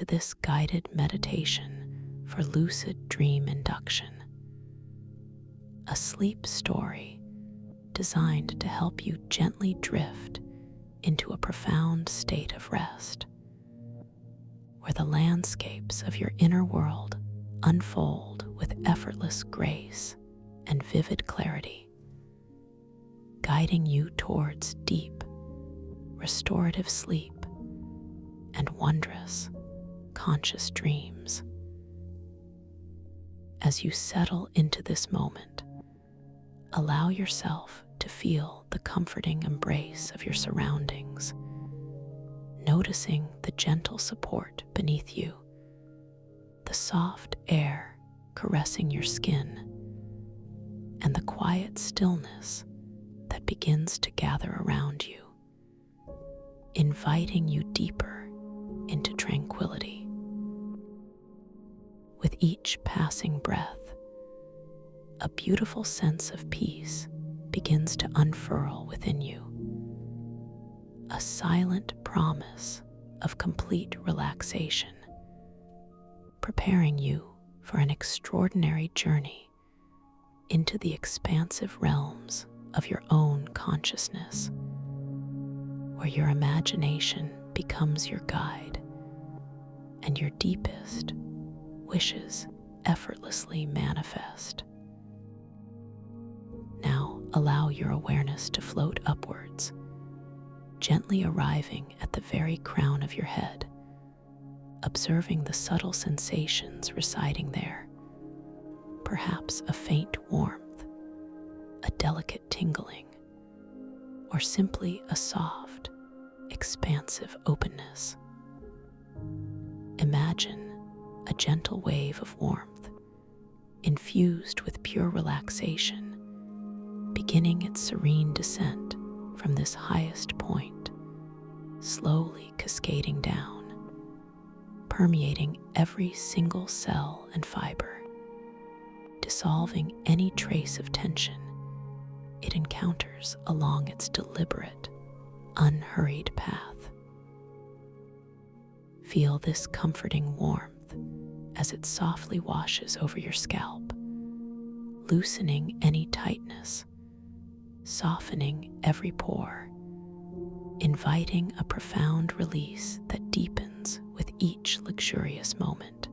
to this guided meditation for lucid dream induction, a sleep story designed to help you gently drift into a profound state of rest, where the landscapes of your inner world unfold with effortless grace and vivid clarity, guiding you towards deep, restorative sleep and wondrous, conscious dreams. As you settle into this moment, allow yourself to feel the comforting embrace of your surroundings, noticing the gentle support beneath you, the soft air caressing your skin, and the quiet stillness that begins to gather around you, inviting you deeper into tranquility. With each passing breath, a beautiful sense of peace begins to unfurl within you, a silent promise of complete relaxation, preparing you for an extraordinary journey into the expansive realms of your own consciousness, where your imagination becomes your guide and your deepest wishes effortlessly manifest. Now allow your awareness to float upwards, gently arriving at the very crown of your head, observing the subtle sensations residing there, perhaps a faint warmth, a delicate tingling, or simply a soft, expansive openness. Imagine a gentle wave of warmth, infused with pure relaxation, beginning its serene descent from this highest point, slowly cascading down, permeating every single cell and fiber, dissolving any trace of tension it encounters along its deliberate, unhurried path. Feel this comforting warmth as it softly washes over your scalp, loosening any tightness, softening every pore, inviting a profound release that deepens with each luxurious moment.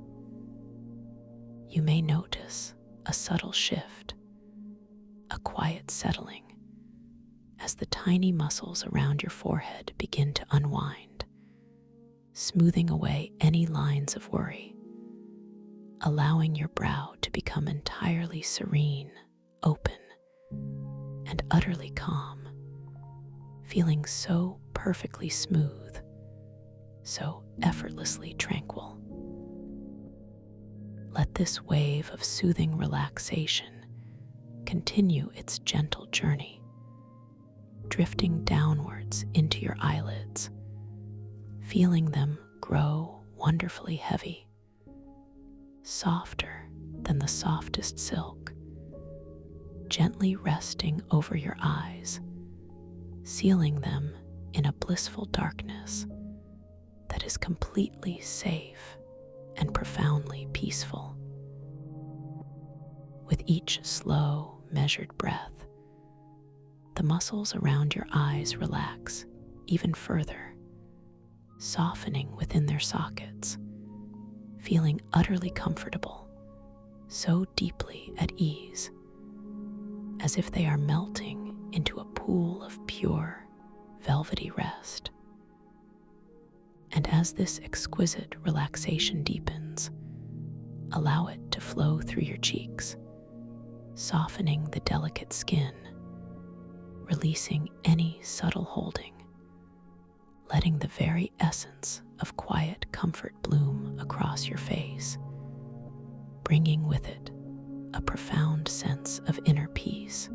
You may notice a subtle shift, a quiet settling, as the tiny muscles around your forehead begin to unwind, smoothing away any lines of worry, allowing your brow to become entirely serene, open, and utterly calm, feeling so perfectly smooth, so effortlessly tranquil. Let this wave of soothing relaxation continue its gentle journey, drifting downwards into your eyelids, feeling them grow wonderfully heavy, softer than the softest silk, gently resting over your eyes, sealing them in a blissful darkness that is completely safe and profoundly peaceful. With each slow, measured breath, the muscles around your eyes relax even further, softening within their sockets, feeling utterly comfortable, so deeply at ease, as if they are melting into a pool of pure, velvety rest. And as this exquisite relaxation deepens, allow it to flow through your cheeks, softening the delicate skin, releasing any subtle holding, letting the very essence of quiet comfort bloom across your face, bringing with it a profound sense of inner peace.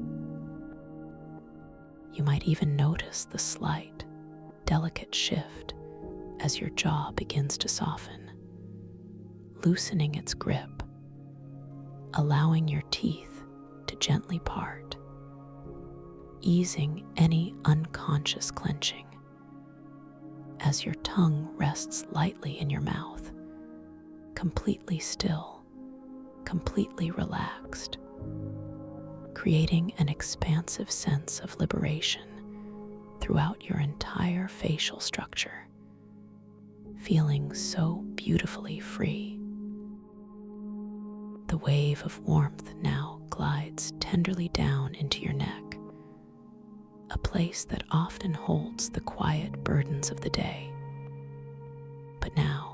You might even notice the slight, delicate shift as your jaw begins to soften, loosening its grip, allowing your teeth to gently part, easing any unconscious clenching. As your tongue rests lightly in your mouth, completely still, completely relaxed, creating an expansive sense of liberation throughout your entire facial structure, feeling so beautifully free. The wave of warmth now glides tenderly down into your neck, a place that often holds the quiet burdens of the day. But now,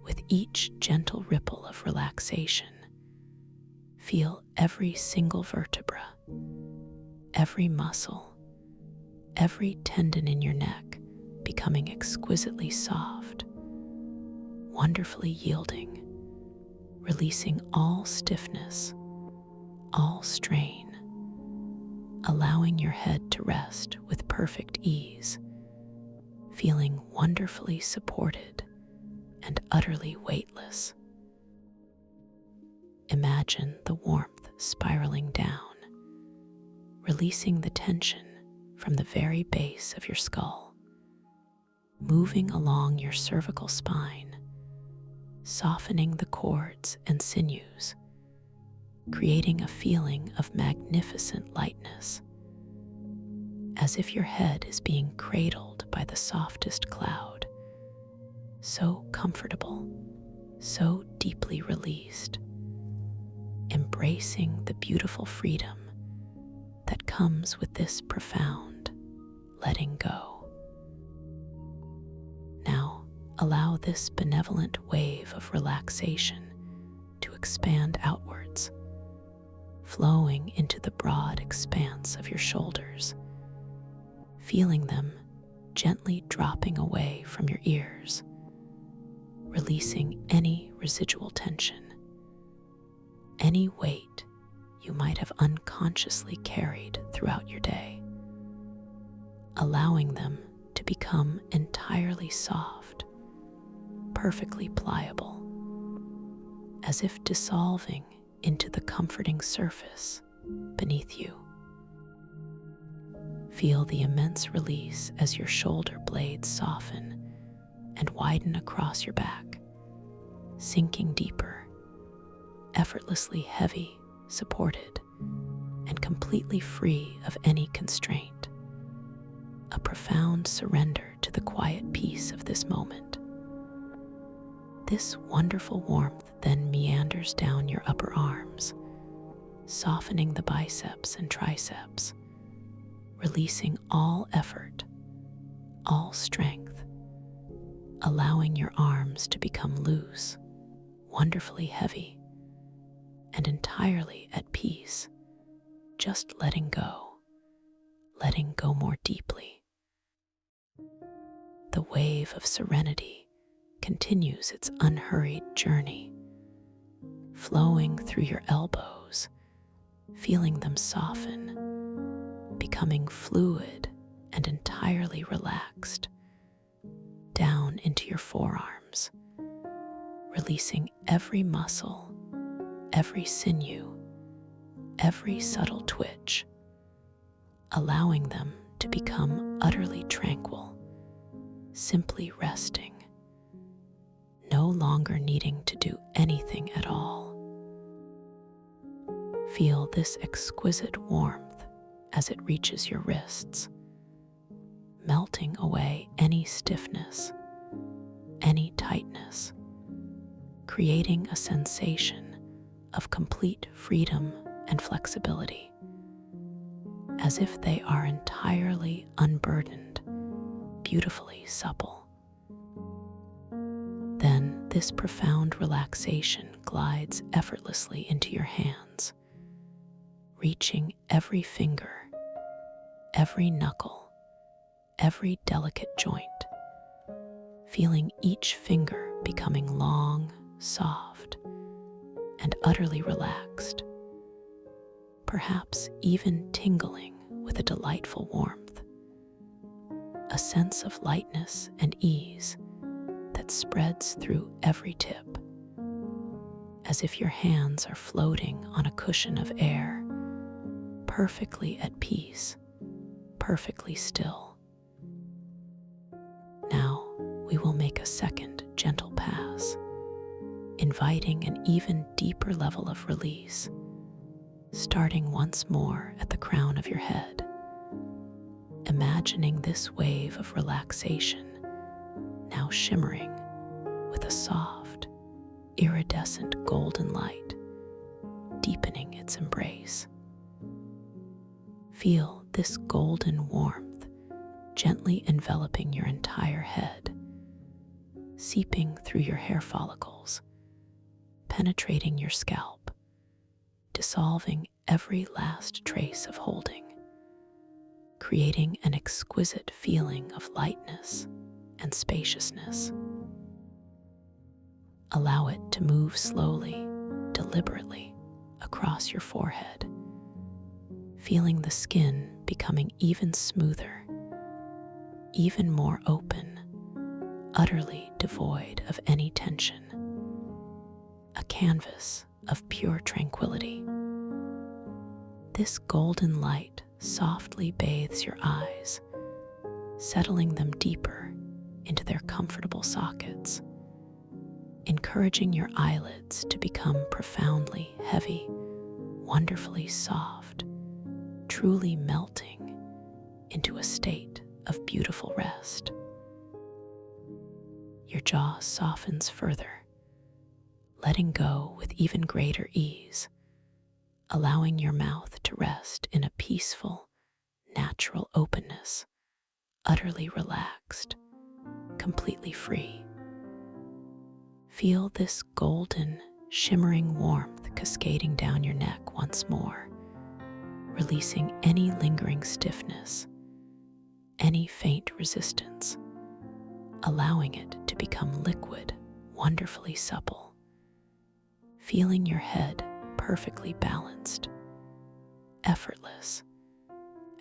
with each gentle ripple of relaxation, feel every single vertebra, every muscle, every tendon in your neck becoming exquisitely soft, wonderfully yielding, releasing all stiffness, all strain, allowing your head to rest with perfect ease, feeling wonderfully supported and utterly weightless. Imagine the warmth spiraling down, releasing the tension from the very base of your skull, moving along your cervical spine, softening the cords and sinews, creating a feeling of magnificent lightness, as if your head is being cradled by the softest cloud, so comfortable, so deeply released, embracing the beautiful freedom that comes with this profound letting go. Now, allow this benevolent wave of relaxation to expand outwards, flowing into the broad expanse of your shoulders, feeling them gently dropping away from your ears, releasing any residual tension, any weight you might have unconsciously carried throughout your day, allowing them to become entirely soft, perfectly pliable, as if dissolving into the comforting surface beneath you. Feel the immense release as your shoulder blades soften and widen across your back, sinking deeper, effortlessly heavy, supported, and completely free of any constraint. A profound surrender to the quiet peace of this moment. This wonderful warmth then meanders down your upper arms, softening the biceps and triceps, releasing all effort, all strength, allowing your arms to become loose, wonderfully heavy, and entirely at peace, just letting go more deeply. The wave of serenity continues its unhurried journey, flowing through your elbows, feeling them soften, becoming fluid and entirely relaxed, down into your forearms, releasing every muscle, every sinew, every subtle twitch, allowing them to become utterly tranquil, simply resting, no longer needing to do anything at all. Feel this exquisite warmth as it reaches your wrists, melting away any stiffness, any tightness, creating a sensation of complete freedom and flexibility, as if they are entirely unburdened, beautifully supple. Then this profound relaxation glides effortlessly into your hands, reaching every finger, every knuckle, every delicate joint, feeling each finger becoming long, soft, and utterly relaxed, perhaps even tingling with a delightful warmth, a sense of lightness and ease that spreads through every tip, as if your hands are floating on a cushion of air, perfectly at peace, perfectly still. Now we will make a second gentle pass, inviting an even deeper level of release, starting once more at the crown of your head, imagining this wave of relaxation now shimmering with a soft, iridescent golden light, deepening its embrace. Feel this golden warmth gently enveloping your entire head, seeping through your hair follicles, penetrating your scalp, dissolving every last trace of holding, creating an exquisite feeling of lightness and spaciousness. Allow it to move slowly, deliberately across your forehead, feeling the skin becoming even smoother, even more open, utterly devoid of any tension. A canvas of pure tranquility. This golden light softly bathes your eyes, settling them deeper into their comfortable sockets, encouraging your eyelids to become profoundly heavy, wonderfully soft, truly melting into a state of beautiful rest. Your jaw softens further, letting go with even greater ease, allowing your mouth to rest in a peaceful, natural openness, utterly relaxed, completely free. Feel this golden, shimmering warmth cascading down your neck once more, releasing any lingering stiffness, any faint resistance, allowing it to become liquid, wonderfully supple. Feeling your head perfectly balanced, effortless,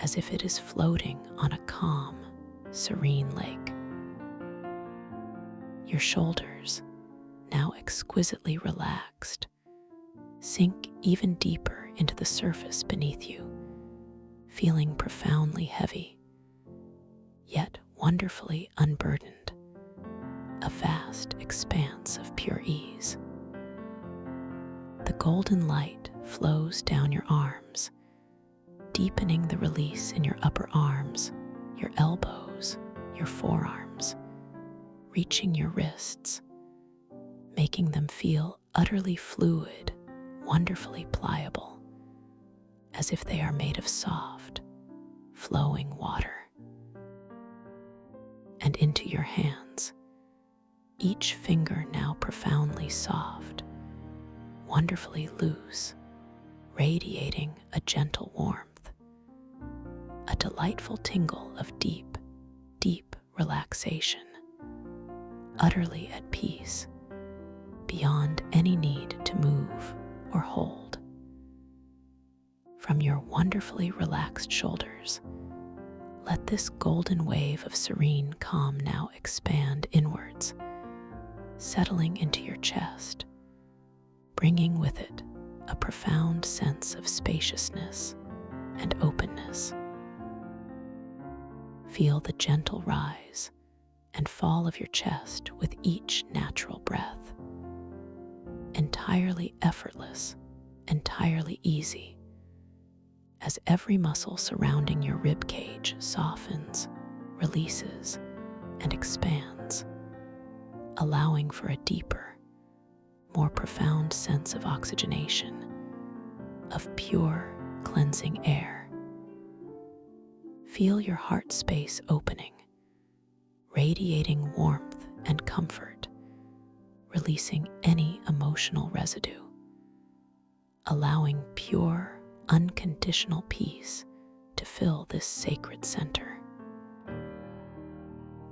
as if it is floating on a calm, serene lake. Your shoulders, now exquisitely relaxed, sink even deeper into the surface beneath you, feeling profoundly heavy, yet wonderfully unburdened, a vast expanse of pure ease. The golden light flows down your arms, deepening the release in your upper arms, your elbows, your forearms, reaching your wrists, making them feel utterly fluid, wonderfully pliable, as if they are made of soft, flowing water. And into your hands, each finger now profoundly soft, wonderfully loose, radiating a gentle warmth, a delightful tingle of deep, deep relaxation, utterly at peace, beyond any need to move or hold. From your wonderfully relaxed shoulders, let this golden wave of serene calm now expand inwards, settling into your chest, bringing with it a profound sense of spaciousness and openness. Feel the gentle rise and fall of your chest with each natural breath, entirely effortless, entirely easy, as every muscle surrounding your rib cage softens, releases, and expands, allowing for a deeper, more profound sense of oxygenation, of pure, cleansing air. Feel your heart space opening, radiating warmth and comfort, releasing any emotional residue, allowing pure, unconditional peace to fill this sacred center.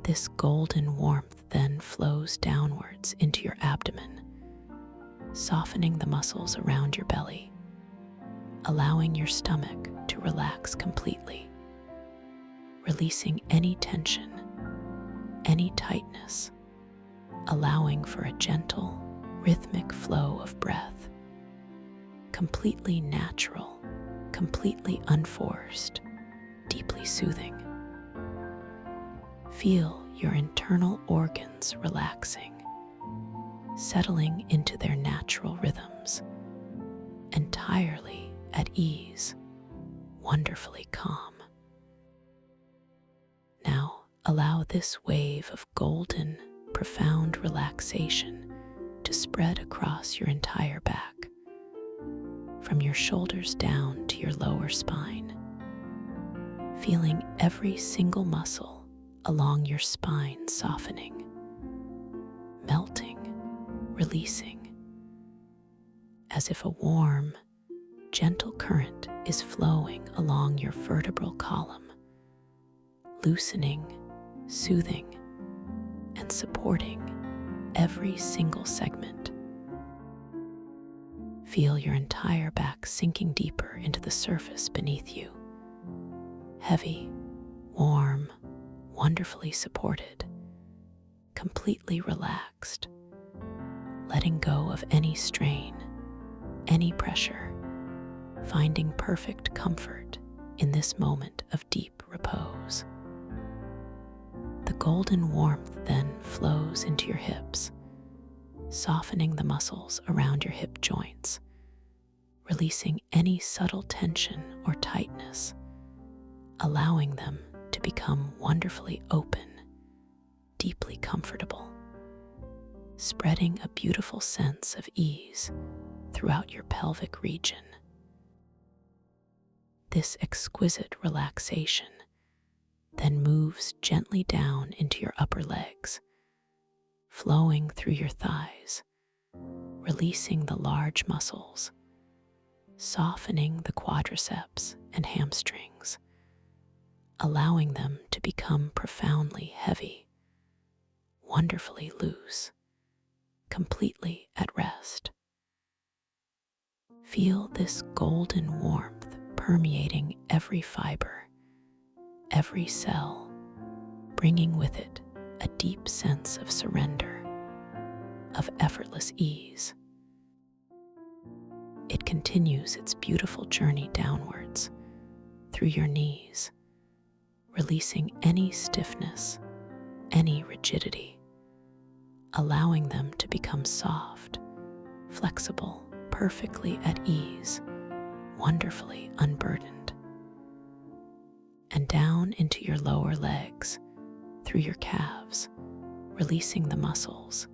This golden warmth then flows downwards into your abdomen, softening the muscles around your belly, allowing your stomach to relax completely, releasing any tension, any tightness, allowing for a gentle, rhythmic flow of breath, completely natural, completely unforced, deeply soothing. Feel your internal organs relaxing, settling into their natural rhythms, entirely at ease, wonderfully calm. Now allow this wave of golden, profound relaxation to spread across your entire back, from your shoulders down to your lower spine, feeling every single muscle along your spine softening, melting, releasing, as if a warm, gentle current is flowing along your vertebral column, loosening, soothing, and supporting every single segment. Feel your entire back sinking deeper into the surface beneath you, heavy, warm, wonderfully supported, completely relaxed, letting go of any strain, any pressure, finding perfect comfort in this moment of deep repose. The golden warmth then flows into your hips, softening the muscles around your hip joints, releasing any subtle tension or tightness, allowing them to become wonderfully open, deeply comfortable, spreading a beautiful sense of ease throughout your pelvic region. This exquisite relaxation then moves gently down into your upper legs, flowing through your thighs, releasing the large muscles, softening the quadriceps and hamstrings, allowing them to become profoundly heavy, wonderfully loose, completely at rest. Feel this golden warmth permeating every fiber, every cell, bringing with it a deep sense of surrender, of effortless ease. It continues its beautiful journey downwards through your knees, releasing any stiffness, any rigidity, allowing them to become soft, flexible, perfectly at ease, wonderfully unburdened. And down into your lower legs, through your calves, releasing the muscles,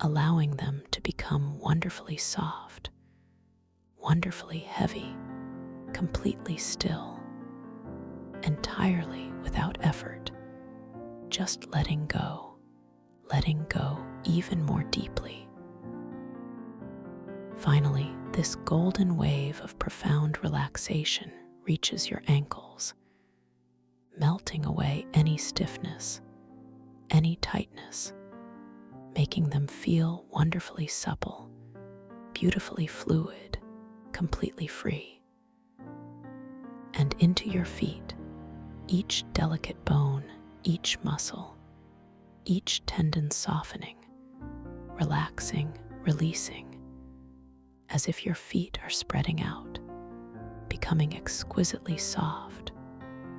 allowing them to become wonderfully soft, wonderfully heavy, completely still, entirely without effort, just letting go even more deeply. Finally, this golden wave of profound relaxation reaches your ankles, melting away any stiffness, any tightness, making them feel wonderfully supple, beautifully fluid, completely free. And into your feet, each delicate bone, each muscle, each tendon softening, relaxing, releasing, as if your feet are spreading out, becoming exquisitely soft,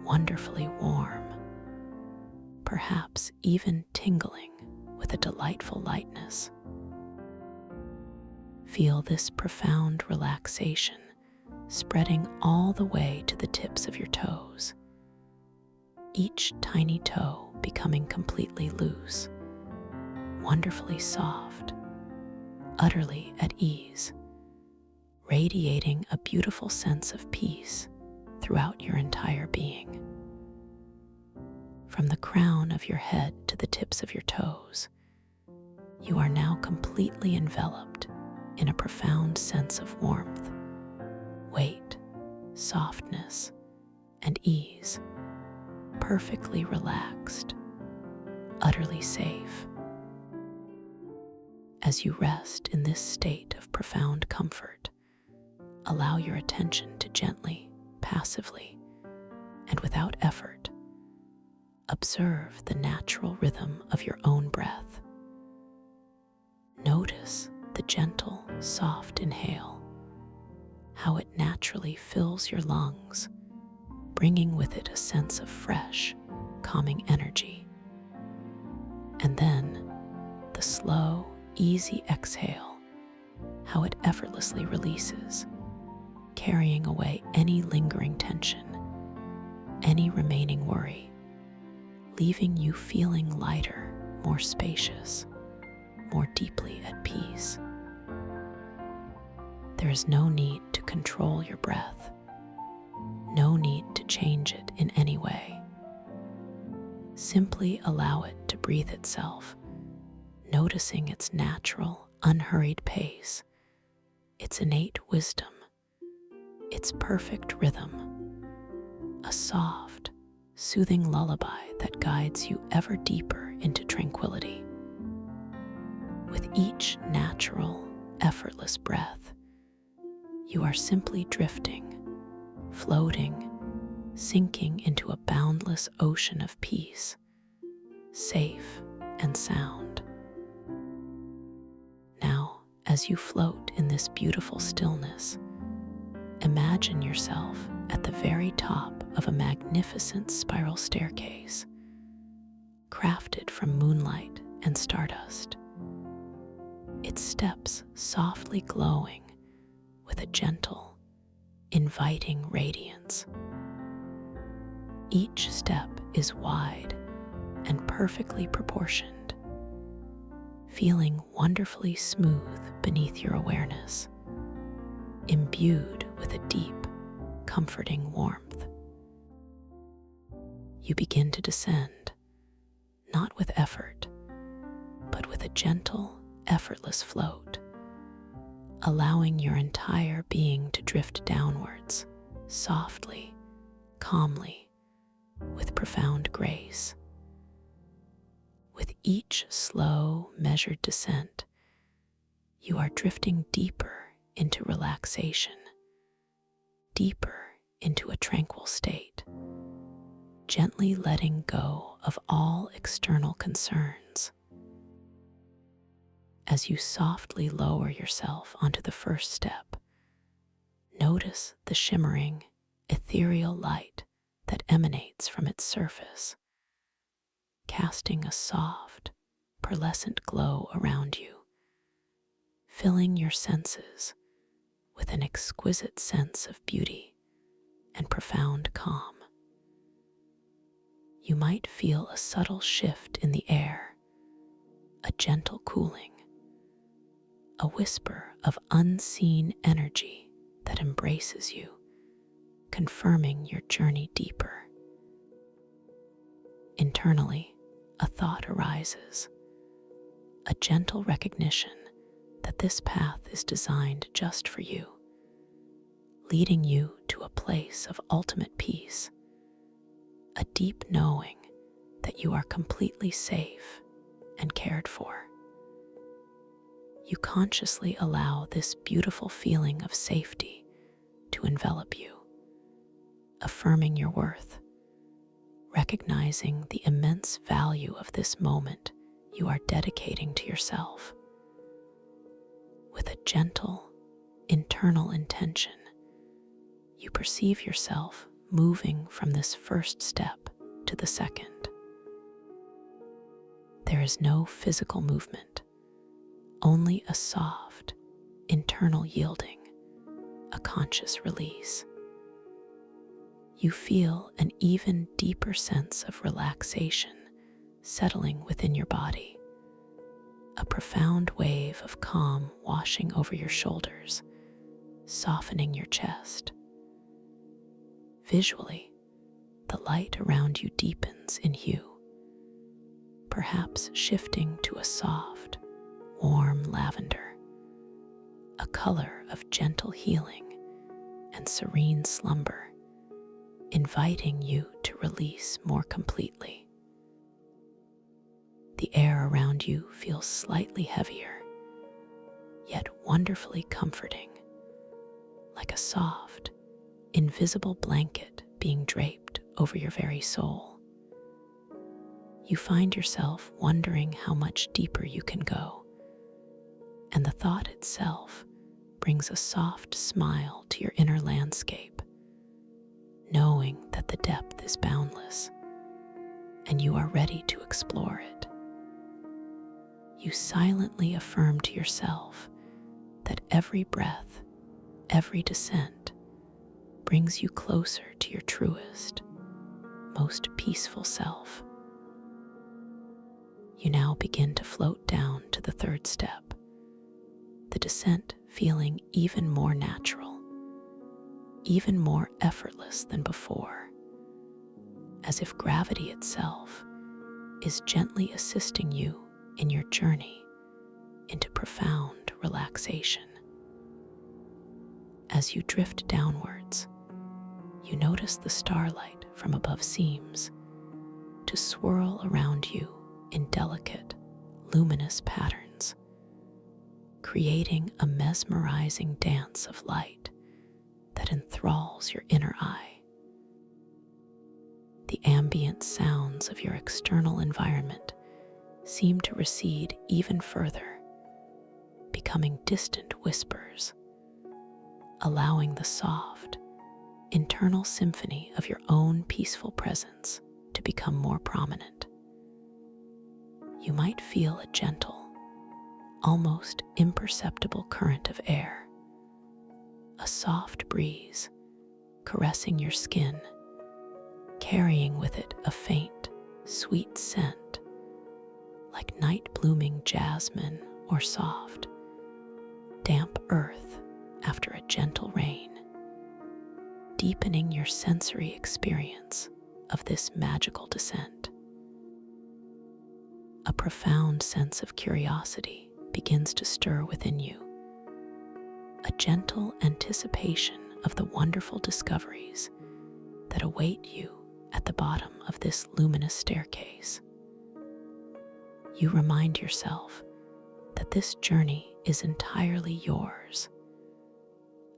wonderfully warm, perhaps even tingling with a delightful lightness. Feel this profound relaxation spreading all the way to the tips of your toes, each tiny toe becoming completely loose, wonderfully soft, utterly at ease, radiating a beautiful sense of peace throughout your entire being. From the crown of your head to the tips of your toes, you are now completely enveloped in a profound sense of warmth, weight, softness, and ease, perfectly relaxed, utterly safe. As you rest in this state of profound comfort, allow your attention to gently, passively, and without effort, observe the natural rhythm of your own breath. Notice the gentle, soft inhale, how it naturally fills your lungs, bringing with it a sense of fresh, calming energy. And then the slow, easy exhale, how it effortlessly releases, carrying away any lingering tension, any remaining worry, leaving you feeling lighter, more spacious, more deeply at peace. There is no need to control your breath, no need to change it in any way. Simply allow it to breathe itself, noticing its natural, unhurried pace, its innate wisdom, its perfect rhythm, a soft, soothing lullaby that guides you ever deeper into tranquility. With each natural, effortless breath, you are simply drifting, floating, sinking into a boundless ocean of peace, safe and sound. Now, as you float in this beautiful stillness, imagine yourself at the very top of a magnificent spiral staircase, crafted from moonlight and stardust. Its steps softly glowing with a gentle, inviting radiance. Each step is wide and perfectly proportioned, feeling wonderfully smooth beneath your awareness, imbued with a deep, comforting warmth. You begin to descend, not with effort, but with a gentle, effortless float, allowing your entire being to drift downwards, softly, calmly, with profound grace. With each slow, measured descent, you are drifting deeper into relaxation, deeper into a tranquil state, gently letting go of all external concerns. As you softly lower yourself onto the first step, notice the shimmering, ethereal light that emanates from its surface, casting a soft, pearlescent glow around you, filling your senses with an exquisite sense of beauty and profound calm. You might feel a subtle shift in the air, a gentle cooling, a whisper of unseen energy that embraces you, confirming your journey deeper. Internally, a thought arises, a gentle recognition that this path is designed just for you, leading you to a place of ultimate peace, a deep knowing that you are completely safe and cared for. You consciously allow this beautiful feeling of safety to envelop you, affirming your worth, recognizing the immense value of this moment you are dedicating to yourself. With a gentle, internal intention, you perceive yourself moving from this first step to the second. There is no physical movement, only a soft, internal yielding, a conscious release. You feel an even deeper sense of relaxation settling within your body, a profound wave of calm washing over your shoulders, softening your chest. Visually, the light around you deepens in hue, perhaps shifting to a soft, warm lavender, a color of gentle healing and serene slumber, inviting you to release more completely. The air around you feels slightly heavier, yet wonderfully comforting, like a soft, invisible blanket being draped over your very soul. You find yourself wondering how much deeper you can go, and the thought itself brings a soft smile to your inner landscape, knowing that the depth is boundless and you are ready to explore it. You silently affirm to yourself that every breath, every descent brings you closer to your truest, most peaceful self. You now begin to float down to the third step, the descent feeling even more natural, even more effortless than before, as if gravity itself is gently assisting you in your journey into profound relaxation. As you drift downwards, you notice the starlight from above seems to swirl around you in delicate, luminous patterns, creating a mesmerizing dance of light that enthralls your inner eye. The ambient sounds of your external environment seem to recede even further, becoming distant whispers, allowing the soft, internal symphony of your own peaceful presence to become more prominent. You might feel a gentle, almost imperceptible current of air, a soft breeze caressing your skin, carrying with it a faint, sweet scent, like night-blooming jasmine or soft, damp earth after a gentle rain, deepening your sensory experience of this magical descent. A profound sense of curiosity begins to stir within you, a gentle anticipation of the wonderful discoveries that await you at the bottom of this luminous staircase. You remind yourself that this journey is entirely yours,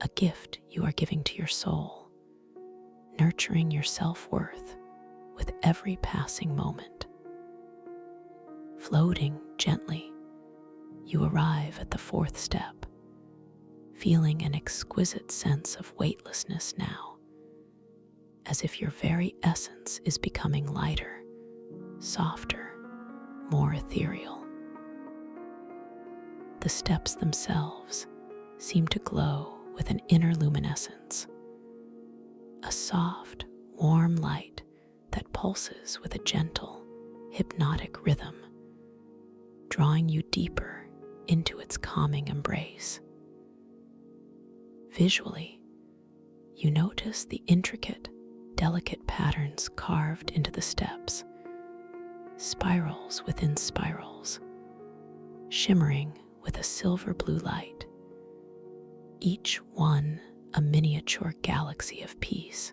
a gift you are giving to your soul, nurturing your self-worth with every passing moment. Floating gently, you arrive at the fourth step, feeling an exquisite sense of weightlessness now, as if your very essence is becoming lighter, softer, more ethereal. The steps themselves seem to glow with an inner luminescence, a soft, warm light that pulses with a gentle, hypnotic rhythm, drawing you deeper into its calming embrace. Visually, you notice the intricate, delicate patterns carved into the steps, spirals within spirals, shimmering with a silver blue light, each one a miniature galaxy of peace.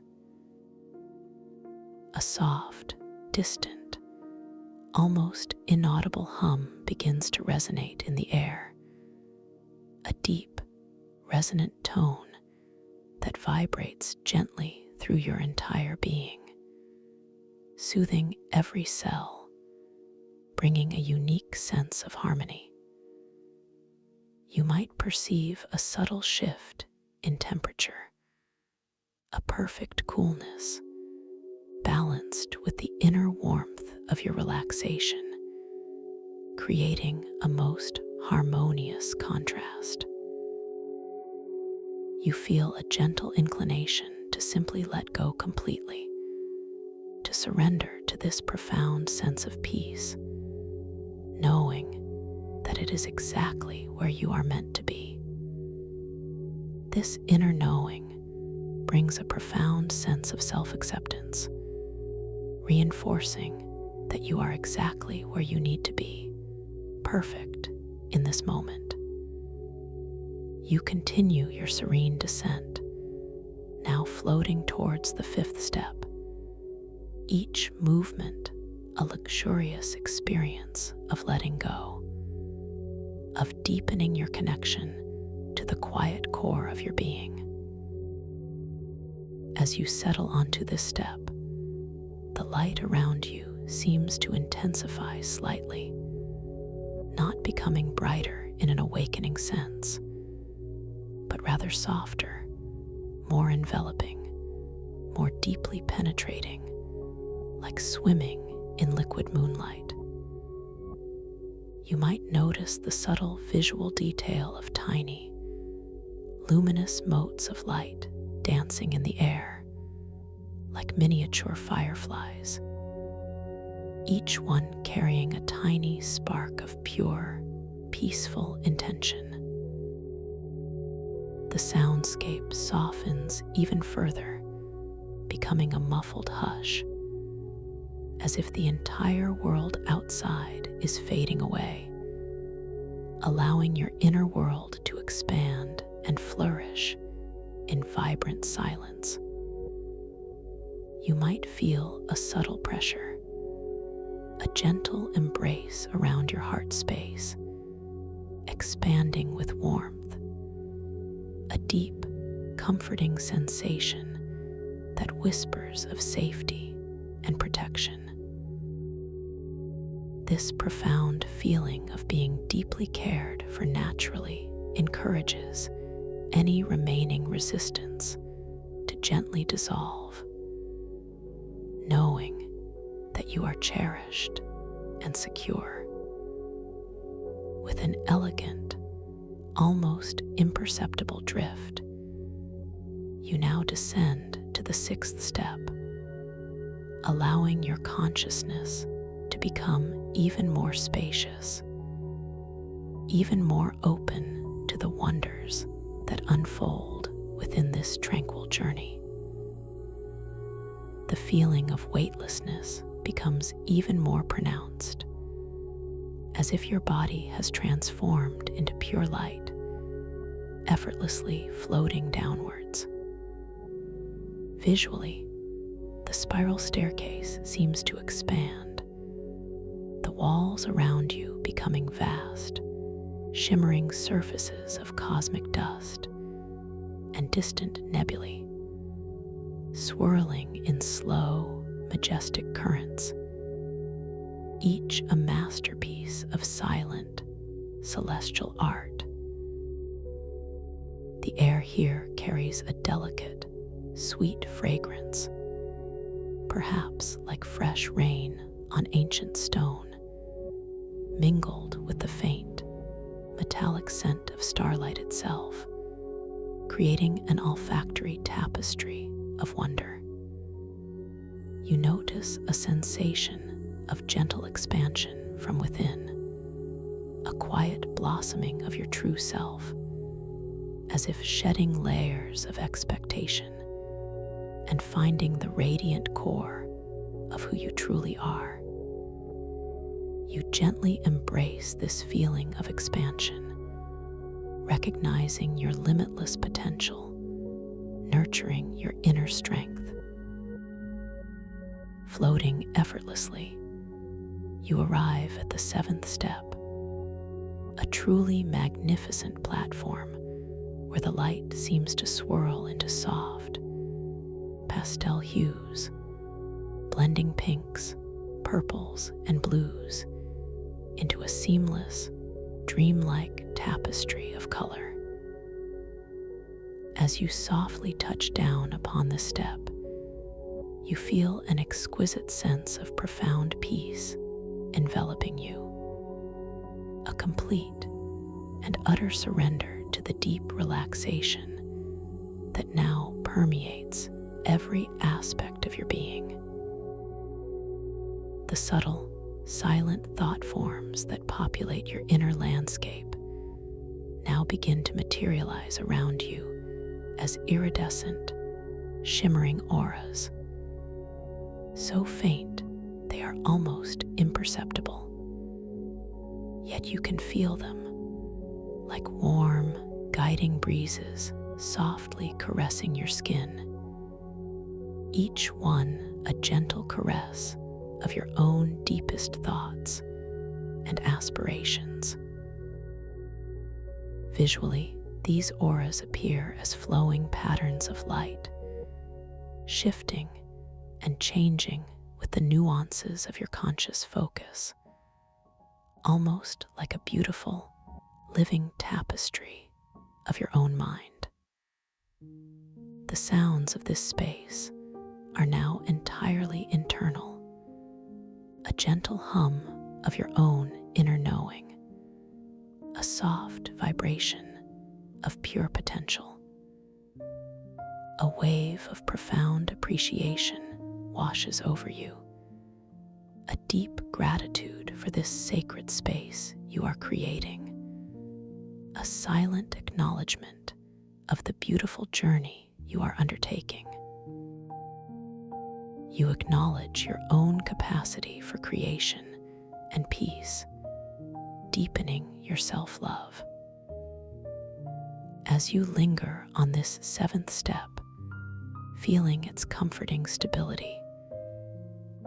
A soft, distant, almost inaudible hum begins to resonate in the air, a deep, resonant tone that vibrates gently through your entire being, soothing every cell, bringing a unique sense of harmony. You might perceive a subtle shift in temperature, a perfect coolness, balanced with the inner warmth of your relaxation, creating a most harmonious contrast. You feel a gentle inclination to simply let go completely, to surrender to this profound sense of peace, knowing that it is exactly where you are meant to be. This inner knowing brings a profound sense of self-acceptance, reinforcing that you are exactly where you need to be, perfect in this moment. You continue your serene descent, now floating towards the fifth step, each movement a luxurious experience of letting go, of deepening your connection to the quiet core of your being. As you settle onto this step, the light around you seems to intensify slightly, not becoming brighter in an awakening sense, but rather softer, more enveloping, more deeply penetrating, like swimming in liquid moonlight. You might notice the subtle visual detail of tiny, luminous motes of light dancing in the air, like miniature fireflies, each one carrying a tiny spark of pure, peaceful intention. The soundscape softens even further, becoming a muffled hush, as if the entire world outside is fading away, allowing your inner world to expand and flourish in vibrant silence. You might feel a subtle pressure, a gentle embrace around your heart space, expanding with warmth, a deep, comforting sensation that whispers of safety and protection. This profound feeling of being deeply cared for naturally encourages any remaining resistance to gently dissolve, knowing that you are cherished and secure. With an elegant, almost imperceptible drift, you now descend to the 6th step, allowing your consciousness to become even more spacious, even more open to the wonders that unfold within this tranquil journey. The feeling of weightlessness becomes even more pronounced, as if your body has transformed into pure light, effortlessly floating downwards. Visually, the spiral staircase seems to expand, the walls around you becoming vast, shimmering surfaces of cosmic dust and distant nebulae, swirling in slow, majestic currents, each a masterpiece of silent, celestial art. The air here carries a delicate, sweet fragrance, perhaps like fresh rain on ancient stone, mingled with the faint, metallic scent of starlight itself, creating an olfactory tapestry of wonder. You notice a sensation of gentle expansion from within, a quiet blossoming of your true self, as if shedding layers of expectation and finding the radiant core of who you truly are. You gently embrace this feeling of expansion, recognizing your limitless potential, nurturing your inner strength. Floating effortlessly, you arrive at the 7th step, a truly magnificent platform where the light seems to swirl into soft, pastel hues, blending pinks, purples, and blues into a seamless, dreamlike tapestry of color. As you softly touch down upon the step, you feel an exquisite sense of profound peace enveloping you, a complete and utter surrender to the deep relaxation that now permeates every aspect of your being. The subtle, silent thought forms that populate your inner landscape now begin to materialize around you as iridescent, shimmering auras, so faint they are almost imperceptible. Yet you can feel them, like warm, guiding breezes softly caressing your skin, each one a gentle caress of your own deepest thoughts and aspirations. Visually, these auras appear as flowing patterns of light, shifting and changing with the nuances of your conscious focus, almost like a beautiful, living tapestry of your own mind. The sounds of this space are now entirely internal, a gentle hum of your own inner knowing, a soft vibration of pure potential. A wave of profound appreciation washes over you, a deep gratitude for this sacred space you are creating, a silent acknowledgement of the beautiful journey you are undertaking. You acknowledge your own capacity for creation and peace, deepening your self-love. As you linger on this seventh step, feeling its comforting stability,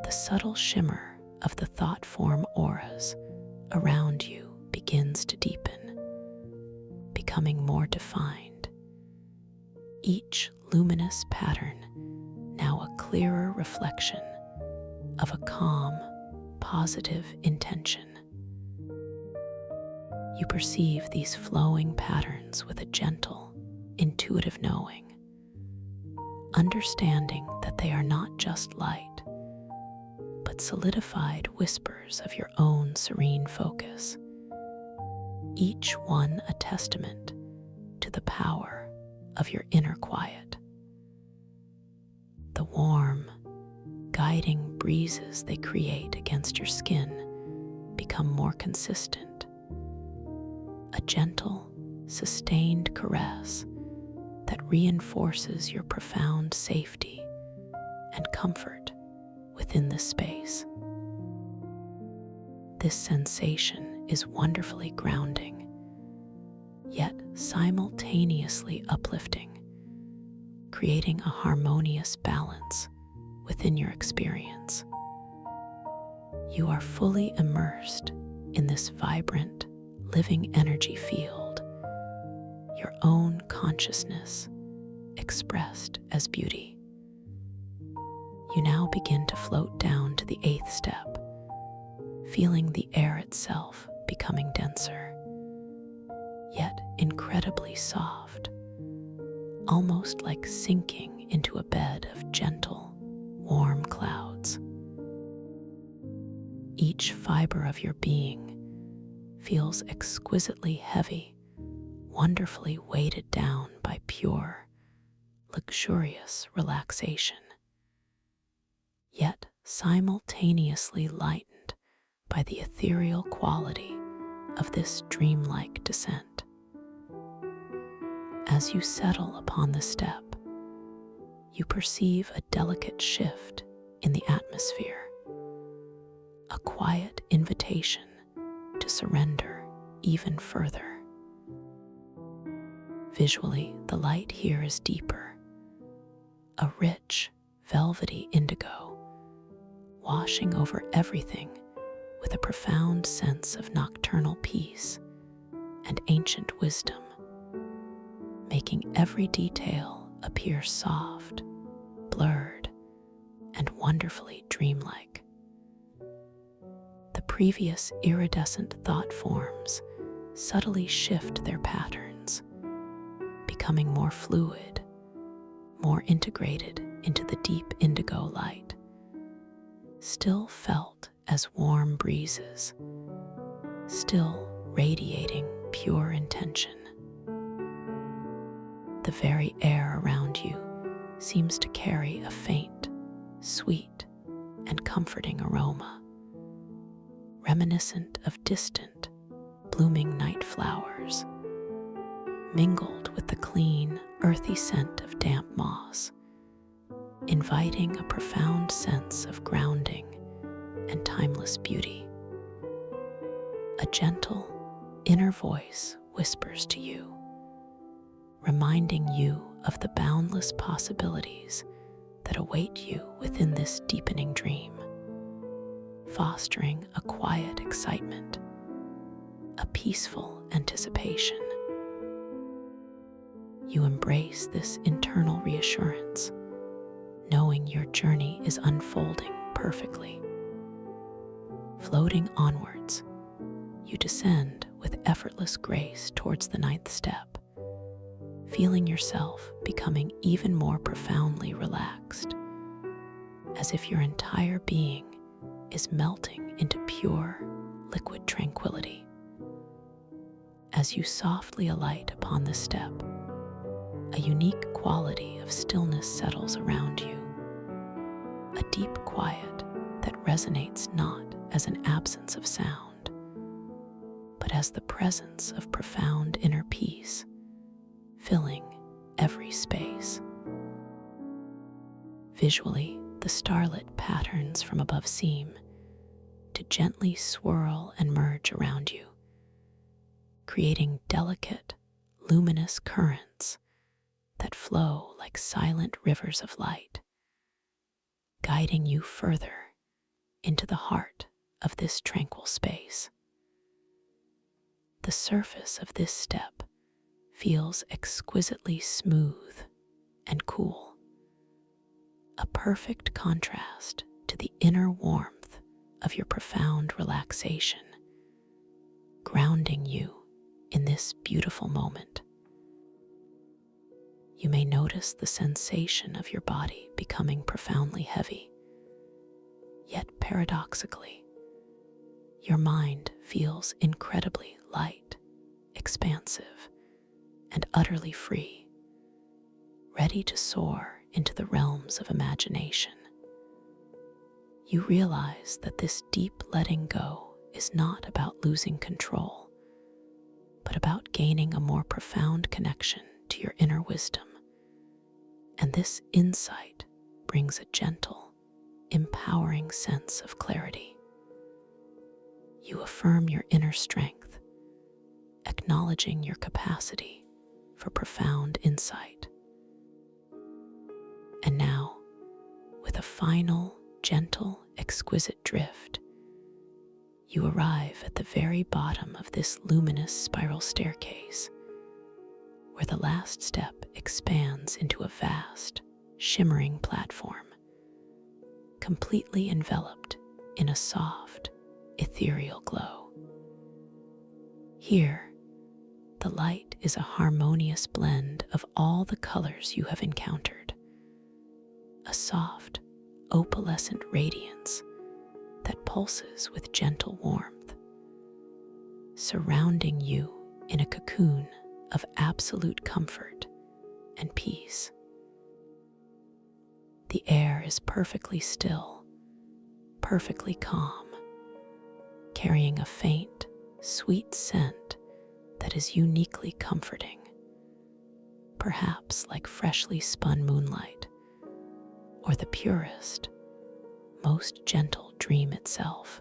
the subtle shimmer of the thought form auras around you begins to deepen, becoming more defined. Each luminous pattern now a clearer reflection of a calm, positive intention. You perceive these flowing patterns with a gentle, intuitive knowing, understanding that they are not just light, but solidified whispers of your own serene focus, each one a testament to the power of your inner quiet. The warm, guiding breezes they create against your skin become more consistent, a gentle, sustained caress that reinforces your profound safety and comfort within this space. This sensation is wonderfully grounding, yet simultaneously uplifting, creating a harmonious balance within your experience. You are fully immersed in this vibrant, living energy field, your own consciousness expressed as beauty. You now begin to float down to the eighth step, feeling the air itself becoming denser, yet incredibly soft, almost like sinking into a bed of gentle, warm clouds. Each fiber of your being feels exquisitely heavy, wonderfully weighted down by pure, luxurious relaxation, yet simultaneously lightened by the ethereal quality of this dreamlike descent. As you settle upon the step, you perceive a delicate shift in the atmosphere, a quiet invitation to surrender even further. Visually, the light here is deeper, a rich, velvety indigo, washing over everything with a profound sense of nocturnal peace and ancient wisdom, making every detail appear soft, blurred, and wonderfully dreamlike. The previous iridescent thought forms subtly shift their patterns, becoming more fluid, more integrated into the deep indigo light, still felt as warm breezes, still radiating pure intention. The very air around you seems to carry a faint, sweet, and comforting aroma, reminiscent of distant, blooming night flowers, mingled with the clean, earthy scent of damp moss, inviting a profound sense of grounding and timeless beauty. A gentle, inner voice whispers to you, reminding you of the boundless possibilities that await you within this deepening dream, fostering a quiet excitement, a peaceful anticipation. You embrace this internal reassurance, knowing your journey is unfolding perfectly. Floating onwards, you descend with effortless grace towards the ninth step, feeling yourself becoming even more profoundly relaxed, as if your entire being is melting into pure, liquid tranquility. As you softly alight upon the step, a unique quality of stillness settles around you, a deep quiet that resonates not as an absence of sound, but as the presence of profound inner peace, filling every space. Visually, the starlit patterns from above seem to gently swirl and merge around you, creating delicate, luminous currents that flow like silent rivers of light, guiding you further into the heart of this tranquil space. The surface of this step feels exquisitely smooth and cool, a perfect contrast to the inner warmth of your profound relaxation, grounding you in this beautiful moment. You may notice the sensation of your body becoming profoundly heavy, yet paradoxically, your mind feels incredibly light, expansive, and utterly free, ready to soar into the realms of imagination. You realize that this deep letting go is not about losing control, but about gaining a more profound connection to your inner wisdom. And this insight brings a gentle, empowering sense of clarity. You affirm your inner strength, acknowledging your capacity for profound insight. And now, with a final, gentle, exquisite drift, you arrive at the very bottom of this luminous spiral staircase, where the last step expands into a vast, shimmering platform, completely enveloped in a soft, ethereal glow. Here, the light is a harmonious blend of all the colors you have encountered, a soft, opalescent radiance that pulses with gentle warmth, surrounding you in a cocoon of absolute comfort and peace. The air is perfectly still, perfectly calm, carrying a faint, sweet scent that is uniquely comforting, perhaps like freshly spun moonlight, or the purest, most gentle dream itself.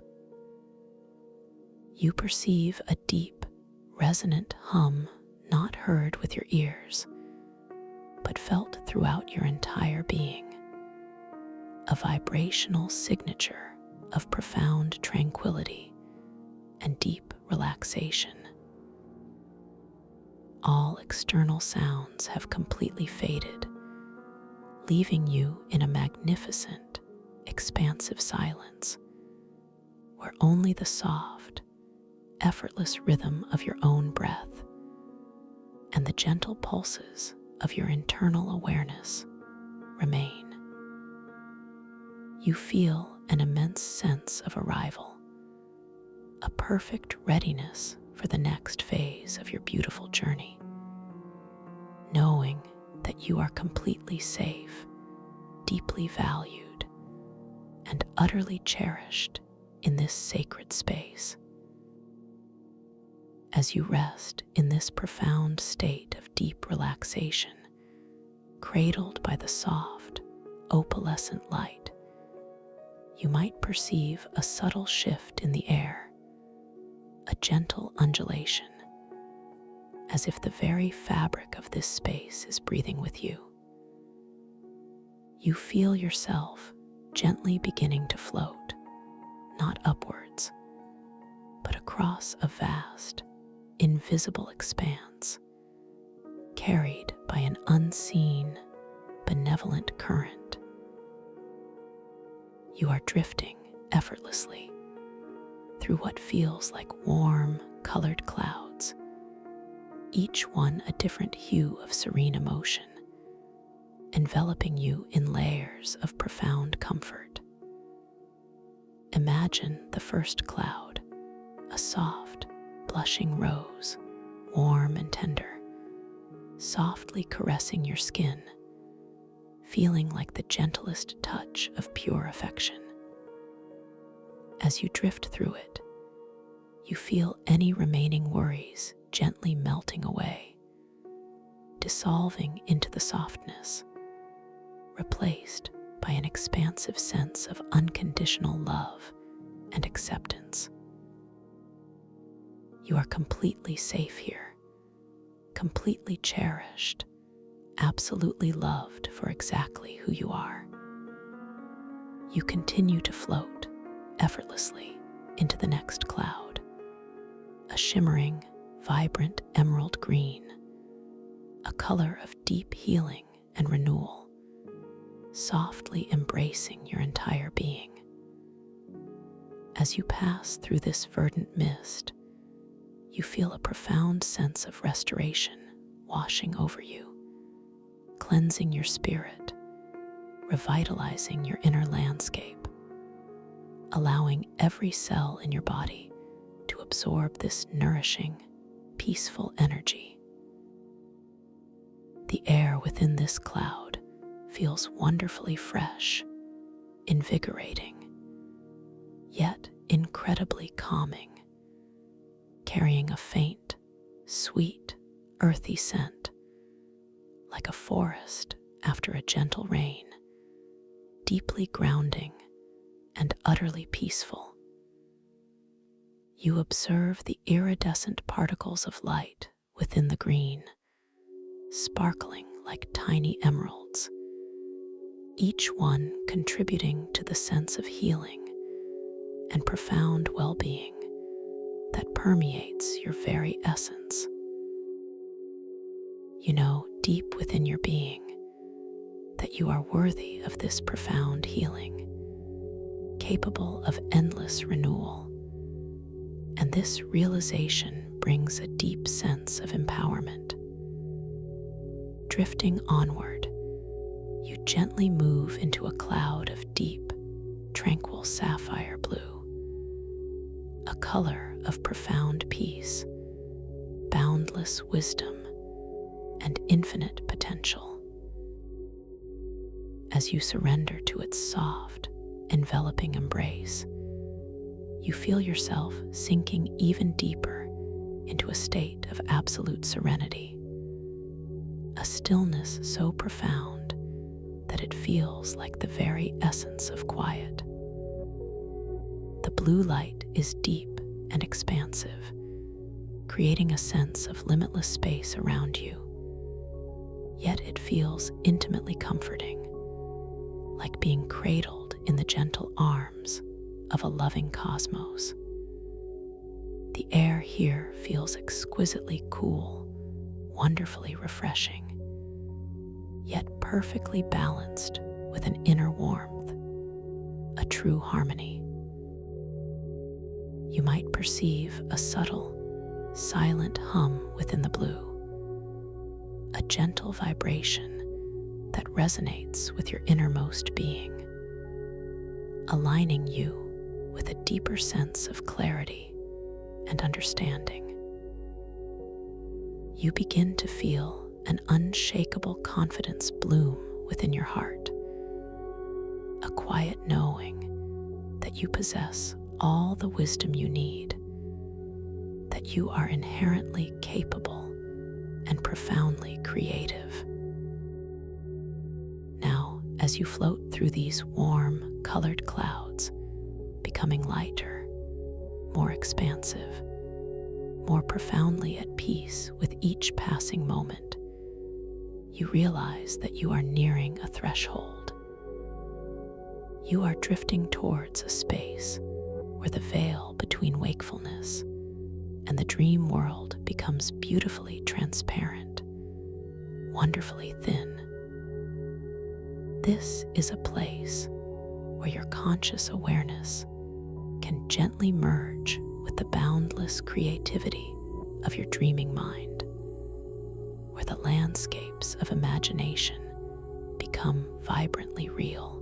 You perceive a deep, resonant hum not heard with your ears, but felt throughout your entire being, a vibrational signature of profound tranquility and deep relaxation. All external sounds have completely faded, leaving you in a magnificent, expansive silence, where only the soft, effortless rhythm of your own breath and the gentle pulses of your internal awareness remain. You feel an immense sense of arrival, a perfect readiness for the next phase of your beautiful journey, knowing that you are completely safe, deeply valued, and utterly cherished in this sacred space. As you rest in this profound state of deep relaxation, cradled by the soft, opalescent light, you might perceive a subtle shift in the air, a gentle undulation, as if the very fabric of this space is breathing with you. You feel yourself gently beginning to float, not upwards, but across a vast, invisible expanse, carried by an unseen, benevolent current. You are drifting effortlessly through what feels like warm, colored clouds, each one a different hue of serene emotion, enveloping you in layers of profound comfort. Imagine the first cloud, a soft, blushing rose, warm and tender, softly caressing your skin, feeling like the gentlest touch of pure affection. As you drift through it, you feel any remaining worries gently melting away, dissolving into the softness, replaced by an expansive sense of unconditional love and acceptance. You are completely safe here, completely cherished, absolutely loved for exactly who you are. You continue to float effortlessly into the next cloud, a shimmering, vibrant emerald green, a color of deep healing and renewal, softly embracing your entire being. As you pass through this verdant mist, you feel a profound sense of restoration washing over you, cleansing your spirit, revitalizing your inner landscape, allowing every cell in your body to absorb this nourishing, peaceful energy. The air within this cloud feels wonderfully fresh, invigorating, yet incredibly calming, carrying a faint, sweet, earthy scent, like a forest after a gentle rain, deeply grounding and utterly peaceful. You observe the iridescent particles of light within the green, sparkling like tiny emeralds, each one contributing to the sense of healing and profound well-being that permeates your very essence. You know deep within your being that you are worthy of this profound healing, capable of endless renewal. And this realization brings a deep sense of empowerment. Drifting onward, you gently move into a cloud of deep, tranquil sapphire blue, a color of profound peace, boundless wisdom, and infinite potential. As you surrender to its soft, enveloping embrace, you feel yourself sinking even deeper into a state of absolute serenity, a stillness so profound that it feels like the very essence of quiet. The blue light is deep and expansive, creating a sense of limitless space around you, yet it feels intimately comforting, like being cradled in the gentle arms of a loving cosmos. The air here feels exquisitely cool, wonderfully refreshing, yet perfectly balanced with an inner warmth, a true harmony. You might perceive a subtle, silent hum within the blue, a gentle vibration that resonates with your innermost being, aligning you with a deeper sense of clarity and understanding. You begin to feel an unshakable confidence bloom within your heart, a quiet knowing that you possess all the wisdom you need, that you are inherently capable and profoundly creative. Now, as you float through these warm, colored clouds, becoming lighter, more expansive, more profoundly at peace with each passing moment, you realize that you are nearing a threshold. You are drifting towards a space where the veil between wakefulness and the dream world becomes beautifully transparent, wonderfully thin. This is a place where your conscious awareness can gently merge with the boundless creativity of your dreaming mind, where the landscapes of imagination become vibrantly real.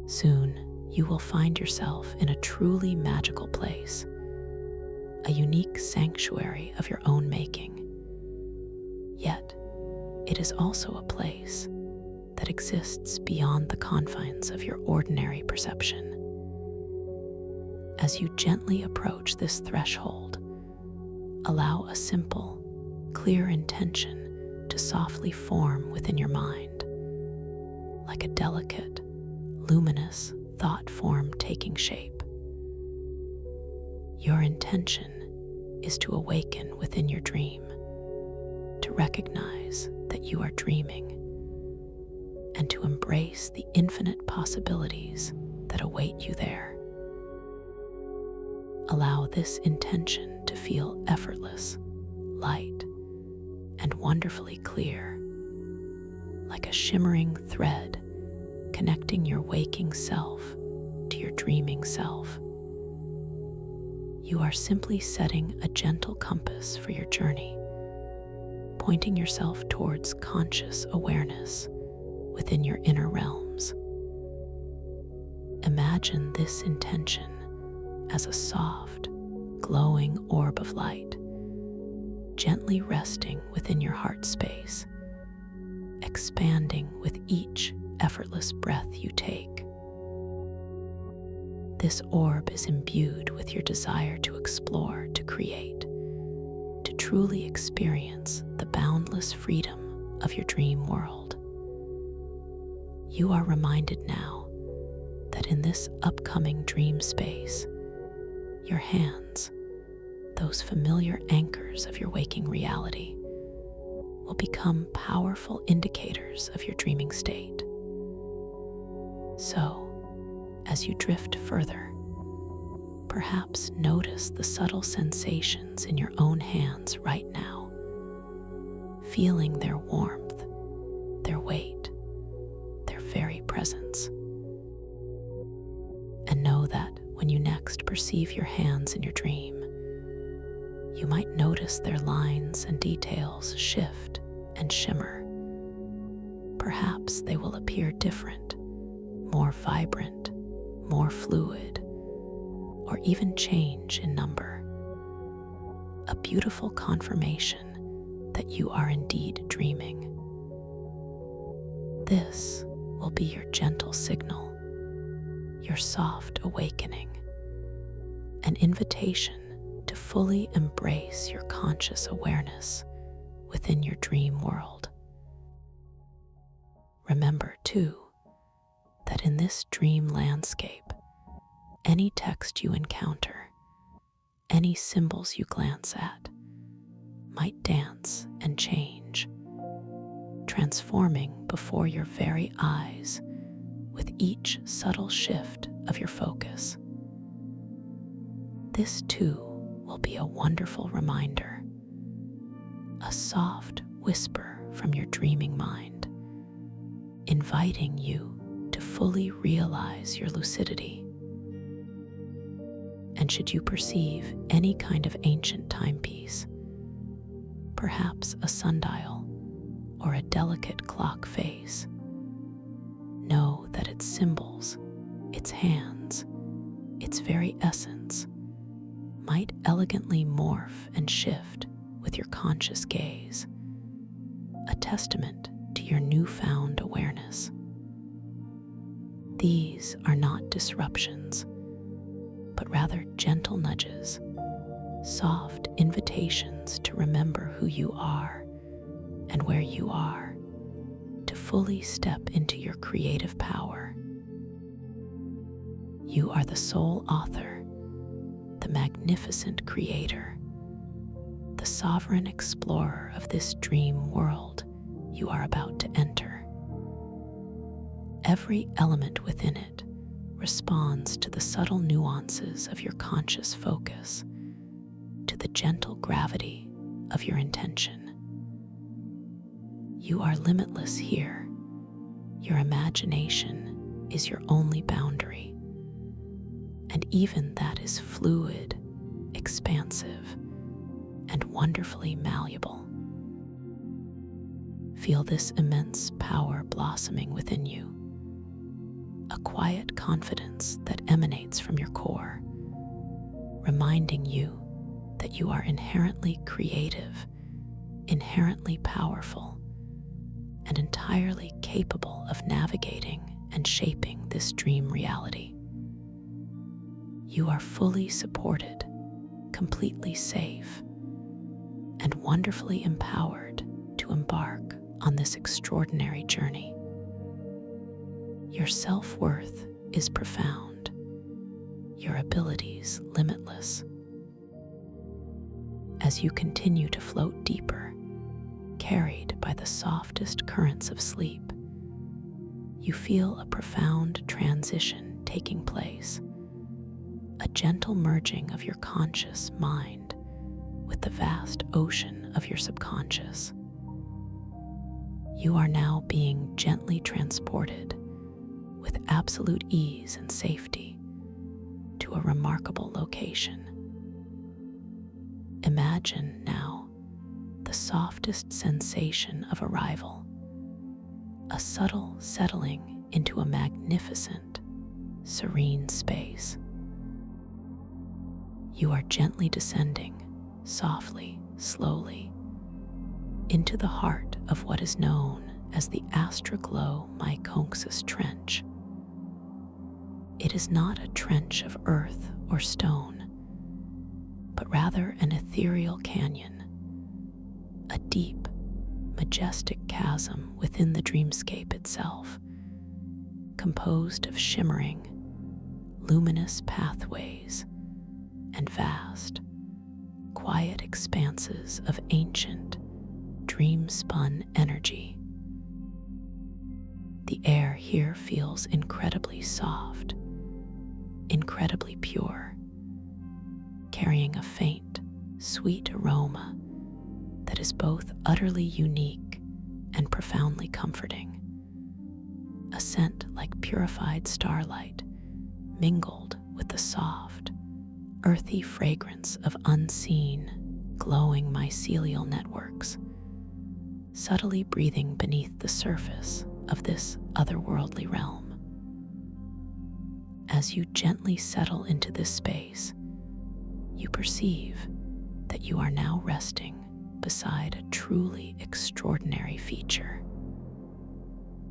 Soon, you will find yourself in a truly magical place, a unique sanctuary of your own making. Yet, it is also a place that exists beyond the confines of your ordinary perception. As you gently approach this threshold, allow a simple, clear intention to softly form within your mind, like a delicate, luminous thought form taking shape. Your intention is to awaken within your dream, to recognize that you are dreaming, and to embrace the infinite possibilities that await you there. Allow this intention to feel effortless, light, and wonderfully clear, like a shimmering thread connecting your waking self to your dreaming self. You are simply setting a gentle compass for your journey, pointing yourself towards conscious awareness within your inner realms. Imagine this intention as a soft, glowing orb of light, gently resting within your heart space, expanding with each effortless breath you take. This orb is imbued with your desire to explore, to create, to truly experience the boundless freedom of your dream world. You are reminded now that in this upcoming dream space, your hands, those familiar anchors of your waking reality, will become powerful indicators of your dreaming state. So, as you drift further, perhaps notice the subtle sensations in your own hands right now, feeling their warmth, their weight, their very presence. And know that when you next perceive your hands in your dream, you might notice their lines and details shift and shimmer. Perhaps they will appear different, more vibrant, more fluid, or even change in number. A beautiful confirmation that you are indeed dreaming. This will be your gentle signal, your soft awakening, an invitation to fully embrace your conscious awareness within your dream world. Remember, too, that in this dream landscape, any text you encounter, any symbols you glance at, might dance and change, transforming before your very eyes with each subtle shift of your focus. This too will be a wonderful reminder, a soft whisper from your dreaming mind, inviting you to fully realize your lucidity. And should you perceive any kind of ancient timepiece, perhaps a sundial or a delicate clock face, know that its symbols, its hands, its very essence might elegantly morph and shift with your conscious gaze, a testament to your newfound awareness. These are not disruptions, but rather gentle nudges, soft invitations to remember who you are and where you are, to fully step into your creative power. You are the sole author, the magnificent creator, the sovereign explorer of this dream world you are about to enter. Every element within it responds to the subtle nuances of your conscious focus, to the gentle gravity of your intention. You are limitless here. Your imagination is your only boundary, and even that is fluid, expansive, and wonderfully malleable. Feel this immense power blossoming within you, a quiet confidence that emanates from your core, reminding you that you are inherently creative, inherently powerful, and entirely capable of navigating and shaping this dream reality. You are fully supported, completely safe, and wonderfully empowered to embark on this extraordinary journey. Your self-worth is profound, your abilities limitless. As you continue to float deeper, carried by the softest currents of sleep, you feel a profound transition taking place, a gentle merging of your conscious mind with the vast ocean of your subconscious. You are now being gently transported with absolute ease and safety to a remarkable location. Imagine now the softest sensation of arrival, a subtle settling into a magnificent, serene space. You are gently descending, softly, slowly, into the heart of what is known as the Astroglow Myconxus Trench. It is not a trench of earth or stone, but rather an ethereal canyon, a deep, majestic chasm within the dreamscape itself, composed of shimmering, luminous pathways and vast, quiet expanses of ancient, dream-spun energy. The air here feels incredibly soft, incredibly pure, carrying a faint, sweet aroma that is both utterly unique and profoundly comforting. A scent like purified starlight mingled with the soft, earthy fragrance of unseen, glowing mycelial networks, subtly breathing beneath the surface of this otherworldly realm. As you gently settle into this space, you perceive that you are now resting beside a truly extraordinary feature,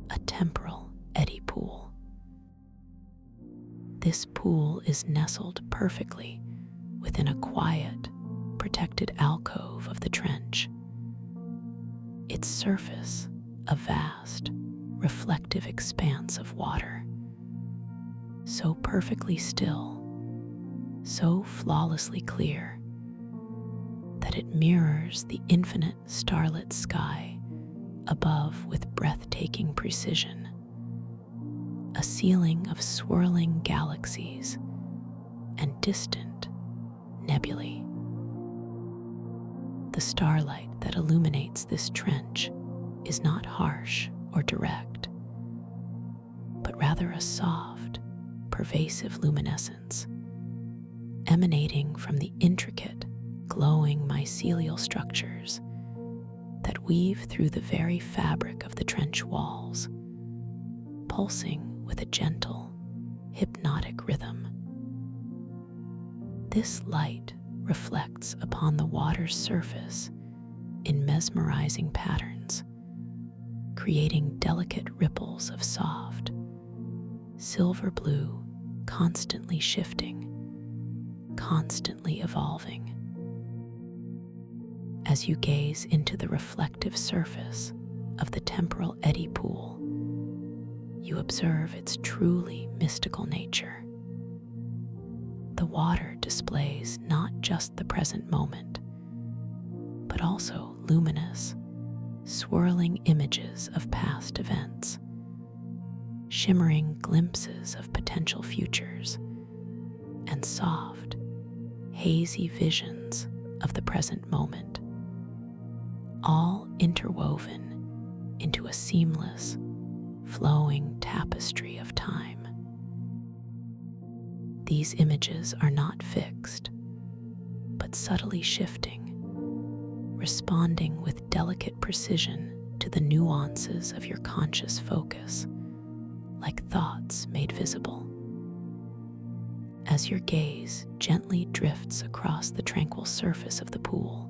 a temporal eddy pool. This pool is nestled perfectly within a quiet, protected alcove of the trench. Its surface, a vast, reflective expanse of water, so perfectly still, so flawlessly clear, that it mirrors the infinite starlit sky above with breathtaking precision, a ceiling of swirling galaxies and distant nebulae. The starlight that illuminates this trench is not harsh or direct, but rather a soft, pervasive luminescence emanating from the intricate, glowing mycelial structures that weave through the very fabric of the trench walls, pulsing with a gentle, hypnotic rhythm. This light reflects upon the water's surface in mesmerizing patterns, creating delicate ripples of soft, silver blue, constantly shifting, constantly evolving. As you gaze into the reflective surface of the temporal eddy pool, you observe its truly mystical nature. The water displays not just the present moment, but also luminous, swirling images of past events, shimmering glimpses of potential futures, and soft, hazy visions of the present moment, all interwoven into a seamless, flowing tapestry of time. These images are not fixed, but subtly shifting, responding with delicate precision to the nuances of your conscious focus, like thoughts made visible. As your gaze gently drifts across the tranquil surface of the pool,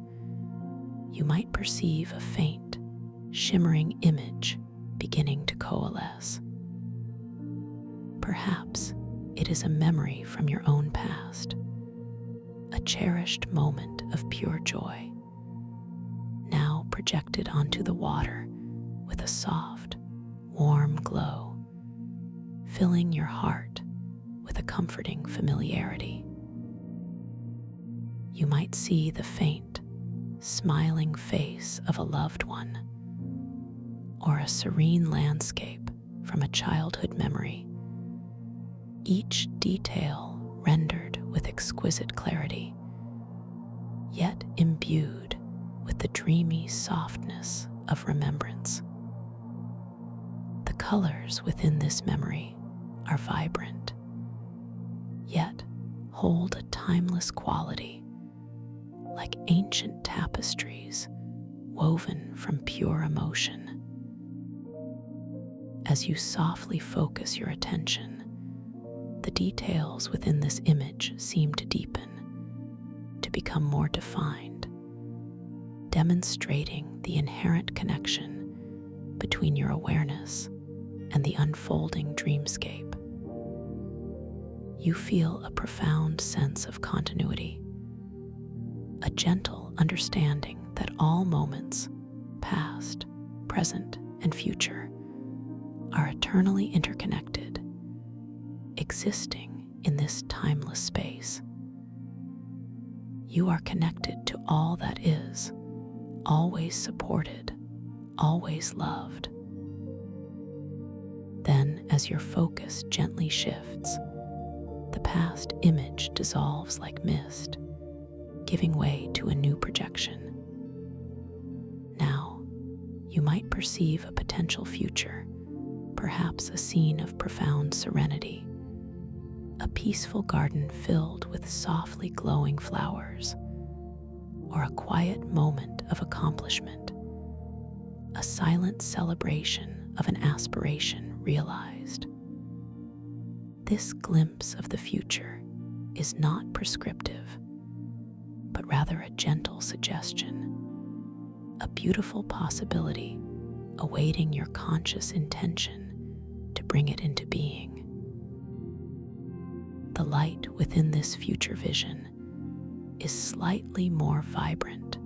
you might perceive a faint, shimmering image beginning to coalesce. Perhaps it is a memory from your own past, a cherished moment of pure joy, now projected onto the water with a soft, warm glow, filling your heart with a comforting familiarity. You might see the faint, smiling face of a loved one, or a serene landscape from a childhood memory, each detail rendered with exquisite clarity, yet imbued with the dreamy softness of remembrance. The colors within this memory are vibrant, yet hold a timeless quality, like ancient tapestries woven from pure emotion. As you softly focus your attention, the details within this image seem to deepen, to become more defined, demonstrating the inherent connection between your awareness and the unfolding dreamscape. You feel a profound sense of continuity, a gentle understanding that all moments, past, present, and future, are eternally interconnected, existing in this timeless space. You are connected to all that is, always supported, always loved. Then, as your focus gently shifts, the past image dissolves like mist, giving way to a new projection. Now, you might perceive a potential future, perhaps a scene of profound serenity, a peaceful garden filled with softly glowing flowers, or a quiet moment of accomplishment, a silent celebration of an aspiration realized. This glimpse of the future is not prescriptive, but rather a gentle suggestion, a beautiful possibility awaiting your conscious intention to bring it into being. The light within this future vision is slightly more vibrant,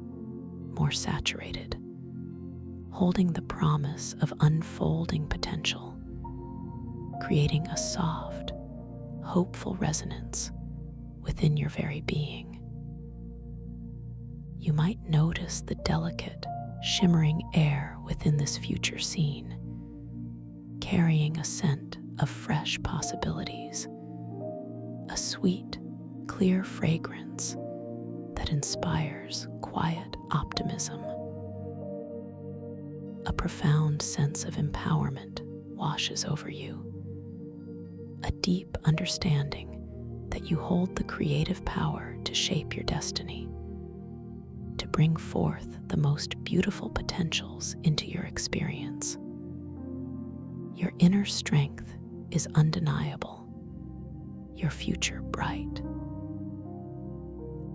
more saturated, holding the promise of unfolding potential, creating a soft, hopeful resonance within your very being. You might notice the delicate, shimmering air within this future scene, carrying a scent of fresh possibilities, a sweet, clear fragrance that inspires quiet optimism. A profound sense of empowerment washes over you, a deep understanding that you hold the creative power to shape your destiny, to bring forth the most beautiful potentials into your experience. Your inner strength is undeniable, your future bright.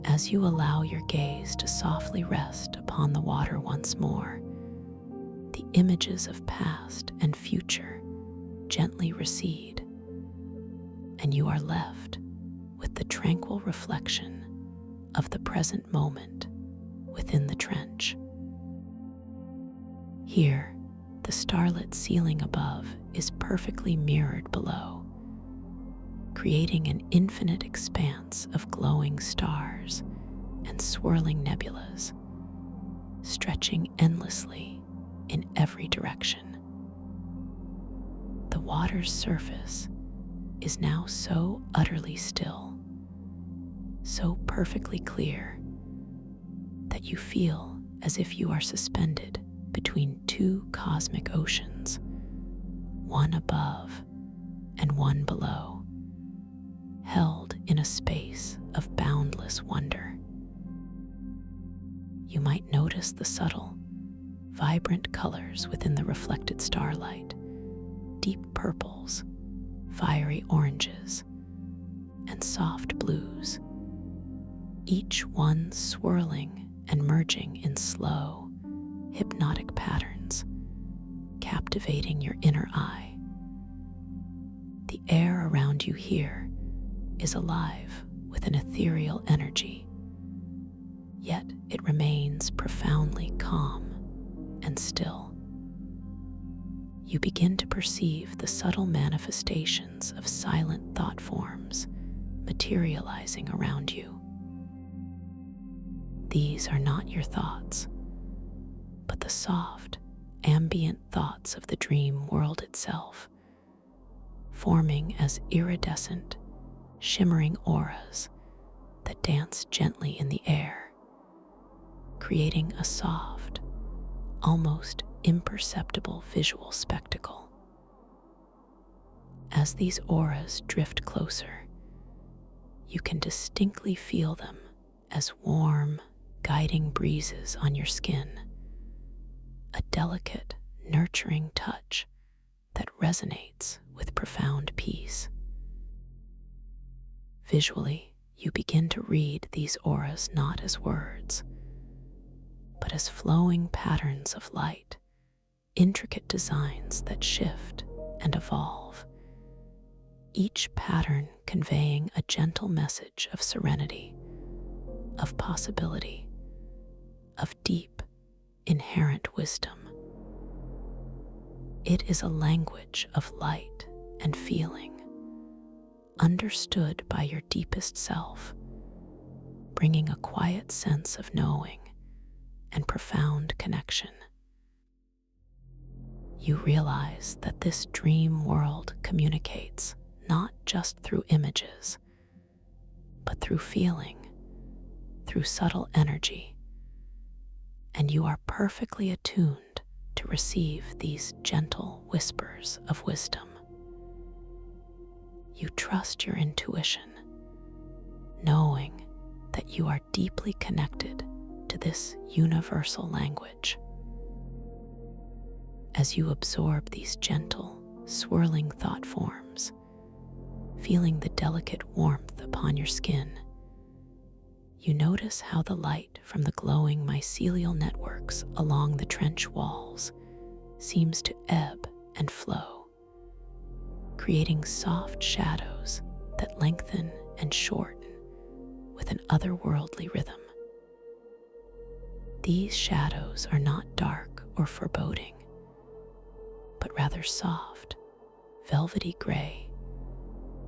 As you allow your gaze to softly rest upon the water once more, the images of past and future gently recede, and you are left with the tranquil reflection of the present moment within the trench. Here, the starlit ceiling above is perfectly mirrored below, creating an infinite expanse of glowing stars and swirling nebulas, stretching endlessly in every direction. The water's surface is now so utterly still, so perfectly clear, that you feel as if you are suspended between two cosmic oceans, one above and one below, held in a space of boundless wonder. You might notice the subtle, vibrant colors within the reflected starlight, deep purples, fiery oranges, and soft blues, each one swirling and merging in slow, hypnotic patterns, captivating your inner eye. The air around you here is alive with an ethereal energy, yet it remains profoundly calm and still. You begin to perceive the subtle manifestations of silent thought forms materializing around you. These are not your thoughts, but the soft, ambient thoughts of the dream world itself, forming as iridescent, shimmering auras that dance gently in the air, creating a soft, almost imperceptible visual spectacle. As these auras drift closer, you can distinctly feel them as warm, guiding breezes on your skin, a delicate, nurturing touch that resonates with profound peace. Visually, you begin to read these auras not as words, but as flowing patterns of light, intricate designs that shift and evolve, each pattern conveying a gentle message of serenity, of possibility, of deep, inherent wisdom. It is a language of light and feeling, understood by your deepest self, bringing a quiet sense of knowing and profound connection. You realize that this dream world communicates not just through images, but through feeling, through subtle energy, and you are perfectly attuned to receive these gentle whispers of wisdom. You trust your intuition, knowing that you are deeply connected to this universal language. As you absorb these gentle, swirling thought forms, feeling the delicate warmth upon your skin, you notice how the light from the glowing mycelial networks along the trench walls seems to ebb and flow, creating soft shadows that lengthen and shorten with an otherworldly rhythm. These shadows are not dark or foreboding, but rather soft, velvety gray,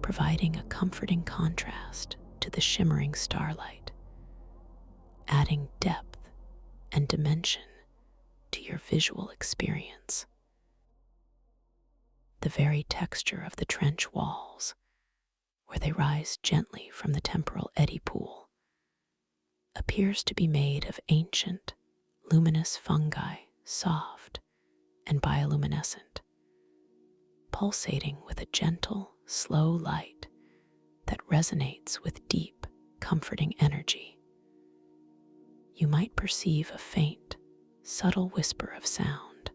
providing a comforting contrast to the shimmering starlight, adding depth and dimension to your visual experience. The very texture of the trench walls, where they rise gently from the temporal eddy pool, appears to be made of ancient, luminous fungi, soft and bioluminescent, pulsating with a gentle, slow light that resonates with deep, comforting energy. You might perceive a faint, subtle whisper of sound,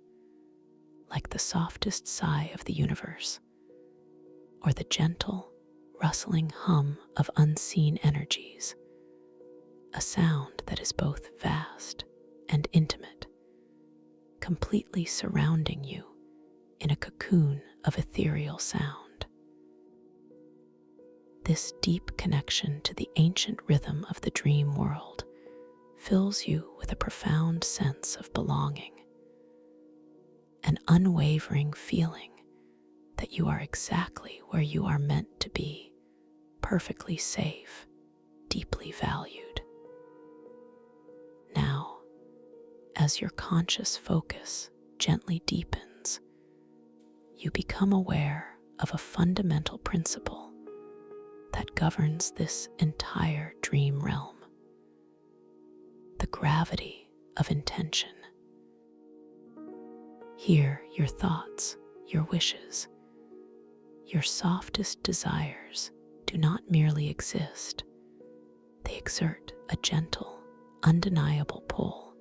like the softest sigh of the universe, or the gentle, rustling hum of unseen energies, a sound that is both vast and intimate, completely surrounding you in a cocoon of ethereal sound. This deep connection to the ancient rhythm of the dream world fills you with a profound sense of belonging, an unwavering feeling that you are exactly where you are meant to be, perfectly safe, deeply valued. Now, as your conscious focus gently deepens, you become aware of a fundamental principle that governs this entire dream realm: the gravity of intention. Here, your thoughts, your wishes, your softest desires do not merely exist. They exert a gentle, undeniable pull,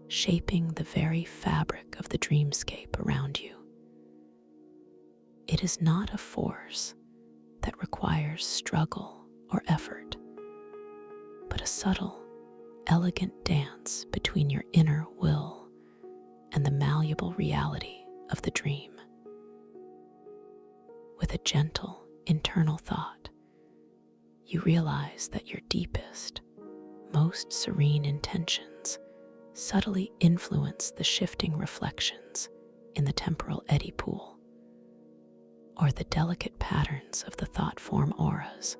shaping the very fabric of the dreamscape around you. It is not a force that requires struggle or effort, but a subtle, elegant dance between your inner will and the malleable reality of the dream. With a gentle internal thought, you realize that your deepest, most serene intentions subtly influence the shifting reflections in the temporal eddy pool, or the delicate patterns of the thought form auras,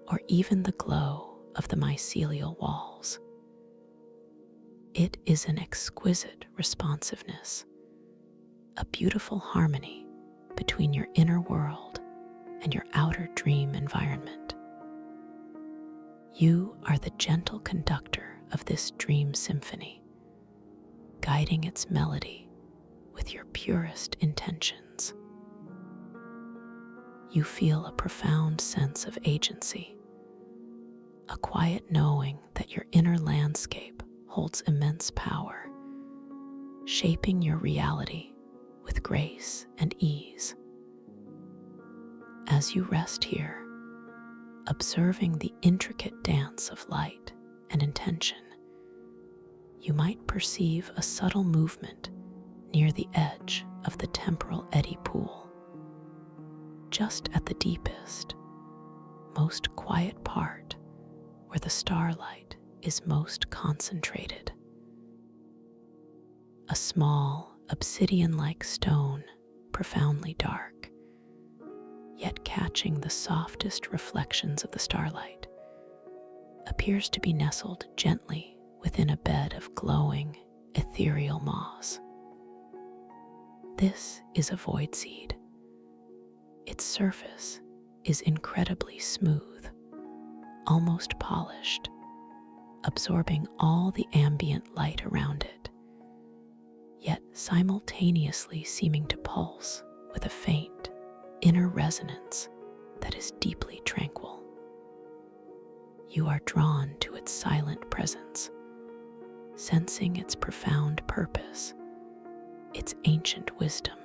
or even the glow of the mycelial walls. It is an exquisite responsiveness, a beautiful harmony between your inner world and your outer dream environment. You are the gentle conductor of this dream symphony, guiding its melody with your purest intentions. You feel a profound sense of agency, a quiet knowing that your inner landscape holds immense power, shaping your reality with grace and ease. As you rest here, observing the intricate dance of light and intention, you might perceive a subtle movement near the edge of the temporal eddy pool, just at the deepest, most quiet part where the starlight is most concentrated. A small, obsidian-like stone, profoundly dark, yet catching the softest reflections of the starlight, appears to be nestled gently within a bed of glowing, ethereal moss. This is a void seed. Its surface is incredibly smooth, almost polished, absorbing all the ambient light around it, yet simultaneously seeming to pulse with a faint, inner resonance that is deeply tranquil. You are drawn to its silent presence, sensing its profound purpose, its ancient wisdom.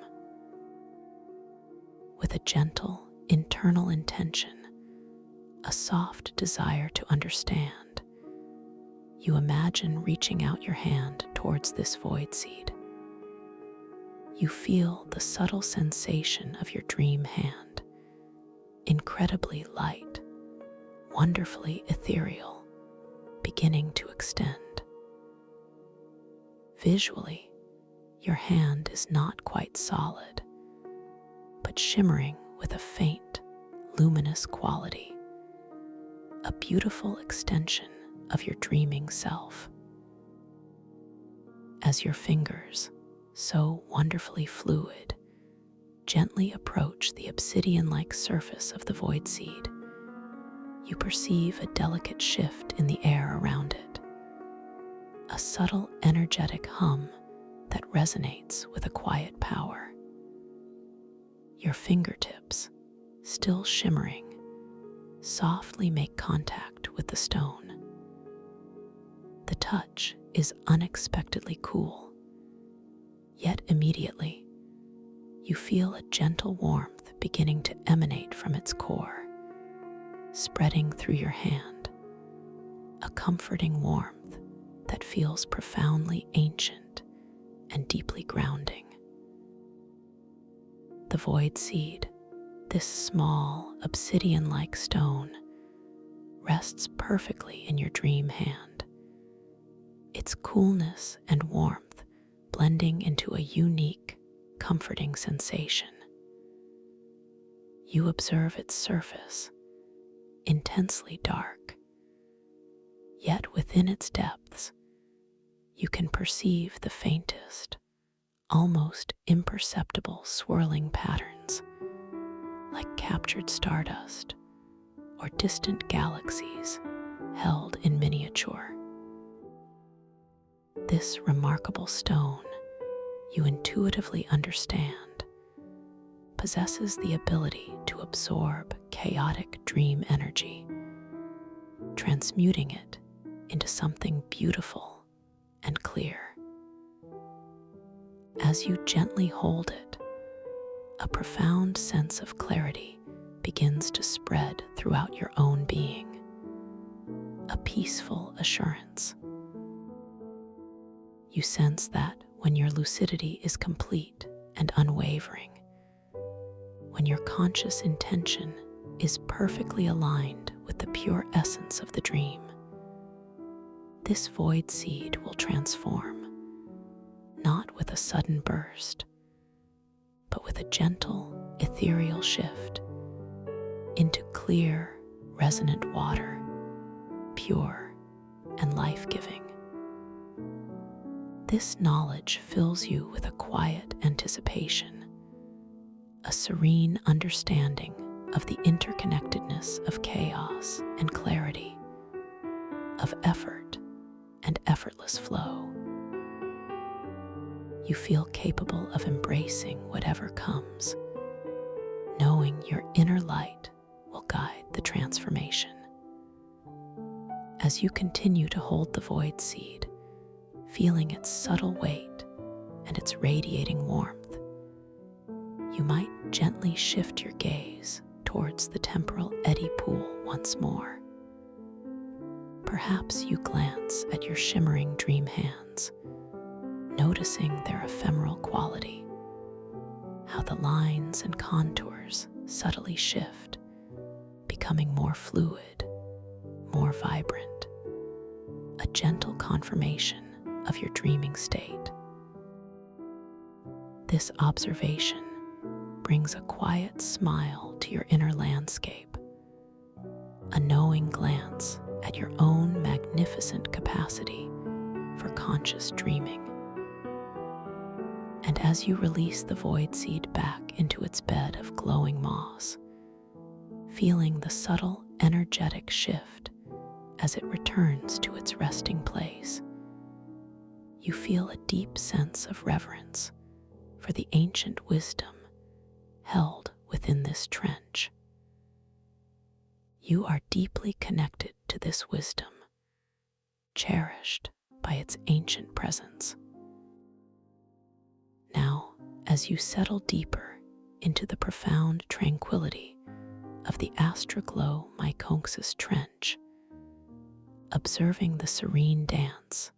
With a gentle, internal intention, a soft desire to understand, you imagine reaching out your hand towards this void seed. You feel the subtle sensation of your dream hand, incredibly light, wonderfully ethereal, beginning to extend. Visually, your hand is not quite solid, but shimmering with a faint, luminous quality, a beautiful extension of your dreaming self. As your fingers, so wonderfully fluid, gently approach the obsidian-like surface of the void seed, you perceive a delicate shift in the air around it, a subtle energetic hum that resonates with a quiet power. Your fingertips, still shimmering, softly make contact with the stone. The touch is unexpectedly cool, yet immediately you feel a gentle warmth beginning to emanate from its core, spreading through your hand, a comforting warmth that feels profoundly ancient and deeply grounding. The void seed, this small obsidian-like stone, rests perfectly in your dream hand, its coolness and warmth blending into a unique, comforting sensation. You observe its surface, intensely dark, yet within its depths, you can perceive the faintest, almost imperceptible swirling patterns, like captured stardust or distant galaxies held in miniature. This remarkable stone, you intuitively understand, possesses the ability to absorb chaotic dream energy, transmuting it into something beautiful and clear. As you gently hold it, a profound sense of clarity begins to spread throughout your own being, a peaceful assurance. You sense that when your lucidity is complete and unwavering, when your conscious intention is perfectly aligned with the pure essence of the dream, this void seed will transform, not with a sudden burst, but with a gentle, ethereal shift into clear, resonant water, pure and life-giving. This knowledge fills you with a quiet anticipation, a serene understanding of the interconnectedness of chaos and clarity, of effort and effortless flow. You feel capable of embracing whatever comes, knowing your inner light will guide the transformation. As you continue to hold the void seed, feeling its subtle weight and its radiating warmth, you might gently shift your gaze towards the temporal eddy pool once more. Perhaps you glance at your shimmering dream hands, noticing their ephemeral quality, how the lines and contours subtly shift, becoming more fluid, more vibrant, a gentle confirmation of your dreaming state. This observation brings a quiet smile to your inner landscape, a knowing glance at your own magnificent capacity for conscious dreaming. And as you release the void seed back into its bed of glowing moss, feeling the subtle energetic shift as it returns to its resting place, you feel a deep sense of reverence for the ancient wisdom held within this trench. You are deeply connected to this wisdom, cherished by its ancient presence. Now, as you settle deeper into the profound tranquility of the Astroglow Myconxus Trench, observing the serene dance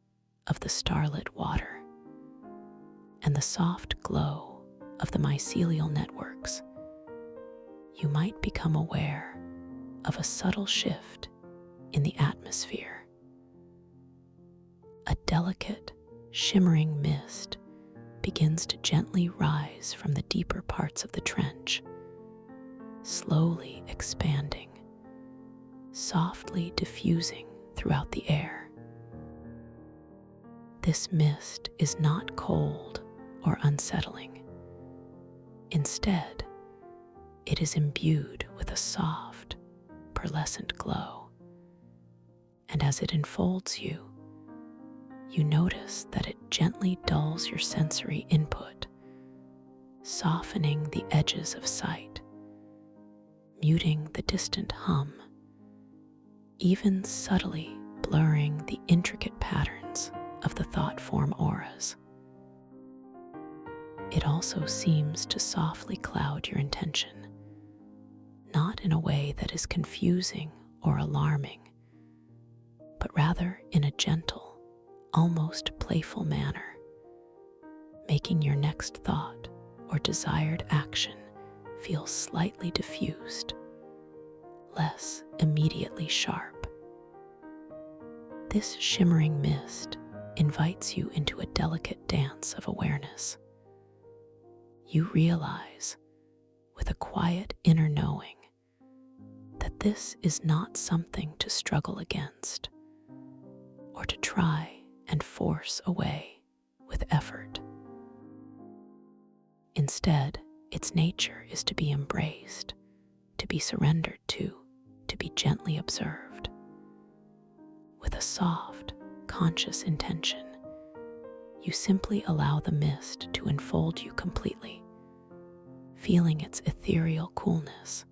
of the starlit water and the soft glow of the mycelial networks, you might become aware of a subtle shift in the atmosphere. A delicate, shimmering mist begins to gently rise from the deeper parts of the trench, slowly expanding, softly diffusing throughout the air. This mist is not cold or unsettling. Instead, it is imbued with a soft, pearlescent glow. And as it enfolds you, you notice that it gently dulls your sensory input, softening the edges of sight, muting the distant hum, even subtly blurring the intricate patterns of the thought-form auras. It also seems to softly cloud your intention, not in a way that is confusing or alarming, but rather in a gentle, almost playful manner, making your next thought or desired action feel slightly diffused, less immediately sharp. This shimmering mist invites you into a delicate dance of awareness. You realize, with a quiet inner knowing, that this is not something to struggle against or to try and force away with effort. Instead, its nature is to be embraced, to be surrendered to be gently observed. With a soft, conscious intention, you simply allow the mist to enfold you completely, feeling its ethereal coolness,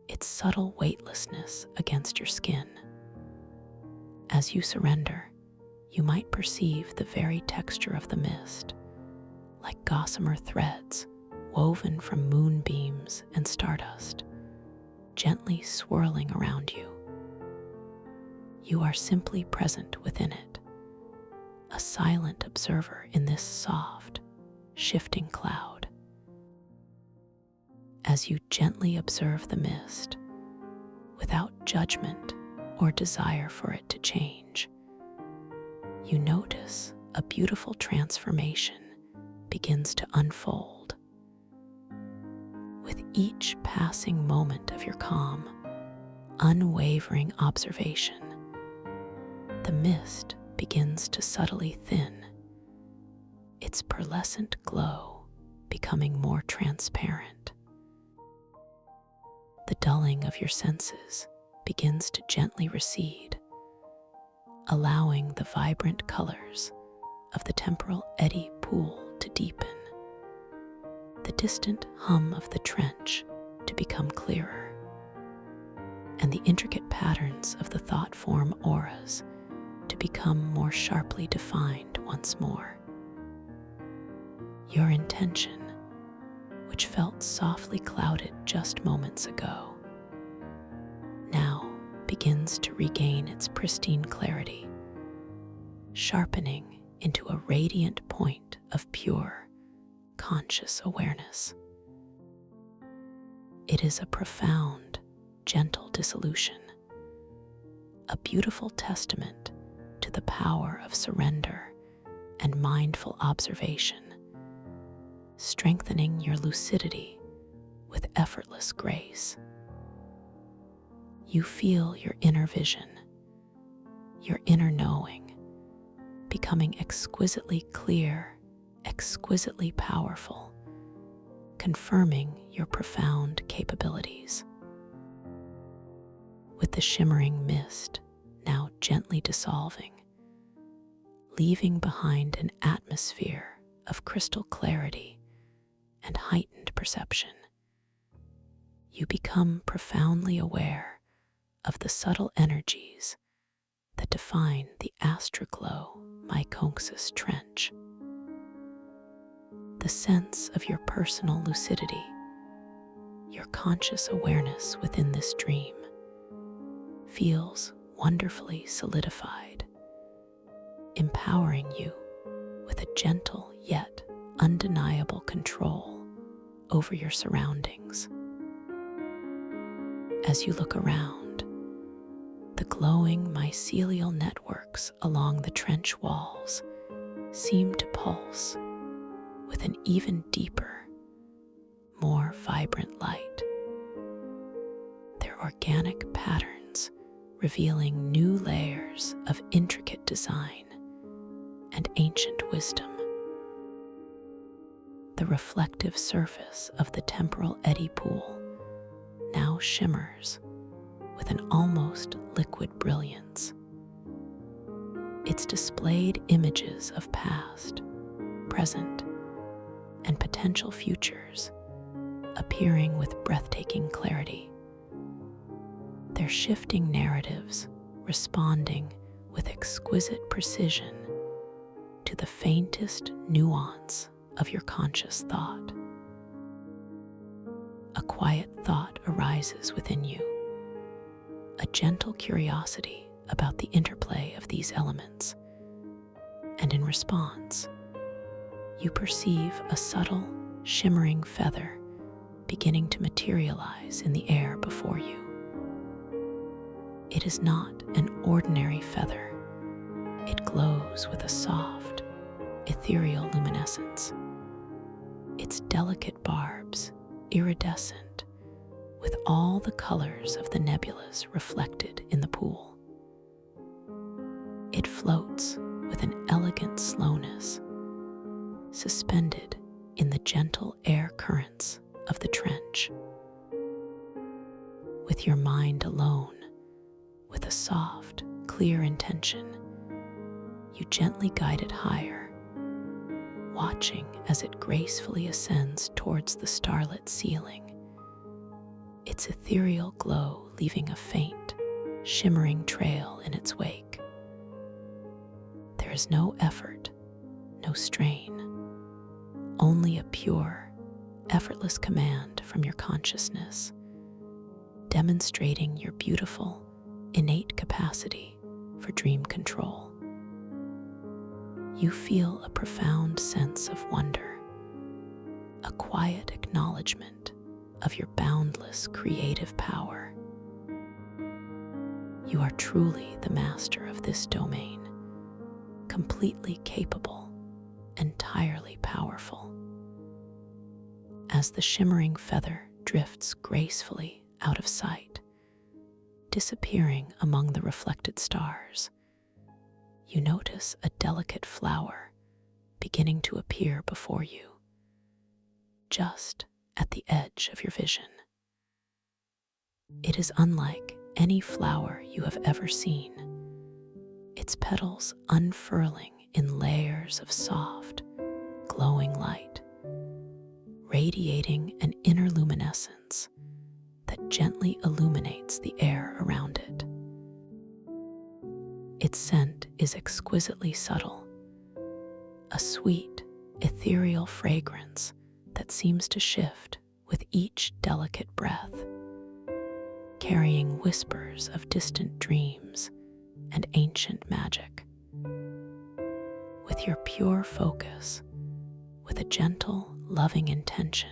its subtle weightlessness against your skin. As you surrender, you might perceive the very texture of the mist, like gossamer threads woven from moonbeams and stardust, gently swirling around you. You are simply present within it, a silent observer in this soft, shifting cloud. As you gently observe the mist, without judgment or desire for it to change, you notice a beautiful transformation begins to unfold. With each passing moment of your calm, unwavering observation, the mist begins to subtly thin, its pearlescent glow becoming more transparent. The dulling of your senses begins to gently recede, allowing the vibrant colors of the temporal eddy pool to deepen, the distant hum of the trench to become clearer, and the intricate patterns of the thought-form auras to become more sharply defined once more. Your intention, which felt softly clouded just moments ago, now begins to regain its pristine clarity, sharpening into a radiant point of pure, conscious awareness. It is a profound, gentle dissolution, a beautiful testament to the power of surrender and mindful observation, strengthening your lucidity with effortless grace. You feel your inner vision, your inner knowing, becoming exquisitely clear, exquisitely powerful, confirming your profound capabilities. With the shimmering mist now gently dissolving, leaving behind an atmosphere of crystal clarity and heightened perception, you become profoundly aware of the subtle energies that define the astroglow myconxus trench. The sense of your personal lucidity, your conscious awareness within this dream, feels wonderfully solidified, empowering you with a gentle yet undeniable control over your surroundings. As you look around, the glowing mycelial networks along the trench walls seem to pulse with an even deeper, more vibrant light. Their organic patterns revealing new layers of intricate design and ancient wisdom. The reflective surface of the temporal eddy pool now shimmers with an almost liquid brilliance. Its displayed images of past, present, and potential futures appearing with breathtaking clarity. Their shifting narratives responding with exquisite precision to the faintest nuance of your conscious thought. A quiet thought arises within you, a gentle curiosity about the interplay of these elements, and in response, you perceive a subtle, shimmering feather beginning to materialize in the air before you. It is not an ordinary feather. It glows with a soft, ethereal luminescence, its delicate barbs iridescent with all the colors of the nebulas reflected in the pool. It floats with an elegant slowness, suspended in the gentle air currents of the trench. With your mind alone, with a soft, clear intention, you gently guide it higher, watching as it gracefully ascends towards the starlit ceiling, its ethereal glow leaving a faint, shimmering trail in its wake. There is no effort, no strain, only a pure, effortless command from your consciousness, demonstrating your beautiful, innate capacity for dream control. You feel a profound sense of wonder, a quiet acknowledgement of your boundless creative power. You are truly the master of this domain, completely capable, entirely powerful. As the shimmering feather drifts gracefully out of sight, disappearing among the reflected stars, you notice a delicate flower beginning to appear before you, just at the edge of your vision. It is unlike any flower you have ever seen, its petals unfurling in layers of soft, glowing light, radiating an inner luminescence that gently illuminates the air around it. Its scent is exquisitely subtle, a sweet, ethereal fragrance that seems to shift with each delicate breath, carrying whispers of distant dreams and ancient magic. With your pure focus, with a gentle, loving intention,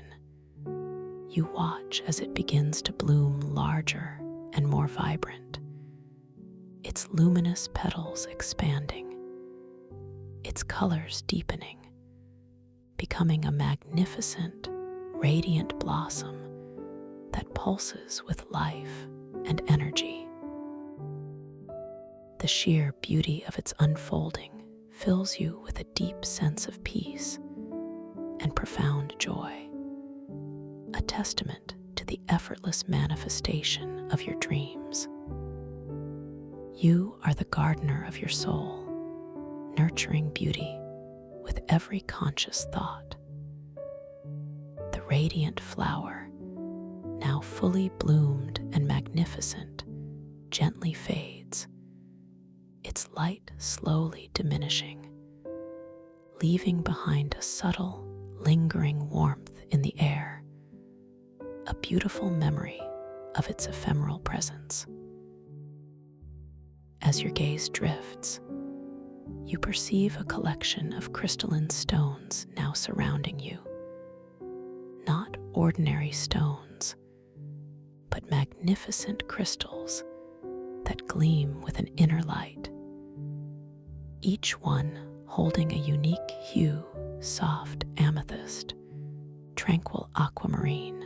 you watch as it begins to bloom larger and more vibrant, its luminous petals expanding, its colors deepening, becoming a magnificent, radiant blossom that pulses with life and energy. The sheer beauty of its unfolding fills you with a deep sense of peace and profound joy, a testament to the effortless manifestation of your dreams. You are the gardener of your soul, nurturing beauty with every conscious thought. The radiant flower, now fully bloomed and magnificent, gently fades, its light slowly diminishing, leaving behind a subtle, lingering warmth in the air, a beautiful memory of its ephemeral presence. As your gaze drifts, you perceive a collection of crystalline stones now surrounding you. Not ordinary stones, but magnificent crystals that gleam with an inner light, each one holding a unique hue: soft amethyst, tranquil aquamarine,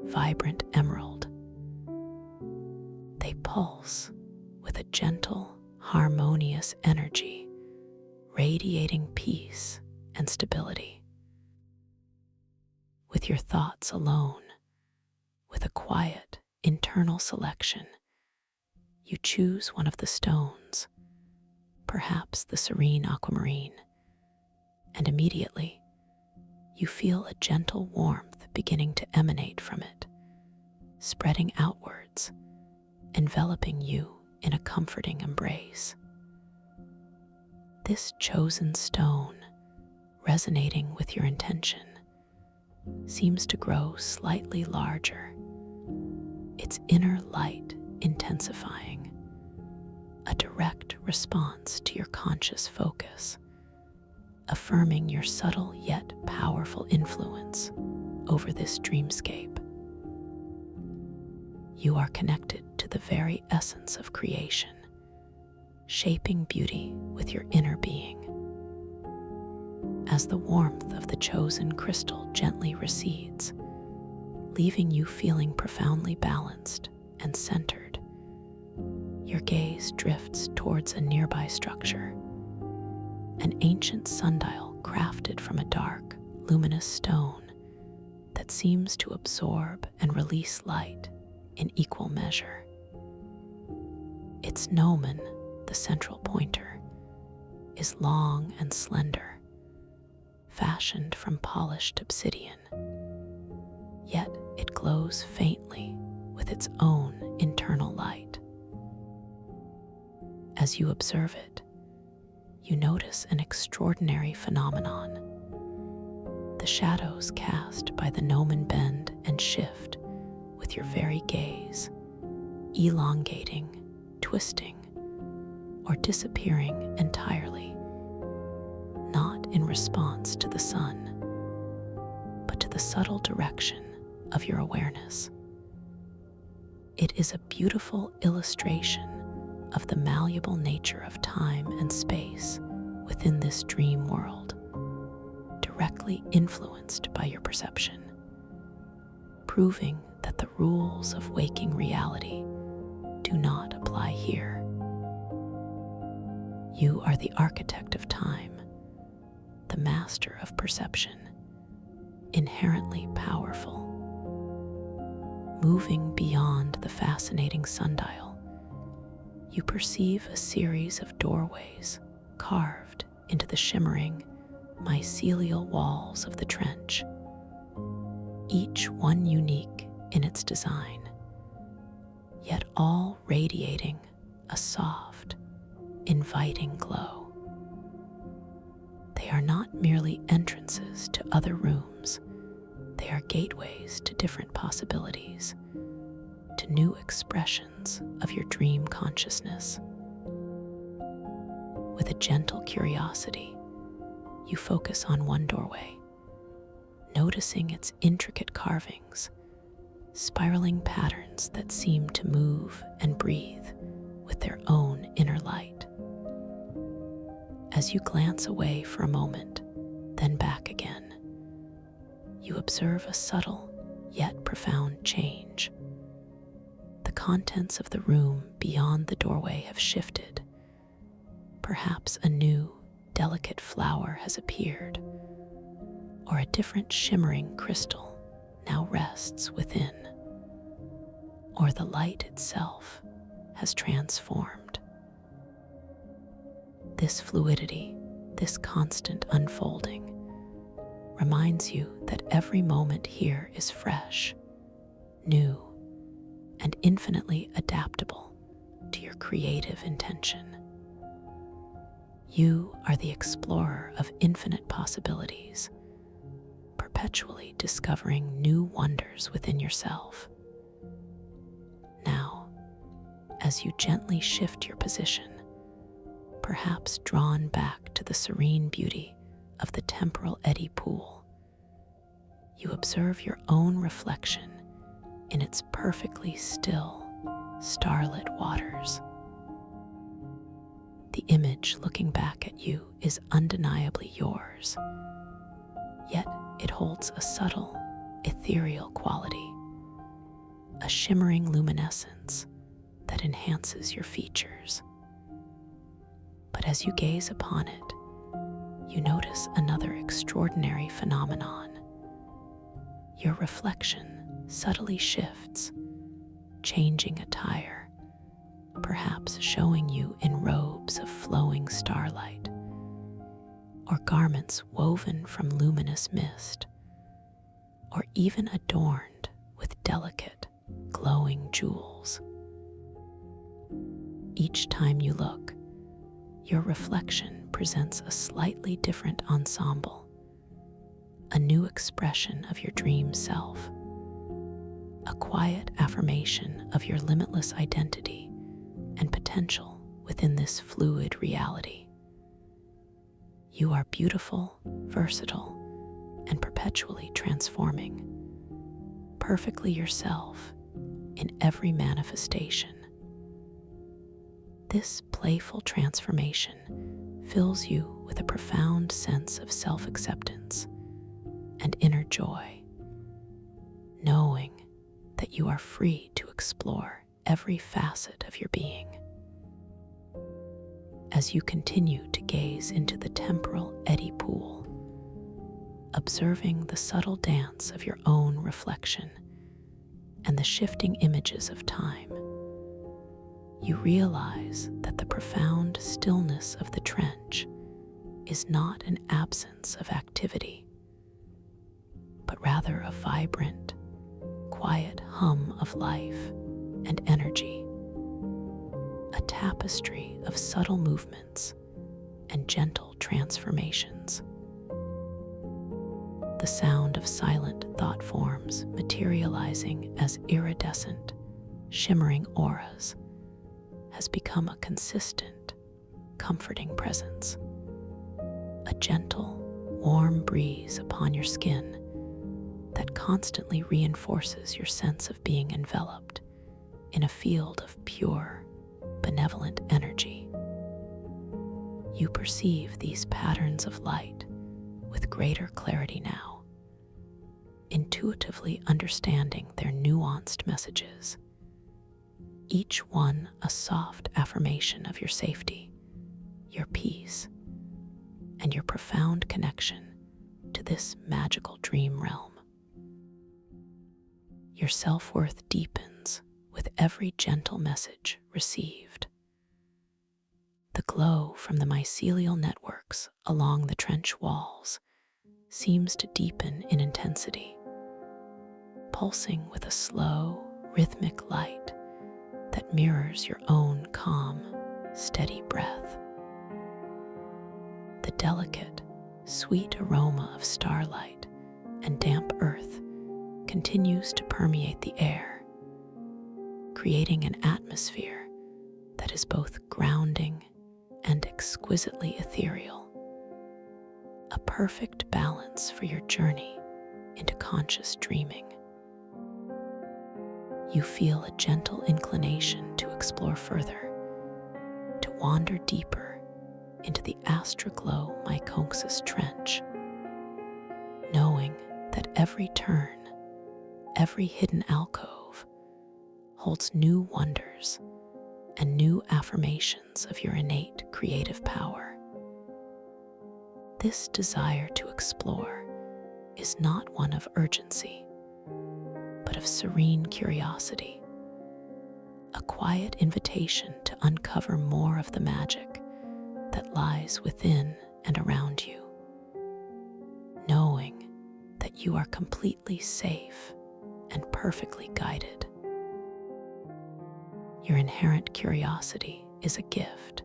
vibrant emerald. They pulse with a gentle, harmonious energy, radiating peace and stability. With your thoughts alone, with a quiet, internal selection, you choose one of the stones, perhaps the serene aquamarine, and immediately you feel a gentle warmth beginning to emanate from it, spreading outwards, enveloping you in a comforting embrace. This chosen stone, resonating with your intention, seems to grow slightly larger, its inner light intensifying, a direct response to your conscious focus, affirming your subtle yet powerful influence over this dreamscape. You are connected to the very essence of creation, shaping beauty with your inner being. As the warmth of the chosen crystal gently recedes, leaving you feeling profoundly balanced and centered, your gaze drifts towards a nearby structure, an ancient sundial crafted from a dark, luminous stone that seems to absorb and release light in equal measure. Its gnomon, the central pointer, is long and slender, fashioned from polished obsidian, yet it glows faintly with its own internal light. As you observe it, you notice an extraordinary phenomenon. The shadows cast by the gnomon bend and shift, with your very gaze, elongating, twisting, or disappearing entirely, not in response to the sun, but to the subtle direction of your awareness. It is a beautiful illustration of the malleable nature of time and space within this dream world, directly influenced by your perception, proving that the rules of waking reality do not apply here. You are the architect of time, the master of perception, inherently powerful. Moving beyond the fascinating sundial, you perceive a series of doorways carved into the shimmering, mycelial walls of the trench, each one unique in its design, yet all radiating a soft, inviting glow. They are not merely entrances to other rooms, they are gateways to different possibilities, to new expressions of your dream consciousness. With a gentle curiosity, you focus on one doorway, noticing its intricate carvings, spiraling patterns that seem to move and breathe with their own inner light. As you glance away for a moment, then back again, you observe a subtle yet profound change. The contents of the room beyond the doorway have shifted. Perhaps a new, delicate flower has appeared, or a different shimmering crystal now rests within, or the light itself has transformed. This fluidity, this constant unfolding, reminds you that every moment here is fresh, new, and infinitely adaptable to your creative intention. You are the explorer of infinite possibilities, perpetually discovering new wonders within yourself. Now, as you gently shift your position, perhaps drawn back to the serene beauty of the temporal eddy pool, you observe your own reflection in its perfectly still, starlit waters. The image looking back at you is undeniably yours, yet it holds a subtle, ethereal quality, a shimmering luminescence that enhances your features. But as you gaze upon it, you notice another extraordinary phenomenon. Your reflection subtly shifts, changing attire, perhaps showing you in robes of flowing starlight, or garments woven from luminous mist, or even adorned with delicate, glowing jewels. Each time you look, your reflection presents a slightly different ensemble, a new expression of your dream self, a quiet affirmation of your limitless identity and potential within this fluid reality. You are beautiful, versatile, and perpetually transforming, perfectly yourself in every manifestation. This playful transformation fills you with a profound sense of self-acceptance and inner joy, knowing that you are free to explore every facet of your being. As you continue to gaze into the temporal eddy pool, observing the subtle dance of your own reflection and the shifting images of time, you realize that the profound stillness of the trench is not an absence of activity, but rather a vibrant, quiet hum of life and energy, a tapestry of subtle movements and gentle transformations. The the sound of silent thought forms materializing as iridescent, shimmering auras has become a consistent, comforting presence. A gentle, warm breeze upon your skin that constantly reinforces your sense of being enveloped in a field of pure, benevolent energy. You perceive these patterns of light with greater clarity now, intuitively understanding their nuanced messages, each one a soft affirmation of your safety, your peace, and your profound connection to this magical dream realm. Your self-worth deepens with every gentle message received. The glow from the mycelial networks along the trench walls seems to deepen in intensity, pulsing with a slow, rhythmic light that mirrors your own calm, steady breath. The delicate, sweet aroma of starlight and damp earth continues to permeate the air, creating an atmosphere that is both grounding and exquisitely ethereal, a perfect balance for your journey into conscious dreaming. You feel a gentle inclination to explore further, to wander deeper into the astroglow myconsis trench, knowing that every turn, every hidden alcove holds new wonders and new affirmations of your innate creative power. This desire to explore is not one of urgency, but of serene curiosity, a quiet invitation to uncover more of the magic that lies within and around you, knowing that you are completely safe and perfectly guided. Your inherent curiosity is a gift,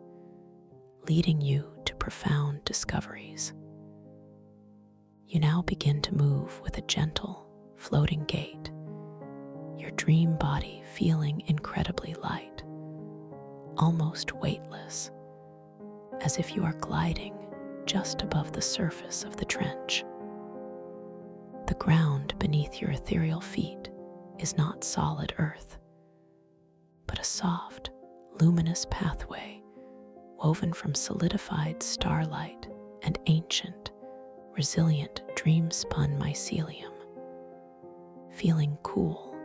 leading you to profound discoveries. You now begin to move with a gentle, floating gait, your dream body feeling incredibly light, almost weightless, as if you are gliding just above the surface of the trench. The ground beneath your ethereal feet is not solid earth, but a soft, luminous pathway woven from solidified starlight and ancient, resilient dream-spun mycelium, feeling cool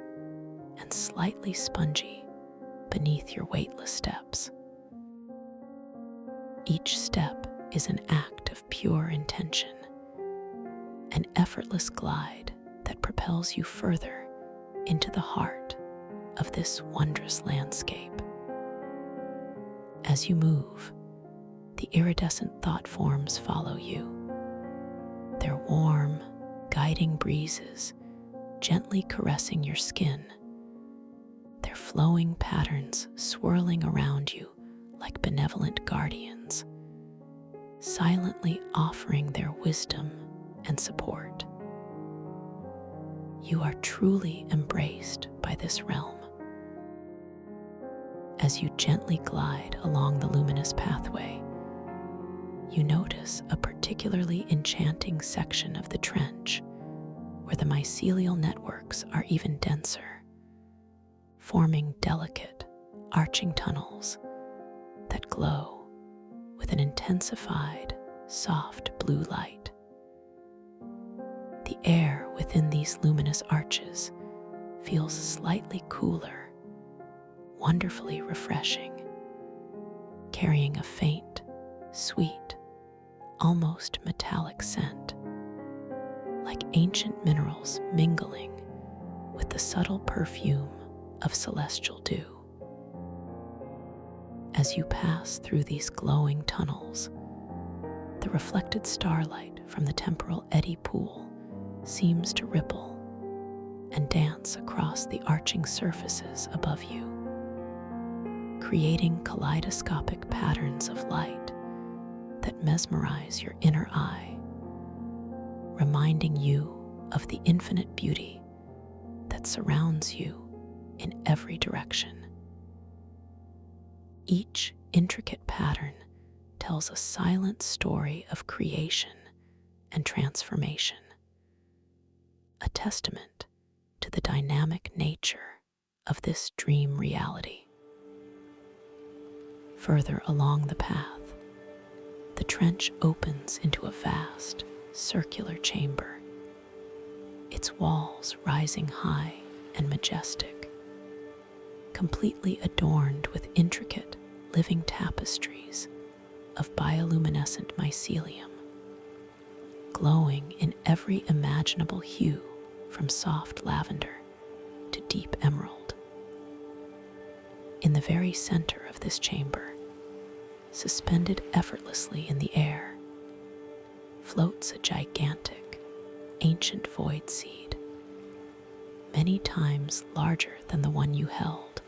and slightly spongy beneath your weightless steps. Each step is an act of pure intention, an effortless glide that propels you further into the heart of this wondrous landscape. As you move, the iridescent thought forms follow you, their warm, guiding breezes gently caressing your skin, their flowing patterns swirling around you like benevolent guardians, silently offering their wisdom and support. You are truly embraced by this realm. As you gently glide along the luminous pathway, you notice a particularly enchanting section of the trench where the mycelial networks are even denser, forming delicate, arching tunnels that glow with an intensified, soft blue light. The air within these luminous arches feels slightly cooler, wonderfully refreshing, carrying a faint, sweet, almost metallic scent, like ancient minerals mingling with the subtle perfume of celestial dew. As you pass through these glowing tunnels, the reflected starlight from the temporal eddy pool seems to ripple and dance across the arching surfaces above you, creating kaleidoscopic patterns of light that mesmerize your inner eye. reminding you of the infinite beauty that surrounds you in every direction. Each intricate pattern tells a silent story of creation and transformation, a testament to the dynamic nature of this dream reality. Further along the path, the trench opens into a vast, circular chamber, its walls rising high and majestic, completely adorned with intricate living tapestries of bioluminescent mycelium, glowing in every imaginable hue from soft lavender to deep emerald. In the very center of this chamber, suspended effortlessly in the air, floats a gigantic, ancient void seed, many times larger than the one you held,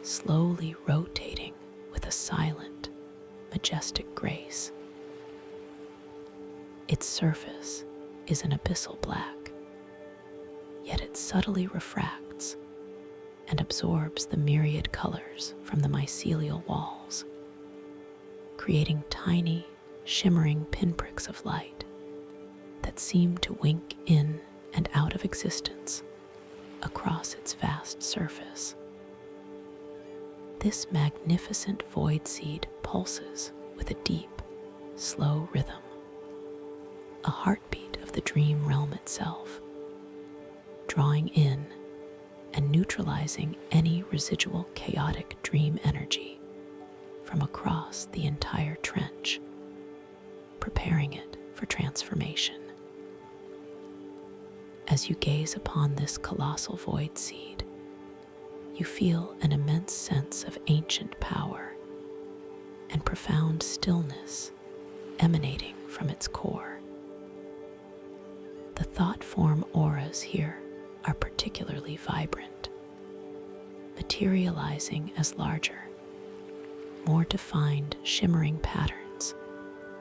slowly rotating with a silent, majestic grace. Its surface is an abyssal black, yet it subtly refracts and absorbs the myriad colors from the mycelial walls, creating tiny, shimmering pinpricks of light that seem to wink in and out of existence across its vast surface. This magnificent void seed pulses with a deep, slow rhythm, a heartbeat of the dream realm itself, drawing in and neutralizing any residual chaotic dream energy from across the entire trench, preparing it for transformation. As you gaze upon this colossal void seed, you feel an immense sense of ancient power and profound stillness emanating from its core. The thought form auras here are particularly vibrant, materializing as larger, more defined shimmering patterns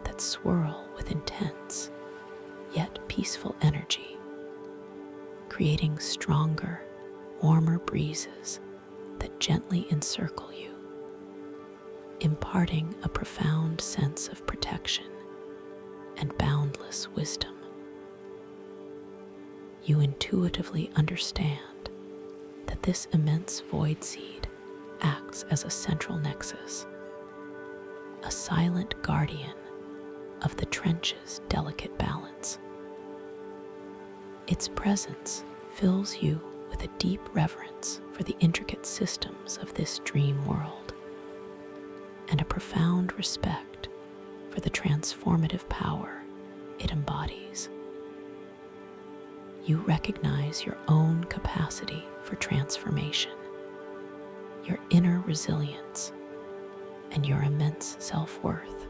that swirl with intense yet peaceful energy, creating stronger, warmer breezes that gently encircle you, imparting a profound sense of protection and boundless wisdom. You intuitively understand that this immense void seed acts as a central nexus, a silent guardian of the trench's delicate balance. Its presence fills you with a deep reverence for the intricate systems of this dream world and a profound respect for the transformative power it embodies. You recognize your own capacity for transformation, your inner resilience, and your immense self-worth.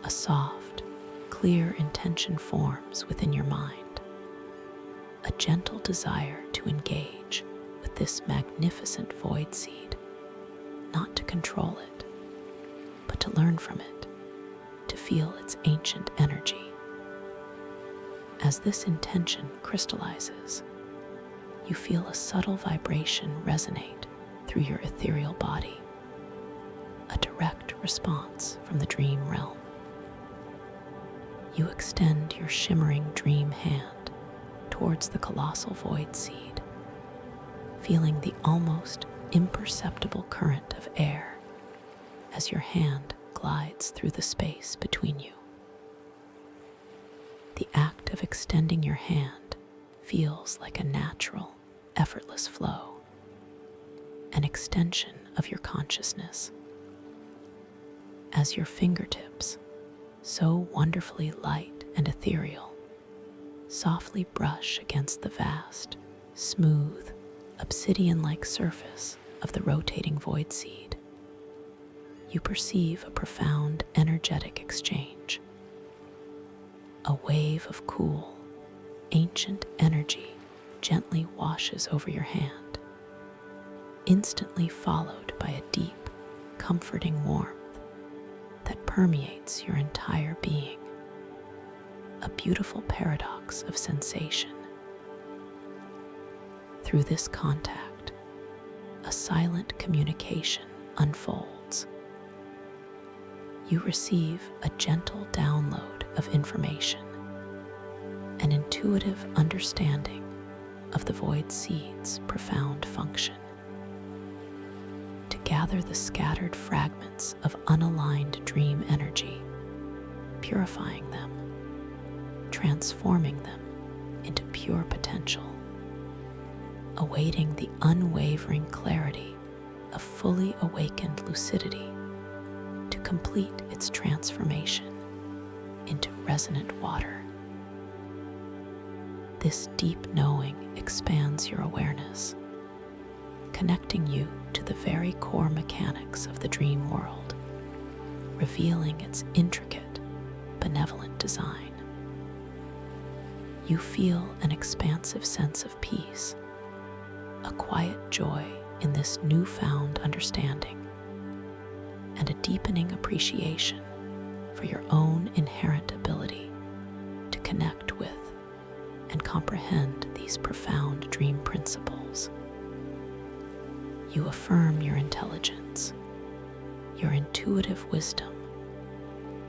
A soft, clear intention forms within your mind, a gentle desire to engage with this magnificent void seed, not to control it, but to learn from it, to feel its ancient energy. As this intention crystallizes, you feel a subtle vibration resonate through your ethereal body, a direct response from the dream realm. You extend your shimmering dream hand towards the colossal void seed, feeling the almost imperceptible current of air as your hand glides through the space between you. The act of extending your hand feels like a natural, effortless flow, an extension of your consciousness. As your fingertips, so wonderfully light and ethereal, softly brush against the vast, smooth, obsidian-like surface of the rotating void seed, you perceive a profound energetic exchange. A wave of cool, ancient energy gently washes over your hand, instantly followed by a deep, comforting warmth that permeates your entire being. beautiful paradox of sensation. Through this contact, a silent communication unfolds. You receive a gentle download of information, an intuitive understanding of the void seed's profound function. To gather the scattered fragments of unaligned dream energy, purifying them, transforming them into pure potential, awaiting the unwavering clarity of fully awakened lucidity to complete its transformation into resonant water. This deep knowing expands your awareness, connecting you to the very core mechanics of the dream world, revealing its intricate, benevolent design. You feel an expansive sense of peace, a quiet joy in this newfound understanding, and a deepening appreciation for your own inherent ability to connect with and comprehend these profound dream principles. You affirm your intelligence, your intuitive wisdom,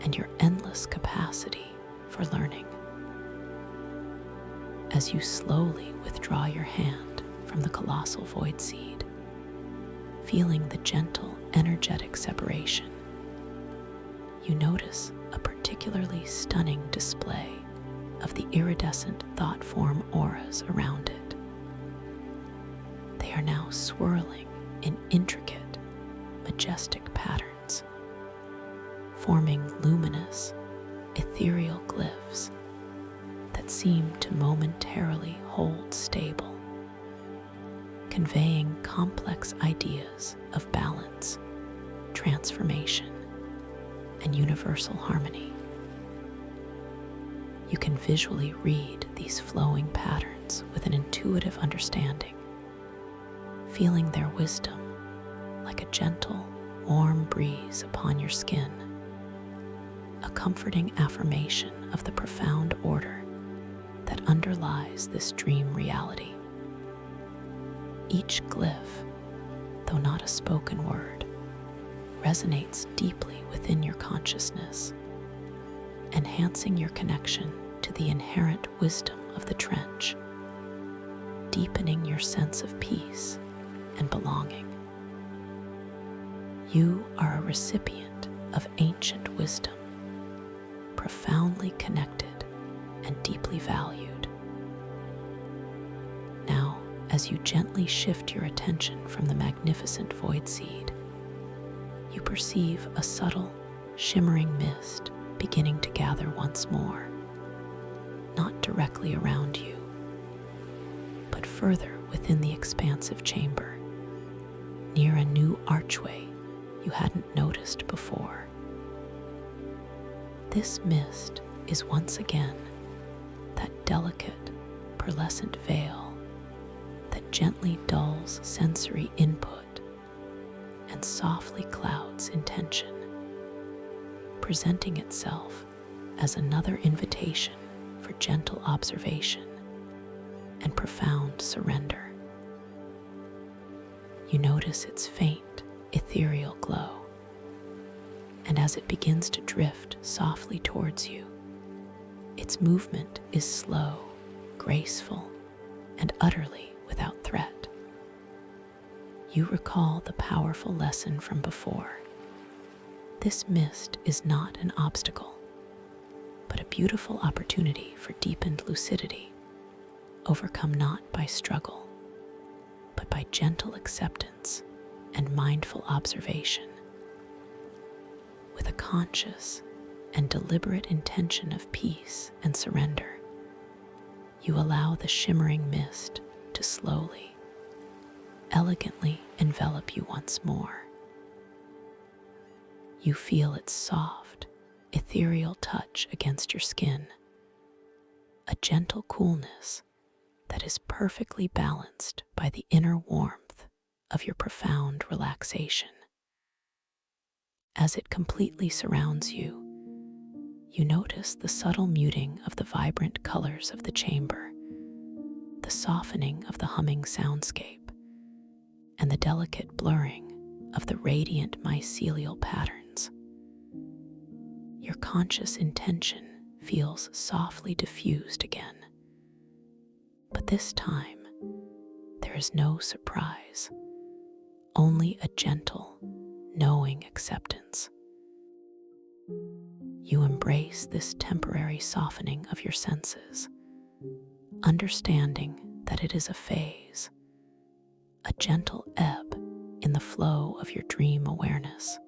and your endless capacity for learning. As you slowly withdraw your hand from the colossal void seed, feeling the gentle, energetic separation, you notice a particularly stunning display of the iridescent thought form auras around it. They are now swirling in intricate, majestic patterns, forming luminous, ethereal glyphs that seem to momentarily hold stable, conveying complex ideas of balance, transformation, and universal harmony. You can visually read these flowing patterns with an intuitive understanding, feeling their wisdom like a gentle, warm breeze upon your skin, a comforting affirmation of the profound order that underlies this dream reality. Each glyph, though not a spoken word, resonates deeply within your consciousness, enhancing your connection to the inherent wisdom of the trench, deepening your sense of peace and belonging. You are a recipient of ancient wisdom, profoundly connected and deeply valued. Now, as you gently shift your attention from the magnificent void seed, you perceive a subtle, shimmering mist beginning to gather once more, not directly around you, but further within the expansive chamber, near a new archway you hadn't noticed before. This mist is once again that delicate, pearlescent veil that gently dulls sensory input and softly clouds intention, presenting itself as another invitation for gentle observation and profound surrender. You notice its faint, ethereal glow, and as it begins to drift softly towards you, its movement is slow, graceful, and utterly without threat. You recall the powerful lesson from before. This mist is not an obstacle, but a beautiful opportunity for deepened lucidity, overcome not by struggle, but by gentle acceptance and mindful observation. With a conscious and deliberate intention of peace and surrender, you allow the shimmering mist to slowly, elegantly envelop you once more. You feel its soft, ethereal touch against your skin, a gentle coolness that is perfectly balanced by the inner warmth of your profound relaxation. As it completely surrounds you, You notice the subtle muting of the vibrant colors of the chamber, the softening of the humming soundscape, and the delicate blurring of the radiant mycelial patterns. Your conscious intention feels softly diffused again. But this time, there is no surprise, only a gentle, knowing acceptance. You embrace this temporary softening of your senses, understanding that it is a phase, a gentle ebb in the flow of your dream awareness,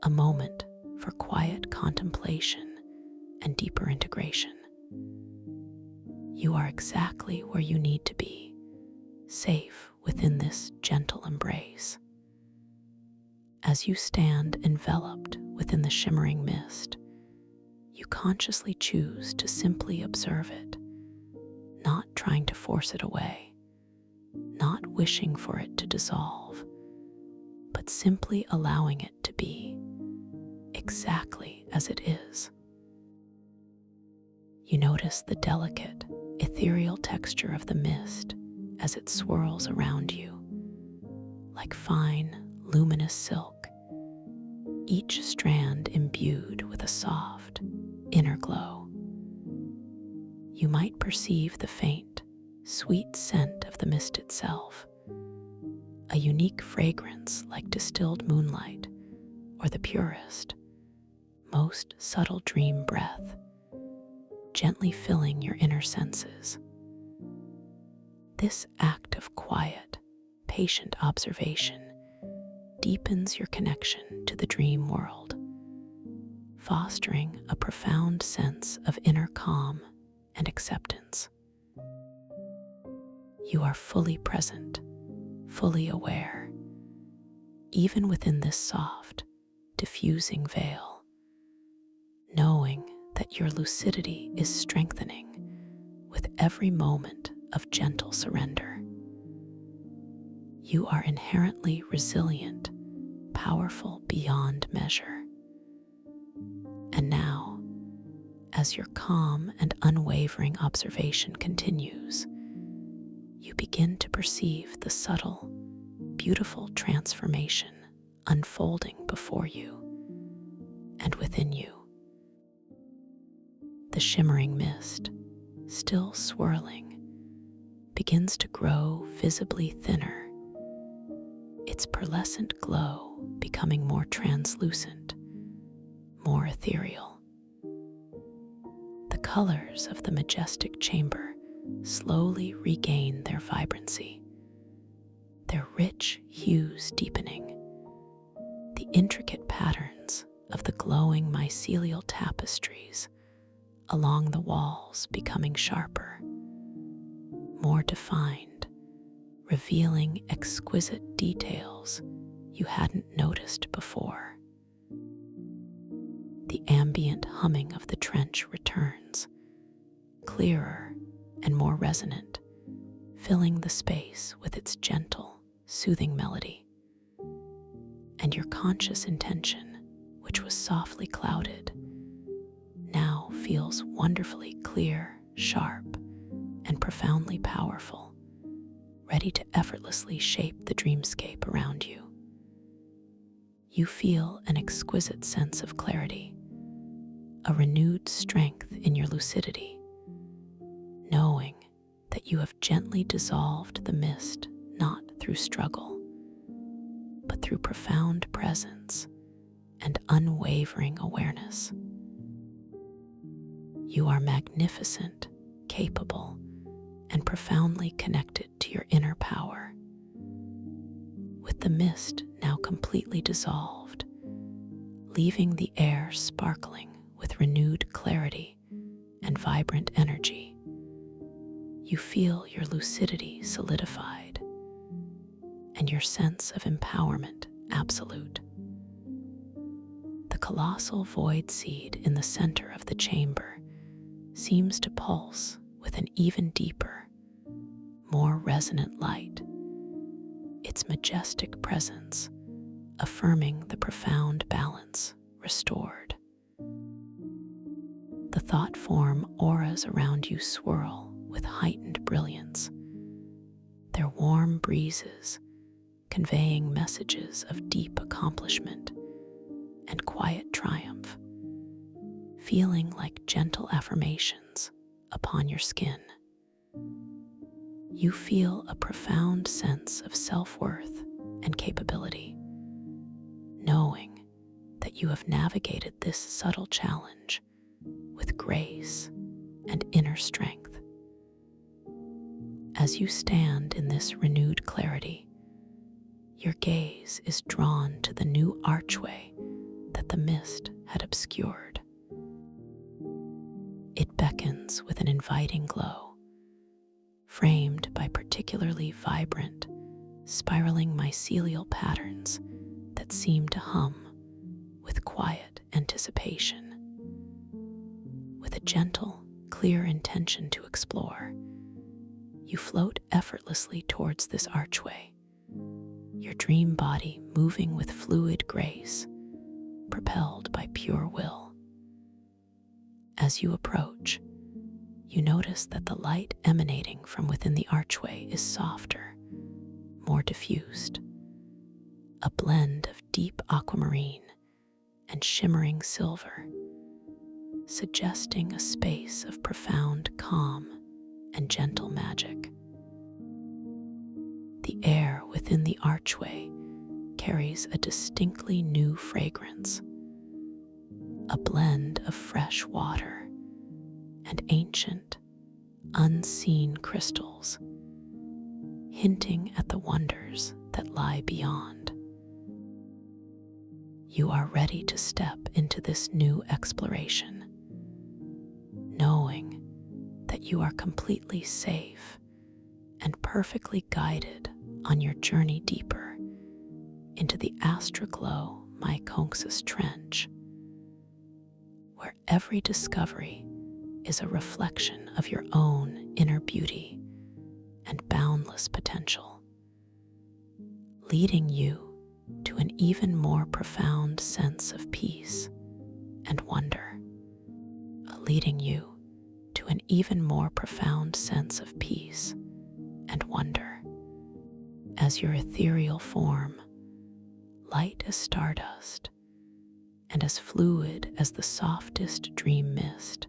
a moment for quiet contemplation and deeper integration. You are exactly where you need to be, safe within this gentle embrace. As you stand enveloped within the shimmering mist, you consciously choose to simply observe it, not trying to force it away, not wishing for it to dissolve, but simply allowing it to be exactly as it is. You notice the delicate, ethereal texture of the mist as it swirls around you, like fine, luminous silk, each strand imbued with a soft, inner glow. You might perceive the faint, sweet scent of the mist itself, a unique fragrance like distilled moonlight or the purest, most subtle dream breath, gently filling your inner senses. This act of quiet, patient observation deepens your connection to the dream world, fostering a profound sense of inner calm and acceptance. You are fully present, fully aware, even within this soft, diffusing veil, knowing that your lucidity is strengthening with every moment of gentle surrender. You are inherently resilient, powerful beyond measure. And now, as your calm and unwavering observation continues, you begin to perceive the subtle, beautiful transformation unfolding before you and within you. The shimmering mist, still swirling, begins to grow visibly thinner, its pearlescent glow becoming more translucent, more ethereal. The colors of the majestic chamber slowly regain their vibrancy, their rich hues deepening, the intricate patterns of the glowing mycelial tapestries along the walls becoming sharper, more defined, revealing exquisite details you hadn't noticed before. The ambient humming of the trench returns, clearer and more resonant, filling the space with its gentle, soothing melody. And your conscious intention, which was softly clouded, now feels wonderfully clear, sharp, and profoundly powerful, ready to effortlessly shape the dreamscape around you. You feel an exquisite sense of clarity, a renewed strength in your lucidity, knowing that you have gently dissolved the mist not through struggle, but through profound presence and unwavering awareness. You are magnificent, capable, and profoundly connected to your inner power. With the mist now completely dissolved, leaving the air sparkling with renewed clarity and vibrant energy, you feel your lucidity solidified and your sense of empowerment absolute. The colossal void seed in the center of the chamber seems to pulse with an even deeper, more resonant light, its majestic presence affirming the profound balance restored. thought-form auras around you swirl with heightened brilliance, their warm breezes conveying messages of deep accomplishment and quiet triumph, feeling like gentle affirmations upon your skin. You feel a profound sense of self-worth and capability, knowing that you have navigated this subtle challenge with grace and inner strength. As you stand in this renewed clarity, your gaze is drawn to the new archway that the mist had obscured. It beckons with an inviting glow, framed by particularly vibrant, spiraling mycelial patterns that seem to hum with quiet anticipation. With a gentle, clear intention to explore, you float effortlessly towards this archway, your dream body moving with fluid grace, propelled by pure will. As you approach, you notice that the light emanating from within the archway is softer, more diffused, a blend of deep aquamarine and shimmering silver, suggesting a space of profound calm and gentle magic. The air within the archway carries a distinctly new fragrance, a blend of fresh water and ancient, unseen crystals, hinting at the wonders that lie beyond. You are ready to step into this new exploration, knowing that you are completely safe and perfectly guided on your journey deeper into the Astroglow Myconxus Trench, where every discovery is a reflection of your own inner beauty and boundless potential, leading you to an even more profound sense of peace and wonder, leading you to an even more profound sense of peace and wonder, as your ethereal form, light as stardust and as fluid as the softest dream mist,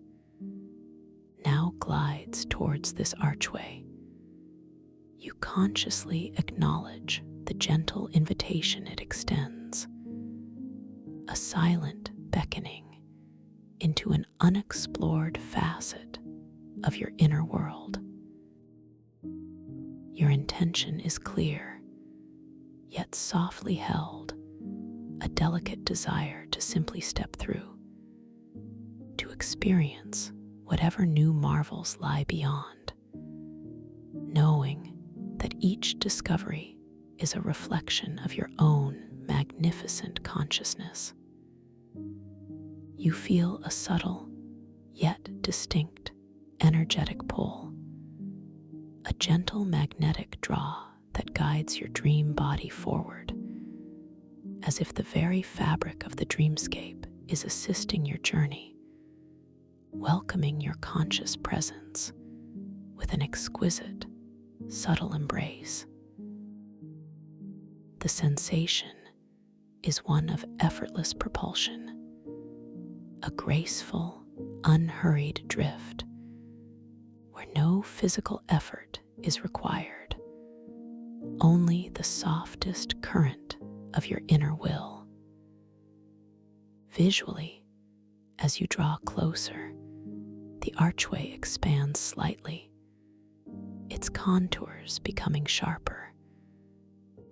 now glides towards this archway. You consciously acknowledge the gentle invitation it extends, a silent beckoning into an unexplored facet of your inner world. Your intention is clear, yet softly held, a delicate desire to simply step through, to experience whatever new marvels lie beyond, knowing that each discovery is a reflection of your own magnificent consciousness. You feel a subtle, yet distinct, energetic pull, a gentle magnetic draw that guides your dream body forward, as if the very fabric of the dreamscape is assisting your journey, welcoming your conscious presence with an exquisite, subtle embrace. The sensation is one of effortless propulsion, a graceful, unhurried drift where no physical effort is required, only the softest current of your inner will. Visually, as you draw closer, the archway expands slightly, its contours becoming sharper,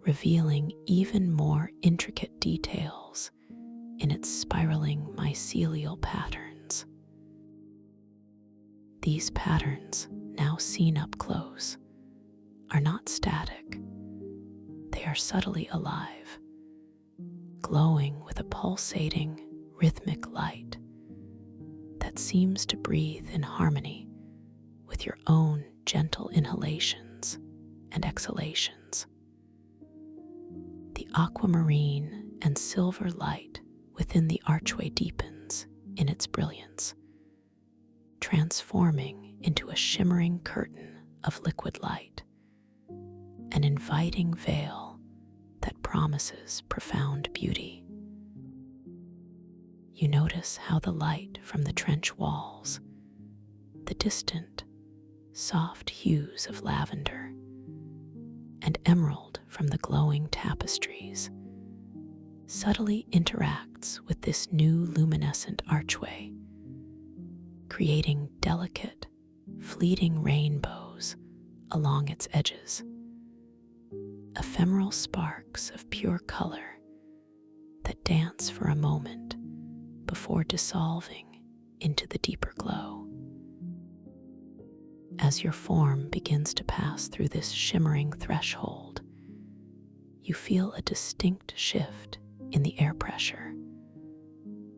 revealing even more intricate details in its spiraling mycelial patterns. These patterns, now seen up close, are not static. They are subtly alive, glowing with a pulsating, rhythmic light that seems to breathe in harmony with your own gentle inhalations and exhalations. The aquamarine and silver light within the archway deepens in its brilliance, transforming into a shimmering curtain of liquid light, an inviting veil that promises profound beauty. You notice how the light from the trench walls, the distant, soft hues of lavender, and emerald from the glowing tapestries, subtly interacts with this new luminescent archway, creating delicate, fleeting rainbows along its edges, ephemeral sparks of pure color that dance for a moment before dissolving into the deeper glow. As your form begins to pass through this shimmering threshold, you feel a distinct shift in the air pressure,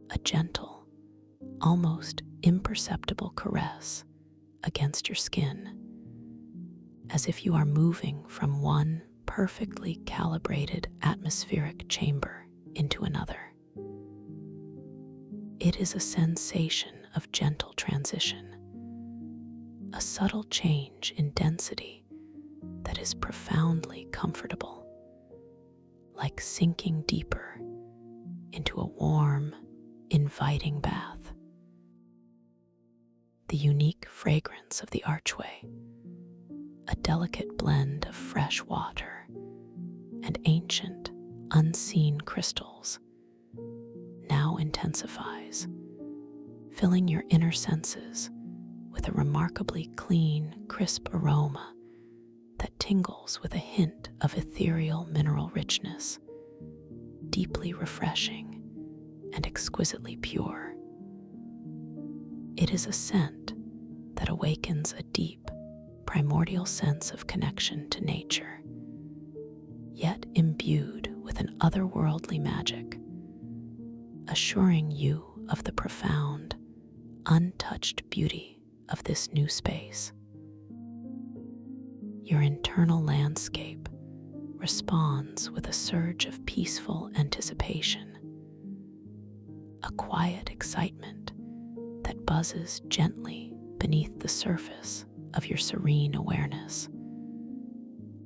a gentle, almost imperceptible caress against your skin, as if you are moving from one perfectly calibrated atmospheric chamber into another. It is a sensation of gentle transition, a subtle change in density that is profoundly comfortable, like sinking deeper into a warm, inviting bath. The unique fragrance of the archway, a delicate blend of fresh water and ancient, unseen crystals, now intensifies, filling your inner senses with a remarkably clean, crisp aroma that tingles with a hint of ethereal mineral richness, deeply refreshing and exquisitely pure. It is a scent that awakens a deep, primordial sense of connection to nature, yet imbued with an otherworldly magic, assuring you of the profound, untouched beauty of this new space. Your internal landscape responds with a surge of peaceful anticipation, a quiet excitement that buzzes gently beneath the surface of your serene awareness,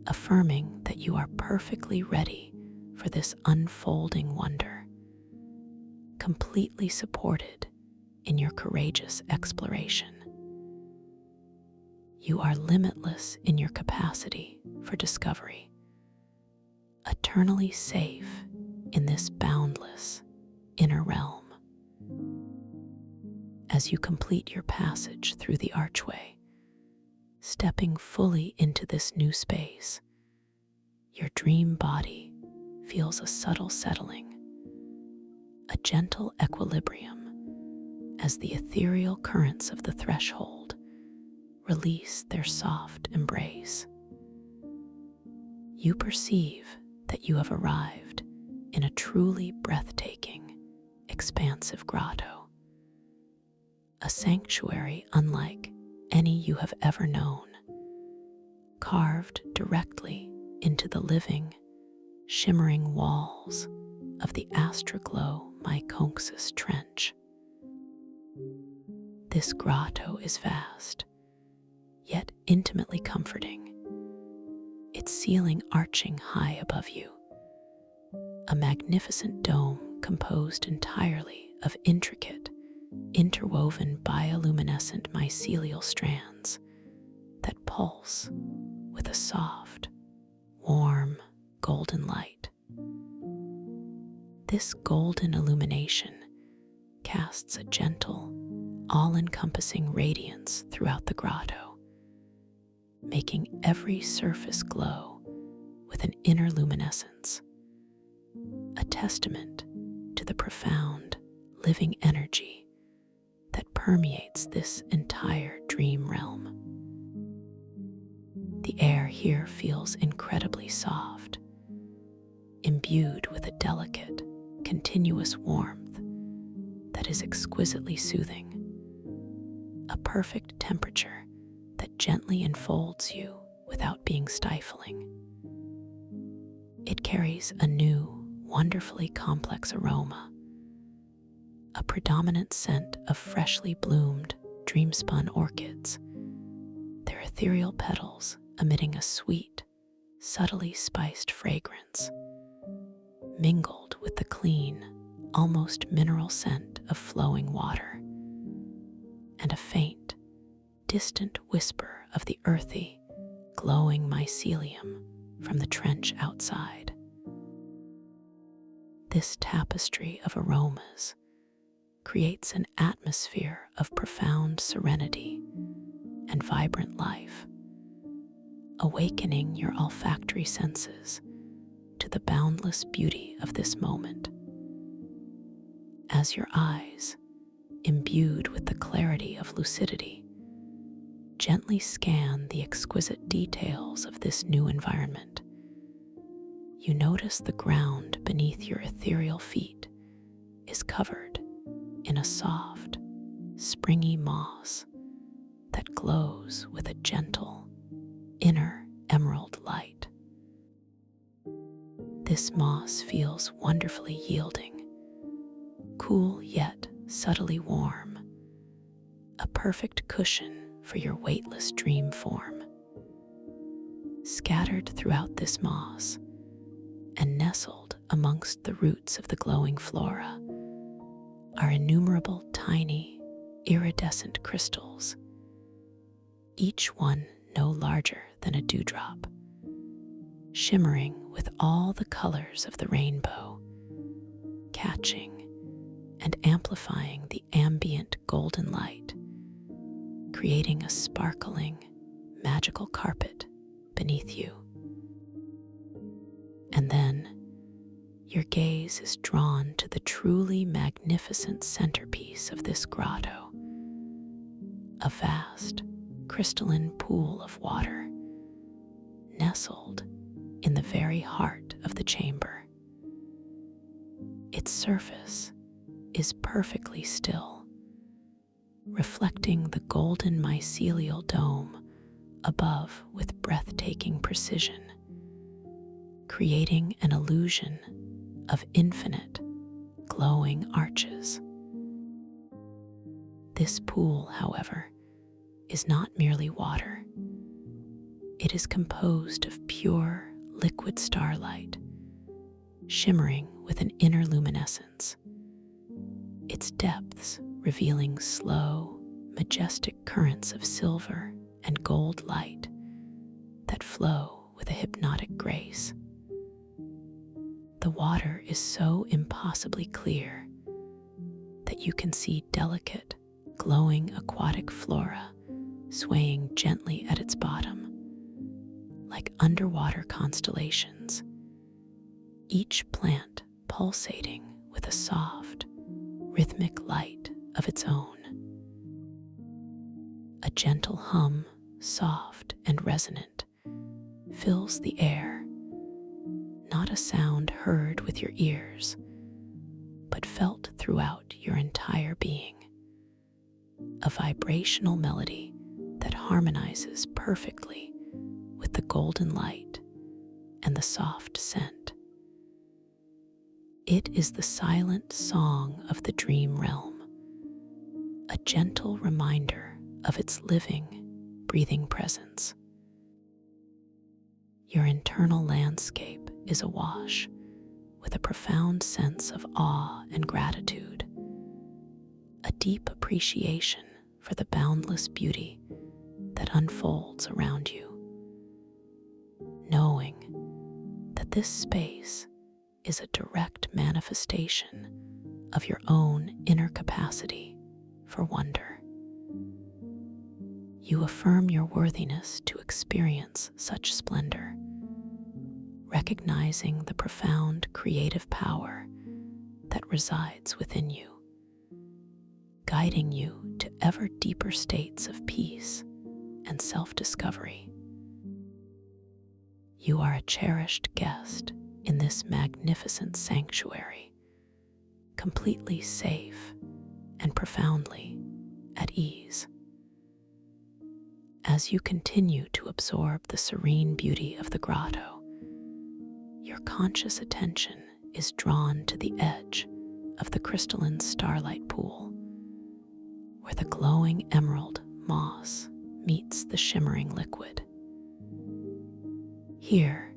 affirming that you are perfectly ready for this unfolding wonder, completely supported in your courageous exploration. You are limitless in your capacity for discovery, eternally safe in this boundless inner realm. As you complete your passage through the archway, stepping fully into this new space, your dream body feels a subtle settling, a gentle equilibrium as the ethereal currents of the threshold release their soft embrace. You perceive that you have arrived in a truly breathtaking, expansive grotto, a sanctuary unlike any you have ever known, carved directly into the living, shimmering walls of the Astroglow Myconxus Trench. This grotto is vast, yet intimately comforting, its ceiling arching high above you, a magnificent dome composed entirely of intricate, interwoven bioluminescent mycelial strands that pulse with a soft, warm, golden light. This golden illumination casts a gentle, all-encompassing radiance throughout the grotto, making every surface glow with an inner luminescence, a testament to the profound, living energy that permeates this entire dream realm. The air here feels incredibly soft, imbued with a delicate, continuous warmth that is exquisitely soothing, a perfect temperature that gently enfolds you without being stifling. It carries a new, wonderfully complex aroma, a predominant scent of freshly bloomed dream-spun orchids, their ethereal petals emitting a sweet, subtly spiced fragrance, mingled with the clean, almost mineral scent of flowing water, and a faint, distant whisper of the earthy, glowing mycelium from the trench outside. This tapestry of aromas creates an atmosphere of profound serenity and vibrant life, awakening your olfactory senses to the boundless beauty of this moment. As your eyes, imbued with the clarity of lucidity, gently scan the exquisite details of this new environment, you notice the ground beneath your ethereal feet is covered in a soft, springy moss that glows with a gentle, inner emerald light. This moss feels wonderfully yielding, cool yet subtly warm, a perfect cushion for your weightless dream form. Scattered throughout this moss and nestled amongst the roots of the glowing flora are innumerable tiny, iridescent crystals, each one no larger than a dewdrop, shimmering with all the colors of the rainbow, catching and amplifying the ambient golden light, creating a sparkling, magical carpet beneath you. And then your gaze is drawn to the truly magnificent centerpiece of this grotto, a vast, crystalline pool of water nestled in the very heart of the chamber. Its surface is perfectly still, reflecting the golden mycelial dome above with breathtaking precision, creating an illusion of infinite, glowing arches. This pool, however, is not merely water. It is composed of pure, liquid starlight, shimmering with an inner luminescence, its depths revealing slow, majestic currents of silver and gold light that flow with a hypnotic grace. The water is so impossibly clear that you can see delicate, glowing aquatic flora swaying gently at its bottom, like underwater constellations, each plant pulsating with a soft, rhythmic light of its own. A gentle hum, soft and resonant, fills the air, not a sound heard with your ears, but felt throughout your entire being. A vibrational melody that harmonizes perfectly with the golden light and the soft scent. It is the silent song of the dream realm, a gentle reminder of its living, breathing presence. Your internal landscape is awash with a profound sense of awe and gratitude, a deep appreciation for the boundless beauty that unfolds around you, knowing that this space is a direct manifestation of your own inner capacity for wonder. You affirm your worthiness to experience such splendor, recognizing the profound creative power that resides within you, guiding you to ever deeper states of peace and self-discovery. You are a cherished guest in this magnificent sanctuary, completely safe and profoundly at ease. As you continue to absorb the serene beauty of the grotto, your conscious attention is drawn to the edge of the crystalline starlight pool, where the glowing emerald moss meets the shimmering liquid. Here,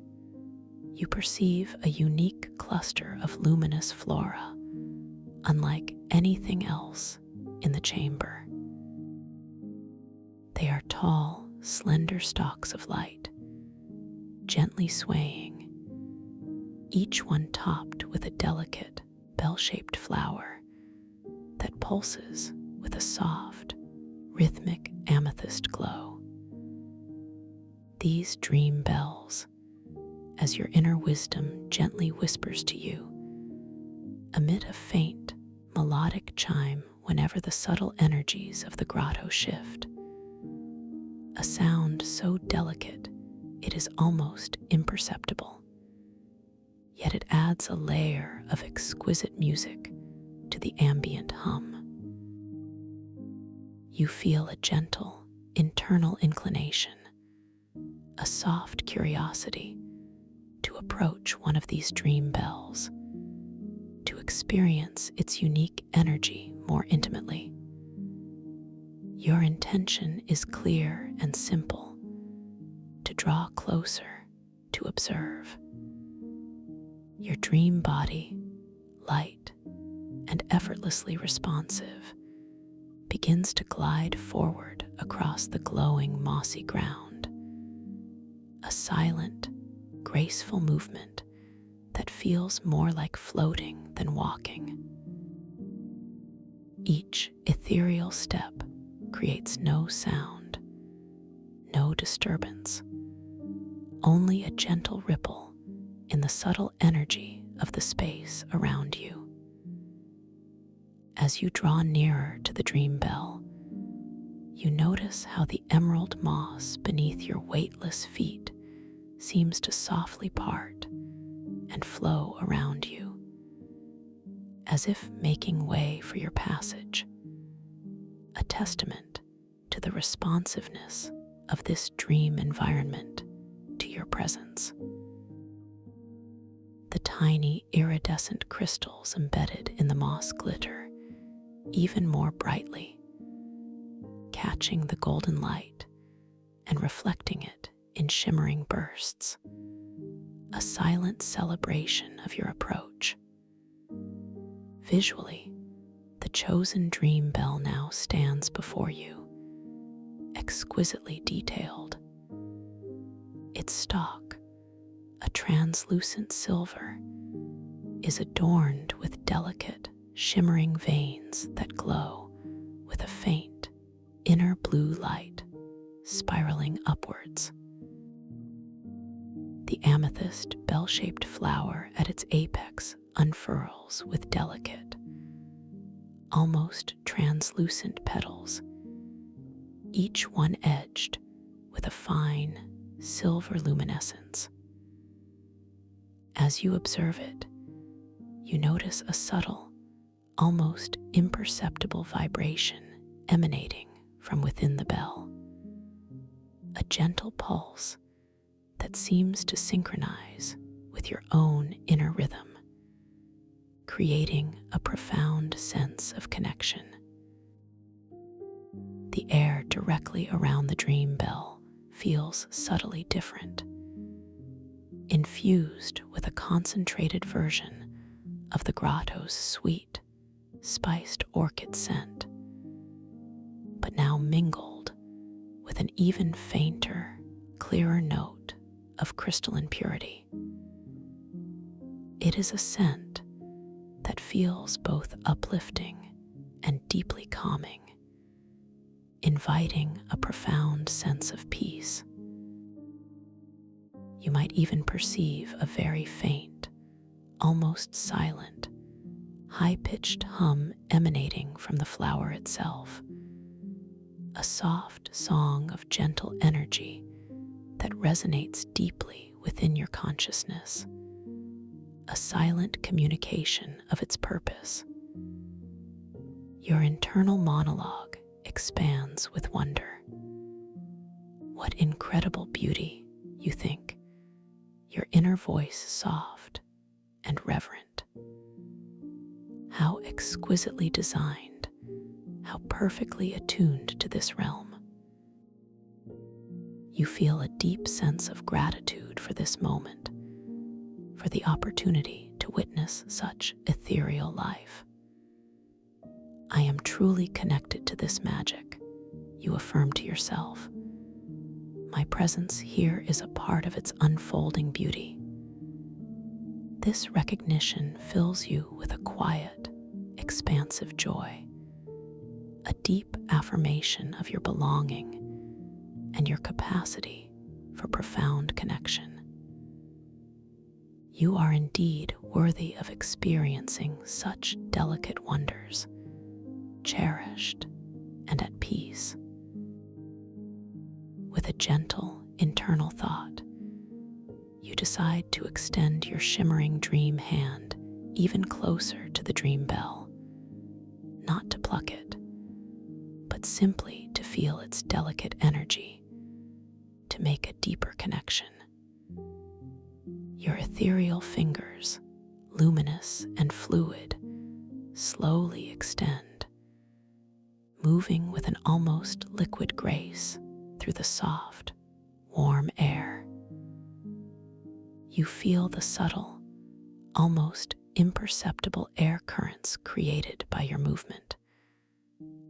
you perceive a unique cluster of luminous flora, unlike anything else in the chamber. They are tall, slender stalks of light, gently swaying, each one topped with a delicate, bell-shaped flower that pulses with a soft, rhythmic amethyst glow. These dream bells, as your inner wisdom gently whispers to you, emit a faint, melodic chime whenever the subtle energies of the grotto shift. A sound so delicate it is almost imperceptible, yet it adds a layer of exquisite music to the ambient hum. You feel a gentle, internal inclination, a soft curiosity to approach one of these dream bells, to experience its unique energy more intimately. Your intention is clear and simple: to draw closer, to observe. Your dream body, light and effortlessly responsive, begins to glide forward across the glowing mossy ground. A silent, graceful movement that feels more like floating than walking. Each ethereal step creates no sound, no disturbance, only a gentle ripple in the subtle energy of the space around you. As you draw nearer to the dream bell, you notice how the emerald moss beneath your weightless feet seems to softly part and flow around you, as if making way for your passage, a testament to the responsiveness of this dream environment to your presence. The tiny iridescent crystals embedded in the moss glitter even more brightly, catching the golden light and reflecting it in shimmering bursts, a silent celebration of your approach. Visually, the chosen dream bell now stands before you, exquisitely detailed. Its stalk, a translucent silver, is adorned with delicate, shimmering veins that glow with a faint, inner blue light spiraling upwards. The amethyst bell-shaped flower at its apex unfurls with delicate, almost translucent petals, each one edged with a fine, silver luminescence. As you observe it, you notice a subtle, almost imperceptible vibration emanating from within the bell, a gentle pulse that seems to synchronize with your own inner rhythm, creating a profound sense of connection. The air directly around the dream bell feels subtly different, infused with a concentrated version of the grotto's sweet, spiced orchid scent, but now mingled with an even fainter, clearer note of crystalline purity. It is a scent that feels both uplifting and deeply calming, inviting a profound sense of peace. You might even perceive a very faint, almost silent, high-pitched hum emanating from the flower itself, a soft song of gentle energy that resonates deeply within your consciousness, a silent communication of its purpose. Your internal monologue expands with wonder. What incredible beauty, you think, your inner voice soft and reverent. How exquisitely designed how perfectly attuned to this realm. You feel a deep sense of gratitude for this moment, for the opportunity to witness such ethereal life. I am truly connected to this magic, you affirm to yourself. My presence here is a part of its unfolding beauty. This recognition fills you with a quiet, expansive joy, a deep affirmation of your belonging and your capacity for profound connection. You are indeed worthy of experiencing such delicate wonders, cherished and at peace. With a gentle internal thought, you decide to extend your shimmering dream hand even closer to the dream bell, not to pluck it, but simply to feel its delicate energy, to make a deeper connection. Your ethereal fingers, luminous and fluid, slowly extend, moving with an almost liquid grace through the soft, warm air. You feel the subtle, almost imperceptible air currents created by your movement,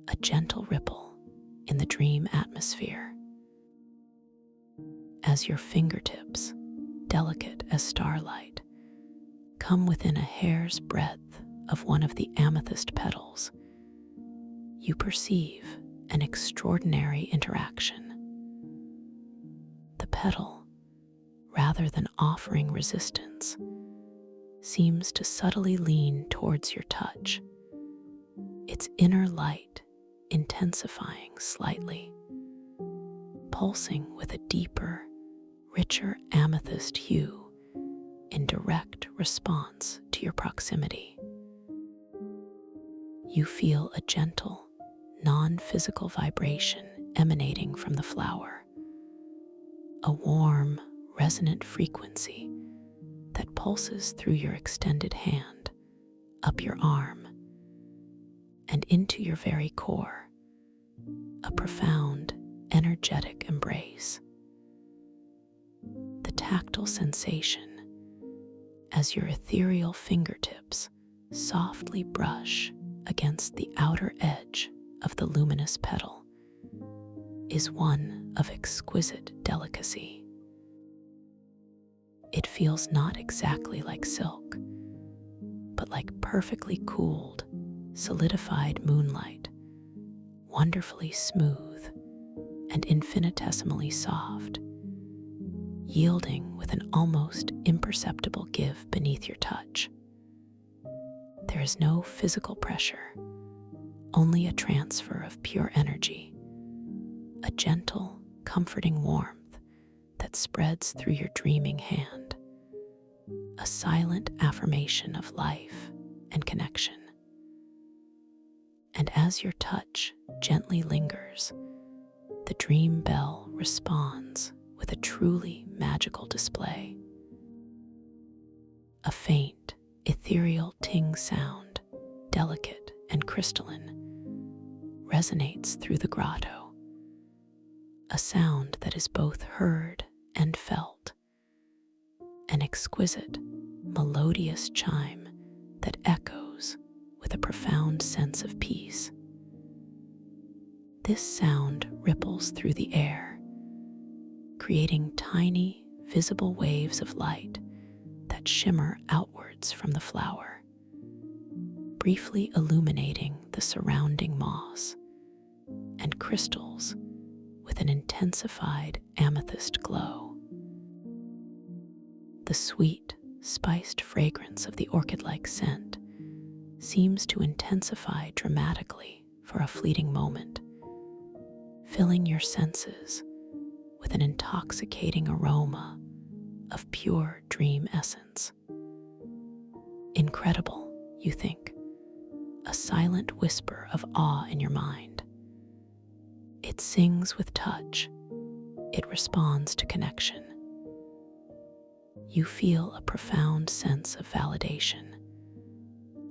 a gentle ripple in the dream atmosphere. As your fingertips, delicate as starlight, come within a hair's breadth of one of the amethyst petals, you perceive an extraordinary interaction. The petal, rather than offering resistance, seems to subtly lean towards your touch, its inner light intensifying slightly, pulsing with a deeper, richer amethyst hue in direct response to your proximity. You feel a gentle, non-physical vibration emanating from the flower, a warm, resonant frequency that pulses through your extended hand, up your arm, and into your very core, a profound, energetic embrace. The tactile sensation as your ethereal fingertips softly brush against the outer edge of the luminous petal is one of exquisite delicacy. It feels not exactly like silk, but like perfectly cooled, solidified moonlight, wonderfully smooth and infinitesimally soft, yielding with an almost imperceptible give beneath your touch. There is no physical pressure, only a transfer of pure energy, a gentle, comforting warmth that spreads through your dreaming hand, a silent affirmation of life and connection. And as your touch gently lingers, the dream bell responds with a truly magical display. A faint, ethereal ting sound, delicate and crystalline, resonates through the grotto, a sound that is both heard and felt, an exquisite, melodious chime that echoes with a profound sense of peace. This sound ripples through the air, creating tiny, visible waves of light that shimmer outwards from the flower, briefly illuminating the surrounding moss and crystals with an intensified amethyst glow. The sweet, spiced fragrance of the orchid-like scent seems to intensify dramatically for a fleeting moment, filling your senses with an intoxicating aroma of pure dream essence. Incredible, you think, a silent whisper of awe in your mind. It sings with touch. It responds to connection. You feel a profound sense of validation,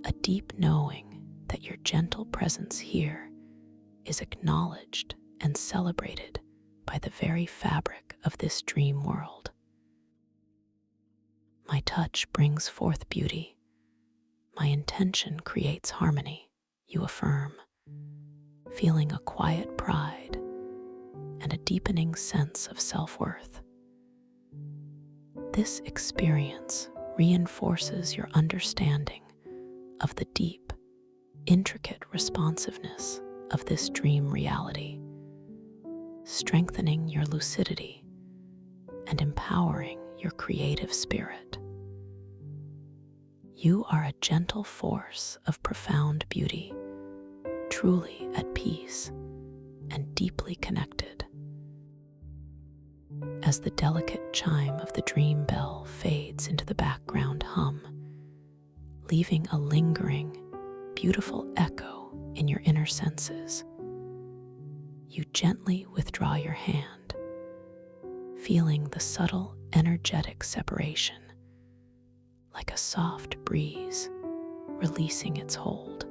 a deep knowing that your gentle presence here is acknowledged and celebrated by the very fabric of this dream world. My touch brings forth beauty. My intention creates harmony, you affirm, feeling a quiet pride and a deepening sense of self-worth. This experience reinforces your understanding of the deep, intricate responsiveness of this dream reality, strengthening your lucidity and empowering your creative spirit. You are a gentle force of profound beauty, truly at peace and deeply connected. As the delicate chime of the dream bell fades into the background hum, leaving a lingering, beautiful echo in your inner senses, you gently withdraw your hand, feeling the subtle, energetic separation, like a soft breeze releasing its hold.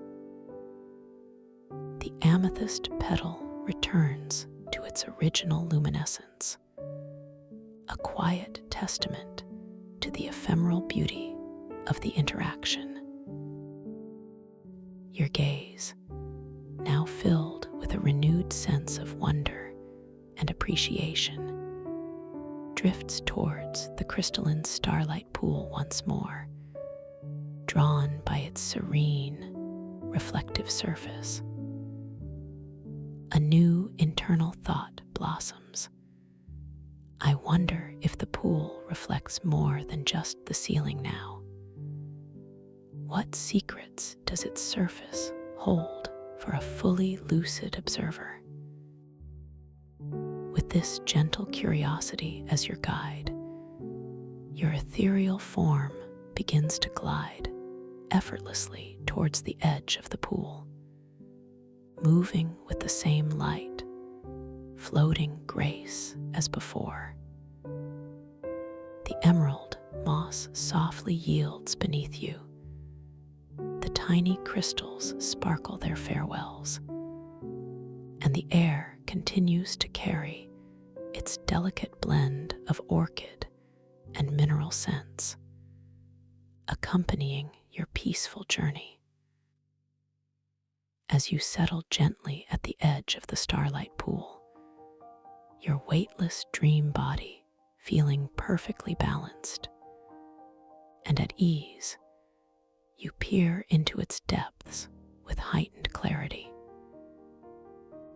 The amethyst petal returns to its original luminescence, a quiet testament to the ephemeral beauty of the interaction. Your gaze, now filled with a renewed sense of wonder and appreciation, drifts towards the crystalline starlight pool once more, drawn by its serene, reflective surface. A new internal thought blossoms. I wonder if the pool reflects more than just the ceiling now. What secrets does its surface hold for a fully lucid observer? With this gentle curiosity as your guide, your ethereal form begins to glide effortlessly towards the edge of the pool, moving with the same light, floating grace as before. The emerald moss softly yields beneath you. The tiny crystals sparkle their farewells, and the air continues to carry its delicate blend of orchid and mineral scents, accompanying your peaceful journey. As you settle gently at the edge of the starlight pool, your weightless dream body feeling perfectly balanced and at ease, you peer into its depths with heightened clarity.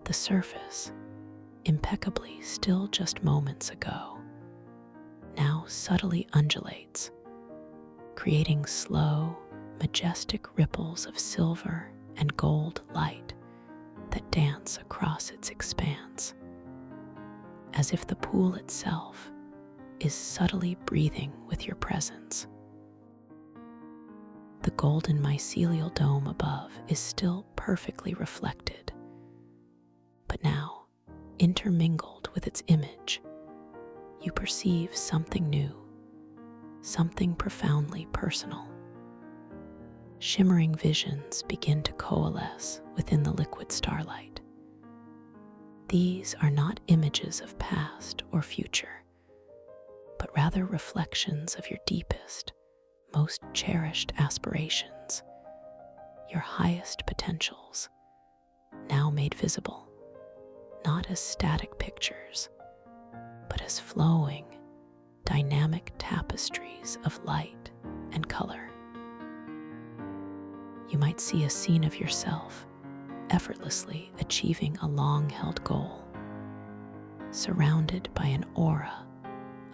The surface, impeccably still just moments ago, now subtly undulates, creating slow, majestic ripples of silver and gold light that dance across its expanse, as if the pool itself is subtly breathing with your presence. The golden mycelial dome above is still perfectly reflected, but now, intermingled with its image, you perceive something new, something profoundly personal. Shimmering visions begin to coalesce within the liquid starlight. These are not images of past or future, but rather reflections of your deepest, most cherished aspirations, your highest potentials, now made visible, not as static pictures, but as flowing, dynamic tapestries of light and color. You might see a scene of yourself effortlessly achieving a long-held goal, surrounded by an aura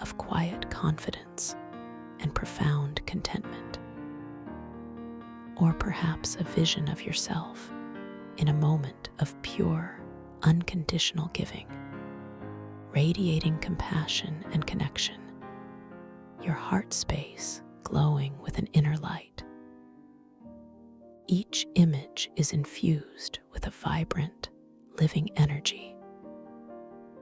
of quiet confidence and profound contentment. Or perhaps a vision of yourself in a moment of pure, unconditional giving, radiating compassion and connection, your heart space glowing with an inner light. Each image is infused with a vibrant, living energy,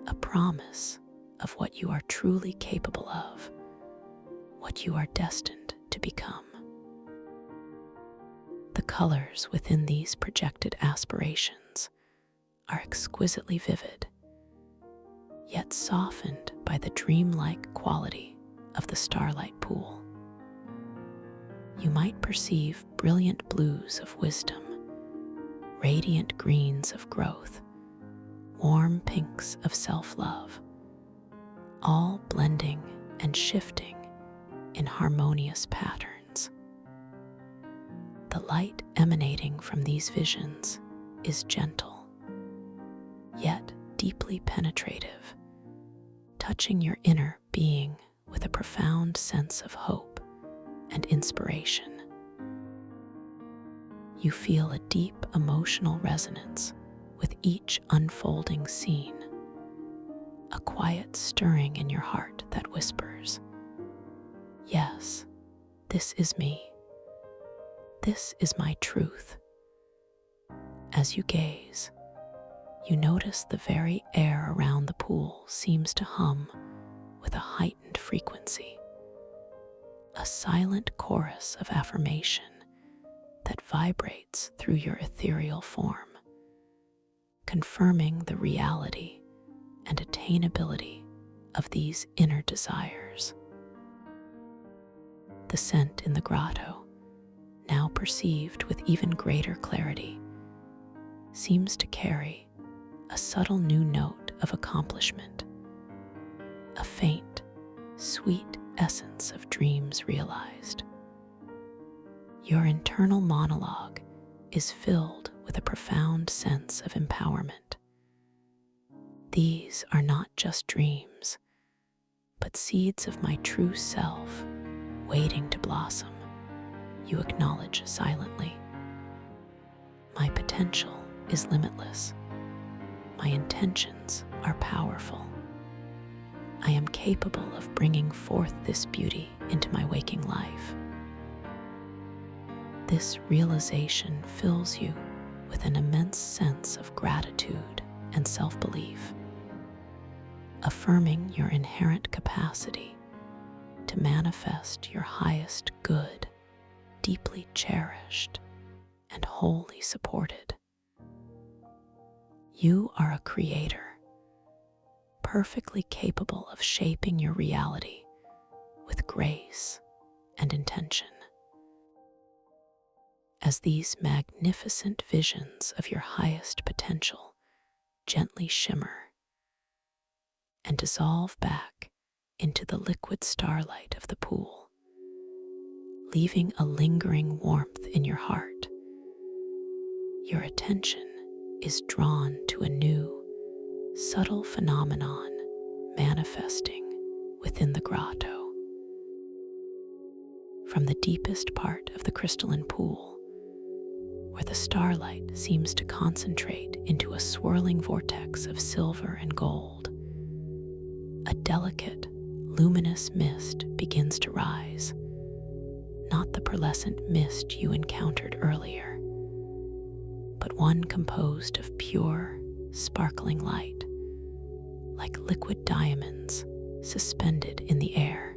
a promise of what you are truly capable of, what you are destined to become. The colors within these projected aspirations are exquisitely vivid, yet softened by the dreamlike quality of the starlight pool. You might perceive brilliant blues of wisdom, radiant greens of growth, warm pinks of self-love, all blending and shifting in harmonious patterns. The light emanating from these visions is gentle, yet deeply penetrative, touching your inner being with a profound sense of hope and inspiration. You feel a deep emotional resonance with each unfolding scene, a quiet stirring in your heart that whispers, "Yes, this is me. This is my truth." As you gaze, you notice the very air around the pool seems to hum with a heightened frequency, a silent chorus of affirmation that vibrates through your ethereal form, confirming the reality and attainability of these inner desires. The scent in the grotto, now perceived with even greater clarity, seems to carry a subtle new note of accomplishment, a faint, sweet essence of dreams realized. Your internal monologue is filled with a profound sense of empowerment. These are not just dreams, but seeds of my true self waiting to blossom, you acknowledge silently. My potential is limitless. My intentions are powerful. I am capable of bringing forth this beauty into my waking life. This realization fills you with an immense sense of gratitude and self-belief, affirming your inherent capacity to manifest your highest good, deeply cherished and wholly supported. You are a creator, perfectly capable of shaping your reality with grace and intention. As these magnificent visions of your highest potential gently shimmer and dissolve back into the liquid starlight of the pool, leaving a lingering warmth in your heart, your attention is drawn to a new, subtle phenomenon manifesting within the grotto. From the deepest part of the crystalline pool, where the starlight seems to concentrate into a swirling vortex of silver and gold, a delicate, luminous mist begins to rise, not the pearlescent mist you encountered earlier, but one composed of pure, sparkling light, like liquid diamonds suspended in the air.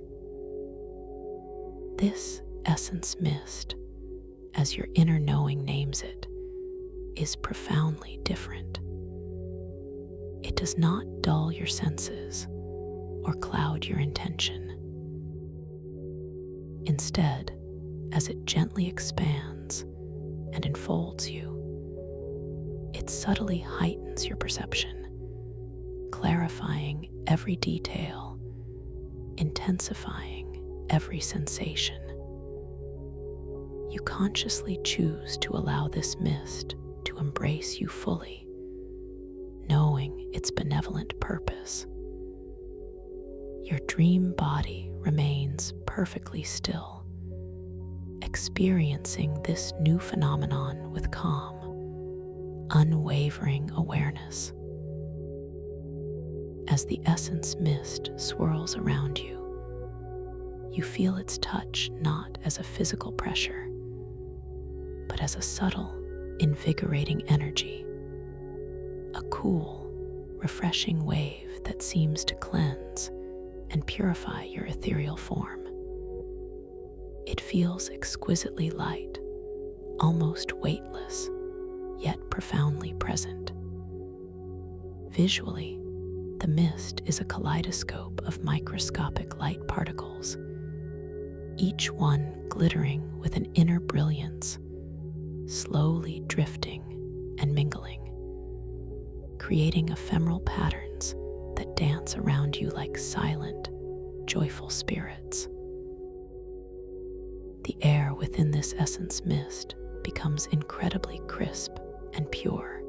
This essence mist, as your inner knowing names it, is profoundly different. It does not dull your senses or cloud your intention. Instead, as it gently expands and enfolds you, it subtly heightens your perception, clarifying every detail, intensifying every sensation. You consciously choose to allow this mist to embrace you fully, knowing its benevolent purpose. Your dream body remains perfectly still, experiencing this new phenomenon with calm, unwavering awareness. As the essence mist swirls around you, you feel its touch not as a physical pressure, but as a subtle, invigorating energy, a cool, refreshing wave that seems to cleanse and purify your ethereal form. It feels exquisitely light, almost weightless, yet profoundly present, Visually, the mist is a kaleidoscope of microscopic light particles, each one glittering with an inner brilliance, slowly drifting and mingling, creating ephemeral patterns that dance around you like silent, joyful spirits. The air within this essence mist becomes incredibly crisp and pure,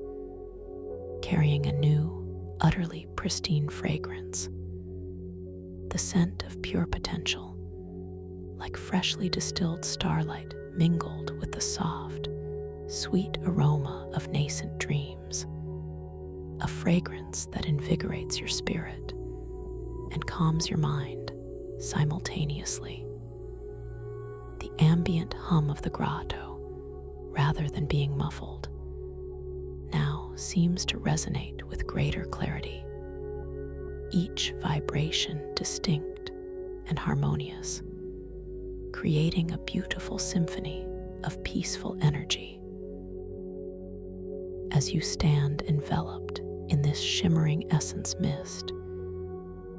carrying a new, utterly pristine fragrance. The scent of pure potential, like freshly distilled starlight mingled with the soft, sweet aroma of nascent dreams, a fragrance that invigorates your spirit and calms your mind simultaneously. The ambient hum of the grotto, rather than being muffled, now seems to resonate with greater clarity, each vibration distinct and harmonious, creating a beautiful symphony of peaceful energy. As you stand enveloped in this shimmering essence mist,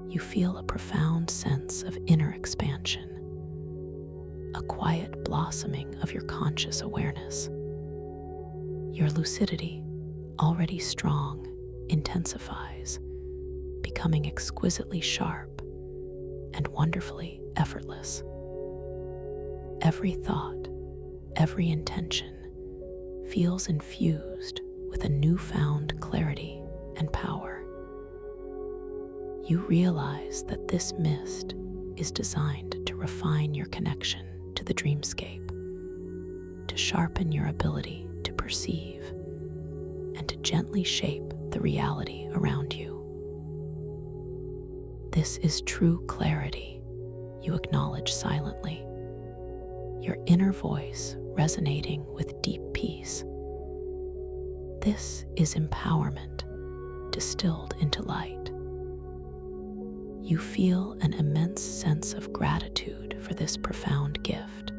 you feel a profound sense of inner expansion, a quiet blossoming of your conscious awareness. Your lucidity, already strong, intensifies, becoming exquisitely sharp and wonderfully effortless. Every thought, every intention feels infused with a newfound clarity and power. You realize that this mist is designed to refine your connection to the dreamscape, to sharpen your ability to perceive, and to gently shape the reality around you. This is true clarity, you acknowledge silently, your inner voice resonating with deep peace. This is empowerment distilled into light. You feel an immense sense of gratitude for this profound gift,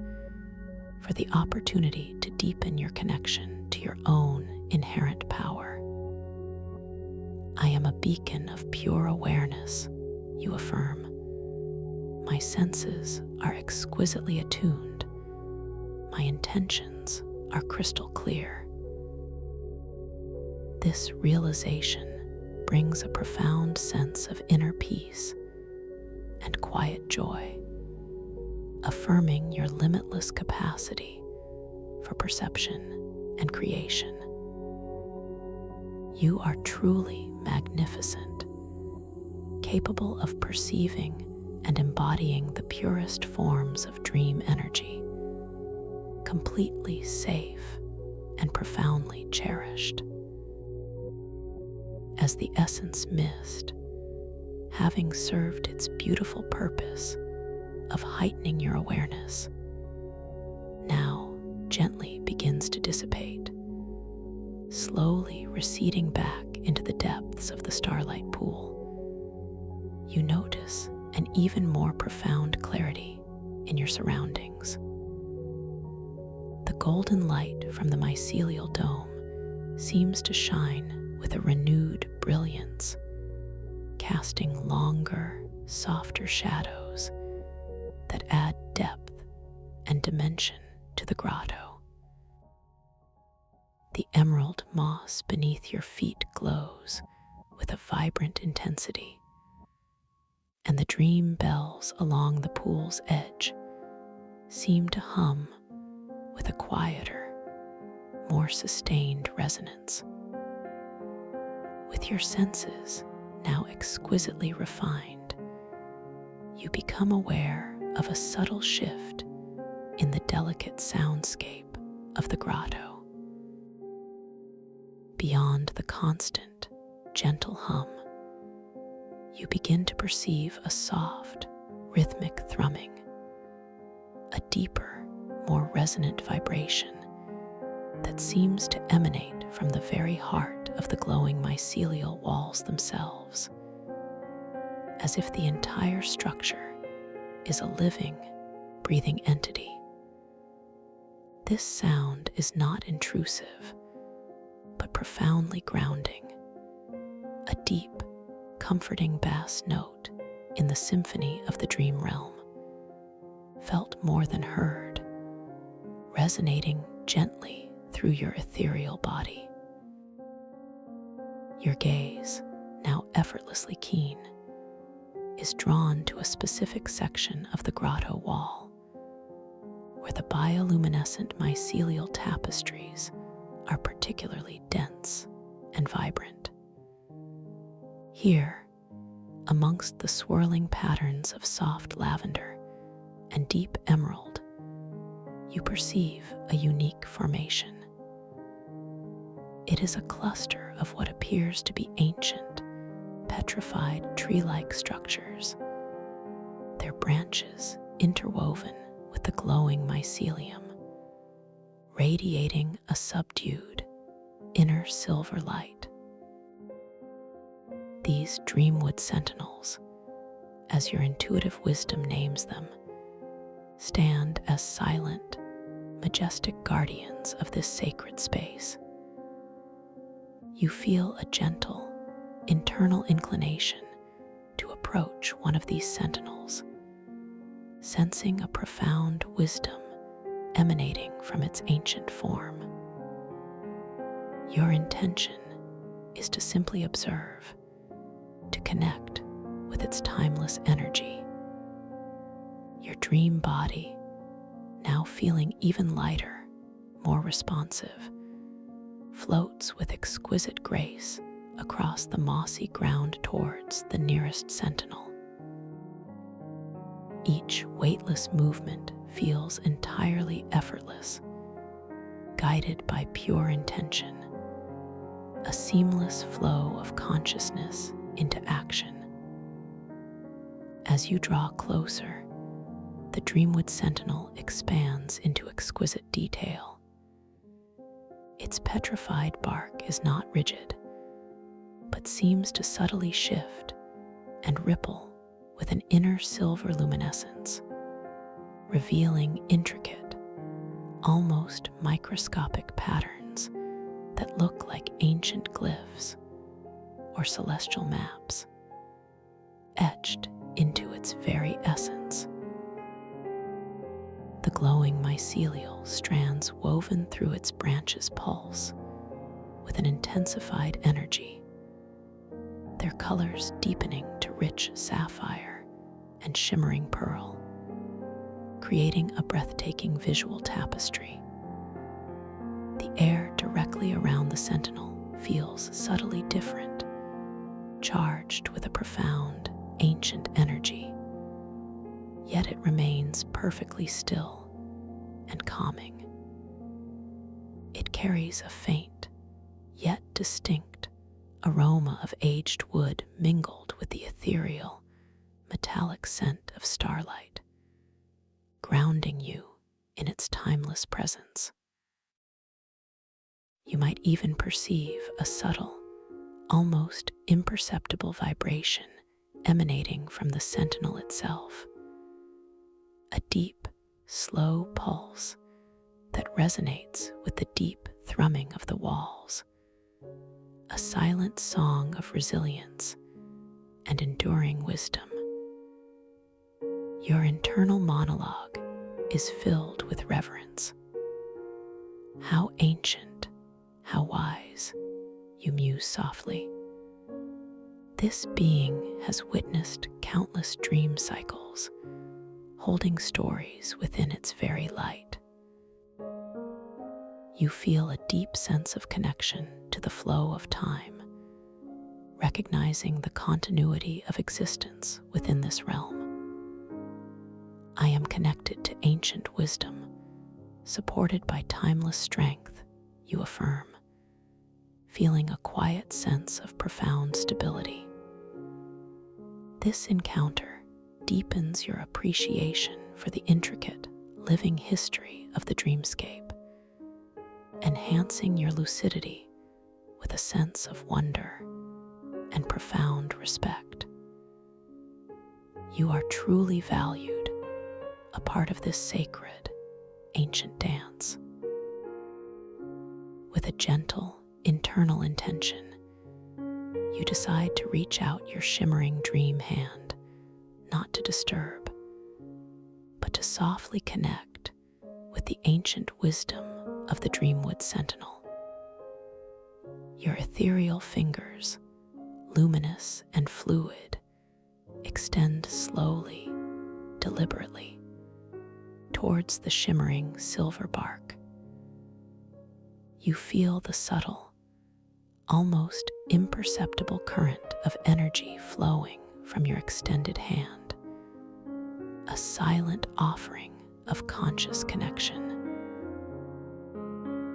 for the opportunity to deepen your connection to your own inherent power. I am a beacon of pure awareness, you affirm. My senses are exquisitely attuned. My intentions are crystal clear. This realization brings a profound sense of inner peace and quiet joy, affirming your limitless capacity for perception and creation. You are truly magnificent, capable of perceiving and embodying the purest forms of dream energy, completely safe and profoundly cherished. As the essence mist, having served its beautiful purpose of heightening your awareness, now gently begins to dissipate, slowly receding back into the depths of the starlight pool. You notice an even more profound clarity in your surroundings. The golden light from the mycelial dome seems to shine with a renewed brilliance, casting longer, softer shadows that add depth and dimension to the grotto. The emerald moss beneath your feet glows with a vibrant intensity, and the dream bells along the pool's edge seem to hum with a quieter, more sustained resonance. With your senses now exquisitely refined, you become aware of a subtle shift in the delicate soundscape of the grotto. Beyond the constant, gentle hum, you begin to perceive a soft, rhythmic thrumming, a deeper, more resonant vibration that seems to emanate from the very heart of the glowing mycelial walls themselves, as if the entire structure is a living, breathing entity. This sound is not intrusive, but profoundly grounding, a deep, comforting bass note in the symphony of the dream realm, felt more than heard, resonating gently through your ethereal body. Your gaze, now effortlessly keen, is drawn to a specific section of the grotto wall, where the bioluminescent mycelial tapestries are particularly dense and vibrant. Here, amongst the swirling patterns of soft lavender and deep emerald, you perceive a unique formation. It is a cluster of what appears to be ancient, petrified tree-like structures, their branches interwoven with the glowing mycelium, radiating a subdued, inner silver light. These dreamwood sentinels, as your intuitive wisdom names them, stand as silent, majestic guardians of this sacred space. You feel a gentle, internal inclination to approach one of these sentinels, sensing a profound wisdom emanating from its ancient form. Your intention is to simply observe, to connect with its timeless energy. Your dream body, now feeling even lighter, more responsive, floats with exquisite grace across the mossy ground towards the nearest sentinel. Each weightless movement feels entirely effortless, guided by pure intention, a seamless flow of consciousness into action. As you draw closer, the dreamwood sentinel expands into exquisite detail. Its petrified bark is not rigid, but seems to subtly shift and ripple with an inner silver luminescence, revealing intricate, almost microscopic patterns that look like ancient glyphs or celestial maps, etched into its very essence. The glowing mycelial strands woven through its branches pulse with an intensified energy, their colors deepening to rich sapphire and shimmering pearl, creating a breathtaking visual tapestry. The air directly around the sentinel feels subtly different, charged with a profound, ancient energy, yet it remains perfectly still and calming. It carries a faint, yet distinct, aroma of aged wood mingled with the ethereal, metallic scent of starlight, grounding you in its timeless presence. You might even perceive a subtle, almost imperceptible vibration emanating from the sentinel itself, a deep, slow pulse that resonates with the deep thrumming of the walls, a silent song of resilience and enduring wisdom. Your internal monologue is filled with reverence. How ancient, how wise, you muse softly. This being has witnessed countless dream cycles, holding stories within its very light. You feel a deep sense of connection to the flow of time, recognizing the continuity of existence within this realm. I am connected to ancient wisdom, supported by timeless strength, you affirm, feeling a quiet sense of profound stability. This encounter deepens your appreciation for the intricate, living history of the dreamscape, enhancing your lucidity with a sense of wonder and profound respect. You are truly valued, a part of this sacred, ancient dance. With a gentle, internal intention, you decide to reach out your shimmering dream hand, not to disturb, but to softly connect with the ancient wisdom of the Dreamwood Sentinel. Your ethereal fingers, luminous and fluid, extend slowly, deliberately, towards the shimmering silver bark. You feel the subtle, almost imperceptible current of energy flowing from your extended hand, a silent offering of conscious connection.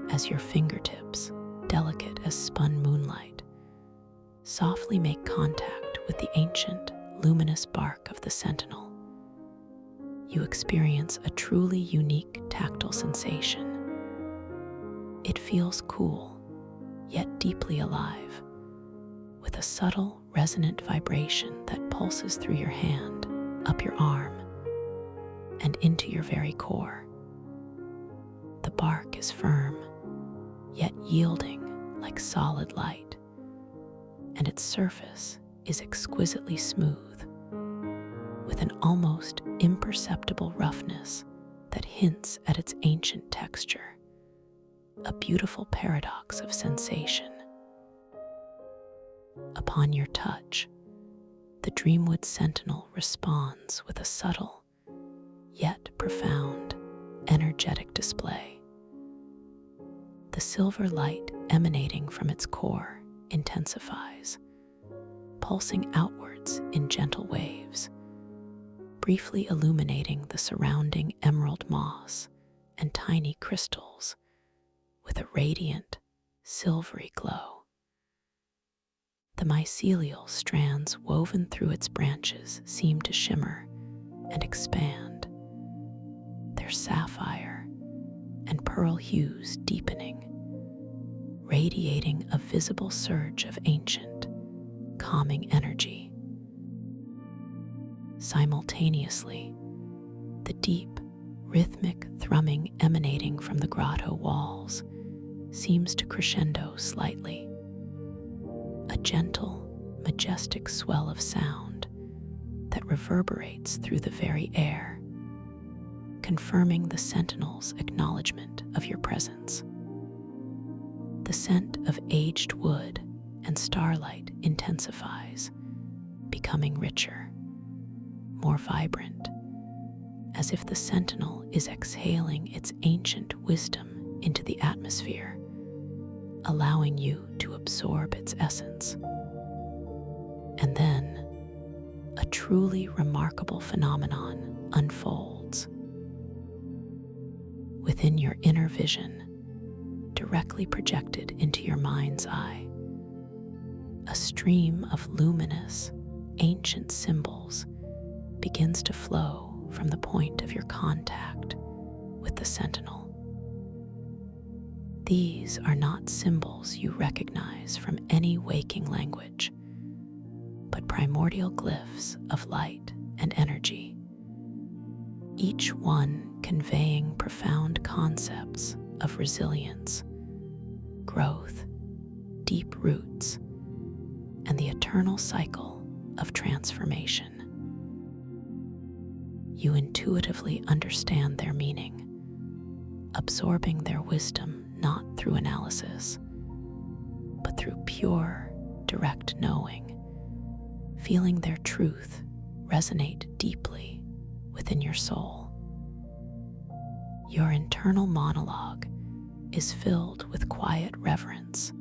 As your fingertips, delicate as spun moonlight, softly make contact with the ancient, luminous bark of the sentinel, you experience a truly unique tactile sensation. It feels cool, yet deeply alive, with a subtle, resonant vibration that pulses through your hand, up your arm, and into your very core. The bark is firm, yet yielding like solid light, and its surface is exquisitely smooth, with an almost imperceptible roughness that hints at its ancient texture, a beautiful paradox of sensation. Upon your touch, the Dreamwood Sentinel responds with a subtle, yet profound, energetic display. The silver light emanating from its core intensifies, pulsing outwards in gentle waves, briefly illuminating the surrounding emerald moss and tiny crystals with a radiant, silvery glow. The mycelial strands woven through its branches seem to shimmer and expand, their sapphire and pearl hues deepening, radiating a visible surge of ancient, calming energy. Simultaneously, the deep, rhythmic thrumming emanating from the grotto walls seems to crescendo slightly, a gentle, majestic swell of sound that reverberates through the very air, confirming the sentinel's acknowledgement of your presence. The scent of aged wood and starlight intensifies, becoming richer, more vibrant, as if the sentinel is exhaling its ancient wisdom into the atmosphere, allowing you to absorb its essence. And then, a truly remarkable phenomenon unfolds. Within your inner vision, directly projected into your mind's eye, a stream of luminous, ancient symbols begins to flow from the point of your contact with the sentinel. These are not symbols you recognize from any waking language, but primordial glyphs of light and energy, each one conveying profound concepts of resilience, growth, deep roots, and the eternal cycle of transformation. You intuitively understand their meaning, absorbing their wisdom not through analysis, but through pure, direct knowing, feeling their truth resonate deeply within your soul. Your internal monologue is filled with quiet reverence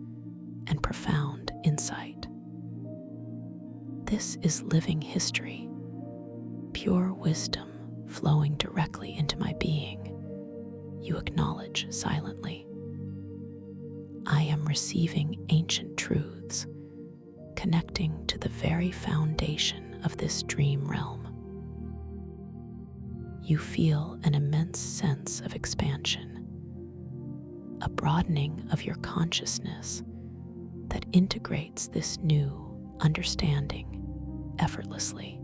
and profound insight. This is living history, pure wisdom flowing directly into my being, you acknowledge silently. I am receiving ancient truths, connecting to the very foundation of this dream realm. You feel an immense sense of expansion, a broadening of your consciousness that integrates this new understanding effortlessly.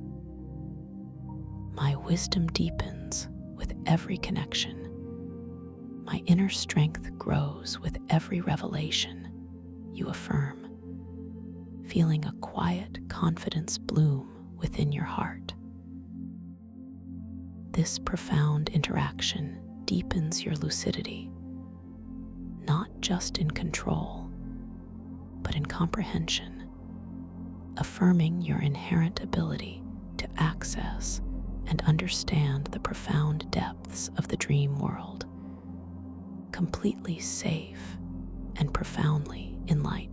My wisdom deepens with every connection. My inner strength grows with every revelation, you affirm, feeling a quiet confidence bloom within your heart. This profound interaction deepens your lucidity, not just in control, but in comprehension, affirming your inherent ability to access and understand the profound depths of the dream world, completely safe and profoundly enlightened.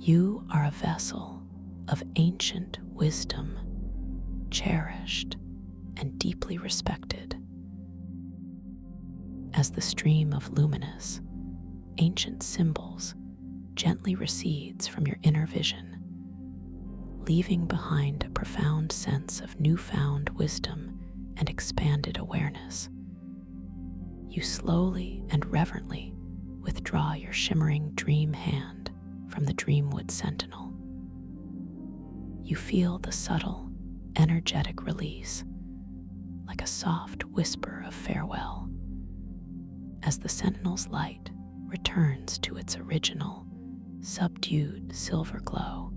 You are a vessel of ancient wisdom, cherished and deeply respected. As the stream of luminous, ancient symbols gently recedes from your inner vision, leaving behind a profound sense of newfound wisdom and expanded awareness, you slowly and reverently withdraw your shimmering dream hand from the dreamwood sentinel. You feel the subtle, energetic release, like a soft whisper of farewell, as the sentinel's light returns to its original, subdued silver glow,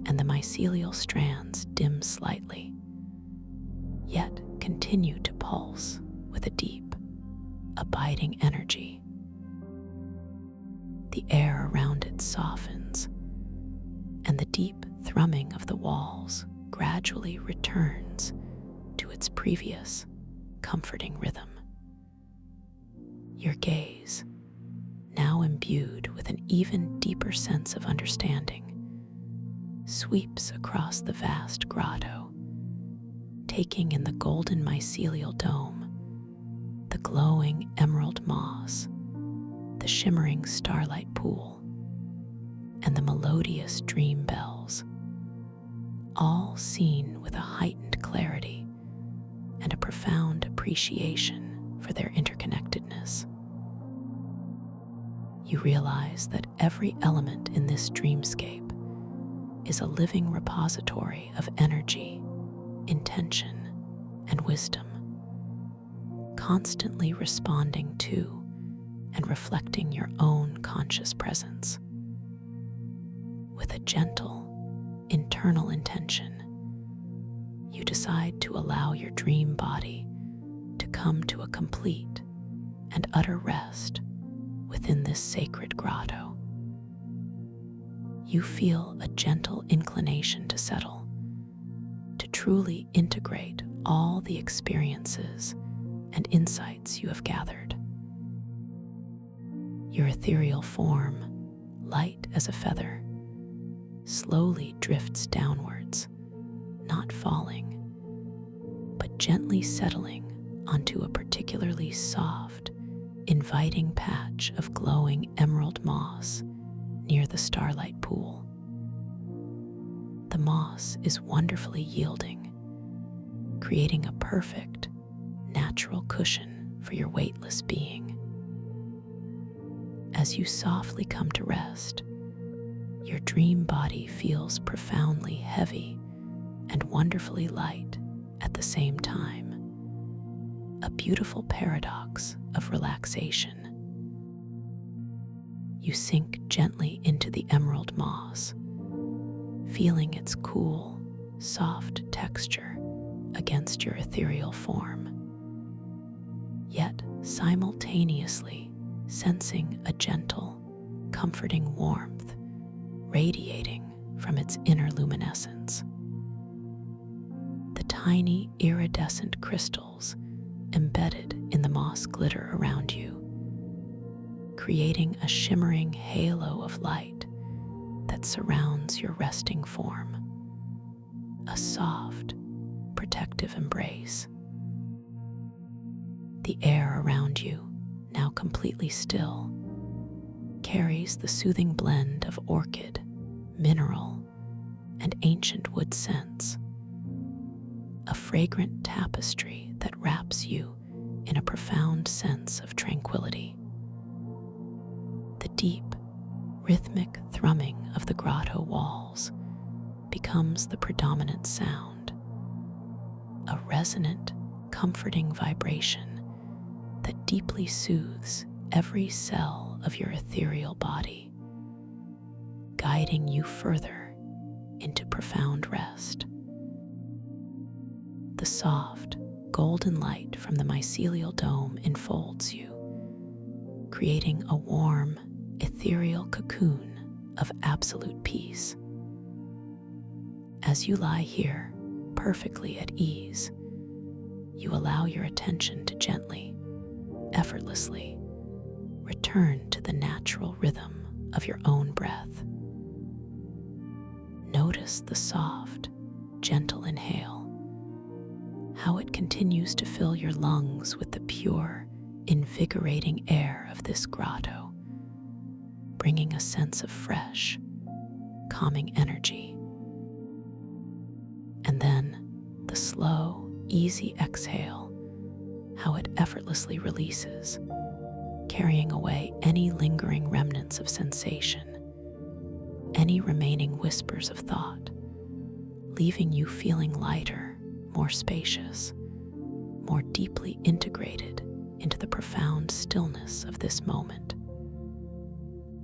and the mycelial strands dim slightly, yet continue to pulse with a deep, abiding energy. The air around it softens, and the deep thrumming of the walls gradually returns to its previous comforting rhythm. Your gaze, now imbued with an even deeper sense of understanding, sweeps across the vast grotto, taking in the golden mycelial dome, the glowing emerald moss, the shimmering starlight pool, and the melodious dream bells, all seen with a heightened clarity and a profound appreciation for their interconnectedness. You realize that every element in this dreamscape is a living repository of energy, intention, and wisdom, constantly responding to and reflecting your own conscious presence. With a gentle, internal intention, you decide to allow your dream body to come to a complete and utter rest within this sacred grotto. You feel a gentle inclination to settle, to truly integrate all the experiences and insights you have gathered. Your ethereal form, light as a feather, slowly drifts downwards, not falling, but gently settling onto a particularly soft, inviting patch of glowing emerald moss near the starlight pool. The moss is wonderfully yielding, creating a perfect, natural cushion for your weightless being. As you softly come to rest, your dream body feels profoundly heavy and wonderfully light at the same time, a beautiful paradox of relaxation. You sink gently into the emerald moss, feeling its cool, soft texture against your ethereal form, yet simultaneously sensing a gentle, comforting warmth radiating from its inner luminescence. The tiny iridescent crystals embedded in the moss glitter around you, creating a shimmering halo of light that surrounds your resting form, a soft, protective embrace. The air around you, now completely still, carries the soothing blend of orchid, mineral, and ancient wood scents, a fragrant tapestry that wraps you in a profound sense of tranquility. The deep, rhythmic thrumming of the grotto walls becomes the predominant sound, a resonant, comforting vibration that deeply soothes every cell of your ethereal body. guiding you further into profound rest. The soft, golden light from the mycelial dome enfolds you, creating a warm, ethereal cocoon of absolute peace. As you lie here, perfectly at ease, you allow your attention to gently, effortlessly return to the natural rhythm of your own breath. Notice the soft, gentle inhale, how it continues to fill your lungs with the pure, invigorating air of this grotto, bringing a sense of fresh, calming energy. And then the slow, easy exhale, how it effortlessly releases, carrying away any lingering remnants of sensation, any remaining whispers of thought, leaving you feeling lighter, more spacious, more deeply integrated into the profound stillness of this moment.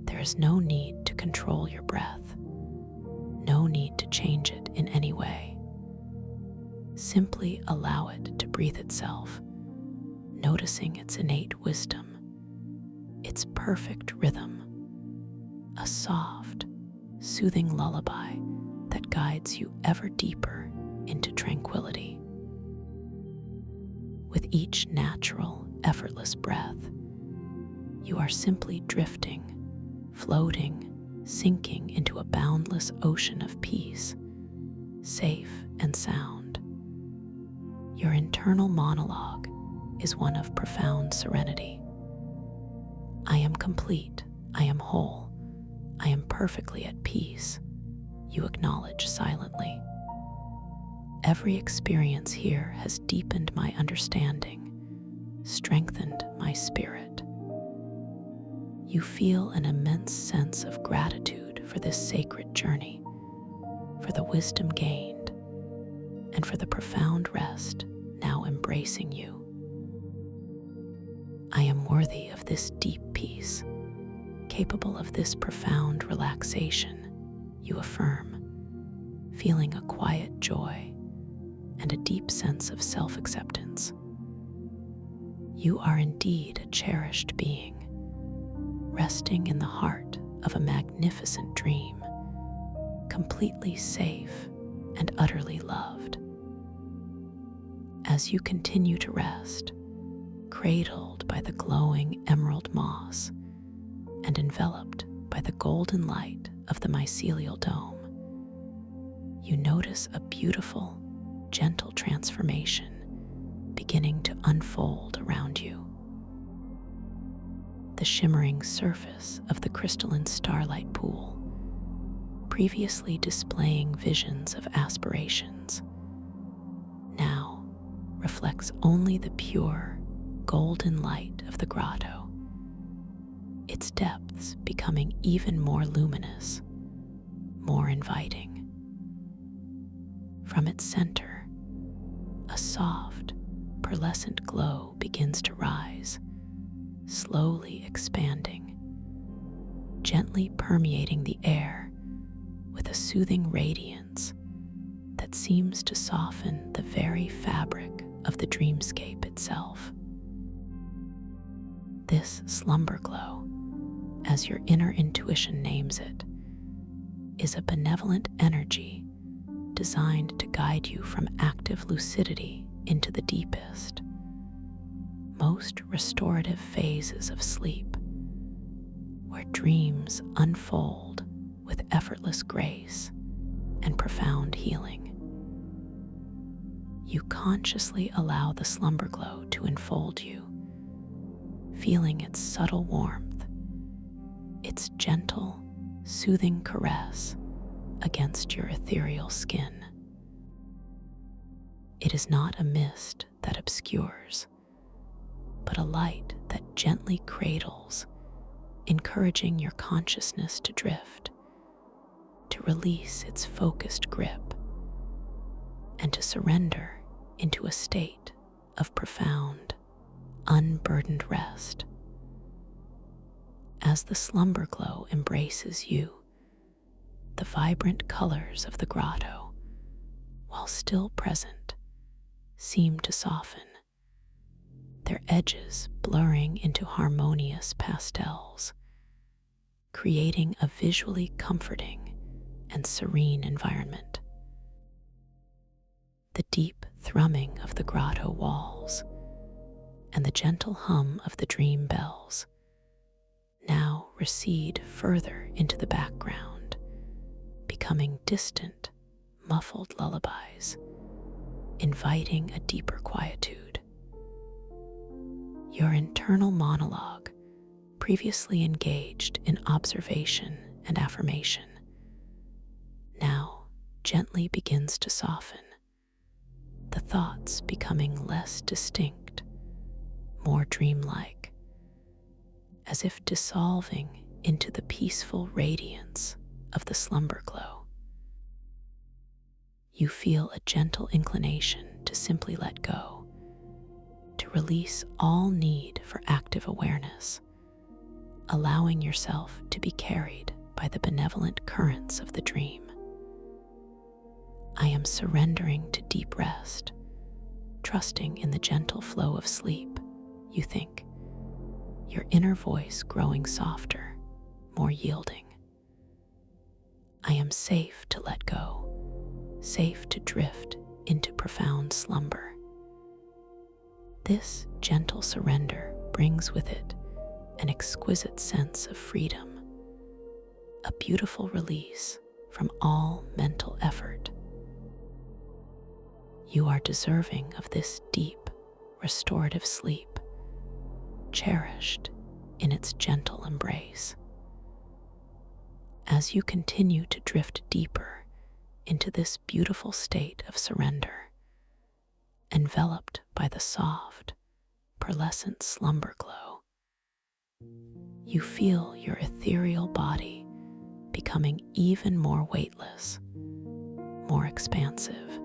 There is no need to control your breath, no need to change it in any way. Simply allow it to breathe itself, noticing its innate wisdom, its perfect rhythm, a soft, soothing lullaby that guides you ever deeper into tranquility. With each natural, effortless breath, you are simply drifting, floating, sinking into a boundless ocean of peace, safe and sound. Your internal monologue is one of profound serenity. I am complete, I am whole, I am perfectly at peace, you acknowledge silently. Every experience here has deepened my understanding, strengthened my spirit. You feel an immense sense of gratitude for this sacred journey, for the wisdom gained, and for the profound rest now embracing you. I am worthy of this deep peace, capable of this profound relaxation, you affirm, feeling a quiet joy and a deep sense of self-acceptance. You are indeed a cherished being, resting in the heart of a magnificent dream, completely safe and utterly loved. As you continue to rest, cradled by the glowing emerald moss and enveloped by the golden light of the mycelial dome, you notice a beautiful, gentle transformation beginning to unfold around you. The shimmering surface of the crystalline starlight pool, previously displaying visions of aspirations, now reflects only the pure, golden light of the grotto, its depths becoming even more luminous, more inviting. From its center, a soft, pearlescent glow begins to rise, slowly expanding, gently permeating the air with a soothing radiance that seems to soften the very fabric of the dreamscape itself. This slumber glow, as your inner intuition names it, is a benevolent energy designed to guide you from active lucidity into the deepest, most restorative phases of sleep, where dreams unfold with effortless grace and profound healing. You consciously allow the slumber glow to enfold you, feeling its subtle warmth, its gentle, soothing caress against your ethereal skin. It is not a mist that obscures, but a light that gently cradles, encouraging your consciousness to drift, to release its focused grip, and to surrender into a state of profound, unburdened rest. As the slumber glow embraces you, The vibrant colors of the grotto, while still present, seem to soften, their edges blurring into harmonious pastels, creating a visually comforting and serene environment. The deep thrumming of the grotto walls and the gentle hum of the dream bells now recede further into the background, becoming distant, muffled lullabies, inviting a deeper quietude. Your internal monologue, previously engaged in observation and affirmation, now gently begins to soften, the thoughts becoming less distinct, more dreamlike, as if dissolving into the peaceful radiance of the slumber glow. You feel a gentle inclination to simply let go, to release all need for active awareness, allowing yourself to be carried by the benevolent currents of the dream. I am surrendering to deep rest, trusting in the gentle flow of sleep, you think, your inner voice growing softer, more yielding. I am safe to let go, safe to drift into profound slumber. This gentle surrender brings with it an exquisite sense of freedom, a beautiful release from all mental effort. You are deserving of this deep, restorative sleep, cherished in its gentle embrace. As you continue to drift deeper into this beautiful state of surrender, enveloped by the soft, pearlescent slumber glow, you feel your ethereal body becoming even more weightless, more expansive,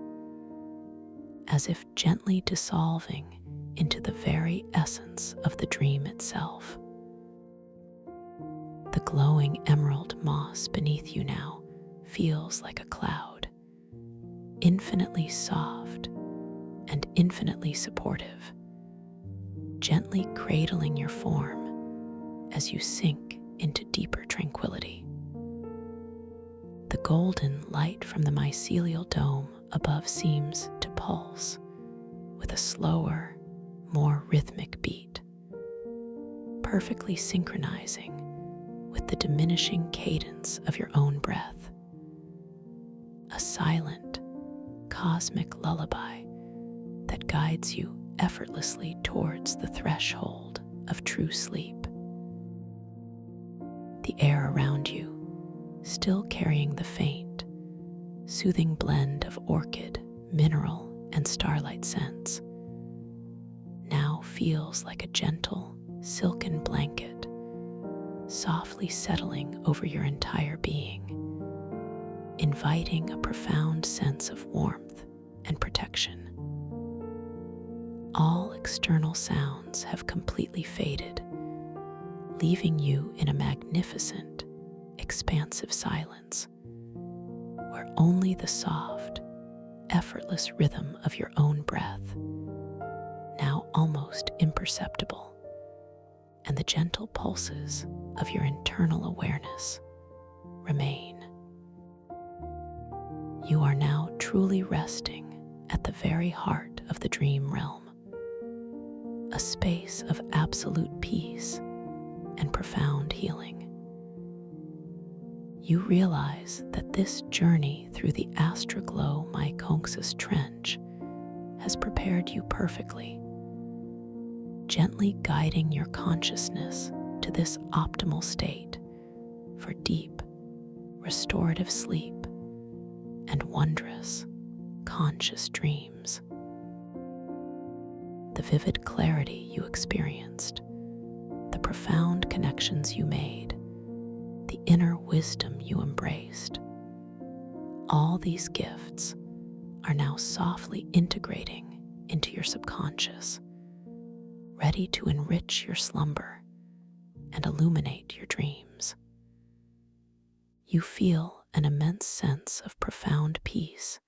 as if gently dissolving into the very essence of the dream itself. The glowing emerald moss beneath you now feels like a cloud, infinitely soft and infinitely supportive, gently cradling your form as you sink into deeper tranquility. The golden light from the mycelial dome above seems to pulse with a slower, more rhythmic beat, perfectly synchronizing with the diminishing cadence of your own breath. A silent, cosmic lullaby that guides you effortlessly towards the threshold of true sleep. The air around you, still carrying the faint, soothing blend of orchid, mineral, and starlight scents, now feels like a gentle, silken blanket, softly settling over your entire being, inviting a profound sense of warmth and protection. All external sounds have completely faded, leaving you in a magnificent, expansive silence, where only the soft, effortless rhythm of your own breath, now almost imperceptible, and the gentle pulses of your internal awareness remain. You are now truly resting at the very heart of the dream realm, a space of absolute peace and profound healing. You realize that this journey through the Astroglow Myconxus Trench has prepared you perfectly, gently guiding your consciousness to this optimal state for deep, restorative sleep and wondrous, conscious dreams. The vivid clarity you experienced, the profound connections you made, the inner wisdom you embraced, all these gifts are now softly integrating into your subconscious, ready to enrich your slumber and illuminate your dreams. You feel an immense sense of profound peace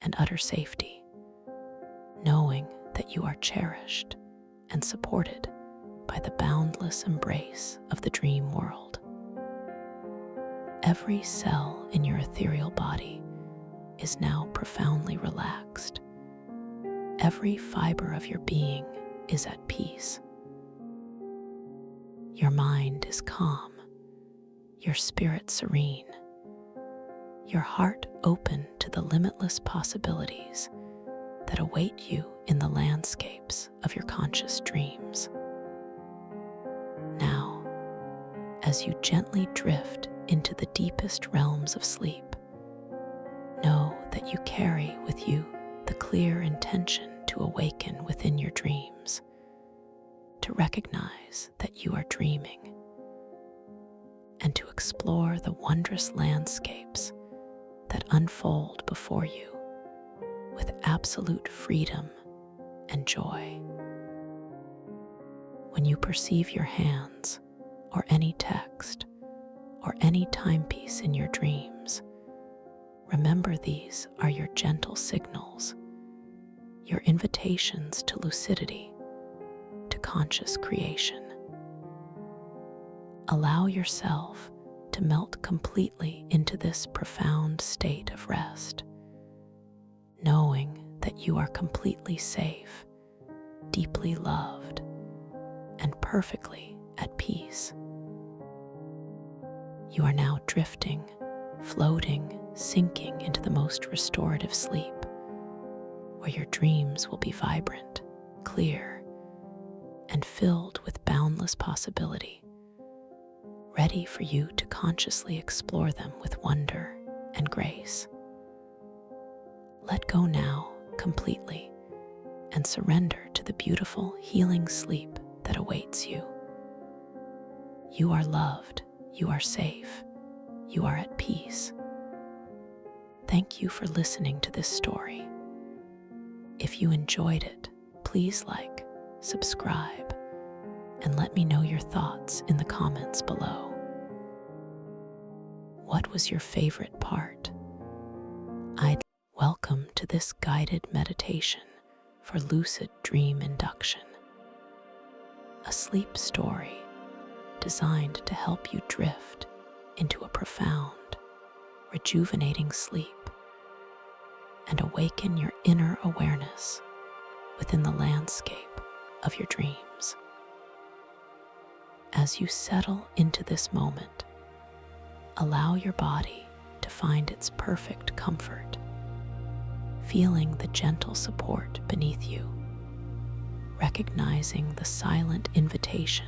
and utter safety, knowing that you are cherished and supported by the boundless embrace of the dream world. Every cell in your ethereal body is now profoundly relaxed. Every fiber of your being is at peace. Your mind is calm, your spirit serene, your heart open to the limitless possibilities that await you in the landscapes of your conscious dreams. Now, as you gently drift into the deepest realms of sleep, know that you carry with you the clear intention to awaken within your dreams, to recognize that you are dreaming, and to explore the wondrous landscapes that unfold before you with absolute freedom and joy. When you perceive your hands, or any text, or any timepiece in your dreams, remember these are your gentle signals, your invitations to lucidity, to conscious creation. Allow yourself to melt completely into this profound state of rest, knowing that you are completely safe, deeply loved, and perfectly at peace. You are now drifting, floating, sinking into the most restorative sleep, where your dreams will be vibrant, clear, and filled with boundless possibility, ready for you to consciously explore them with wonder and grace. Let go now completely and surrender to the beautiful, healing sleep that awaits you. You are loved, you are safe, you are at peace. Thank you for listening to this story. If you enjoyed it, please like, subscribe, and let me know your thoughts in the comments below. What was your favorite part? Welcome to this guided meditation for lucid dream induction, a sleep story designed to help you drift into a profound, rejuvenating sleep and awaken your inner awareness within the landscape of your dreams. As you settle into this moment, allow your body to find its perfect comfort, feeling the gentle support beneath you, recognizing the silent invitation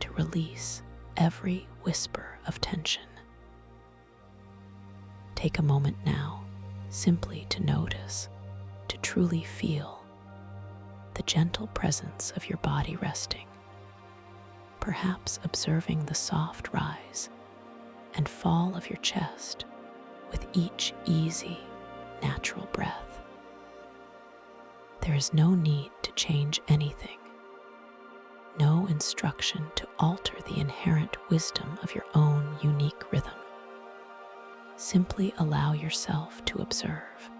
to release every whisper of tension. Take a moment now simply to notice, to truly feel the gentle presence of your body resting, perhaps observing the soft rise and fall of your chest with each easy, natural breath. There is no need to change anything, no instruction to alter the inherent wisdom of your own unique rhythm. Simply allow yourself to observe,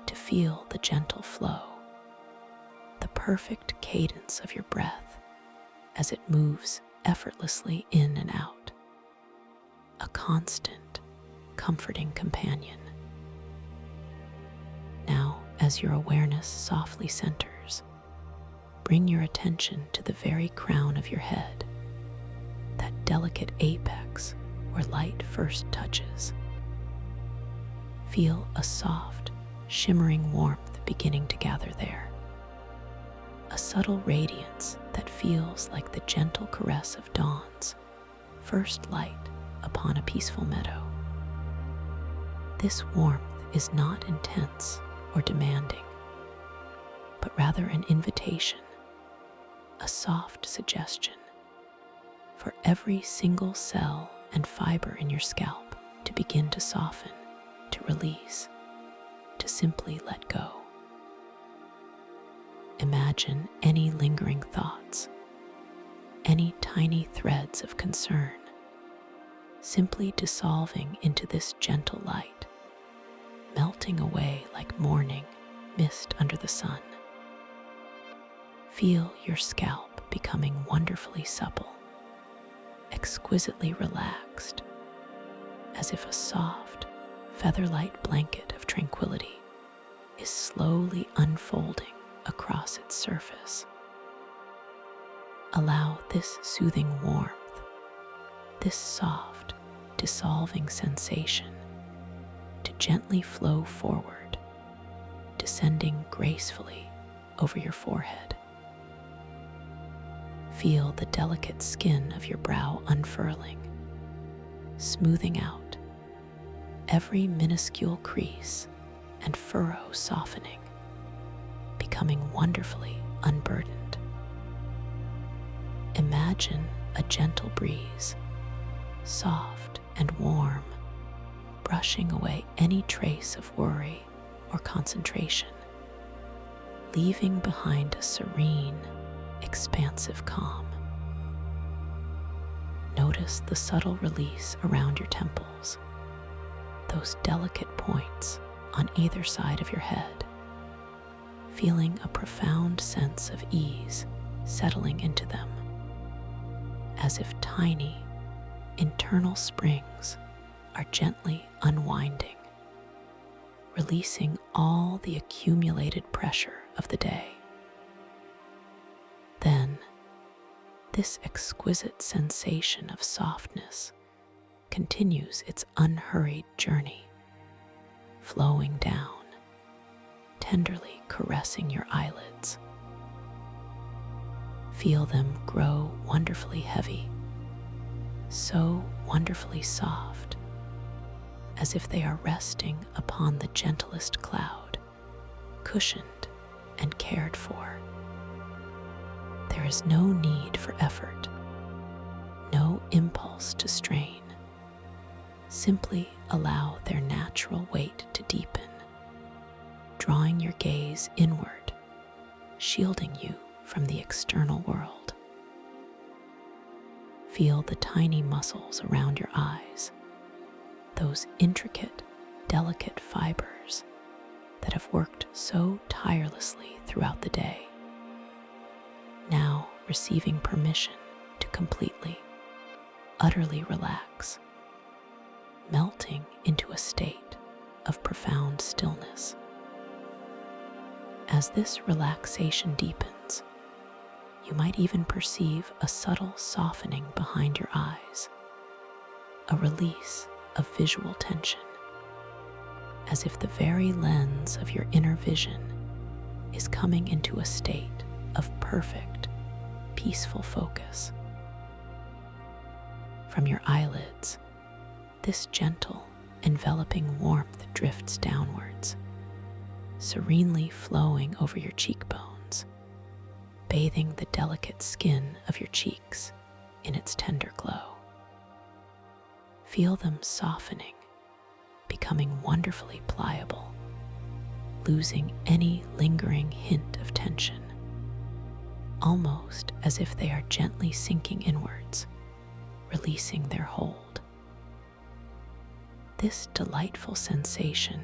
to feel the gentle flow, the perfect cadence of your breath as it moves effortlessly in and out, a constant, comforting companion. Now, as your awareness softly centers, bring your attention to the very crown of your head, that delicate apex where light first touches. Feel a soft, shimmering warmth beginning to gather there, a subtle radiance that feels like the gentle caress of dawn's first light upon a peaceful meadow. This warmth is not intense or demanding, but rather an invitation, a soft suggestion for every single cell and fiber in your scalp to begin to soften, to release, to simply let go. Imagine any lingering thoughts, any tiny threads of concern, simply dissolving into this gentle light, melting away like morning mist under the sun. Feel your scalp becoming wonderfully supple, exquisitely relaxed, as if a soft, feather-light blanket of tranquility is slowly unfolding across its surface. Allow this soothing warmth, this soft, dissolving sensation to gently flow forward, descending gracefully over your forehead. Feel the delicate skin of your brow unfurling, smoothing out, every minuscule crease and furrow softening, becoming wonderfully unburdened. Imagine a gentle breeze, soft and warm, brushing away any trace of worry or concentration, leaving behind a serene, expansive calm. Notice the subtle release around your temples, those delicate points on either side of your head, feeling a profound sense of ease settling into them, as if tiny, internal springs are gently unwinding, releasing all the accumulated pressure of the day. Then, this exquisite sensation of softness continues its unhurried journey, flowing down, tenderly caressing your eyelids. Feel them grow wonderfully heavy, so wonderfully soft, as if they are resting upon the gentlest cloud, cushioned and cared for. There is no need for effort, no impulse to strain. Simply allow their natural weight to deepen, drawing your gaze inward, shielding you from the external world. Feel the tiny muscles around your eyes, those intricate, delicate fibers that have worked so tirelessly throughout the day, now receiving permission to completely, utterly relax, melting into a state of profound stillness. As this relaxation deepens, you might even perceive a subtle softening behind your eyes, a release of visual tension, as if the very lens of your inner vision is coming into a state of perfect, peaceful focus. From your eyelids, this gentle, enveloping warmth drifts downwards, serenely flowing over your cheekbones, bathing the delicate skin of your cheeks in its tender glow. Feel them softening, becoming wonderfully pliable, losing any lingering hint of tension, almost as if they are gently sinking inwards, releasing their hold. This delightful sensation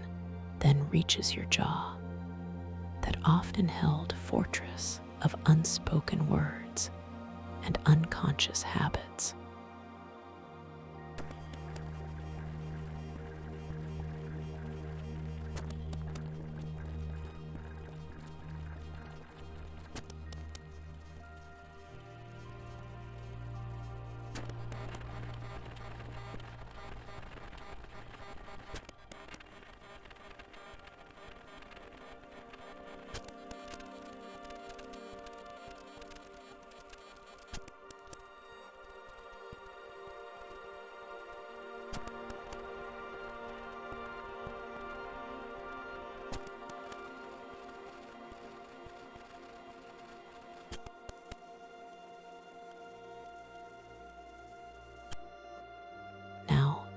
then reaches your jaw, that often held fortress of unspoken words and unconscious habits.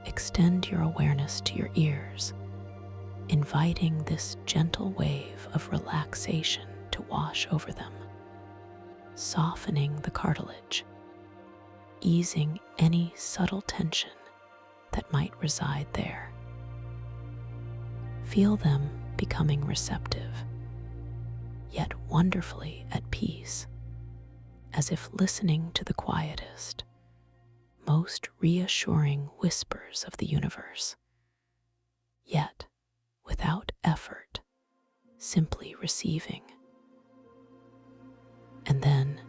Extend your awareness to your ears, inviting this gentle wave of relaxation to wash over them, softening the cartilage, easing any subtle tension that might reside there. Feel them becoming receptive, yet wonderfully at peace, as if listening to the quietest, most reassuring whispers of the universe, yet without effort, simply receiving. And then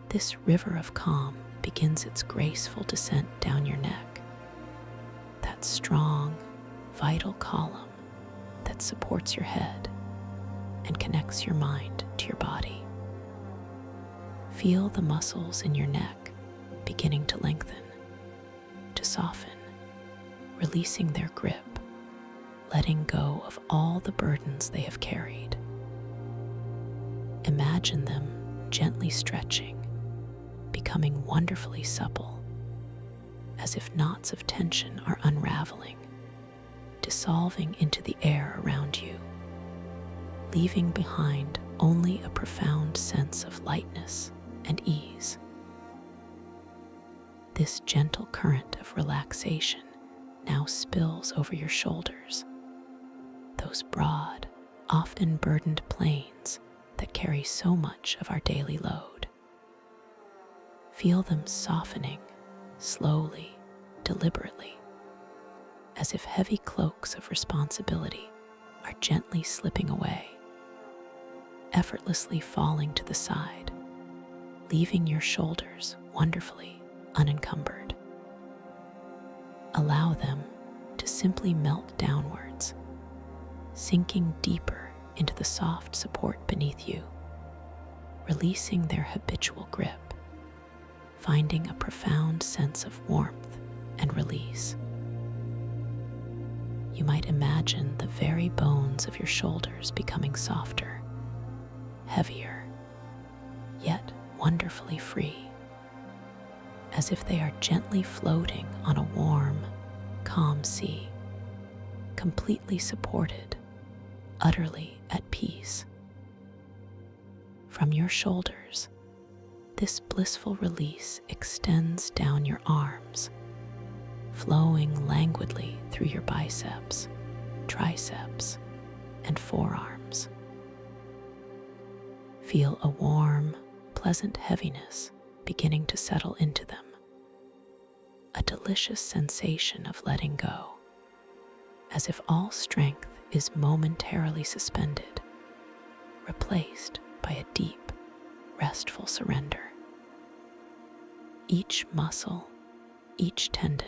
this river of calm begins its graceful descent down your neck, that strong, vital column that supports your head and connects your mind to your body. Feel the muscles in your neck beginning to lengthen, to soften, releasing their grip, letting go of all the burdens they have carried. Imagine them gently stretching, becoming wonderfully supple, as if knots of tension are unraveling, dissolving into the air around you, leaving behind only a profound sense of lightness and ease. This gentle current of relaxation now spills over your shoulders, those broad, often burdened planes that carry so much of our daily load. Feel them softening, slowly, deliberately, as if heavy cloaks of responsibility are gently slipping away, effortlessly falling to the side, leaving your shoulders wonderfully unencumbered. Allow them to simply melt downwards, sinking deeper into the soft support beneath you, releasing their habitual grip, finding a profound sense of warmth and release. You might imagine the very bones of your shoulders becoming softer, heavier, yet wonderfully free, as if they are gently floating on a warm, calm sea, completely supported, utterly at peace. From your shoulders, this blissful release extends down your arms, flowing languidly through your biceps, triceps, and forearms. Feel a warm, pleasant heaviness beginning to settle into them, a delicious sensation of letting go, as if all strength is momentarily suspended, replaced by a deep, restful surrender. Each muscle, each tendon,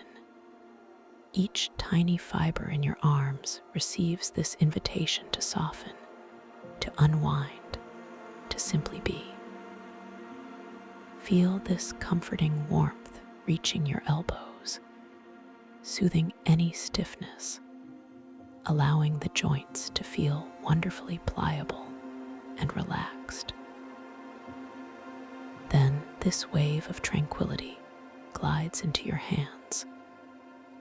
each tiny fiber in your arms receives this invitation to soften, to unwind, to simply be. Feel this comforting warmth reaching your elbows, soothing any stiffness, allowing the joints to feel wonderfully pliable and relaxed. Then this wave of tranquility glides into your hands,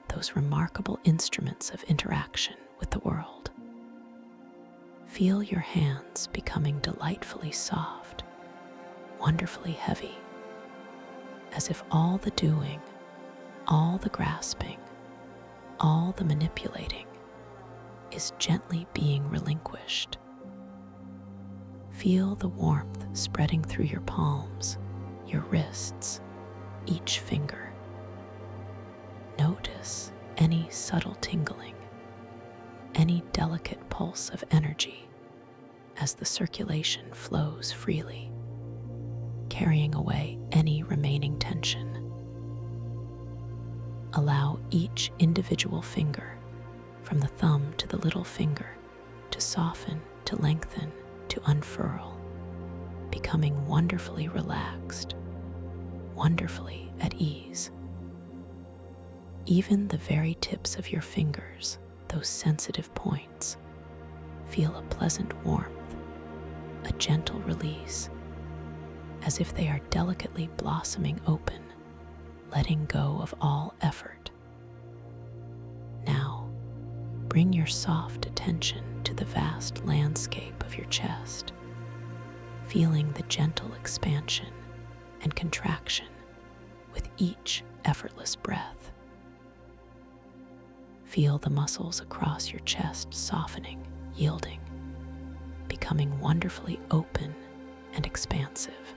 those remarkable instruments of interaction with the world. Feel your hands becoming delightfully soft, wonderfully heavy, as if all the doing, all the grasping, all the manipulating is gently being relinquished. Feel the warmth spreading through your palms, your wrists, each finger. Notice any subtle tingling, any delicate pulse of energy as the circulation flows freely, carrying away any remaining tension. Allow each individual finger, from the thumb to the little finger, to soften, to lengthen, to unfurl, becoming wonderfully relaxed, wonderfully at ease. Even the very tips of your fingers, those sensitive points, feel a pleasant warmth, a gentle release, as if they are delicately blossoming open, letting go of all effort. Now, bring your soft attention to the vast landscape of your chest, feeling the gentle expansion and contraction with each effortless breath. Feel the muscles across your chest softening, yielding, becoming wonderfully open and expansive.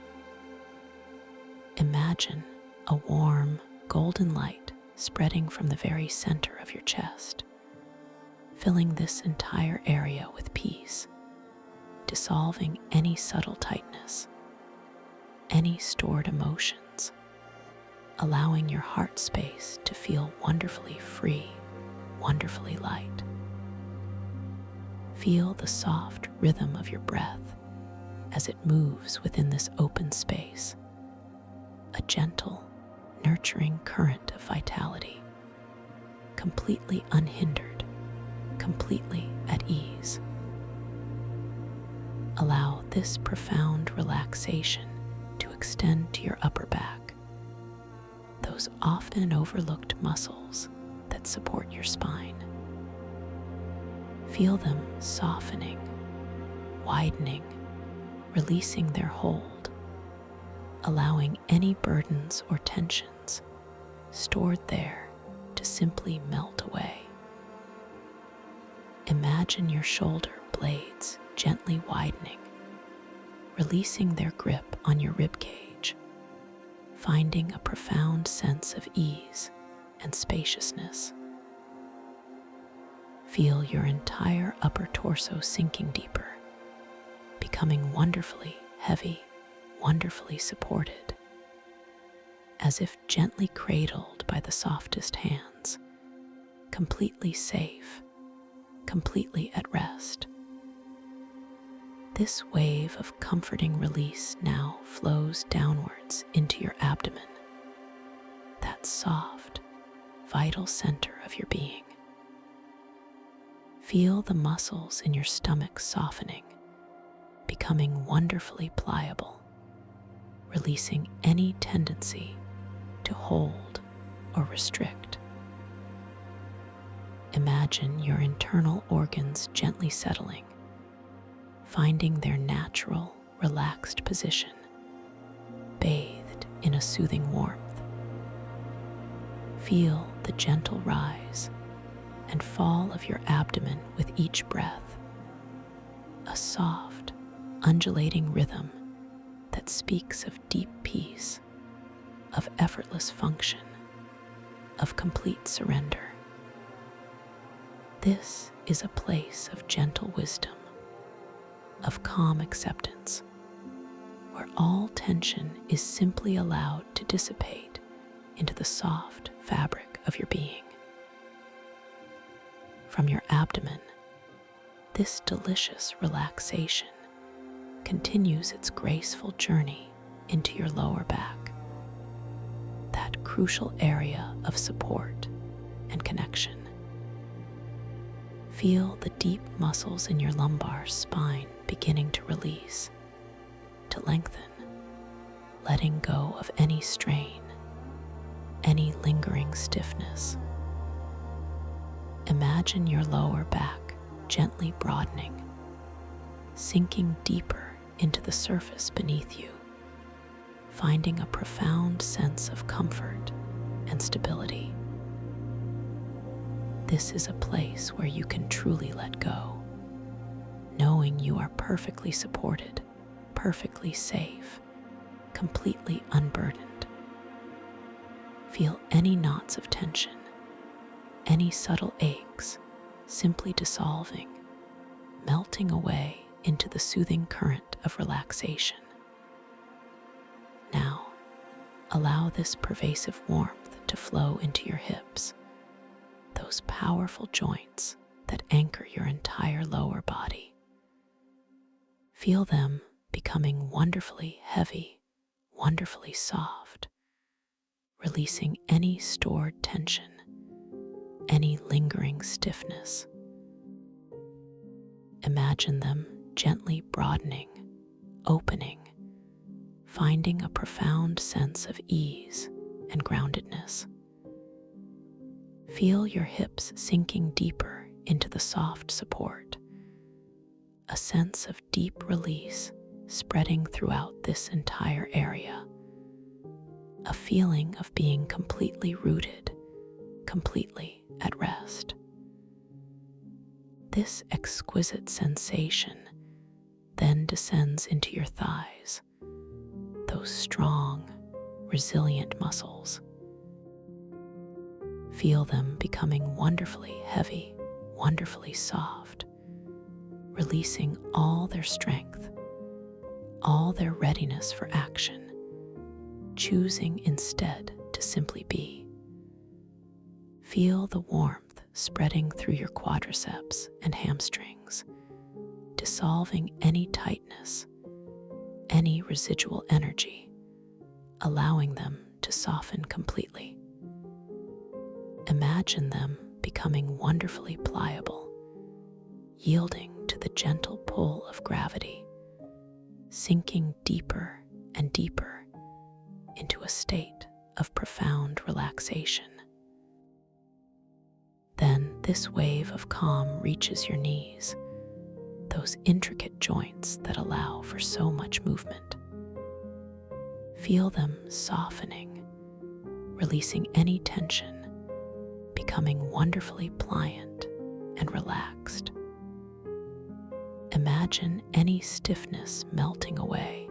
Imagine a warm, golden light spreading from the very center of your chest, filling this entire area with peace, dissolving any subtle tightness, any stored emotions, allowing your heart space to feel wonderfully free, wonderfully light. Feel the soft rhythm of your breath as it moves within this open space, a gentle, nurturing current of vitality, completely unhindered, completely at ease. Allow this profound relaxation to extend to your upper back, those often overlooked muscles that support your spine. Feel them softening, widening, releasing their hold, allowing any burdens or tensions stored there to simply melt away. Imagine your shoulder blades gently widening, releasing their grip on your rib cage, finding a profound sense of ease and spaciousness. Feel your entire upper torso sinking deeper, becoming wonderfully heavy, wonderfully supported, as if gently cradled by the softest hands, completely safe, completely at rest. This wave of comforting release now flows downwards into your abdomen, that soft, vital center of your being. Feel the muscles in your stomach softening, becoming wonderfully pliable, releasing any tendency to hold or restrict. Imagine your internal organs gently settling, finding their natural, relaxed position, bathed in a soothing warmth. Feel the gentle rise and fall of your abdomen with each breath, a soft, undulating rhythm that speaks of deep peace, of effortless function, of complete surrender. This is a place of gentle wisdom, of calm acceptance, where all tension is simply allowed to dissipate into the soft fabric of your being. From your abdomen, this delicious relaxation continues its graceful journey into your lower back, that crucial area of support and connection. Feel the deep muscles in your lumbar spine beginning to release, to lengthen, letting go of any strain, any lingering stiffness. Imagine your lower back gently broadening, sinking deeper into the surface beneath you, finding a profound sense of comfort and stability. This is a place where you can truly let go, knowing you are perfectly supported, perfectly safe, completely unburdened. Feel any knots of tension, any subtle aches simply dissolving, melting away into the soothing current of relaxation. Now, allow this pervasive warmth to flow into your hips, those powerful joints that anchor your entire lower body. Feel them becoming wonderfully heavy, wonderfully soft, releasing any stored tension, any lingering stiffness. Imagine them gently broadening, opening, finding a profound sense of ease and groundedness. Feel your hips sinking deeper into the soft support, a sense of deep release spreading throughout this entire area, a feeling of being completely rooted, completely at rest. This exquisite sensation then descends into your thighs, those strong, resilient muscles. Feel them becoming wonderfully heavy, wonderfully soft, releasing all their strength, all their readiness for action, choosing instead to simply be. Feel the warmth spreading through your quadriceps and hamstrings, dissolving any tightness, any residual energy, allowing them to soften completely. Imagine them becoming wonderfully pliable, yielding to the gentle pull of gravity, sinking deeper and deeper into a state of profound relaxation. Then this wave of calm reaches your knees, those intricate joints that allow for so much movement. Feel them softening, releasing any tension, becoming wonderfully pliant and relaxed. Imagine any stiffness melting away,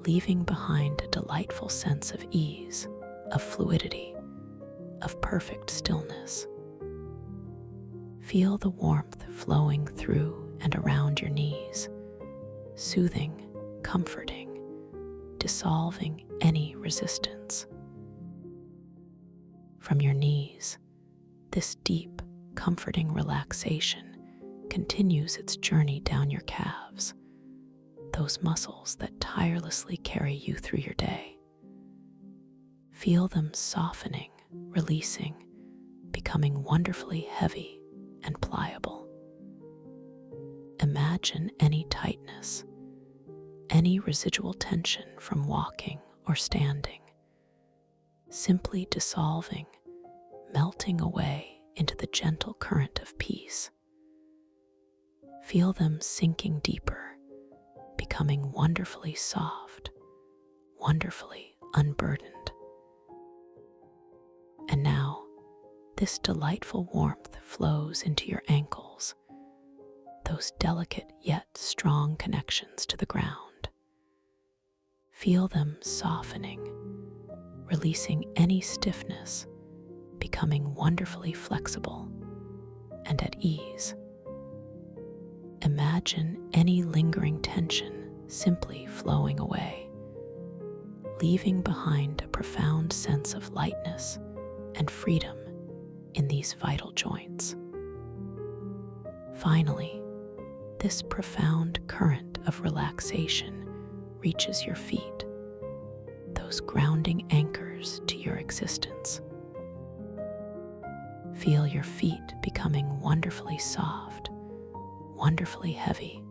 leaving behind a delightful sense of ease, of fluidity, of perfect stillness. Feel the warmth flowing through and around your knees, soothing, comforting, dissolving any resistance. From your knees, this deep, comforting relaxation continues its journey down your calves, those muscles that tirelessly carry you through your day. Feel them softening, releasing, becoming wonderfully heavy and pliable. Imagine any tightness, any residual tension from walking or standing, simply dissolving, melting away into the gentle current of peace. Feel them sinking deeper, becoming wonderfully soft, wonderfully unburdened. And now, this delightful warmth flows into your ankles, those delicate yet strong connections to the ground. Feel them softening, releasing any stiffness, becoming wonderfully flexible and at ease. Imagine any lingering tension simply flowing away, leaving behind a profound sense of lightness and freedom in these vital joints. Finally, this profound current of relaxation reaches your feet, those grounding anchors to your existence. Feel your feet becoming wonderfully soft, wonderfully heavy,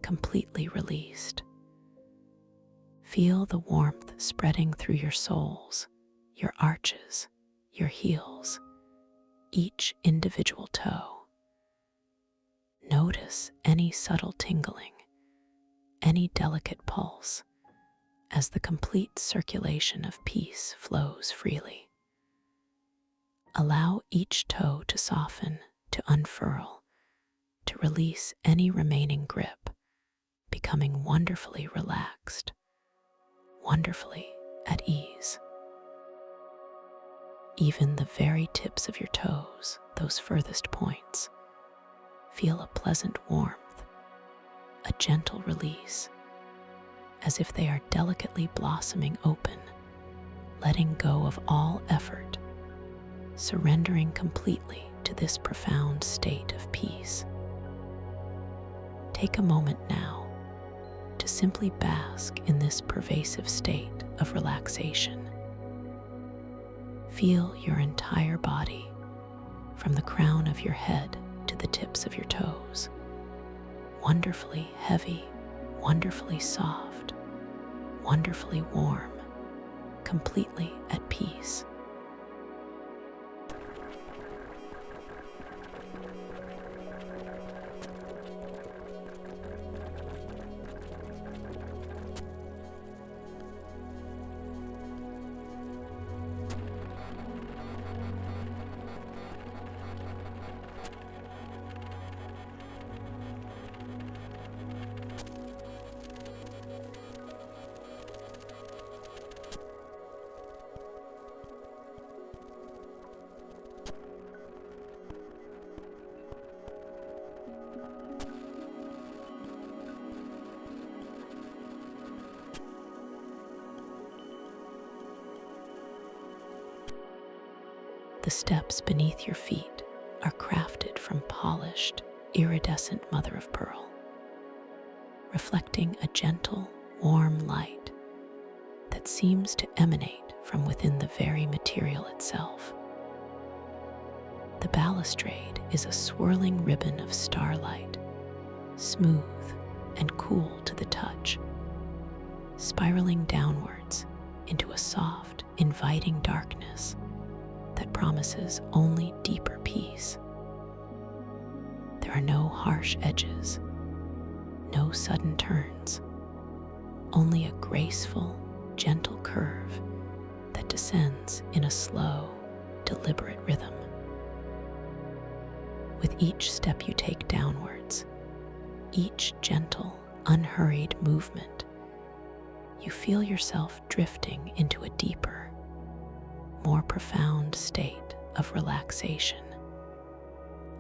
completely released. Feel the warmth spreading through your soles, your arches, your heels, each individual toe. Notice any subtle tingling, any delicate pulse, as the complete circulation of peace flows freely. Allow each toe to soften, to unfurl, to release any remaining grip, becoming wonderfully relaxed, wonderfully at ease. Even the very tips of your toes, those furthest points, feel a pleasant warmth, a gentle release, as if they are delicately blossoming open, letting go of all effort, surrendering completely to this profound state of peace. Take a moment now to simply bask in this pervasive state of relaxation. Feel your entire body, from the crown of your head to the tips of your toes, wonderfully heavy, wonderfully soft, wonderfully warm, completely at peace. The steps beneath your feet are crafted from polished, iridescent mother of pearl, reflecting a gentle, warm light that seems to emanate from within the very material itself. The balustrade is a swirling ribbon of starlight, smooth and cool to the touch, spiraling downwards into a soft, inviting darkness that promises only deeper peace. There are no harsh edges, no sudden turns, only a graceful, gentle curve that descends in a slow, deliberate rhythm. With each step you take downwards, each gentle, unhurried movement, you feel yourself drifting into a deeper, more profound state of relaxation,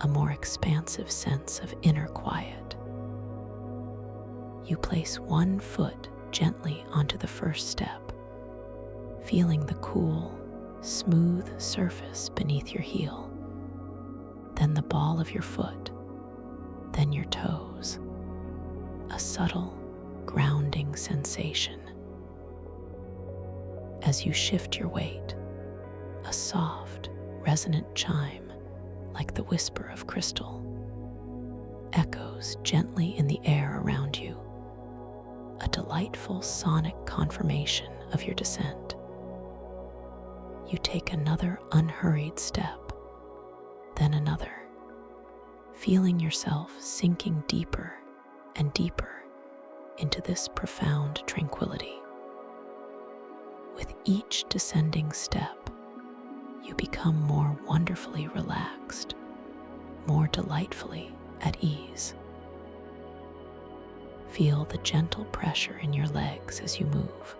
a more expansive sense of inner quiet. You place one foot gently onto the first step, feeling the cool, smooth surface beneath your heel, then the ball of your foot, then your toes, a subtle, grounding sensation. As you shift your weight, a soft, resonant chime, like the whisper of crystal, echoes gently in the air around you, a delightful sonic confirmation of your descent. You take another unhurried step, then another, feeling yourself sinking deeper and deeper into this profound tranquility. With each descending step, you become more wonderfully relaxed, more delightfully at ease. Feel the gentle pressure in your legs as you move,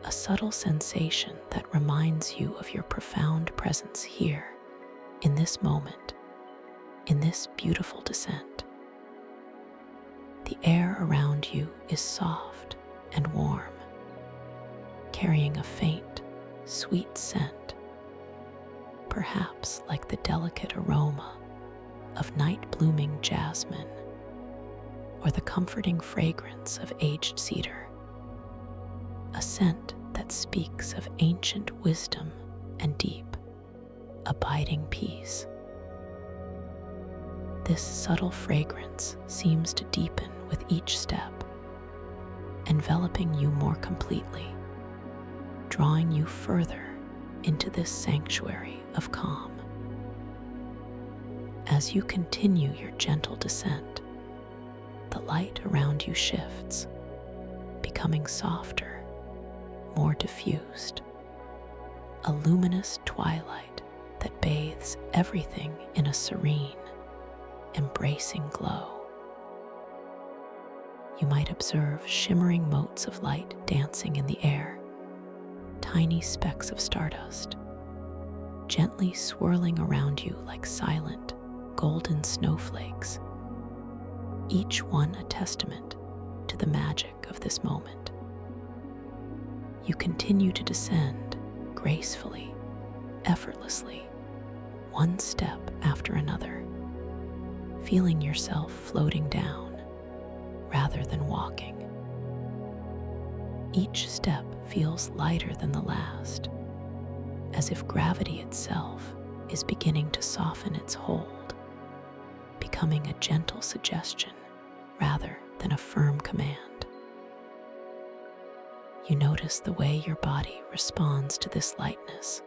a subtle sensation that reminds you of your profound presence here, in this moment, in this beautiful descent. The air around you is soft and warm, carrying a faint, sweet scent, perhaps like the delicate aroma of night-blooming jasmine or the comforting fragrance of aged cedar, a scent that speaks of ancient wisdom and deep, abiding peace. This subtle fragrance seems to deepen with each step, enveloping you more completely, drawing you further into this sanctuary of calm. As you continue your gentle descent, the light around you shifts, becoming softer, more diffused, a luminous twilight that bathes everything in a serene, embracing glow. You might observe shimmering motes of light dancing in the air, tiny specks of stardust, gently swirling around you like silent, golden snowflakes, each one a testament to the magic of this moment. You continue to descend gracefully, effortlessly, one step after another, feeling yourself floating down rather than walking. Each step feels lighter than the last, as if gravity itself is beginning to soften its hold, becoming a gentle suggestion rather than a firm command. You notice the way your body responds to this lightness,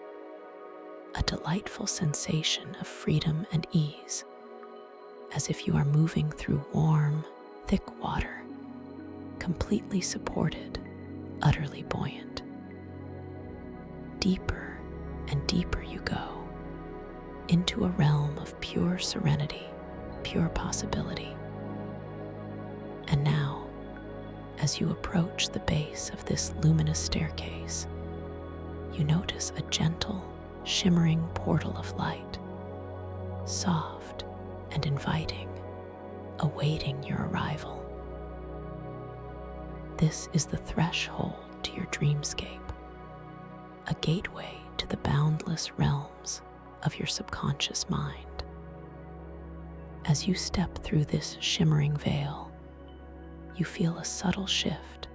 a delightful sensation of freedom and ease, as if you are moving through warm, thick water, completely supported, utterly buoyant. Deeper and deeper you go, into a realm of pure serenity, pure possibility. And now, as you approach the base of this luminous staircase, you notice a gentle, shimmering portal of light, soft and inviting, awaiting your arrival. This is the threshold to your dreamscape, a gateway into the boundless realms of your subconscious mind. As you step through this shimmering veil, you feel a subtle shift,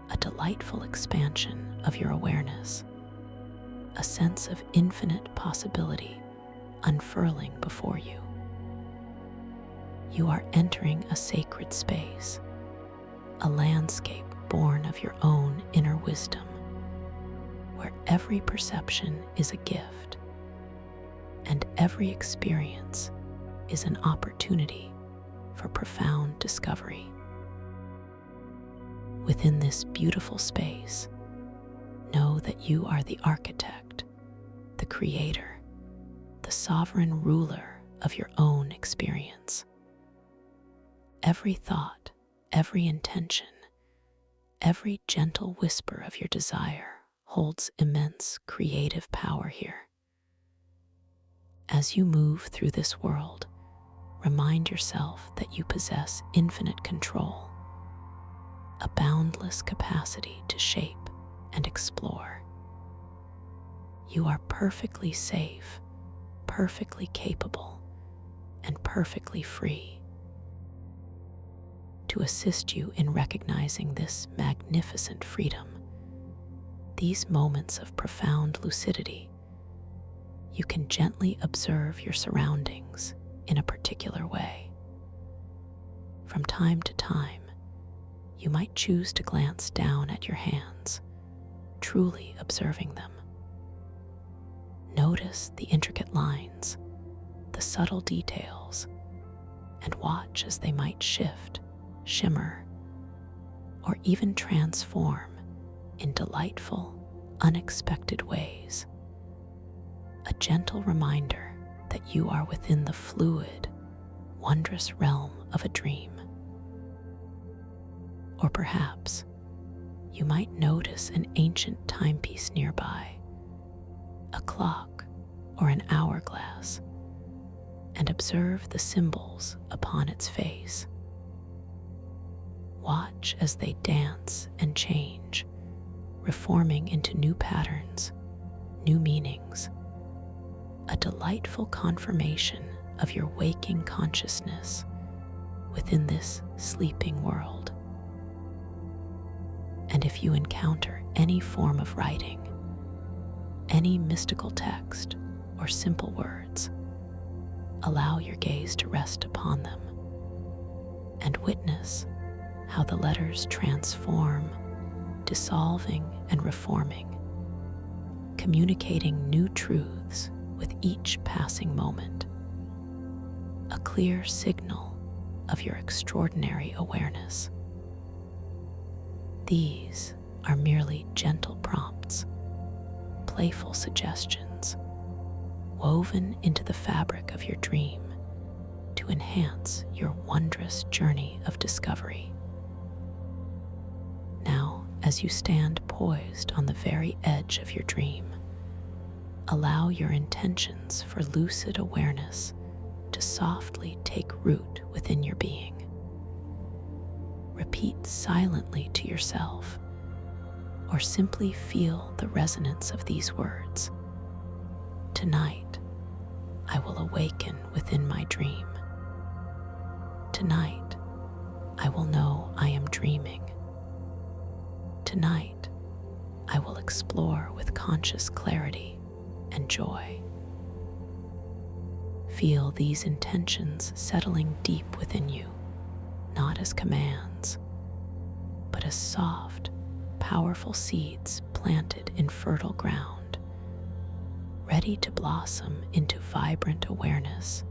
a delightful expansion of your awareness, a sense of infinite possibility unfurling before you. You are entering a sacred space, a landscape born of your own inner wisdom, where every perception is a gift and every experience is an opportunity for profound discovery. Within this beautiful space, know that you are the architect, the creator, the sovereign ruler of your own experience. Every thought, every intention, every gentle whisper of your desire holds immense creative power here. As you move through this world, remind yourself that you possess infinite control, a boundless capacity to shape and explore. You are perfectly safe, perfectly capable, and perfectly free. To assist you in recognizing this magnificent freedom, these moments of profound lucidity, you can gently observe your surroundings in a particular way. From time to time, you might choose to glance down at your hands, truly observing them. Notice the intricate lines, the subtle details, and watch as they might shift, shimmer, or even transform in delightful, unexpected ways. A gentle reminder that you are within the fluid, wondrous realm of a dream. Or perhaps you might notice an ancient timepiece nearby, a clock or an hourglass, and observe the symbols upon its face. Watch as they dance and change, reforming into new patterns, new meanings, a delightful confirmation of your waking consciousness within this sleeping world. And if you encounter any form of writing, any mystical text or simple words, allow your gaze to rest upon them and witness how the letters transform, dissolving and reforming, communicating new truths with each passing moment, a clear signal of your extraordinary awareness. These are merely gentle prompts, playful suggestions, woven into the fabric of your dream to enhance your wondrous journey of discovery. Now, as you stand poised on the very edge of your dream, allow your intentions for lucid awareness to softly take root within your being. Repeat silently to yourself, or simply feel the resonance of these words. Tonight, I will awaken within my dream. Tonight, I will know I am dreaming. Tonight, I will explore with conscious clarity and joy. Feel these intentions settling deep within you, not as commands, but as soft, powerful seeds planted in fertile ground, ready to blossom into vibrant awareness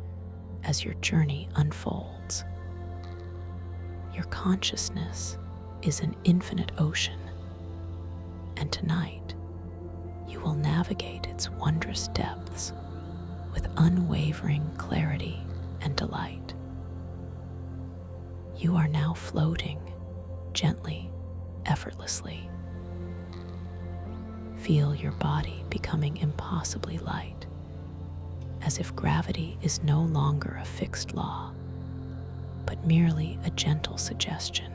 as your journey unfolds. Your consciousness is an infinite ocean, and tonight you will navigate its wondrous depths with unwavering clarity and delight. You are now floating gently, effortlessly. Feel your body becoming impossibly light, as if gravity is no longer a fixed law, but merely a gentle suggestion,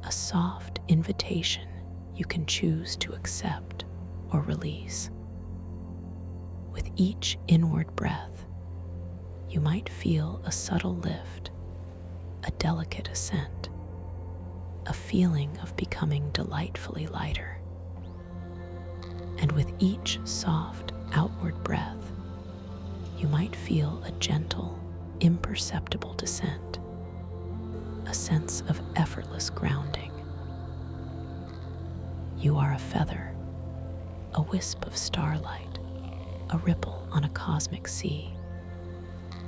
a soft invitation you can choose to accept or release. With each inward breath, you might feel a subtle lift, a delicate ascent, a feeling of becoming delightfully lighter. And with each soft outward breath, you might feel a gentle, imperceptible descent, a sense of effortless grounding. You are a feather, a wisp of starlight, a ripple on a cosmic sea,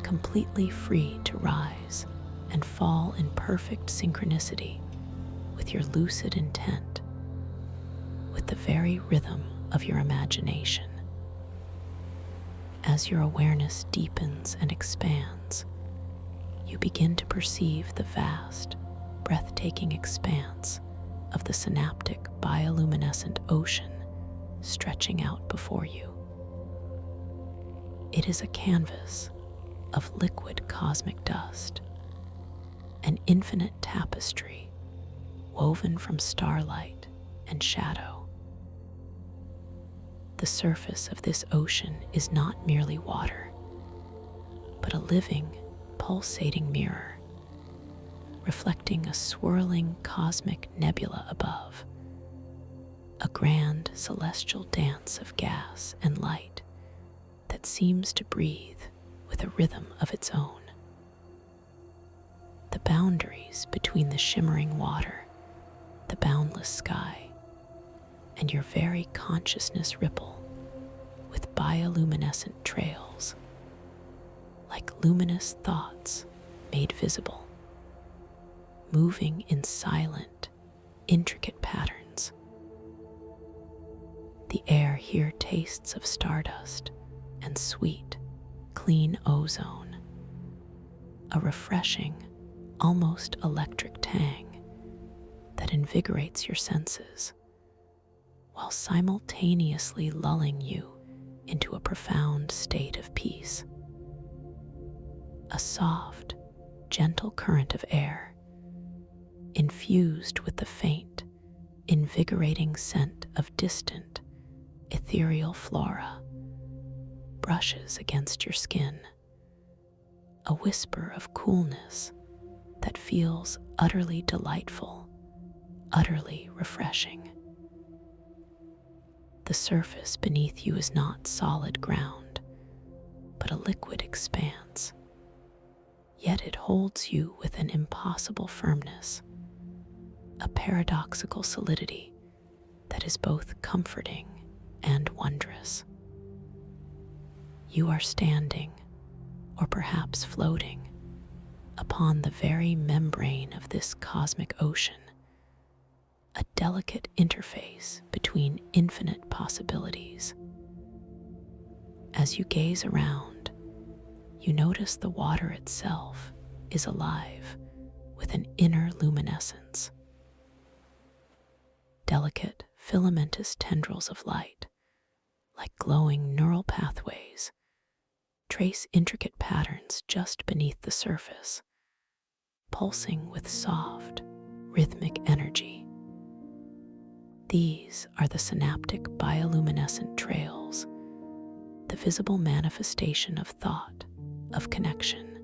completely free to rise and fall in perfect synchronicity with your lucid intent, with the very rhythm of your imagination. As your awareness deepens and expands, you begin to perceive the vast, breathtaking expanse of the synaptic bioluminescent ocean stretching out before you. It is a canvas of liquid cosmic dust, an infinite tapestry woven from starlight and shadow. The surface of this ocean is not merely water, but a living, pulsating mirror, reflecting a swirling cosmic nebula above, a grand celestial dance of gas and light that seems to breathe with a rhythm of its own. The boundaries between the shimmering water, the boundless sky, and your very consciousness ripple with bioluminescent trails, like luminous thoughts made visible, moving in silent, intricate patterns. The air here tastes of stardust and sweet, clean ozone, a refreshing, almost electric tang that invigorates your senses, while simultaneously lulling you into a profound state of peace. A soft, gentle current of air, infused with the faint, invigorating scent of distant, ethereal flora, brushes against your skin, a whisper of coolness that feels utterly delightful, utterly refreshing. The surface beneath you is not solid ground, but a liquid expanse, yet it holds you with an impossible firmness, a paradoxical solidity that is both comforting and wondrous. You are standing, or perhaps floating, upon the very membrane of this cosmic ocean, a delicate interface between infinite possibilities. As you gaze around, you notice the water itself is alive with an inner luminescence. Delicate, filamentous tendrils of light, like glowing neural pathways, trace intricate patterns just beneath the surface, pulsing with soft, rhythmic energy. These are the synaptic bioluminescent trails, the visible manifestation of thought, of connection,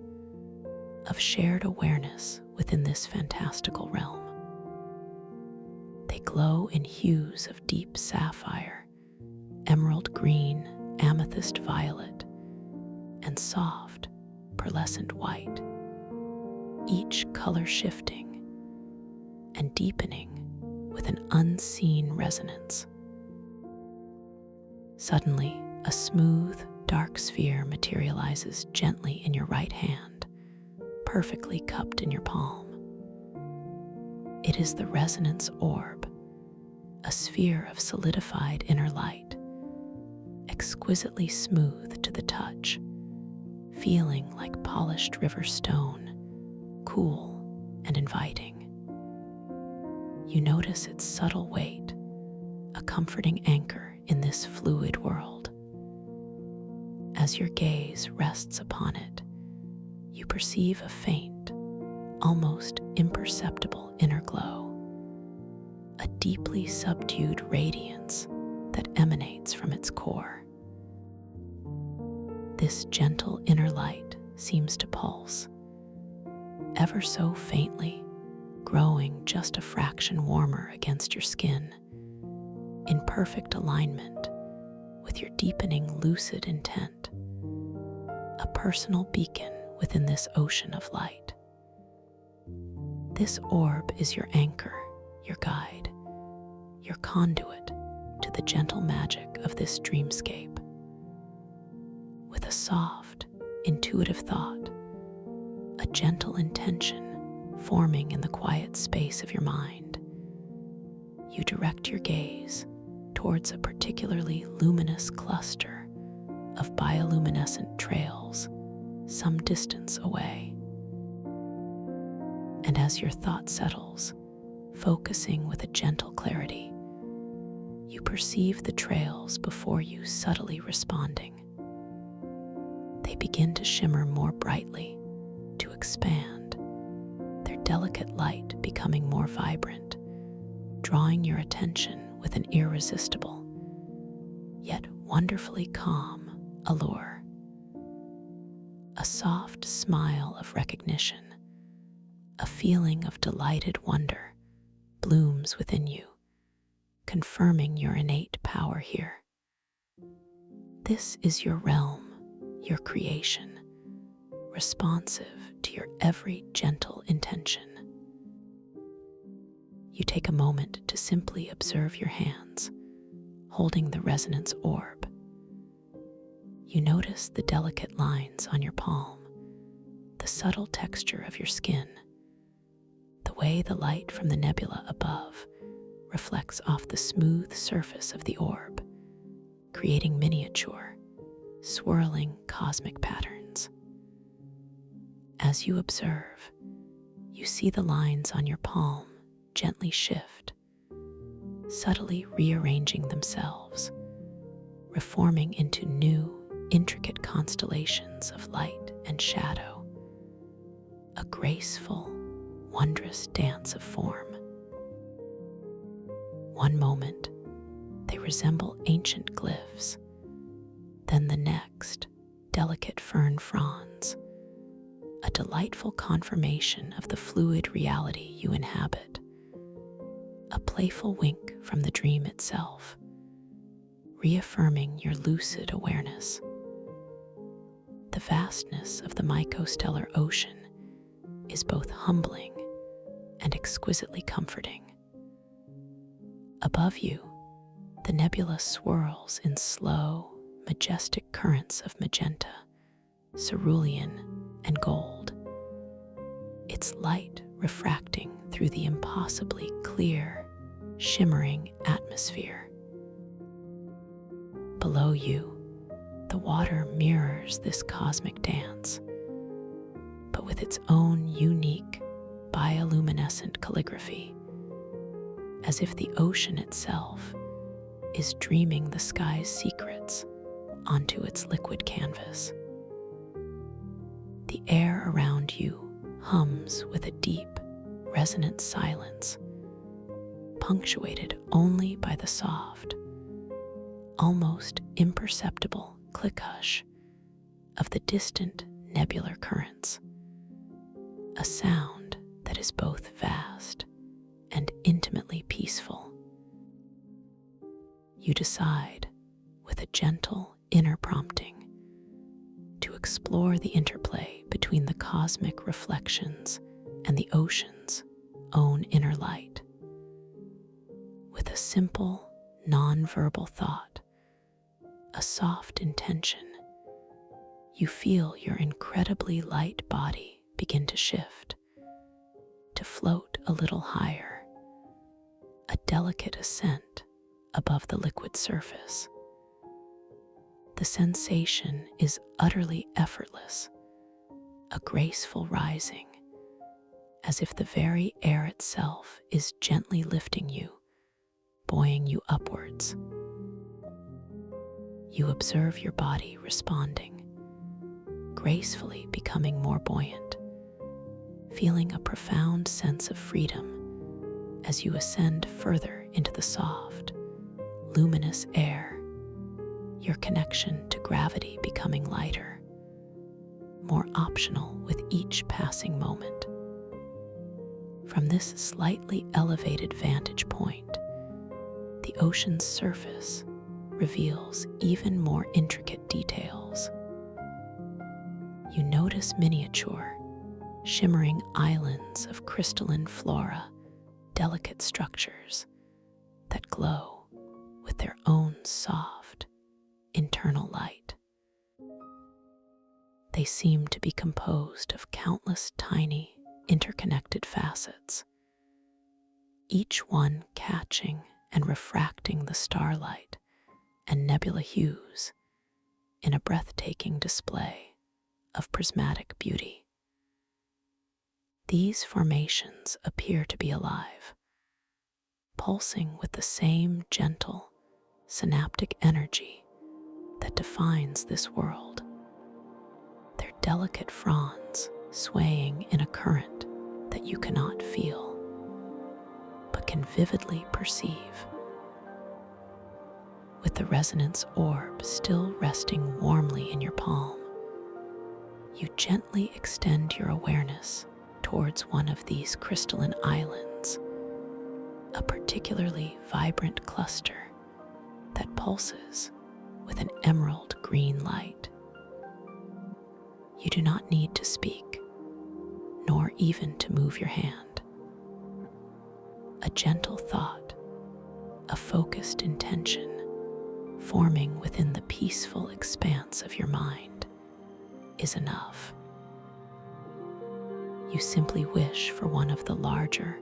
of shared awareness within this fantastical realm. They glow in hues of deep sapphire, emerald green, amethyst violet, and soft, pearlescent white, each color shifting and deepening with an unseen resonance. Suddenly, a smooth, dark sphere materializes gently in your right hand, perfectly cupped in your palm. It is the resonance orb, a sphere of solidified inner light, exquisitely smooth to the touch, feeling like polished river stone, cool and inviting. You notice its subtle weight, a comforting anchor in this fluid world. As your gaze rests upon it, you perceive a faint, almost imperceptible inner glow, a deeply subdued radiance that emanates from its core. This gentle inner light seems to pulse, ever so faintly, growing just a fraction warmer against your skin, in perfect alignment with your deepening lucid intent, a personal beacon within this ocean of light. This orb is your anchor, your guide, your conduit to the gentle magic of this dreamscape. With a soft, intuitive thought, a gentle intention forming in the quiet space of your mind, you direct your gaze towards a particularly luminous cluster of bioluminescent trails some distance away. And as your thought settles, focusing with a gentle clarity, you perceive the trails before you subtly responding. They begin to shimmer more brightly, to expand, their delicate light becoming more vibrant, drawing your attention with an irresistible, yet wonderfully calm allure. A soft smile of recognition, a feeling of delighted wonder blooms within you, confirming your innate power here. This is your realm, your creation, responsive to your every gentle intention. You take a moment to simply observe your hands, holding the resonance orb. You notice the delicate lines on your palm, the subtle texture of your skin, the way the light from the nebula above reflects off the smooth surface of the orb, creating miniature, swirling cosmic patterns. As you observe, you see the lines on your palm gently shift, subtly rearranging themselves, reforming into new, intricate constellations of light and shadow, a graceful, wondrous dance of form. One moment, they resemble ancient glyphs, then the next, delicate fern fronds, a delightful confirmation of the fluid reality you inhabit, a playful wink from the dream itself, reaffirming your lucid awareness. The vastness of the mycostellar ocean is both humbling and exquisitely comforting. Above you, the nebula swirls in slow, majestic currents of magenta, cerulean, and gold, its light refracting through the impossibly clear, shimmering atmosphere. Below you, the water mirrors this cosmic dance, but with its own unique, bioluminescent calligraphy, as if the ocean itself is dreaming the sky's secrets onto its liquid canvas. The air around you hums with a deep, resonant silence, punctuated only by the soft, almost imperceptible click-hush of the distant nebular currents, a sound that is both vast and intimately peaceful. You decide, with a gentle inner prompting, to explore the interplay between the cosmic reflections and the ocean's own inner light. With a simple, non-verbal thought, a soft intention, you feel your incredibly light body begin to shift, to float a little higher, a delicate ascent above the liquid surface. The sensation is utterly effortless, a graceful rising, as if the very air itself is gently lifting you, buoying you upwards. You observe your body responding, gracefully becoming more buoyant, feeling a profound sense of freedom as you ascend further into the soft, luminous air, your connection to gravity becoming lighter, more optional with each passing moment. From this slightly elevated vantage point, the ocean's surface reveals even more intricate details. You notice miniature, shimmering islands of crystalline flora, delicate structures that glow with their own soft, internal light. They seem to be composed of countless tiny, interconnected facets, each one catching and refracting the starlight and nebula hues in a breathtaking display of prismatic beauty. These formations appear to be alive, pulsing with the same gentle, synaptic energy that defines this world. Their delicate fronds swaying in a current that you cannot feel, but can vividly perceive. With the resonance orb still resting warmly in your palm, you gently extend your awareness towards one of these crystalline islands, a particularly vibrant cluster that pulses with an emerald green light. You do not need to speak, nor even to move your hand. A gentle thought, a focused intention, forming within the peaceful expanse of your mind is enough. You simply wish for one of the larger,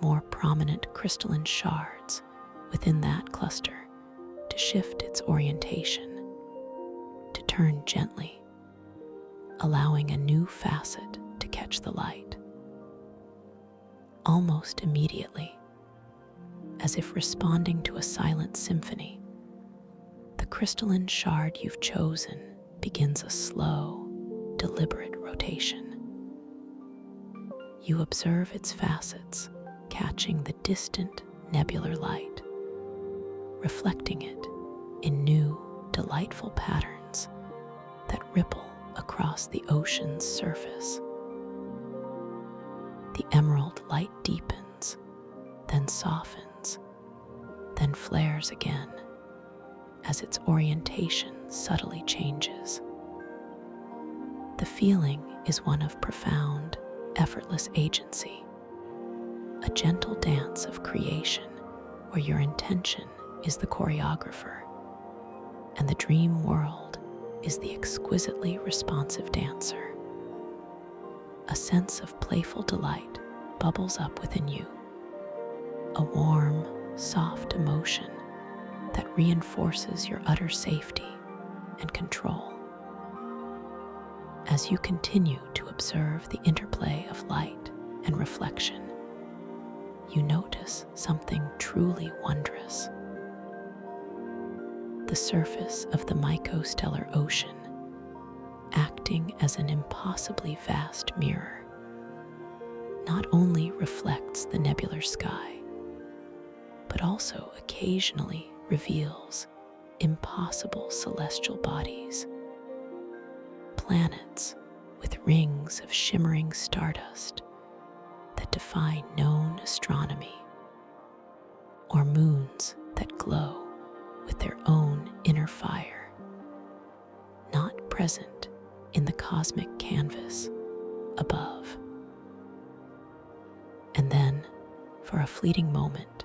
more prominent crystalline shards within that cluster to shift its orientation, to turn gently, allowing a new facet to catch the light. Almost immediately, as if responding to a silent symphony, the crystalline shard you've chosen begins a slow, deliberate rotation. You observe its facets, catching the distant nebular light, reflecting it in new, delightful patterns that ripple across the ocean's surface. The emerald light deepens, then softens, then flares again as its orientation subtly changes. The feeling is one of profound, effortless agency, a gentle dance of creation where your intention is the choreographer and the dream world is the exquisitely responsive dancer. A sense of playful delight bubbles up within you, a warm, soft emotion that reinforces your utter safety and control. As you continue to observe the interplay of light and reflection, you notice something truly wondrous. The surface of the mycostellar ocean, acting as an impossibly vast mirror, not only reflects the nebular sky, but also occasionally reveals impossible celestial bodies, planets with rings of shimmering stardust that defy known astronomy, or moons that glow with their own inner fire, not present in the cosmic canvas above. And then, for a fleeting moment,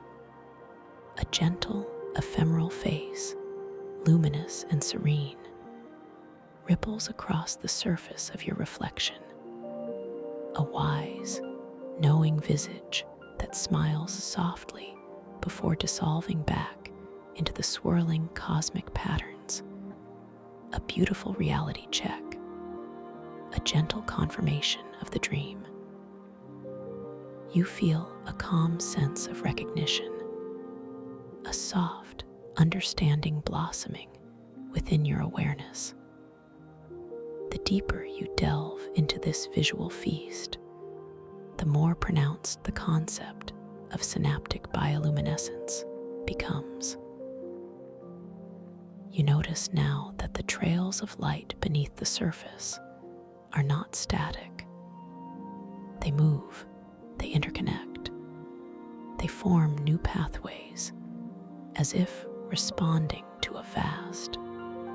a gentle, ephemeral face, luminous and serene, ripples across the surface of your reflection, a wise, knowing visage that smiles softly before dissolving back into the swirling cosmic patterns, a beautiful reality check, a gentle confirmation of the dream. You feel a calm sense of recognition, a soft, understanding blossoming within your awareness. The deeper you delve into this visual feast, the more pronounced the concept of synaptic bioluminescence becomes. You notice now that the trails of light beneath the surface are not static. They move, they interconnect, they form new pathways, as if responding to a vast,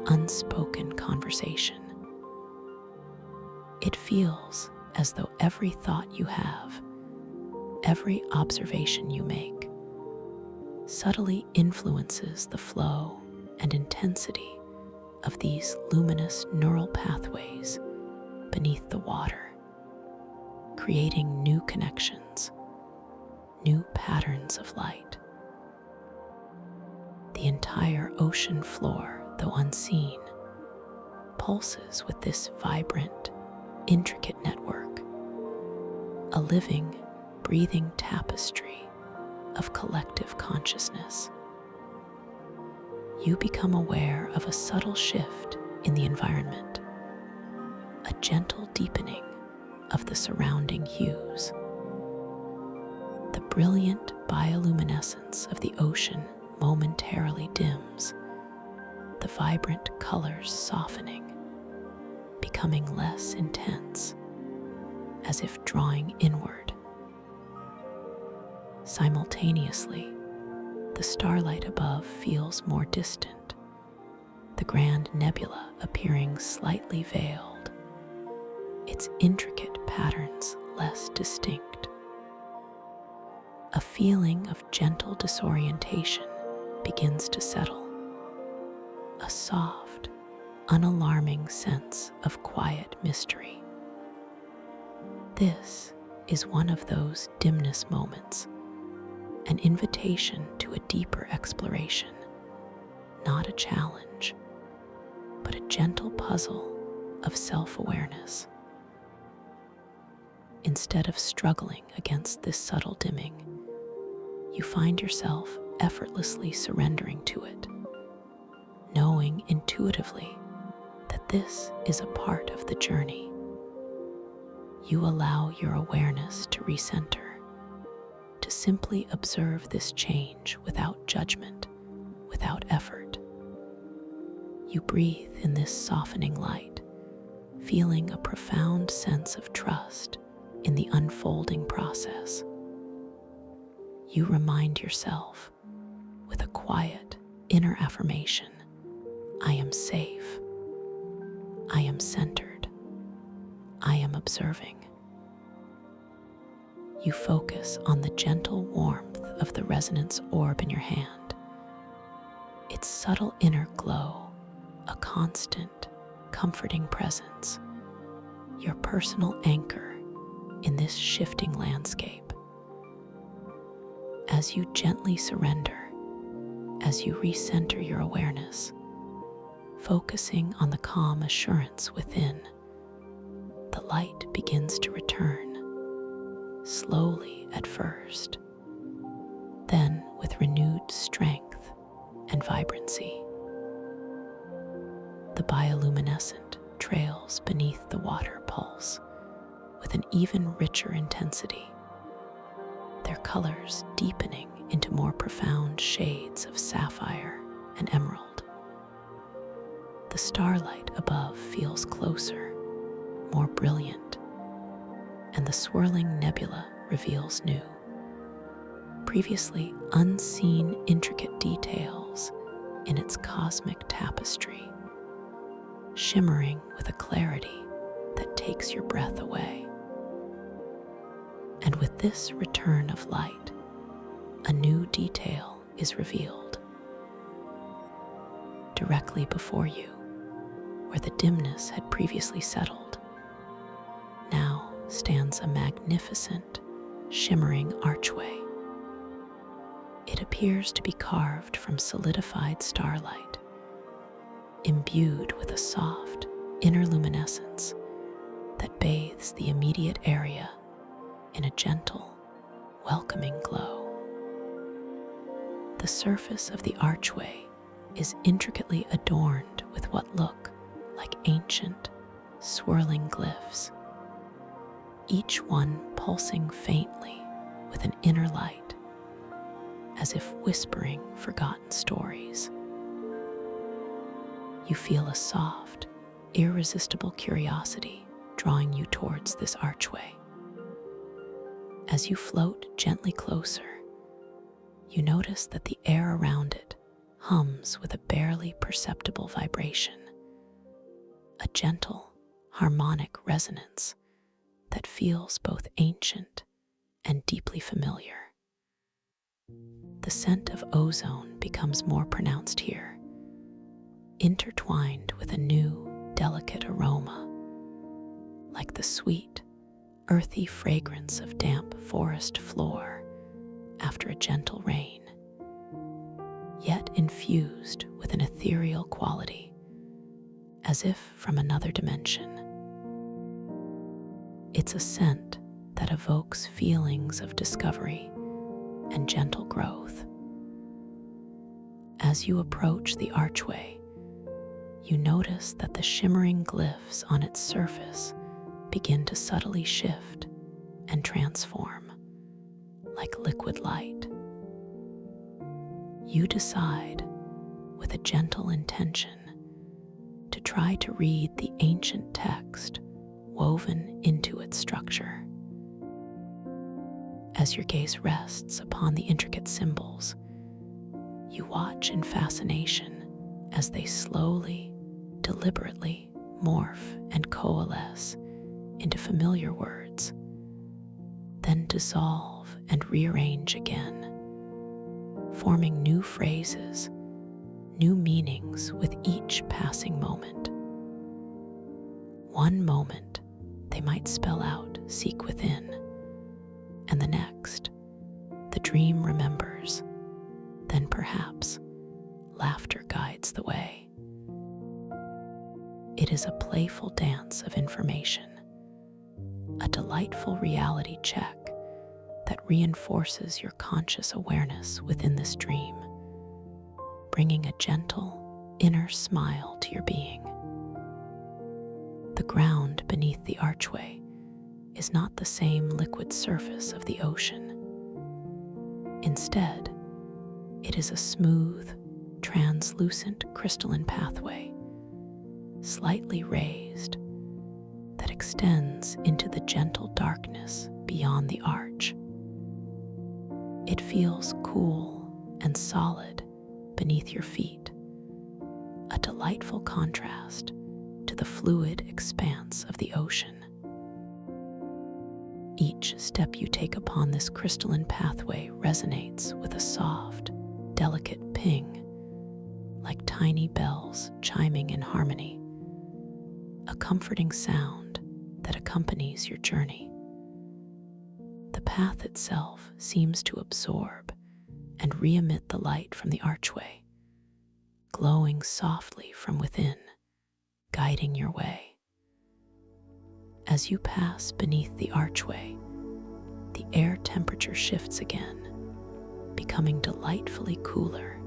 unspoken conversation. It feels as though every thought you have, every observation you make, subtly influences the flow and intensity of these luminous neural pathways beneath the water, creating new connections, new patterns of light. The entire ocean floor, though unseen, pulses with this vibrant, intricate network, a living, breathing tapestry of collective consciousness. You become aware of a subtle shift in the environment, a gentle deepening of the surrounding hues. The brilliant bioluminescence of the ocean momentarily dims, the vibrant colors softening, becoming less intense, as if drawing inward. Simultaneously, the starlight above feels more distant, the grand nebula appearing slightly veiled, its intricate patterns less distinct. A feeling of gentle disorientation begins to settle, a soft, unalarming sense of quiet mystery. This is one of those dimness moments, an invitation to a deeper exploration, not a challenge, but a gentle puzzle of self-awareness. Instead of struggling against this subtle dimming, you find yourself effortlessly surrendering to it, knowing intuitively that this is a part of the journey. You allow your awareness to recenter, to simply observe this change without judgment, without effort. You breathe in this softening light, feeling a profound sense of trust in the unfolding process. You remind yourself, with a quiet inner affirmation, I am safe, I am centered, I am observing. You focus on the gentle warmth of the resonance orb in your hand, its subtle inner glow, a constant, comforting presence, your personal anchor in this shifting landscape. As you gently surrender, as you recenter your awareness, focusing on the calm assurance within, the light begins to return, slowly at first, then with renewed strength and vibrancy. The bioluminescent trails beneath the water pulse with an even richer intensity, their colors deepening into more profound shades of sapphire and emerald. The starlight above feels closer, more brilliant, and the swirling nebula reveals new, previously unseen intricate details in its cosmic tapestry, shimmering with a clarity that takes your breath away. And with this return of light, a new detail is revealed. Directly before you, where the dimness had previously settled, now stands a magnificent, shimmering archway. It appears to be carved from solidified starlight, imbued with a soft, inner luminescence that bathes the immediate area in a gentle, welcoming glow. The surface of the archway is intricately adorned with what look like ancient, swirling glyphs, each one pulsing faintly with an inner light, as if whispering forgotten stories. you feel a soft, irresistible curiosity drawing you towards this archway. As you float gently closer, you notice that the air around it hums with a barely perceptible vibration, a gentle, harmonic resonance that feels both ancient and deeply familiar. The scent of ozone becomes more pronounced here, intertwined with a new, delicate aroma, like the sweet, earthy fragrance of damp forest floor after a gentle rain, yet infused with an ethereal quality, as if from another dimension. It's a scent that evokes feelings of discovery and gentle growth. As you approach the archway, you notice that the shimmering glyphs on its surface begin to subtly shift and transform, like liquid light. You decide, with a gentle intention, to try to read the ancient text woven into its structure. As your gaze rests upon the intricate symbols, you watch in fascination as they slowly, deliberately morph and coalesce into familiar words, then dissolve and rearrange again, forming new phrases, new meanings with each passing moment. One moment, they might spell out, "Seek within," and the next, "The dream remembers," then perhaps, "Laughter guides the way." It is a playful dance of information, a delightful reality check that reinforces your conscious awareness within this dream, bringing a gentle, inner smile to your being. The ground beneath the archway is not the same liquid surface of the ocean. Instead, it is a smooth, translucent crystalline pathway, slightly raised, that extends into the gentle darkness beyond the arch. It feels cool and solid beneath your feet, a delightful contrast to the fluid expanse of the ocean. Each step you take upon this crystalline pathway resonates with a soft, delicate ping, like tiny bells chiming in harmony, a comforting sound that accompanies your journey. The path itself seems to absorb and re-emit the light from the archway, glowing softly from within, guiding your way. As you pass beneath the archway, the air temperature shifts again, becoming delightfully cooler,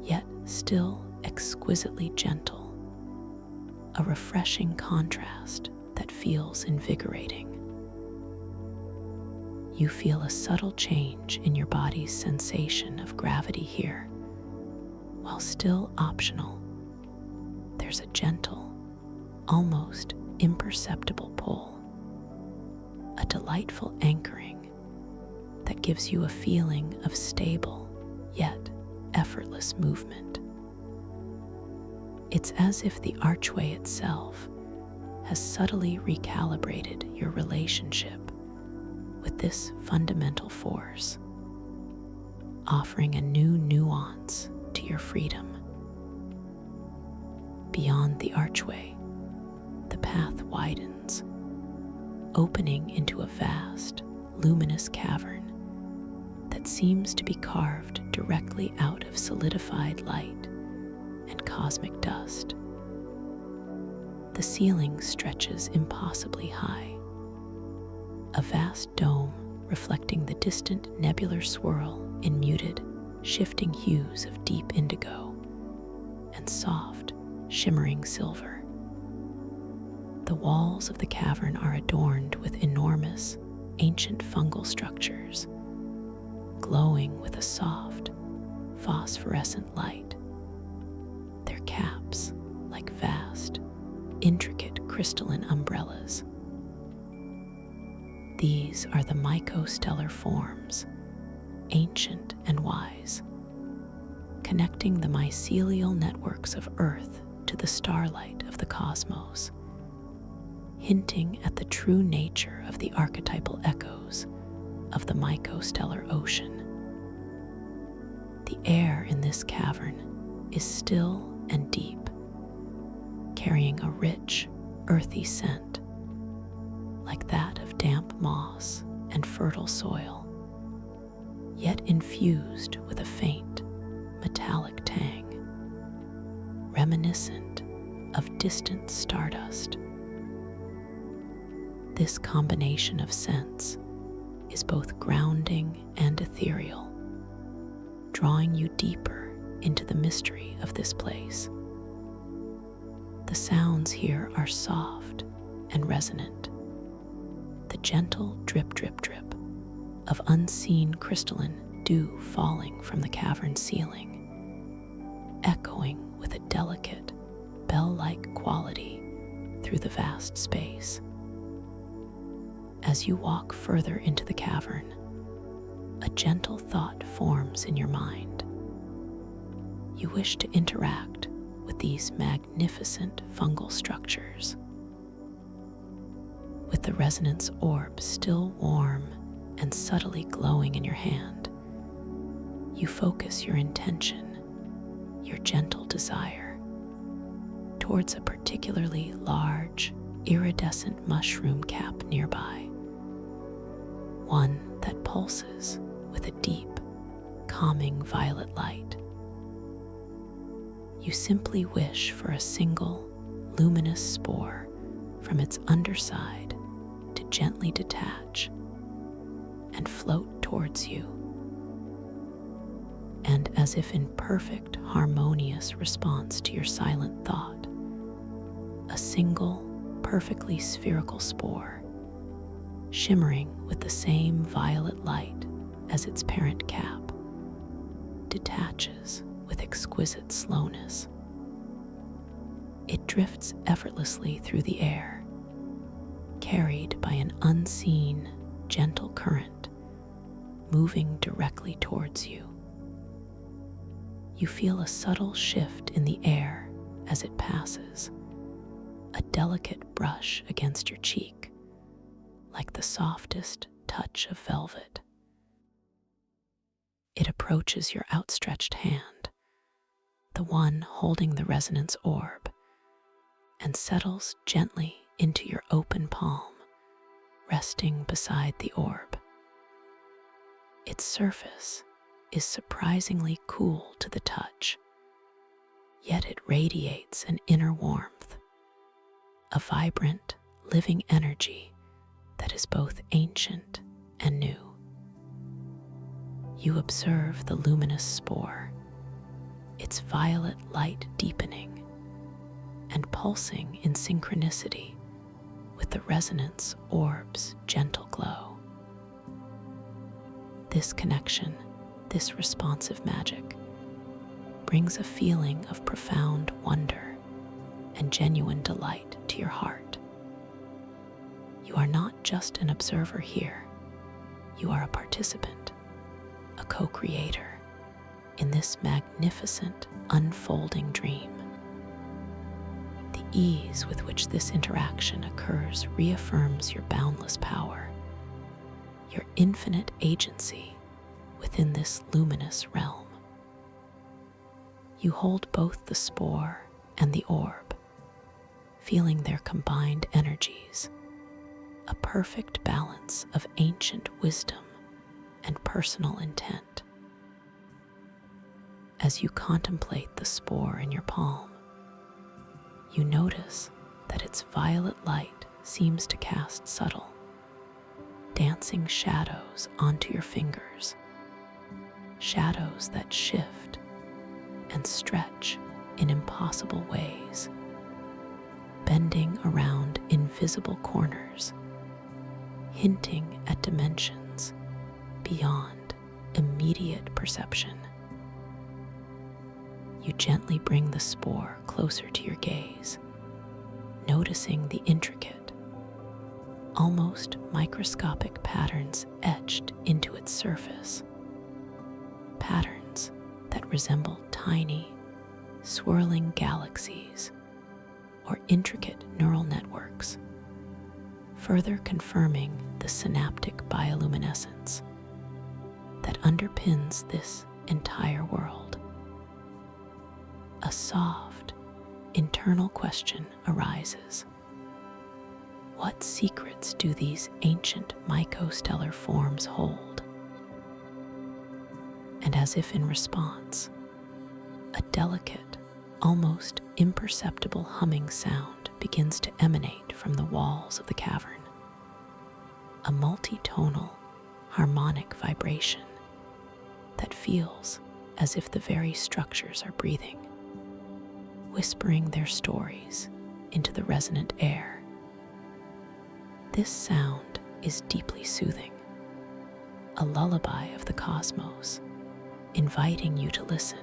yet still exquisitely gentle, a refreshing contrast that feels invigorating. You feel a subtle change in your body's sensation of gravity here. While still optional, there's a gentle, almost imperceptible pull, a delightful anchoring that gives you a feeling of stable yet effortless movement. It's as if the archway itself has subtly recalibrated your relationship with this fundamental force, offering a new nuance to your freedom. Beyond the archway, the path widens, opening into a vast, luminous cavern that seems to be carved directly out of solidified light and cosmic dust. The ceiling stretches impossibly high, a vast dome reflecting the distant nebular swirl in muted, shifting hues of deep indigo and soft, shimmering silver. The walls of the cavern are adorned with enormous, ancient fungal structures, glowing with a soft, phosphorescent light, their caps like vast, intricate crystalline umbrellas. These are the mycostellar forms, ancient and wise, connecting the mycelial networks of Earth to the starlight of the cosmos, hinting at the true nature of the archetypal echoes of the mycostellar ocean. The air in this cavern is still and deep, carrying a rich, earthy scent, like that of damp moss and fertile soil, yet infused with a faint, metallic tang, reminiscent of distant stardust. This combination of scents is both grounding and ethereal, drawing you deeper into the mystery of this place. The sounds here are soft and resonant, the gentle drip, drip, drip of unseen crystalline dew falling from the cavern ceiling, echoing with a delicate, bell-like quality through the vast space. As you walk further into the cavern, a gentle thought forms in your mind. You wish to interact with these magnificent fungal structures. With the resonance orb still warm and subtly glowing in your hand, you focus your intention, your gentle desire, towards a particularly large, iridescent mushroom cap nearby, one that pulses with a deep, calming violet light. You simply wish for a single, luminous spore from its underside to gently detach and float towards you. And as if in perfect, harmonious response to your silent thought, a single, perfectly spherical spore, shimmering with the same violet light as its parent cap, detaches with exquisite slowness. It drifts effortlessly through the air, carried by an unseen, gentle current, moving directly towards you. You feel a subtle shift in the air as it passes, a delicate brush against your cheek, like the softest touch of velvet. It approaches your outstretched hand, the one holding the resonance orb, and settles gently into your open palm, resting beside the orb. Its surface is surprisingly cool to the touch, yet it radiates an inner warmth, a vibrant, living energy that is both ancient and new. You observe the luminous spore, its violet light deepening and pulsing in synchronicity with the resonance orb's gentle glow. This connection, this responsive magic, brings a feeling of profound wonder and genuine delight to your heart. You are not just an observer here, you are a participant, a co-creator in this magnificent, unfolding dream. The ease with which this interaction occurs reaffirms your boundless power, your infinite agency within this luminous realm. You hold both the spore and the orb, feeling their combined energies, a perfect balance of ancient wisdom and personal intent. As you contemplate the spore in your palm, you notice that its violet light seems to cast subtle, dancing shadows onto your fingers, shadows that shift and stretch in impossible ways, bending around invisible corners, hinting at dimensions beyond immediate perception. You gently bring the spore closer to your gaze, noticing the intricate, almost microscopic patterns etched into its surface. Patterns that resemble tiny, swirling galaxies or intricate neural networks, further confirming the synaptic bioluminescence that underpins this entire world. A soft, internal question arises. What secrets do these ancient mycostellar forms hold? And as if in response, a delicate, almost imperceptible humming sound begins to emanate from the walls of the cavern. A multitonal, harmonic vibration that feels as if the very structures are breathing, whispering their stories into the resonant air. This sound is deeply soothing, a lullaby of the cosmos, inviting you to listen,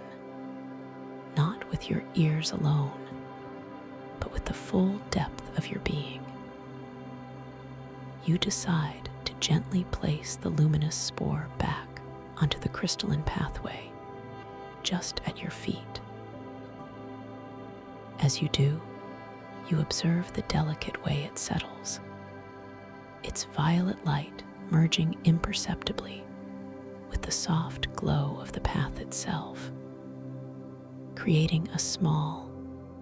not with your ears alone, but with the full depth of your being. You decide to gently place the luminous spore back onto the crystalline pathway just at your feet. As you do, you observe the delicate way it settles, its violet light merging imperceptibly with the soft glow of the path itself, creating a small,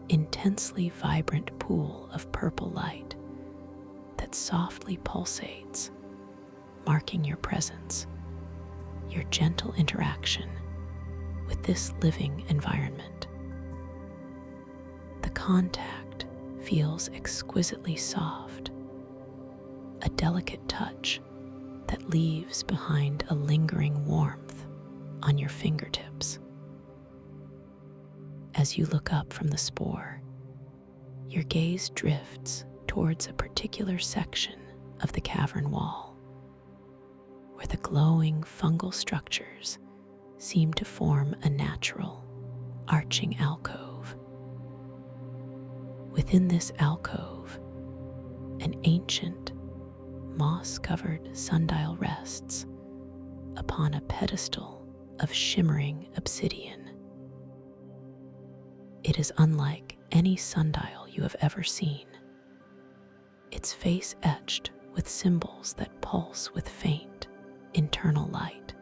intensely vibrant pool of purple light that softly pulsates, marking your presence, your gentle interaction with this living environment. The contact feels exquisitely soft, a delicate touch that leaves behind a lingering warmth on your fingertips. As you look up from the spore, your gaze drifts towards a particular section of the cavern wall, where the glowing fungal structures seem to form a natural, arching alcove. Within this alcove, an ancient, moss-covered sundial rests upon a pedestal of shimmering obsidian. It is unlike any sundial you have ever seen, its face etched with symbols that pulse with faint, internal light,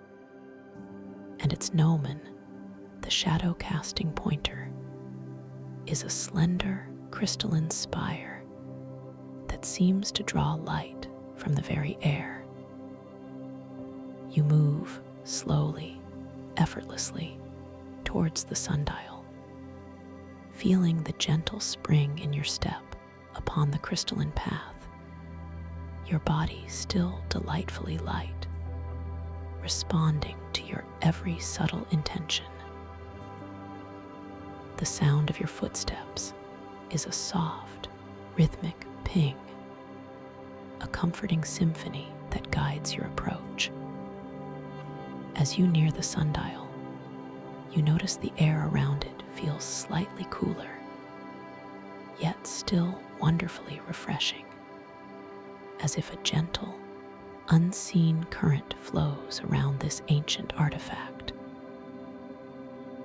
and its gnomon, the shadow-casting pointer, is a slender, crystalline spire that seems to draw light from the very air. You move slowly, effortlessly, towards the sundial, feeling the gentle spring in your step upon the crystalline path, your body still delightfully light, responding to your every subtle intention. The sound of your footsteps is a soft, rhythmic ping, a comforting symphony that guides your approach. As you near the sundial, you notice the air around it feels slightly cooler, yet still wonderfully refreshing, as if a gentle, unseen current flows around this ancient artifact.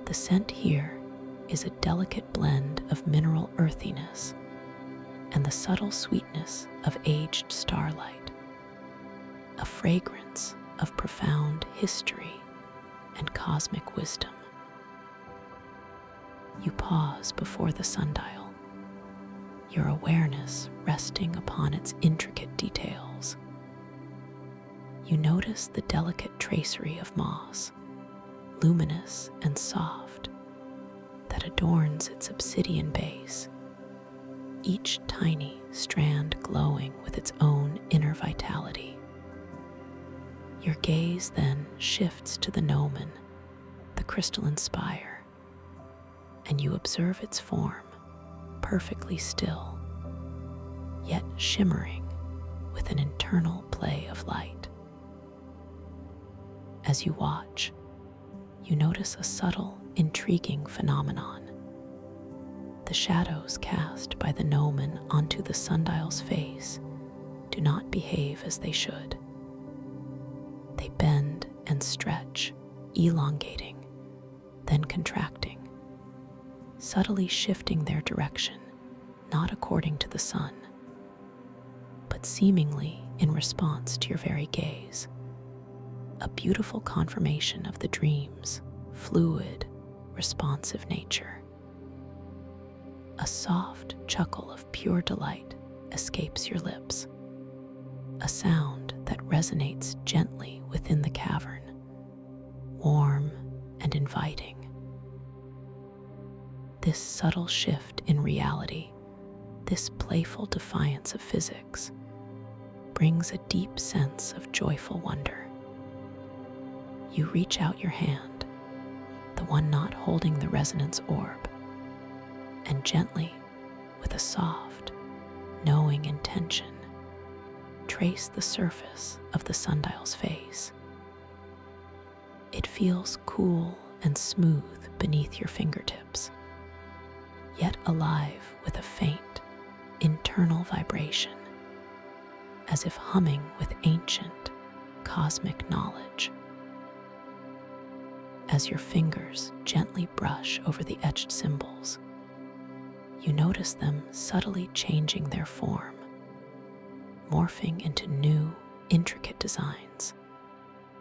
The scent here is a delicate blend of mineral earthiness and the subtle sweetness of aged starlight, a fragrance of profound history and cosmic wisdom. You pause before the sundial, your awareness resting upon its intricate details. You notice the delicate tracery of moss, luminous and soft, that adorns its obsidian base, each tiny strand glowing with its own inner vitality. Your gaze then shifts to the gnomon, the crystalline spire, and you observe its form, perfectly still, yet shimmering with an internal play of light. As you watch, you notice a subtle intriguing phenomenon. The shadows cast by the gnomon onto the sundial's face do not behave as they should. They bend and stretch, elongating, then contracting, subtly shifting their direction, not according to the sun, but seemingly in response to your very gaze. A beautiful confirmation of the dream's fluid, responsive nature. A soft chuckle of pure delight escapes your lips, a sound that resonates gently within the cavern, warm and inviting. This subtle shift in reality, this playful defiance of physics, brings a deep sense of joyful wonder. You reach out your hand, the one not holding the resonance orb, and gently, with a soft, knowing intention, trace the surface of the sundial's face. It feels cool and smooth beneath your fingertips, yet alive with a faint, internal vibration, as if humming with ancient, cosmic knowledge. As your fingers gently brush over the etched symbols, you notice them subtly changing their form, morphing into new, intricate designs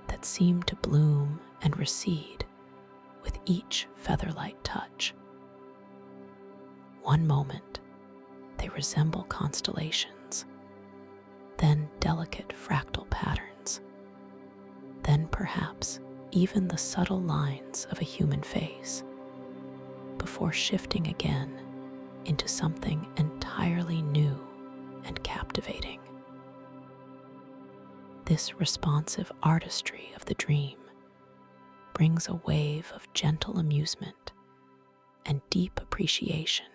that seem to bloom and recede with each feather-light touch. One moment, they resemble constellations, then delicate fractal patterns, then perhaps even the subtle lines of a human face, before shifting again into something entirely new and captivating. This responsive artistry of the dream brings a wave of gentle amusement and deep appreciation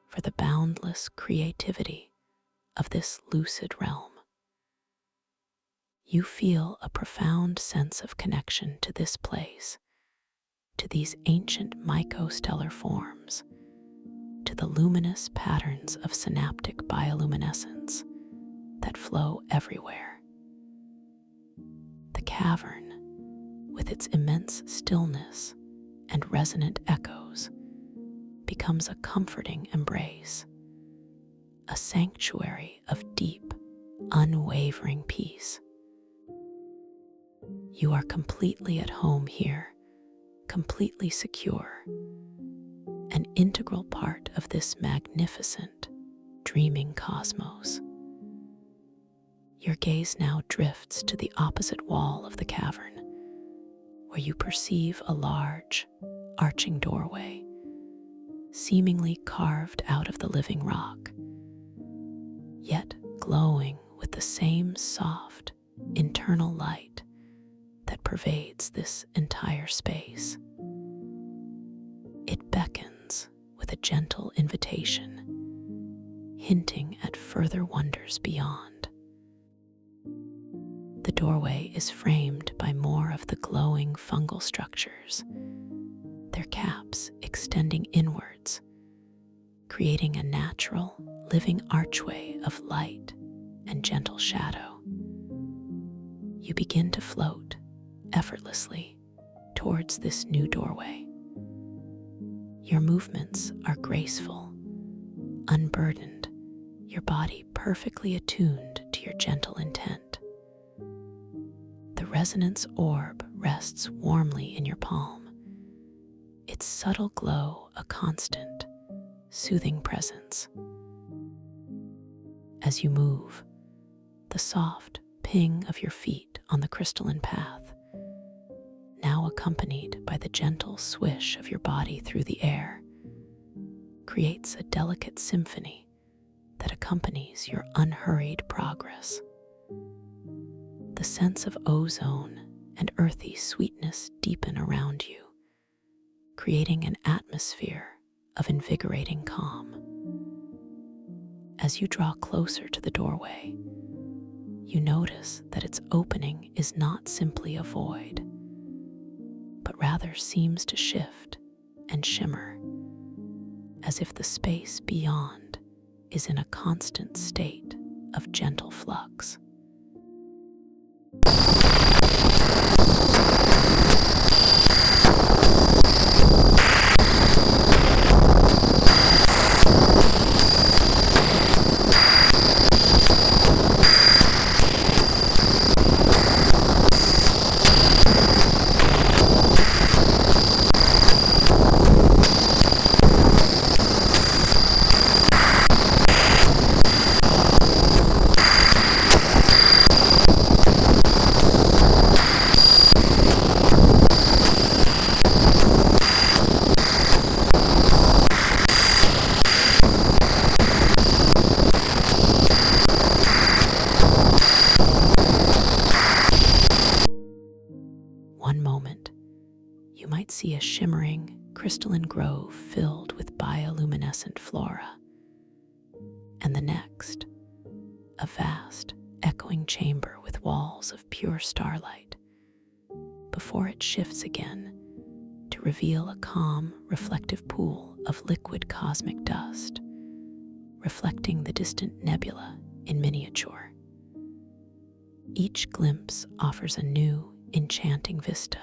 for the boundless creativity of this lucid realm. You feel a profound sense of connection to this place, to these ancient mycostellar forms, to the luminous patterns of synaptic bioluminescence that flow everywhere. The cavern, with its immense stillness and resonant echoes, becomes a comforting embrace, a sanctuary of deep, unwavering peace. You are completely at home here, completely secure, an integral part of this magnificent, dreaming cosmos. Your gaze now drifts to the opposite wall of the cavern, where you perceive a large, arching doorway, seemingly carved out of the living rock, yet glowing with the same soft, internal light that pervades this entire space. It beckons with a gentle invitation, hinting at further wonders beyond. The doorway is framed by more of the glowing fungal structures, their caps extending inwards, creating a natural, living archway of light and gentle shadow. You begin to float effortlessly towards this new doorway. Your movements are graceful, unburdened, your body perfectly attuned to your gentle intent. The resonance orb rests warmly in your palm, its subtle glow a constant, soothing presence. As you move, the soft ping of your feet on the crystalline path, now accompanied by the gentle swish of your body through the air, creates a delicate symphony that accompanies your unhurried progress. The sense of ozone and earthy sweetness deepen around you, creating an atmosphere of invigorating calm. As you draw closer to the doorway, you notice that its opening is not simply a void, but but rather seems to shift and shimmer, as if the space beyond is in a constant state of gentle flux. One moment, you might see a shimmering, crystalline grove filled with bioluminescent flora, and the next, a vast, echoing chamber with walls of pure starlight, before it shifts again to reveal a calm, reflective pool of liquid cosmic dust, reflecting the distant nebula in miniature. Each glimpse offers a new, enchanting vista,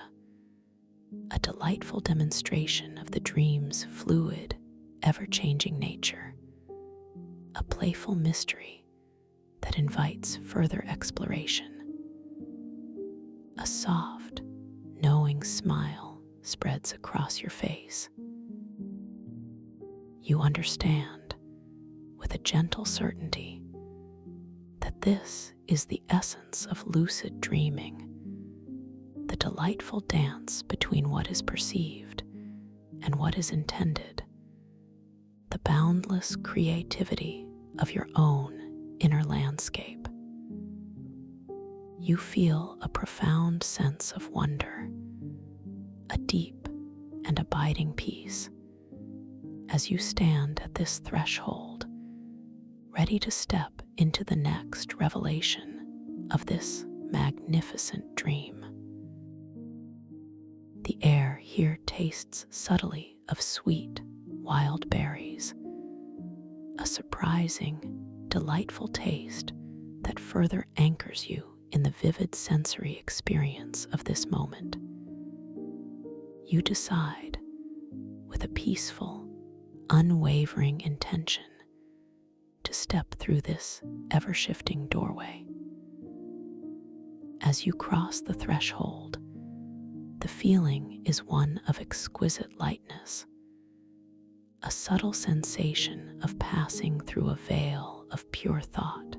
a delightful demonstration of the dream's fluid, ever-changing nature, a playful mystery that invites further exploration. A soft, knowing smile spreads across your face. You understand, with a gentle certainty, that this is the essence of lucid dreaming, the delightful dance between what is perceived and what is intended, the boundless creativity of your own inner landscape. You feel a profound sense of wonder, a deep and abiding peace, as you stand at this threshold, ready to step into the next revelation of this magnificent dream. The air here tastes subtly of sweet, wild berries, a surprising, delightful taste that further anchors you in the vivid sensory experience of this moment. You decide, with a peaceful, unwavering intention, to step through this ever-shifting doorway. As you cross the threshold, the feeling is one of exquisite lightness, a subtle sensation of passing through a veil of pure thought.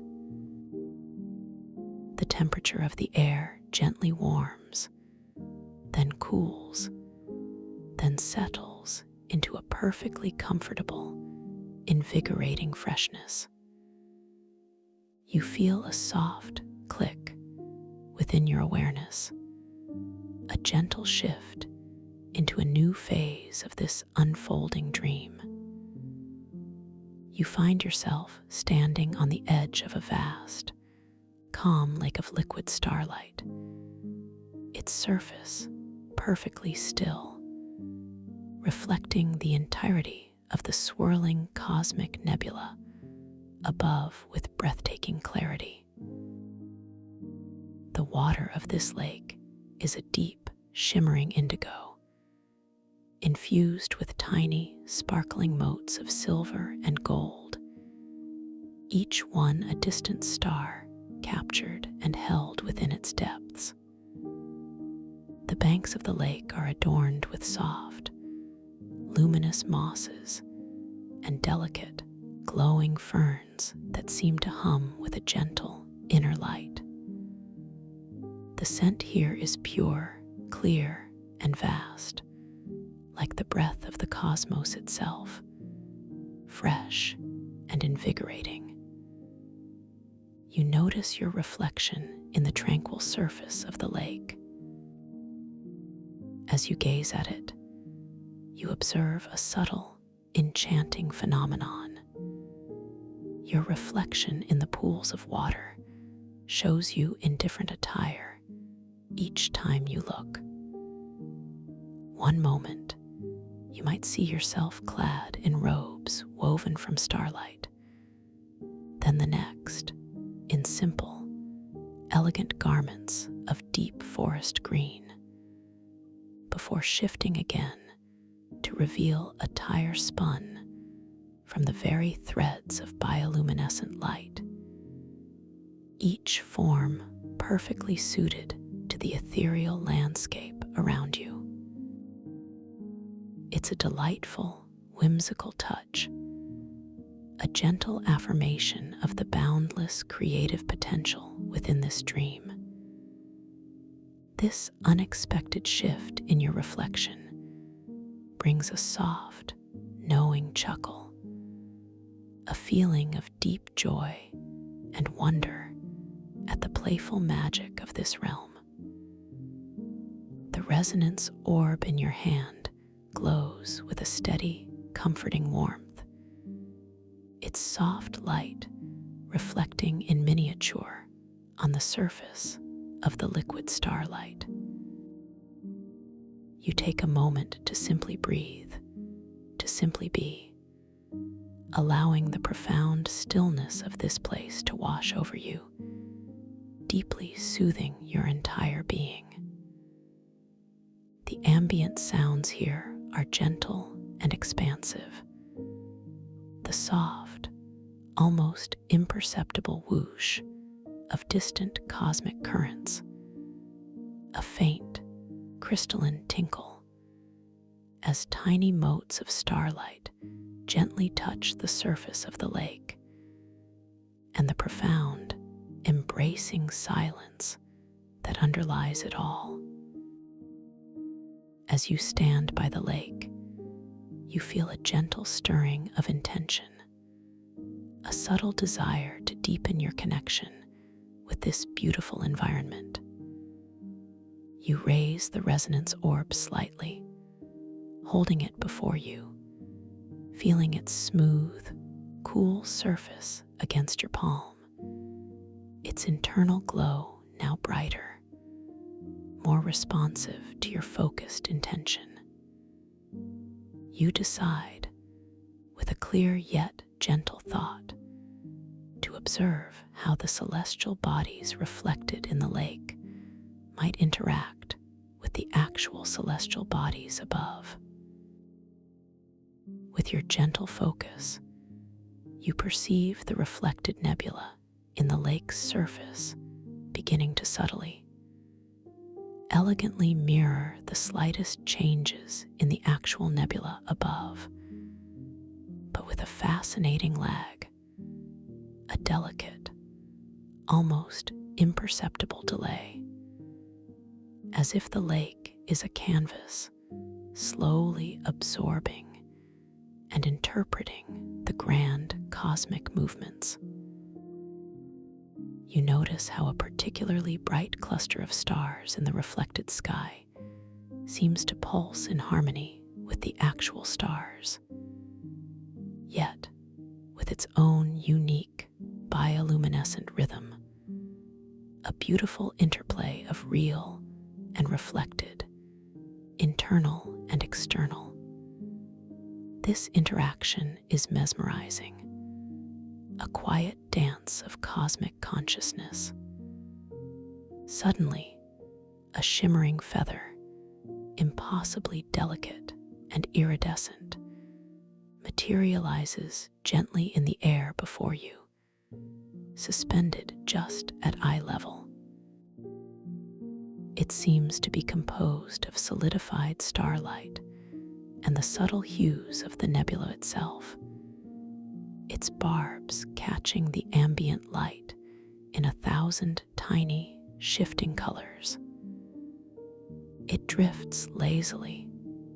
The temperature of the air gently warms, then cools, then settles into a perfectly comfortable, invigorating freshness. You feel a soft click within your awareness, a gentle shift into a new phase of this unfolding dream. You find yourself standing on the edge of a vast, calm lake of liquid starlight, its surface perfectly still, reflecting the entirety of the swirling cosmic nebula above with breathtaking clarity. The water of this lake is a deep, shimmering indigo, infused with tiny, sparkling motes of silver and gold, each one a distant star captured and held within its depths. The banks of the lake are adorned with soft, luminous mosses and delicate, glowing ferns that seem to hum with a gentle inner light. The scent here is pure, clear, and vast, like the breath of the cosmos itself, fresh and invigorating. You notice your reflection in the tranquil surface of the lake. As you gaze at it, you observe a subtle, enchanting phenomenon. Your reflection in the pools of water shows you in different attire each time you look. One moment, you might see yourself clad in robes woven from starlight. Then the next, in simple, elegant garments of deep forest green, before shifting again to reveal attire spun from the very threads of bioluminescent light, each form perfectly suited to the ethereal landscape around you. It's a delightful, whimsical touch, a gentle affirmation of the boundless creative potential within this dream. This unexpected shift in your reflection brings a soft, knowing chuckle, a feeling of deep joy and wonder at the playful magic of this realm. The resonance orb in your hand glows with a steady, comforting warmth, its soft light reflecting in miniature on the surface of the liquid starlight. You take a moment to simply breathe, to simply be, allowing the profound stillness of this place to wash over you, deeply soothing your entire being. The ambient sounds here are gentle and expansive. The soft, almost imperceptible whoosh of distant cosmic currents, a faint, crystalline tinkle as tiny motes of starlight gently touch the surface of the lake, and the profound, embracing silence that underlies it all. As you stand by the lake, you feel a gentle stirring of intention, a subtle desire to deepen your connection with this beautiful environment. You raise the resonance orb slightly, holding it before you, feeling its smooth, cool surface against your palm, its internal glow now brighter, more responsive to your focused intention. You decide, with a clear yet gentle thought, to observe how the celestial bodies reflected in the lake might interact with the actual celestial bodies above. With your gentle focus, you perceive the reflected nebula in the lake's surface beginning to subtly, elegantly mirror the slightest changes in the actual nebula above, but with a fascinating lag, a delicate, almost imperceptible delay, as if the lake is a canvas slowly absorbing and interpreting the grand cosmic movements. You notice how a particularly bright cluster of stars in the reflected sky seems to pulse in harmony with the actual stars, yet with its own unique bioluminescent rhythm, a beautiful interplay of real and reflected, internal and external. This interaction is mesmerizing, a quiet dance of cosmic consciousness. Suddenly, a shimmering feather, impossibly delicate and iridescent, materializes gently in the air before you, suspended just at eye level. It seems to be composed of solidified starlight and the subtle hues of the nebula itself, its barbs catching the ambient light in 1,000 tiny, shifting colors. It drifts lazily,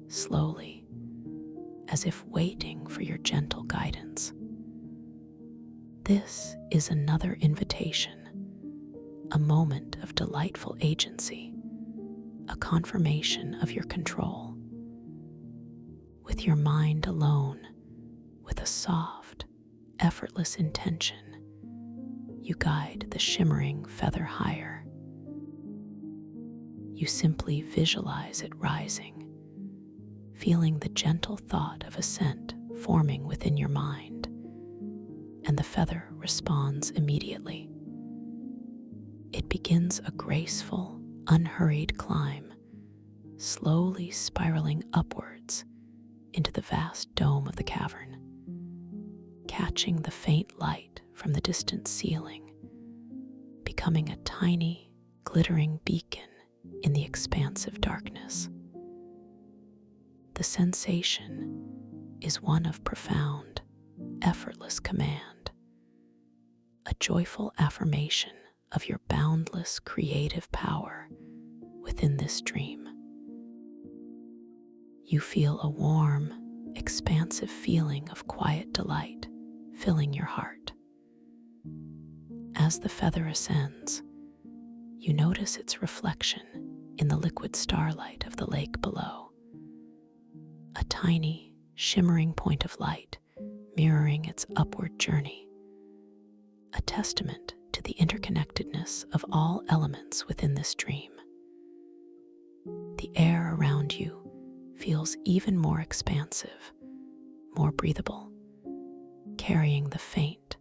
slowly, as if waiting for your gentle guidance. This is another invitation, a moment of delightful agency, a confirmation of your control. With your mind alone, with a soft, effortless intention, you guide the shimmering feather higher. You simply visualize it rising, feeling the gentle thought of ascent forming within your mind, and the feather responds immediately. It begins a graceful, unhurried climb, slowly spiraling upwards into the vast dome of the cavern, catching the faint light from the distant ceiling, becoming a tiny, glittering beacon in the expansive darkness. The sensation is one of profound, effortless command, a joyful affirmation of your boundless creative power within this dream. You feel a warm, expansive feeling of quiet delight filling your heart. As the feather ascends, you notice its reflection in the liquid starlight of the lake below, a tiny, shimmering point of light mirroring its upward journey, a testament to the interconnectedness of all elements within this dream. The air around you feels even more expansive, more breathable, carrying the faint,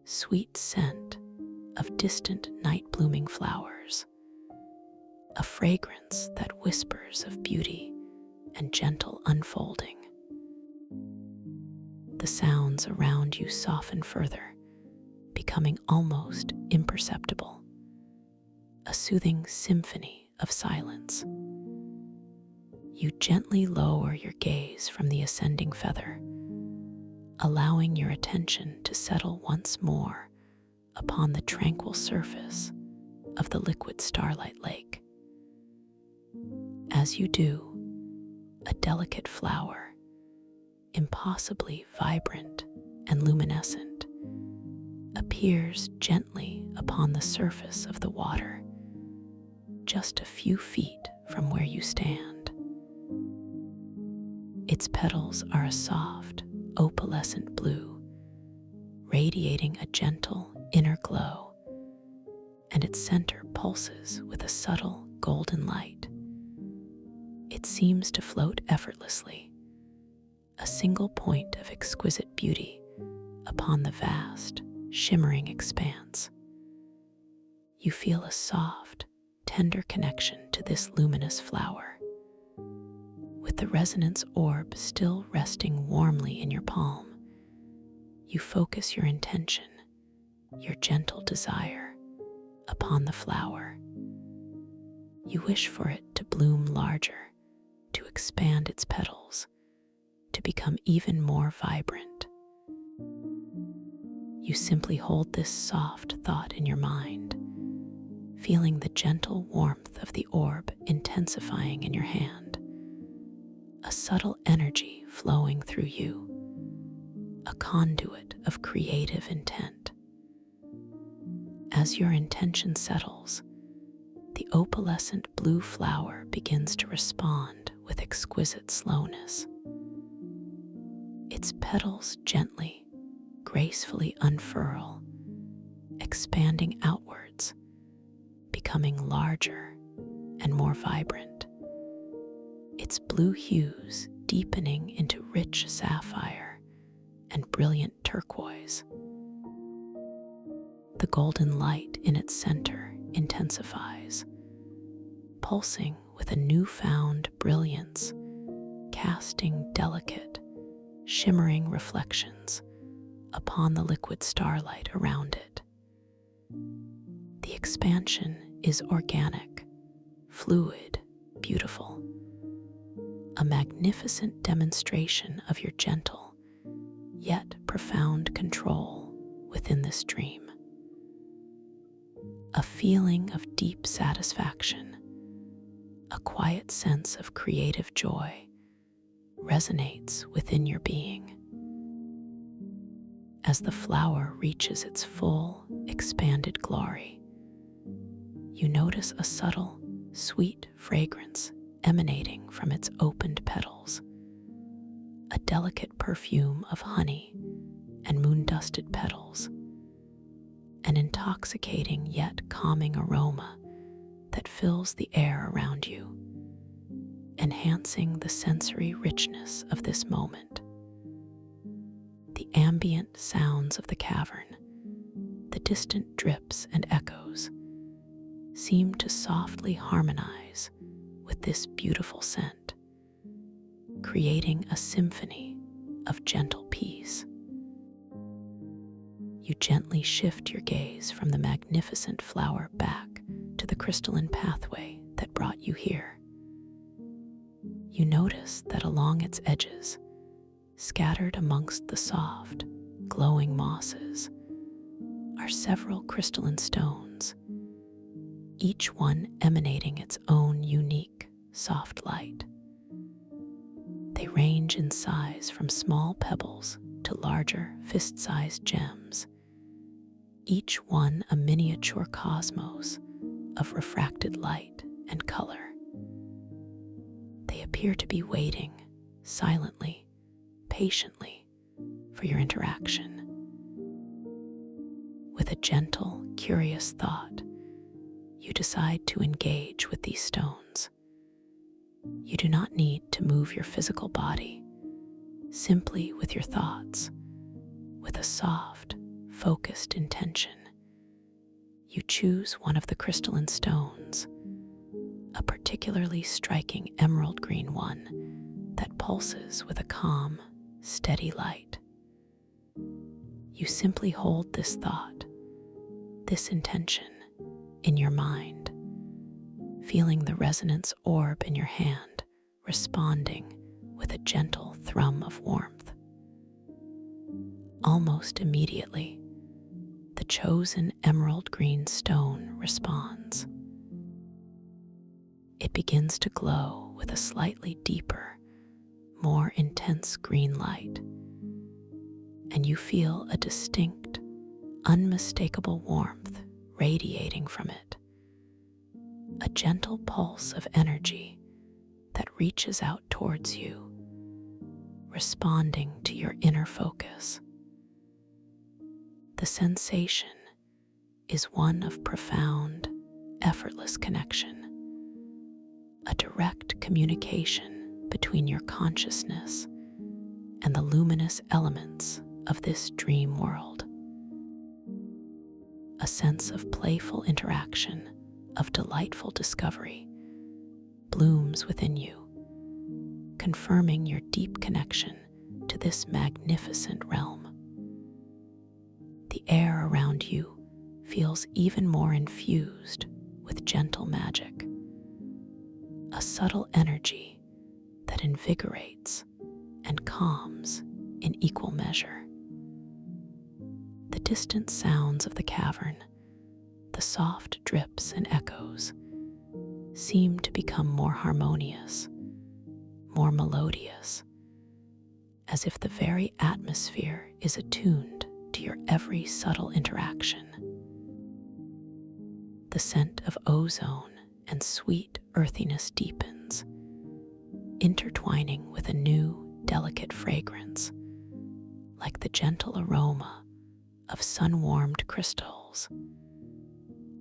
sweet scent of distant night-blooming flowers, a fragrance that whispers of beauty and gentle unfolding. The sounds around you soften further, becoming almost imperceptible, a soothing symphony of silence. You gently lower your gaze from the ascending feather, allowing your attention to settle once more upon the tranquil surface of the liquid starlight lake. As you do, a delicate flower, impossibly vibrant and luminescent, appears gently upon the surface of the water, just a few feet from where you stand. Its petals are a soft, opalescent blue, radiating a gentle inner glow, and its center pulses with a subtle golden light. It seems to float effortlessly, a single point of exquisite beauty upon the vast, shimmering expanse. You feel a soft, tender connection to this luminous flower. With the resonance orb still resting warmly in your palm, you focus your intention, your gentle desire, upon the flower. You wish for it to bloom larger, to expand its petals, to become even more vibrant. You simply hold this soft thought in your mind, feeling the gentle warmth of the orb intensifying in your hand, a subtle energy flowing through you, a conduit of creative intent. As your intention settles, the opalescent blue flower begins to respond with exquisite slowness. Its petals gently, gracefully unfurl, expanding outwards, becoming larger and more vibrant. Its blue hues deepening into rich sapphire and brilliant turquoise. The golden light in its center intensifies, pulsing with a newfound brilliance, casting delicate, shimmering reflections upon the liquid starlight around it. The expansion is organic, fluid, beautiful, a magnificent demonstration of your gentle, yet profound control within this dream. A feeling of deep satisfaction, a quiet sense of creative joy resonates within your being. As the flower reaches its full, expanded glory, you notice a subtle, sweet fragrance emanating from its opened petals, a delicate perfume of honey and moon-dusted petals, an intoxicating yet calming aroma that fills the air around you, enhancing the sensory richness of this moment. The ambient sounds of the cavern, the distant drips and echoes, seem to softly harmonize with this beautiful scent, creating a symphony of gentle peace. You gently shift your gaze from the magnificent flower back to the crystalline pathway that brought you here. You notice that along its edges, scattered amongst the soft, glowing mosses, are several crystalline stones, each one emanating its own unique, soft light. They range in size from small pebbles to larger, fist-sized gems, each one a miniature cosmos of refracted light and color. They appear to be waiting silently, patiently, for your interaction. With a gentle, curious thought, you decide to engage with these stones. You do not need to move your physical body, simply with your thoughts, with a soft, focused intention. You choose one of the crystalline stones, a particularly striking emerald green one that pulses with a calm, steady light. You simply hold this thought, this intention, in your mind, feeling the resonance orb in your hand responding with a gentle thrum of warmth. Almost immediately, the chosen emerald green stone responds. It begins to glow with a slightly deeper, more intense green light, and you feel a distinct, unmistakable warmth radiating from it, a gentle pulse of energy that reaches out towards you, responding to your inner focus. The sensation is one of profound, effortless connection, a direct communication between your consciousness and the luminous elements of this dream world. A sense of playful interaction, of delightful discovery, blooms within you, confirming your deep connection to this magnificent realm. The air around you feels even more infused with gentle magic, a subtle energy that invigorates and calms in equal measure. The distant sounds of the cavern, the soft drips and echoes, seem to become more harmonious, more melodious, as if the very atmosphere is attuned to your every subtle interaction. The scent of ozone and sweet earthiness deepens, intertwining with a new, delicate fragrance, like the gentle aroma of sun-warmed crystals,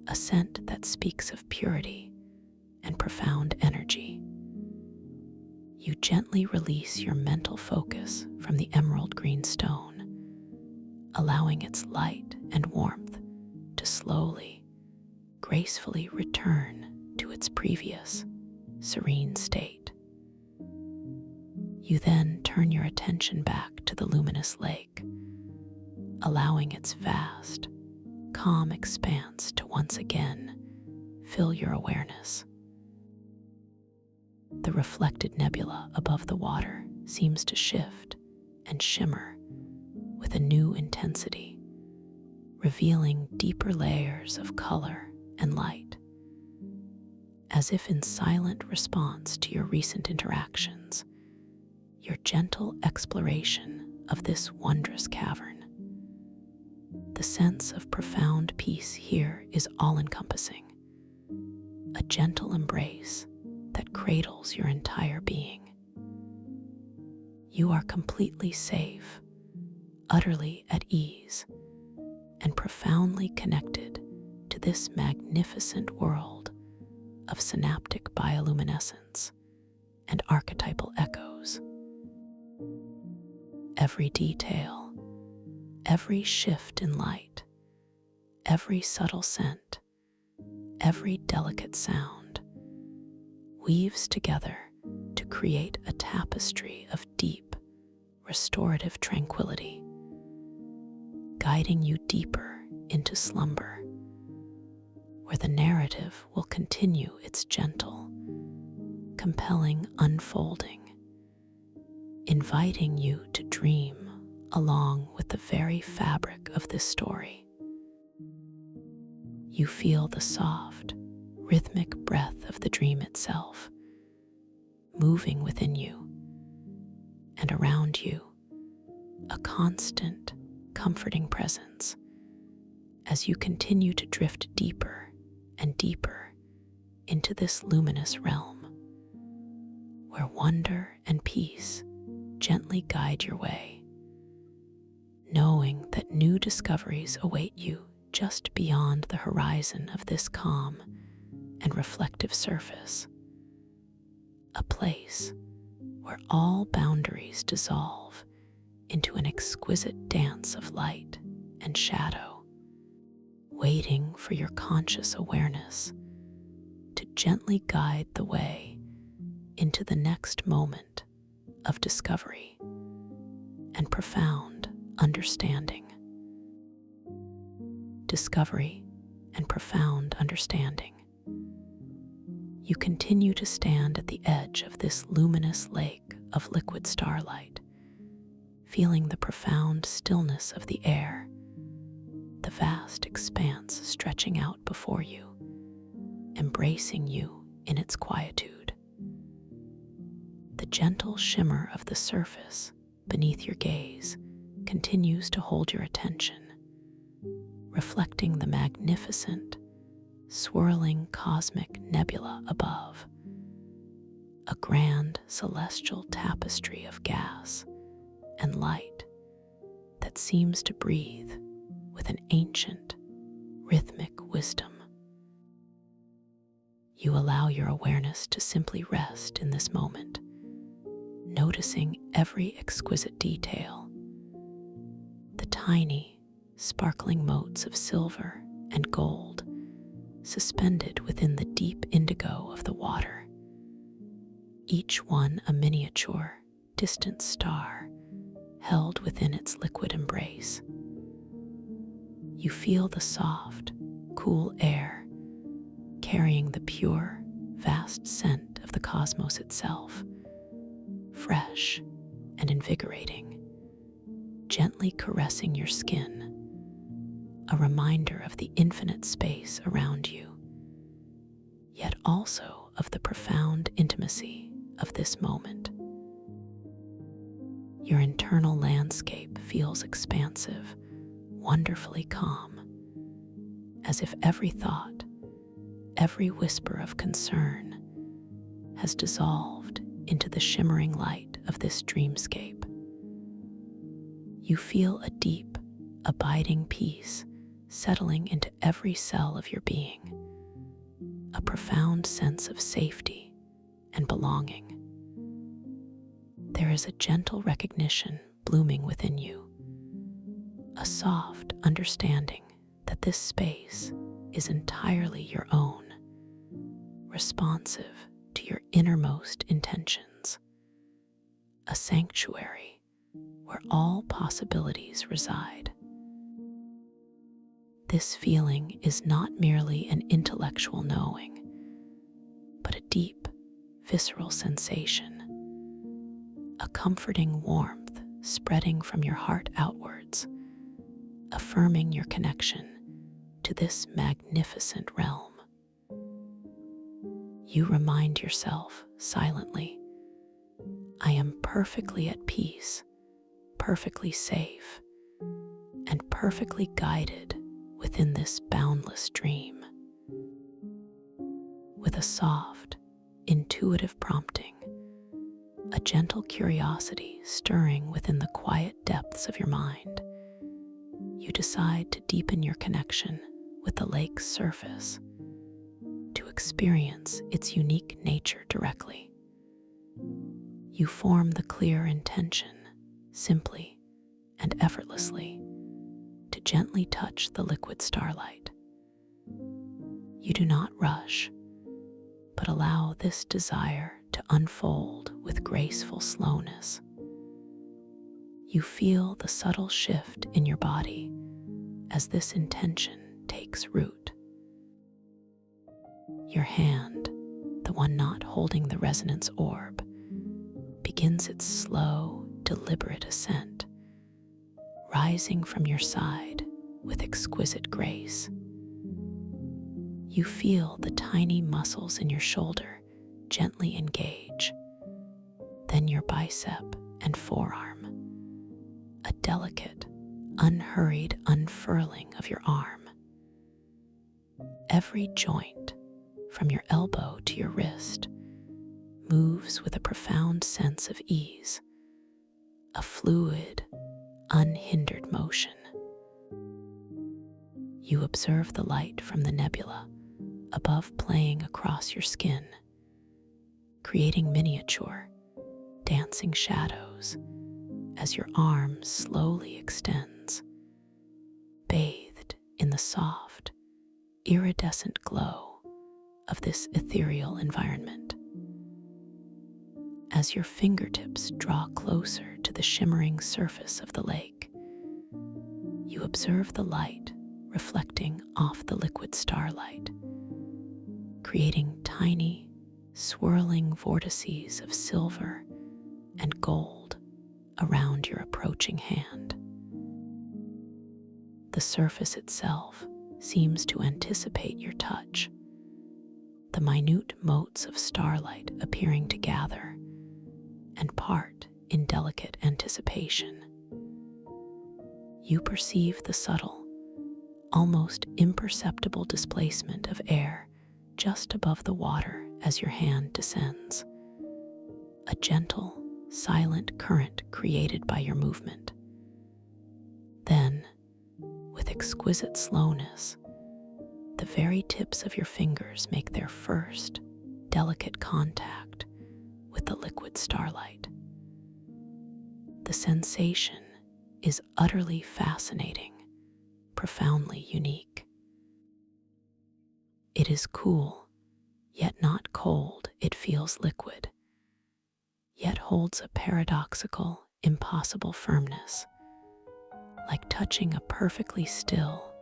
a scent that speaks of purity and profound energy. You gently release your mental focus from the emerald green stone, allowing its light and warmth to slowly, gracefully return to its previous serene state. You then turn your attention back to the luminous lake, allowing its vast, calm expanse to once again fill your awareness. The reflected nebula above the water seems to shift and shimmer with a new intensity, revealing deeper layers of color and light. As if in silent response to your recent interactions, your gentle exploration of this wondrous cavern. The sense of profound peace here is all-encompassing, a gentle embrace that cradles your entire being. You are completely safe, utterly at ease, and profoundly connected to this magnificent world of synaptic bioluminescence and archetypal echoes. Every detail, every shift in light, every subtle scent, every delicate sound weaves together to create a tapestry of deep, restorative tranquility, guiding you deeper into slumber, where the narrative will continue its gentle, compelling unfolding, inviting you to dream along with the very fabric of this story. You feel the soft, rhythmic breath of the dream itself, moving within you and around you, a constant, comforting presence as you continue to drift deeper and deeper into this luminous realm, where wonder and peace gently guide your way, knowing that new discoveries await you just beyond the horizon of this calm and reflective surface, a place where all boundaries dissolve into an exquisite dance of light and shadow, waiting for your conscious awareness to gently guide the way into the next moment of discovery and profound understanding. Discovery and profound understanding. You continue to stand at the edge of this luminous lake of liquid starlight, feeling the profound stillness of the air, the vast expanse stretching out before you, embracing you in its quietude. The gentle shimmer of the surface beneath your gaze continues to hold your attention, reflecting the magnificent, swirling cosmic nebula above, a grand celestial tapestry of gas and light that seems to breathe with an ancient, rhythmic wisdom. You allow your awareness to simply rest in this moment, noticing every exquisite detail, the tiny, sparkling motes of silver and gold suspended within the deep indigo of the water, each one a miniature, distant star held within its liquid embrace. You feel the soft, cool air carrying the pure, vast scent of the cosmos itself, fresh and invigorating, gently caressing your skin, a reminder of the infinite space around you, yet also of the profound intimacy of this moment. Your internal landscape feels expansive, wonderfully calm, as if every thought, every whisper of concern has dissolved into the shimmering light of this dreamscape. You feel a deep, abiding peace settling into every cell of your being, a profound sense of safety and belonging. There is a gentle recognition blooming within you, a soft understanding that this space is entirely your own, responsive to your innermost intentions, a sanctuary where all possibilities reside. This feeling is not merely an intellectual knowing, but a deep, visceral sensation, a comforting warmth spreading from your heart outwards, affirming your connection to this magnificent realm. You remind yourself silently, I am perfectly at peace, perfectly safe, and perfectly guided within this boundless dream. With a soft, intuitive prompting, a gentle curiosity stirring within the quiet depths of your mind, you decide to deepen your connection with the lake's surface, to experience its unique nature directly. You form the clear intention, simply and effortlessly, to gently touch the liquid starlight. You do not rush, but allow this desire to unfold with graceful slowness. You feel the subtle shift in your body as this intention takes root. Your hand, the one not holding the resonance orb, begins its slow, deliberate ascent, rising from your side with exquisite grace. You feel the tiny muscles in your shoulder gently engage, then your bicep and forearm, a delicate, unhurried unfurling of your arm. Every joint, from your elbow to your wrist, moves with a profound sense of ease, a fluid, unhindered motion. You observe the light from the nebula above playing across your skin, creating miniature, dancing shadows as your arm slowly extends, bathed in the soft, iridescent glow of this ethereal environment. As your fingertips draw closer to the shimmering surface of the lake, you observe the light reflecting off the liquid starlight, creating tiny, swirling vortices of silver and gold around your approaching hand. The surface itself seems to anticipate your touch, the minute motes of starlight appearing to gather and part in delicate anticipation. You perceive the subtle, almost imperceptible displacement of air just above the water as your hand descends, a gentle, silent current created by your movement. Then, with exquisite slowness, the very tips of your fingers make their first, delicate contact with the liquid starlight. The sensation is utterly fascinating, profoundly unique. It is cool, yet not cold. It feels liquid, yet holds a paradoxical, impossible firmness, like touching a perfectly still,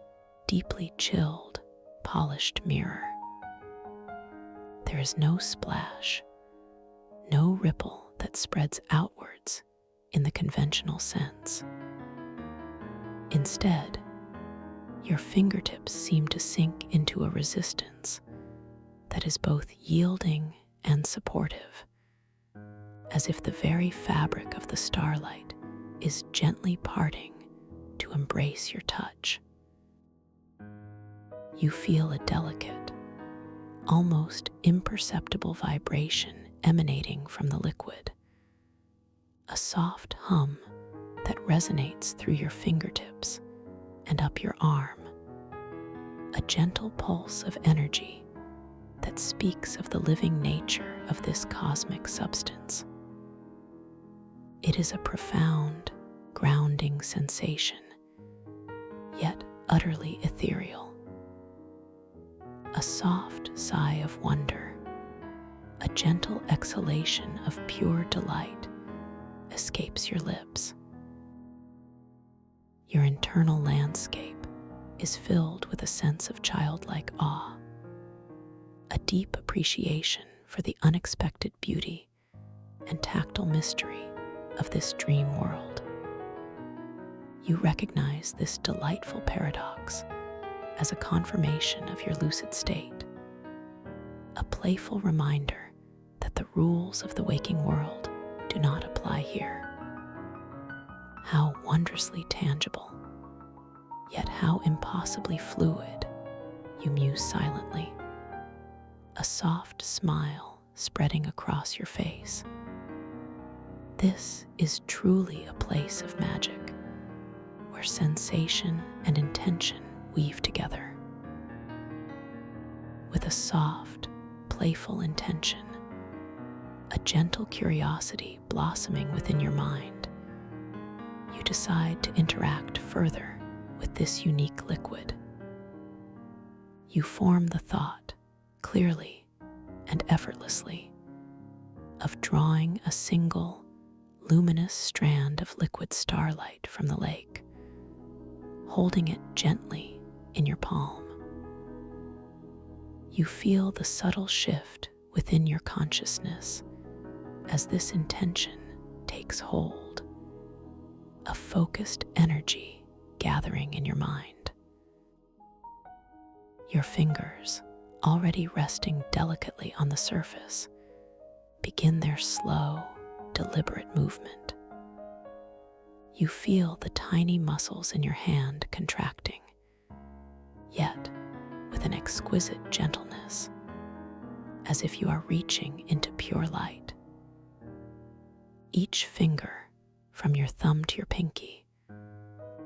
deeply chilled, polished mirror. There is no splash, no ripple that spreads outwards in the conventional sense. Instead, your fingertips seem to sink into a resistance that is both yielding and supportive, as if the very fabric of the starlight is gently parting to embrace your touch. You feel a delicate, almost imperceptible vibration emanating from the liquid, a soft hum that resonates through your fingertips and up your arm, a gentle pulse of energy that speaks of the living nature of this cosmic substance. It is a profound, grounding sensation, yet utterly ethereal. A soft sigh of wonder, a gentle exhalation of pure delight escapes your lips. Your internal landscape is filled with a sense of childlike awe, a deep appreciation for the unexpected beauty and tactile mystery of this dream world. You recognize this delightful paradox as a confirmation of your lucid state, a playful reminder that the rules of the waking world do not apply here. How wondrously tangible, yet how impossibly fluid, you muse silently, a soft smile spreading across your face. This is truly a place of magic, where sensation and intention weave together. With a soft, playful intention, a gentle curiosity blossoming within your mind, you decide to interact further with this unique liquid. You form the thought, clearly and effortlessly, of drawing a single, luminous strand of liquid starlight from the lake, holding it gently in your palm. You feel the subtle shift within your consciousness as this intention takes hold, a focused energy gathering in your mind. Your fingers, already resting delicately on the surface, begin their slow, deliberate movement. You feel the tiny muscles in your hand contracting, yet with an exquisite gentleness, as if you are reaching into pure light. Each finger, from your thumb to your pinky,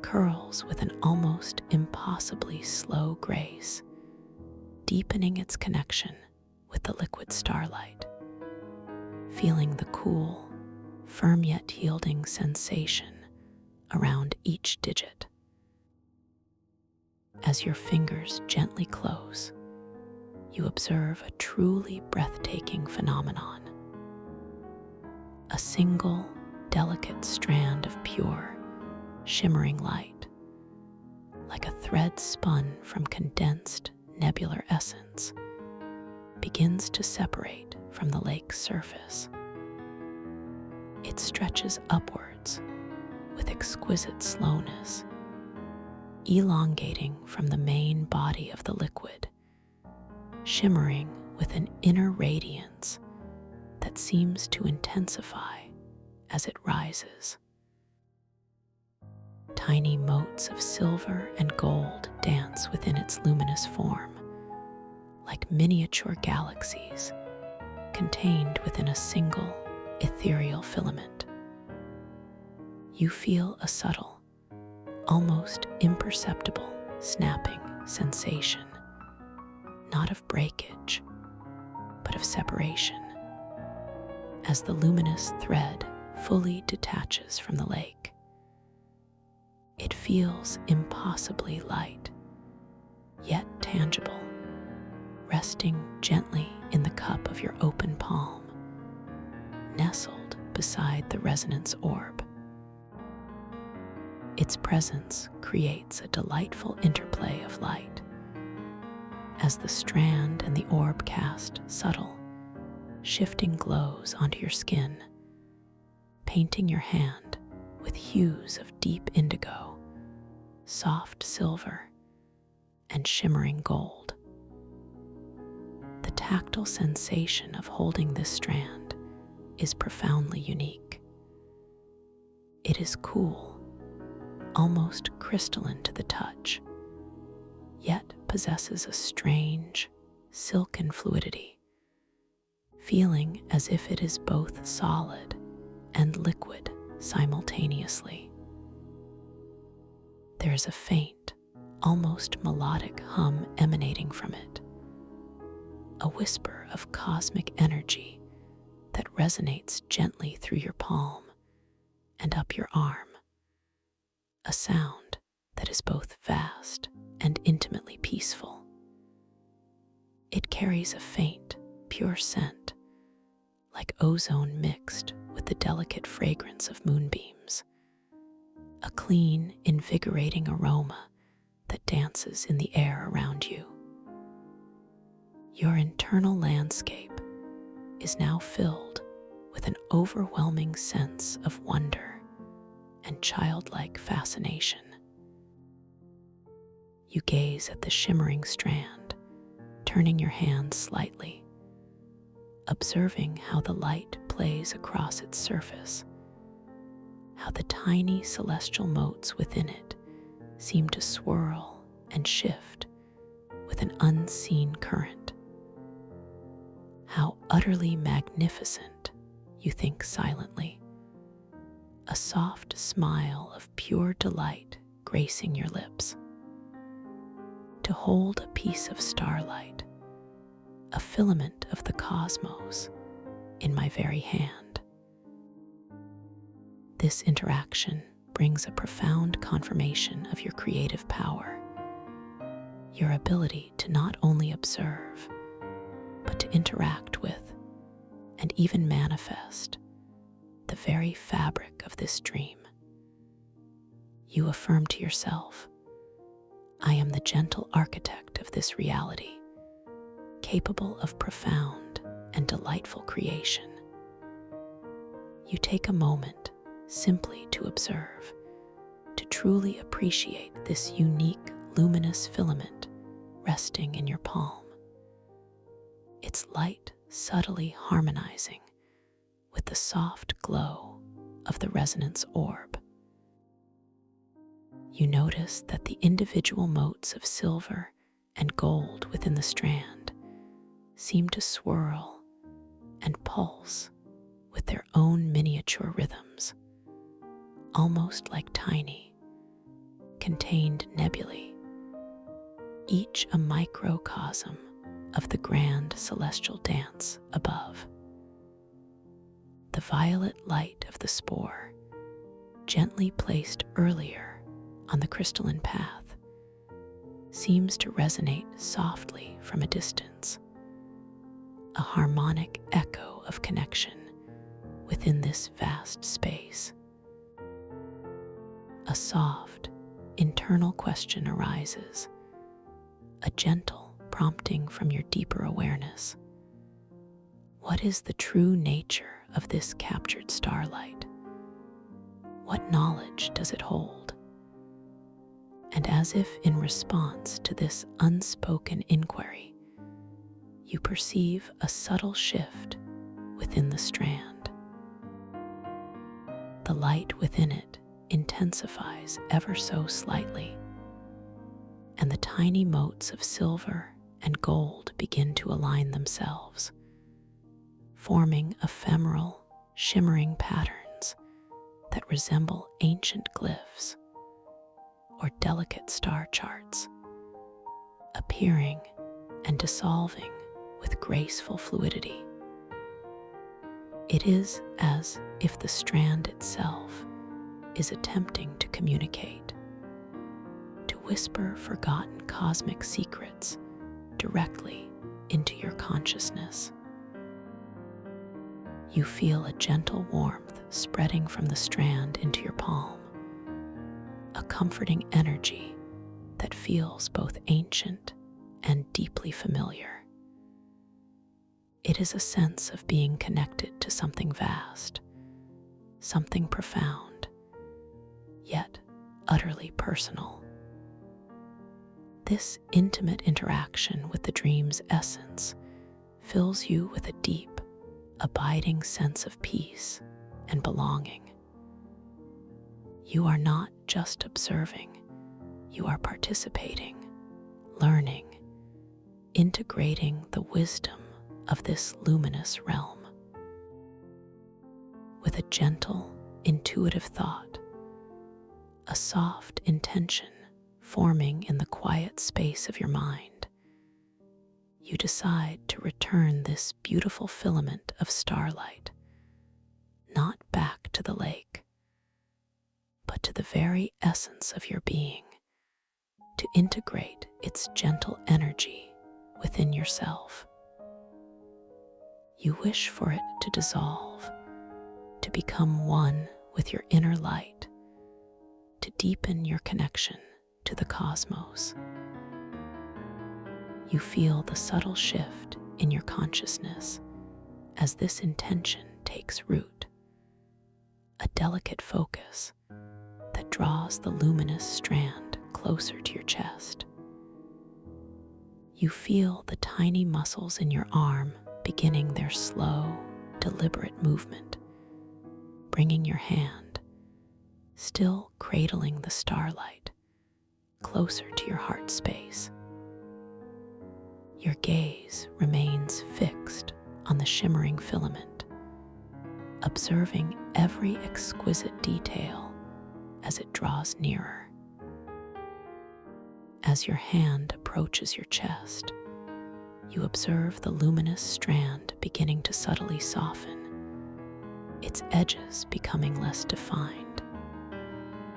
curls with an almost impossibly slow grace, deepening its connection with the liquid starlight, feeling the cool, firm yet yielding sensation around each digit. As your fingers gently close, you observe a truly breathtaking phenomenon. A single, delicate strand of pure, shimmering light, like a thread spun from condensed nebular essence, begins to separate from the lake's surface. It stretches upwards with exquisite slowness, elongating from the main body of the liquid, shimmering with an inner radiance that seems to intensify as it rises. Tiny motes of silver and gold dance within its luminous form, like miniature galaxies contained within a single ethereal filament. You feel a subtle, almost imperceptible snapping sensation, not of breakage, but of separation, as the luminous thread fully detaches from the lake. It feels impossibly light, yet tangible, resting gently in the cup of your open palm, nestled beside the resonance orb. Its presence creates a delightful interplay of light, as the strand and the orb cast subtle, shifting glows onto your skin, painting your hand with hues of deep indigo, soft silver, and shimmering gold. The tactile sensation of holding this strand is profoundly unique. It is cool, almost crystalline to the touch, yet possesses a strange, silken fluidity, feeling as if it is both solid and liquid simultaneously. There is a faint, almost melodic hum emanating from it, a whisper of cosmic energy that resonates gently through your palm and up your arm, a sound that is both vast and intimately peaceful. It carries a faint, pure scent, like ozone mixed with the delicate fragrance of moonbeams, a clean, invigorating aroma that dances in the air around you. Your internal landscape is now filled with an overwhelming sense of wonder and childlike fascination. You gaze at the shimmering strand, turning your hand slightly, observing how the light plays across its surface, how the tiny celestial motes within it seem to swirl and shift with an unseen current. How utterly magnificent, you think silently, a soft smile of pure delight gracing your lips. To hold a piece of starlight, a filament of the cosmos, in my very hand. This interaction brings a profound confirmation of your creative power, your ability to not only observe, but to interact with and even manifest the very fabric of this dream. You affirm to yourself, I am the gentle architect of this reality, capable of profound and delightful creation. You take a moment simply to observe, to truly appreciate this unique luminous filament resting in your palm, its light subtly harmonizing with the soft glow of the resonance orb. You notice that the individual motes of silver and gold within the strand seem to swirl and pulse with their own miniature rhythms, almost like tiny, contained nebulae, each a microcosm of the grand celestial dance above. The violet light of the spore, gently placed earlier on the crystalline path, seems to resonate softly from a distance, a harmonic echo of connection within this vast space. A soft, internal question arises, a gentle prompting from your deeper awareness. What is the true nature of this captured starlight? What knowledge does it hold? And as if in response to this unspoken inquiry, you perceive a subtle shift within the strand. The light within it intensifies ever so slightly, and the tiny motes of silver and gold begin to align themselves, forming ephemeral, shimmering patterns that resemble ancient glyphs or delicate star charts, appearing and dissolving with graceful fluidity. It is as if the strand itself is attempting to communicate, to whisper forgotten cosmic secrets directly into your consciousness. You feel a gentle warmth spreading from the strand into your palm, a comforting energy that feels both ancient and deeply familiar. It is a sense of being connected to something vast, something profound, yet utterly personal. This intimate interaction with the dream's essence fills you with a deep, abiding sense of peace and belonging. You are not just observing, you are participating, learning, integrating the wisdom of this luminous realm. With a gentle, intuitive thought, a soft intention forming in the quiet space of your mind, you decide to return this beautiful filament of starlight, not back to the lake, but to the very essence of your being, to integrate its gentle energy within yourself. You wish for it to dissolve, to become one with your inner light, to deepen your connection to the cosmos. You feel the subtle shift in your consciousness as this intention takes root, a delicate focus that draws the luminous strand closer to your chest. You feel the tiny muscles in your arm beginning their slow, deliberate movement, bringing your hand, still cradling the starlight, closer to your heart space. Your gaze remains fixed on the shimmering filament, observing every exquisite detail as it draws nearer. As your hand approaches your chest, you observe the luminous strand beginning to subtly soften, its edges becoming less defined,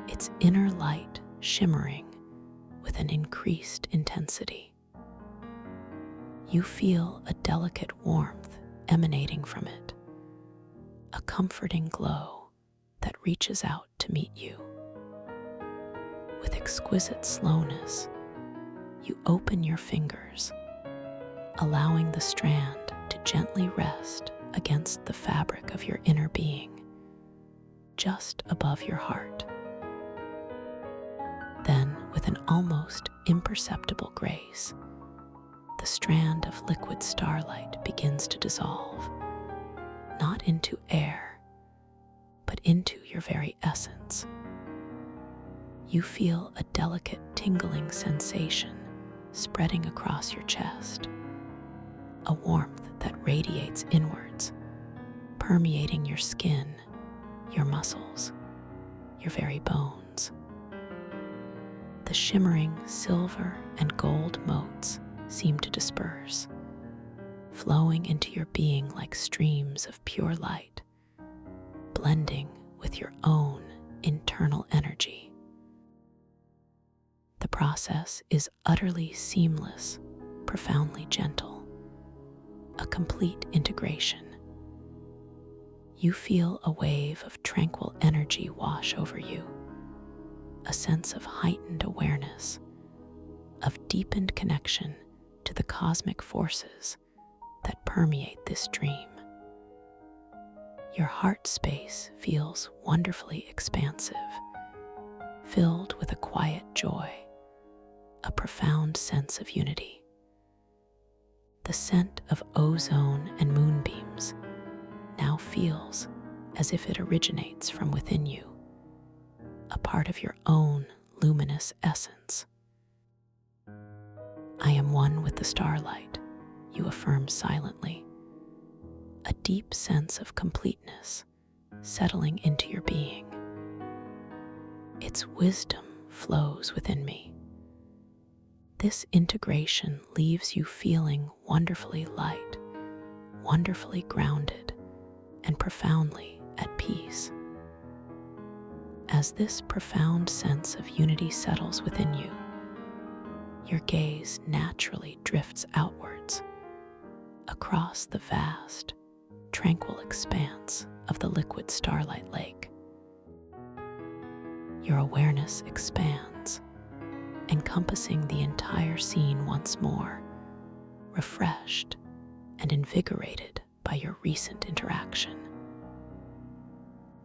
its inner light shimmering with an increased intensity. You feel a delicate warmth emanating from it, a comforting glow that reaches out to meet you. With exquisite slowness, you open your fingers, allowing the strand to gently rest against the fabric of your inner being, just above your heart. Then, with an almost imperceptible grace, the strand of liquid starlight begins to dissolve, not into air, but into your very essence. You feel a delicate tingling sensation spreading across your chest, a warmth that radiates inwards, permeating your skin, your muscles, your very bones. The shimmering silver and gold motes seem to disperse, flowing into your being like streams of pure light, blending with your own internal energy. The process is utterly seamless, profoundly gentle, a complete integration. You feel a wave of tranquil energy wash over you, a sense of heightened awareness, of deepened connection to the cosmic forces that permeate this dream. Your heart space feels wonderfully expansive, filled with a quiet joy, a profound sense of unity. The scent of ozone and moonbeams now feels as if it originates from within you, a part of your own luminous essence. I am one with the starlight, you affirm silently, a deep sense of completeness settling into your being. Its wisdom flows within me. This integration leaves you feeling wonderfully light, wonderfully grounded, and profoundly at peace. As this profound sense of unity settles within you, your gaze naturally drifts outwards, across the vast, tranquil expanse of the liquid starlight lake. Your awareness expands, encompassing the entire scene once more, refreshed and invigorated by your recent interaction.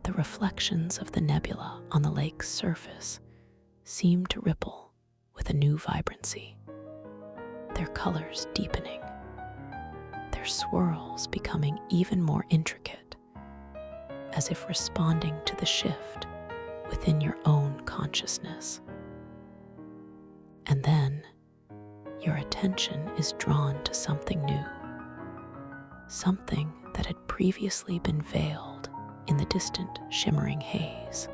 The reflections of the nebula on the lake's surface seem to ripple with a new vibrancy, their colors deepening, their swirls becoming even more intricate, as if responding to the shift within your own consciousness. And then, your attention is drawn to something new, something that had previously been veiled in the distant shimmering haze.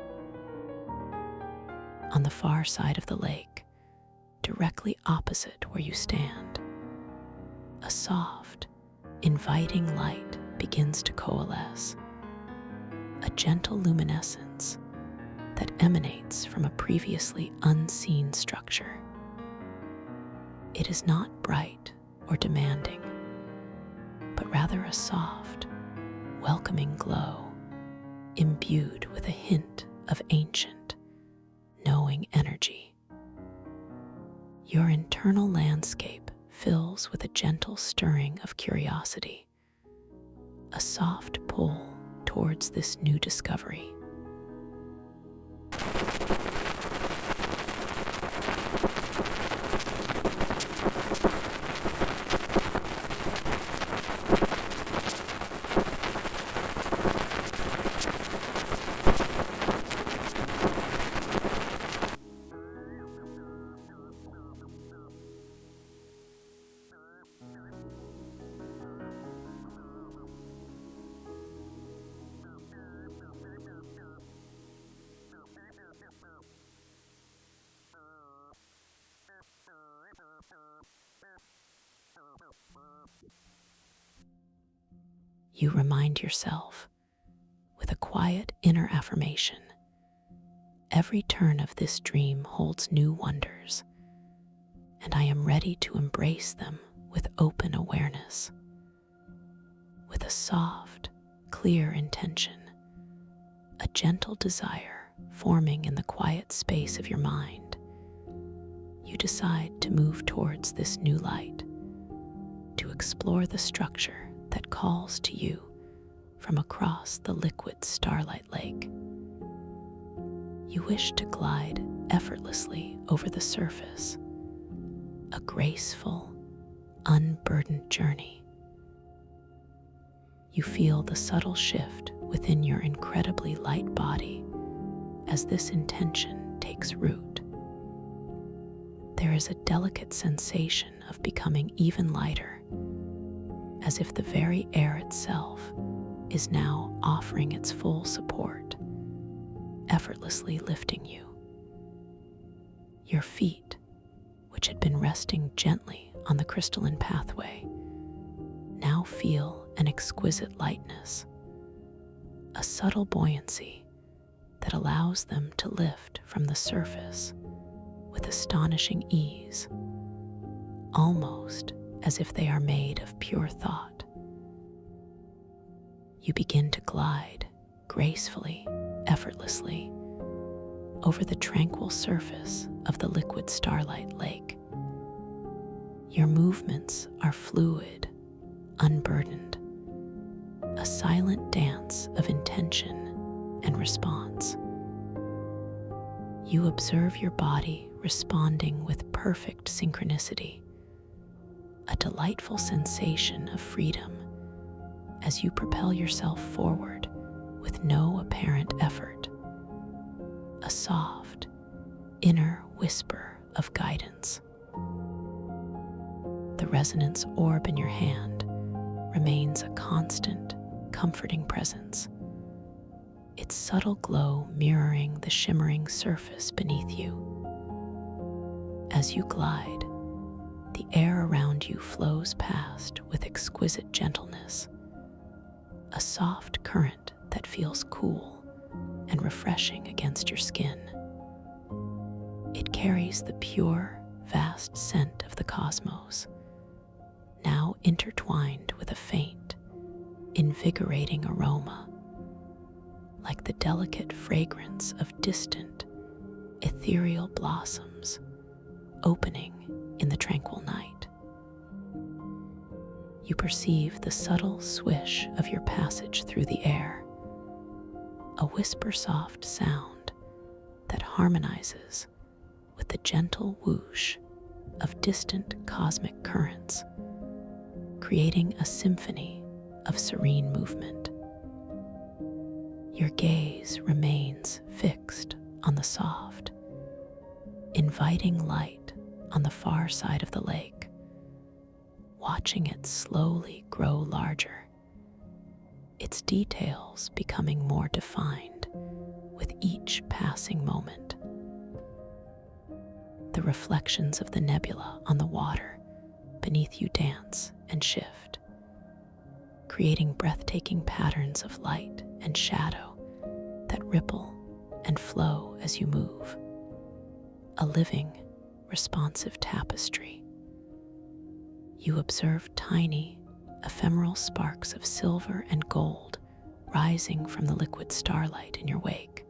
On the far side of the lake, directly opposite where you stand, a soft, inviting light begins to coalesce, a gentle luminescence that emanates from a previously unseen structure. It is not bright or demanding, but rather a soft, welcoming glow, imbued with a hint of ancient, knowing energy. Your internal landscape fills with a gentle stirring of curiosity, a soft pull towards this new discovery. You remind yourself with a quiet inner affirmation, every turn of this dream holds new wonders, and I am ready to embrace them with open awareness. With a soft, clear intention, a gentle desire forming in the quiet space of your mind, you decide to move towards this new light, to explore the structure that calls to you from across the liquid starlight lake. You wish to glide effortlessly over the surface, a graceful, unburdened journey. You feel the subtle shift within your incredibly light body as this intention takes root. There is a delicate sensation of becoming even lighter, as if the very air itself is now offering its full support, effortlessly lifting you. Your feet, which had been resting gently on the crystalline pathway, now feel an exquisite lightness, a subtle buoyancy that allows them to lift from the surface with astonishing ease, almost as if they are made of pure thought. You begin to glide gracefully, effortlessly, over the tranquil surface of the liquid starlight lake. Your movements are fluid, unburdened, a silent dance of intention and response. You observe your body responding with perfect synchronicity, a delightful sensation of freedom as you propel yourself forward with no apparent effort, a soft, inner whisper of guidance. The resonance orb in your hand remains a constant, comforting presence, its subtle glow mirroring the shimmering surface beneath you. As you glide, the air around you flows past with exquisite gentleness, a soft current that feels cool and refreshing against your skin. It carries the pure, vast scent of the cosmos, now intertwined with a faint, invigorating aroma, like the delicate fragrance of distant, ethereal blossoms opening in the tranquil night. You perceive the subtle swish of your passage through the air, a whisper-soft sound that harmonizes with the gentle whoosh of distant cosmic currents, creating a symphony of serene movement. Your gaze remains fixed on the soft, inviting light on the far side of the lake, watching it slowly grow larger, its details becoming more defined with each passing moment. The reflections of the nebula on the water beneath you dance and shift, creating breathtaking patterns of light and shadow that ripple and flow as you move, a living, responsive tapestry. You observe tiny, ephemeral sparks of silver and gold rising from the liquid starlight in your wake,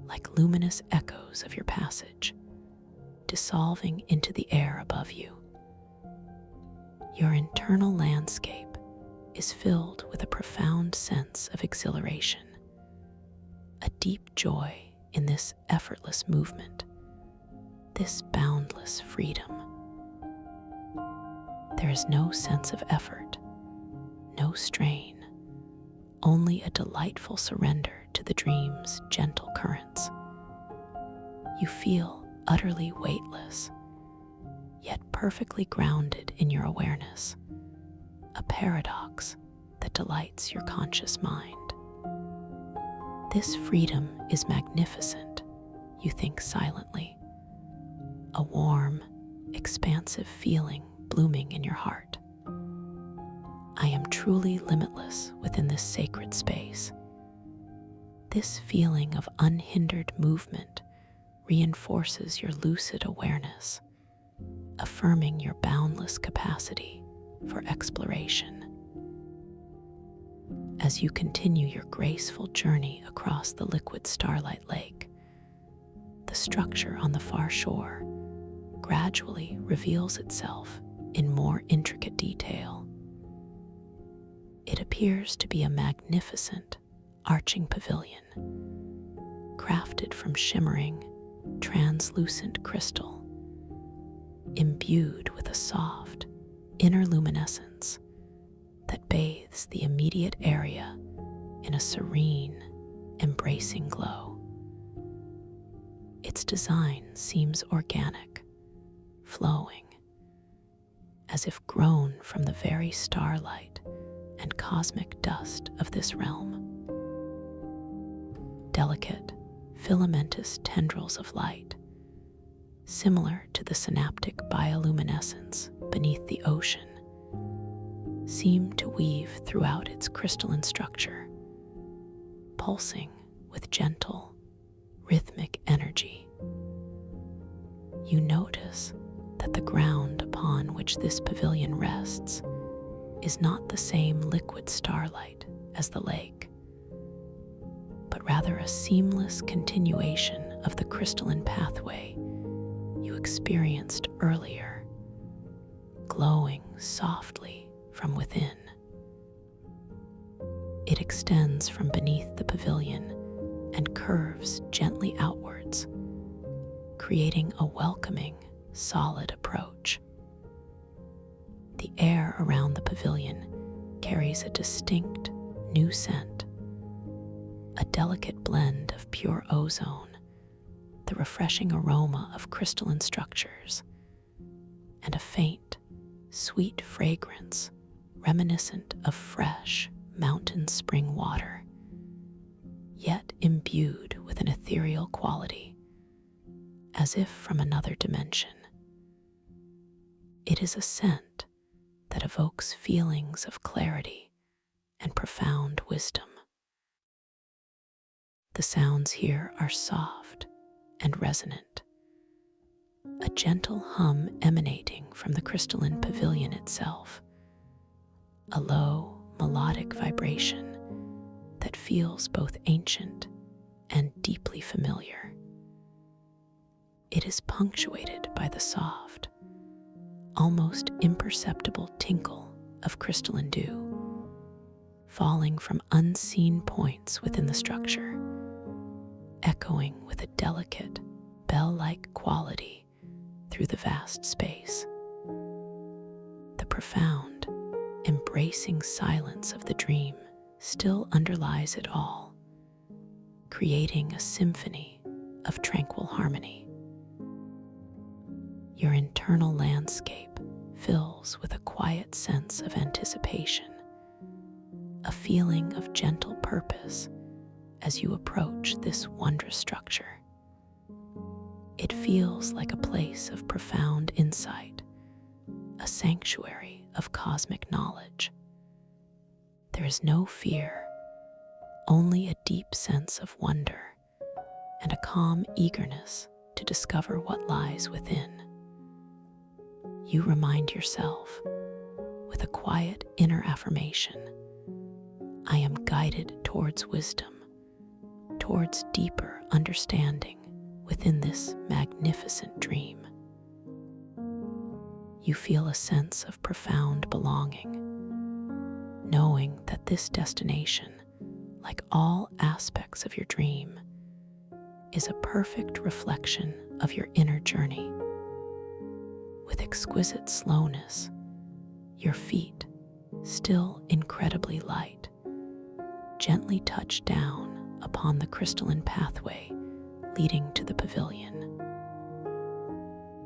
like luminous echoes of your passage, dissolving into the air above you. Your internal landscape is filled with a profound sense of exhilaration, a deep joy in this effortless movement, this boundless freedom. There is no sense of effort, no strain, only a delightful surrender to the dream's gentle currents. You feel utterly weightless, yet perfectly grounded in your awareness, a paradox that delights your conscious mind. This freedom is magnificent, you think silently, a warm, expansive feeling blooming in your heart. I am truly limitless within this sacred space. This feeling of unhindered movement reinforces your lucid awareness, affirming your boundless capacity for exploration. As you continue your graceful journey across the liquid starlight lake, the structure on the far shore gradually reveals itself in more intricate detail. It appears to be a magnificent, arching pavilion, crafted from shimmering, translucent crystal, imbued with a soft, inner luminescence that bathes the immediate area in a serene, embracing glow. Its design seems organic, flowing, as if grown from the very starlight and cosmic dust of this realm. Delicate, filamentous tendrils of light, similar to the synaptic bioluminescence beneath the ocean, seem to weave throughout its crystalline structure, pulsing with gentle, rhythmic energy. You notice that the ground upon which this pavilion rests is not the same liquid starlight as the lake, but rather a seamless continuation of the crystalline pathway you experienced earlier, glowing softly from within. It extends from beneath the pavilion and curves gently outwards, creating a welcoming, solid approach. The air around the pavilion carries a distinct, new scent, a delicate blend of pure ozone, the refreshing aroma of crystalline structures, and a faint, sweet fragrance reminiscent of fresh mountain spring water, yet imbued with an ethereal quality, as if from another dimension. It is a scent that evokes feelings of clarity and profound wisdom. The sounds here are soft and resonant, a gentle hum emanating from the crystalline pavilion itself, a low, melodic vibration that feels both ancient and deeply familiar. It is punctuated by the soft, almost imperceptible tinkle of crystalline dew, falling from unseen points within the structure, echoing with a delicate, bell-like quality through the vast space. The profound, embracing silence of the dream still underlies it all, creating a symphony of tranquil harmony. Your internal landscape fills with a quiet sense of anticipation, a feeling of gentle purpose as you approach this wondrous structure. It feels like a place of profound insight, a sanctuary of cosmic knowledge. There is no fear, only a deep sense of wonder and a calm eagerness to discover what lies within. You remind yourself, with a quiet inner affirmation, I am guided towards wisdom, towards deeper understanding within this magnificent dream. You feel a sense of profound belonging, knowing that this destination, like all aspects of your dream, is a perfect reflection of your inner journey. With exquisite slowness, your feet, still incredibly light, gently touch down upon the crystalline pathway leading to the pavilion.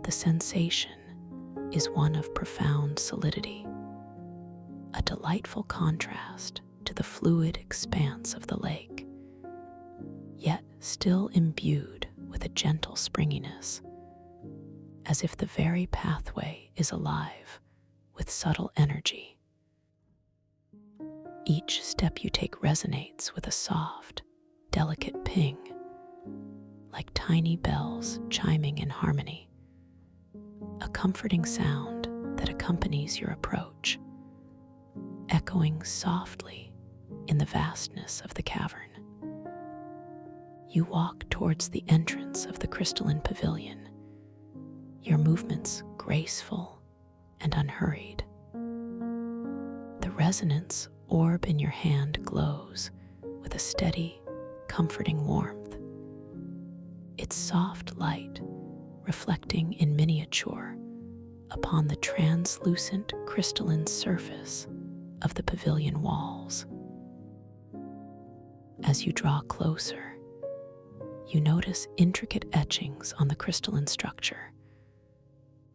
The sensation is one of profound solidity, a delightful contrast to the fluid expanse of the lake, yet still imbued with a gentle springiness, as if the very pathway is alive with subtle energy. Each step you take resonates with a soft, delicate ping, like tiny bells chiming in harmony, a comforting sound that accompanies your approach, echoing softly in the vastness of the cavern. You walk towards the entrance of the crystalline pavilion, your movements graceful and unhurried. The resonance orb in your hand glows with a steady, comforting warmth, its soft light reflecting in miniature upon the translucent crystalline surface of the pavilion walls. As you draw closer, you notice intricate etchings on the crystalline structure,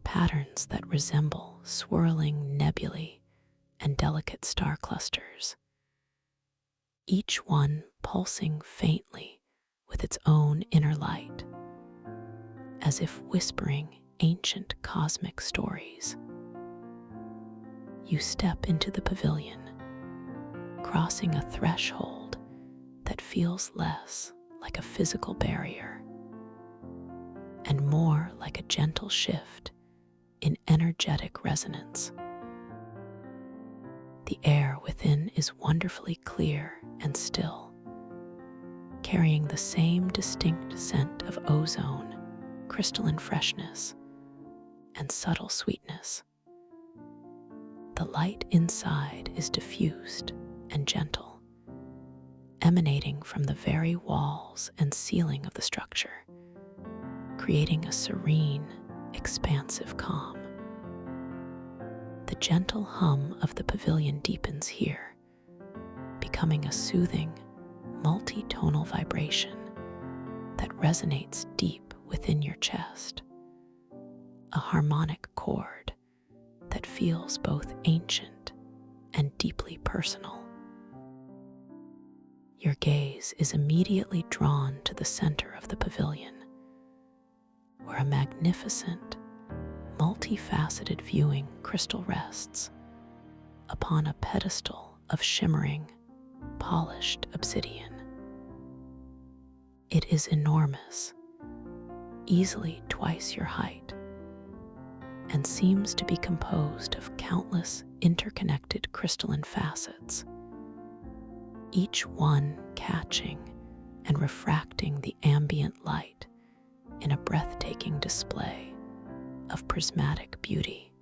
patterns that resemble swirling nebulae and delicate star clusters, each one pulsing faintly with its own inner light, as if whispering ancient cosmic stories. You step into the pavilion, crossing a threshold that feels less like a physical barrier and more like a gentle shift in energetic resonance. The air within is wonderfully clear and still, carrying the same distinct scent of ozone, crystalline freshness, and subtle sweetness. The light inside is diffused and gentle, emanating from the very walls and ceiling of the structure, creating a serene, expansive calm. The gentle hum of the pavilion deepens here, becoming a soothing, multi-tonal vibration that resonates deep within your chest, a harmonic chord that feels both ancient and deeply personal. Your gaze is immediately drawn to the center of the pavilion, where a magnificent, multifaceted viewing crystal rests upon a pedestal of shimmering, polished obsidian. It is enormous, easily twice your height, and seems to be composed of countless interconnected crystalline facets, each one catching and refracting the ambient light in a breathtaking display of prismatic beauty.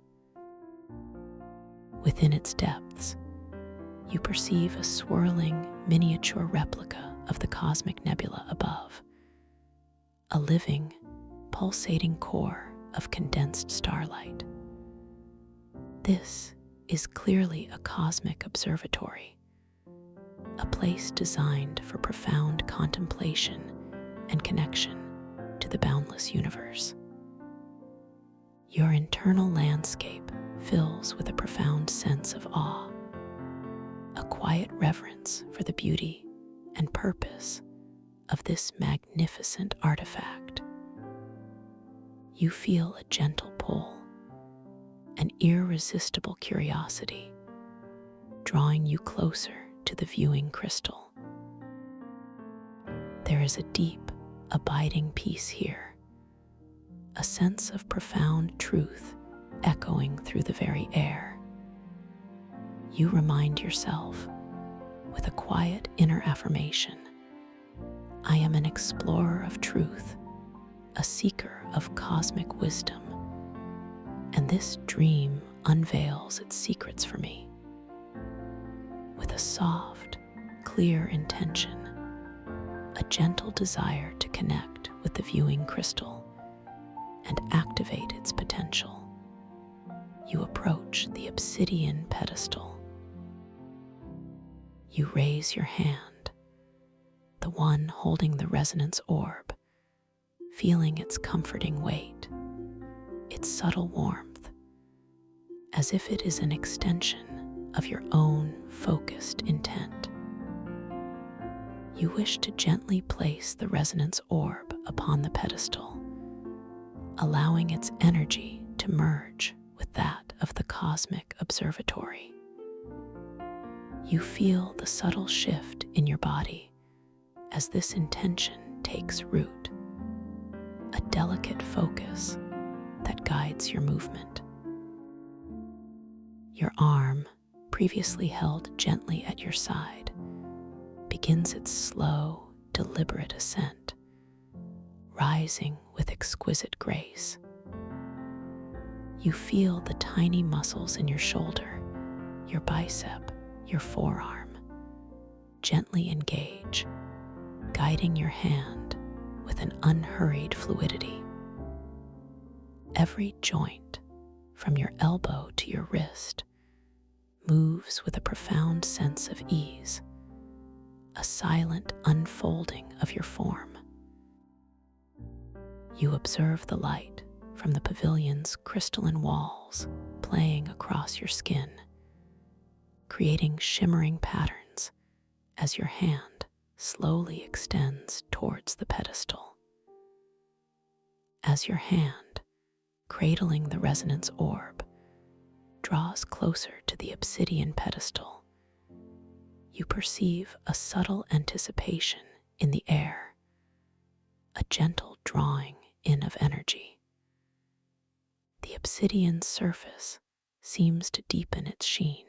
Within its depths, you perceive a swirling miniature replica of the cosmic nebula above, a living, pulsating core of condensed starlight. This is clearly a cosmic observatory, a place designed for profound contemplation and connection to the boundless universe. Your internal landscape fills with a profound sense of awe, a quiet reverence for the beauty and purpose of this magnificent artifact. You feel a gentle pull, an irresistible curiosity, drawing you closer to the viewing crystal. There is a deep, abiding peace here, a sense of profound truth echoing through the very air. You remind yourself, with a quiet inner affirmation, I am an explorer of truth, a seeker of cosmic wisdom, and this dream unveils its secrets for me. With a soft, clear intention, a gentle desire to connect with the viewing crystal and activate its potential, you approach the obsidian pedestal. You raise your hand, the one holding the resonance orb, feeling its comforting weight, its subtle warmth, as if it is an extension of your own focused intent. You wish to gently place the resonance orb upon the pedestal, allowing its energy to merge with that of the cosmic observatory. You feel the subtle shift in your body as this intention takes root, a delicate focus that guides your movement. Your arm, previously held gently at your side, begins its slow, deliberate ascent, rising with exquisite grace. You feel the tiny muscles in your shoulder, your bicep, your forearm, gently engage, guiding your hand with an unhurried fluidity. Every joint, from your elbow to your wrist, moves with a profound sense of ease, a silent unfolding of your form. You observe the light from the pavilion's crystalline walls playing across your skin, creating shimmering patterns as your hand slowly extends towards the pedestal. As your hand, cradling the resonance orb, draws closer to the obsidian pedestal, you perceive a subtle anticipation in the air, a gentle drawing in of energy. The obsidian surface seems to deepen its sheen,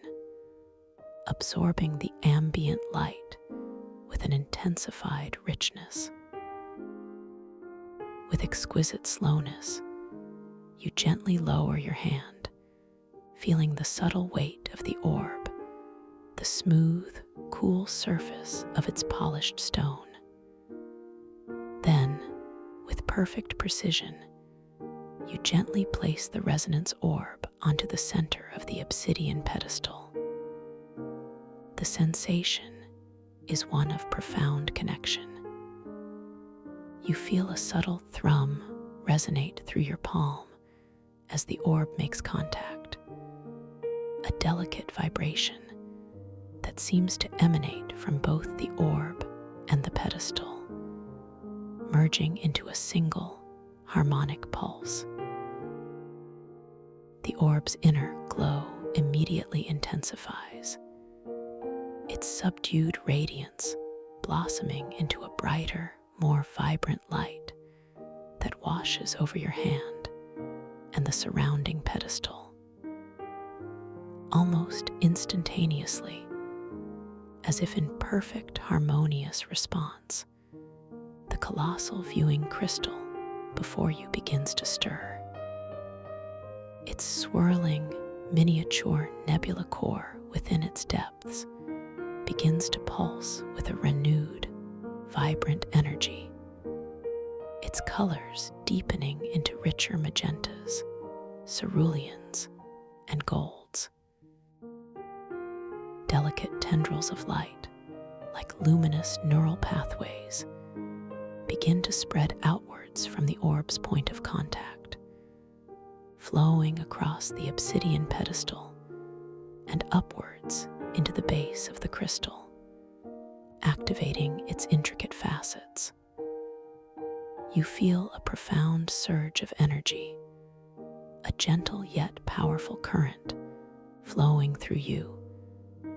absorbing the ambient light with an intensified richness. With exquisite slowness, you gently lower your hand, feeling the subtle weight of the orb, the smooth, cool surface of its polished stone. Then, with perfect precision, you gently place the resonance orb onto the center of the obsidian pedestal. The sensation is one of profound connection. You feel a subtle thrum resonate through your palm as the orb makes contact, a delicate vibration that seems to emanate from both the orb and the pedestal, merging into a single harmonic pulse. The orb's inner glow immediately intensifies, its subdued radiance blossoming into a brighter, more vibrant light that washes over your hand and the surrounding pedestal. Almost instantaneously, as if in perfect harmonious response, the colossal viewing crystal before you begins to stir. Its swirling, miniature nebula core within its depths begins to pulse with a renewed, vibrant energy, its colors deepening into richer magentas, ceruleans, and golds. Delicate tendrils of light, like luminous neural pathways, begin to spread outwards from the orb's point of contact, flowing across the obsidian pedestal and upwards into the base of the crystal, activating its intricate facets. You feel a profound surge of energy, a gentle yet powerful current flowing through you,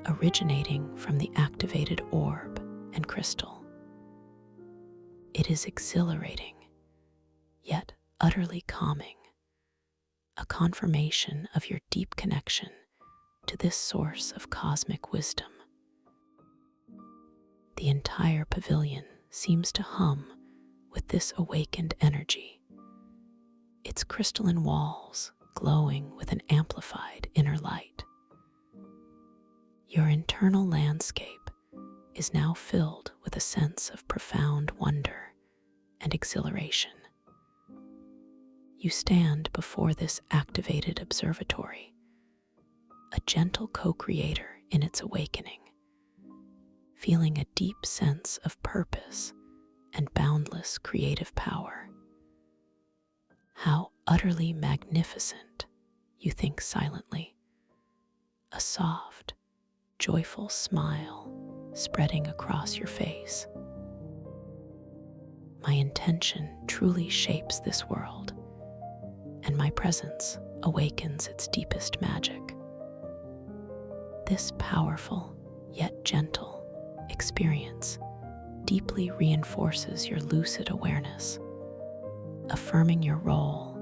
originating from the activated orb and crystal. It is exhilarating, yet utterly calming, a confirmation of your deep connection to this source of cosmic wisdom. The entire pavilion seems to hum with this awakened energy, its crystalline walls glowing with an amplified inner light. Your internal landscape is now filled with a sense of profound wonder and exhilaration. You stand before this activated observatory, a gentle co-creator in its awakening, feeling a deep sense of purpose and boundless creative power. How utterly magnificent, you think silently, a soft, joyful smile spreading across your face. My intention truly shapes this world, and my presence awakens its deepest magic. This powerful yet gentle experience deeply reinforces your lucid awareness, affirming your role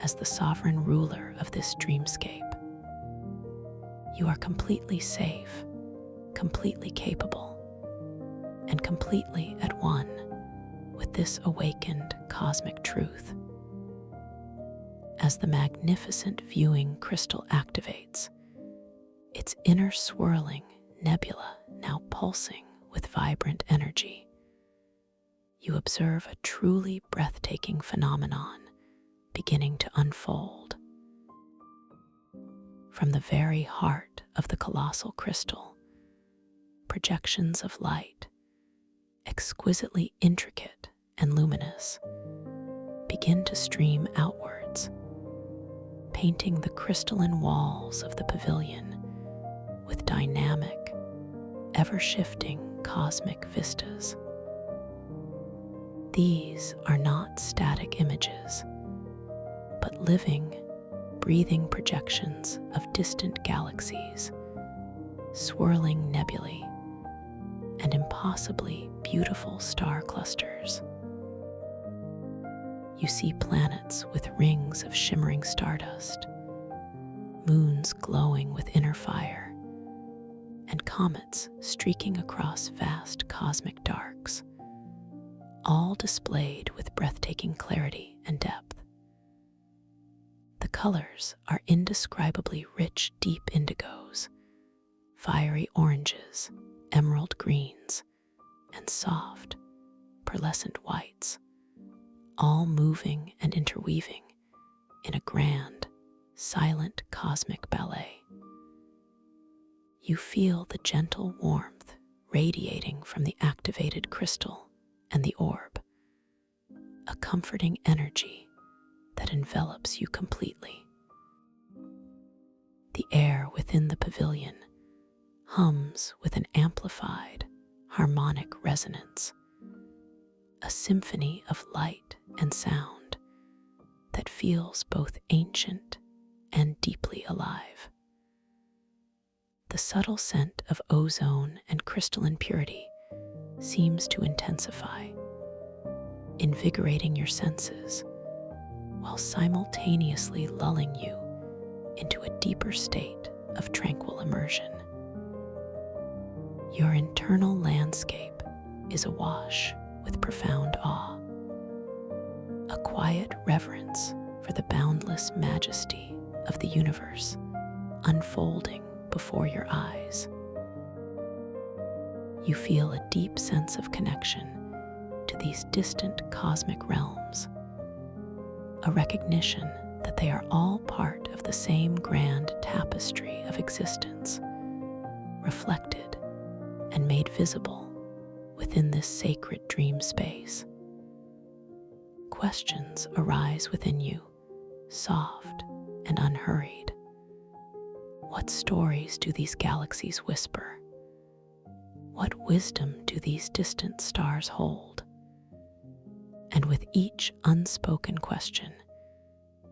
as the sovereign ruler of this dreamscape. You are completely safe, completely capable, and completely at one with this awakened cosmic truth. As the magnificent viewing crystal activates, its inner swirling nebula now pulsing with vibrant energy, you observe a truly breathtaking phenomenon beginning to unfold. From the very heart of the colossal crystal, projections of light, exquisitely intricate and luminous, begin to stream outwards, painting the crystalline walls of the pavilion with dynamic, ever-shifting cosmic vistas. These are not static images, but living, breathing projections of distant galaxies, swirling nebulae, and impossibly beautiful star clusters. You see planets with rings of shimmering stardust, moons glowing with inner fire, and comets streaking across vast cosmic darks, all displayed with breathtaking clarity and depth. The colors are indescribably rich, deep indigos, fiery oranges, emerald greens, and soft, pearlescent whites, all moving and interweaving in a grand, silent cosmic ballet. You feel the gentle warmth radiating from the activated crystal and the orb, a comforting energy that envelops you completely. The air within the pavilion hums with an amplified, harmonic resonance, a symphony of light and sound that feels both ancient and deeply alive. The subtle scent of ozone and crystalline purity seems to intensify, invigorating your senses while simultaneously lulling you into a deeper state of tranquil immersion. Your internal landscape is awash with profound awe, a quiet reverence for the boundless majesty of the universe unfolding before your eyes. You feel a deep sense of connection to these distant cosmic realms, a recognition that they are all part of the same grand tapestry of existence, reflected and made visible within this sacred dream space. Questions arise within you, soft and unhurried. What stories do these galaxies whisper? What wisdom do these distant stars hold? And with each unspoken question,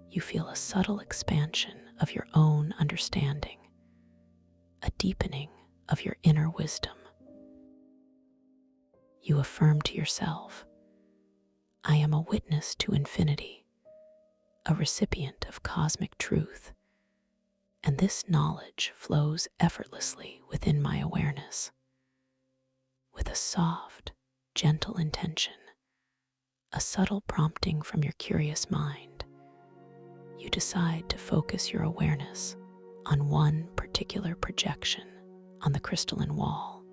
you feel a subtle expansion of your own understanding, a deepening of your inner wisdom. You affirm to yourself, I am a witness to infinity, a recipient of cosmic truth, and this knowledge flows effortlessly within my awareness. With a soft, gentle intention, a subtle prompting from your curious mind, you decide to focus your awareness on one particular projection on the crystalline wall.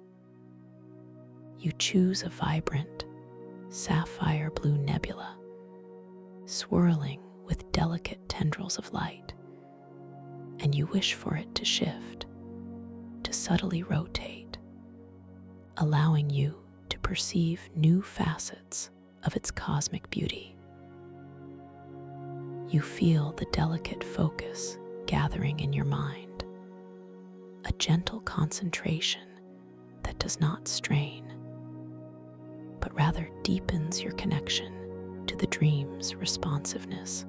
You choose a vibrant, sapphire blue nebula, swirling with delicate tendrils of light, and you wish for it to shift, to subtly rotate, allowing you to perceive new facets of its cosmic beauty. You feel the delicate focus gathering in your mind, a gentle concentration that does not strain, but rather deepens your connection to the dream's responsiveness.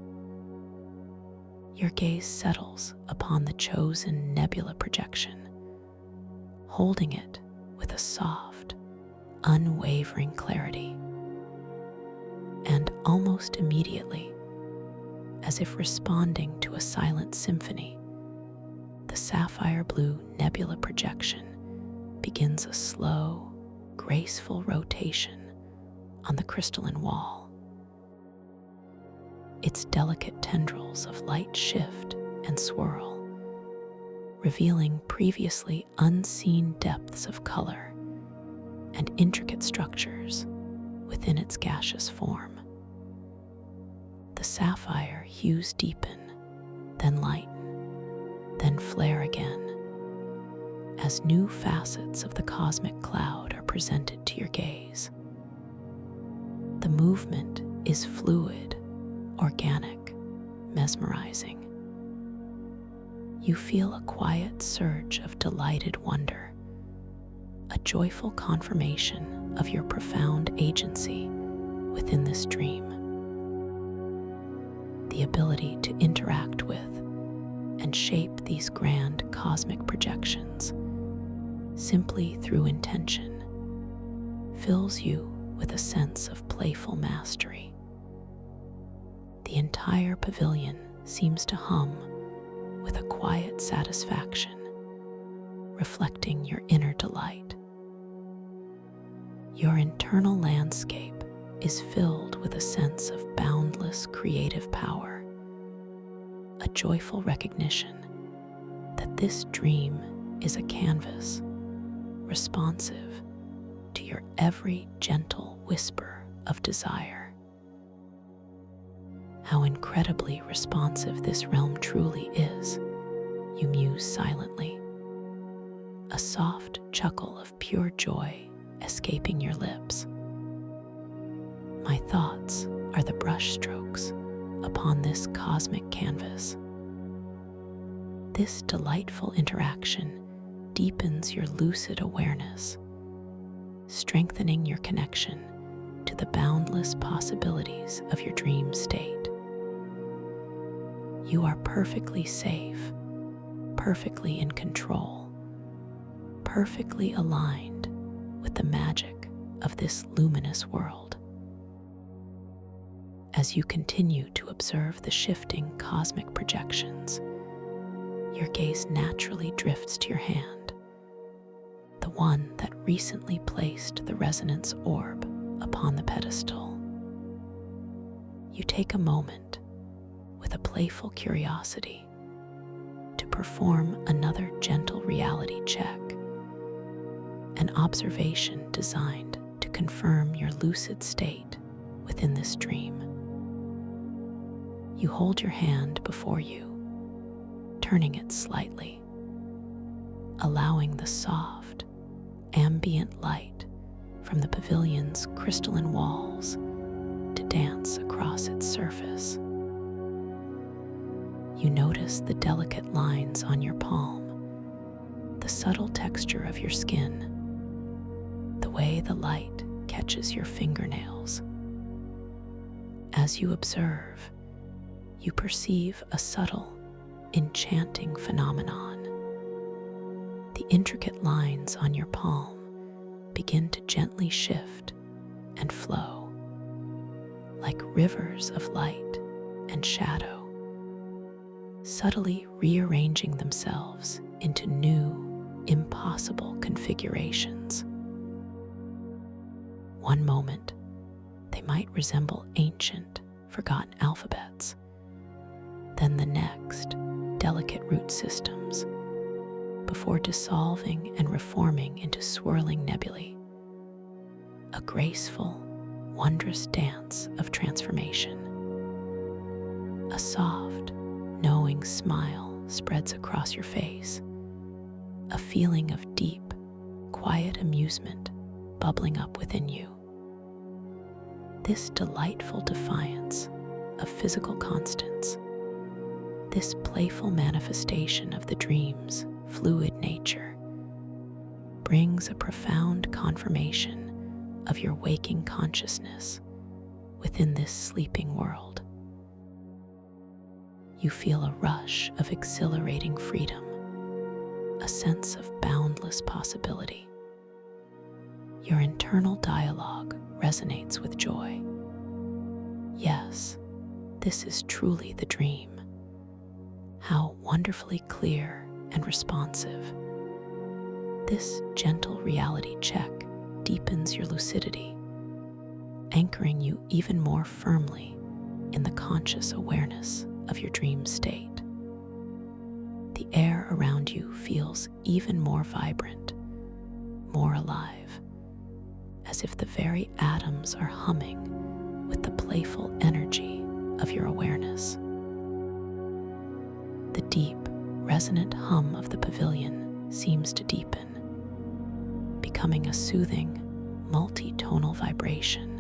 Your gaze settles upon the chosen nebula projection, holding it with a soft, unwavering clarity. And almost immediately, as if responding to a silent symphony, the sapphire blue nebula projection begins a slow, graceful rotation on the crystalline wall. Its delicate tendrils of light shift and swirl, revealing previously unseen depths of color and intricate structures within its gaseous form. The sapphire hues deepen, then lighten, then flare again, as new facets of the cosmic cloud are presented to your gaze. The movement is fluid, organic, mesmerizing. You feel a quiet surge of delighted wonder, a joyful confirmation of your profound agency within this dream. The ability to interact with and shape these grand cosmic projections simply through intention fills you with a sense of playful mastery. The entire pavilion seems to hum with a quiet satisfaction, reflecting your inner delight. Your internal landscape is filled with a sense of boundless creative power, a joyful recognition that this dream is a canvas responsive to your every gentle whisper of desire. How incredibly responsive this realm truly is, you muse silently, a soft chuckle of pure joy escaping your lips. My thoughts are the brushstrokes upon this cosmic canvas. This delightful interaction deepens your lucid awareness, strengthening your connection to the boundless possibilities of your dream state. You are perfectly safe, perfectly in control, perfectly aligned with the magic of this luminous world. As you continue to observe the shifting cosmic projections, your gaze naturally drifts to your hand, the one that recently placed the resonance orb upon the pedestal. You take a moment with a playful curiosity to perform another gentle reality check, an observation designed to confirm your lucid state within this dream. You hold your hand before you, turning it slightly, allowing the soft, ambient light from the pavilion's crystalline walls to dance across its surface. You notice the delicate lines on your palm, the subtle texture of your skin, the way the light catches your fingernails. As you observe, you perceive a subtle, enchanting phenomenon. The intricate lines on your palm begin to gently shift and flow, like rivers of light and shadow, subtly rearranging themselves into new, impossible configurations. One moment, they might resemble ancient, forgotten alphabets. Then the next, delicate root systems, before dissolving and reforming into swirling nebulae. A graceful, wondrous dance of transformation. A soft, knowing smile spreads across your face, a feeling of deep, quiet amusement bubbling up within you. This delightful defiance of physical constants, this playful manifestation of the dream's fluid nature, brings a profound confirmation of your waking consciousness within this sleeping world. You feel a rush of exhilarating freedom, a sense of boundless possibility. Your internal dialogue resonates with joy. Yes, this is truly the dream. How wonderfully clear and responsive. This gentle reality check deepens your lucidity, anchoring you even more firmly in the conscious awareness of your dream state. The air around you feels even more vibrant, more alive, as if the very atoms are humming with the playful energy of your awareness. The deep, resonant hum of the pavilion seems to deepen, becoming a soothing, multi-tonal vibration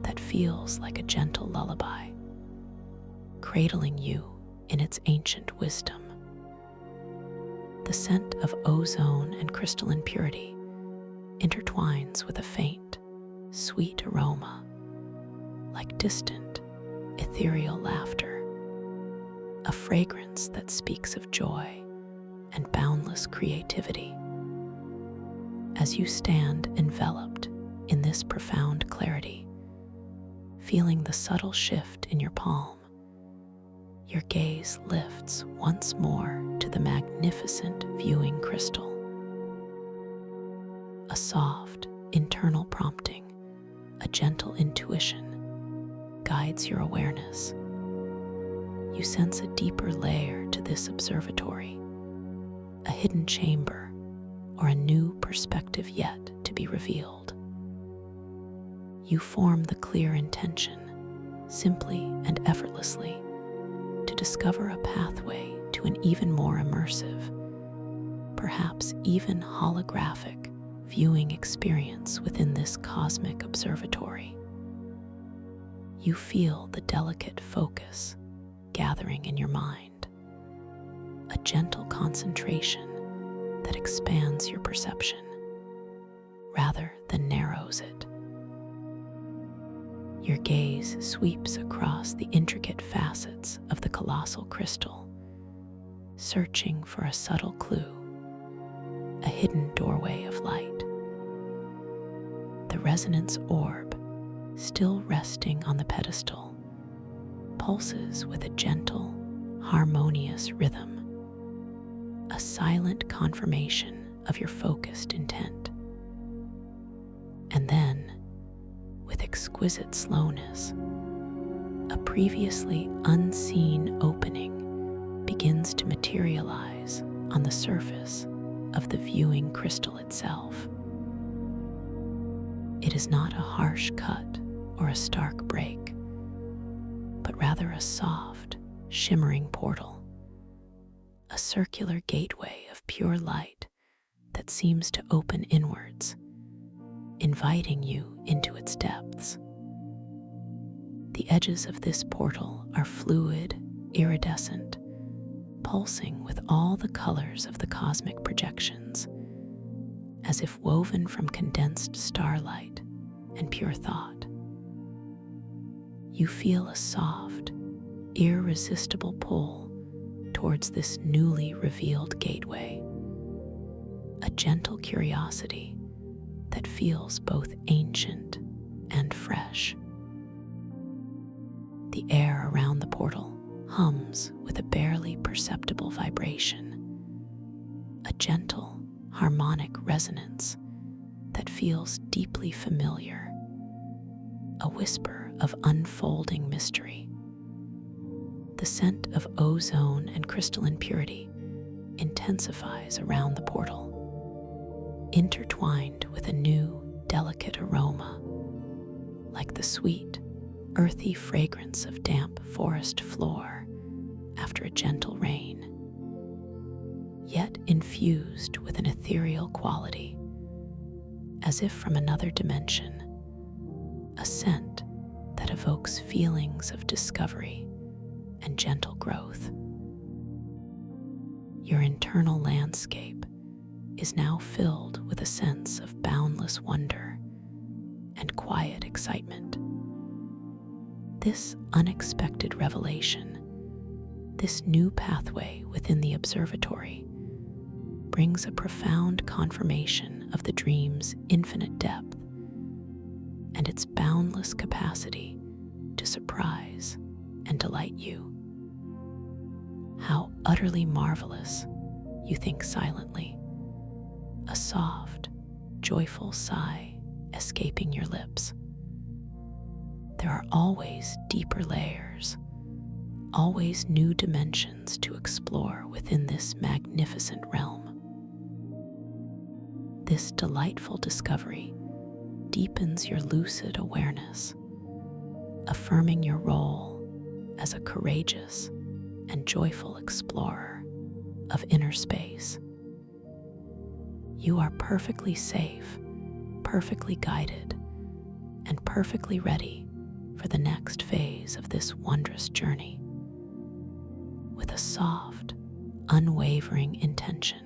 that feels like a gentle lullaby, cradling you in its ancient wisdom. The scent of ozone and crystalline purity intertwines with a faint, sweet aroma, like distant, ethereal laughter, a fragrance that speaks of joy and boundless creativity. As you stand enveloped in this profound clarity, feeling the subtle shift in your palm, your gaze lifts once more to the magnificent viewing crystal. A soft, internal prompting, a gentle intuition guides your awareness. You sense a deeper layer to this observatory, a hidden chamber, or a new perspective yet to be revealed. You form the clear intention, simply and effortlessly, to discover a pathway to an even more immersive, perhaps even holographic, viewing experience within this cosmic observatory. You feel the delicate focus gathering in your mind, a gentle concentration that expands your perception rather than narrows it. Your gaze sweeps across the intricate facets of the colossal crystal, searching for a subtle clue, a hidden doorway of light. The resonance orb, still resting on the pedestal, pulses with a gentle, harmonious rhythm, a silent confirmation of your focused intent. And then, with exquisite slowness, a previously unseen opening begins to materialize on the surface of the viewing crystal itself. It is not a harsh cut or a stark break, but rather a soft, shimmering portal, a circular gateway of pure light that seems to open inwards, inviting you into its depths. The edges of this portal are fluid, iridescent, pulsing with all the colors of the cosmic projections, as if woven from condensed starlight and pure thought. You feel a soft, irresistible pull towards this newly revealed gateway, a gentle curiosity that feels both ancient and fresh. The air around the portal hums with a barely perceptible vibration, a gentle, harmonic resonance that feels deeply familiar, a whisper of unfolding mystery. The scent of ozone and crystalline purity intensifies around the portal, intertwined with a new, delicate aroma, like the sweet, earthy fragrance of damp forest floor after a gentle rain, yet infused with an ethereal quality, as if from another dimension, a scent that evokes feelings of discovery and gentle growth. Your internal landscape is now filled with a sense of boundless wonder and quiet excitement. This unexpected revelation, this new pathway within the observatory, brings a profound confirmation of the dream's infinite depth and its boundless capacity to surprise and delight you. How utterly marvelous, you think silently, a soft, joyful sigh escaping your lips. There are always deeper layers, always new dimensions to explore within this magnificent realm. This delightful discovery deepens your lucid awareness, affirming your role as a courageous and joyful explorer of inner space. You are perfectly safe, perfectly guided, and perfectly ready for the next phase of this wondrous journey. With a soft, unwavering intention,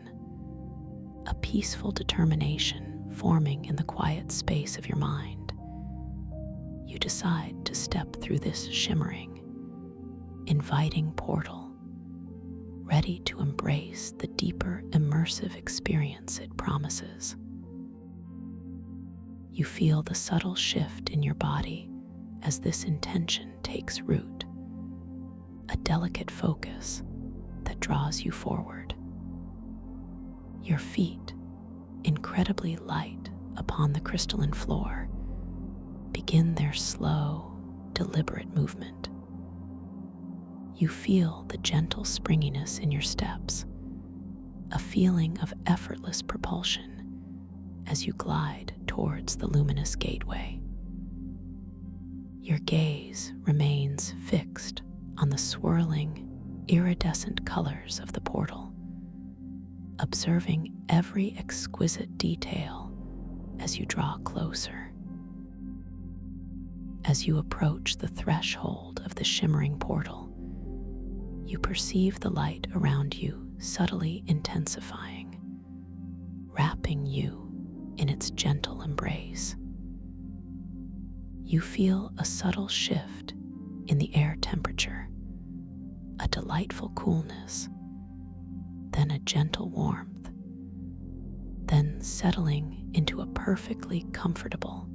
a peaceful determination forming in the quiet space of your mind, you decide to step through this shimmering, inviting portal, ready to embrace the deeper, immersive experience it promises. You feel the subtle shift in your body as this intention takes root, a delicate focus that draws you forward. Your feet, incredibly light upon the crystalline floor, begin their slow, deliberate movement. You feel the gentle springiness in your steps, a feeling of effortless propulsion as you glide towards the luminous gateway. Your gaze remains fixed on the swirling, iridescent colors of the portal, observing every exquisite detail as you draw closer. As you approach the threshold of the shimmering portal, you perceive the light around you subtly intensifying, wrapping you in its gentle embrace. You feel a subtle shift in the air temperature, a delightful coolness, then a gentle warmth, then settling into a perfectly comfortable,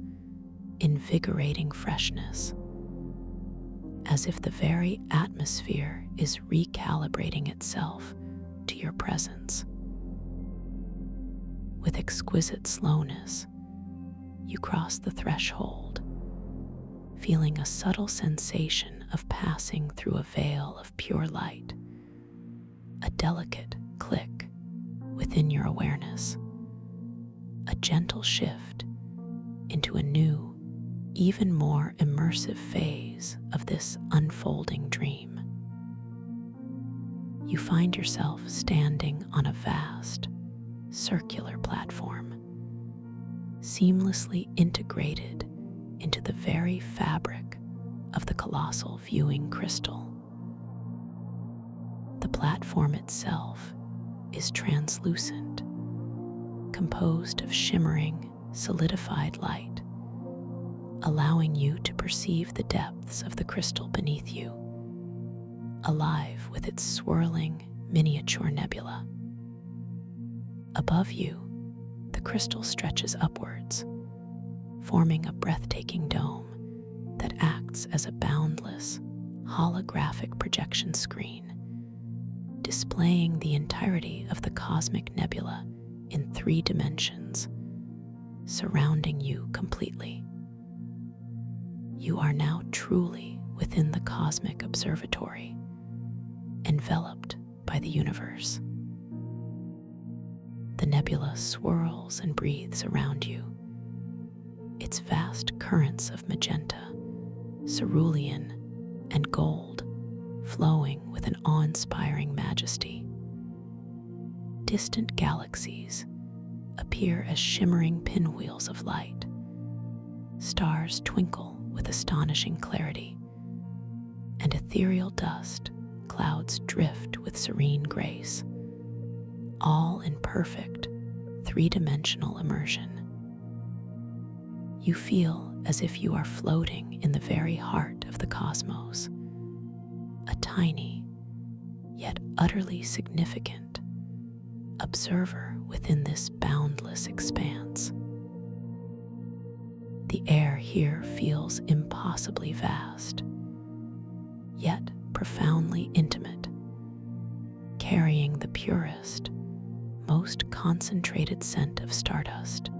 invigorating freshness, as if the very atmosphere is recalibrating itself to your presence. With exquisite slowness, you cross the threshold, feeling a subtle sensation of passing through a veil of pure light, a delicate click within your awareness, a gentle shift into a new, even more immersive phase of this unfolding dream. You find yourself standing on a vast, circular platform, seamlessly integrated into the very fabric of the colossal viewing crystal. The platform itself is translucent, composed of shimmering, solidified light, allowing you to perceive the depths of the crystal beneath you, alive with its swirling, miniature nebula. Above you, the crystal stretches upwards, forming a breathtaking dome that acts as a boundless, holographic projection screen, displaying the entirety of the cosmic nebula in 3 dimensions, surrounding you completely. You are now truly within the cosmic observatory, enveloped by the universe. The nebula swirls and breathes around you, its vast currents of magenta, cerulean, and gold flowing with an awe-inspiring majesty. Distant galaxies appear as shimmering pinwheels of light. Stars twinkle with astonishing clarity, and ethereal dust clouds drift with serene grace, all in perfect, 3-dimensional immersion. You feel as if you are floating in the very heart of the cosmos, a tiny, yet utterly significant, observer within this boundless expanse. The air here feels impossibly vast, yet profoundly intimate, carrying the purest, most concentrated scent of stardust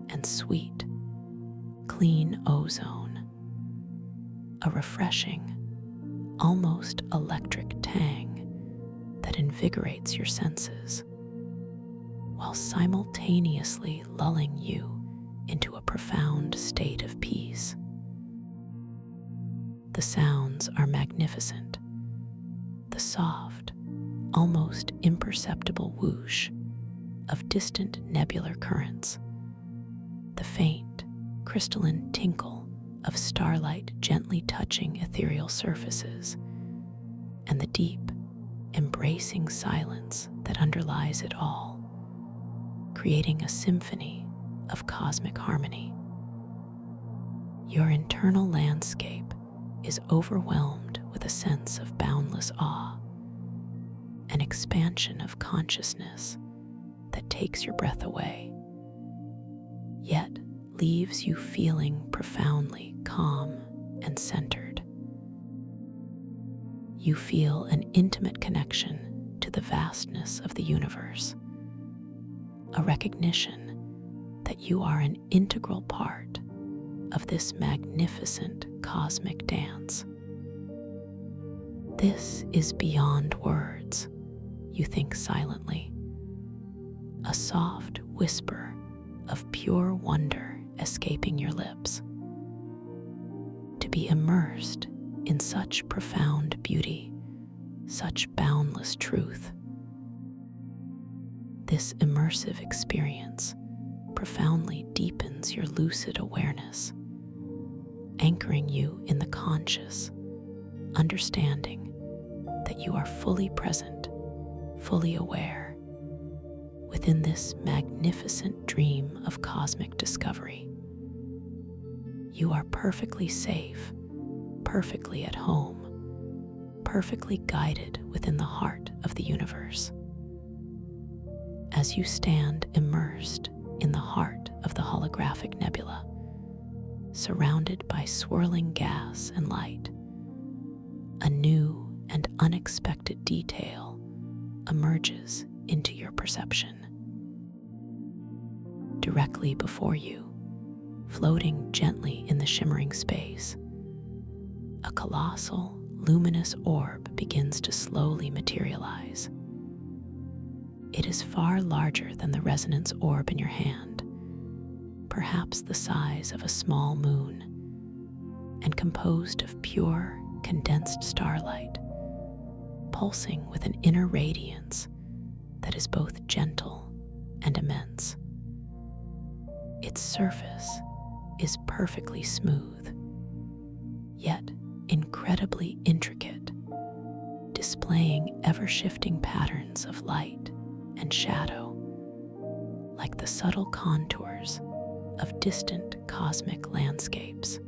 and sweet, clean ozone, a refreshing, almost electric tang that invigorates your senses, while simultaneously lulling you into a profound state of peace. The sounds are magnificent. The soft, almost imperceptible whoosh of distant nebular currents, the faint, crystalline tinkle of starlight gently touching ethereal surfaces, and the deep, embracing silence that underlies it all, creating a symphony of cosmic harmony. Your internal landscape is overwhelmed with a sense of boundless awe, an expansion of consciousness that takes your breath away, yet leaves you feeling profoundly calm and centered. You feel an intimate connection to the vastness of the universe, a recognition that you are an integral part of this magnificent cosmic dance. This is beyond words, you think silently, a soft whisper of pure wonder escaping your lips. To be immersed in such profound beauty, such boundless truth. This immersive experience profoundly deepens your lucid awareness, anchoring you in the conscious, understanding that you are fully present, fully aware, within this magnificent dream of cosmic discovery. You are perfectly safe, perfectly at home, perfectly guided within the heart of the universe. As you stand immersed in the heart of the holographic nebula, surrounded by swirling gas and light, a new and unexpected detail emerges into your perception. Directly before you, floating gently in the shimmering space, a colossal, luminous orb begins to slowly materialize. It is far larger than the resonance orb in your hand, perhaps the size of a small moon, and composed of pure, condensed starlight, pulsing with an inner radiance that is both gentle and immense. Its surface is perfectly smooth, yet incredibly intricate, displaying ever-shifting patterns of light and shadow, like the subtle contours of distant cosmic landscapes.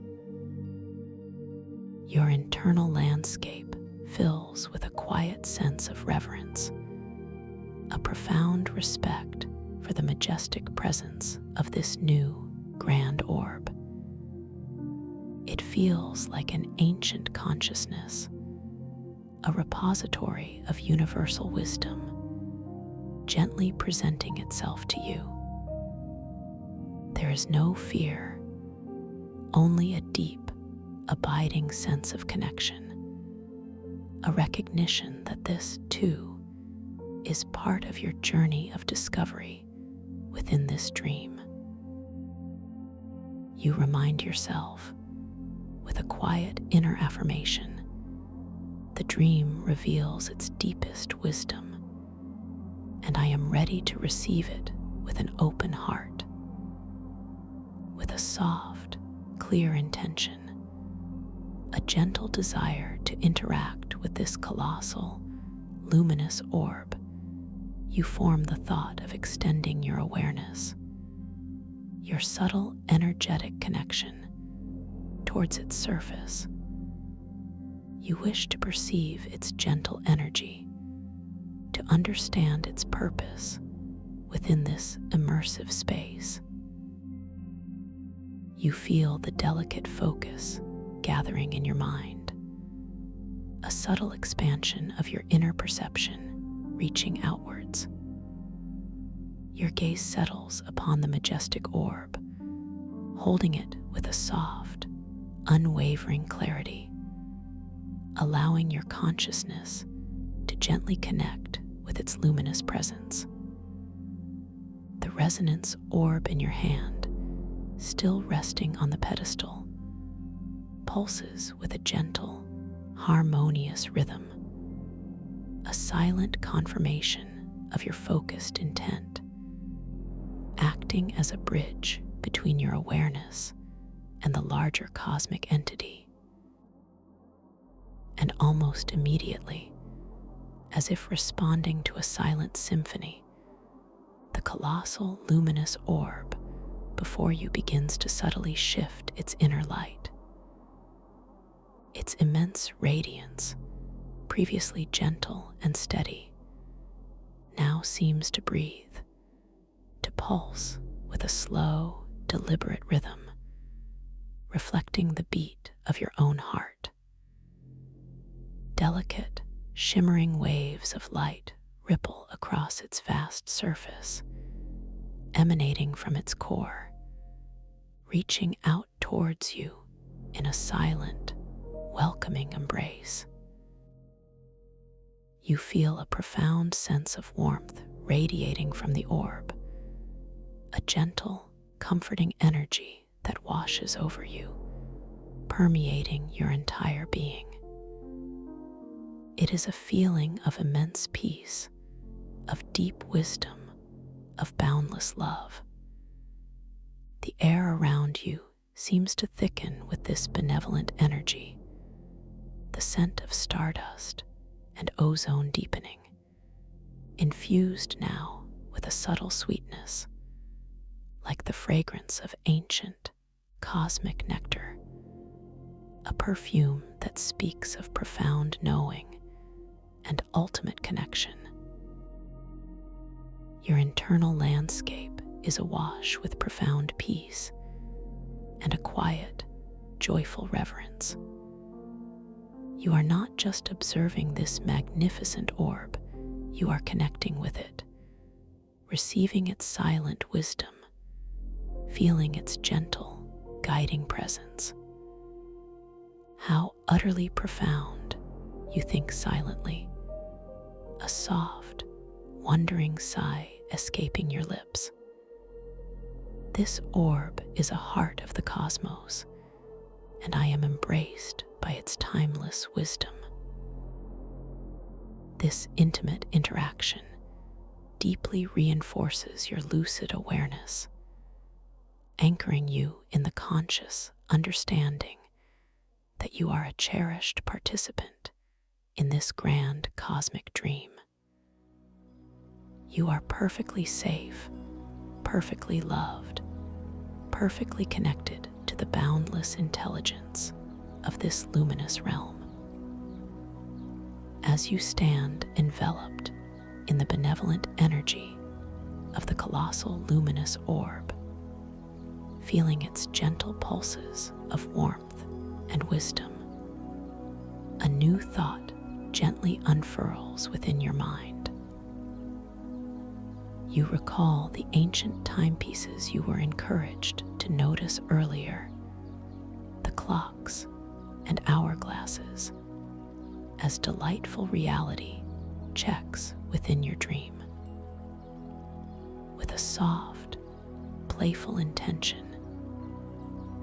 Your internal landscape fills with a quiet sense of reverence, a profound respect for the majestic presence of this new, grand orb. It feels like an ancient consciousness, a repository of universal wisdom, gently presenting itself to you. There is no fear, only a deep, abiding sense of connection, a recognition that this, too, is part of your journey of discovery within this dream. You remind yourself, with a quiet inner affirmation, the dream reveals its deepest wisdom, and I am ready to receive it with an open heart. With a soft, clear intention, a gentle desire to interact with this colossal, luminous orb, you form the thought of extending your awareness, your subtle energetic connection towards its surface. You wish to perceive its gentle energy, to to understand its purpose within this immersive space. You feel the delicate focus gathering in your mind, a subtle expansion of your inner perception reaching outwards. Your gaze settles upon the majestic orb, holding it with a soft, unwavering clarity, allowing your consciousness to gently connect with its luminous presence. The resonance orb in your hand, still resting on the pedestal, pulses with a gentle, harmonious rhythm, a silent confirmation of your focused intent, acting as a bridge between your awareness and the larger cosmic entity. And almost immediately, as if responding to a silent symphony, the colossal luminous orb before you begins to subtly shift its inner light. Its immense radiance, previously gentle and steady, now seems to breathe, to pulse with a slow, deliberate rhythm, reflecting the beat of your own heart. Delicate, shimmering waves of light ripple across its vast surface, emanating from its core, reaching out towards you in a silent, welcoming embrace. You feel a profound sense of warmth radiating from the orb, a gentle, comforting energy that washes over you, permeating your entire being. It is a feeling of immense peace, of deep wisdom, of boundless love. The air around you seems to thicken with this benevolent energy, the scent of stardust and ozone deepening, infused now with a subtle sweetness, like the fragrance of ancient, cosmic nectar, a perfume that speaks of profound knowing and ultimate connection. Your internal landscape is awash with profound peace and a quiet, joyful reverence. You are not just observing this magnificent orb, you are connecting with it, receiving its silent wisdom, feeling its gentle, guiding presence. How utterly profound, you think silently, a soft, wondering sigh escaping your lips. This orb is a heart of the cosmos, and I am embraced by its timeless wisdom. This intimate interaction deeply reinforces your lucid awareness, anchoring you in the conscious understanding that you are a cherished participant in this grand cosmic dream. You are perfectly safe, perfectly loved, perfectly connected to the boundless intelligence of this luminous realm. As you stand enveloped in the benevolent energy of the colossal luminous orb, feeling its gentle pulses of warmth and wisdom, a new thought gently unfurls within your mind. You recall the ancient timepieces you were encouraged to notice earlier, the clocks and hourglasses, as delightful reality checks within your dream. With a soft, playful intention,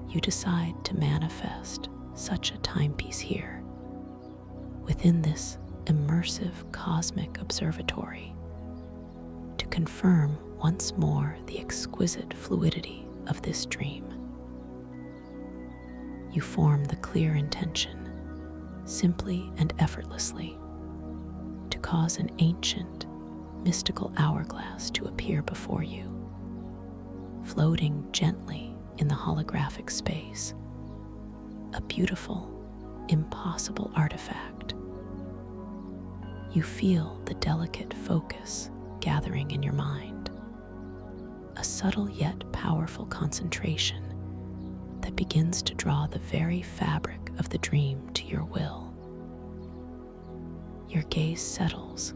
you decide to manifest such a timepiece here, within this immersive cosmic observatory, to confirm once more the exquisite fluidity of this dream. You form the clear intention, simply and effortlessly, to cause an ancient, mystical hourglass to appear before you, floating gently in the holographic space, a beautiful, impossible artifact. You feel the delicate focus gathering in your mind, a subtle yet powerful concentration that begins to draw the very fabric of the dream to your will. Your gaze settles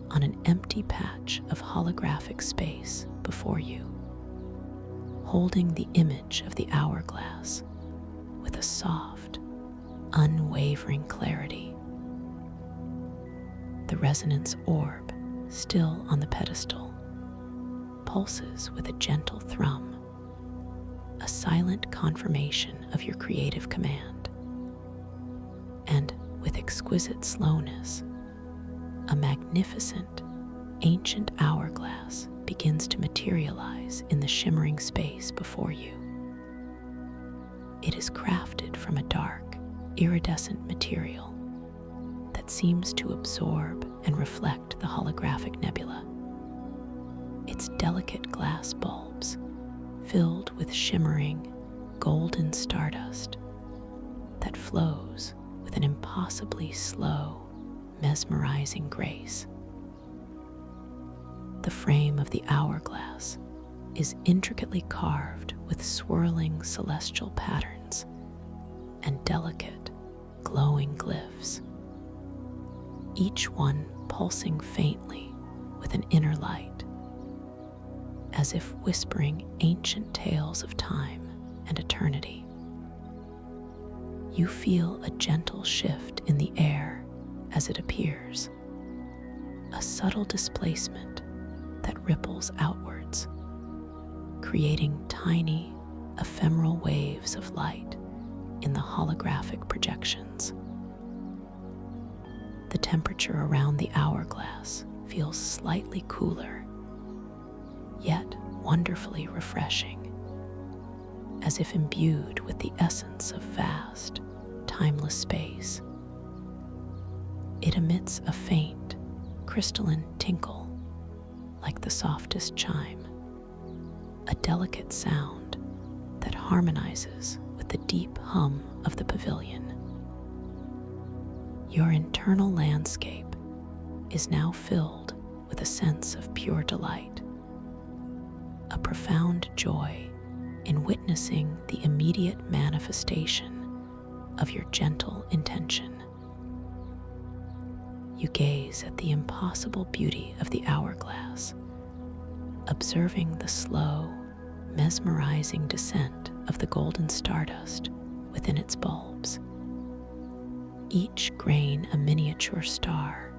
on an empty patch of holographic space before you, holding the image of the hourglass with a soft, unwavering clarity. The resonance orb, still on the pedestal, pulses with a gentle thrum, a silent confirmation of your creative command. And with exquisite slowness, a magnificent, ancient hourglass begins to materialize in the shimmering space before you. It is crafted from a dark, iridescent material that seems to absorb and reflect the holographic nebula. Its delicate glass bulbs, filled with shimmering, golden stardust that flows with an impossibly slow, mesmerizing grace. The frame of the hourglass is intricately carved with swirling celestial patterns and delicate, glowing glyphs, each one pulsing faintly with an inner light, as if whispering ancient tales of time and eternity. You feel a gentle shift in the air as it appears, a subtle displacement that ripples outwards, creating tiny, ephemeral waves of light in the holographic projections. The temperature around the hourglass feels slightly cooler, yet wonderfully refreshing, as if imbued with the essence of vast, timeless space. It emits a faint, crystalline tinkle, like the softest chime, a delicate sound that harmonizes with the deep hum of the pavilion. Your internal landscape is now filled with a sense of pure delight, a profound joy in witnessing the immediate manifestation of your gentle intention. You gaze at the impossible beauty of the hourglass, observing the slow, mesmerizing descent of the golden stardust within its bulbs, each grain a miniature star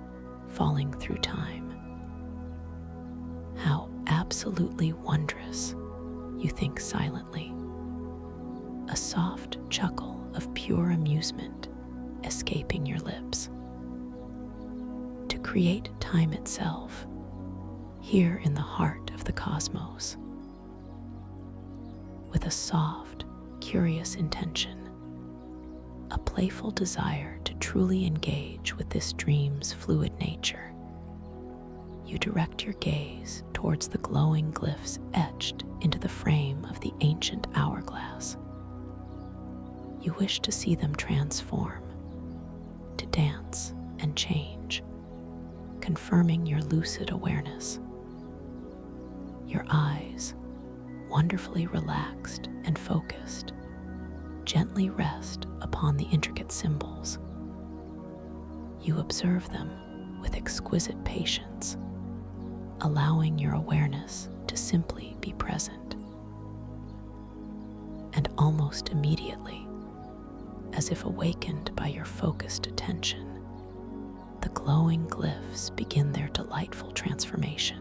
falling through time. How absolutely wondrous, you think silently, a soft chuckle of pure amusement escaping your lips. To create time itself, here in the heart of the cosmos, with a soft, curious intention, a playful desire to truly engage with this dream's fluid nature, you direct your gaze towards the glowing glyphs etched into the frame of the ancient hourglass. You wish to see them transform, to dance and change, confirming your lucid awareness. Your eyes, wonderfully relaxed and focused, gently rest upon the intricate symbols. You observe them with exquisite patience, allowing your awareness to simply be present. And almost immediately, as if awakened by your focused attention, the glowing glyphs begin their delightful transformation.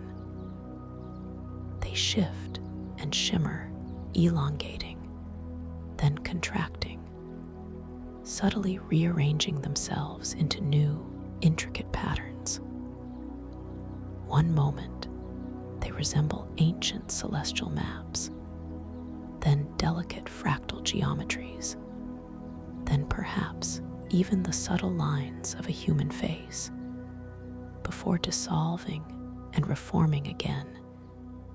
They shift and shimmer, elongating, then contracting, subtly rearranging themselves into new, intricate patterns. One moment, they resemble ancient celestial maps, then delicate fractal geometries, then perhaps even the subtle lines of a human face, before dissolving and reforming again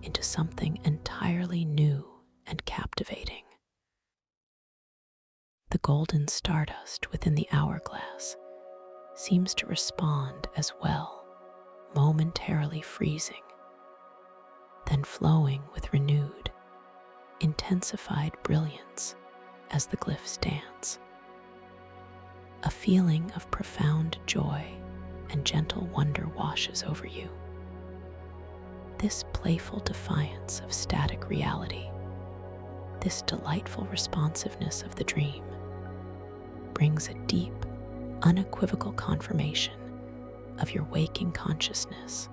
into something entirely new and captivating. The golden stardust within the hourglass seems to respond as well, momentarily freezing, then flowing with renewed, intensified brilliance as the glyphs dance. A feeling of profound joy and gentle wonder washes over you. This playful defiance of static reality, this delightful responsiveness of the dream, brings a deep, unequivocal confirmation of your waking consciousness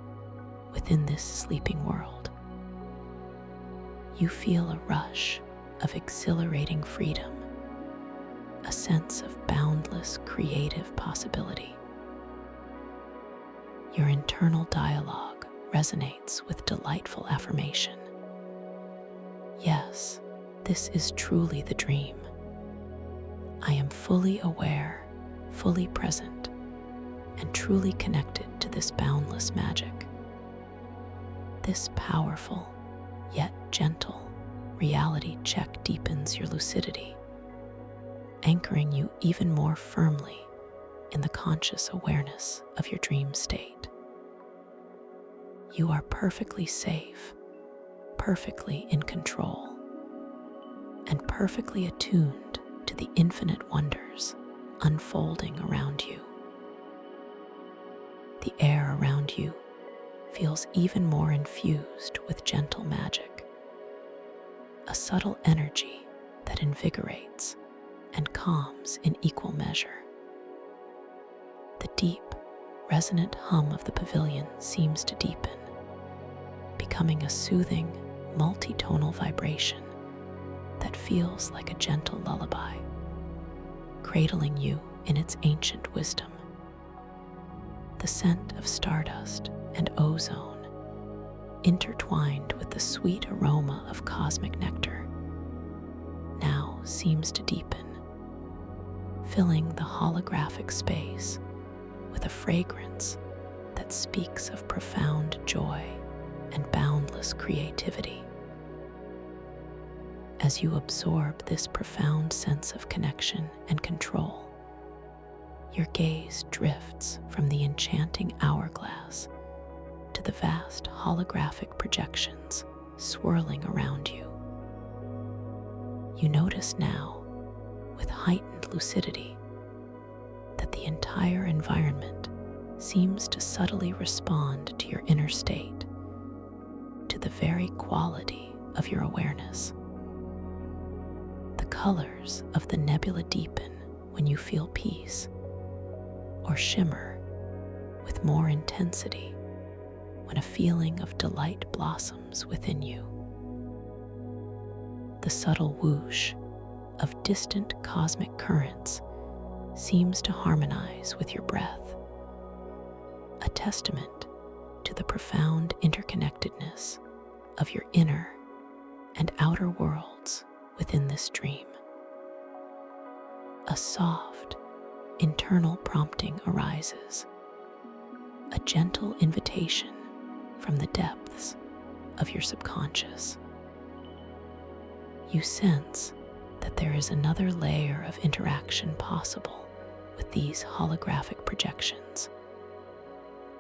within this sleeping world. You feel a rush of exhilarating freedom, a sense of boundless creative possibility. Your internal dialogue resonates with delightful affirmation. Yes, this is truly the dream. I am fully aware, fully present, and truly connected to this boundless magic. This powerful, yet gentle, reality check deepens your lucidity, anchoring you even more firmly in the conscious awareness of your dream state. You are perfectly safe, perfectly in control, and perfectly attuned to the infinite wonders unfolding around you. The air around you feels even more infused with gentle magic, a subtle energy that invigorates and calms in equal measure. The deep, resonant hum of the pavilion seems to deepen, becoming a soothing, multitonal vibration that feels like a gentle lullaby, cradling you in its ancient wisdom. The scent of stardust and ozone, intertwined with the sweet aroma of cosmic nectar, now seems to deepen, filling the holographic space with a fragrance that speaks of profound joy and boundless creativity. As you absorb this profound sense of connection and control, your gaze drifts from the enchanting hourglass to the vast holographic projections swirling around you. You notice now, with heightened lucidity, that the entire environment seems to subtly respond to your inner state, to the very quality of your awareness. The colors of the nebula deepen when you feel peace, or shimmer with more intensity when a feeling of delight blossoms within you. The subtle whoosh of distant cosmic currents seems to harmonize with your breath, a testament to the profound interconnectedness of your inner and outer worlds within this dream. A soft, internal prompting arises, a gentle invitation from the depths of your subconscious. You sense that there is another layer of interaction possible with these holographic projections,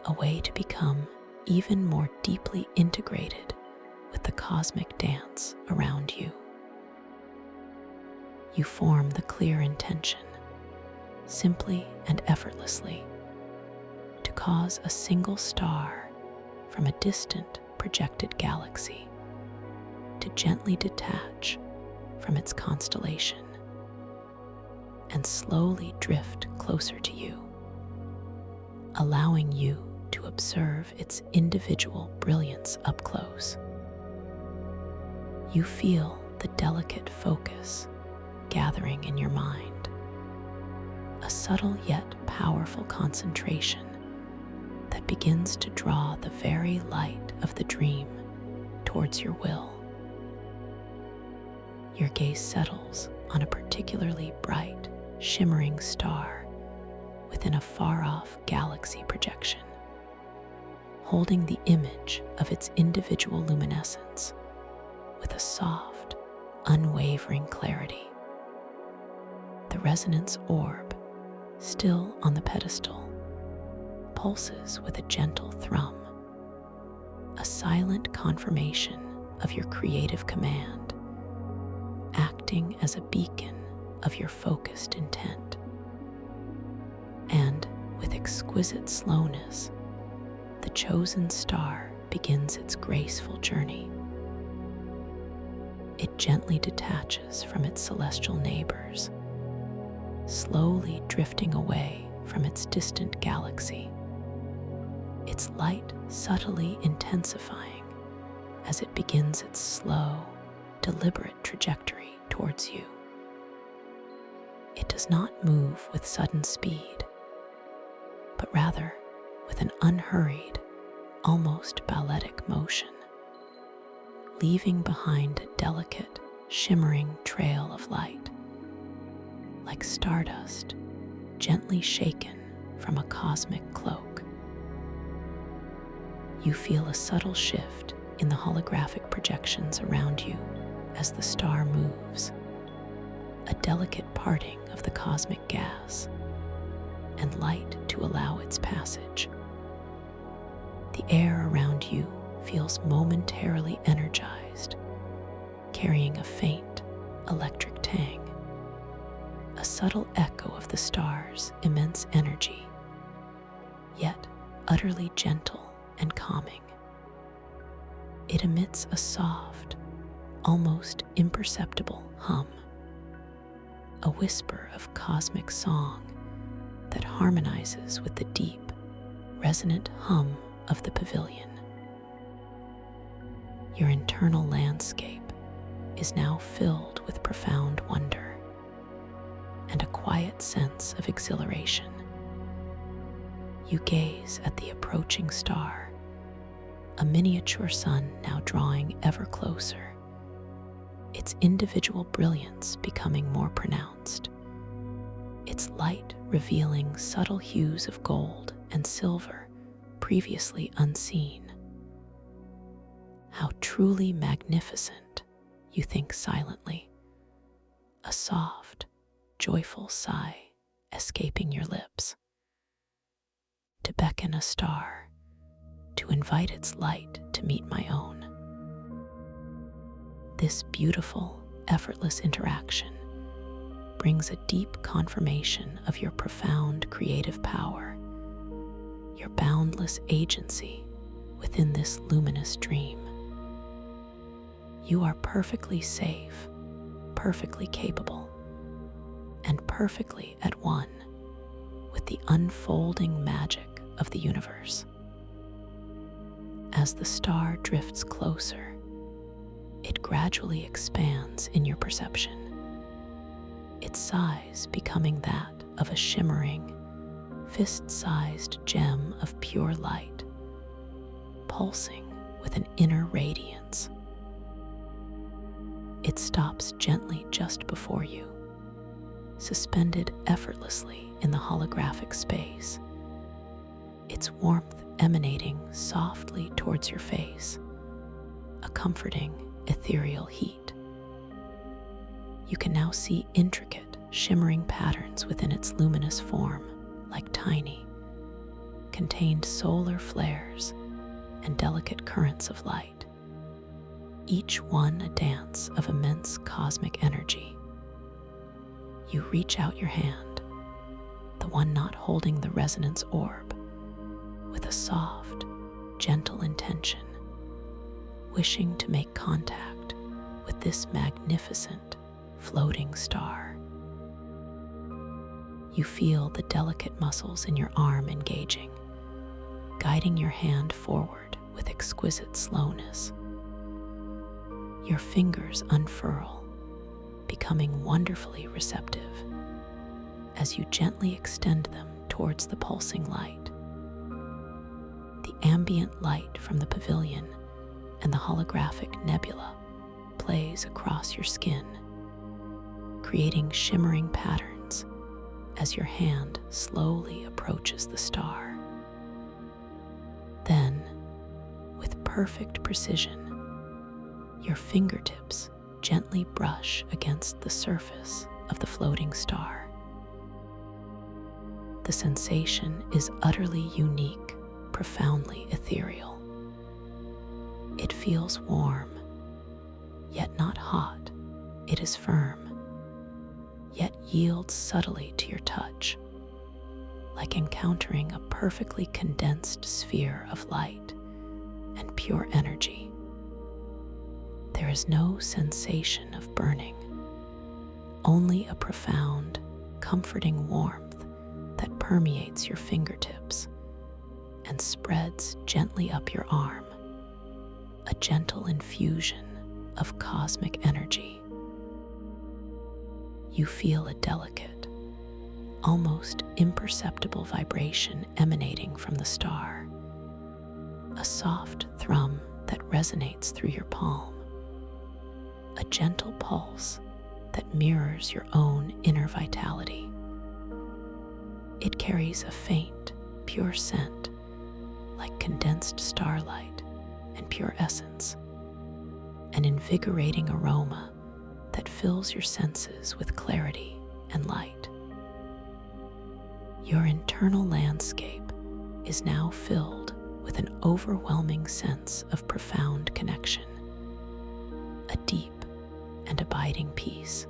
a way to become even more deeply integrated with the cosmic dance around you. You form the clear intention, simply and effortlessly, to cause a single star from a distant projected galaxy to gently detach from its constellation and slowly drift closer to you, allowing you to observe its individual brilliance up close. You feel the delicate focus gathering in your mind, a subtle yet powerful concentration that begins to draw the very light of the dream towards your will. Your gaze settles on a particularly bright, shimmering star within a far-off galaxy projection, holding the image of its individual luminescence with a soft, unwavering clarity. The resonance orb, still on the pedestal, pulses with a gentle thrum, a silent confirmation of your creative command, acting as a beacon of your focused intent. And with exquisite slowness, the chosen star begins its graceful journey. It gently detaches from its celestial neighbors, slowly drifting away from its distant galaxy, its light subtly intensifying as it begins its slow, deliberate trajectory towards you. It does not move with sudden speed, but rather with an unhurried, almost balletic motion, leaving behind a delicate, shimmering trail of light, like stardust gently shaken from a cosmic cloak. You feel a subtle shift in the holographic projections around you as the star moves, a delicate parting of the cosmic gas, and light to allow its passage. The air around you feels momentarily energized, carrying a faint electric tang, a subtle echo of the star's immense energy, yet utterly gentle and calming. It emits a soft, almost imperceptible hum, a whisper of cosmic song that harmonizes with the deep, resonant hum of the pavilion. Your internal landscape is now filled with profound wonder and a quiet sense of exhilaration. You gaze at the approaching star, a miniature sun now drawing ever closer, its individual brilliance becoming more pronounced, its light revealing subtle hues of gold and silver previously unseen. How truly magnificent, you think silently, a soft, joyful sigh escaping your lips. To beckon a star, to invite its light to meet my own. This beautiful, effortless interaction brings a deep confirmation of your profound creative power, your boundless agency within this luminous dream. You are perfectly safe, perfectly capable, and perfectly at one with the unfolding magic of the universe. As the star drifts closer, it gradually expands in your perception, its size becoming that of a shimmering, fist-sized gem of pure light, pulsing with an inner radiance. It stops gently just before you, suspended effortlessly in the holographic space, its warmth emanating softly towards your face, a comforting, ethereal heat. You can now see intricate, shimmering patterns within its luminous form, like tiny, contained solar flares and delicate currents of light, each one a dance of immense cosmic energy. You reach out your hand, the one not holding the resonance orb, with a soft, gentle intention, wishing to make contact with this magnificent, floating star. You feel the delicate muscles in your arm engaging, guiding your hand forward with exquisite slowness. Your fingers unfurl, becoming wonderfully receptive as you gently extend them towards the pulsing light. The ambient light from the pavilion and the holographic nebula plays across your skin, creating shimmering patterns as your hand slowly approaches the star. Then, with perfect precision, your fingertips gently brush against the surface of the floating star. The sensation is utterly unique, profoundly ethereal. It feels warm, yet not hot. It is firm, yet yields subtly to your touch, like encountering a perfectly condensed sphere of light and pure energy. There is no sensation of burning, only a profound, comforting warmth that permeates your fingertips and spreads gently up your arm, a gentle infusion of cosmic energy. You feel a delicate, almost imperceptible vibration emanating from the star, a soft thrum that resonates through your palm, a gentle pulse that mirrors your own inner vitality. It carries a faint, pure scent, like condensed starlight and pure essence, an invigorating aroma that fills your senses with clarity and light. Your internal landscape is now filled with an overwhelming sense of profound connection, a deep and abiding peace.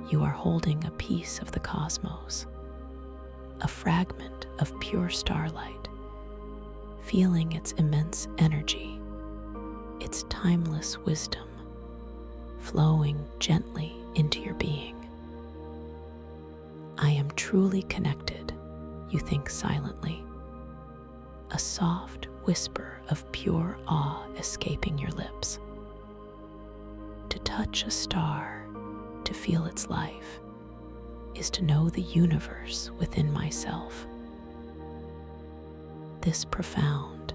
You are holding a piece of the cosmos, a fragment of pure starlight, feeling its immense energy, its timeless wisdom, flowing gently into your being. I am truly connected, you think silently, a soft whisper of pure awe escaping your lips. To touch a star, to feel its life, is to know the universe within myself. This profound,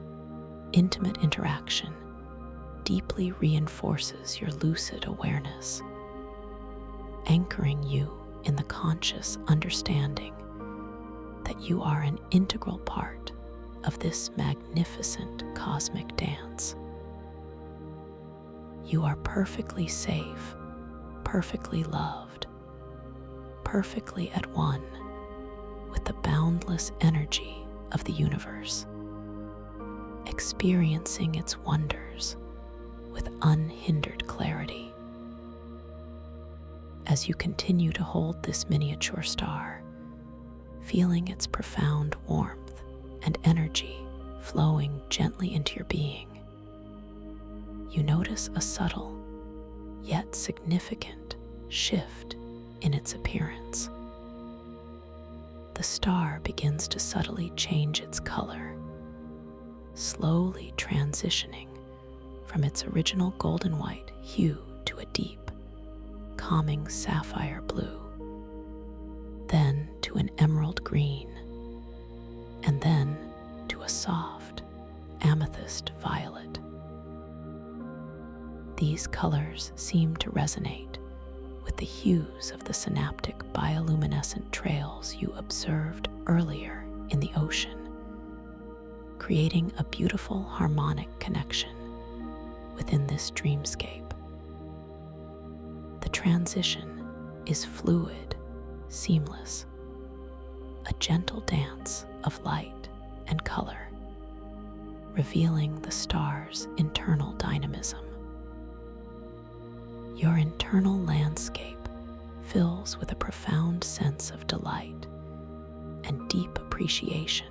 intimate interaction deeply reinforces your lucid awareness, anchoring you in the conscious understanding that you are an integral part of this magnificent cosmic dance. You are perfectly safe, perfectly loved, perfectly at one with the boundless energy of the universe, experiencing its wonders with unhindered clarity. As you continue to hold this miniature star, feeling its profound warmth and energy flowing gently into your being, you notice a subtle yet significant shift in its appearance. The star begins to subtly change its color, slowly transitioning from its original golden white hue to a deep, calming sapphire blue, then to an emerald green, and then to a soft amethyst violet. These colors seem to resonate with the hues of the synaptic bioluminescent trails you observed earlier in the ocean, creating a beautiful harmonic connection within this dreamscape. The transition is fluid, seamless, a gentle dance of light and color, revealing the star's internal dynamism. Your internal landscape fills with a profound sense of delight and deep appreciation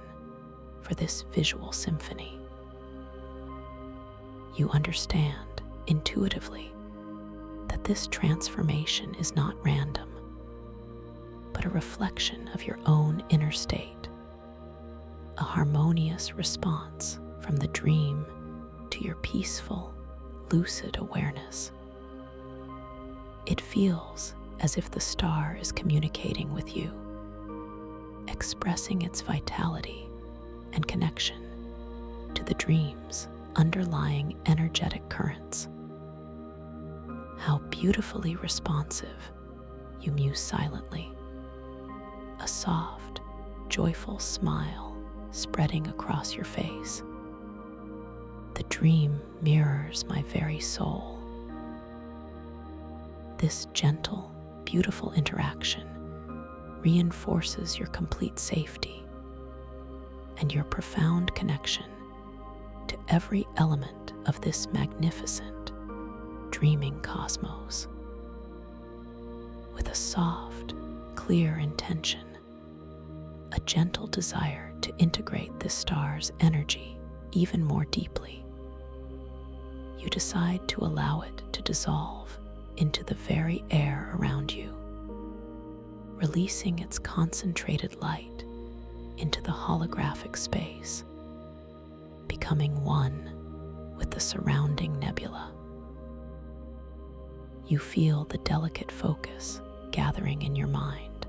for this visual symphony. You understand intuitively that this transformation is not random, but a reflection of your own inner state, a harmonious response from the dream to your peaceful, lucid awareness. It feels as if the star is communicating with you, expressing its vitality and connection to the dream's underlying energetic currents. How beautifully responsive, you muse silently, a soft, joyful smile spreading across your face. The dream mirrors my very soul. This gentle, beautiful interaction reinforces your complete safety and your profound connection to every element of this magnificent, dreaming cosmos. With a soft, clear intention, a gentle desire to integrate this star's energy even more deeply, you decide to allow it to dissolve into the very air around you, releasing its concentrated light into the holographic space, becoming one with the surrounding nebula. You feel the delicate focus gathering in your mind,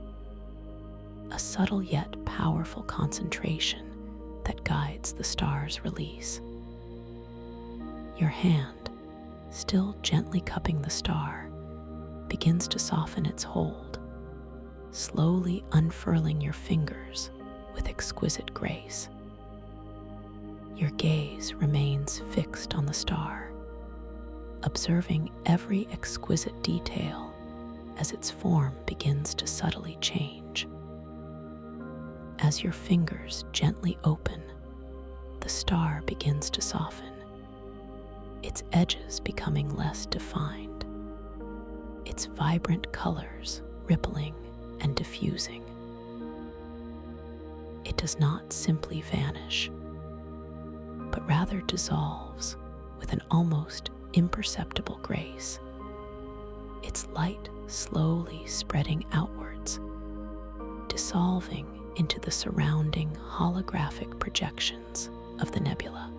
a subtle yet powerful concentration that guides the star's release. Your hand, still gently cupping the star, begins to soften its hold, slowly unfurling your fingers with exquisite grace. Your gaze remains fixed on the star, observing every exquisite detail as its form begins to subtly change. As your fingers gently open, the star begins to soften, its edges becoming less defined, its vibrant colors rippling and diffusing. It does not simply vanish, but rather dissolves with an almost imperceptible grace, its light slowly spreading outwards, dissolving into the surrounding holographic projections of the nebula.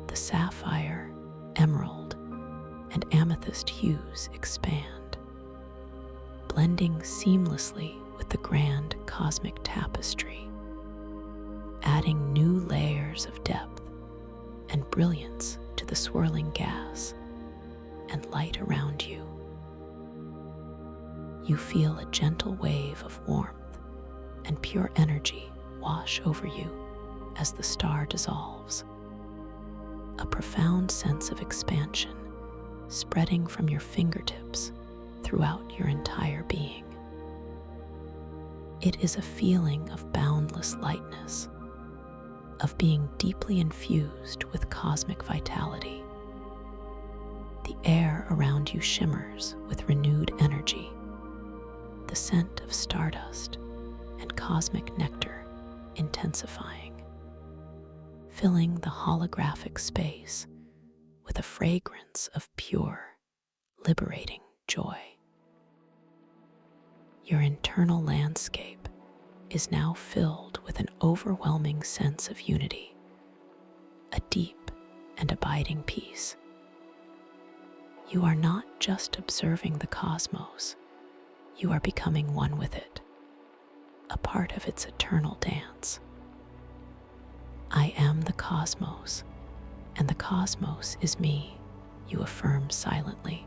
The sapphire, emerald, and amethyst hues expand, blending seamlessly with the grand cosmic tapestry, adding new layers of depth and brilliance to the swirling gas and light around you. You feel a gentle wave of warmth and pure energy wash over you as the star dissolves, a profound sense of expansion spreading from your fingertips throughout your entire being. It is a feeling of boundless lightness, of being deeply infused with cosmic vitality. The air around you shimmers with renewed energy, the scent of stardust and cosmic nectar intensifying, filling the holographic space with a fragrance of pure, liberating joy. Your internal landscape is now filled with an overwhelming sense of unity, a deep and abiding peace. You are not just observing the cosmos, you are becoming one with it, a part of its eternal dance. I am the cosmos, and the cosmos is me, you affirm silently,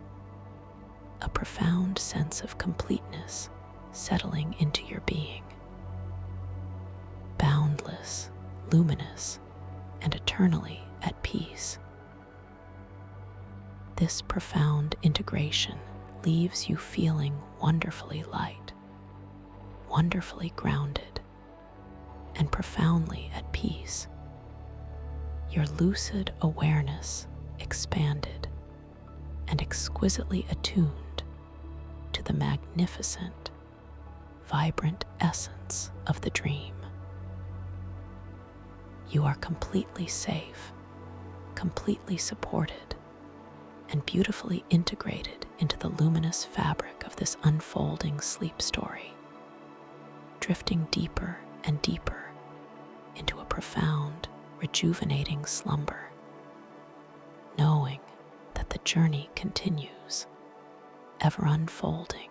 a profound sense of completeness settling into your being. Boundless, luminous, and eternally at peace. This profound integration leaves you feeling wonderfully light, wonderfully grounded, and profoundly at peace. Your lucid awareness expanded and exquisitely attuned to the magnificent, vibrant essence of the dream. You are completely safe, completely supported, and beautifully integrated into the luminous fabric of this unfolding sleep story, drifting deeper and deeper into a profound, rejuvenating slumber, knowing that the journey continues, ever unfolding,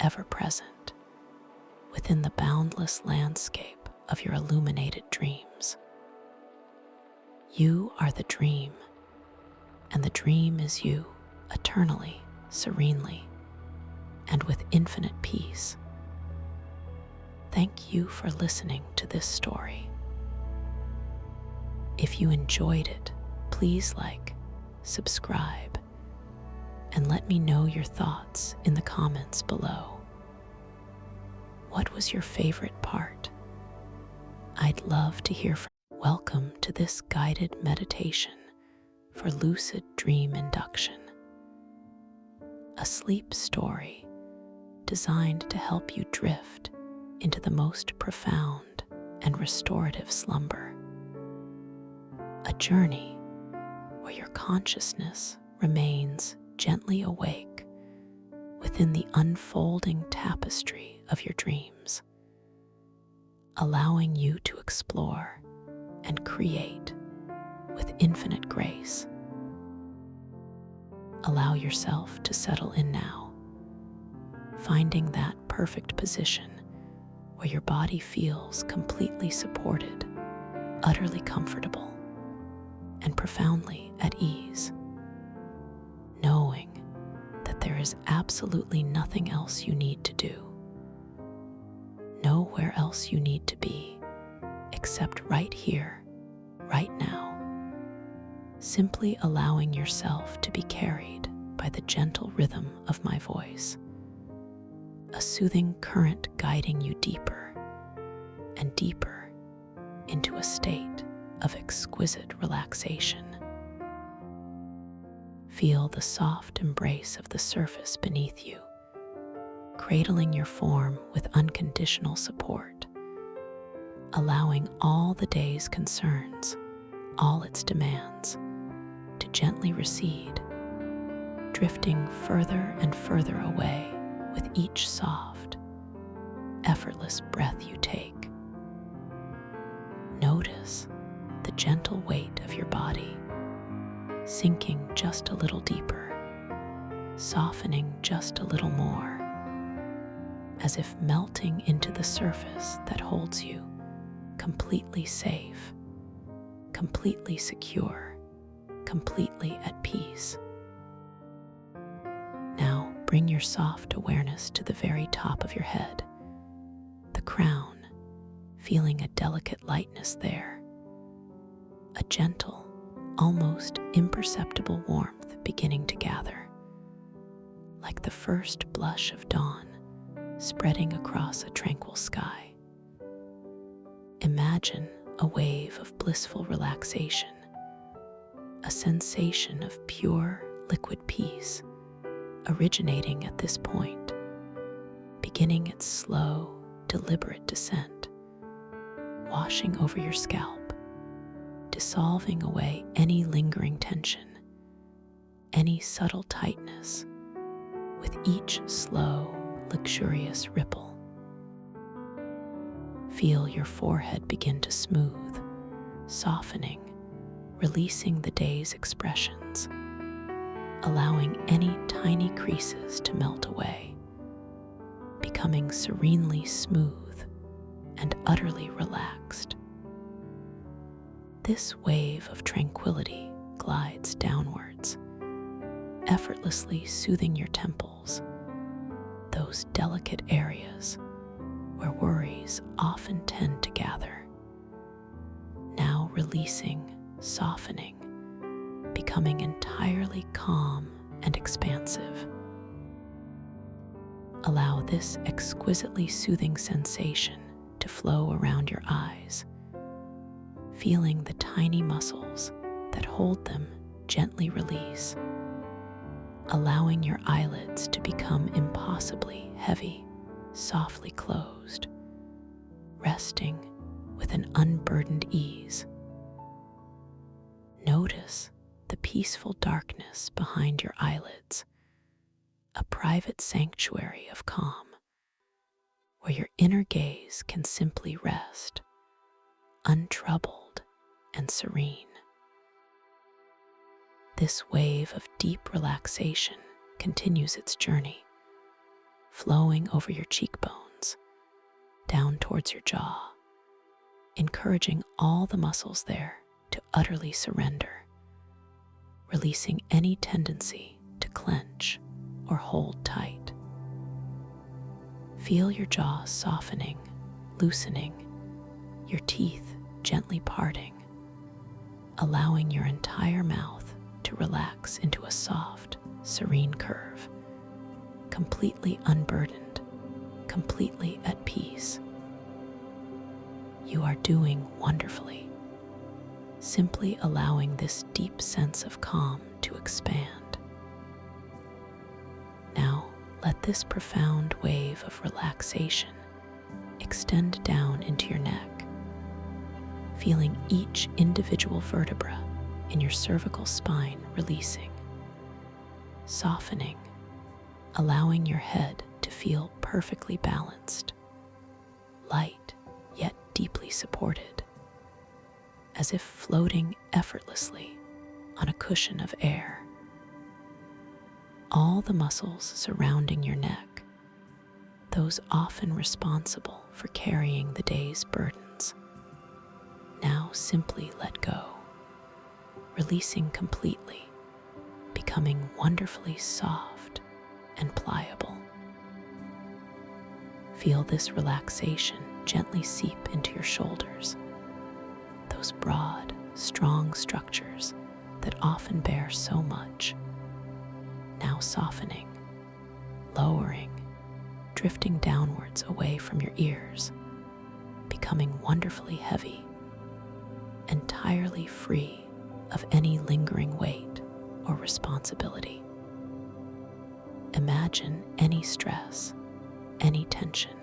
ever present, within the boundless landscape of your illuminated dreams. You are the dream, and the dream is you, eternally, serenely, and with infinite peace. Thank you for listening to this story. If you enjoyed it, please like, subscribe, and let me know your thoughts in the comments below. What was your favorite part? I'd love to hear from you. Welcome to this guided meditation for lucid dream induction, a sleep story designed to help you drift into the most profound and restorative slumber. A journey where your consciousness remains gently awake within the unfolding tapestry of your dreams, allowing you to explore and create with infinite grace. Allow yourself to settle in now, finding that perfect position where your body feels completely supported, utterly comfortable, and profoundly at ease, knowing that there is absolutely nothing else you need to do, nowhere else you need to be, except right here, right now, simply allowing yourself to be carried by the gentle rhythm of my voice, a soothing current guiding you deeper and deeper into a state of exquisite relaxation. Feel the soft embrace of the surface beneath you, cradling your form with unconditional support, allowing all the day's concerns, all its demands, to gently recede, drifting further and further away with each soft, effortless breath you take. Notice the gentle weight of your body, sinking just a little deeper, softening just a little more, as if melting into the surface that holds you, completely safe, completely secure, completely at peace. Now bring your soft awareness to the very top of your head, the crown, feeling a delicate lightness there, a gentle, almost imperceptible warmth beginning to gather, like the first blush of dawn spreading across a tranquil sky. Imagine a wave of blissful relaxation, a sensation of pure liquid peace originating at this point, beginning its slow, deliberate descent, washing over your scalp, dissolving away any lingering tension, any subtle tightness, with each slow, luxurious ripple. Feel your forehead begin to smooth, softening, releasing the day's expressions, allowing any tiny creases to melt away, becoming serenely smooth and utterly relaxed. This wave of tranquility glides downwards, effortlessly soothing your temples, those delicate areas where worries often tend to gather. Now releasing, softening, becoming entirely calm and expansive. Allow this exquisitely soothing sensation to flow around your eyes, feeling the tiny muscles that hold them gently release, allowing your eyelids to become impossibly heavy, softly closed, resting with an unburdened ease. Notice the peaceful darkness behind your eyelids, a private sanctuary of calm, where your inner gaze can simply rest, untroubled and serene. This wave of deep relaxation continues its journey, flowing over your cheekbones, down towards your jaw, encouraging all the muscles there to utterly surrender, releasing any tendency to clench or hold tight. Feel your jaw softening, loosening, your teeth gently parting, allowing your entire mouth to relax into a soft, serene curve, completely unburdened, completely at peace. You are doing wonderfully, simply allowing this deep sense of calm to expand. Now, let this profound wave of relaxation extend down into your neck, feeling each individual vertebra in your cervical spine releasing, softening, allowing your head to feel perfectly balanced, light yet deeply supported, as if floating effortlessly on a cushion of air. All the muscles surrounding your neck, those often responsible for carrying the day's burdens, now simply let go, releasing completely, becoming wonderfully soft and pliable. Feel this relaxation gently seep into your shoulders, those broad, strong structures that often bear so much, now softening, lowering, drifting downwards away from your ears, becoming wonderfully heavy, entirely free of any lingering weight or responsibility. Imagine any stress, any tension,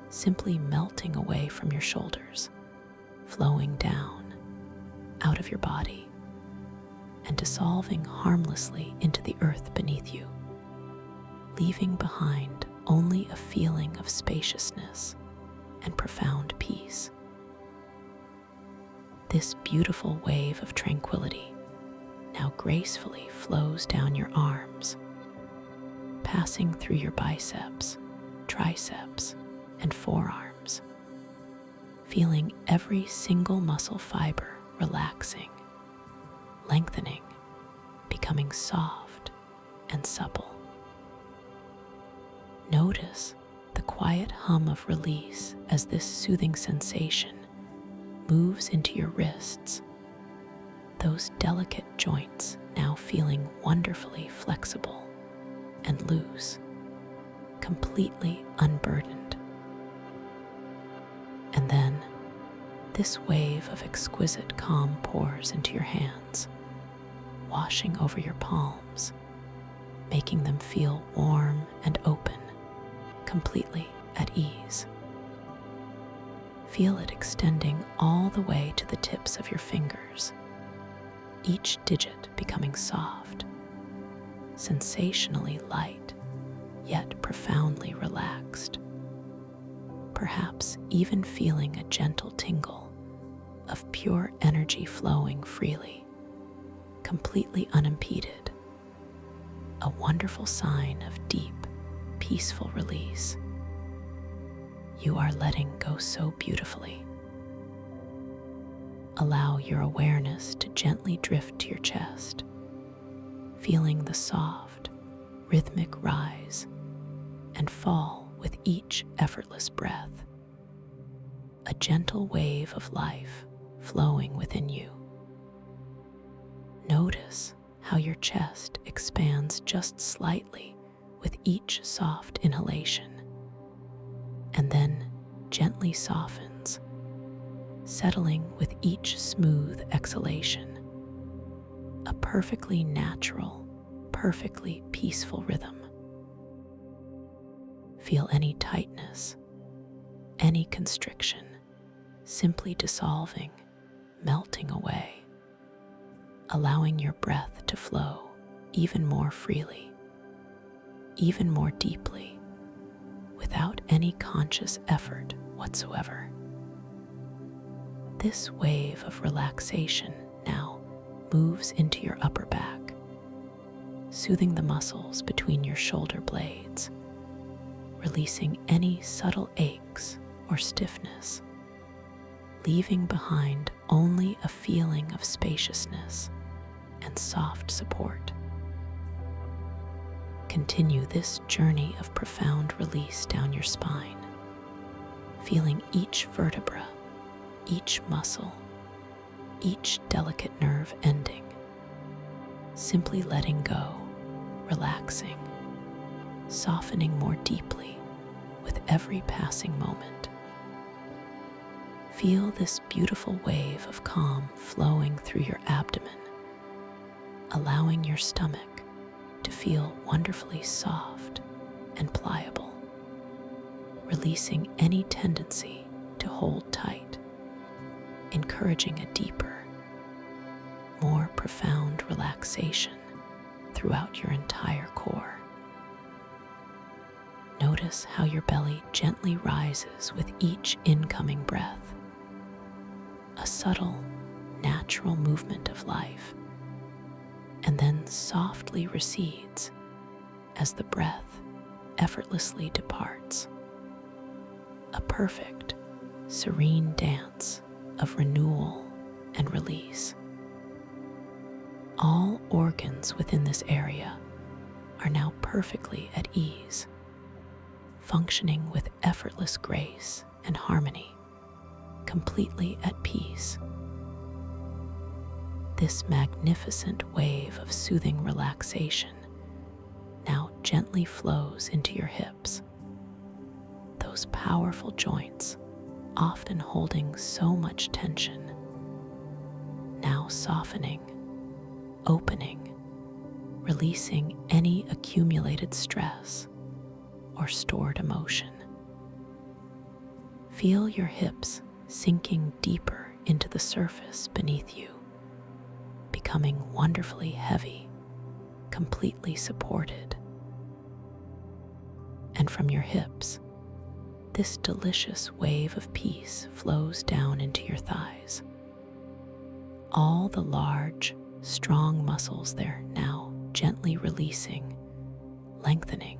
simply melting away from your shoulders, flowing down, out of your body, and dissolving harmlessly into the earth beneath you, leaving behind only a feeling of spaciousness and profound peace. This beautiful wave of tranquility now gracefully flows down your arms, passing through your biceps, triceps, and forearms, feeling every single muscle fiber relaxing, lengthening, becoming soft and supple. Notice the quiet hum of release as this soothing sensation moves into your wrists, those delicate joints now feeling wonderfully flexible and loose, completely unburdened. And then this wave of exquisite calm pours into your hands, washing over your palms, making them feel warm and open, completely at ease. Feel it extending all the way to the tips of your fingers, each digit becoming soft, sensationally light, yet profoundly relaxed, perhaps even feeling a gentle tingle of pure energy flowing freely, completely unimpeded, a wonderful sign of deep, peaceful release. You are letting go so beautifully. Allow your awareness to gently drift to your chest, feeling the soft, rhythmic rise and fall with each effortless breath, a gentle wave of life flowing within you. Notice how your chest expands just slightly with each soft inhalation, and then gently softens, settling with each smooth exhalation, a perfectly natural, perfectly peaceful rhythm. Feel any tightness, any constriction, simply dissolving, melting away, allowing your breath to flow even more freely, even more deeply, without any conscious effort whatsoever. This wave of relaxation now moves into your upper back, soothing the muscles between your shoulder blades, releasing any subtle aches or stiffness, leaving behind only a feeling of spaciousness and soft support. Continue this journey of profound release down your spine, feeling each vertebra, each muscle, each delicate nerve ending, simply letting go, relaxing, softening more deeply, every passing moment. Feel this beautiful wave of calm flowing through your abdomen, allowing your stomach to feel wonderfully soft and pliable, releasing any tendency to hold tight, encouraging a deeper, more profound relaxation throughout your entire core. Notice how your belly gently rises with each incoming breath, a subtle, natural movement of life, and then softly recedes as the breath effortlessly departs. A perfect, serene dance of renewal and release. All organs within this area are now perfectly at ease, functioning with effortless grace and harmony, completely at peace. This magnificent wave of soothing relaxation now gently flows into your hips, those powerful joints often holding so much tension, now softening, opening, releasing any accumulated stress or stored emotion. Feel your hips sinking deeper into the surface beneath you, becoming wonderfully heavy, completely supported. And from your hips, this delicious wave of peace flows down into your thighs. All the large, strong muscles there now gently releasing, lengthening,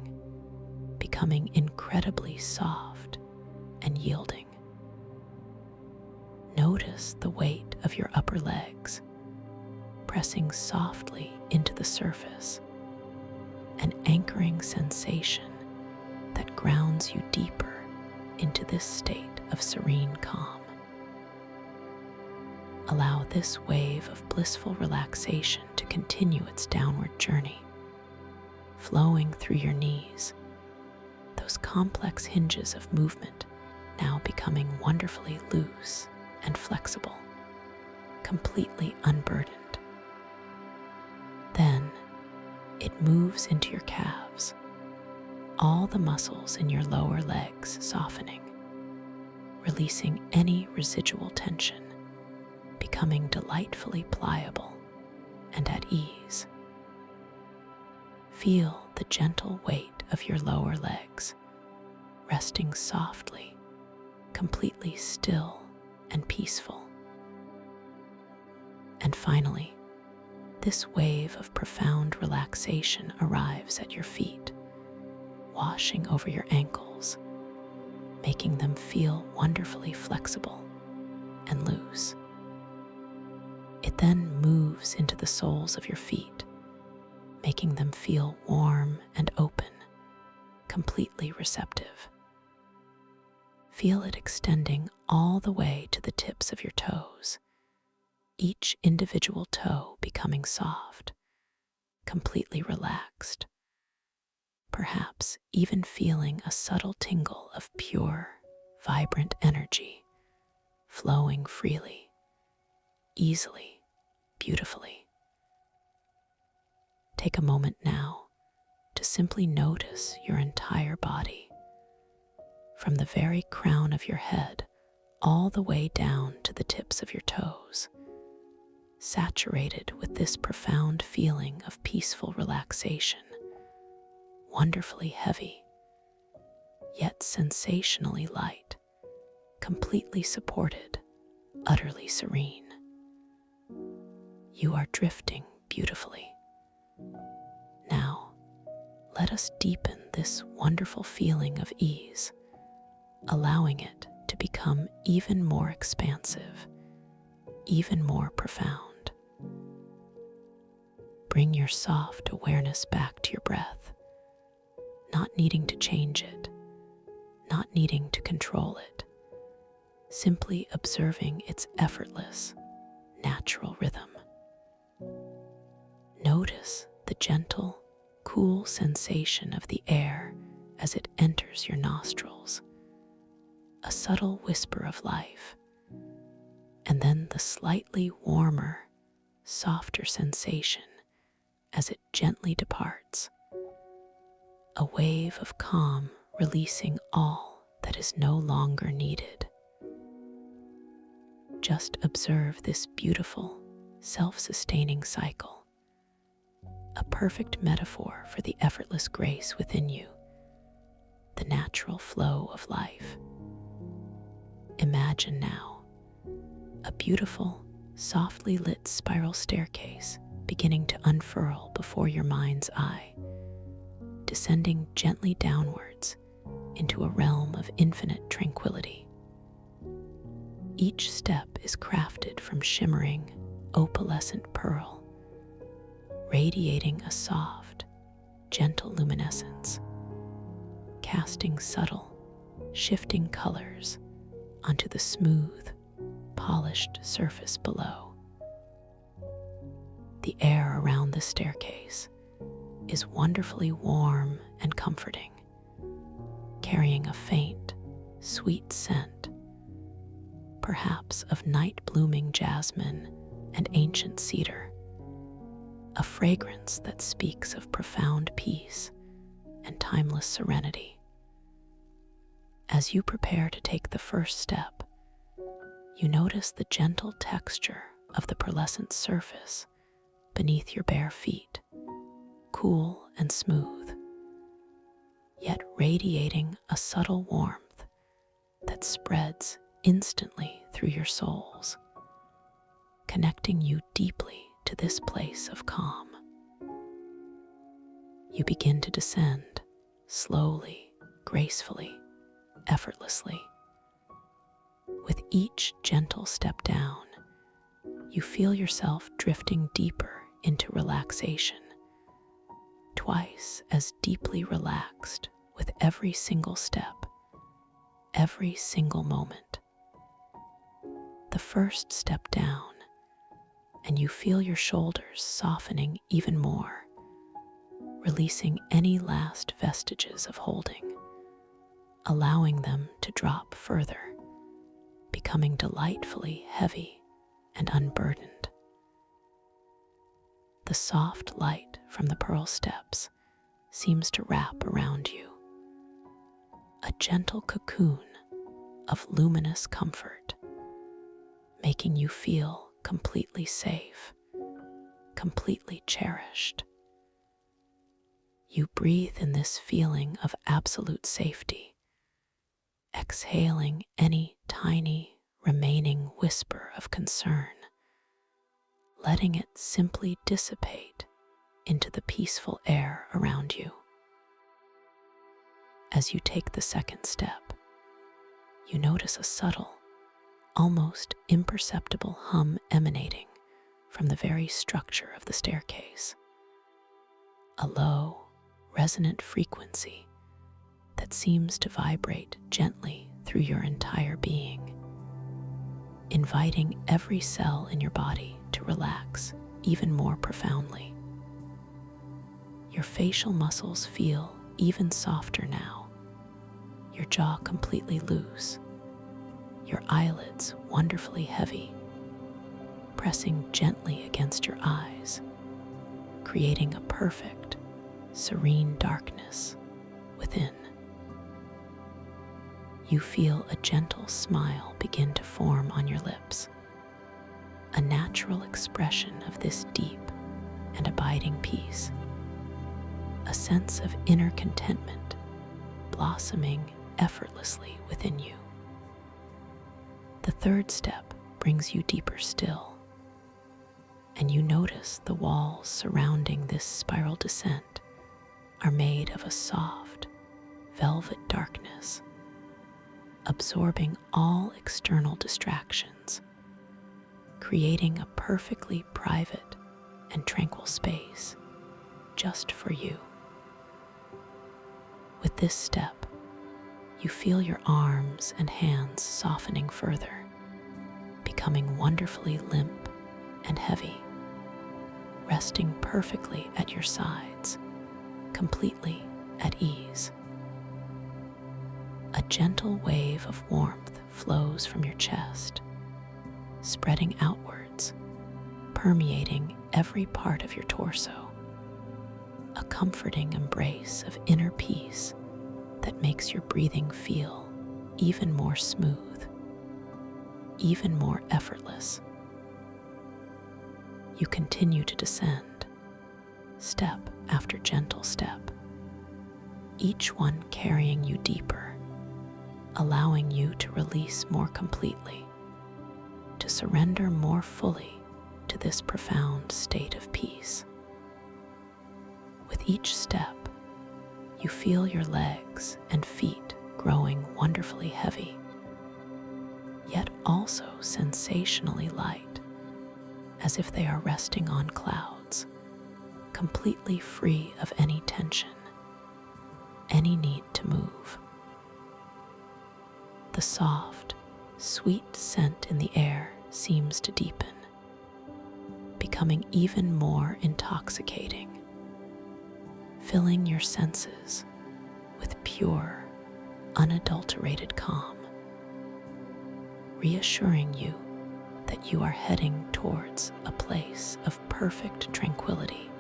becoming incredibly soft and yielding. Notice the weight of your upper legs pressing softly into the surface, an anchoring sensation that grounds you deeper into this state of serene calm. Allow this wave of blissful relaxation to continue its downward journey, flowing through your knees, those complex hinges of movement now becoming wonderfully loose and flexible, completely unburdened. Then it moves into your calves, all the muscles in your lower legs softening, releasing any residual tension, becoming delightfully pliable and at ease. Feel the gentle weight of your lower legs resting softly, completely still and peaceful. And finally, this wave of profound relaxation arrives at your feet, washing over your ankles, making them feel wonderfully flexible and loose. It then moves into the soles of your feet, making them feel warm and open, completely receptive. Feel it extending all the way to the tips of your toes, each individual toe becoming soft, completely relaxed, perhaps even feeling a subtle tingle of pure, vibrant energy flowing freely, easily, beautifully. Take a moment now to simply notice your entire body, from the very crown of your head all the way down to the tips of your toes, saturated with this profound feeling of peaceful relaxation, wonderfully heavy, yet sensationally light, completely supported, utterly serene. You are drifting beautifully. Now, let us deepen this wonderful feeling of ease, allowing it to become even more expansive, even more profound. Bring your soft awareness back to your breath, not needing to change it, not needing to control it, simply observing its effortless, natural rhythm. Notice the gentle, cool sensation of the air as it enters your nostrils, a subtle whisper of life, and then the slightly warmer, softer sensation as it gently departs, a wave of calm releasing all that is no longer needed. Just observe this beautiful, self-sustaining cycle, a perfect metaphor for the effortless grace within you, the natural flow of life. Imagine now a beautiful, softly lit spiral staircase beginning to unfurl before your mind's eye, descending gently downwards into a realm of infinite tranquility. Each step is crafted from shimmering, opalescent pearl, radiating a soft, gentle luminescence, casting subtle, shifting colors onto the smooth, polished surface below. The air around the staircase is wonderfully warm and comforting, carrying a faint, sweet scent, perhaps of night-blooming jasmine and ancient cedar, a fragrance that speaks of profound peace and timeless serenity. As you prepare to take the first step, you notice the gentle texture of the pearlescent surface beneath your bare feet, cool and smooth, yet radiating a subtle warmth that spreads instantly through your soles, connecting you deeply to this place of calm. You begin to descend, slowly, gracefully, effortlessly. With each gentle step down, you feel yourself drifting deeper into relaxation, twice as deeply relaxed with every single step, every single moment. The first step down, and you feel your shoulders softening even more, releasing any last vestiges of holding, allowing them to drop further, becoming delightfully heavy and unburdened. The soft light from the pearl steps seems to wrap around you, a gentle cocoon of luminous comfort, making you feel completely safe, completely cherished. You breathe in this feeling of absolute safety, exhaling any tiny remaining whisper of concern, letting it simply dissipate into the peaceful air around you. As you take the second step, you notice a subtle, almost imperceptible hum emanating from the very structure of the staircase. A low, resonant frequency that seems to vibrate gently through your entire being, inviting every cell in your body to relax even more profoundly. Your facial muscles feel even softer now, your jaw completely loose, your eyelids wonderfully heavy, pressing gently against your eyes, creating a perfect, serene darkness within. You feel a gentle smile begin to form on your lips, a natural expression of this deep and abiding peace, a sense of inner contentment blossoming effortlessly within you. The third step brings you deeper still, and you notice the walls surrounding this spiral descent are made of a soft, velvet darkness, absorbing all external distractions, creating a perfectly private and tranquil space just for you. With this step, you feel your arms and hands softening further, becoming wonderfully limp and heavy, resting perfectly at your sides, completely at ease. gentle wave of warmth flows from your chest, spreading outwards, permeating every part of your torso. A comforting embrace of inner peace that makes your breathing feel even more smooth, even more effortless. You continue to descend, step after gentle step, each one carrying you deeper, allowing you to release more completely, to surrender more fully to this profound state of peace. With each step, you feel your legs and feet growing wonderfully heavy, yet also sensationally light, as if they are resting on clouds, completely free of any tension, any need to move. The soft, sweet scent in the air seems to deepen, becoming even more intoxicating, filling your senses with pure, unadulterated calm, reassuring you that you are heading towards a place of perfect tranquility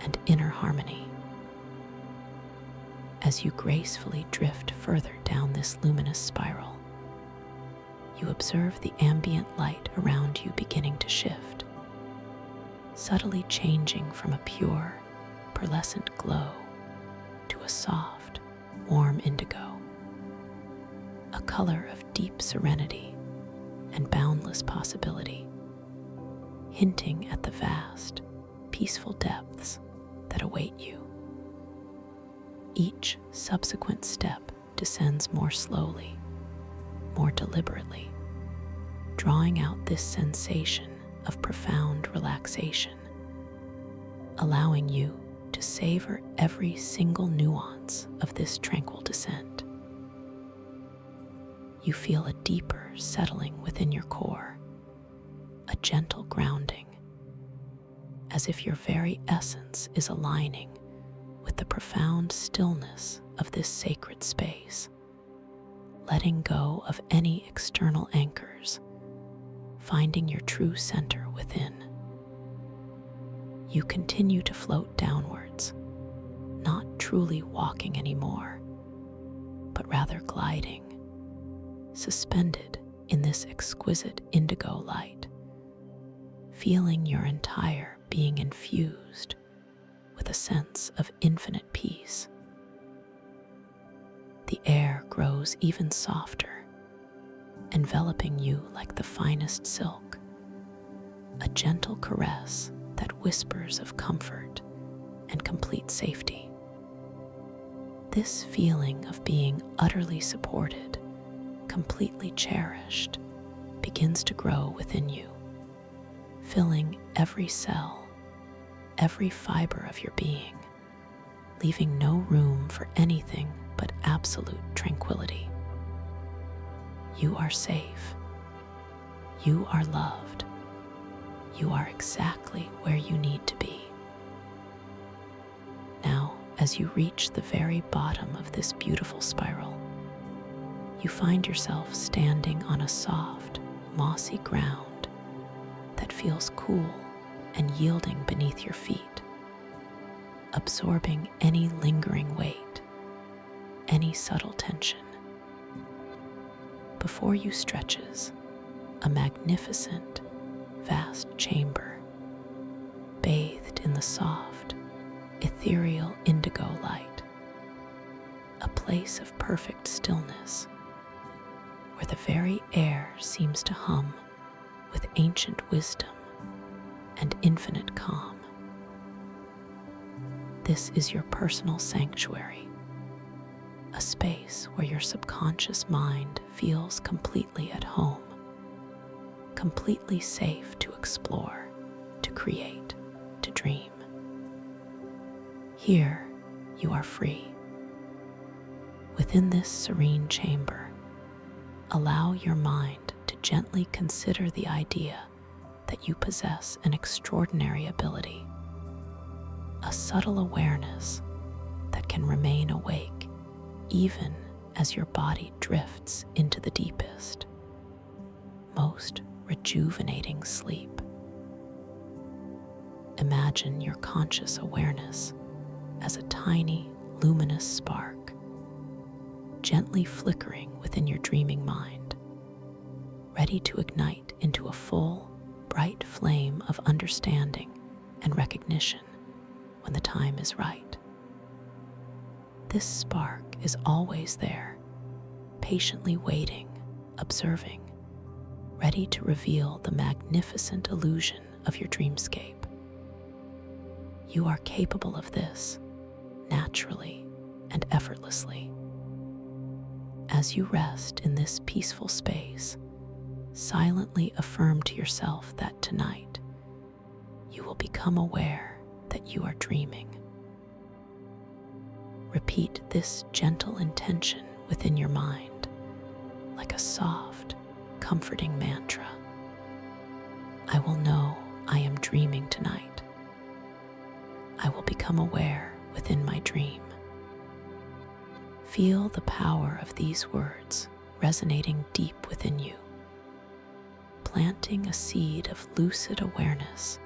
and inner harmony. As you gracefully drift further down this luminous spiral, you observe the ambient light around you beginning to shift, subtly changing from a pure, pearlescent glow to a soft, warm indigo, a color of deep serenity and boundless possibility, hinting at the vast, peaceful depths that await you. Each subsequent step descends more slowly, more deliberately, drawing out this sensation of profound relaxation, allowing you to savor every single nuance of this tranquil descent. You feel a deeper settling within your core, a gentle grounding, as if your very essence is aligning with the profound stillness of this sacred space, letting go of any external anchors, finding your true center within. You continue to float downwards, not truly walking anymore, but rather gliding, suspended in this exquisite indigo light, feeling your entire being infused with a sense of infinite peace. The air grows even softer, enveloping you like the finest silk, a gentle caress that whispers of comfort and complete safety. This feeling of being utterly supported, completely cherished, begins to grow within you, filling every cell, every fiber of your being, leaving no room for anything but absolute tranquility. You are safe. You are loved. You are exactly where you need to be. Now, as you reach the very bottom of this beautiful spiral, you find yourself standing on a soft, mossy ground that feels cool and yielding beneath your feet, absorbing any lingering weight, any subtle tension. Before you stretches a magnificent, vast chamber, bathed in the soft, ethereal indigo light, a place of perfect stillness, where the very air seems to hum with ancient wisdom and infinite calm. This is your personal sanctuary, a space where your subconscious mind feels completely at home, completely safe to explore, to create, to dream. Here, you are free. Within this serene chamber, allow your mind to gently consider the idea that you possess an extraordinary ability, a subtle awareness that can remain awake even as your body drifts into the deepest, most rejuvenating sleep. Imagine your conscious awareness as a tiny, luminous spark, gently flickering within your dreaming mind, ready to ignite into a full, bright flame of understanding and recognition when the time is right. This spark is always there, patiently waiting, observing, ready to reveal the magnificent illusion of your dreamscape. You are capable of this, naturally and effortlessly. As you rest in this peaceful space, silently affirm to yourself that tonight you will become aware that you are dreaming. Repeat this gentle intention within your mind, like a soft, comforting mantra. I will know I am dreaming tonight. I will become aware within my dream. Feel the power of these words resonating deep within you, planting a seed of lucid awareness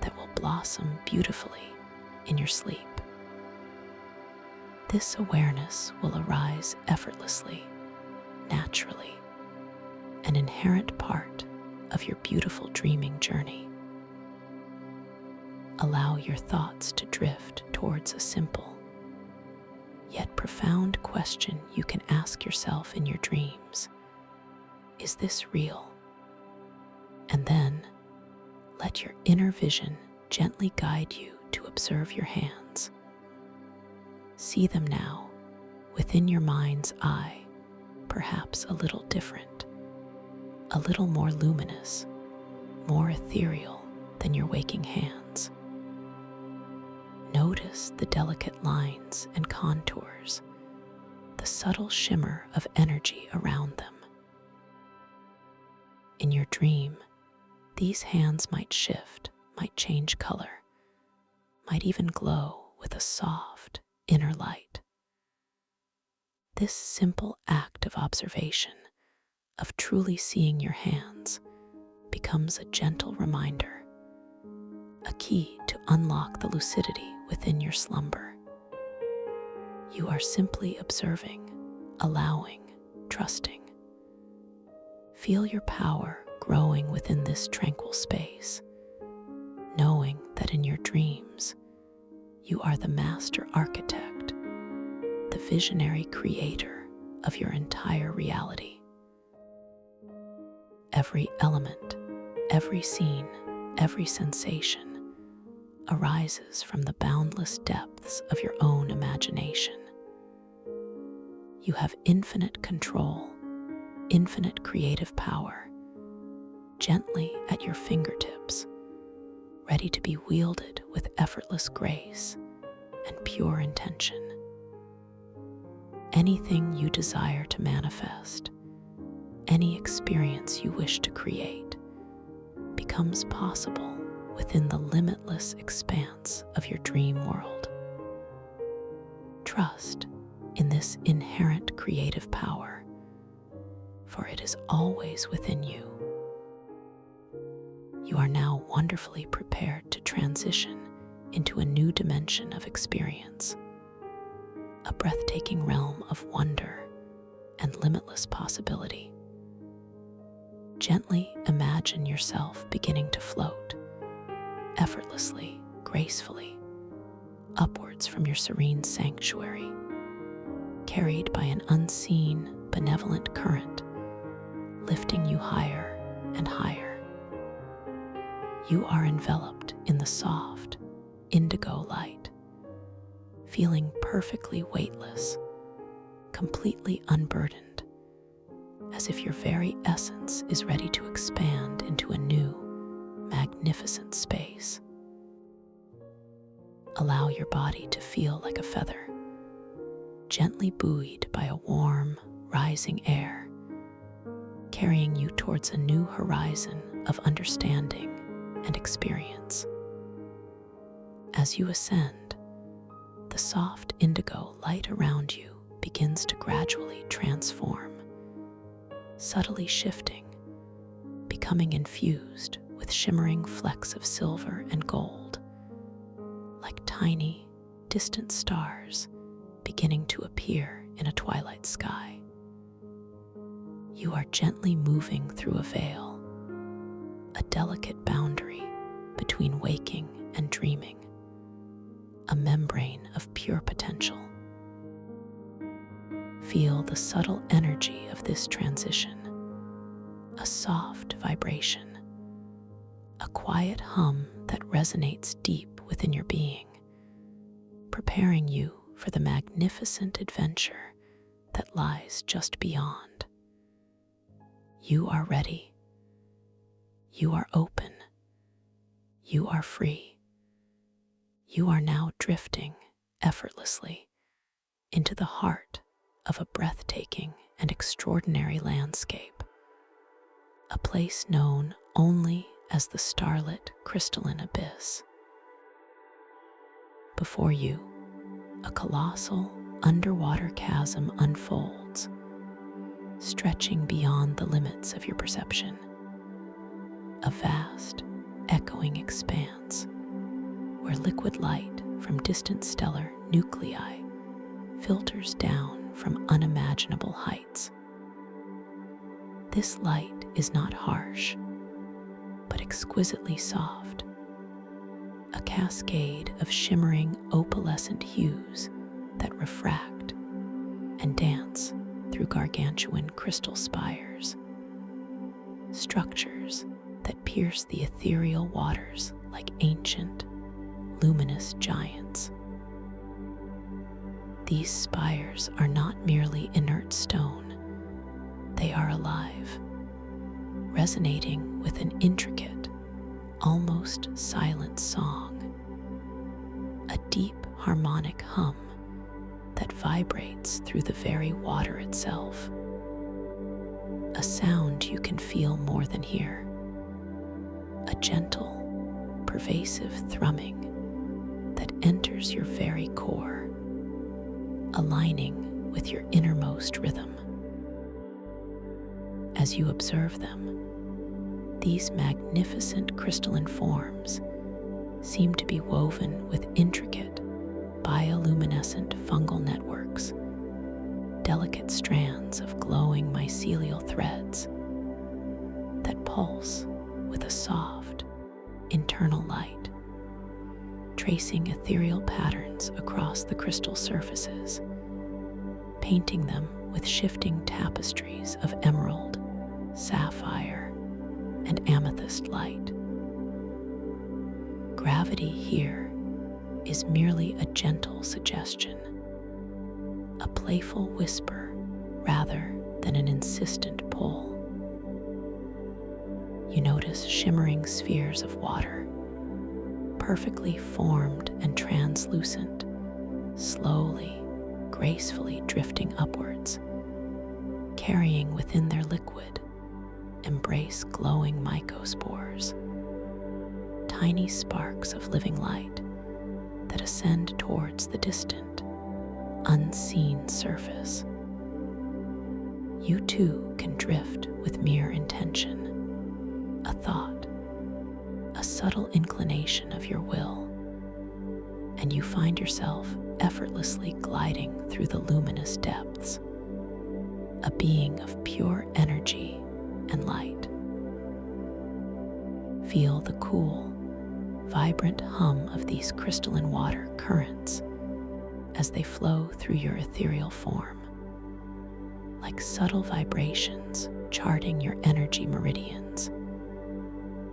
that will blossom beautifully in your sleep. This awareness will arise effortlessly, naturally, an inherent part of your beautiful dreaming journey. Allow your thoughts to drift towards a simple, yet profound question you can ask yourself in your dreams. Is this real? And then let your inner vision gently guide you to observe your hands. See them now, within your mind's eye, perhaps a little different, a little more luminous, more ethereal than your waking hands. Notice the delicate lines and contours, the subtle shimmer of energy around them. In your dream, these hands might shift, might change color, might even glow with a soft inner light. This simple act of observation, of truly seeing your hands, becomes a gentle reminder, a key to unlock the lucidity within your slumber. You are simply observing, allowing, trusting. Feel your power growing within this tranquil space, knowing that in your dreams, you are the master architect, the visionary creator of your entire reality. Every element, every scene, every sensation arises from the boundless depths of your own imagination. You have infinite control, infinite creative power, gently at your fingertips, ready to be wielded with effortless grace and pure intention. Anything you desire to manifest, any experience you wish to create, becomes possible within the limitless expanse of your dream world. Trust in this inherent creative power, for it is always within you. You are now wonderfully prepared to transition into a new dimension of experience, a breathtaking realm of wonder and limitless possibility. Gently imagine yourself beginning to float, effortlessly, gracefully, upwards from your serene sanctuary, carried by an unseen, benevolent current, lifting you higher and higher. You are enveloped in the soft, indigo light, feeling perfectly weightless, completely unburdened, as if your very essence is ready to expand into a new, magnificent space. Allow your body to feel like a feather, gently buoyed by a warm, rising air, carrying you towards a new horizon of understanding and experience. As you ascend, the soft indigo light around you begins to gradually transform, subtly shifting, becoming infused with shimmering flecks of silver and gold, like tiny, distant stars beginning to appear in a twilight sky. You are gently moving through a veil, a delicate boundary between waking and dreaming, a membrane of pure potential. Feel the subtle energy of this transition, a soft vibration, a quiet hum that resonates deep within your being, preparing you for the magnificent adventure that lies just beyond. You are ready. You are open. You are free. You are now drifting effortlessly into the heart of a breathtaking and extraordinary landscape, a place known only as the starlit crystalline abyss. Before you, a colossal underwater chasm unfolds, stretching beyond the limits of your perception. A vast, echoing expanse where liquid light from distant stellar nuclei filters down from unimaginable heights. This light is not harsh, but exquisitely soft, a cascade of shimmering opalescent hues that refract and dance through gargantuan crystal spires, structures that pierce the ethereal waters like ancient, luminous giants. These spires are not merely inert stone, they are alive, resonating with an intricate, almost silent song, a deep harmonic hum that vibrates through the very water itself, a sound you can feel more than hear, a gentle, pervasive thrumming that enters your very core, aligning with your innermost rhythm. As you observe them, these magnificent crystalline forms seem to be woven with intricate, bioluminescent fungal networks, delicate strands of glowing mycelial threads that pulse with a soft, internal light, tracing ethereal patterns across the crystal surfaces, painting them with shifting tapestries of emerald, sapphire, and amethyst light. Gravity here is merely a gentle suggestion, a playful whisper rather than an insistent pull. You notice shimmering spheres of water, perfectly formed and translucent, slowly, gracefully drifting upwards, carrying within their liquid embrace glowing mycospores, tiny sparks of living light that ascend towards the distant, unseen surface. You too can drift with mere intention, a thought, a subtle inclination of your will, and you find yourself effortlessly gliding through the luminous depths, a being of pure energy and light. Feel the cool, vibrant hum of these crystalline water currents as they flow through your ethereal form, like subtle vibrations charting your energy meridians,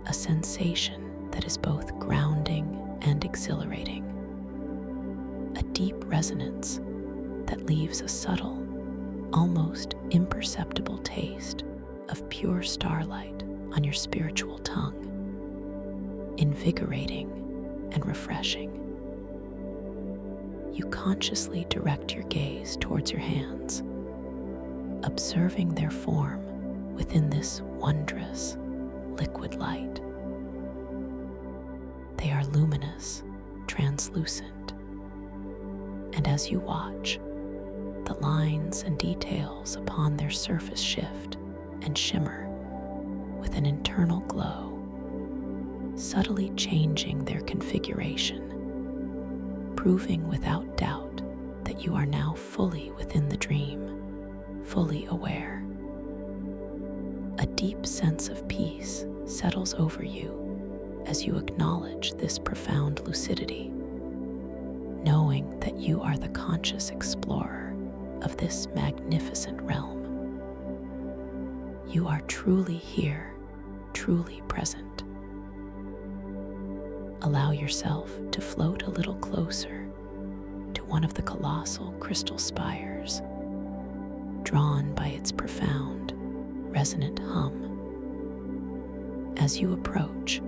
a sensation that is both grounding and exhilarating, a deep resonance that leaves a subtle, almost imperceptible taste of pure starlight on your spiritual tongue, invigorating and refreshing. You consciously direct your gaze towards your hands, observing their form within this wondrous liquid light. They are luminous, translucent, and as you watch, The lines and details upon their surface shift and shimmer with an internal glow, subtly changing their configuration, proving without doubt that you are now fully within the dream, fully aware. A deep sense of peace settles over you as you acknowledge this profound lucidity, knowing that you are the conscious explorer of this magnificent realm. You are truly here, truly present. Allow yourself to float a little closer to one of the colossal crystal spires, drawn by its profound, resonant hum. As you approach,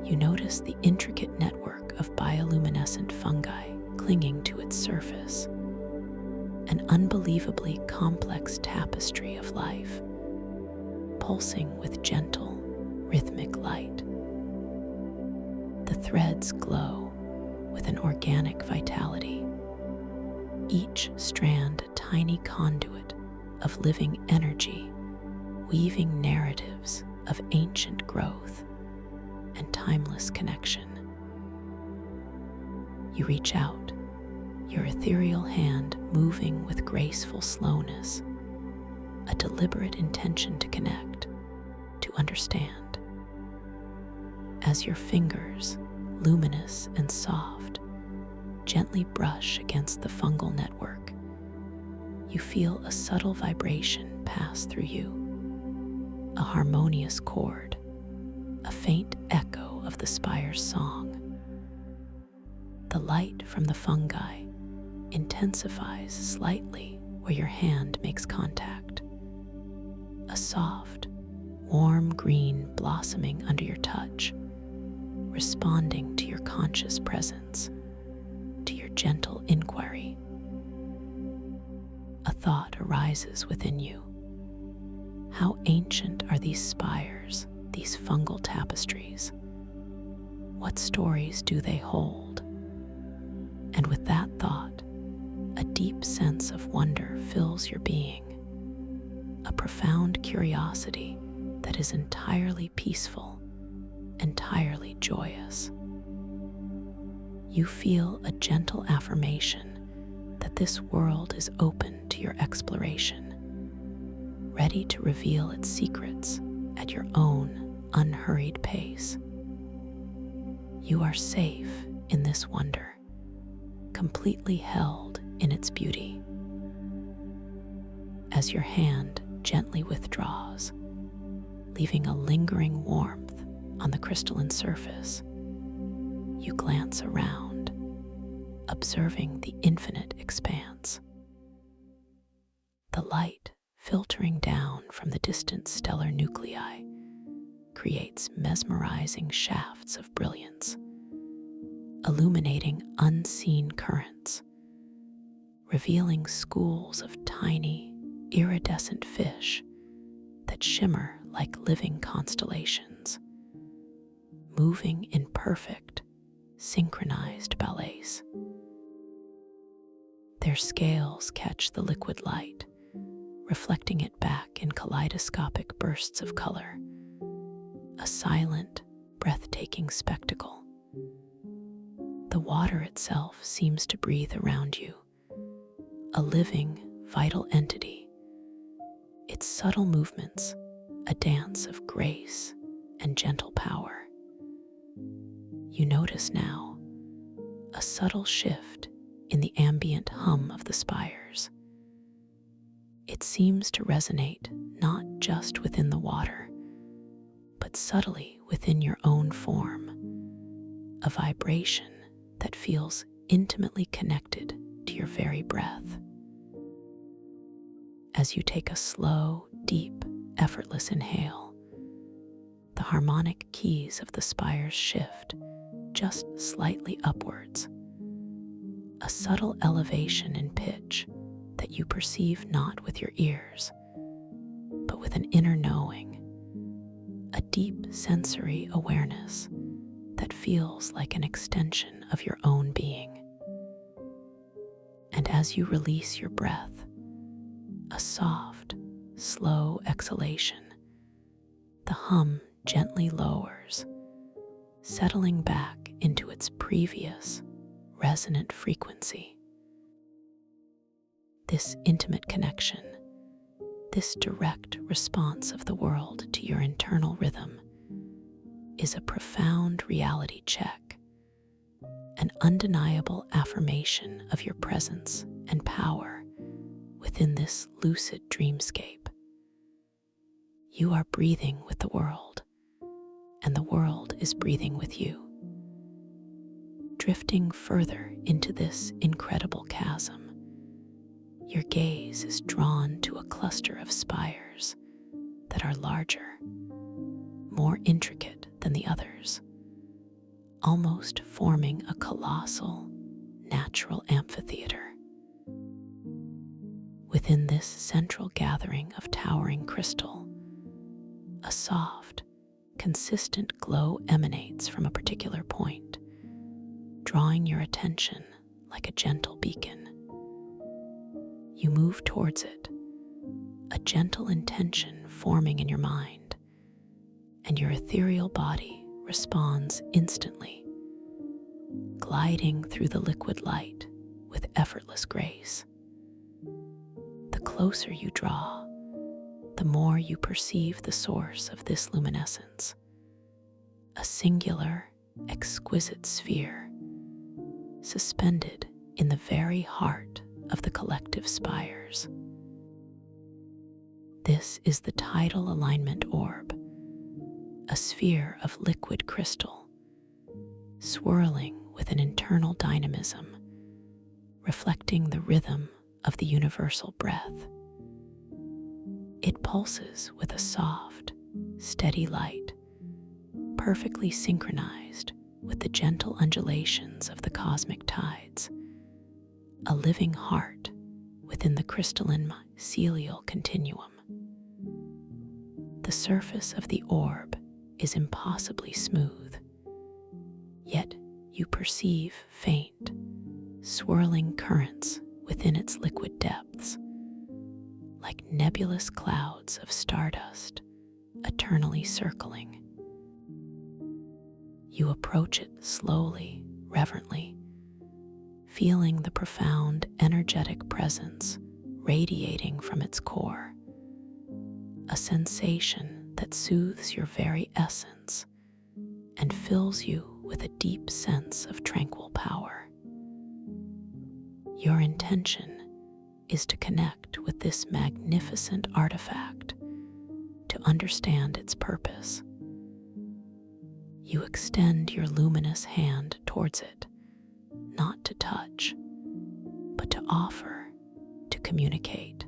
you notice the intricate network of bioluminescent fungi clinging to its surface, an unbelievably complex tapestry of life, pulsing with gentle, rhythmic light. The threads glow with an organic vitality, each strand a tiny conduit of living energy, weaving narratives of ancient growth and timeless connection. You reach out, your ethereal hand moving with graceful slowness, a deliberate intention to connect, to understand. As your fingers, luminous and soft, gently brush against the fungal network, you feel a subtle vibration pass through you, a harmonious chord, a faint echo of the spire's song. The light from the fungi intensifies slightly where your hand makes contact. A soft, warm green blossoming under your touch, responding to your conscious presence, to your gentle inquiry. A thought arises within you. How ancient are these spires, these fungal tapestries? What stories do they hold? And with that thought, a deep sense of wonder fills your being, a profound curiosity that is entirely peaceful, entirely joyous. You feel a gentle affirmation that this world is open to your exploration, ready to reveal its secrets at your own unhurried pace. You are safe in this wonder, completely held in its beauty. As your hand gently withdraws, leaving a lingering warmth on the crystalline surface, you glance around, observing the infinite expanse. The light filtering down from the distant stellar nuclei creates mesmerizing shafts of brilliance, illuminating unseen currents, revealing schools of tiny, iridescent fish that shimmer like living constellations, moving in perfect, synchronized ballets. Their scales catch the liquid light, reflecting it back in kaleidoscopic bursts of color, a silent, breathtaking spectacle. The water itself seems to breathe around you, a living, vital entity, its subtle movements a dance of grace and gentle power. You notice now a subtle shift in the ambient hum of the spires. It seems to resonate not just within the water, but subtly within your own form, a vibration that feels intimately connected to your very breath. As you take a slow, deep, effortless inhale, the harmonic keys of the spires shift just slightly upwards, a subtle elevation in pitch that you perceive not with your ears, but with an inner knowing, a deep sensory awareness that feels like an extension of your own being. And as you release your breath, a soft, slow exhalation, the hum gently lowers, settling back into its previous resonant frequency. This intimate connection, this direct response of the world to your internal rhythm, is a profound reality check, an undeniable affirmation of your presence and power within this lucid dreamscape. You are breathing with the world, and the world is breathing with you. Drifting further into this incredible chasm, your gaze is drawn to a cluster of spires that are larger, more intricate than the others, almost forming a colossal, natural amphitheater. Within this central gathering of towering crystal, a soft, consistent glow emanates from a particular point, drawing your attention like a gentle beacon. You move towards it, a gentle intention forming in your mind, and your ethereal body responds instantly, gliding through the liquid light with effortless grace. The closer you draw, the more you perceive the source of this luminescence, a singular, exquisite sphere, suspended in the very heart of the collective spires. This is the tidal alignment orb, a sphere of liquid crystal, swirling with an internal dynamism, reflecting the rhythm of the universal breath. It pulses with a soft, steady light, perfectly synchronized with the gentle undulations of the cosmic tides, a living heart within the crystalline mycelial continuum. The surface of the orb is impossibly smooth, yet you perceive faint, swirling currents within its liquid depths, like nebulous clouds of stardust eternally circling. You approach it slowly, reverently, feeling the profound energetic presence radiating from its core, a sensation that soothes your very essence and fills you with a deep sense of tranquil power. Your intention is to connect with this magnificent artifact, to understand its purpose. You extend your luminous hand towards it, not to touch, but to offer, to communicate.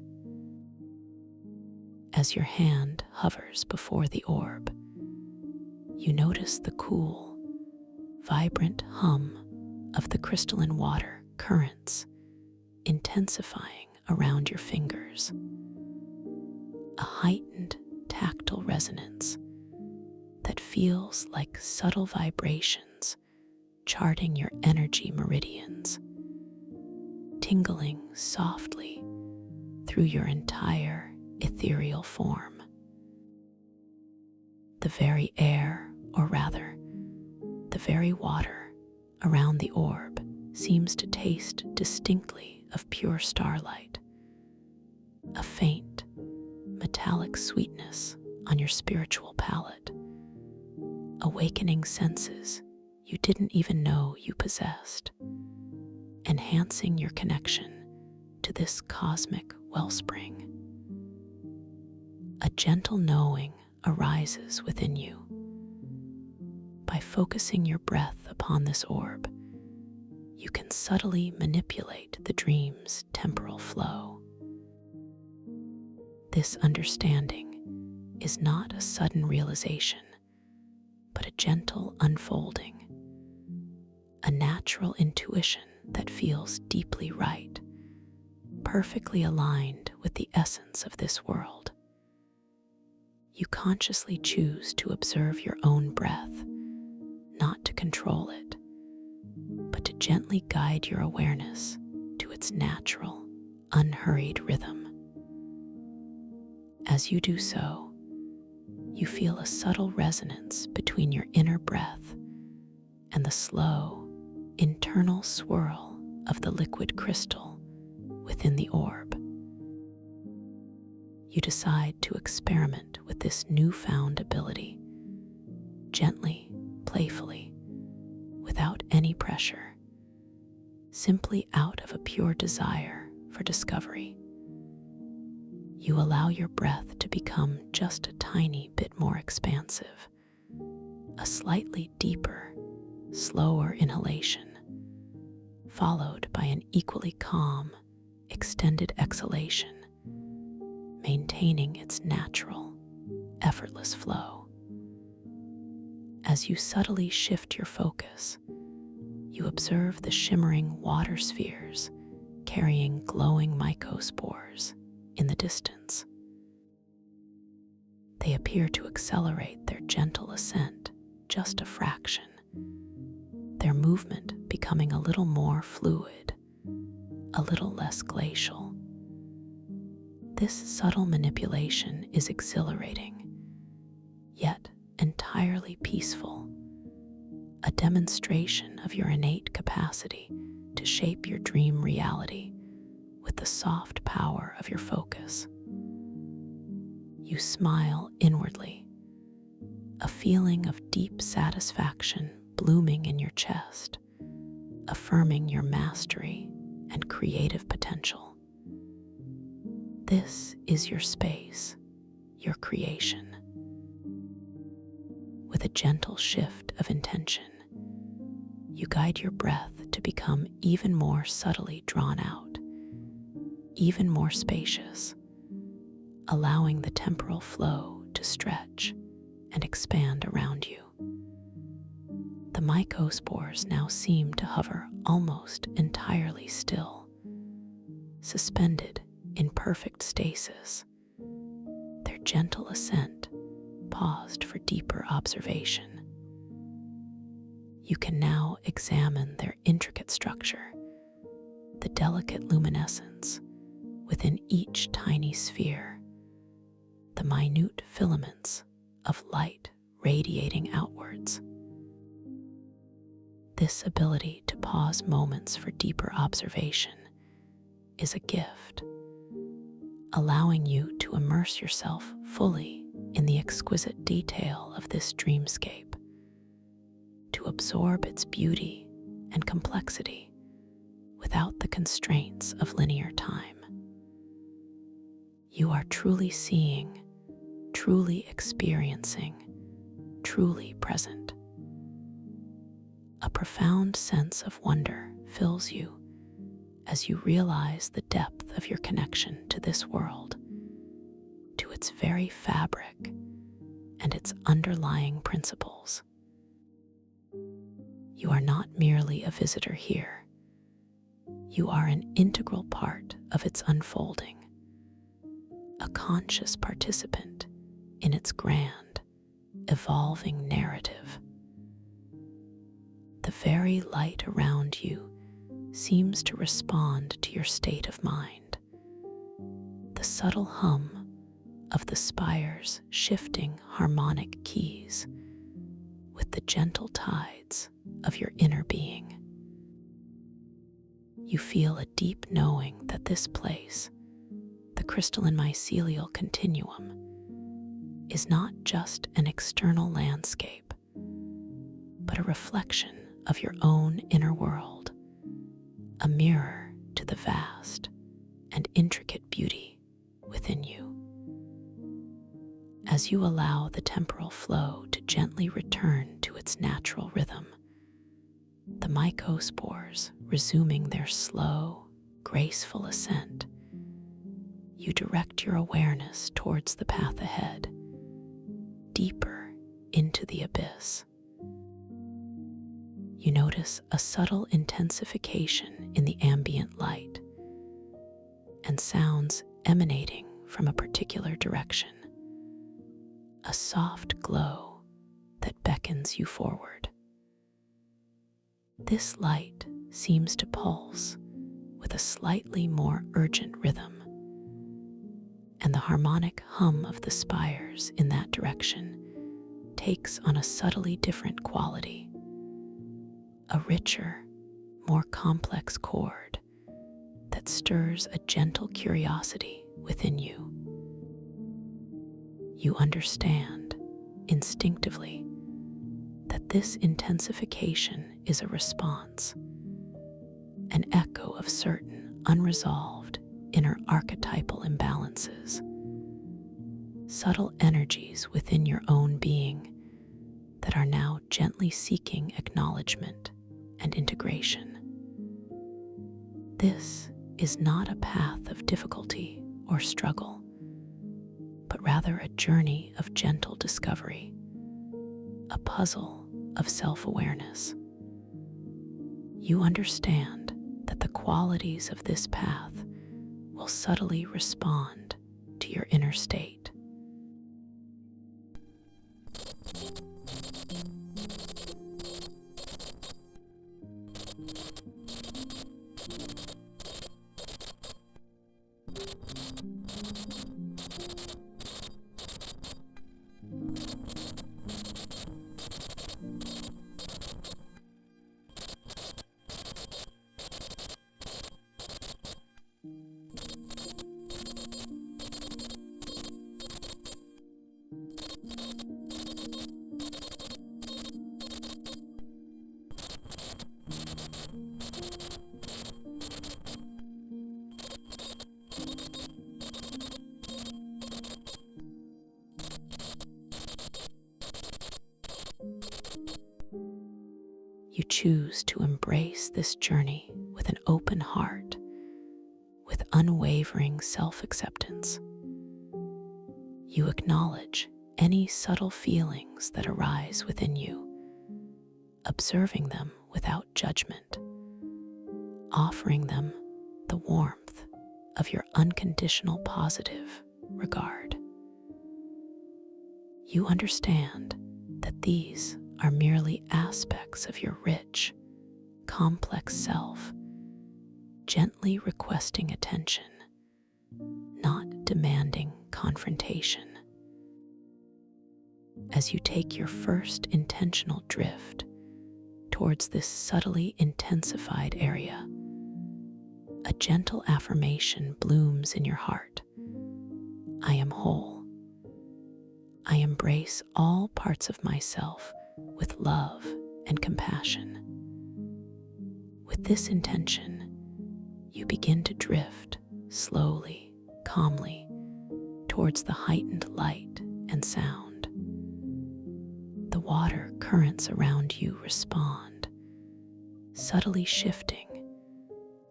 As your hand hovers before the orb, you notice the cool, vibrant hum of the crystalline water currents intensifying around your fingers, a heightened tactile resonance that feels like subtle vibrations charting your energy meridians, tingling softly through your entire ethereal form. The very air, or rather, the very water around the orb seems to taste distinctly of pure starlight, a faint, metallic sweetness on your spiritual palate, awakening senses you didn't even know you possessed, enhancing your connection to this cosmic wellspring. A gentle knowing arises within you. By focusing your breath upon this orb, you can subtly manipulate the dream's temporal flow. This understanding is not a sudden realization, but a gentle unfolding, a natural intuition that feels deeply right, perfectly aligned with the essence of this world. You consciously choose to observe your own breath, not to control it, but to gently guide your awareness to its its natural, unhurried rhythm. As you do so, you feel a subtle resonance between your inner breath and the slow, internal swirl of the liquid crystal within the orb. You decide to experiment with this newfound ability, gently, playfully, without any pressure, simply out of a pure desire for discovery. You allow your breath to become just a tiny bit more expansive, a slightly deeper, slower inhalation, followed by an equally calm, extended exhalation, maintaining its natural, effortless flow. As you subtly shift your focus, you observe the shimmering water spheres carrying glowing mycospores in the distance. They appear to accelerate their gentle ascent just a fraction, their movement becoming a little more fluid, a little less glacial. This subtle manipulation is exhilarating, yet entirely peaceful, a demonstration of your innate capacity to shape your dream reality with the soft power of your focus. You smile inwardly, a feeling of deep satisfaction blooming in your chest, affirming your mastery and creative potential. This is your space, your creation. With a gentle shift of intention, you guide your breath to become even more subtly drawn out, even more spacious, allowing the temporal flow to stretch and expand around you. The mycospores now seem to hover almost entirely still, suspended in perfect stasis, their gentle ascent paused for deeper observation. You can now examine their intricate structure, the delicate luminescence within each tiny sphere, the minute filaments of light radiating outwards. This ability to pause moments for deeper observation is a gift, allowing you to immerse yourself fully in the exquisite detail of this dreamscape, to absorb its beauty and complexity without the constraints of linear time. You are truly seeing, truly experiencing, truly present. A profound sense of wonder fills you as you realize the depth of your connection to this world, to its very fabric and its underlying principles. You are not merely a visitor here. You are an integral part of its unfolding, a conscious participant in its grand, evolving narrative. The very light around you seems to respond to your state of mind. The subtle hum of the spire's shifting harmonic keys with the gentle tides of your inner being. You feel a deep knowing that this place, the crystalline mycelial continuum, is not just an external landscape, but a reflection of your own inner world, a mirror to the vast and intricate beauty within you. As you allow the temporal flow to gently return to its natural rhythm, the mycospores resuming their slow, graceful ascent, you direct your awareness towards the path ahead, deeper into the abyss. You notice a subtle intensification in the ambient light and sounds emanating from a particular direction, a soft glow that beckons you forward. This light seems to pulse, with a slightly more urgent rhythm, and the harmonic hum of the spires in that direction takes on a subtly different quality, a richer, more complex chord that stirs a gentle curiosity within you. You understand instinctively that this intensification is a response, an echo of certain unresolved inner archetypal imbalances, subtle energies within your own being that are now gently seeking acknowledgement and integration. This is not a path of difficulty or struggle, but rather a journey of gentle discovery, a puzzle of self-awareness. You understand that the qualities of this path will subtly respond to your inner state. You choose to embrace this journey with an open heart, with unwavering self-acceptance. You acknowledge any subtle feelings that arise within you, observing them without judgment, offering them the warmth of your unconditional positive regard. You understand that these are merely aspects of your rich, complex self, gently requesting attention, not demanding confrontation. As you take your first intentional drift towards this subtly intensified area, a gentle affirmation blooms in your heart. I am whole. I embrace all parts of myself with love and compassion. With this intention, you begin to drift slowly, calmly, towards the heightened light and sound. The water currents around you respond, subtly shifting,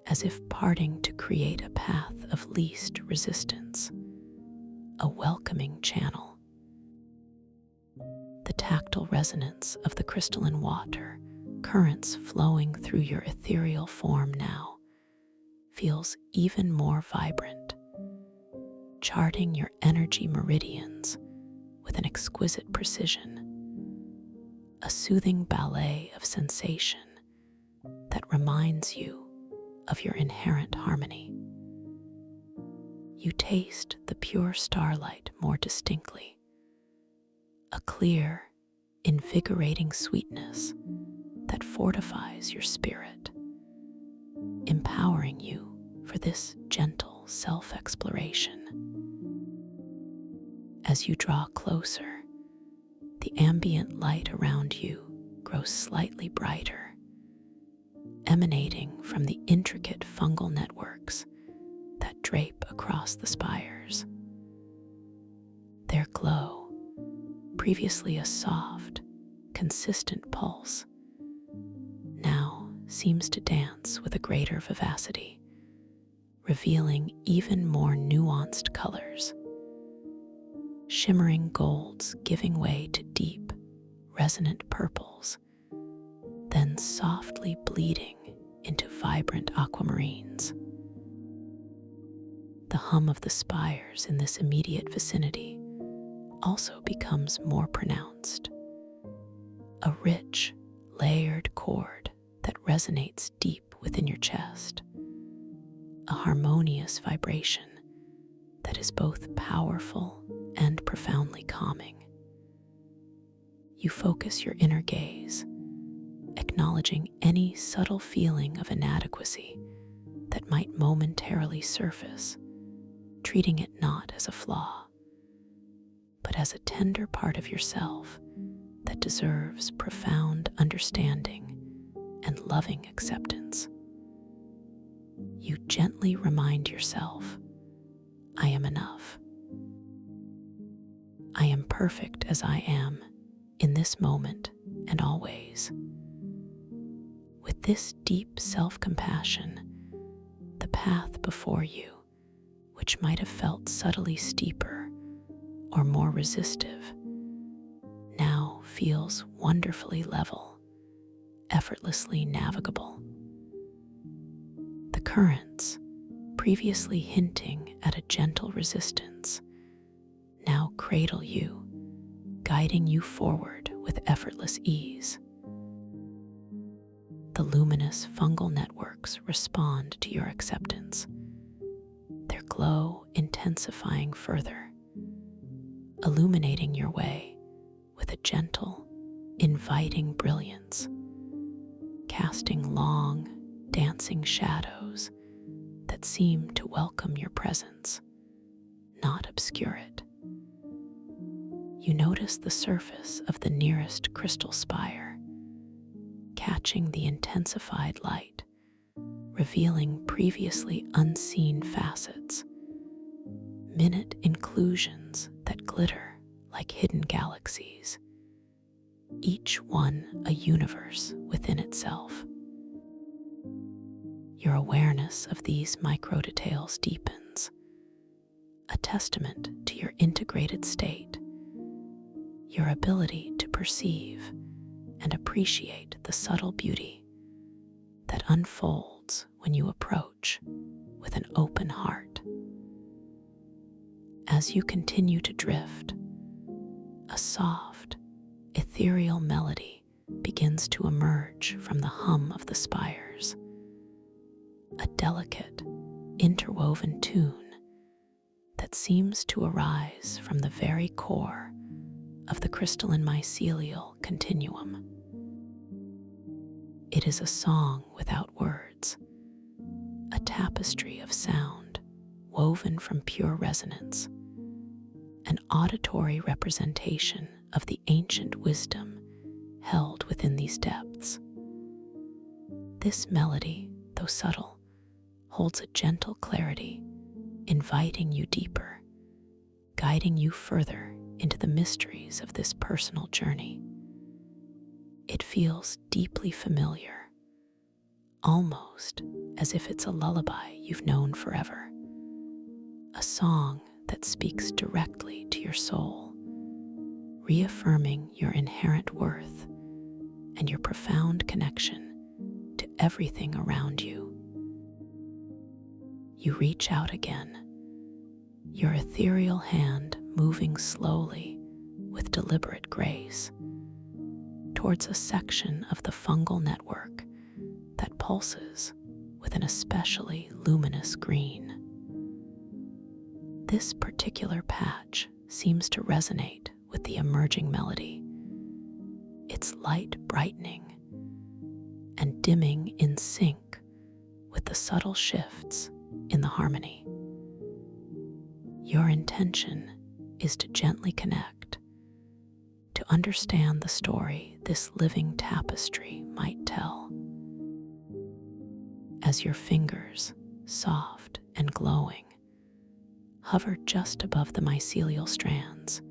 as if parting to create a path of least resistance, a welcoming channel. The tactile resonance of the crystalline water, currents flowing through your ethereal form now, feels even more vibrant, charting your energy meridians with an exquisite precision, a soothing ballet of sensation that reminds you of your inherent harmony. You taste the pure starlight more distinctly, a clear, invigorating sweetness that fortifies your spirit, empowering you for this gentle self-exploration. As you draw closer, the ambient light around you grows slightly brighter, emanating from the intricate fungal networks that drape across the spires. Their glow, previously a soft, consistent pulse, now seems to dance with a greater vivacity, revealing even more nuanced colors. Shimmering golds giving way to deep, resonant purples, then softly bleeding into vibrant aquamarines. The hum of the spires in this immediate vicinity also becomes more pronounced, a rich, layered chord that resonates deep within your chest, a harmonious vibration that is both powerful and profoundly calming. You focus your inner gaze, acknowledging any subtle feeling of inadequacy that might momentarily surface, treating it not as a flaw, but as a tender part of yourself that deserves profound understanding and loving acceptance. You gently remind yourself, I am enough. I am perfect as I am in this moment and always. With this deep self-compassion, the path before you, which might have felt subtly steeper or more resistive, now feels wonderfully level, effortlessly navigable. The currents, previously hinting at a gentle resistance, now cradle you, guiding you forward with effortless ease. The luminous fungal networks respond to your acceptance, their glow intensifying further, illuminating your way with a gentle, inviting brilliance, casting long, dancing shadows that seem to welcome your presence, not obscure it. You notice the surface of the nearest crystal spire, catching the intensified light, revealing previously unseen facets, minute inclusions that glitter like hidden galaxies, each one a universe within itself. Your awareness of these micro details deepens, a testament to your integrated state, your ability to perceive and appreciate the subtle beauty that unfolds when you approach with an open heart. As you continue to drift, a soft, ethereal melody begins to emerge from the hum of the spires, a delicate, interwoven tune that seems to arise from the very core of the crystalline mycelial continuum. It is a song without words, a tapestry of sound woven from pure resonance, an auditory representation of the ancient wisdom held within these depths. This melody, though subtle, holds a gentle clarity, inviting you deeper, guiding you further into the mysteries of this personal journey. It feels deeply familiar, almost as if it's a lullaby you've known forever, a song that speaks directly to your soul, reaffirming your inherent worth and your profound connection to everything around you. You reach out again, your ethereal hand moving slowly with deliberate grace towards a section of the fungal network that pulses with an especially luminous green. This particular patch seems to resonate with the emerging melody, its light brightening and dimming in sync with the subtle shifts in the harmony. Your intention is to gently connect, to understand the story this living tapestry might tell. As your fingers, soft and glowing, hover just above the mycelial strands,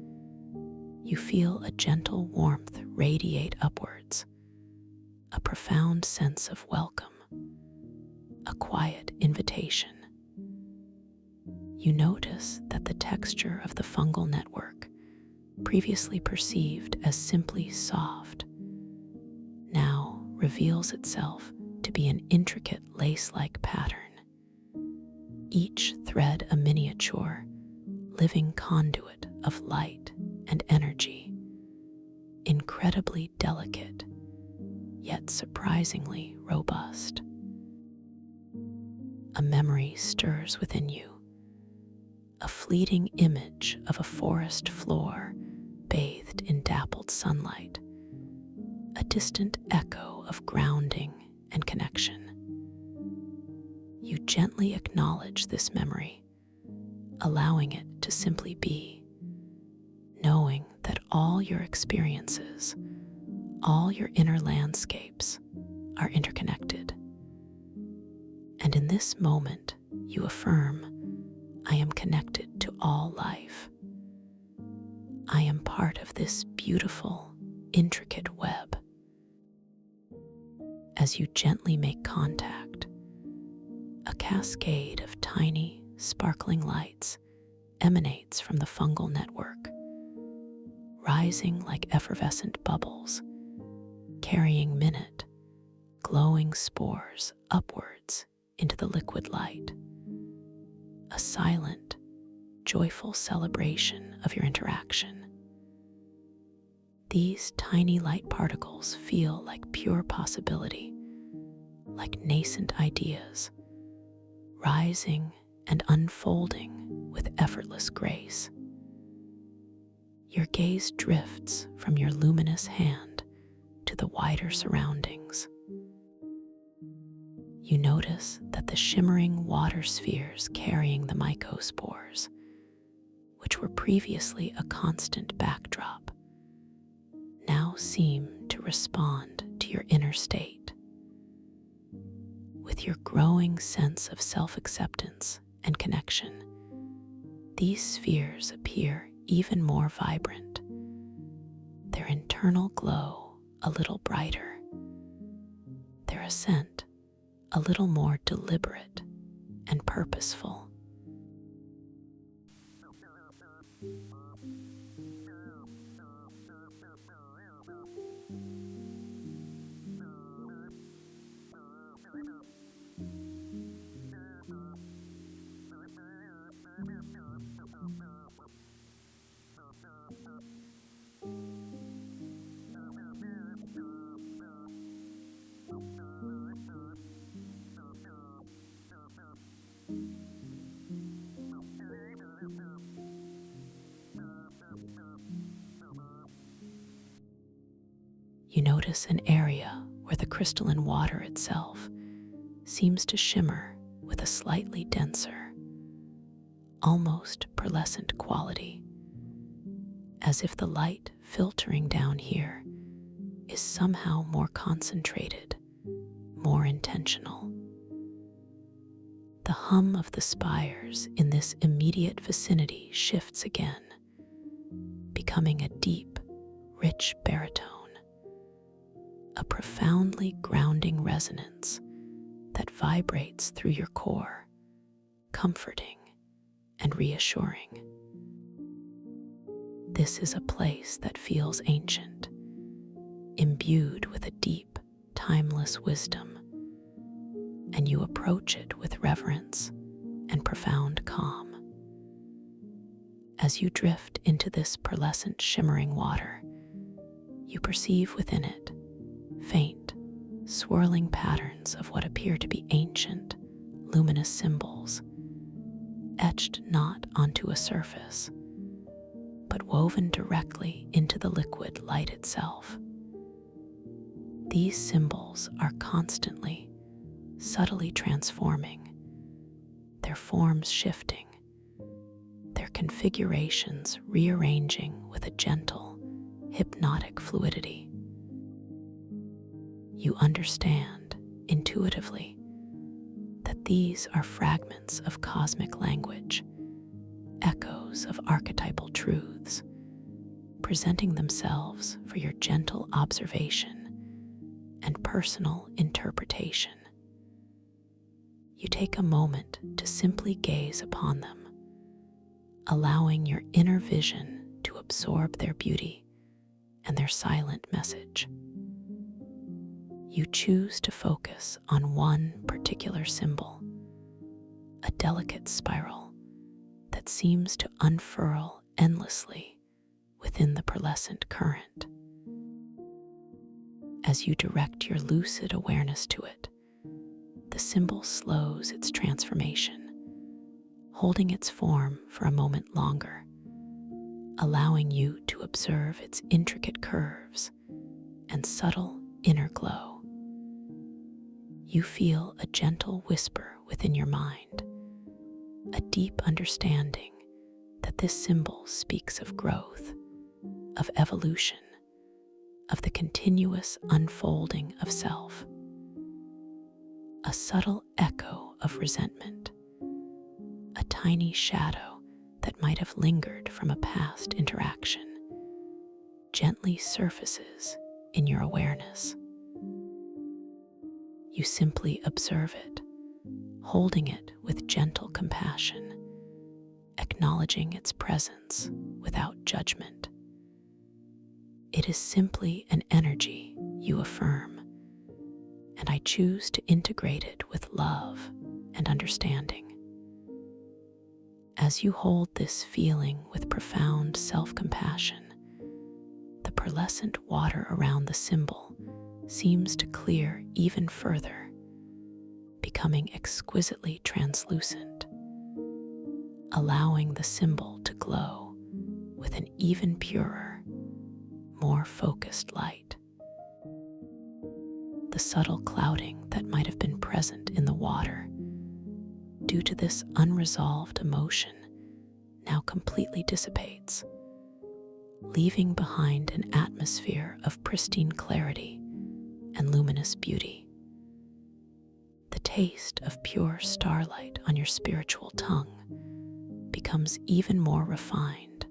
you feel a gentle warmth radiate upwards, a profound sense of welcome, a quiet invitation. You notice that the texture of the fungal network, previously perceived as simply soft, now reveals itself to be an intricate lace-like pattern, each thread a miniature, living conduit of light and energy, incredibly delicate, yet surprisingly robust. a memory stirs within you, a fleeting image of a forest floor bathed in dappled sunlight, a distant echo of grounding and connection. You gently acknowledge this memory, allowing it to simply be, knowing that all your experiences, all your inner landscapes are interconnected. And in this moment, you affirm, I am connected to all life. I am part of this beautiful, intricate web. As you gently make contact, a cascade of tiny, sparkling lights emanates from the fungal network, rising like effervescent bubbles, carrying minute, glowing spores upwards into the liquid light. A silent, joyful celebration of your interaction. These tiny light particles feel like pure possibility, like nascent ideas, rising and unfolding with effortless grace. Your gaze drifts from your luminous hand to the wider surroundings. You notice that the shimmering water spheres carrying the mycospores, which were previously a constant backdrop, now seem to respond to your inner state. With your growing sense of self-acceptance and connection, these spheres appear even more vibrant, their internal glow a little brighter, their ascent a little more deliberate and purposeful. You notice an area where the crystalline water itself seems to shimmer with a slightly denser, almost pearlescent quality, as if the light filtering down here is somehow more concentrated, more intentional. The hum of the spires in this immediate vicinity shifts again, becoming a deep, rich baritone, a profoundly grounding resonance that vibrates through your core, comforting and reassuring. This is a place that feels ancient, imbued with a deep, timeless wisdom, and you approach it with reverence and profound calm. As you drift into this pearlescent, shimmering water, you perceive within it faint, swirling patterns of what appear to be ancient, luminous symbols, etched not onto a surface, but woven directly into the liquid light itself. These symbols are constantly, subtly transforming, their forms shifting, their configurations rearranging with a gentle, hypnotic fluidity. You understand intuitively that these are fragments of cosmic language, echoes of archetypal truths, presenting themselves for your gentle observation and personal interpretation. You take a moment to simply gaze upon them, allowing your inner vision to absorb their beauty and their silent message. You choose to focus on one particular symbol, a delicate spiral that seems to unfurl endlessly within the pearlescent current. As you direct your lucid awareness to it, the symbol slows its transformation, holding its form for a moment longer, allowing you to observe its intricate curves and subtle inner glow. You feel a gentle whisper within your mind, a deep understanding that this symbol speaks of growth, of evolution, of the continuous unfolding of self. A subtle echo of resentment, a tiny shadow that might have lingered from a past interaction, gently surfaces in your awareness. You simply observe it, holding it with gentle compassion, acknowledging its presence without judgment. It is simply an energy, you affirm, and I choose to integrate it with love and understanding. As you hold this feeling with profound self-compassion, the pearlescent water around the symbol seems to clear even further, becoming exquisitely translucent, allowing the symbol to glow with an even purer, more focused light. The subtle clouding that might have been present in the water due to this unresolved emotion now completely dissipates, leaving behind an atmosphere of pristine clarity and luminous beauty. The taste of pure starlight on your spiritual tongue becomes even more refined,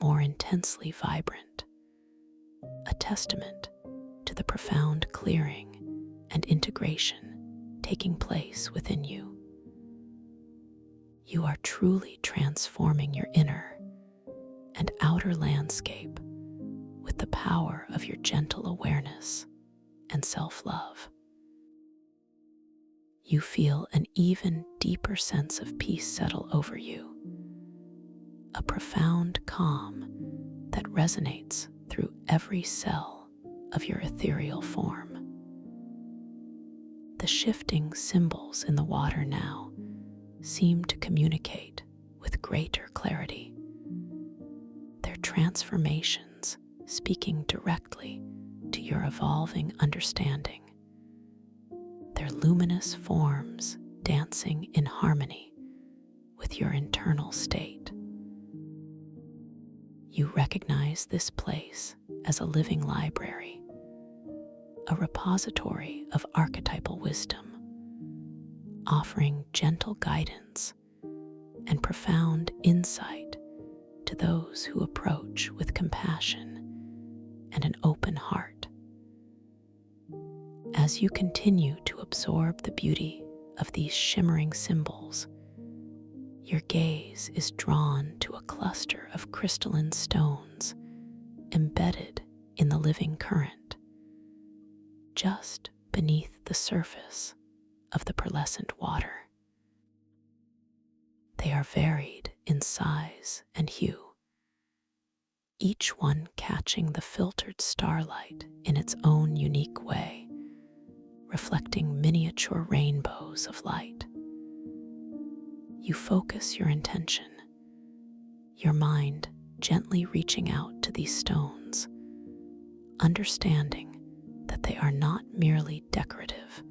more intensely vibrant, a testament to the profound clearing and integration taking place within you. You are truly transforming your inner and outer landscape with the power of your gentle awareness and self-love. You feel an even deeper sense of peace settle over you, a profound calm that resonates through every cell of your ethereal form. The shifting symbols in the water now seem to communicate with greater clarity, their transformations speaking directly to your evolving understanding, their luminous forms dancing in harmony with your internal state. You recognize this place as a living library, a repository of archetypal wisdom, offering gentle guidance and profound insight to those who approach with compassion and an open heart. As you continue to absorb the beauty of these shimmering symbols, your gaze is drawn to a cluster of crystalline stones embedded in the living current, just beneath the surface of the pearlescent water. They are varied in size and hue, each one catching the filtered starlight in its own unique way, reflecting miniature rainbows of light. You focus your intention, your mind gently reaching out to these stones, understanding that they are not merely decorative,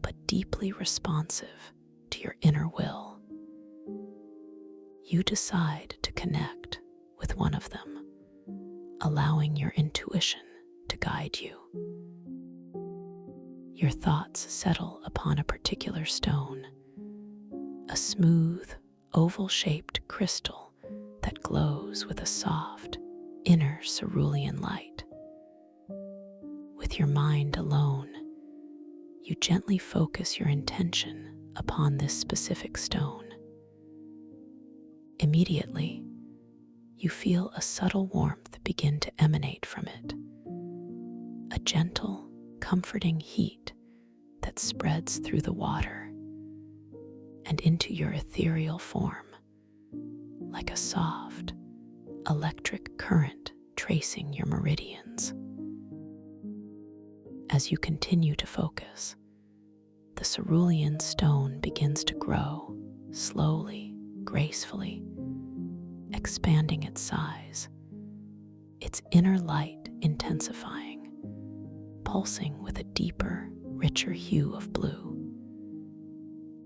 but deeply responsive to your inner will. You decide to connect with one of them, allowing your intuition to guide you. Your thoughts settle upon a particular stone, a smooth, oval-shaped crystal that glows with a soft, inner cerulean light. With your mind alone, you gently focus your intention upon this specific stone. Immediately, you feel a subtle warmth begin to emanate from it, a gentle, comforting heat that spreads through the water and into your ethereal form, like a soft, electric current tracing your meridians. As you continue to focus, the cerulean stone begins to grow, slowly, gracefully, expanding its size, its inner light intensifying, pulsing with a deeper, richer hue of blue.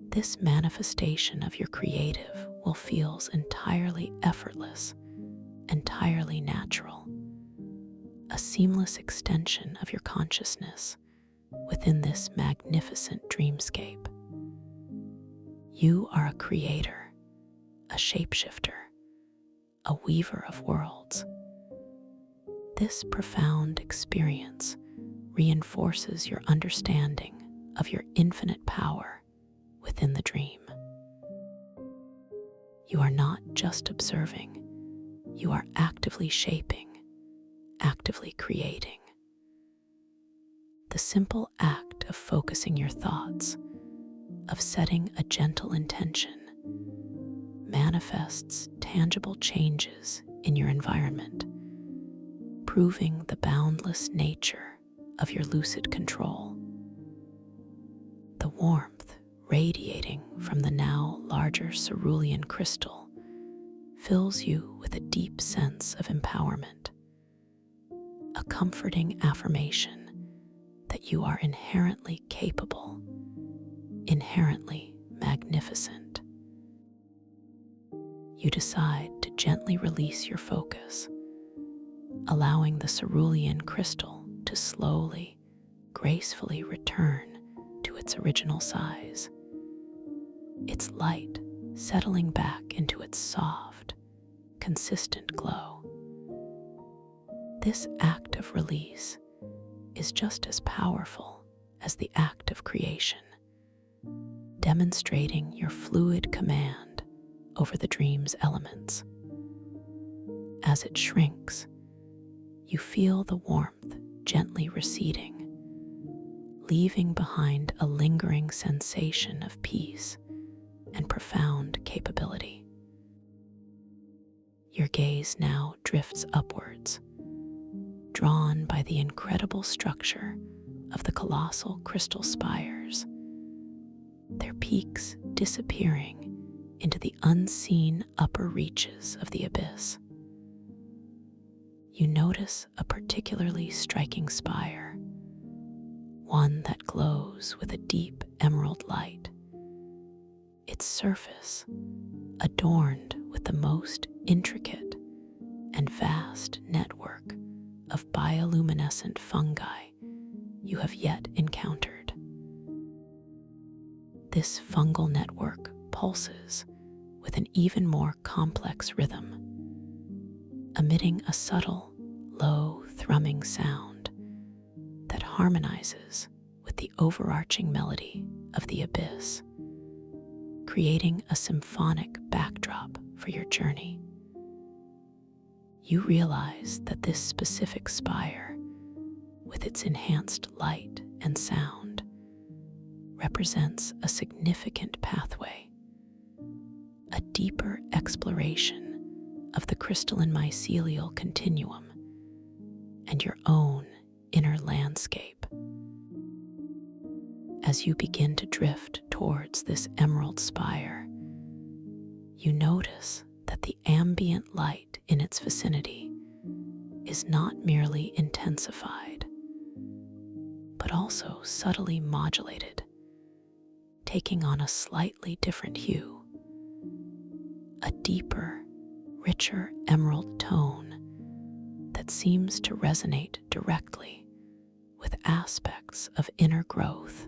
This manifestation of your creative will feel entirely effortless, entirely natural, a seamless extension of your consciousness within this magnificent dreamscape. You are a creator, a shapeshifter, a weaver of worlds. This profound experience reinforces your understanding of your infinite power within the dream. You are not just observing, you are actively shaping, actively creating. The simple act of focusing your thoughts, of setting a gentle intention, manifests tangible changes in your environment, proving the boundless nature of your lucid control. The warmth radiating from the now larger cerulean crystal fills you with a deep sense of empowerment, a comforting affirmation that you are inherently capable, inherently magnificent. You decide to gently release your focus, allowing the cerulean crystal to slowly, gracefully return to its original size, its light settling back into its soft, consistent glow. This act of release is just as powerful as the act of creation, demonstrating your fluid command over the dream's elements. As it shrinks, you feel the warmth gently receding, leaving behind a lingering sensation of peace and profound capability. Your gaze now drifts upwards, drawn by the incredible structure of the colossal crystal spires, their peaks disappearing into the unseen upper reaches of the abyss. You notice a particularly striking spire, one that glows with a deep emerald light, its surface adorned with the most intricate and vast network of bioluminescent fungi you have yet encountered. This fungal network pulses with an even more complex rhythm, emitting a subtle, low thrumming sound that harmonizes with the overarching melody of the abyss, creating a symphonic backdrop for your journey. You realize that this specific spire, with its enhanced light and sound, represents a significant pathway, a deeper exploration of the crystalline mycelial continuum and your own inner landscape. As you begin to drift towards this emerald spire, you notice that the ambient light in its vicinity is not merely intensified, but also subtly modulated, taking on a slightly different hue, a deeper, richer emerald tone that seems to resonate directly with aspects of inner growth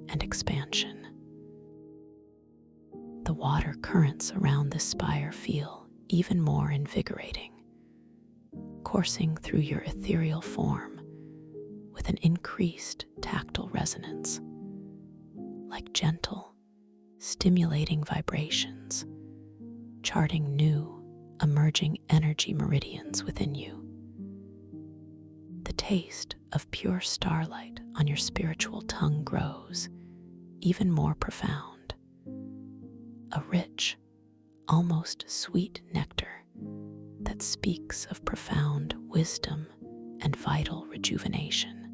and expansion. The water currents around this spire feel even more invigorating, coursing through your ethereal form with an increased tactile resonance, like gentle, stimulating vibrations, charting new, emerging energy meridians within you. The taste of pure starlight on your spiritual tongue grows even more profound, a rich, almost sweet nectar that speaks of profound wisdom and vital rejuvenation,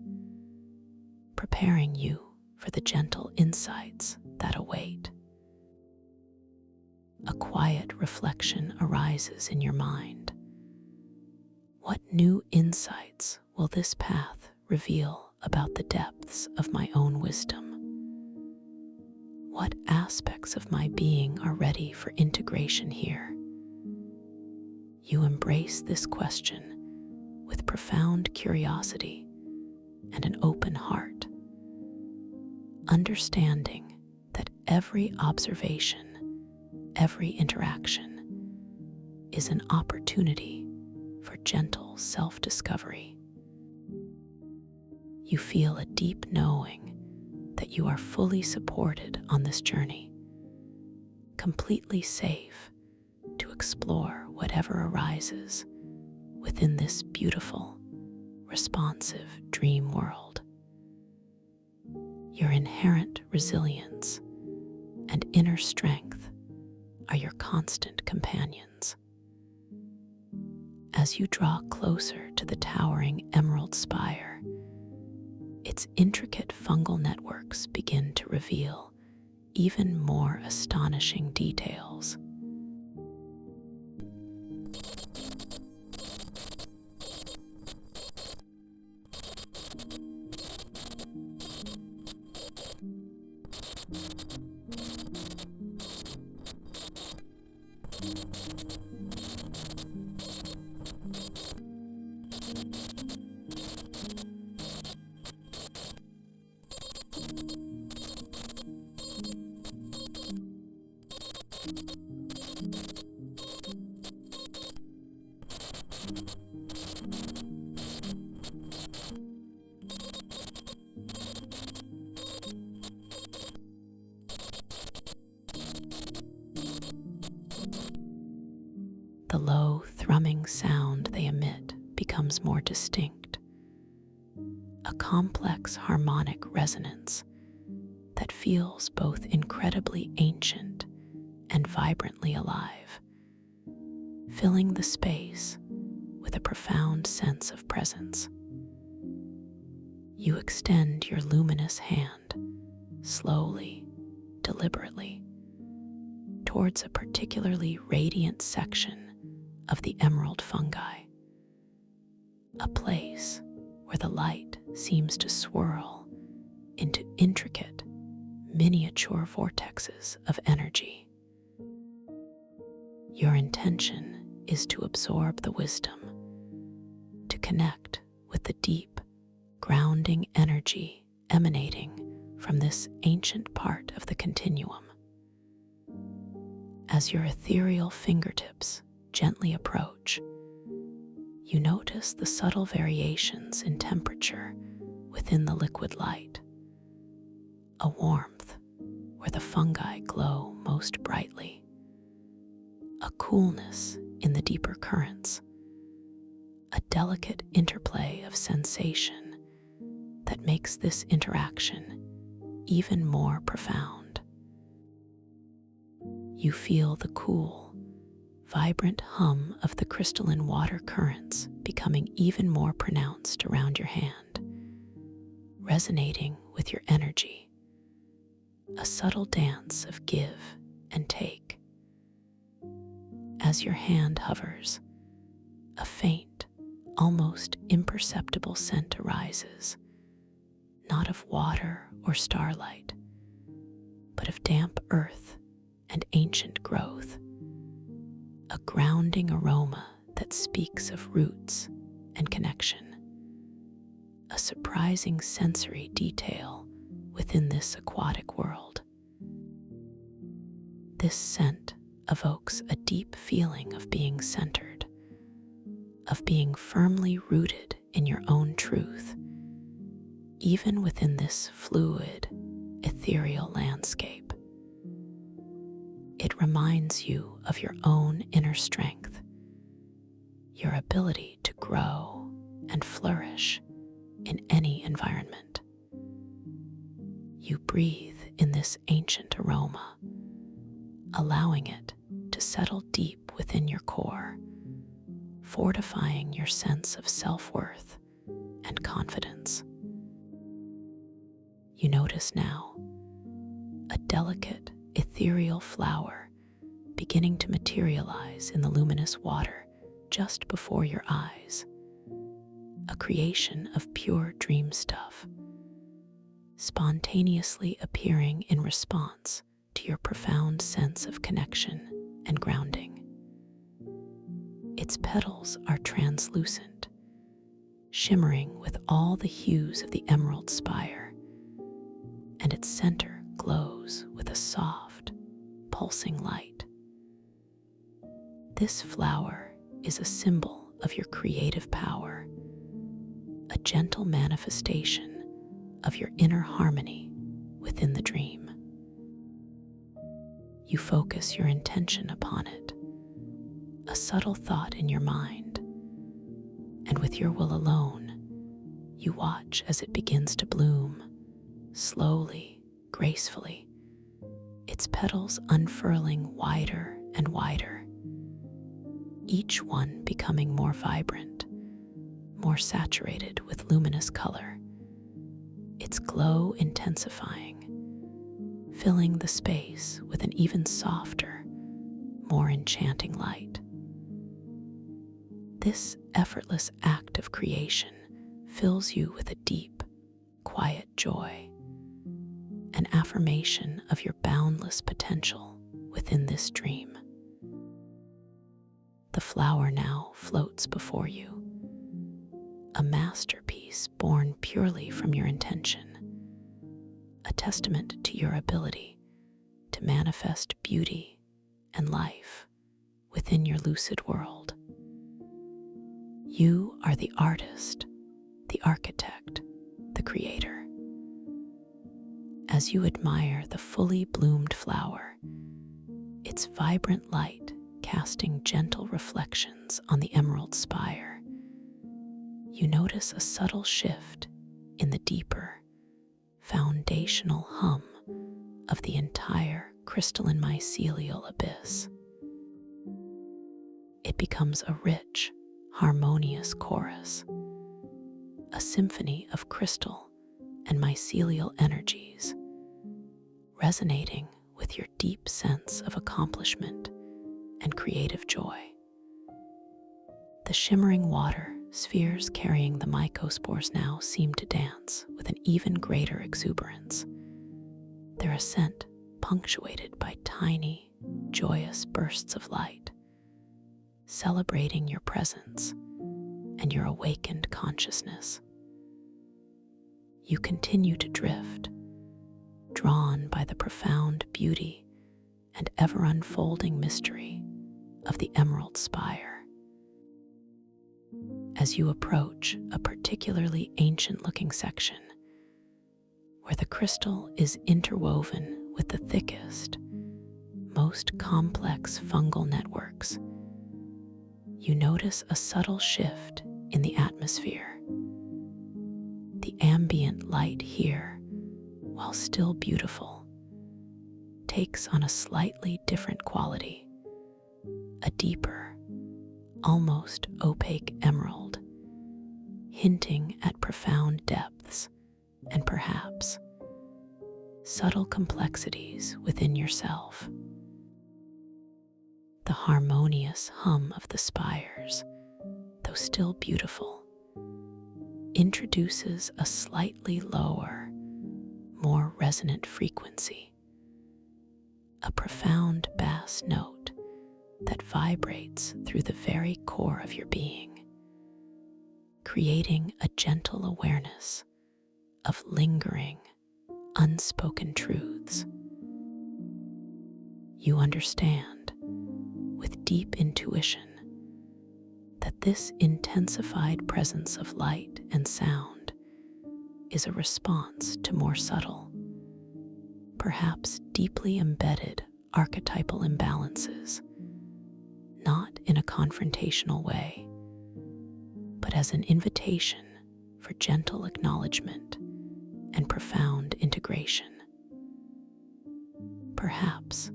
preparing you for the gentle insights that await. A quiet reflection arises in your mind. What new insights will this path reveal about the depths of my own wisdom? What aspects of my being are ready for integration here? You embrace this question with profound curiosity and an open heart, understanding that every observation, every interaction is an opportunity for gentle self-discovery. You feel a deep knowing that you are fully supported on this journey, completely safe to explore whatever arises within this beautiful, responsive dream world. Your inherent resilience and inner strength are your constant companions. As you draw closer to the towering emerald spire, its intricate fungal networks begin to reveal even more astonishing details. The low, thrumming sound they emit becomes more distinct, a complex harmonic resonance that feels both incredibly ancient and vibrantly alive, filling the space with a profound sense of presence. You extend your luminous hand, slowly, deliberately, towards a particularly radiant section of the emerald fungi, a place where the light seems to swirl into intricate, miniature vortexes of energy. Your intention is to absorb the wisdom, to connect with the deep, grounding energy emanating from this ancient part of the continuum. As your ethereal fingertips gently approach, you notice the subtle variations in temperature within the liquid light, a warmth where the fungi glow most brightly, a coolness in the deeper currents, a delicate interplay of sensation that makes this interaction even more profound. You feel the cool, vibrant hum of the crystalline water currents becoming even more pronounced around your hand, resonating with your energy, a subtle dance of give and take. As your hand hovers, a faint, almost imperceptible scent arises, not of water or starlight, but of damp earth and ancient growth, a grounding aroma that speaks of roots and connection, a surprising sensory detail within this aquatic world. This scent evokes a deep feeling of being centered, of being firmly rooted in your own truth, even within this fluid, ethereal landscape. It reminds you of your own inner strength, your ability to grow and flourish in any environment. You breathe in this ancient aroma, allowing it to settle deep within your core, fortifying your sense of self-worth and confidence. You notice notice now? A delicate, ethereal flower beginning to materialize in the luminous water just before your eyes. A creation of pure dream stuff, spontaneously appearing in response to your profound sense of connection and grounding. Its petals are translucent, shimmering with all the hues of the emerald spire, and its center glows with a soft, pulsing light. This flower is a symbol of your creative power, a gentle manifestation of your inner harmony within the dream. You focus your intention upon it, a subtle thought in your mind, and with your will alone, you watch as it begins to bloom, slowly, gracefully, its petals unfurling wider and wider, each one becoming more vibrant, more saturated with luminous color, its glow intensifying, filling the space with an even softer, more enchanting light. This effortless act of creation fills you with a deep, quiet joy, an affirmation of your boundless potential within this dream. The flower now floats before you, a masterpiece born purely from your intention, a testament to your ability to manifest beauty and life within your lucid world. You are the artist, the architect, the creator. As you admire the fully bloomed flower, its vibrant light casting gentle reflections on the emerald spire, you notice a subtle shift in the deeper, foundational hum of the entire crystalline mycelial abyss. It becomes a rich, harmonious chorus, a symphony of crystal and mycelial energies, resonating with your deep sense of accomplishment and creative joy. The shimmering water spheres carrying the mycospores now seem to dance with an even greater exuberance, their ascent punctuated by tiny, joyous bursts of light, celebrating your presence and your awakened consciousness. You continue to drift, drawn by the profound beauty and ever-unfolding mystery of the emerald spire. As you approach a particularly ancient-looking section, where the crystal is interwoven with the thickest, most complex fungal networks, you notice a subtle shift in the atmosphere. The ambient light here, while still beautiful, takes on a slightly different quality, a deeper, almost opaque emerald, hinting at profound depths and perhaps subtle complexities within yourself. The harmonious hum of the spires, though still beautiful, introduces a slightly lower, more resonant frequency, a profound bass note that vibrates through the very core of your being, creating a gentle awareness of lingering, unspoken truths. You understand, with deep intuition, that this intensified presence of light and sound is a response to more subtle, perhaps deeply embedded archetypal imbalances, not in a confrontational way, but as an invitation for gentle acknowledgement and profound integration. Perhaps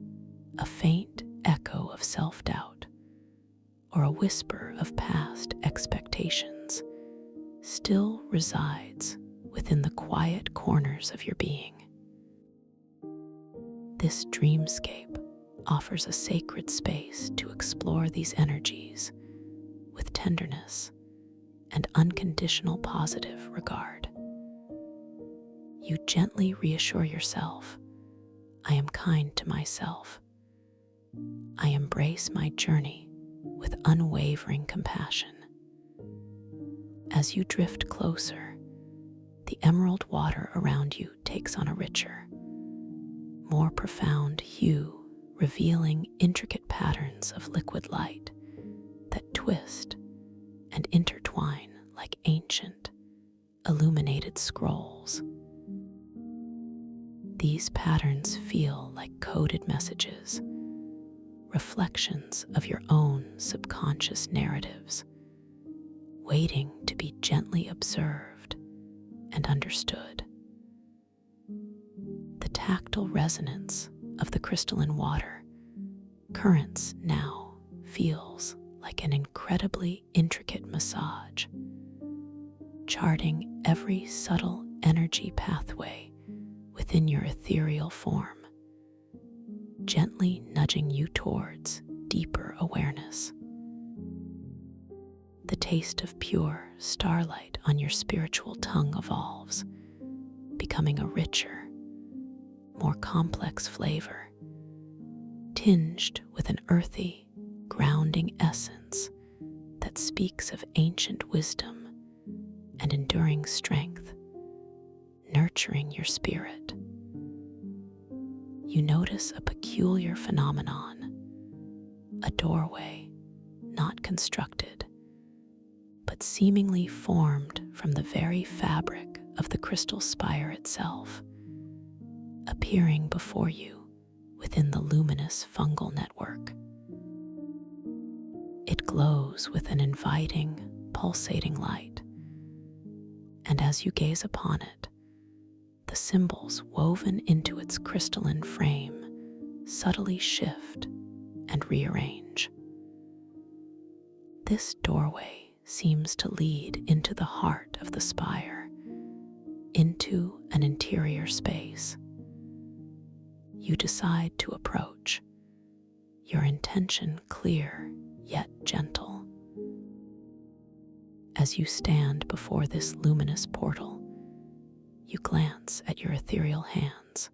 a faint echo of self-doubt or a whisper of past expectations still resides within the quiet corners of your being. This dreamscape offers a sacred space to explore these energies with tenderness and unconditional positive regard. You gently reassure yourself, I am kind to myself. I embrace my journey with unwavering compassion. As you drift closer, the emerald water around you takes on a richer, more profound hue, revealing intricate patterns of liquid light that twist and intertwine like ancient, illuminated scrolls. These patterns feel like coded messages, reflections of your own subconscious narratives, waiting to be gently observed and understood. The tactile resonance of the crystalline water currents now feels like an incredibly intricate massage, charting every subtle energy pathway within your ethereal form, gently nudging you towards deeper awareness. The taste of pure starlight on your spiritual tongue evolves, becoming a richer, more complex flavor, tinged with an earthy, grounding essence that speaks of ancient wisdom and enduring strength, nurturing your spirit. You notice a peculiar phenomenon, a doorway not constructed, but seemingly formed from the very fabric of the crystal spire itself, appearing before you within the luminous fungal network. It glows with an inviting, pulsating light, and as you gaze upon it, the symbols woven into its crystalline frame subtly shift and rearrange. This doorway seems to lead into the heart of the spire, into an interior space. You decide to approach, your intention clear yet gentle. As you stand before this luminous portal, you glance at your ethereal hands,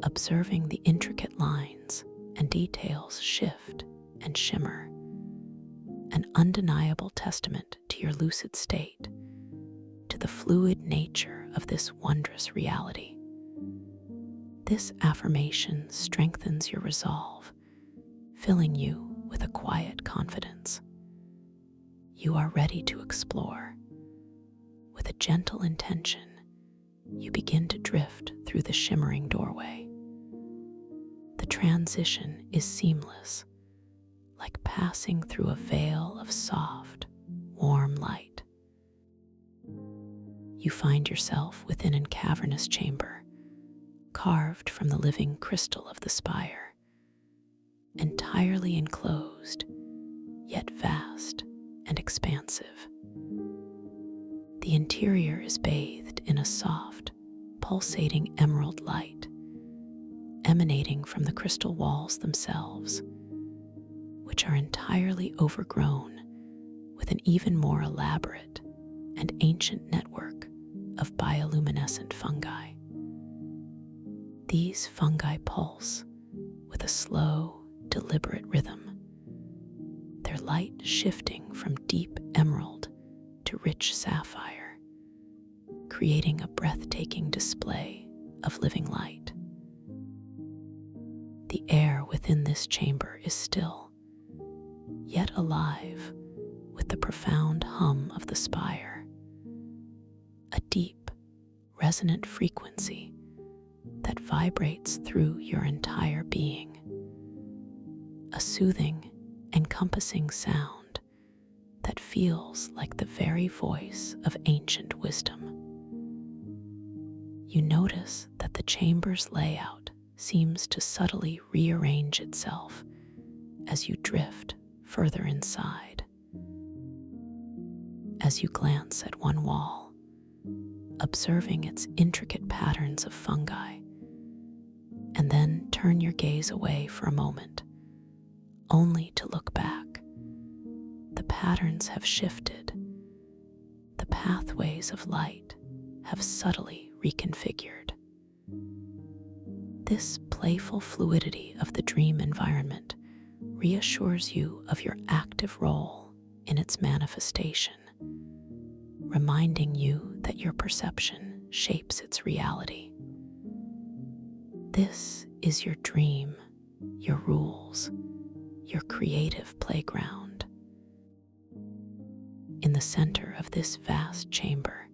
observing the intricate lines and details shift and shimmer, an undeniable testament to your lucid state, to the fluid nature of this wondrous reality. This affirmation strengthens your resolve, filling you with a quiet confidence. You are ready to explore. With a gentle intention, you begin to drift through the shimmering doorway. The transition is seamless, like passing through a veil of soft, warm light. You find yourself within a cavernous chamber, carved from the living crystal of the spire, entirely enclosed, yet vast and expansive. The interior is bathed in a soft, pulsating emerald light, emanating from the crystal walls themselves, which are entirely overgrown with an even more elaborate and ancient network of bioluminescent fungi. These fungi pulse with a slow, deliberate rhythm, their light shifting from deep emerald to rich sapphire, creating a breathtaking display of living light. The air within this chamber is still, yet alive with the profound hum of the spire, a deep, resonant frequency that vibrates through your entire being, a soothing, encompassing sound that feels like the very voice of ancient wisdom. You notice that the chamber's layout seems to subtly rearrange itself as you drift further inside. As you glance at one wall, observing its intricate patterns of fungi, and then turn your gaze away for a moment, only to look back. The patterns have shifted. The pathways of light have subtly reconfigured. This playful fluidity of the dream environment reassures you of your active role in its manifestation, reminding you that your perception shapes its reality. This is your dream, your rules, your creative playground. In the center of this vast chamber,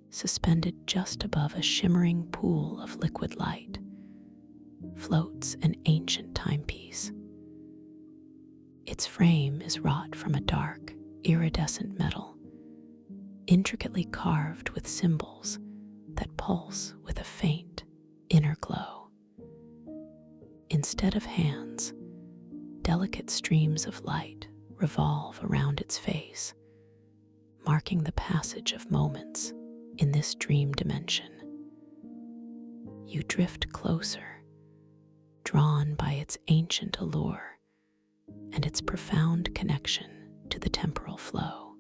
suspended just above a shimmering pool of liquid light, floats an ancient timepiece. Its frame is wrought from a dark, iridescent metal, intricately carved with symbols that pulse with a faint inner glow. Instead of hands, delicate streams of light revolve around its face, marking the passage of moments in this dream dimension. You drift closer, drawn by its ancient allure and its profound connection to the temporal flow.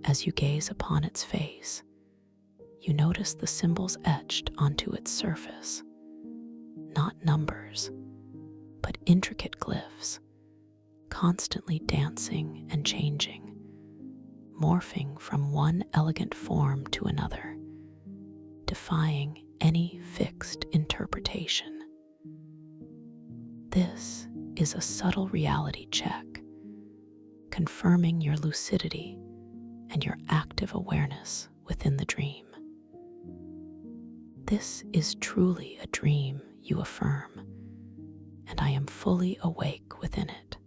As you gaze upon its face, you notice the symbols etched onto its surface, not numbers, but intricate glyphs, constantly dancing and changing, morphing from one elegant form to another, defying any fixed interpretation. This is a subtle reality check, confirming your lucidity and your active awareness within the dream. This is truly a dream, you affirm, and I am fully awake within it.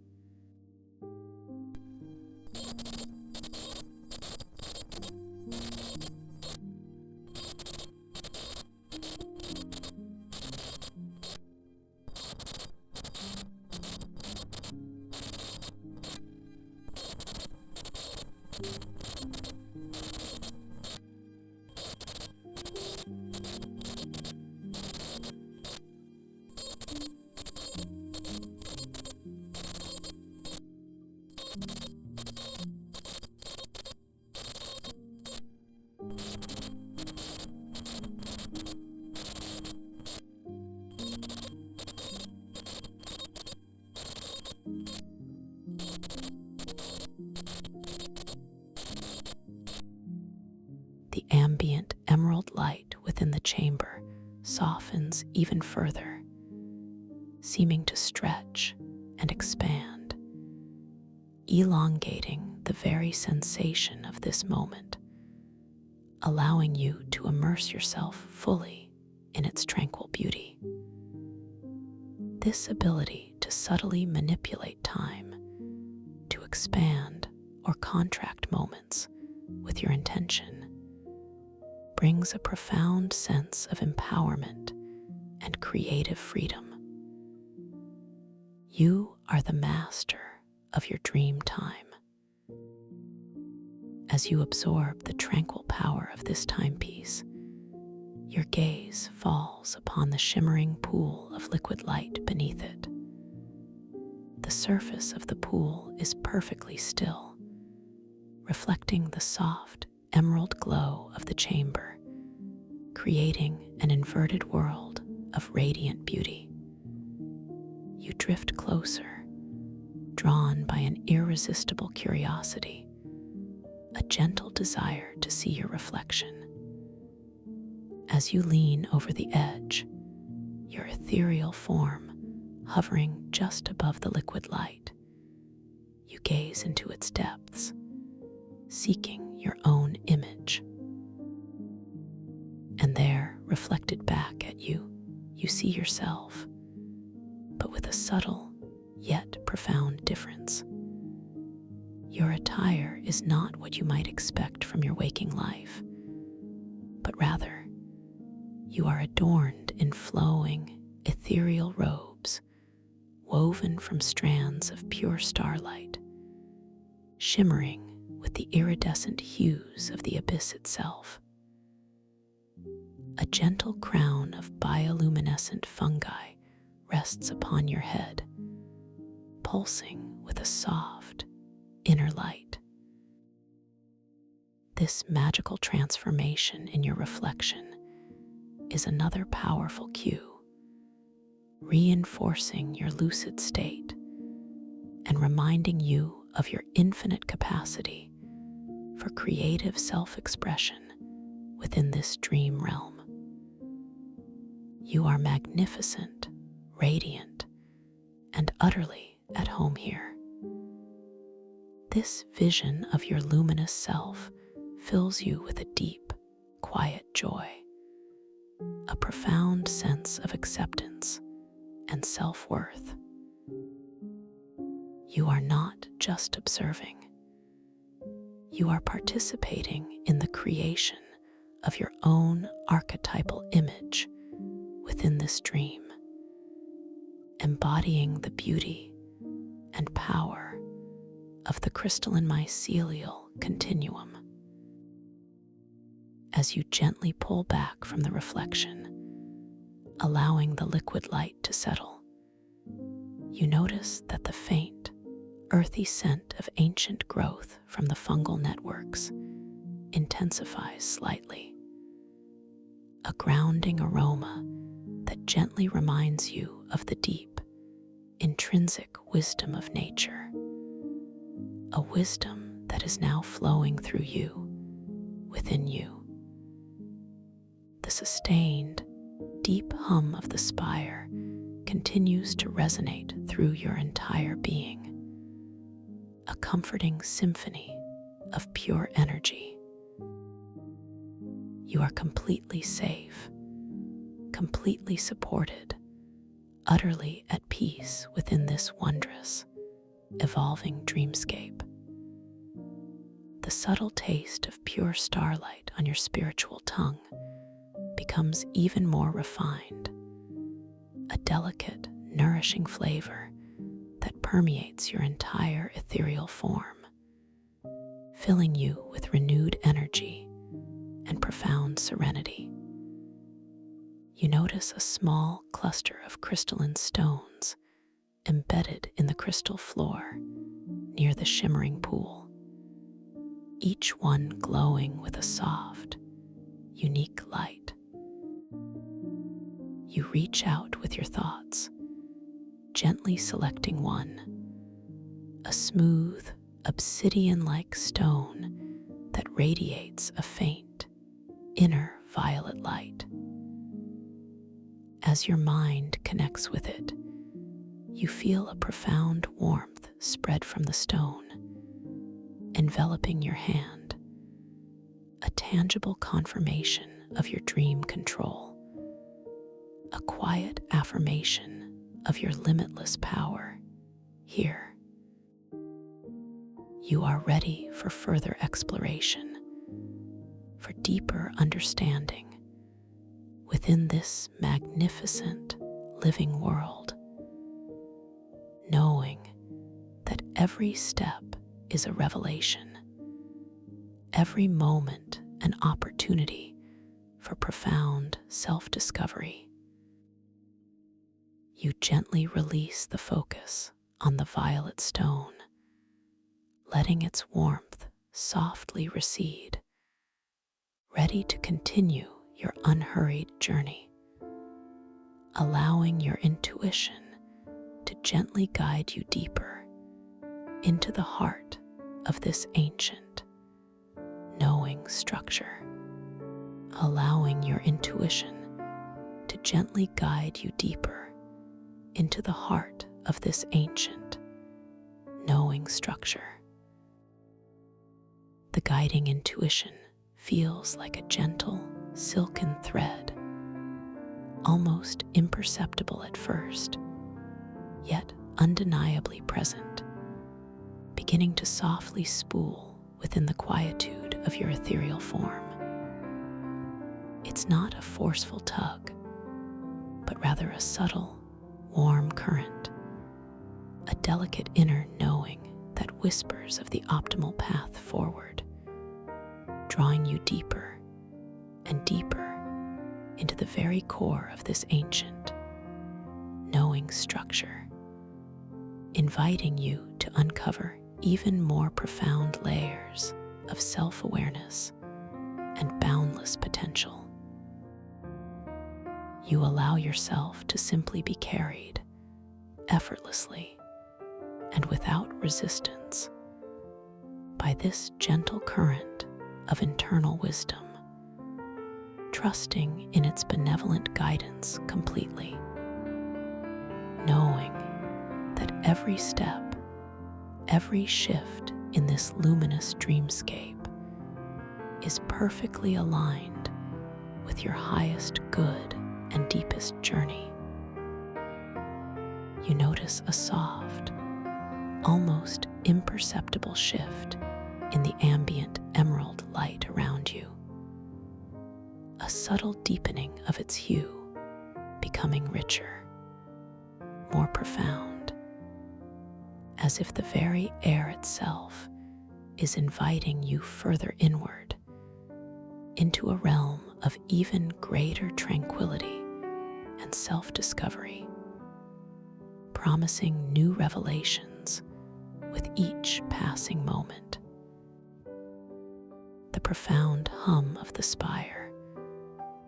The ambient emerald light within the chamber softens even further, seeming to stretch and expand, elongating the very sensation of this moment, allowing you to immerse yourself fully in its tranquil beauty. This ability to subtly manipulate time, to expand or contract moments with your intention, brings a profound sense of empowerment and creative freedom. You are the master of your dream time. As you absorb the tranquil power of this timepiece, your gaze falls upon the shimmering pool of liquid light beneath it. The surface of the pool is perfectly still, reflecting the soft emerald glow of the chamber, creating an inverted world of radiant beauty. You drift closer, drawn by an irresistible curiosity, a gentle desire to see your reflection. As you lean over the edge, your ethereal form hovering just above the liquid light, you gaze into its depths, seeking your own image. And there, reflected back at you, you see yourself, but with a subtle yet profound difference. Your attire is not what you might expect from your waking life, but rather, you are adorned in flowing, ethereal robes, woven from strands of pure starlight, shimmering with the iridescent hues of the abyss itself. A gentle crown of bioluminescent fungi rests upon your head, pulsing with a soft inner light. This magical transformation in your reflection is another powerful cue, reinforcing your lucid state and reminding you of your infinite capacity for creative self-expression within this dream realm. You are magnificent, radiant, and utterly at home here. This vision of your luminous self fills you with a deep, quiet joy, a profound sense of acceptance and self-worth. You are not just observing. You are participating in the creation of your own archetypal image within this dream, embodying the beauty and power of the crystalline mycelial continuum. As you gently pull back from the reflection, allowing the liquid light to settle, you notice that the faint, earthy scent of ancient growth from the fungal networks intensifies slightly, a grounding aroma that gently reminds you of the deep, intrinsic wisdom of nature, a wisdom that is now flowing through you, within you. The sustained, deep hum of the spire continues to resonate through your entire being, a comforting symphony of pure energy. You are completely safe, completely supported, utterly at peace within this wondrous, evolving dreamscape. The subtle taste of pure starlight on your spiritual tongue becomes even more refined, a delicate, nourishing flavor that permeates your entire ethereal form, filling you with renewed energy and profound serenity. You notice a small cluster of crystalline stones embedded in the crystal floor near the shimmering pool, each one glowing with a soft, unique light. You reach out with your thoughts, gently selecting one, a smooth, obsidian-like stone that radiates a faint, inner violet light. As your mind connects with it, you feel a profound warmth spread from the stone, enveloping your hand, a tangible confirmation of your dream control, a quiet affirmation of your limitless power here. You are ready for further exploration, for deeper understanding within this magnificent living world, knowing that every step is a revelation, every moment an opportunity for profound self-discovery. You gently release the focus on the violet stone, letting its warmth softly recede, ready to continue your unhurried journey, allowing your intuition to gently guide you deeper into the heart of this ancient, knowing structure, allowing your intuition to gently guide you deeper into the heart of this ancient, knowing structure. The guiding intuition feels like a gentle, silken thread, almost imperceptible at first, yet undeniably present, beginning to softly spool within the quietude of your ethereal form. It's not a forceful tug, but rather a subtle, warm current, a delicate inner knowing that whispers of the optimal path forward, drawing you deeper and deeper into the very core of this ancient, knowing structure, inviting you to uncover even more profound layers of self-awareness and boundless potential. You allow yourself to simply be carried effortlessly and without resistance by this gentle current of internal wisdom, trusting in its benevolent guidance completely, knowing that every step, every shift in this luminous dreamscape is perfectly aligned with your highest good and deepest journey. You notice a soft, almost imperceptible shift in the ambient emerald light around you, a subtle deepening of its hue, becoming richer, more profound, as if the very air itself is inviting you further inward into a realm of even greater tranquility and self-discovery, promising new revelations with each passing moment. The profound hum of the spire,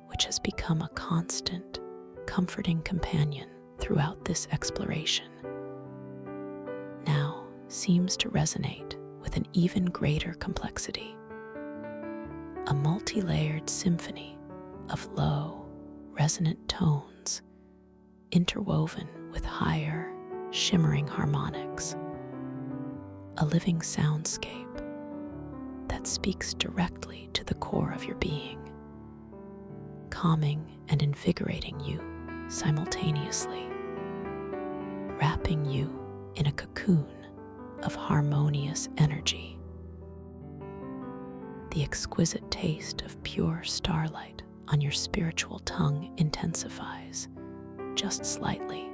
which has become a constant, comforting companion throughout this exploration, now seems to resonate with an even greater complexity, a multi-layered symphony of low, resonant tones interwoven with higher, shimmering harmonics, a living soundscape that speaks directly to the core of your being, calming and invigorating you simultaneously, wrapping you in a cocoon of harmonious energy. The exquisite taste of pure starlight on your spiritual tongue intensifies just slightly,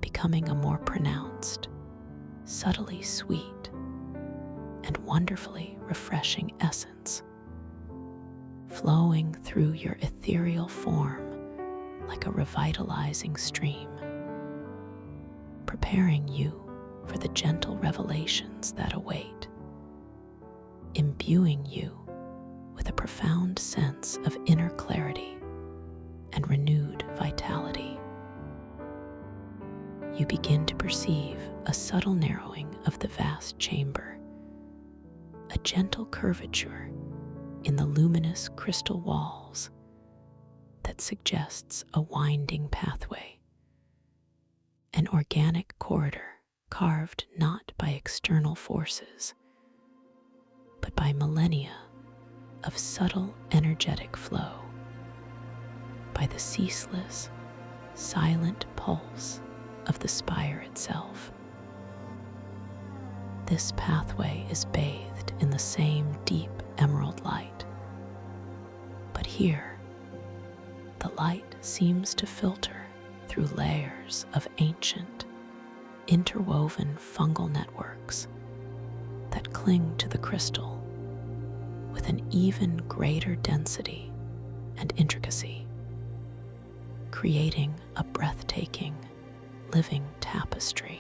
becoming a more pronounced, subtly sweet, and wonderfully refreshing essence, flowing through your ethereal form like a revitalizing stream, preparing you for the gentle revelations that await, imbuing you with a profound sense of inner clarity and renewed vitality. You begin to perceive a subtle narrowing of the vast chamber, a gentle curvature in the luminous crystal walls that suggests a winding pathway, an organic corridor carved not by external forces, but by millennia of subtle energetic flow, by the ceaseless, silent pulse of the spire itself. This pathway is bathed in the same deep emerald light, but here, the light seems to filter through layers of ancient, interwoven fungal networks that cling to the crystal with an even greater density and intricacy, creating a breathtaking, living tapestry.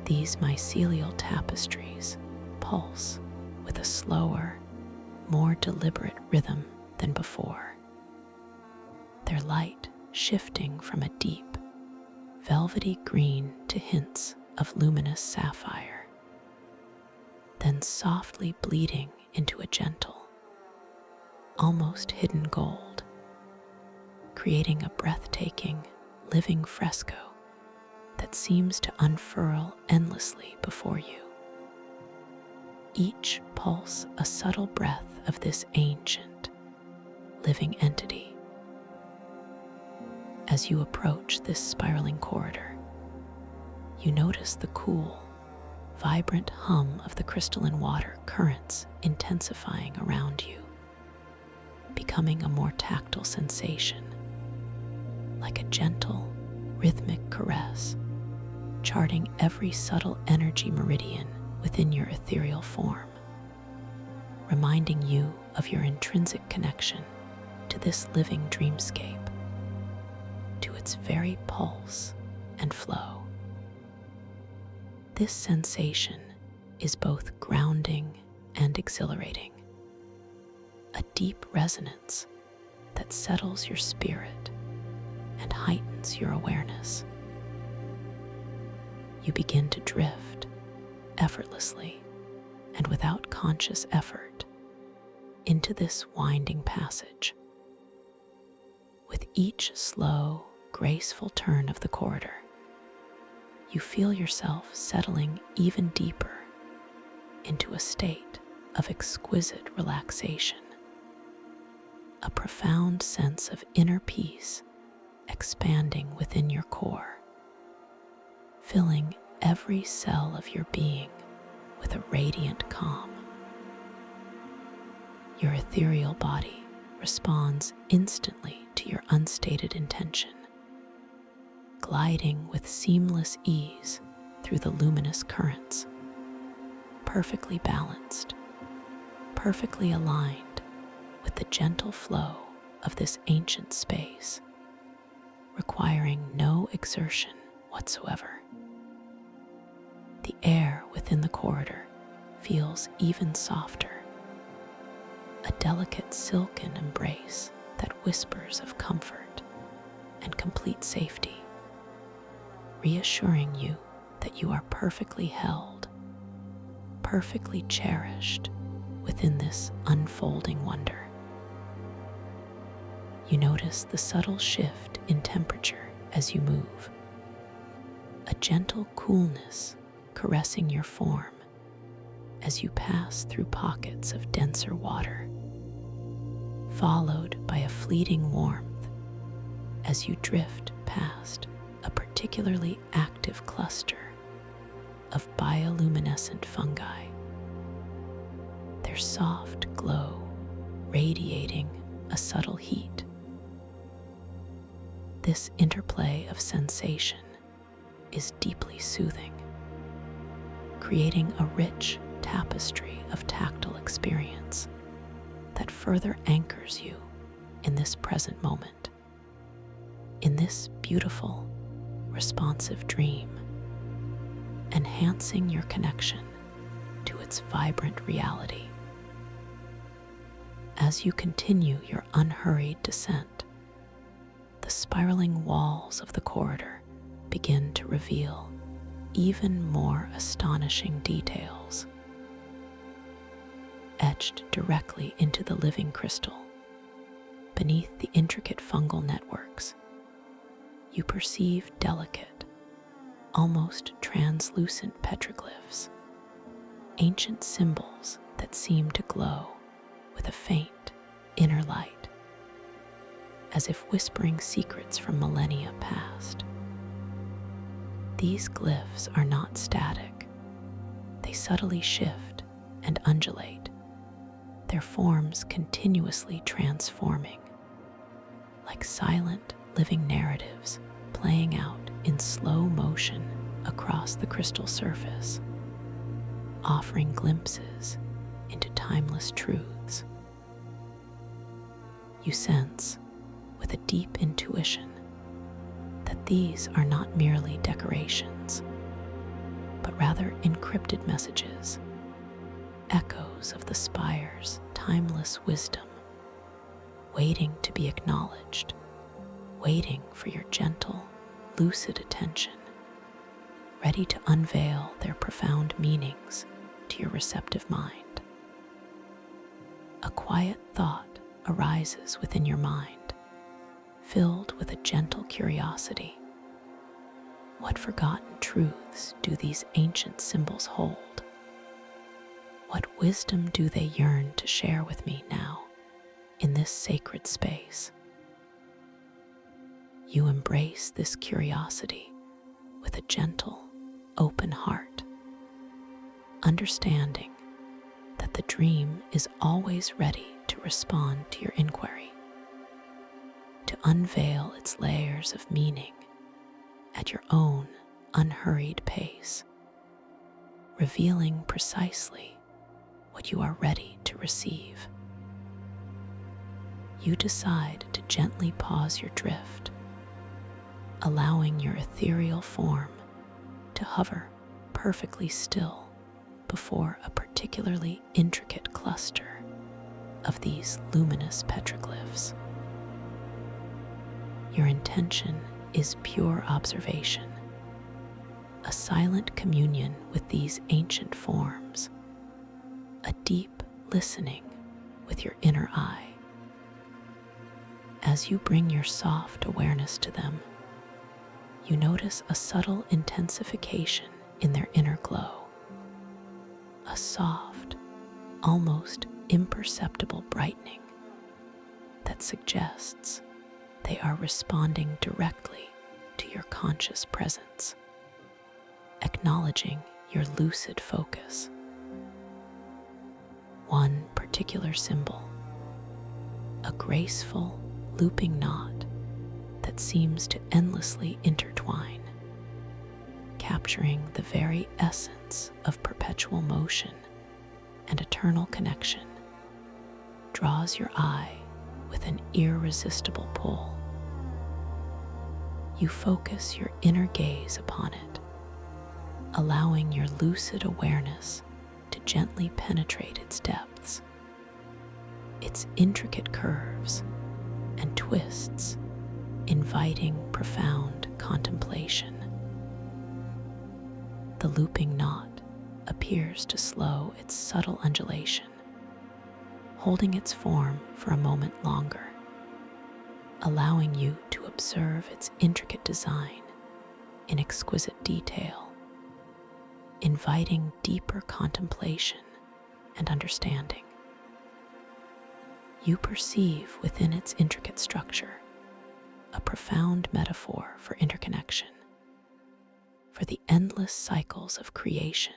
These mycelial tapestries pulse with a slower, more deliberate rhythm than before, their light shifting from a deep, velvety green to hints of luminous sapphire, then softly bleeding into a gentle, almost hidden gold, creating a breathtaking, living fresco that seems to unfurl endlessly before you. Each pulse a subtle breath of this ancient, living entity. As you approach this spiraling corridor, you notice the cool, vibrant hum of the crystalline water currents intensifying around you, becoming a more tactile sensation, like a gentle, rhythmic caress, charting every subtle energy meridian within your ethereal form, reminding you of your intrinsic connection to this living dreamscape, to its very pulse and flow. This sensation is both grounding and exhilarating, a deep resonance that settles your spirit and heightens your awareness. You begin to drift effortlessly and without conscious effort into this winding passage. With each slow, graceful turn of the corridor, you feel yourself settling even deeper into a state of exquisite relaxation. A profound sense of inner peace expanding within your core, filling every cell of your being with a radiant calm. Your ethereal body responds instantly to your unstated intention, gliding with seamless ease through the luminous currents, perfectly balanced, perfectly aligned with the gentle flow of this ancient space, requiring no exertion whatsoever. The air within the corridor feels even softer, a delicate silken embrace that whispers of comfort and complete safety, reassuring you that you are perfectly held, perfectly cherished within this unfolding wonder. You notice the subtle shift in temperature as you move, a gentle coolness caressing your form as you pass through pockets of denser water, followed by a fleeting warmth as you drift past a particularly active cluster of bioluminescent fungi, their soft glow radiating a subtle heat. This interplay of sensation is deeply soothing, creating a rich tapestry of tactile experience that further anchors you in this present moment, in this beautiful, responsive dream, enhancing your connection to its vibrant reality. As you continue your unhurried descent, the spiraling walls of the corridor begin to reveal even more astonishing details. Etched directly into the living crystal, beneath the intricate fungal networks, you perceive delicate, almost translucent petroglyphs, ancient symbols that seem to glow with a faint inner light, as if whispering secrets from millennia past. These glyphs are not static. They subtly shift and undulate, their forms continuously transforming, like silent, living narratives playing out in slow motion across the crystal surface, offering glimpses into timeless truths. You sense, with a deep intuition, that these are not merely decorations, but rather encrypted messages, echoes of the spire's timeless wisdom, waiting to be acknowledged, waiting for your gentle, lucid attention, ready to unveil their profound meanings to your receptive mind. A quiet thought arises within your mind, filled with a gentle curiosity. What forgotten truths do these ancient symbols hold? What wisdom do they yearn to share with me now in this sacred space? You embrace this curiosity with a gentle, open heart, understanding that the dream is always ready to respond to your inquiry, to unveil its layers of meaning at your own unhurried pace, revealing precisely what you are ready to receive. you decide to gently pause your drift, allowing your ethereal form to hover perfectly still before a particularly intricate cluster of these luminous petroglyphs. Your intention is pure observation, a silent communion with these ancient forms, a deep listening with your inner eye. As you bring your soft awareness to them, you notice a subtle intensification in their inner glow, a soft, almost imperceptible brightening that suggests they are responding directly to your conscious presence, acknowledging your lucid focus. One particular symbol, a graceful, looping knot that seems to endlessly intertwine, capturing the very essence of perpetual motion and eternal connection, draws your eye with an irresistible pull. You focus your inner gaze upon it, allowing your lucid awareness to gently penetrate its depths, its intricate curves and twists, inviting profound contemplation. The looping knot appears to slow its subtle undulation, holding its form for a moment longer, allowing you to observe its intricate design in exquisite detail, inviting deeper contemplation and understanding. You perceive within its intricate structure a profound metaphor for interconnection, for the endless cycles of creation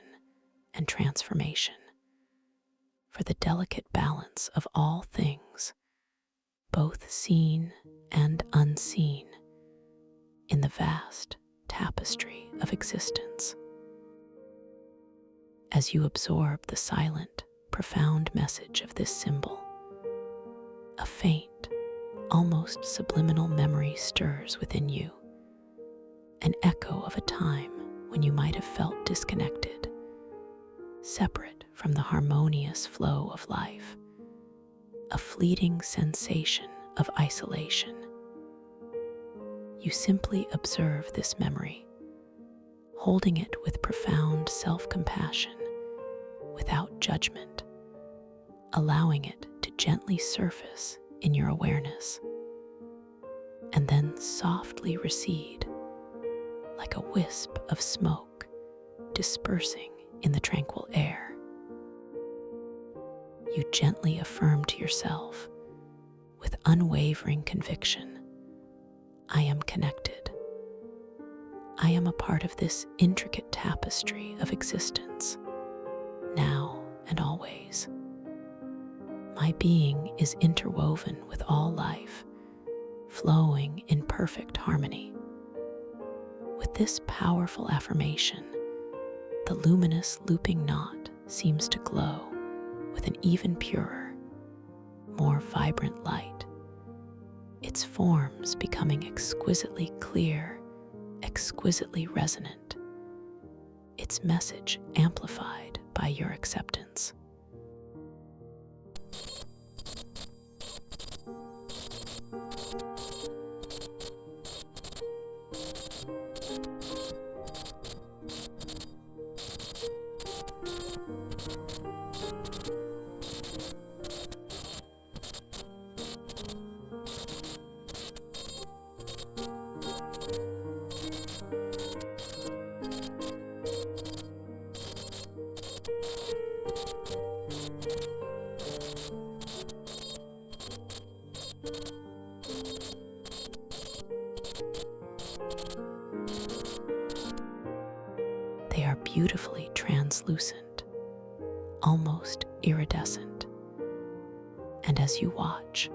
and transformation, for the delicate balance of all things, both seen and unseen, in the vast tapestry of existence. As you absorb the silent, profound message of this symbol, a faint, almost subliminal memory stirs within you, an echo of a time when you might have felt disconnected, separate from the harmonious flow of life, a fleeting sensation of isolation. You simply observe this memory, holding it with profound self-compassion, without judgment, allowing it to gently surface in your awareness, and then softly recede like a wisp of smoke dispersing in the tranquil air. You gently affirm to yourself, with unwavering conviction, I am connected. I am a part of this intricate tapestry of existence, now and always. My being is interwoven with all life, flowing in perfect harmony. With this powerful affirmation, the luminous looping knot seems to glow with an even purer, more vibrant light, its forms becoming exquisitely clear, exquisitely resonant, its message amplified by your acceptance. They are beautifully translucent, almost iridescent, and as you watch,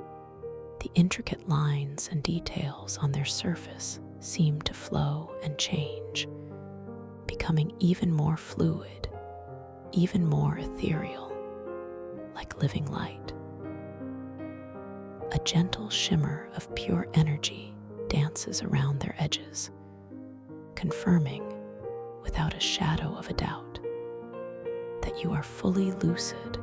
the intricate lines and details on their surface seem to flow and change, becoming even more fluid, even more ethereal, like living light. A A gentle shimmer of pure energy dances around their edges, confirming, without a shadow of a doubt, that you are fully lucid,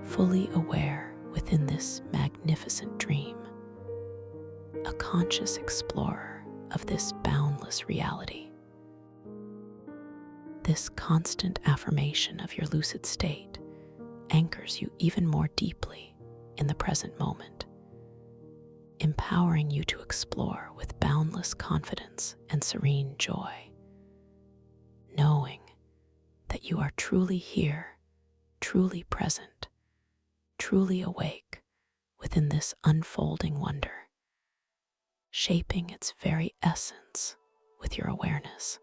fully aware within this magnificent dream, a conscious explorer of this boundless reality. This constant affirmation of your lucid state anchors you even more deeply in the present moment, empowering you to explore with boundless confidence and serene joy, knowing that you are truly here, truly present, truly awake within this unfolding wonder, shaping its very essence with your awareness.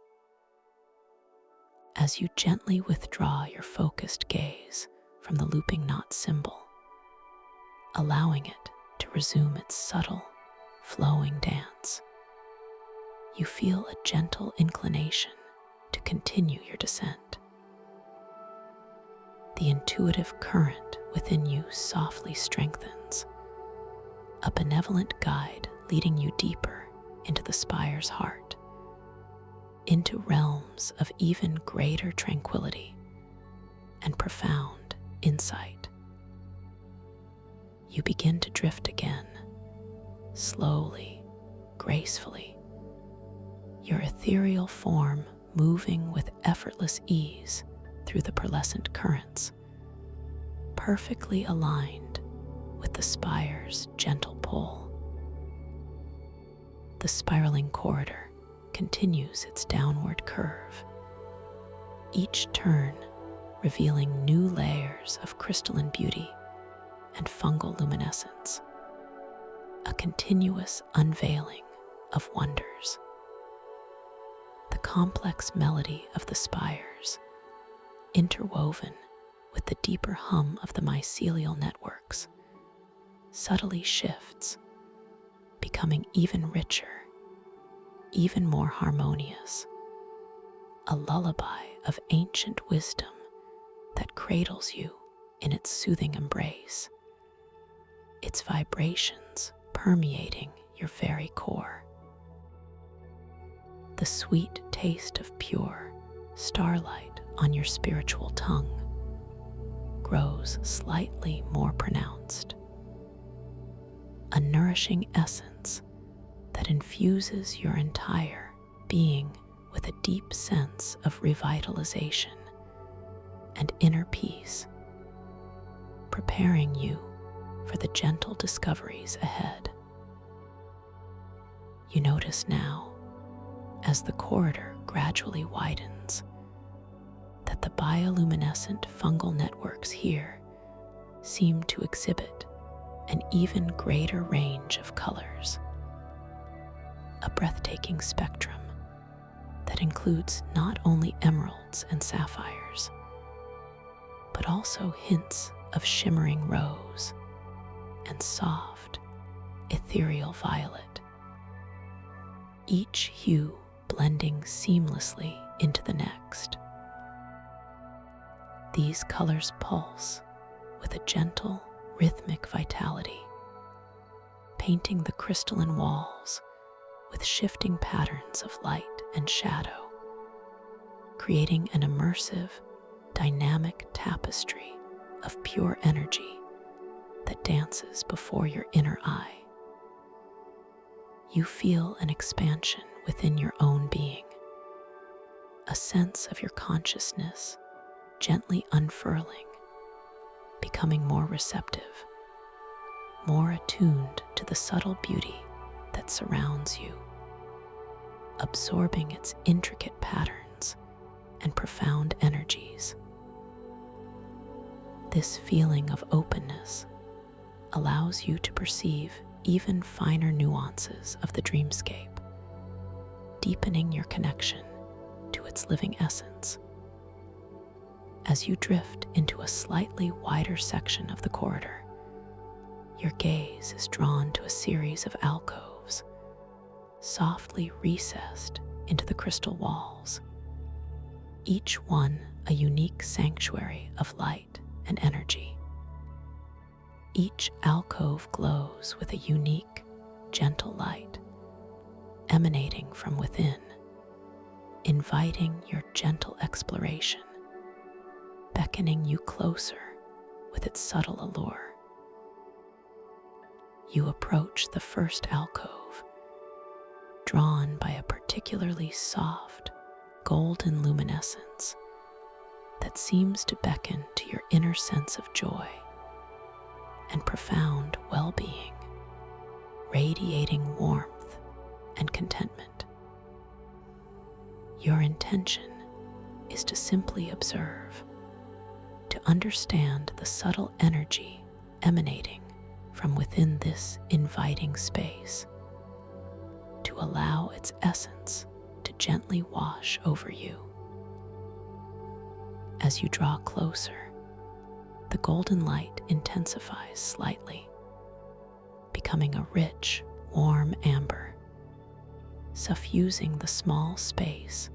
As you gently withdraw your focused gaze from the looping knot symbol, allowing it to resume its subtle, flowing dance, you feel a gentle inclination to continue your descent. The intuitive current within you softly strengthens, a benevolent guide leading you deeper into the spire's heart, into realms of even greater tranquility and profound insight. You begin to drift again, slowly, gracefully, your ethereal form moving with effortless ease through the pearlescent currents, perfectly aligned with the spire's gentle pull. The spiraling corridor continues its downward curve, each turn revealing new layers of crystalline beauty and fungal luminescence, a continuous unveiling of wonders. The complex melody of the spires, interwoven with the deeper hum of the mycelial networks, subtly shifts, becoming even richer, even more harmonious, a lullaby of ancient wisdom that cradles you in its soothing embrace, its vibrations permeating your very core. The sweet taste of pure starlight on your spiritual tongue grows slightly more pronounced, a nourishing essence that infuses your entire being with a deep sense of revitalization and inner peace, preparing you for the gentle discoveries ahead. You notice now, as the corridor gradually widens, that the bioluminescent fungal networks here seem to exhibit an even greater range of colors, a breathtaking spectrum that includes not only emeralds and sapphires, but also hints of shimmering rose and soft, ethereal violet, each hue blending seamlessly into the next. These colors pulse with a gentle, rhythmic vitality, painting the crystalline walls with shifting patterns of light and shadow, creating an immersive, dynamic tapestry of pure energy that dances before your inner eye. You feel an expansion within your own being, a sense of your consciousness gently unfurling, becoming more receptive, more attuned to the subtle beauty that surrounds you, absorbing its intricate patterns and profound energies. This feeling of openness allows you to perceive even finer nuances of the dreamscape, deepening your connection to its living essence. As you drift into a slightly wider section of the corridor, your gaze is drawn to a series of alcoves, softly recessed into the crystal walls, each one a unique sanctuary of light and energy. Each alcove glows with a unique, gentle light emanating from within, inviting your gentle exploration, beckoning you closer with its subtle allure. You approach the first alcove, drawn by a particularly soft, golden luminescence that seems to beckon to your inner sense of joy and profound well-being, radiating warmth and contentment. Your intention is to simply observe, to understand the subtle energy emanating from within this inviting space, to allow its essence to gently wash over you. As you draw closer, the golden light intensifies slightly, becoming a rich, warm amber, suffusing the small space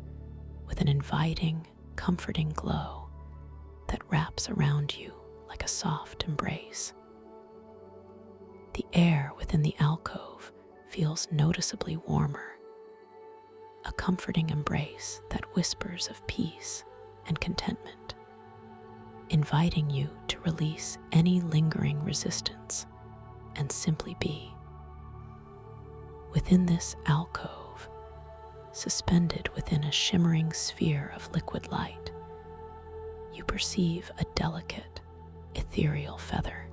with an inviting, comforting glow that wraps around you like a soft embrace. The air within the alcove feels noticeably warmer, a comforting embrace that whispers of peace and contentment, inviting you to release any lingering resistance and simply be. Within this alcove, suspended within a shimmering sphere of liquid light, you perceive a delicate, ethereal feather.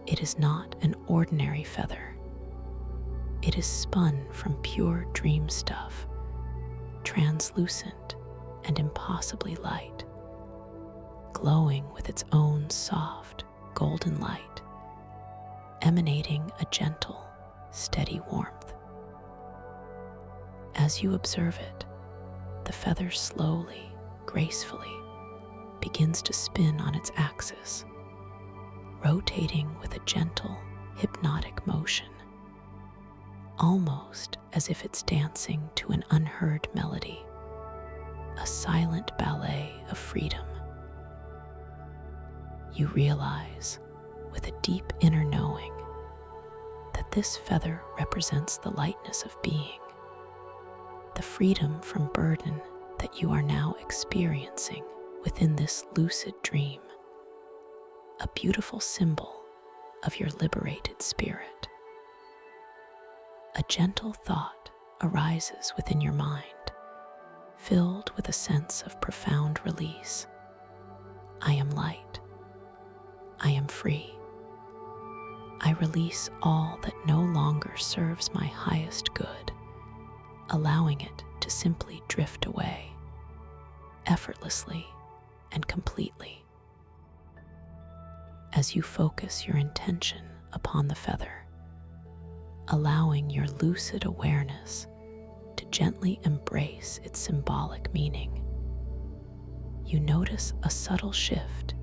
It is not an ordinary feather. It is spun from pure dream stuff, translucent and impossibly light, glowing with its own soft, golden light, emanating a gentle, steady warmth. As you observe it, the feather slowly, gracefully begins to spin on its axis, rotating with a gentle, hypnotic motion, almost as if it's dancing to an unheard melody, a silent ballet of freedom. You realize, with a deep inner knowing, that this feather represents the lightness of being, the freedom from burden that you are now experiencing within this lucid dream, a beautiful symbol of your liberated spirit. A gentle thought arises within your mind, filled with a sense of profound release. I am light. I am free. I release all that no longer serves my highest good, allowing it to simply drift away, effortlessly and completely. As you focus your intention upon the feather, allowing your lucid awareness to gently embrace its symbolic meaning, you notice a subtle shift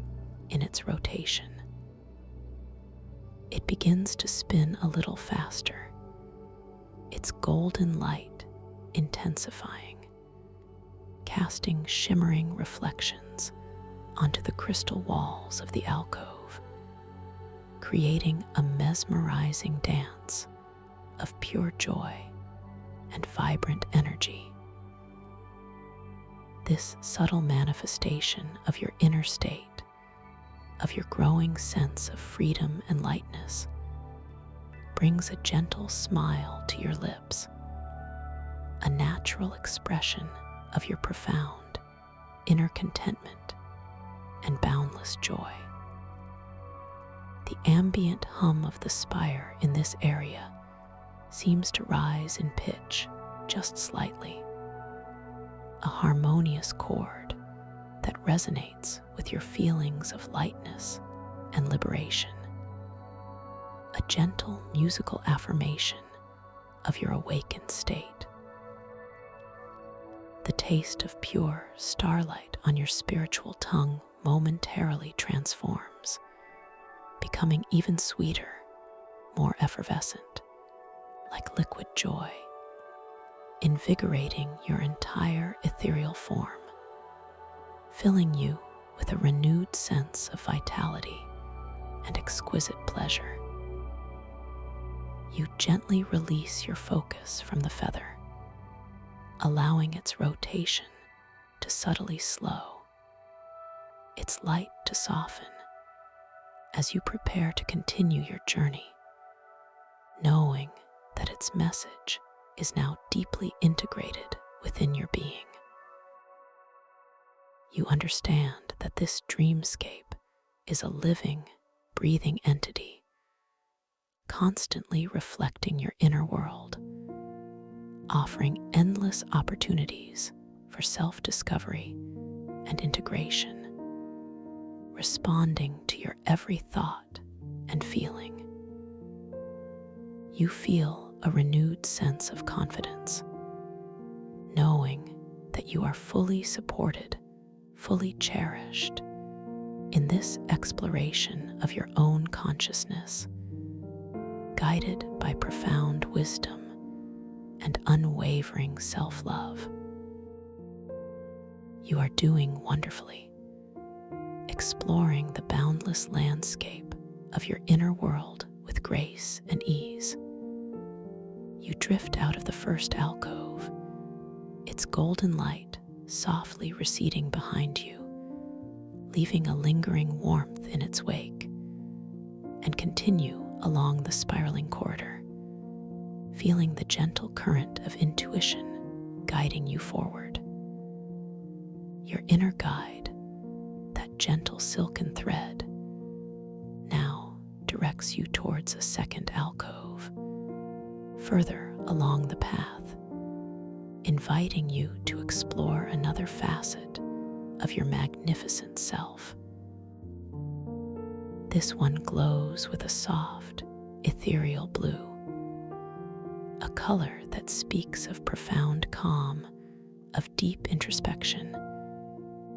in its rotation. It begins to spin a little faster, its golden light intensifying, casting shimmering reflections onto the crystal walls of the alcove, creating a mesmerizing dance of pure joy and vibrant energy. This subtle manifestation of your inner state, of your growing sense of freedom and lightness, brings a gentle smile to your lips, a natural expression of your profound inner contentment and boundless joy. The ambient hum of the spire in this area seems to rise in pitch just slightly, a harmonious chord that resonates with your feelings of lightness and liberation, a gentle musical affirmation of your awakened state. The taste of pure starlight on your spiritual tongue momentarily transforms, becoming even sweeter, more effervescent, like liquid joy, invigorating your entire ethereal form, filling you with a renewed sense of vitality and exquisite pleasure. You gently release your focus from the feather, allowing its rotation to subtly slow, its light to soften as you prepare to continue your journey, knowing that its message is now deeply integrated within your being. You understand that this dreamscape is a living, breathing entity, constantly reflecting your inner world, offering endless opportunities for self-discovery and integration, responding to your every thought and feeling. You feel a renewed sense of confidence, knowing that you are fully supported, fully cherished in this exploration of your own consciousness, guided by profound wisdom and unwavering self-love. You are doing wonderfully, exploring the boundless landscape of your inner world with grace and ease. You drift out of the first alcove, its golden light softly receding behind you, leaving a lingering warmth in its wake, and continue along the spiraling corridor, feeling the gentle current of intuition guiding you forward. Your inner guide, that gentle silken thread, now directs you towards a second alcove, further along the path, inviting you to explore another facet of your magnificent self. This one glows with a soft, ethereal blue, a color that speaks of profound calm, of deep introspection,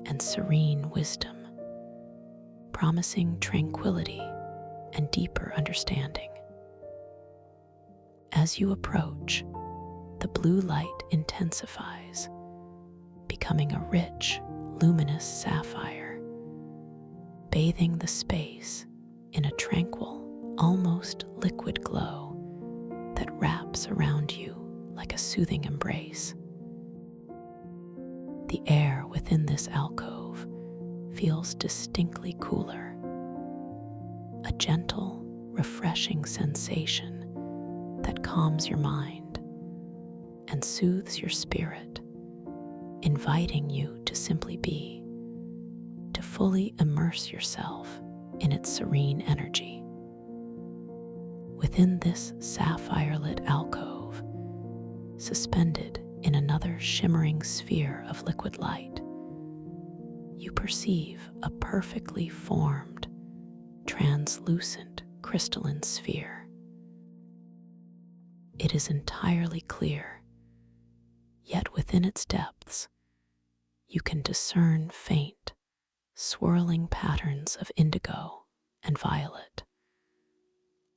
and serene wisdom, promising tranquility and deeper understanding. As you approach, the blue light intensifies, becoming a rich, luminous sapphire, bathing the space in a tranquil, almost liquid glow that wraps around you like a soothing embrace. The air within this alcove feels distinctly cooler, a gentle, refreshing sensation that calms your mind and soothes your spirit, inviting you to simply be, to fully immerse yourself in its serene energy. Within this sapphire-lit alcove, suspended in another shimmering sphere of liquid light, you perceive a perfectly formed, translucent crystalline sphere. It is entirely clear, yet within its depths, you can discern faint, swirling patterns of indigo and violet,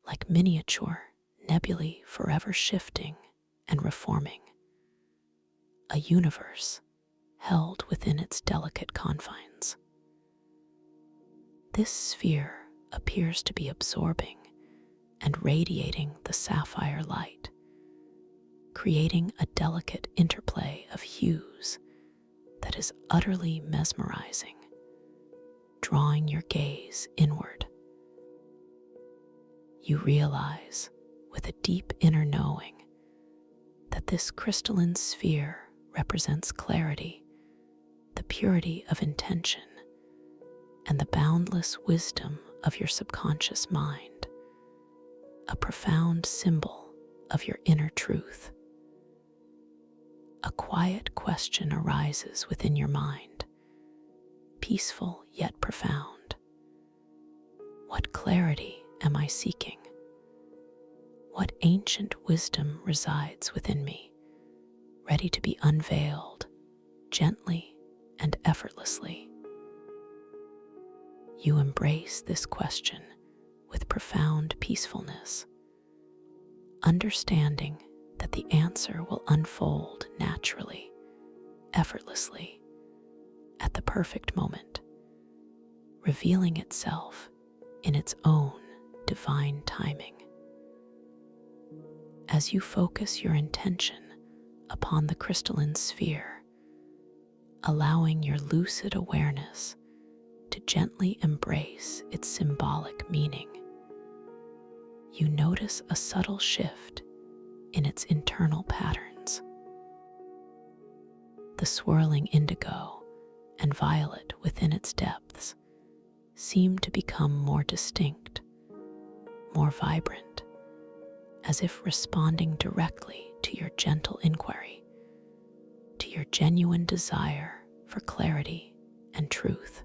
like miniature nebulae forever shifting and reforming, a universe held within its delicate confines. This sphere appears to be absorbing and radiating the sapphire light, creating a delicate interplay of hues that is utterly mesmerizing, drawing your gaze inward. You realize, with a deep inner knowing, that this crystalline sphere represents clarity, the purity of intention, and the boundless wisdom of your subconscious mind, a profound symbol of your inner truth. A quiet question arises within your mind, peaceful yet profound. What clarity am I seeking? What ancient wisdom resides within me, ready to be unveiled, gently and effortlessly? You embrace this question with profound peacefulness, understanding that the answer will unfold naturally, effortlessly, at the perfect moment, revealing itself in its own divine timing. As you focus your intention upon the crystalline sphere, allowing your lucid awareness to gently embrace its symbolic meaning, you notice a subtle shift in its internal patterns. The swirling indigo and violet within its depths seem to become more distinct, more vibrant, as if responding directly to your gentle inquiry, to your genuine desire for clarity and truth.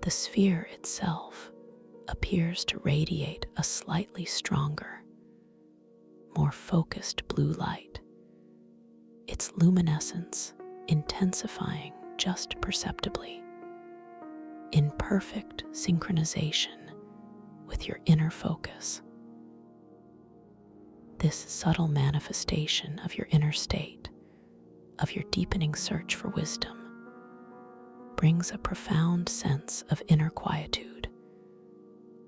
The sphere itself appears to radiate a slightly stronger, more focused blue light, its luminescence intensifying just perceptibly, in perfect synchronization with your inner focus. This subtle manifestation of your inner state, of your deepening search for wisdom, brings a profound sense of inner quietude,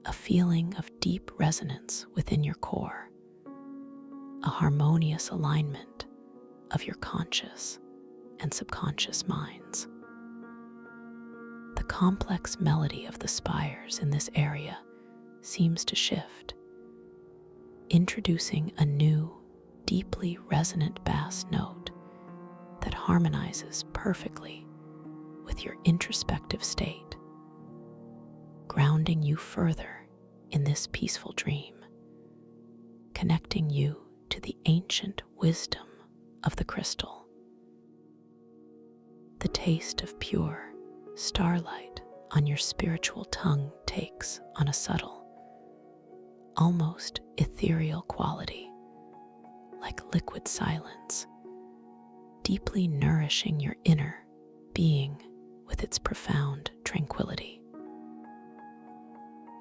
a feeling of deep resonance within your core, a harmonious alignment of your conscious and subconscious minds. The complex melody of the spires in this area seems to shift, introducing a new, deeply resonant bass note that harmonizes perfectly with your introspective state, grounding you further in this peaceful dream, connecting you to the ancient wisdom of the crystal. The taste of pure starlight on your spiritual tongue takes on a subtle, almost ethereal quality, like liquid silence, deeply nourishing your inner being with its profound tranquility.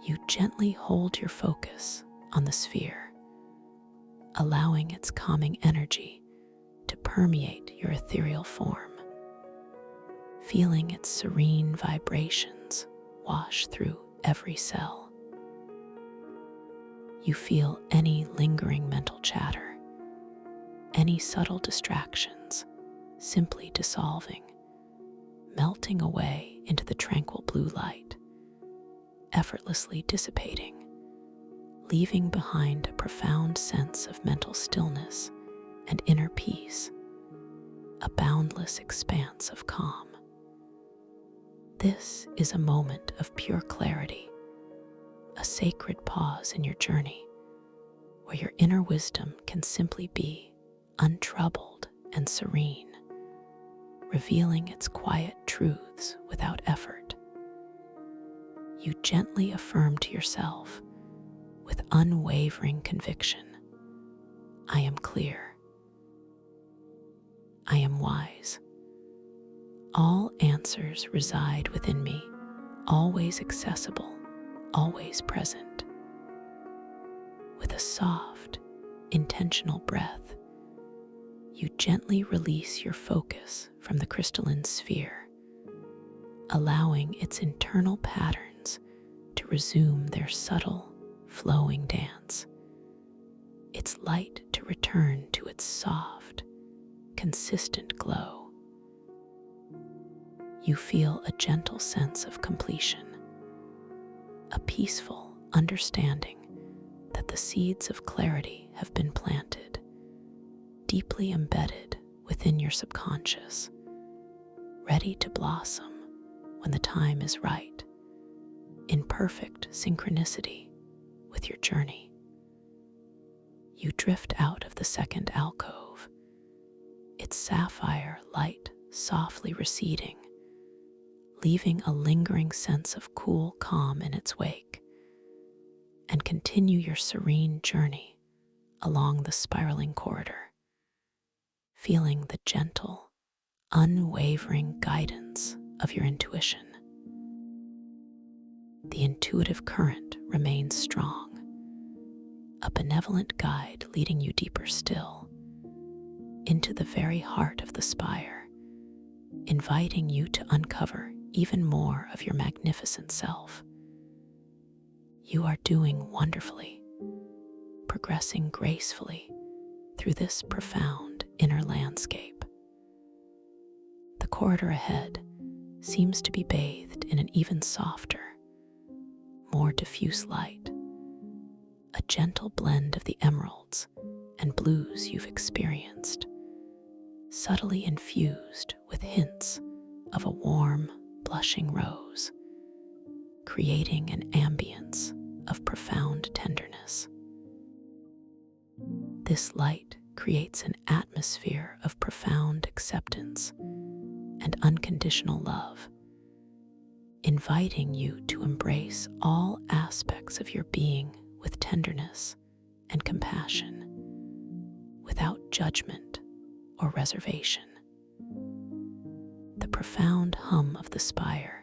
You gently hold your focus on the sphere, allowing its calming energy to permeate your ethereal form, feeling its serene vibrations wash through every cell. You feel any lingering mental chatter, any subtle distractions simply dissolving, melting away into the tranquil blue light, effortlessly dissipating, leaving behind a profound sense of mental stillness and inner peace, a boundless expanse of calm. This is a moment of pure clarity, a sacred pause in your journey, where your inner wisdom can simply be untroubled and serene, revealing its quiet truths without effort. You gently affirm to yourself, with unwavering conviction, I am clear. I am wise. All answers reside within me, always accessible, always present. With a soft, intentional breath, you gently release your focus from the crystalline sphere, allowing its internal patterns to resume their subtle, flowing dance, its light to return to its soft, consistent glow. You feel a gentle sense of completion, a peaceful understanding that the seeds of clarity have been planted, deeply embedded within your subconscious, ready to blossom when the time is right, in perfect synchronicity with your journey. You drift out of the second alcove, its sapphire light softly receding, leaving a lingering sense of cool calm in its wake, and continue your serene journey along the spiraling corridor, feeling the gentle, unwavering guidance of your intuition. The intuitive current remains strong, a benevolent guide leading you deeper still, into the very heart of the spire, inviting you to uncover even more of your magnificent self, You are doing wonderfully, progressing gracefully through this profound inner landscape. The corridor ahead seems to be bathed in an even softer, more diffuse light, a gentle blend of the emeralds and blues you've experienced, subtly infused with hints of a warm, blushing rose, creating an ambience of profound tenderness. This light creates an atmosphere of profound acceptance and unconditional love, inviting you to embrace all aspects of your being with tenderness and compassion, without judgment or reservation. The profound hum of the spire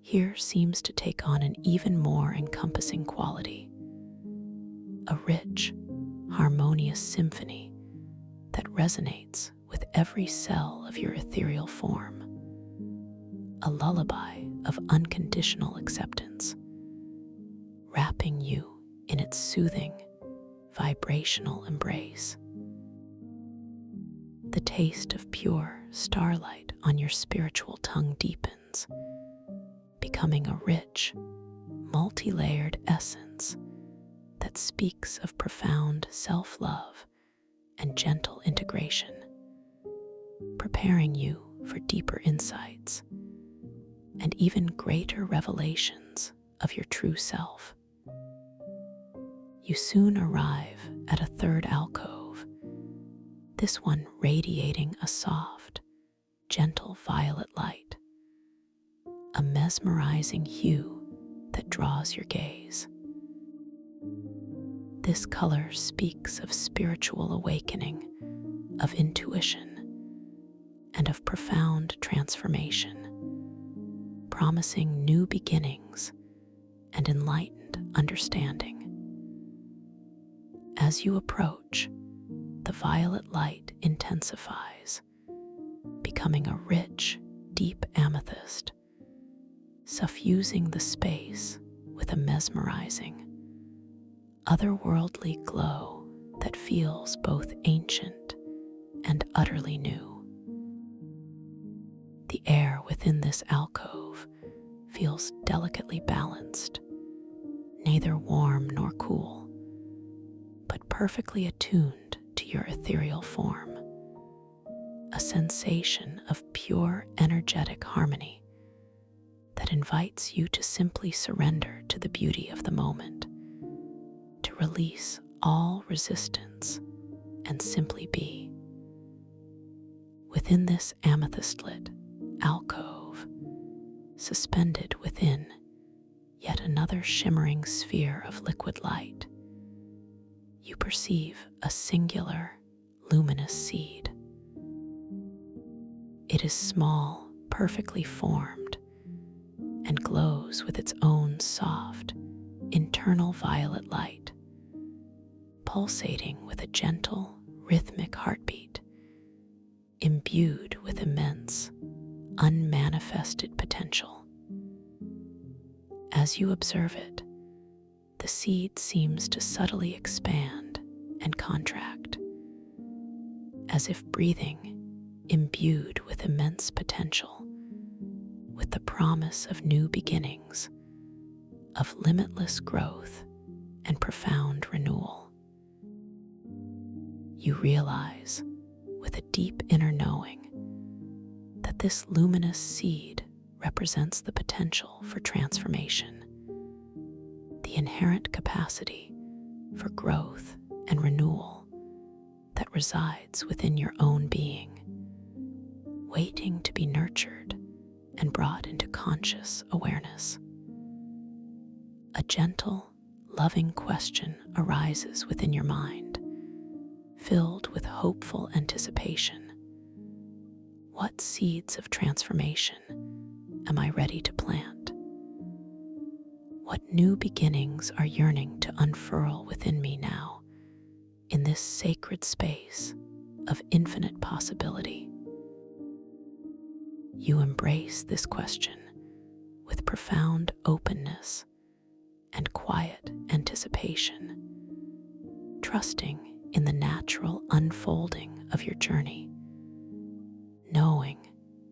here seems to take on an even more encompassing quality, a rich, harmonious symphony that resonates with every cell of your ethereal form, a lullaby of unconditional acceptance, wrapping you in its soothing, vibrational embrace. The taste of pure starlight on your spiritual tongue deepens, becoming a rich, multi-layered essence that speaks of profound self-love and gentle integration, preparing you for deeper insights and even greater revelations of your true self. You soon arrive at a third alcove, this one radiating a soft, gentle violet light, a mesmerizing hue that draws your gaze. This color speaks of spiritual awakening, of intuition, and of profound transformation, promising new beginnings and enlightened understanding. As you approach, the violet light intensifies, becoming a rich, deep amethyst, suffusing the space with a mesmerizing, otherworldly glow that feels both ancient and utterly new. The air within this alcove feels delicately balanced, neither warm nor cool, but perfectly attuned to your ethereal form, a sensation of pure energetic harmony that invites you to simply surrender to the beauty of the moment, to release all resistance and simply be. Within this amethyst-lit alcove, suspended within yet another shimmering sphere of liquid light, you perceive a singular, luminous seed. It is small, perfectly formed, and glows with its own soft, internal violet light, pulsating with a gentle, rhythmic heartbeat, imbued with immense, unmanifested potential. As you observe it, the seed seems to subtly expand and contract, as if breathing, imbued with immense potential, with the promise of new beginnings, of limitless growth and profound renewal. You realize, with a deep inner knowing, that this luminous seed represents the potential for transformation, the inherent capacity for growth and renewal that resides within your own being, waiting to be nurtured and brought into conscious awareness. A gentle, loving question arises within your mind, filled with hopeful anticipation. What seeds of transformation am I ready to plant? What new beginnings are yearning to unfurl within me now, in this sacred space of infinite possibility? You embrace this question with profound openness and quiet anticipation, trusting in the natural unfolding of your journey, knowing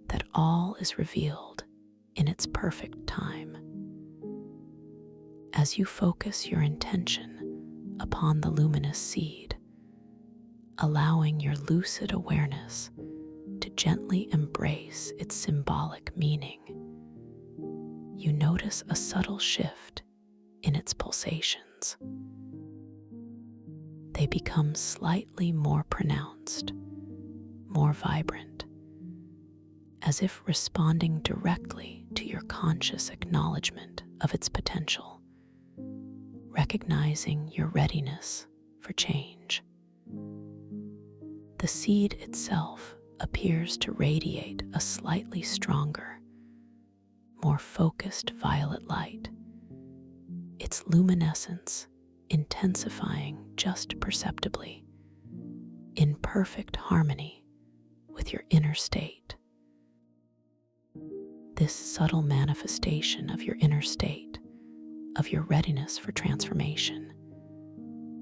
that all is revealed in its perfect time. As you focus your intention upon the luminous seed, allowing your lucid awareness to gently embrace its symbolic meaning, you notice a subtle shift in its pulsations. They become slightly more pronounced, more vibrant, as if responding directly to your conscious acknowledgement of its potential, recognizing your readiness for change. The seed itself appears to radiate a slightly stronger, more focused violet light, its luminescence intensifying just perceptibly, in perfect harmony with your inner state. This subtle manifestation of your inner state, of your readiness for transformation,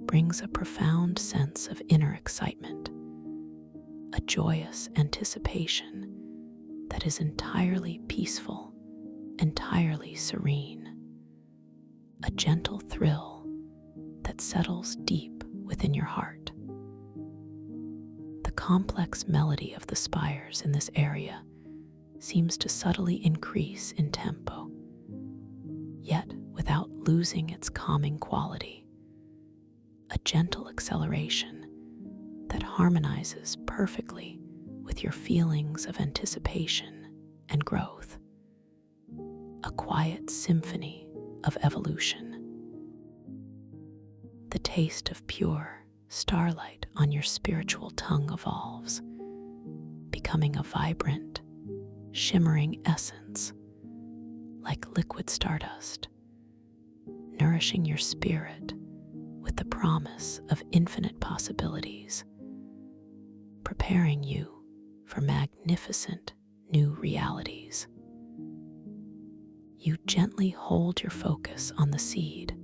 brings a profound sense of inner excitement, a joyous anticipation that is entirely peaceful, entirely serene, a gentle thrill that settles deep within your heart. The complex melody of the spires in this area seems to subtly increase in tempo, yet without losing its calming quality, a gentle acceleration that harmonizes perfectly with your feelings of anticipation and growth, a quiet symphony of evolution. The taste of pure starlight on your spiritual tongue evolves, becoming a vibrant, shimmering essence, like liquid stardust, nourishing your spirit with the promise of infinite possibilities, preparing you for magnificent new realities. You gently hold your focus on the seed,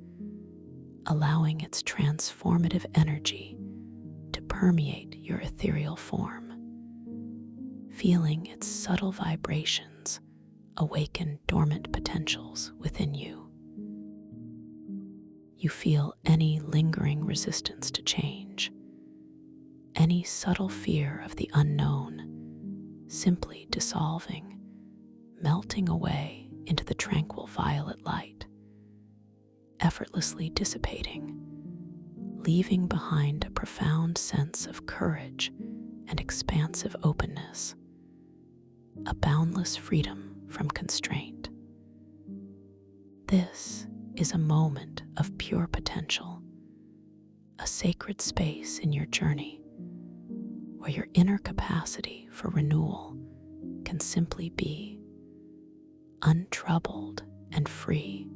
allowing its transformative energy to permeate your ethereal form, feeling its subtle vibrations awaken dormant potentials within you. You feel any lingering resistance to change, any subtle fear of the unknown, simply dissolving, melting away into the tranquil violet light, effortlessly dissipating, leaving behind a profound sense of courage and expansive openness, a boundless freedom from constraint. This is a moment of pure potential, a sacred space in your journey where your inner capacity for renewal can simply be, untroubled and free,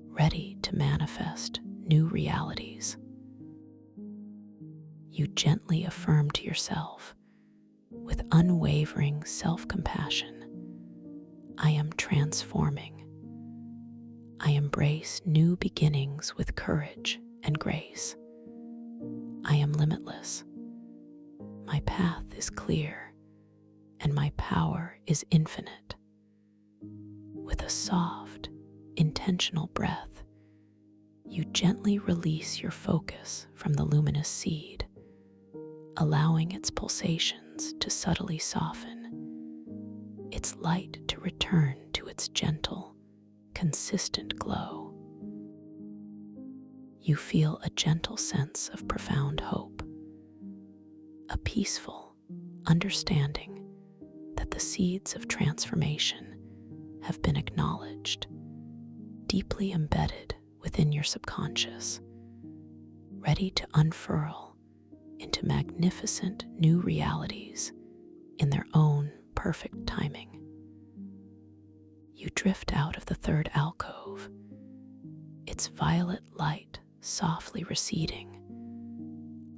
ready to manifest new realities. You gently affirm to yourself, with unwavering self-compassion, I am transforming. I embrace new beginnings with courage and grace. I am limitless. My path is clear, and my power is infinite. With a soft, intentional breath, you gently release your focus from the luminous seed, allowing its pulsations to subtly soften, its light to return to its gentle, consistent glow. You feel a gentle sense of profound hope, a peaceful understanding that the seeds of transformation have been acknowledged, deeply embedded within your subconscious, ready to unfurl into magnificent new realities in their own perfect timing. You drift out of the third alcove, its violet light softly receding,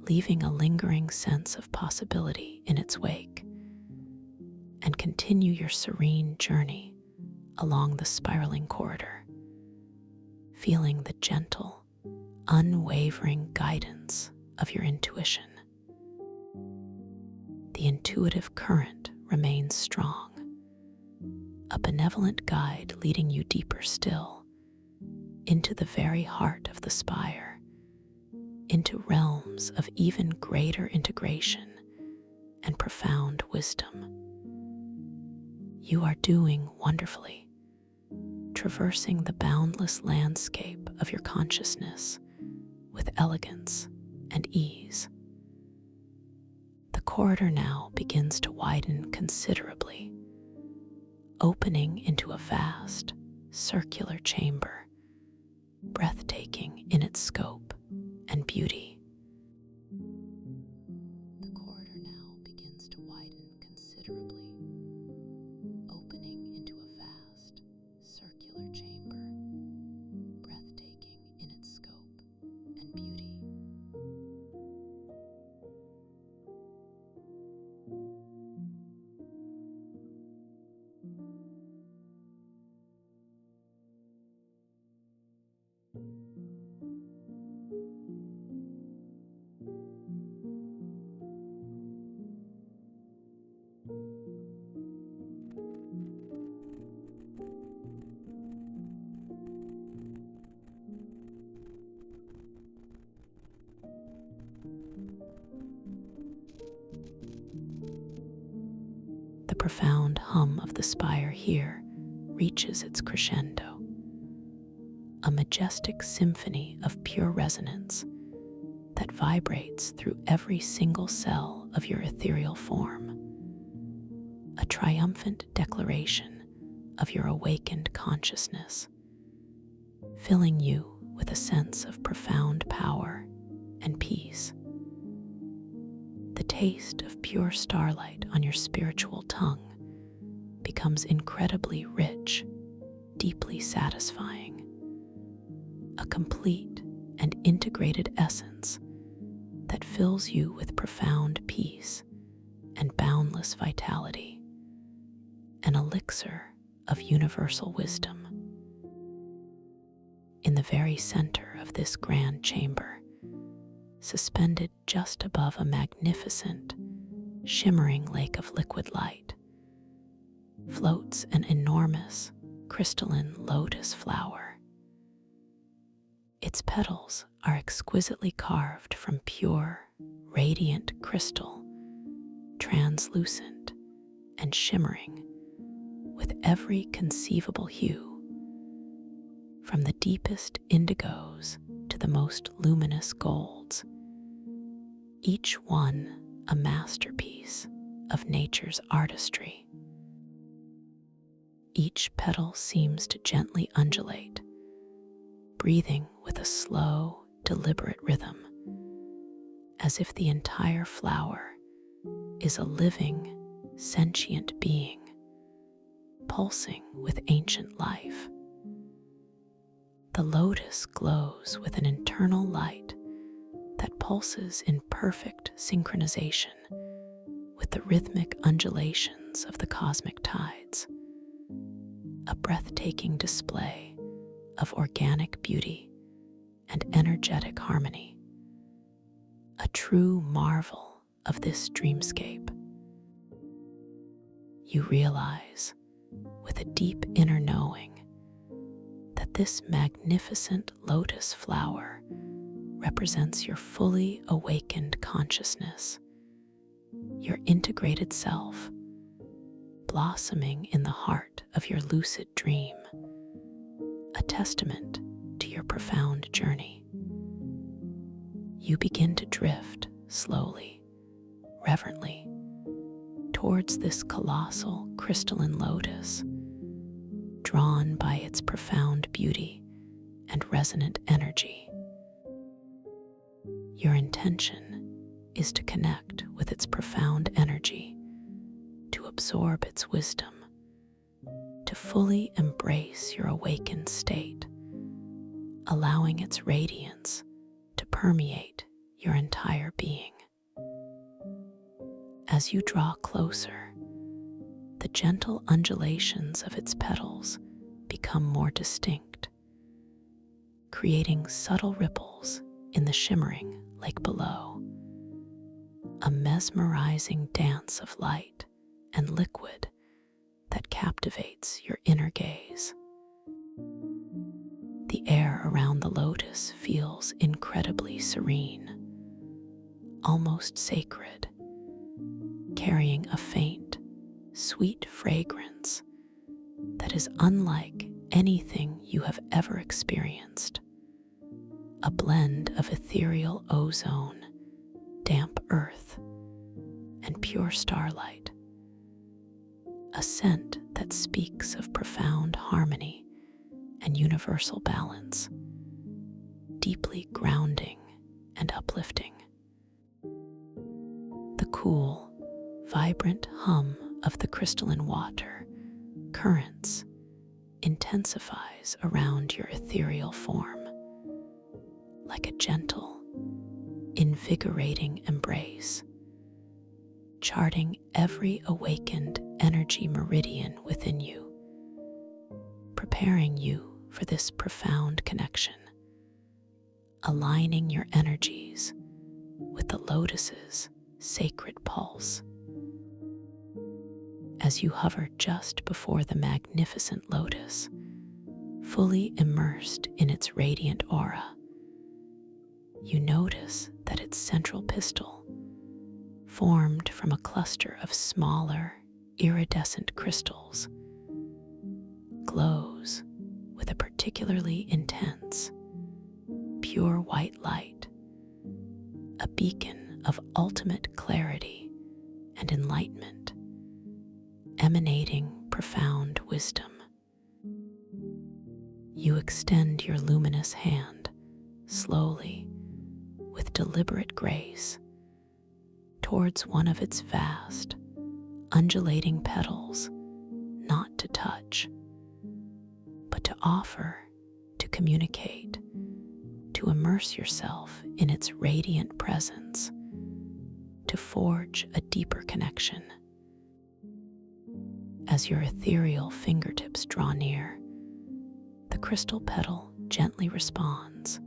leaving a lingering sense of possibility in its wake, and continue your serene journey along the spiraling corridor, feeling the gentle, unwavering guidance of your intuition. The intuitive current remains strong, a benevolent guide leading you deeper still into the very heart of the spire, into realms of even greater integration and profound wisdom. You are doing wonderfully, traversing the boundless landscape of your consciousness with elegance and ease. The corridor now begins to widen considerably, opening into a vast, circular chamber, breathtaking in its scope and beauty. The corridor now begins to widen considerably, opening into a vast, circular chamber, breathtaking in its scope and beauty. The profound hum of the spire here reaches its crescendo, a majestic symphony of pure resonance that vibrates through every single cell of your ethereal form, a triumphant declaration of your awakened consciousness, filling you with a sense of profound power and peace. The taste of pure starlight on your spiritual tongue becomes incredibly rich, deeply satisfying, a complete and integrated essence that fills you with profound peace and boundless vitality, an elixir of universal wisdom. In the very center of this grand chamber, suspended just above a magnificent, shimmering lake of liquid light, floats an enormous, crystalline lotus flower. Its petals are exquisitely carved from pure, radiant crystal, translucent and shimmering with every conceivable hue, from the deepest indigos to the most luminous golds, each one a masterpiece of nature's artistry. Each petal seems to gently undulate, breathing with a slow, deliberate rhythm, as if the entire flower is a living, sentient being, pulsing with ancient life. The lotus glows with an internal light that pulses in perfect synchronization with the rhythmic undulations of the cosmic tides, a breathtaking display of organic beauty and energetic harmony, a true marvel of this dreamscape. You realize, with a deep inner knowing, that this magnificent lotus flower represents your fully awakened consciousness, your integrated self, blossoming in the heart of your lucid dream, a testament to your profound journey. You begin to drift slowly, reverently, towards this colossal crystalline lotus, drawn by its profound beauty and resonant energy. Your intention is to connect with its profound energy, to absorb its wisdom, to fully embrace your awakened state, allowing its radiance to permeate your entire being. As you draw closer, the gentle undulations of its petals become more distinct, creating subtle ripples in the shimmering lake below. A mesmerizing dance of light and liquid that captivates your inner gaze. The air around the lotus feels incredibly serene, almost sacred, carrying a faint, sweet fragrance that is unlike anything you have ever experienced. A blend of ethereal ozone, damp earth, and pure starlight. A scent that speaks of profound harmony and universal balance, deeply grounding and uplifting. The cool, vibrant hum of the crystalline water currents intensifies around your ethereal form, like a gentle, invigorating embrace, charting every awakened energy meridian within you, preparing you for this profound connection, aligning your energies with the lotus's sacred pulse. As you hover just before the magnificent lotus, fully immersed in its radiant aura, you notice that its central pistil, formed from a cluster of smaller, iridescent crystals, glows with a particularly intense, pure white light, a beacon of ultimate clarity and enlightenment, emanating profound wisdom. You extend your luminous hand slowly, with deliberate grace, towards one of its vast, undulating petals, not to touch, but to offer, to communicate, to immerse yourself in its radiant presence, to forge a deeper connection. As your ethereal fingertips draw near, the crystal petal gently responds,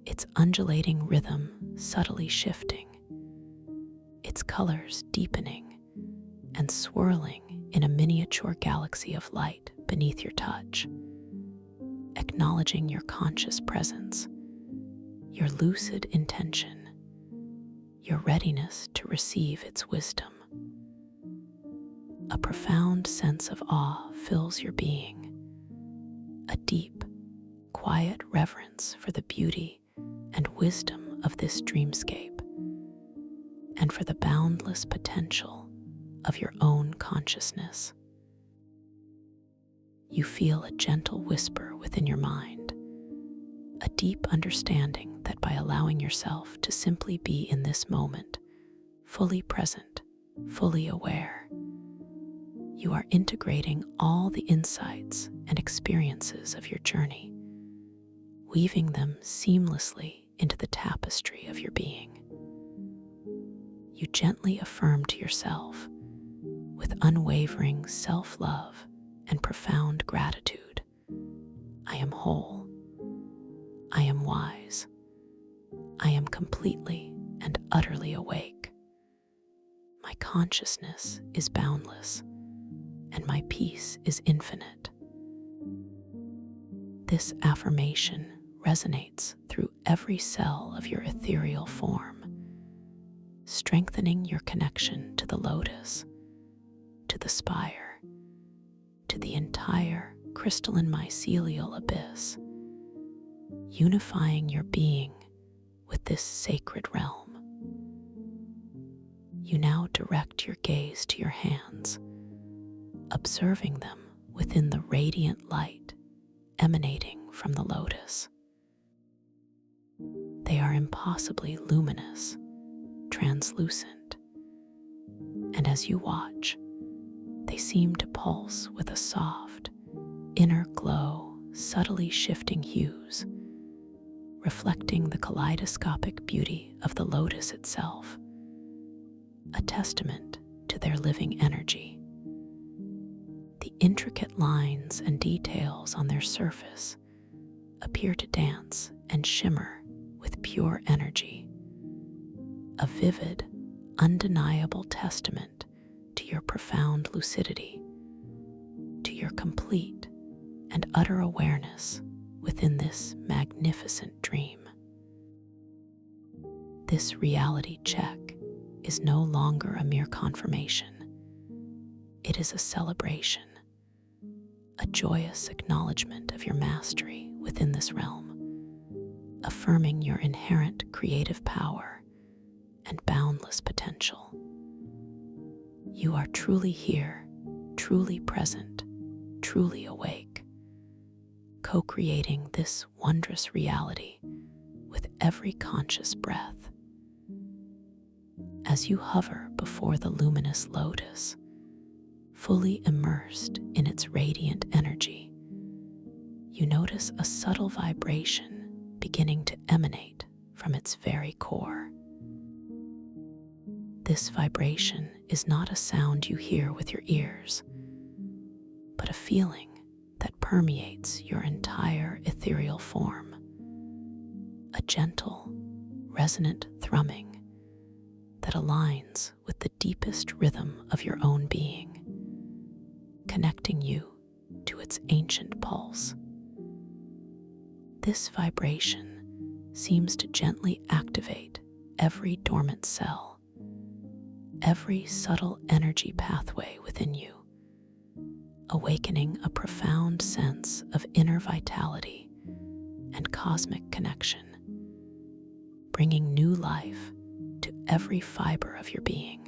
its undulating rhythm subtly shifting, its colors deepening and swirling in a miniature galaxy of light beneath your touch, acknowledging your conscious presence, your lucid intention, your readiness to receive its wisdom. A profound sense of awe fills your being, a deep, quiet reverence for the beauty and wisdom of this dreamscape, and for the boundless potential of your own consciousness. You feel a gentle whisper within your mind, a deep understanding that by allowing yourself to simply be in this moment, fully present, fully aware, you are integrating all the insights and experiences of your journey, weaving them seamlessly into the tapestry of your being. You gently affirm to yourself, with unwavering self-love and profound gratitude, I am whole, I am wise, I am completely and utterly awake. My consciousness is boundless, and my peace is infinite. This affirmation resonates through every cell of your ethereal form, strengthening your connection to the lotus, to the spire, to the entire crystalline mycelial abyss, unifying your being with this sacred realm. You now direct your gaze to your hands, observing them within the radiant light emanating from the lotus. They are impossibly luminous, translucent, and as you watch, they seem to pulse with a soft, inner glow, subtly shifting hues, reflecting the kaleidoscopic beauty of the lotus itself, a testament to their living energy. The intricate lines and details on their surface appear to dance and shimmer with pure energy, a vivid, undeniable testament to your profound lucidity, to your complete and utter awareness within this magnificent dream. This reality check is no longer a mere confirmation. It is a celebration, a joyous acknowledgement of your mastery within this realm, affirming your inherent creative power and boundless potential. You are truly here, truly present, truly awake, co-creating this wondrous reality with every conscious breath. As you hover before the luminous lotus, fully immersed in its radiant energy, you notice a subtle vibration beginning to emanate from its very core. This vibration is not a sound you hear with your ears, but a feeling that permeates your entire ethereal form. A gentle, resonant thrumming that aligns with the deepest rhythm of your own being, connecting you to its ancient pulse. This vibration seems to gently activate every dormant cell, every subtle energy pathway within you, awakening a profound sense of inner vitality and cosmic connection, bringing new life to every fiber of your being.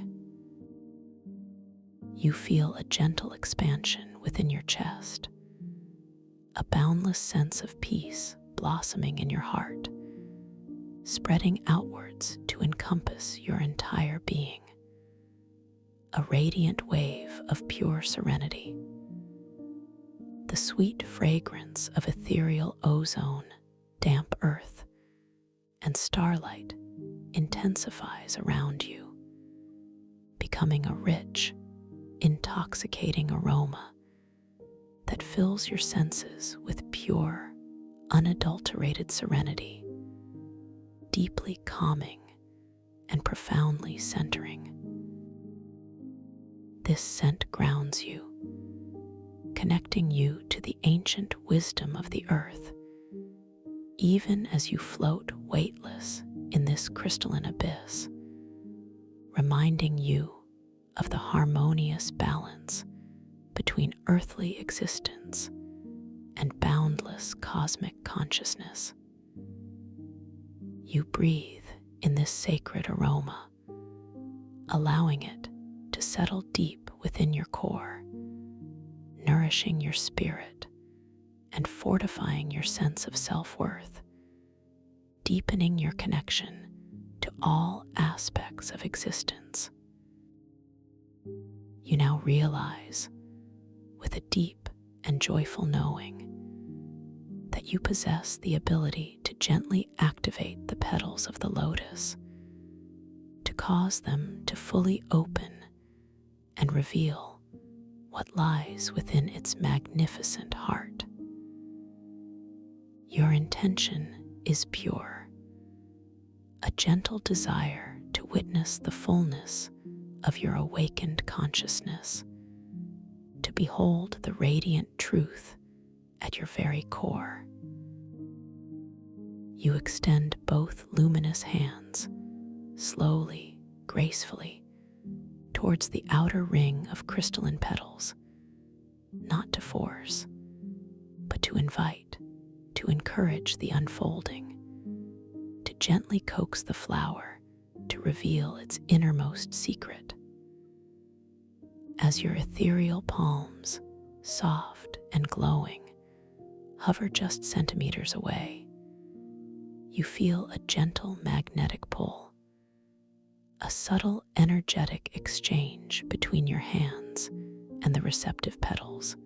You feel a gentle expansion within your chest, a boundless sense of peace blossoming in your heart, spreading outwards to encompass your entire being. A radiant wave of pure serenity. The sweet fragrance of ethereal ozone, damp earth, and starlight intensifies around you, becoming a rich, intoxicating aroma that fills your senses with pure, unadulterated serenity, deeply calming and profoundly centering. This scent grounds you, connecting you to the ancient wisdom of the earth, even as you float weightless in this crystalline abyss, reminding you of the harmonious balance between earthly existence and boundless cosmic consciousness. You breathe in this sacred aroma, allowing it to settle deep within your core, nourishing your spirit and fortifying your sense of self-worth, deepening your connection to all aspects of existence. You now realize, with a deep and joyful knowing, that you possess the ability to gently activate the petals of the lotus, to cause them to fully open and reveal what lies within its magnificent heart. Your intention is pure, a gentle desire to witness the fullness of your awakened consciousness, to behold the radiant truth at your very core. You extend both luminous hands, slowly, gracefully, towards the outer ring of crystalline petals, not to force, but to invite, to encourage the unfolding, to gently coax the flower to reveal its innermost secret. As your ethereal palms, soft and glowing, hover just centimeters away, you feel a gentle magnetic pull, a subtle energetic exchange between your hands and the receptive petals,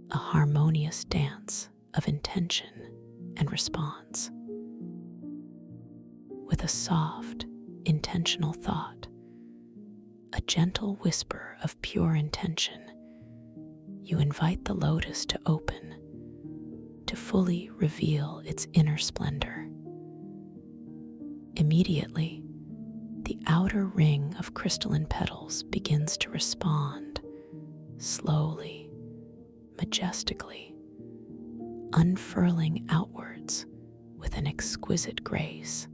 a harmonious dance of intention and response. With a soft, intentional thought, a gentle whisper of pure intention, you invite the lotus to open, to fully reveal its inner splendor. Immediately, the outer ring of crystalline petals begins to respond slowly, majestically, unfurling outwards with an exquisite grace,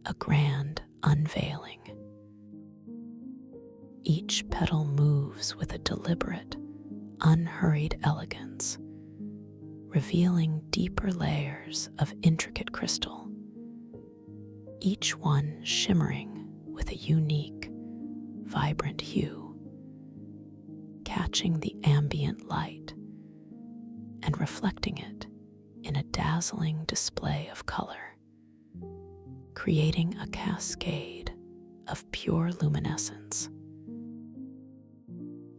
a grand unveiling. Each petal moves with a deliberate, unhurried elegance, revealing deeper layers of intricate crystal, each one shimmering with a unique, vibrant hue, catching the ambient light and reflecting it in a dazzling display of color, creating a cascade of pure luminescence.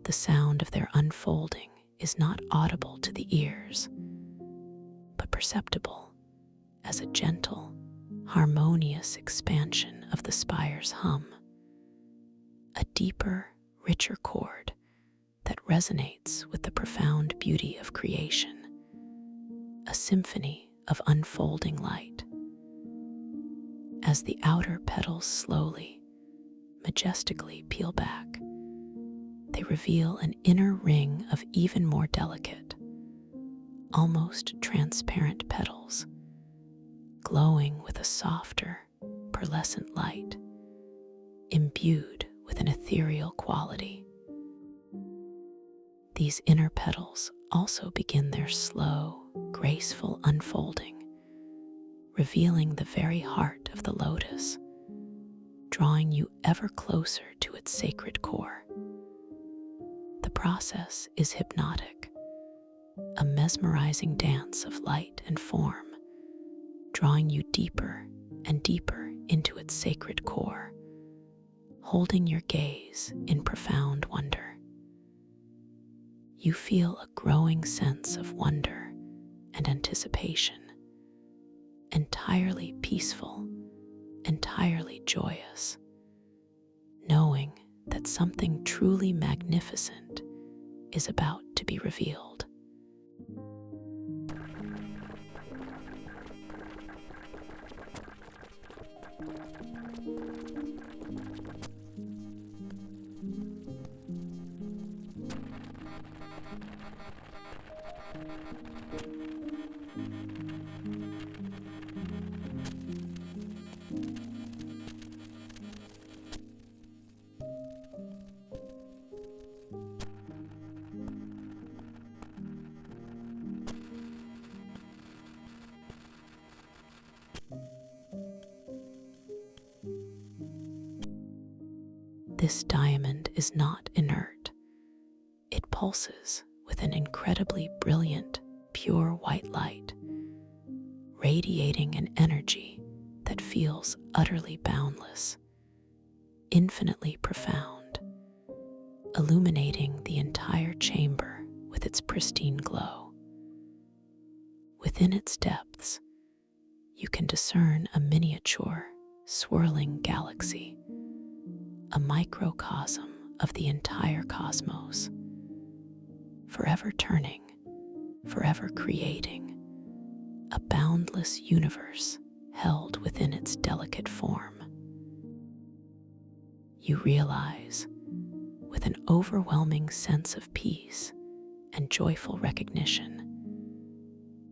The sound of their unfolding is not audible to the ears, but perceptible as a gentle, harmonious expansion of the spire's hum, a deeper, richer chord that resonates with the profound beauty of creation, a symphony of unfolding light. As the outer petals slowly, majestically peel back, they reveal an inner ring of even more delicate, almost transparent petals, glowing with a softer, pearlescent light, imbued with an ethereal quality. These inner petals also begin their slow, graceful unfolding, revealing the very heart of the lotus, drawing you ever closer to its sacred core. The process is hypnotic, a mesmerizing dance of light and form, drawing you deeper and deeper into its sacred core, holding your gaze in profound wonder. You feel a growing sense of wonder and anticipation, entirely peaceful, entirely joyous, knowing that something truly magnificent is about to be revealed. This diamond is not inert. It pulses with an incredibly brilliant, pure white light, radiating an energy that feels utterly boundless, infinitely profound, illuminating the entire chamber with its pristine glow. Within its depths, you can discern a miniature, swirling galaxy, a microcosm of the entire cosmos, forever turning, forever creating, a boundless universe held within its delicate form. You realize, with an overwhelming sense of peace and joyful recognition,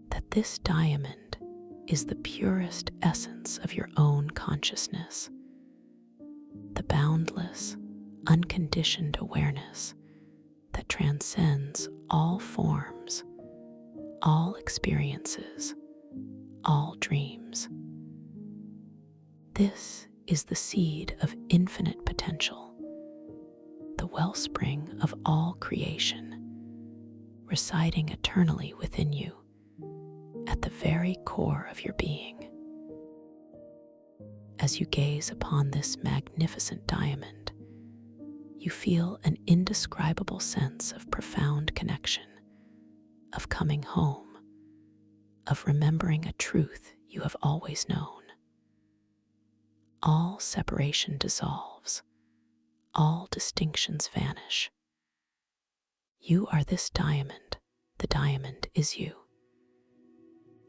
that this diamond is the purest essence of your own consciousness, the boundless, unconditioned awareness that transcends all forms, all experiences, all dreams. This is the seed of infinite potential, the wellspring of all creation, residing eternally within you, at the very core of your being. As you gaze upon this magnificent diamond, you feel an indescribable sense of profound connection, of coming home, of remembering a truth you have always known. All separation dissolves, all distinctions vanish. You are this diamond, the diamond is you.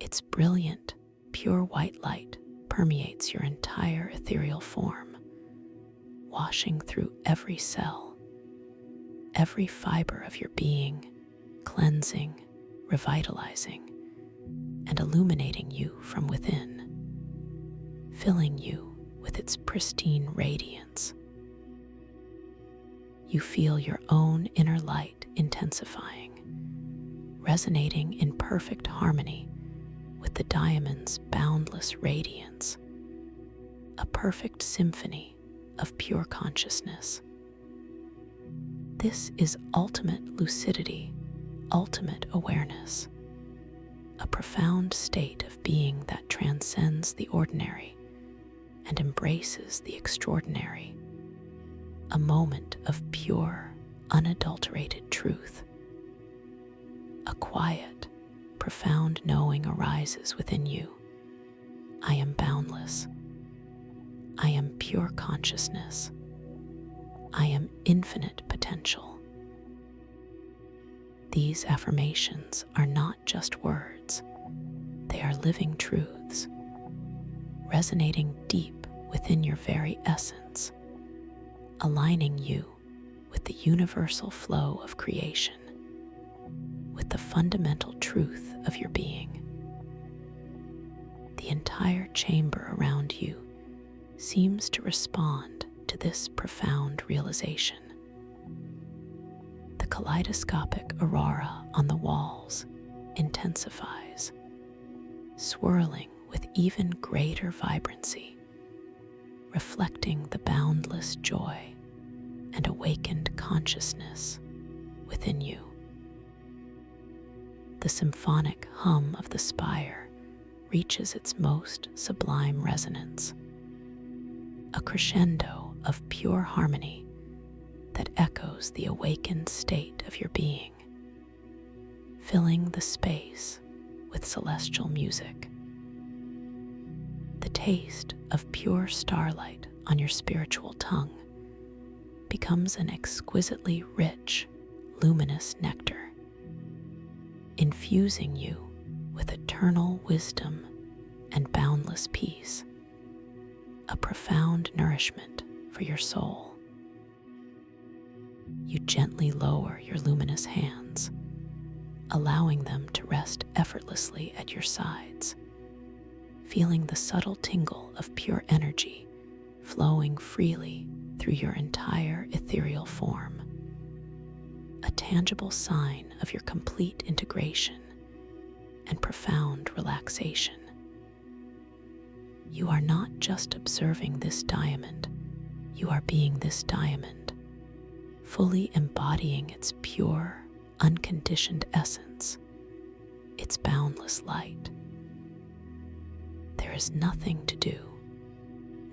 Its brilliant, pure white light permeates your entire ethereal form, washing through every cell, every fiber of your being, cleansing, revitalizing, and illuminating you from within, filling you with its pristine radiance. You feel your own inner light intensifying, resonating in perfect harmony with the diamond's boundless radiance, a perfect symphony of pure consciousness. This is ultimate lucidity, ultimate awareness, a profound state of being that transcends the ordinary and embraces the extraordinary, a moment of pure, unadulterated truth. A quiet, profound knowing arises within you. I am boundless. I am pure consciousness. I am infinite potential. These affirmations are not just words, they are living truths, resonating deep within your very essence, aligning you with the universal flow of creation, with the fundamental truth of your being. The entire chamber around you seems to respond to this profound realization. The kaleidoscopic aurora on the walls intensifies, swirling with even greater vibrancy, reflecting the boundless joy and awakened consciousness within you. The symphonic hum of the spire reaches its most sublime resonance, a crescendo of pure harmony that echoes the awakened state of your being, filling the space with celestial music. The taste of pure starlight on your spiritual tongue becomes an exquisitely rich, luminous nectar, infusing you with eternal wisdom and boundless peace, a profound nourishment for your soul. You gently lower your luminous hands, allowing them to rest effortlessly at your sides, feeling the subtle tingle of pure energy flowing freely through your entire ethereal form, a tangible sign of your complete integration and profound relaxation. You are not just observing this diamond, you are being this diamond, fully embodying its pure, unconditioned essence, its boundless light. There is nothing to do,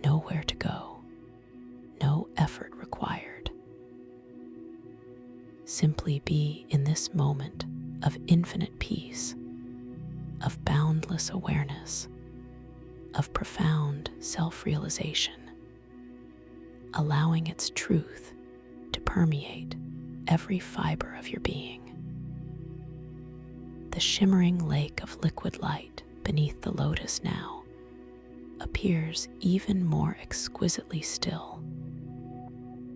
nowhere to go, no effort required. Simply be in this moment of infinite peace, of boundless awareness, of profound self-realization, allowing its truth to permeate every fiber of your being. The shimmering lake of liquid light beneath the lotus now appears even more exquisitely still,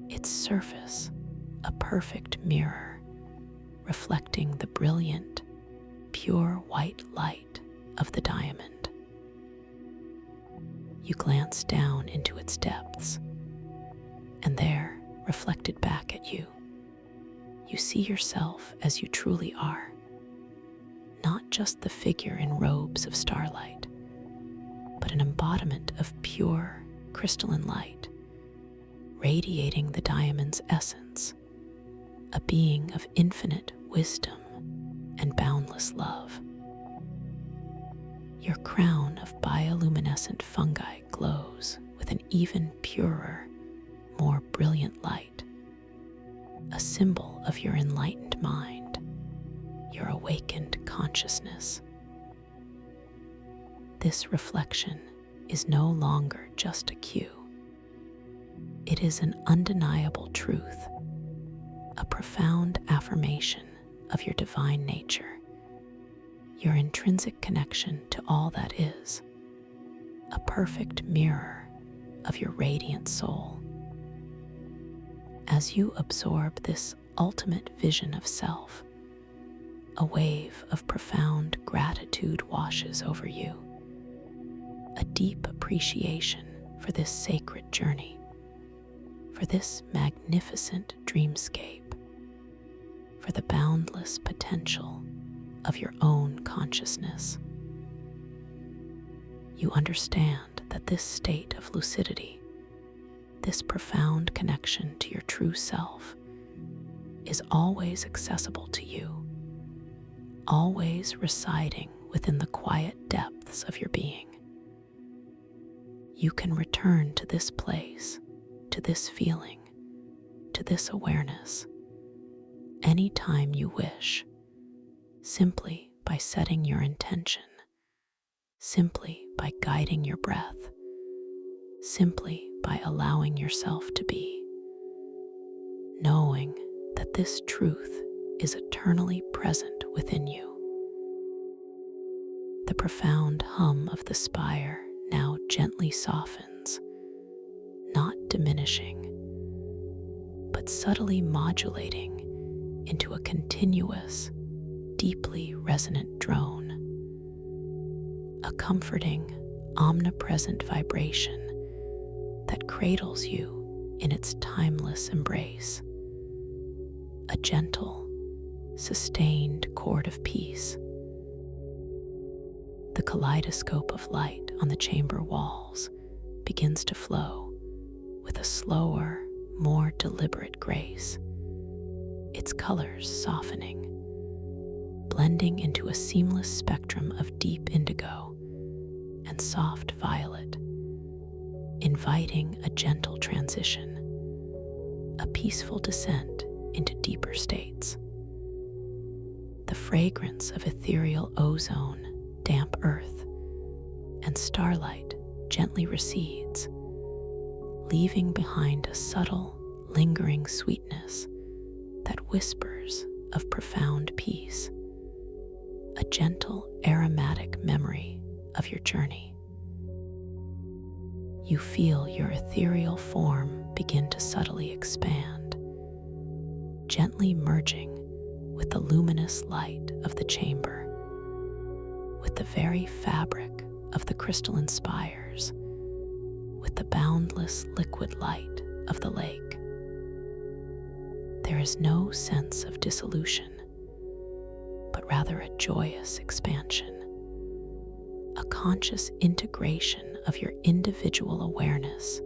its surface a perfect mirror reflecting the brilliant, pure white light of the diamond. You glance down into its depths, and there, reflected back at you, you see yourself as you truly are, not just the figure in robes of starlight, but an embodiment of pure, crystalline light, radiating the diamond's essence, a being of infinite wisdom and boundless love. Your crown of bioluminescent fungi glows with an even purer, more brilliant light, a symbol of your enlightened mind, your awakened consciousness. This reflection is no longer just a cue. It is an undeniable truth, a profound affirmation of your divine nature, your intrinsic connection to all that is, a perfect mirror of your radiant soul. As you absorb this ultimate vision of self, a wave of profound gratitude washes over you, a deep appreciation for this sacred journey, for this magnificent dreamscape, for the boundless potential of your own consciousness. You understand that this state of lucidity, this profound connection to your true self, is always accessible to you, always residing within the quiet depths of your being. You can return to this place, to this feeling, to this awareness, anytime you wish, simply by setting your intention, simply by guiding your breath, simply by allowing yourself to be, knowing that this truth is eternally present within you. The profound hum of the spire now gently softens, not diminishing, but subtly modulating into a continuous, deeply resonant drone, a comforting, omnipresent vibration that cradles you in its timeless embrace, a gentle, sustained chord of peace. The kaleidoscope of light on the chamber walls begins to flow with a slower, more deliberate grace, its colors softening, blending into a seamless spectrum of deep indigo and soft violet, inviting a gentle transition, a peaceful descent into deeper states. The fragrance of ethereal ozone, damp earth, and starlight gently recedes, leaving behind a subtle, lingering sweetness that whispers of profound peace, a gentle, aromatic memory of your journey. You feel your ethereal form begin to subtly expand, gently merging with the luminous light of the chamber, with the very fabric of the crystalline spires, with the boundless liquid light of the lake. There is no sense of dissolution, but rather a joyous expansion, a conscious integration of your individual awareness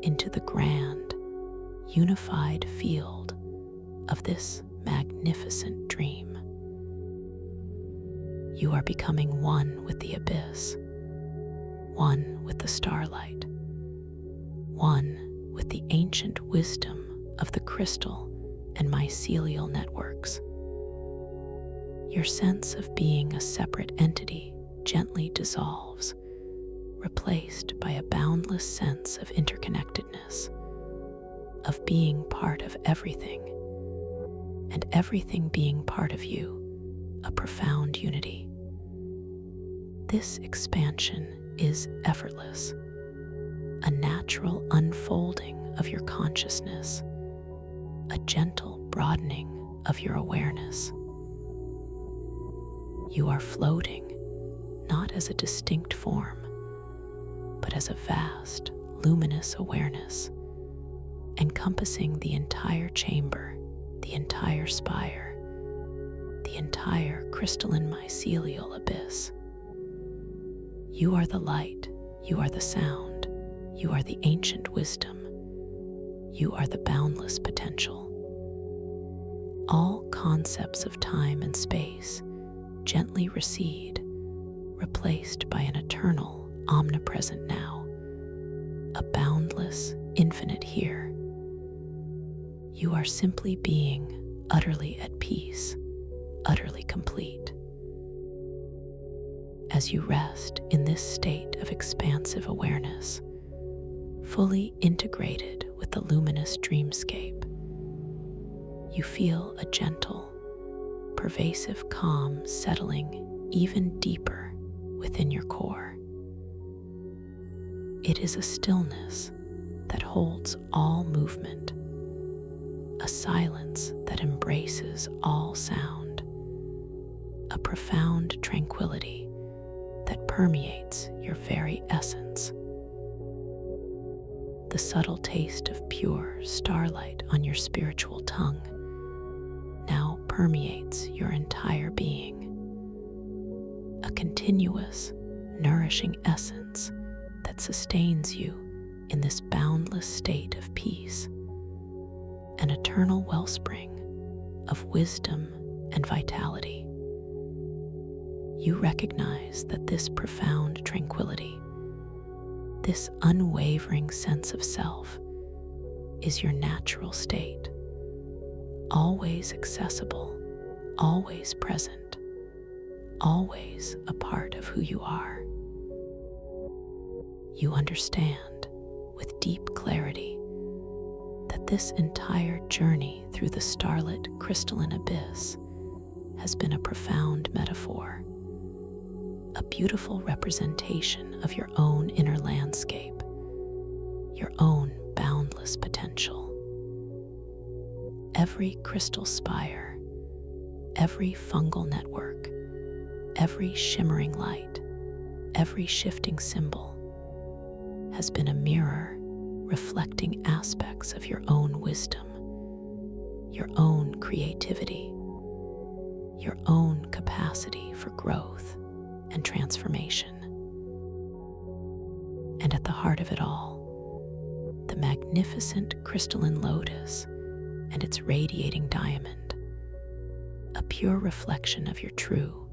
into the grand, unified field of this magnificent dream. You are becoming one with the abyss, one with the starlight, one with the ancient wisdom of the crystal and mycelial networks. Your sense of being a separate entity gently dissolves, replaced by a boundless sense of interconnectedness, of being part of everything, and everything being part of you, a profound unity. This expansion is effortless, a natural unfolding of your consciousness, a gentle broadening of your awareness. You are floating, not as a distinct form, but as a vast, luminous awareness, encompassing the entire chamber, the entire spire, the entire crystalline mycelial abyss. You are the light, you are the sound, you are the ancient wisdom, you are the boundless potential. All concepts of time and space gently recede, replaced by an eternal, omnipresent now, a boundless, infinite here. You are simply being utterly at peace, utterly complete. As you rest in this state of expansive awareness, fully integrated with the luminous dreamscape, you feel a gentle, pervasive calm settling even deeper within your core. It is a stillness that holds all movement, a silence that embraces all sound, a profound tranquility that permeates your very essence. The subtle taste of pure starlight on your spiritual tongue now permeates your entire being, a continuous, nourishing essence that sustains you in this boundless state of peace, an eternal wellspring of wisdom and vitality. You recognize that this profound tranquility, this unwavering sense of self, is your natural state, always accessible, always present, always a part of who you are. You understand with deep clarity that this entire journey through the starlit crystalline abyss has been a profound metaphor, a beautiful representation of your own inner landscape, your own boundless potential. Every crystal spire, every fungal network, every shimmering light, every shifting symbol has been a mirror reflecting aspects of your own wisdom, your own creativity, your own capacity for growth and transformation. And at the heart of it all, the magnificent crystalline lotus and its radiating diamond, a pure reflection of your true,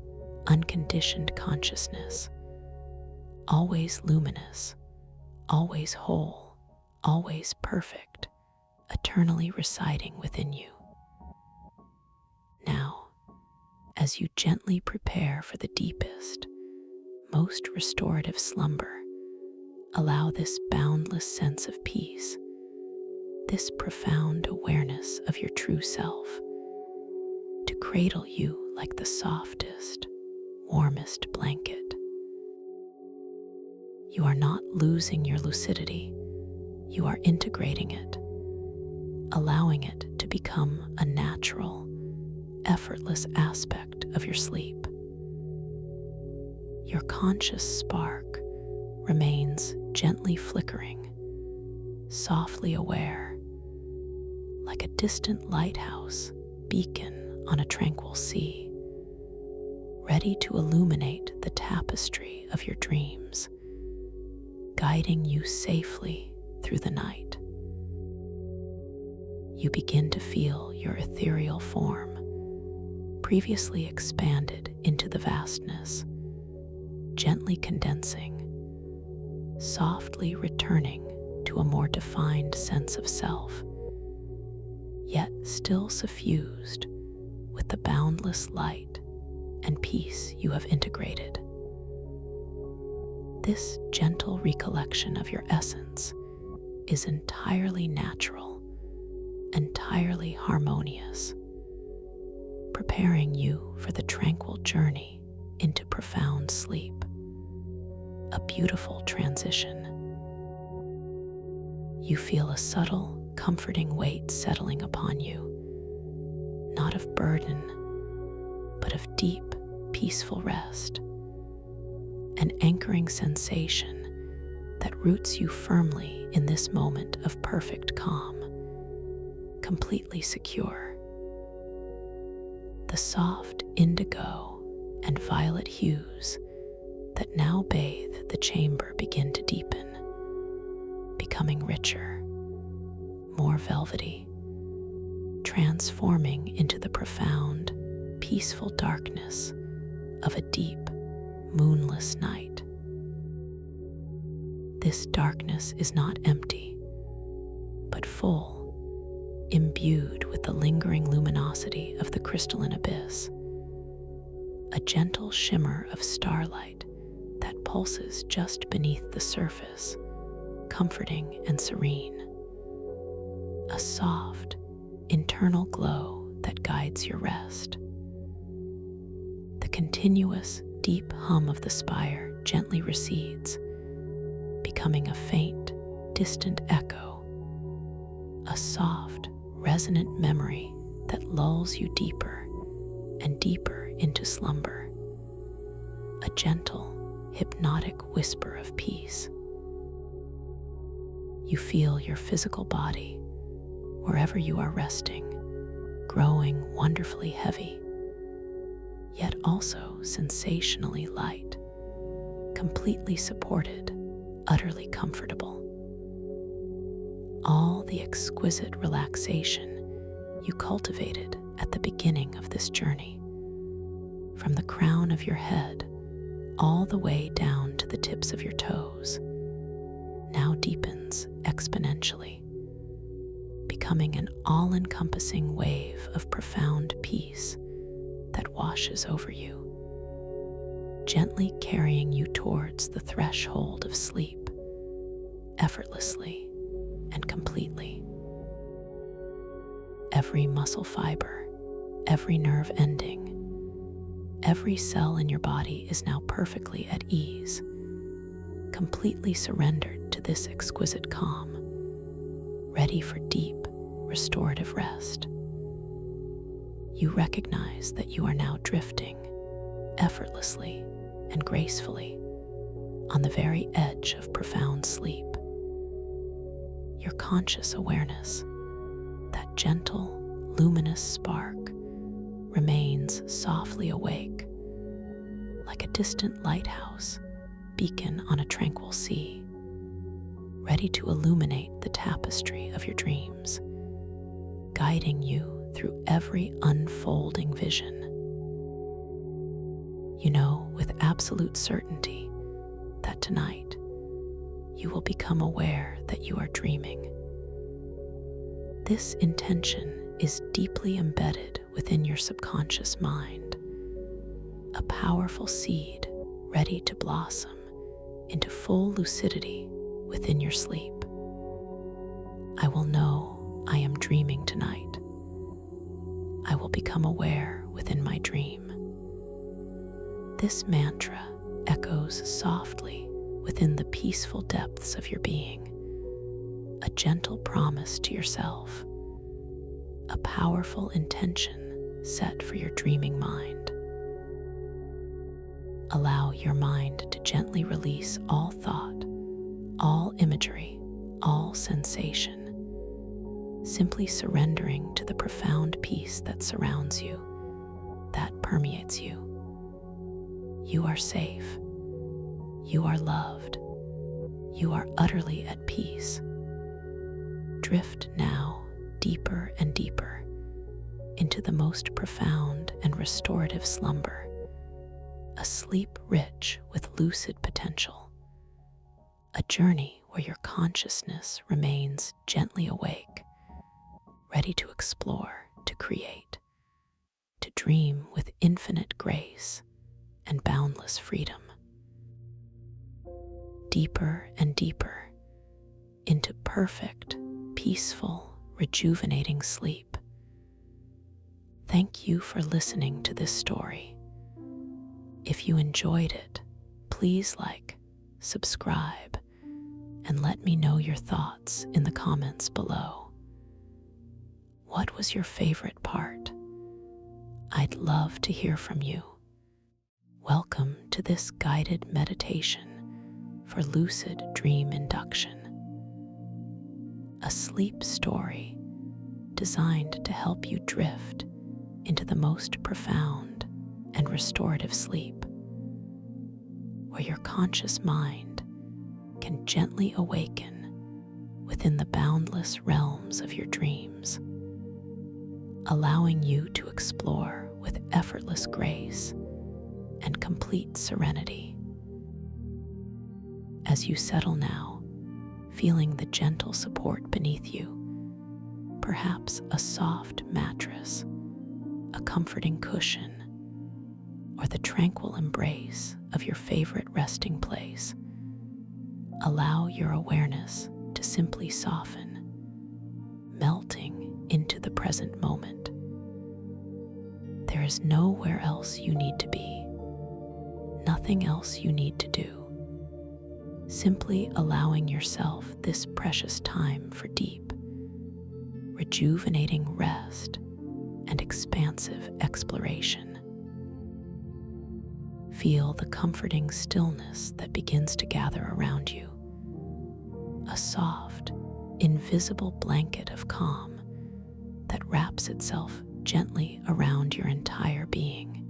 unconditioned consciousness, always luminous, always whole, always perfect, eternally residing within you. Now, as you gently prepare for the deepest, most restorative slumber, allow this boundless sense of peace, this profound awareness of your true self, to cradle you like the softest, warmest blanket. You are not losing your lucidity, you are integrating it, allowing it to become a natural, effortless aspect of your sleep. Your conscious spark remains gently flickering, softly aware, like a distant lighthouse beacon on a tranquil sea, ready to illuminate the tapestry of your dreams, guiding you safely through the night. You begin to feel your ethereal form, previously expanded into the vastness, gently condensing, softly returning to a more defined sense of self, yet still suffused with the boundless light and peace you have integrated. This gentle recollection of your essence is entirely natural, entirely harmonious, preparing you for the tranquil journey into profound sleep, a beautiful transition. You feel a subtle, comforting weight settling upon you, not of burden, but of deep, peaceful rest, an anchoring sensation that roots you firmly in this moment of perfect calm, completely secure. The soft indigo and violet hues that now bathe the chamber begin to deepen, becoming richer, more velvety, transforming into the profound, peaceful darkness of a deep, moonless night. This darkness is not empty, but full, imbued with the lingering luminosity of the crystalline abyss, a gentle shimmer of starlight that pulses just beneath the surface, comforting and serene, a soft, internal glow that guides your rest. The continuous, deep hum of the spire gently recedes, becoming a faint, distant echo, a soft, resonant memory that lulls you deeper and deeper into slumber, a gentle, hypnotic whisper of peace. You feel your physical body, wherever you are resting, growing wonderfully heavy, yet also sensationally light, completely supported, utterly comfortable. All the exquisite relaxation you cultivated at the beginning of this journey, from the crown of your head all the way down to the tips of your toes, now deepens exponentially, becoming an all-encompassing wave of profound peace that washes over you, gently carrying you towards the threshold of sleep, effortlessly and completely. Every muscle fiber, every nerve ending, every cell in your body is now perfectly at ease, completely surrendered to this exquisite calm, ready for deep, restorative rest. You recognize that you are now drifting effortlessly and gracefully on the very edge of profound sleep. Your conscious awareness, that gentle, luminous spark, remains softly awake, like a distant lighthouse beacon on a tranquil sea, ready to illuminate the tapestry of your dreams, guiding you through every unfolding vision. You know with absolute certainty that tonight you will become aware that you are dreaming. This intention is deeply embedded within your subconscious mind, a powerful seed ready to blossom into full lucidity within your sleep. I will know I am dreaming tonight. I will become aware within my dream. This mantra echoes softly within the peaceful depths of your being, a gentle promise to yourself, a powerful intention set for your dreaming mind. Allow your mind to gently release all thought, all imagery, all sensation, simply surrendering to the profound peace that surrounds you, that permeates you. You are safe. You are loved. You are utterly at peace. Drift now deeper and deeper into the most profound and restorative slumber, a sleep rich with lucid potential, a journey where your consciousness remains gently awake, ready to explore, to create, to dream with infinite grace and boundless freedom. Deeper and deeper into perfect, peaceful, rejuvenating sleep. Thank you for listening to this story. If you enjoyed it, please like, subscribe, and let me know your thoughts in the comments below. What was your favorite part? I'd love to hear from you. Welcome to this guided meditation for lucid dream induction, a sleep story designed to help you drift into the most profound and restorative sleep, where your conscious mind can gently awaken within the boundless realms of your dreams, allowing you to explore with effortless grace and complete serenity. As you settle now, feeling the gentle support beneath you, perhaps a soft mattress, a comforting cushion, or the tranquil embrace of your favorite resting place, allow your awareness to simply soften, melting into the present moment. There is nowhere else you need to be, nothing else you need to do. Simply allowing yourself this precious time for deep, rejuvenating rest and expansive exploration. Feel the comforting stillness that begins to gather around you, a soft, invisible blanket of calm that wraps itself gently around your entire being,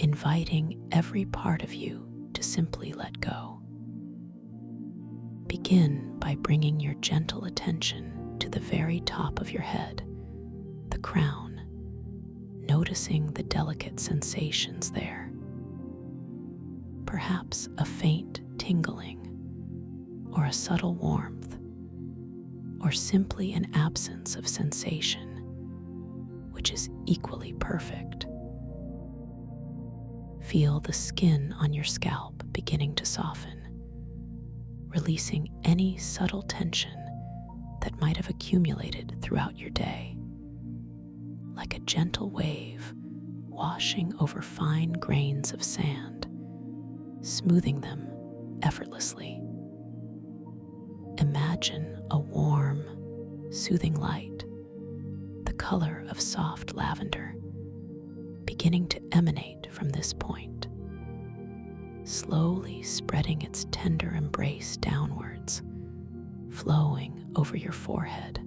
inviting every part of you to simply let go. Begin by bringing your gentle attention to the very top of your head, the crown, noticing the delicate sensations there. Perhaps a faint tingling, or a subtle warmth, or simply an absence of sensation, which is equally perfect. Feel the skin on your scalp beginning to soften, releasing any subtle tension that might have accumulated throughout your day. Like a gentle wave washing over fine grains of sand, smoothing them effortlessly. Imagine a warm, soothing light, the color of soft lavender, beginning to emanate from this point, slowly spreading its tender embrace downwards, flowing over your forehead.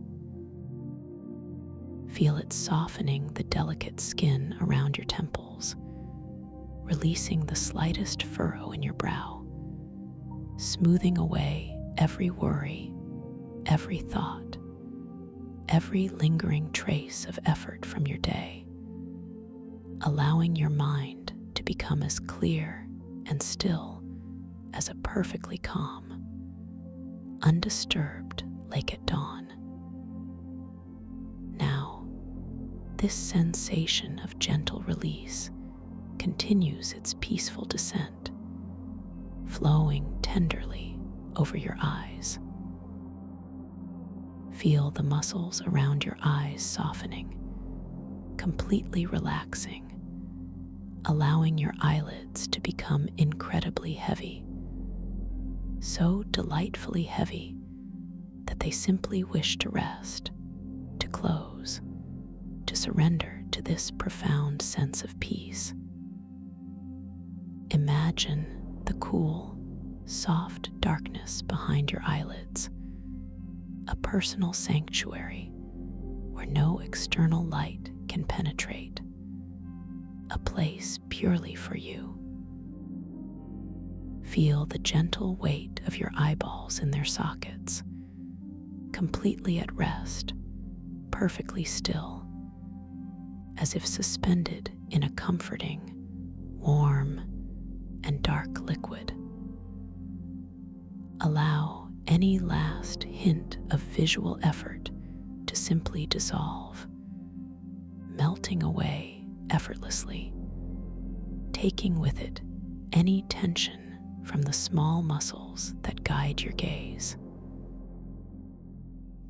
Feel it softening the delicate skin around your temples, releasing the slightest furrow in your brow, smoothing away every worry, every thought, every lingering trace of effort from your day, allowing your mind to become as clear and still as a perfectly calm, undisturbed lake at dawn. Now, this sensation of gentle release continues its peaceful descent, flowing tenderly over your eyes. Feel the muscles around your eyes softening, completely relaxing, allowing your eyelids to become incredibly heavy, so delightfully heavy that they simply wish to rest, to close, to surrender to this profound sense of peace. Imagine the cool, soft darkness behind your eyelids, a personal sanctuary where no external light can penetrate, a place purely for you. Feel the gentle weight of your eyeballs in their sockets, completely at rest, perfectly still, as if suspended in a comforting, warm, and dark liquid. Allow any last hint of visual effort to simply dissolve, melting away effortlessly, taking with it any tension from the small muscles that guide your gaze.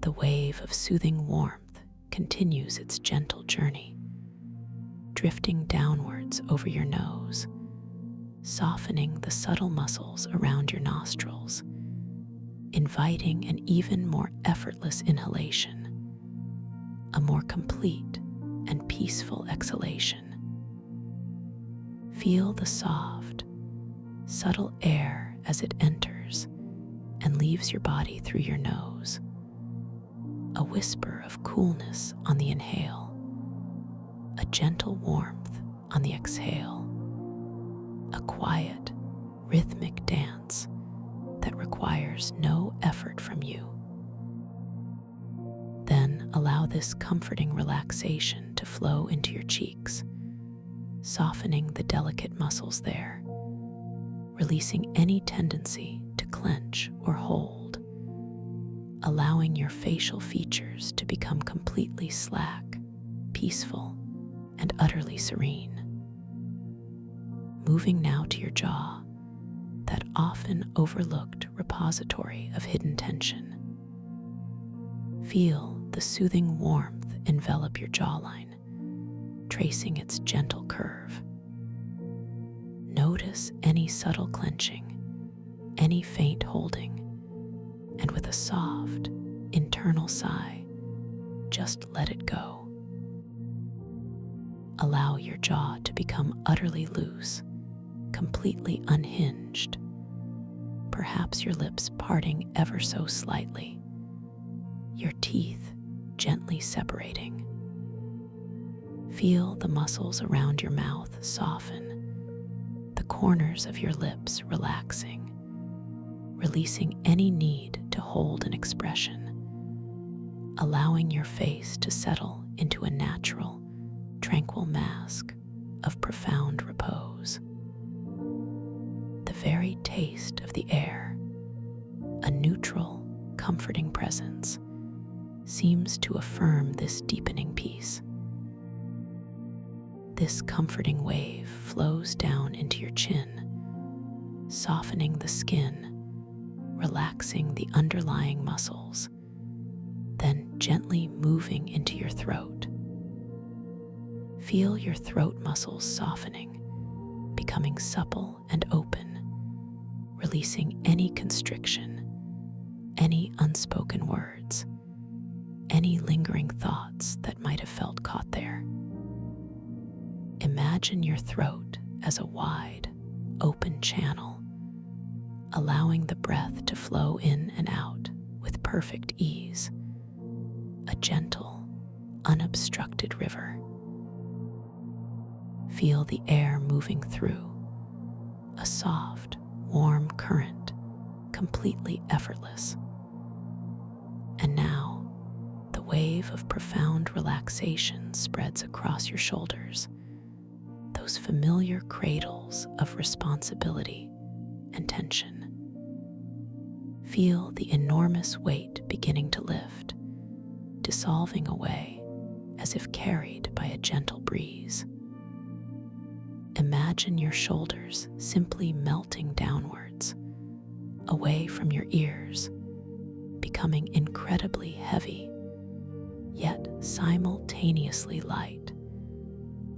The wave of soothing warmth continues its gentle journey, drifting downwards over your nose, softening the subtle muscles around your nostrils, inviting an even more effortless inhalation, a more complete and peaceful exhalation. Feel the soft, subtle air as it enters and leaves your body through your nose, a whisper of coolness on the inhale, a gentle warmth on the exhale, a quiet, rhythmic dance that requires no effort from you. Then allow this comforting relaxation to flow into your cheeks, softening the delicate muscles there, releasing any tendency to clench or hold, allowing your facial features to become completely slack, peaceful, and utterly serene. Moving now to your jaw, that often overlooked repository of hidden tension. Feel the soothing warmth envelop your jawline, tracing its gentle curve. Notice Notice any subtle clenching, any faint holding, and with a soft, internal sigh, just let it go. Allow your jaw to become utterly loose, completely unhinged, perhaps your lips parting ever so slightly, your teeth gently separating. Feel the muscles around your mouth soften, the corners of your lips relaxing, releasing any need to hold an expression, allowing your face to settle into a natural, tranquil mask of profound repose. The very taste of the air, a neutral, comforting presence, seems to affirm this deepening peace. This comforting wave flows down into your chin, softening the skin, relaxing the underlying muscles, then gently moving into your throat. Feel your throat muscles softening, becoming supple and open, releasing any constriction, any unspoken words, any lingering thoughts that might have felt caught there. Imagine your throat as a wide, open channel, allowing the breath to flow in and out with perfect ease, a gentle, unobstructed river. Feel the air moving through, a soft, warm current, completely effortless. And now, the wave of profound relaxation spreads across your shoulders, those familiar cradles of responsibility and tension. Feel the enormous weight beginning to lift, dissolving away as if carried by a gentle breeze. Imagine your shoulders simply melting downwards, away from your ears, becoming incredibly heavy, yet simultaneously light,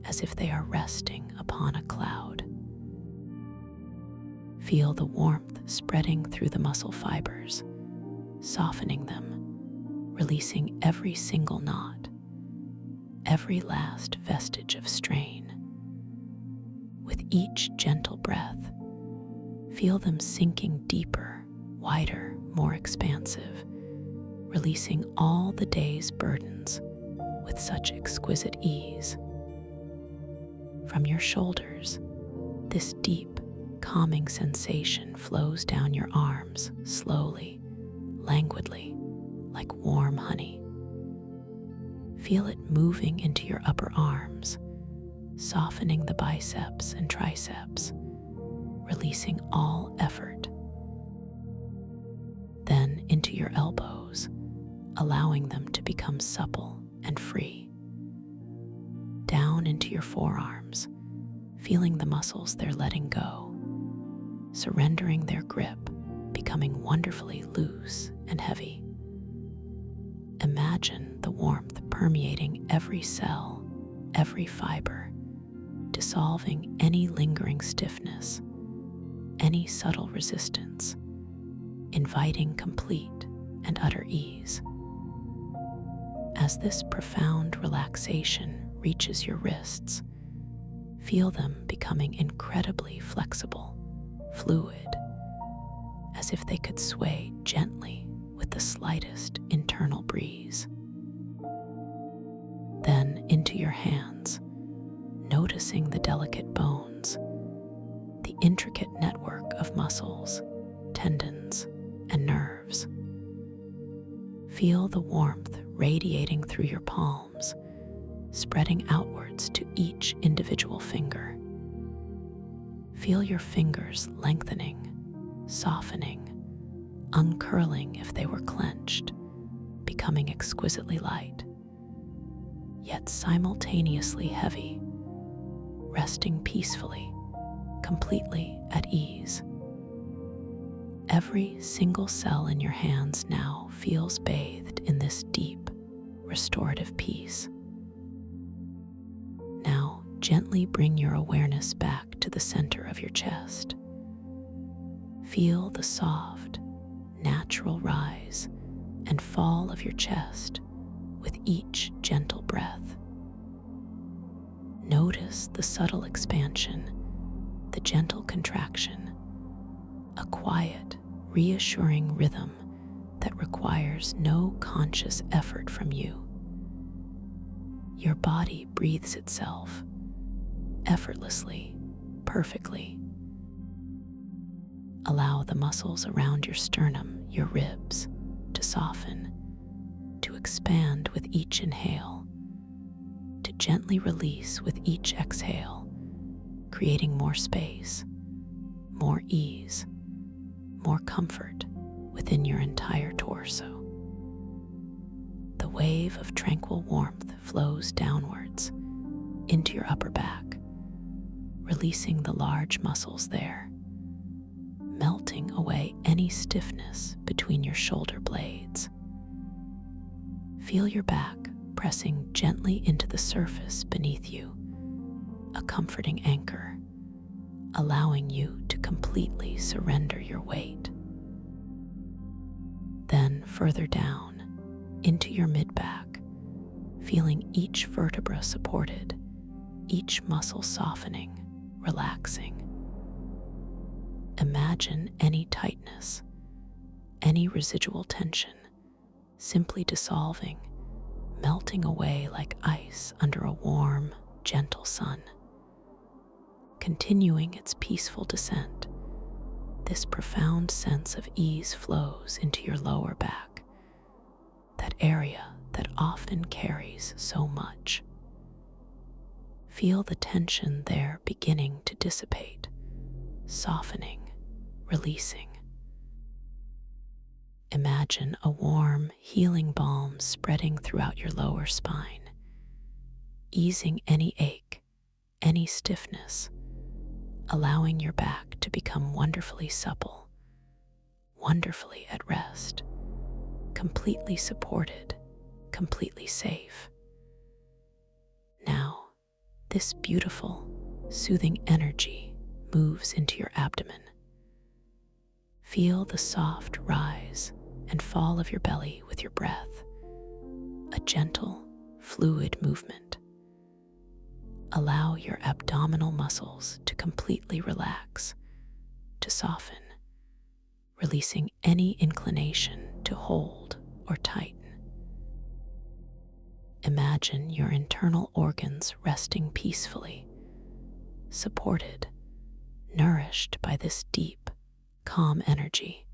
as if they are resting upon a cloud. Feel the warmth spreading through the muscle fibers, softening them, releasing every single knot, every last vestige of strain. With each gentle breath, feel them sinking deeper, wider, more expansive, releasing all the day's burdens with such exquisite ease. From your shoulders, this deep, calming sensation flows down your arms slowly, languidly, like warm honey. Feel it moving into your upper arms, softening the biceps and triceps, releasing all effort. Then into your elbows, allowing them to become supple and free. Down into your forearms, feeling the muscles they're letting go, surrendering their grip, becoming wonderfully loose and heavy. Imagine the warmth permeating every cell, every fiber, dissolving any lingering stiffness, any subtle resistance, inviting complete and utter ease. As this profound relaxation reaches your wrists, feel them becoming incredibly flexible, fluid, as if they could sway gently with the slightest internal breeze. Then into your hands, noticing the delicate bones, the intricate network of muscles, tendons, and nerves. Feel the warmth radiating through your palms, spreading outwards to each individual finger. Feel your fingers lengthening, softening, uncurling if they were clenched, becoming exquisitely light, yet simultaneously heavy, resting peacefully, completely at ease. Every single cell in your hands now feels bathed in this deep, restorative peace. Now, gently bring your awareness back to into the center of your chest. Feel the soft, natural rise and fall of your chest with each gentle breath. Notice the subtle expansion, the gentle contraction, a quiet, reassuring rhythm that requires no conscious effort from you. Your body breathes itself effortlessly, perfectly. Allow the muscles around your sternum, your ribs, to soften, to expand with each inhale, to gently release with each exhale, creating more space, more ease, more comfort within your entire torso. The wave of tranquil warmth flows downwards into your upper back, releasing the large muscles there, melting away any stiffness between your shoulder blades. Feel your back pressing gently into the surface beneath you, a comforting anchor, allowing you to completely surrender your weight. Then further down into your mid-back, feeling each vertebra supported, each muscle softening, relaxing. Imagine any tightness, any residual tension, simply dissolving, melting away like ice under a warm, gentle sun. Continuing its peaceful descent, this profound sense of ease flows into your lower back, that area that often carries so much. Feel the tension there beginning to dissipate, softening, releasing. Imagine a warm, healing balm spreading throughout your lower spine, easing any ache, any stiffness, allowing your back to become wonderfully supple, wonderfully at rest, completely supported, completely safe. Now, this beautiful, soothing energy moves into your abdomen. Feel the soft rise and fall of your belly with your breath, a gentle, fluid movement. Allow your abdominal muscles to completely relax, to soften, releasing any inclination to hold or tighten. Imagine your internal organs resting peacefully, supported, nourished by this deep, calm energy,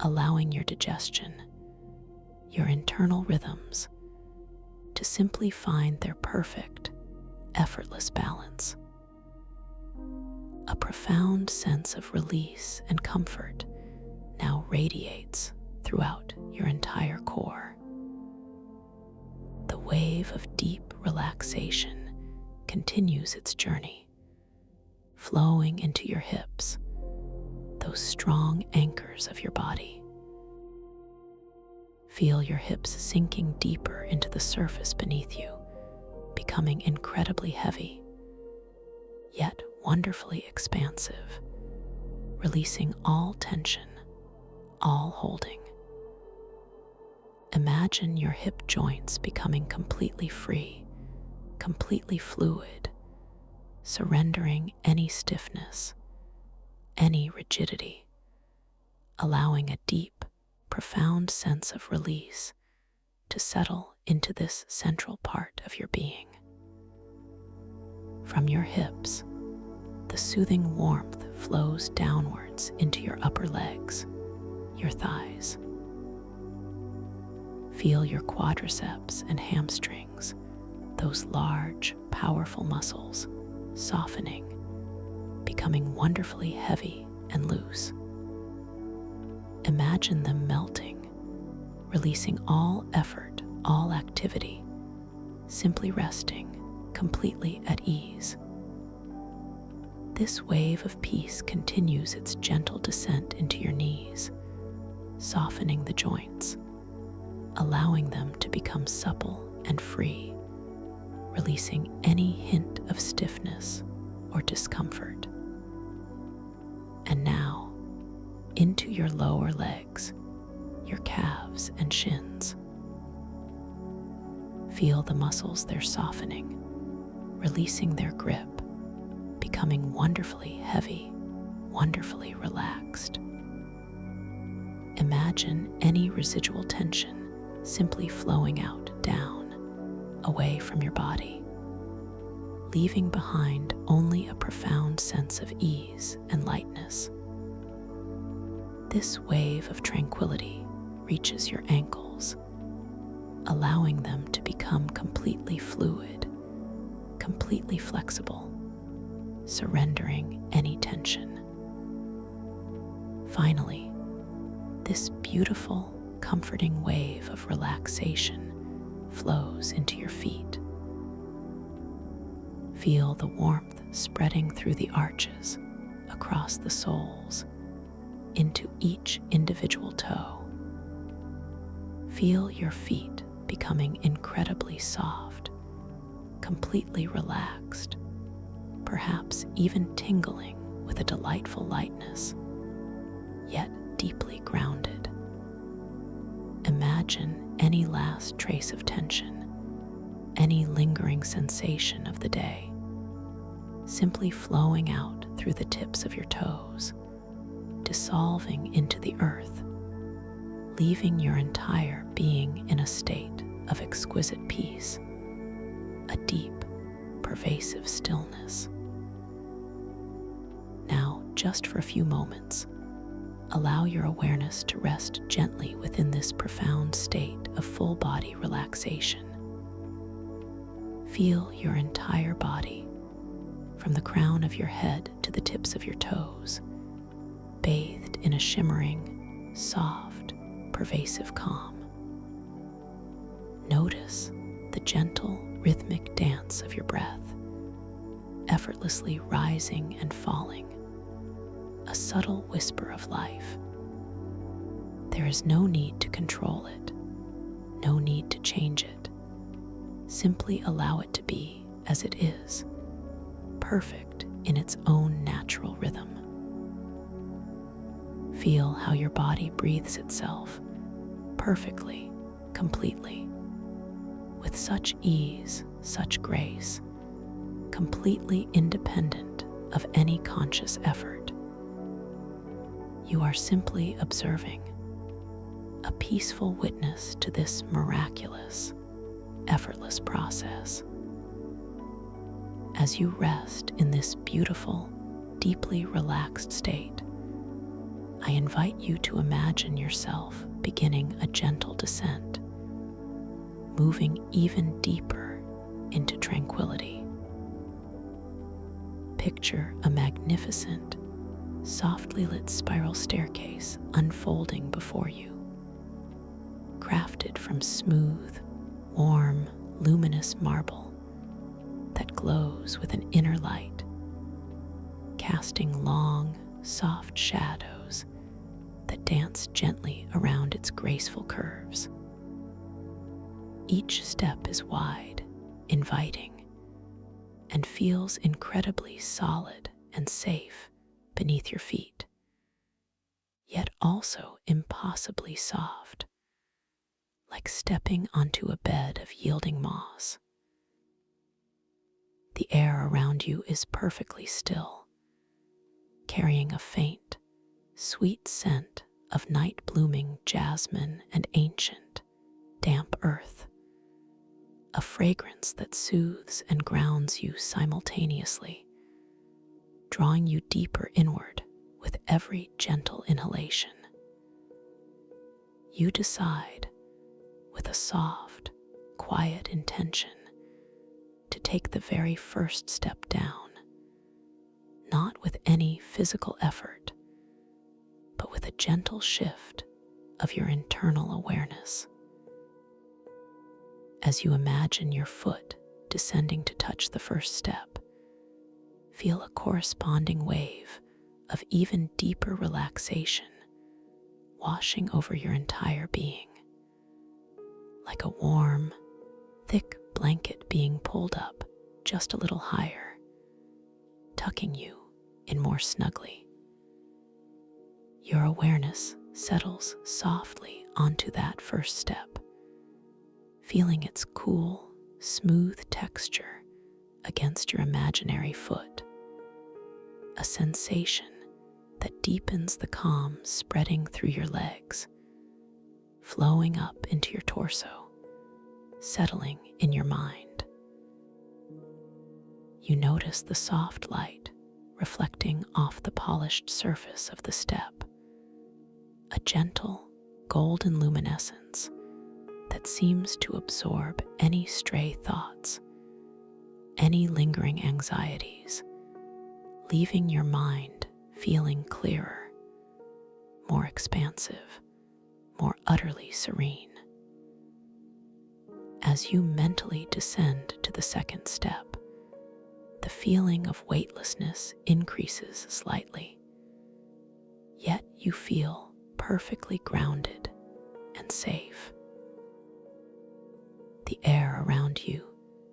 allowing your digestion, your internal rhythms, to simply find their perfect, effortless balance. A profound sense of release and comfort now radiates throughout your entire core. The wave of deep relaxation continues its journey, flowing into your hips, those strong anchors of your body. Feel your hips sinking deeper into the surface beneath you, becoming incredibly heavy, yet wonderfully expansive, releasing all tension, all holding. Imagine your hip joints becoming completely free, completely fluid, surrendering any stiffness, any rigidity, allowing a deep, profound sense of release to settle into this central part of your being. From your hips, the soothing warmth flows downwards into your upper legs, your thighs. Feel your quadriceps and hamstrings, those large, powerful muscles, softening, becoming wonderfully heavy and loose. Imagine them melting, releasing all effort, all activity, simply resting, completely at ease. This wave of peace continues its gentle descent into your knees, softening the joints, allowing them to become supple and free, releasing any hint of stiffness or discomfort. And now, into your lower legs, your calves and shins. Feel the muscles they're softening, releasing their grip, becoming wonderfully heavy, wonderfully relaxed. Imagine any residual tension simply flowing out, down, away from your body, leaving behind only a profound sense of ease and lightness. This wave of tranquility reaches your ankles, allowing them to become completely fluid, completely flexible, surrendering any tension. Finally, this beautiful, comforting wave of relaxation flows into your feet. Feel the warmth spreading through the arches, across the soles, into each individual toe. Feel your feet becoming incredibly soft, completely relaxed, perhaps even tingling with a delightful lightness, yet deeply grounded. Imagine any last trace of tension, any lingering sensation of the day, simply flowing out through the tips of your toes, dissolving into the earth, leaving your entire being in a state of exquisite peace, a deep, pervasive stillness. Now, just for a few moments, allow your awareness to rest gently within this profound state of full body relaxation. Feel your entire body, from the crown of your head to the tips of your toes, bathed in a shimmering, soft, pervasive calm. Notice the gentle, rhythmic dance of your breath, effortlessly rising and falling, a subtle whisper of life. There is no need to control it, no need to change it. Simply allow it to be as it is, perfect in its own natural rhythm. Feel how your body breathes itself perfectly, completely, with such ease, such grace, completely independent of any conscious effort. You are simply observing, a peaceful witness to this miraculous, effortless process. As you rest in this beautiful, deeply relaxed state, I invite you to imagine yourself beginning a gentle descent, moving even deeper into tranquility. Picture a magnificent, softly lit spiral staircase unfolding before you, crafted from smooth, warm, luminous marble that glows with an inner light, casting long, soft shadows that dance gently around its graceful curves. Each step is wide, inviting, and feels incredibly solid and safe beneath your feet, yet also impossibly soft, like stepping onto a bed of yielding moss. The air around you is perfectly still, carrying a faint, sweet scent of night-blooming jasmine and ancient, damp earth, a fragrance that soothes and grounds you simultaneously, drawing you deeper inward with every gentle inhalation. You decide, with a soft, quiet intention, to take the very first step down, not with any physical effort, but with a gentle shift of your internal awareness. As you imagine your foot descending to touch the first step, feel a corresponding wave of even deeper relaxation washing over your entire being, like a warm, thick blanket being pulled up just a little higher, tucking locking you in more snugly. Your awareness settles softly onto that first step, feeling its cool, smooth texture against your imaginary foot, a sensation that deepens the calm spreading through your legs, flowing up into your torso, settling in your mind. You notice the soft light reflecting off the polished surface of the step, a gentle golden luminescence that seems to absorb any stray thoughts, any lingering anxieties, leaving your mind feeling clearer, more expansive, more utterly serene. As you mentally descend to the second step, the feeling of weightlessness increases slightly, yet you feel perfectly grounded and safe. The air around you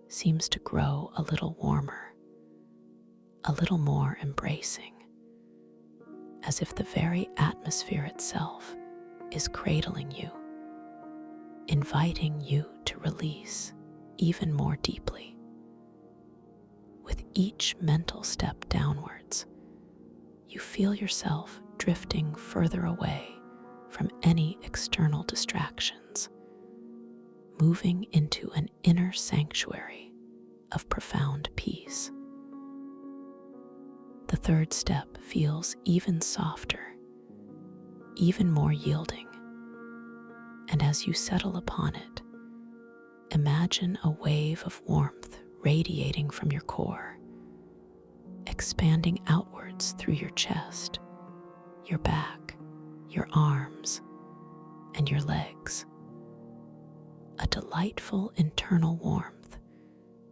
seems to grow a little warmer, a little more embracing, as if the very atmosphere itself is cradling you, inviting you to release even more deeply. With each mental step downwards, you feel yourself drifting further away from any external distractions, moving into an inner sanctuary of profound peace. The third step feels even softer, even more yielding, and as you settle upon it, imagine a wave of warmth radiating from your core, expanding outwards through your chest, your back, your arms, and your legs. A delightful internal warmth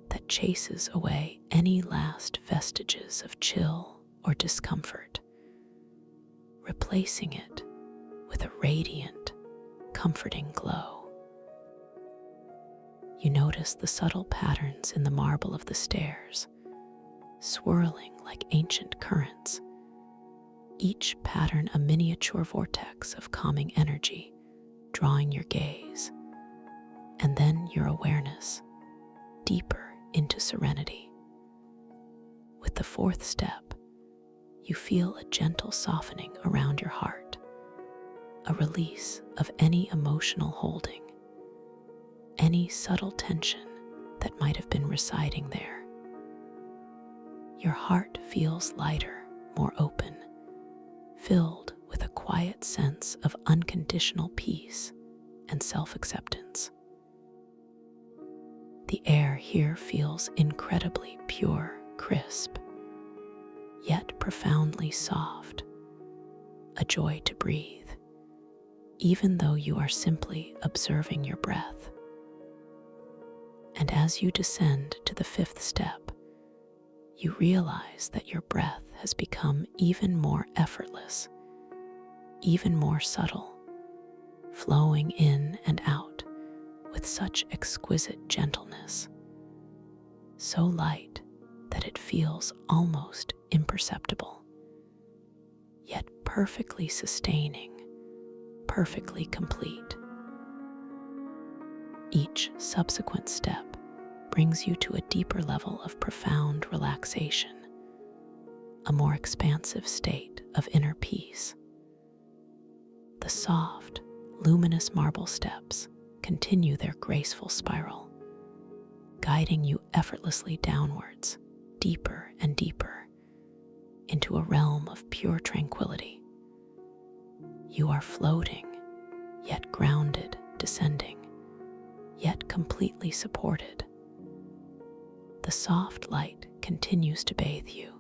that chases away any last vestiges of chill or discomfort, replacing it with a radiant, comforting glow. You notice the subtle patterns in the marble of the stairs, swirling like ancient currents, each pattern a miniature vortex of calming energy, drawing your gaze, and then your awareness deeper into serenity. With the fourth step, you feel a gentle softening around your heart, a release of any emotional holding, any subtle tension that might have been residing there. Your heart feels lighter, more open, filled with a quiet sense of unconditional peace and self-acceptance. The air here feels incredibly pure, crisp, yet profoundly soft, a joy to breathe, even though you are simply observing your breath. And as you descend to the fifth step, you realize that your breath has become even more effortless, even more subtle, flowing in and out with such exquisite gentleness, so light that it feels almost imperceptible, yet perfectly sustaining, perfectly complete. Each subsequent step brings you to a deeper level of profound relaxation, a more expansive state of inner peace. The soft, luminous marble steps continue their graceful spiral, guiding you effortlessly downwards, deeper and deeper, into a realm of pure tranquility. You are floating, yet grounded, descending, yet completely supported. The soft light continues to bathe you.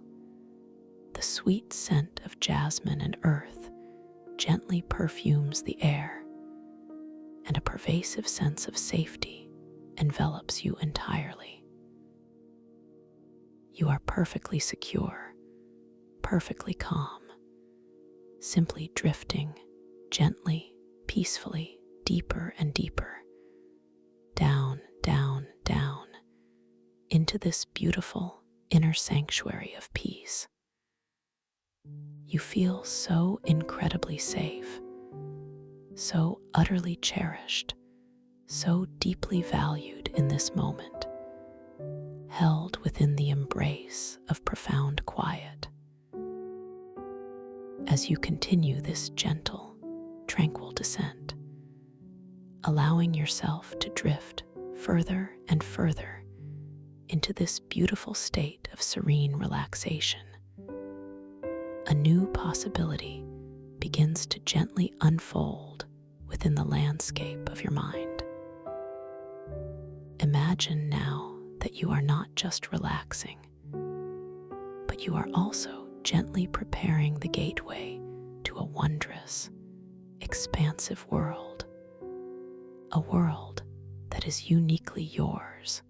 The sweet scent of jasmine and earth gently perfumes the air, and a pervasive sense of safety envelops you entirely. You are perfectly secure, perfectly calm, simply drifting gently, peacefully, deeper and deeper, down, down, down, into this beautiful, inner sanctuary of peace. You feel so incredibly safe, so utterly cherished, so deeply valued in this moment, held within the embrace of profound quiet. As you continue this gentle, tranquil descent, allowing yourself to drift further and further into this beautiful state of serene relaxation, a new possibility begins to gently unfold within the landscape of your mind. Imagine now that you are not just relaxing, but you are also gently preparing the gateway to a wondrous, expansive world, a world that is uniquely yours,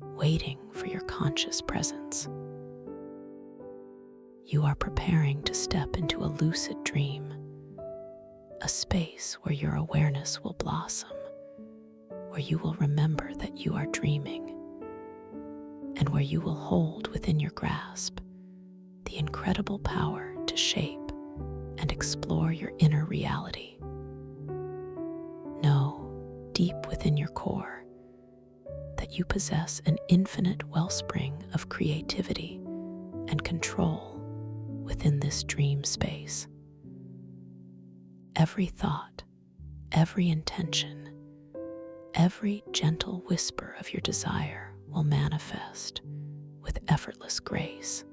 waiting for your conscious presence. You are preparing to step into a lucid dream, a space where your awareness will blossom, where you will remember that you are dreaming, and where you will hold within your grasp the incredible power to shape and explore your inner reality. Know deep within your core that you possess an infinite wellspring of creativity and control within this dream space. Every thought, every intention, every gentle whisper of your desire will manifest with effortless grace.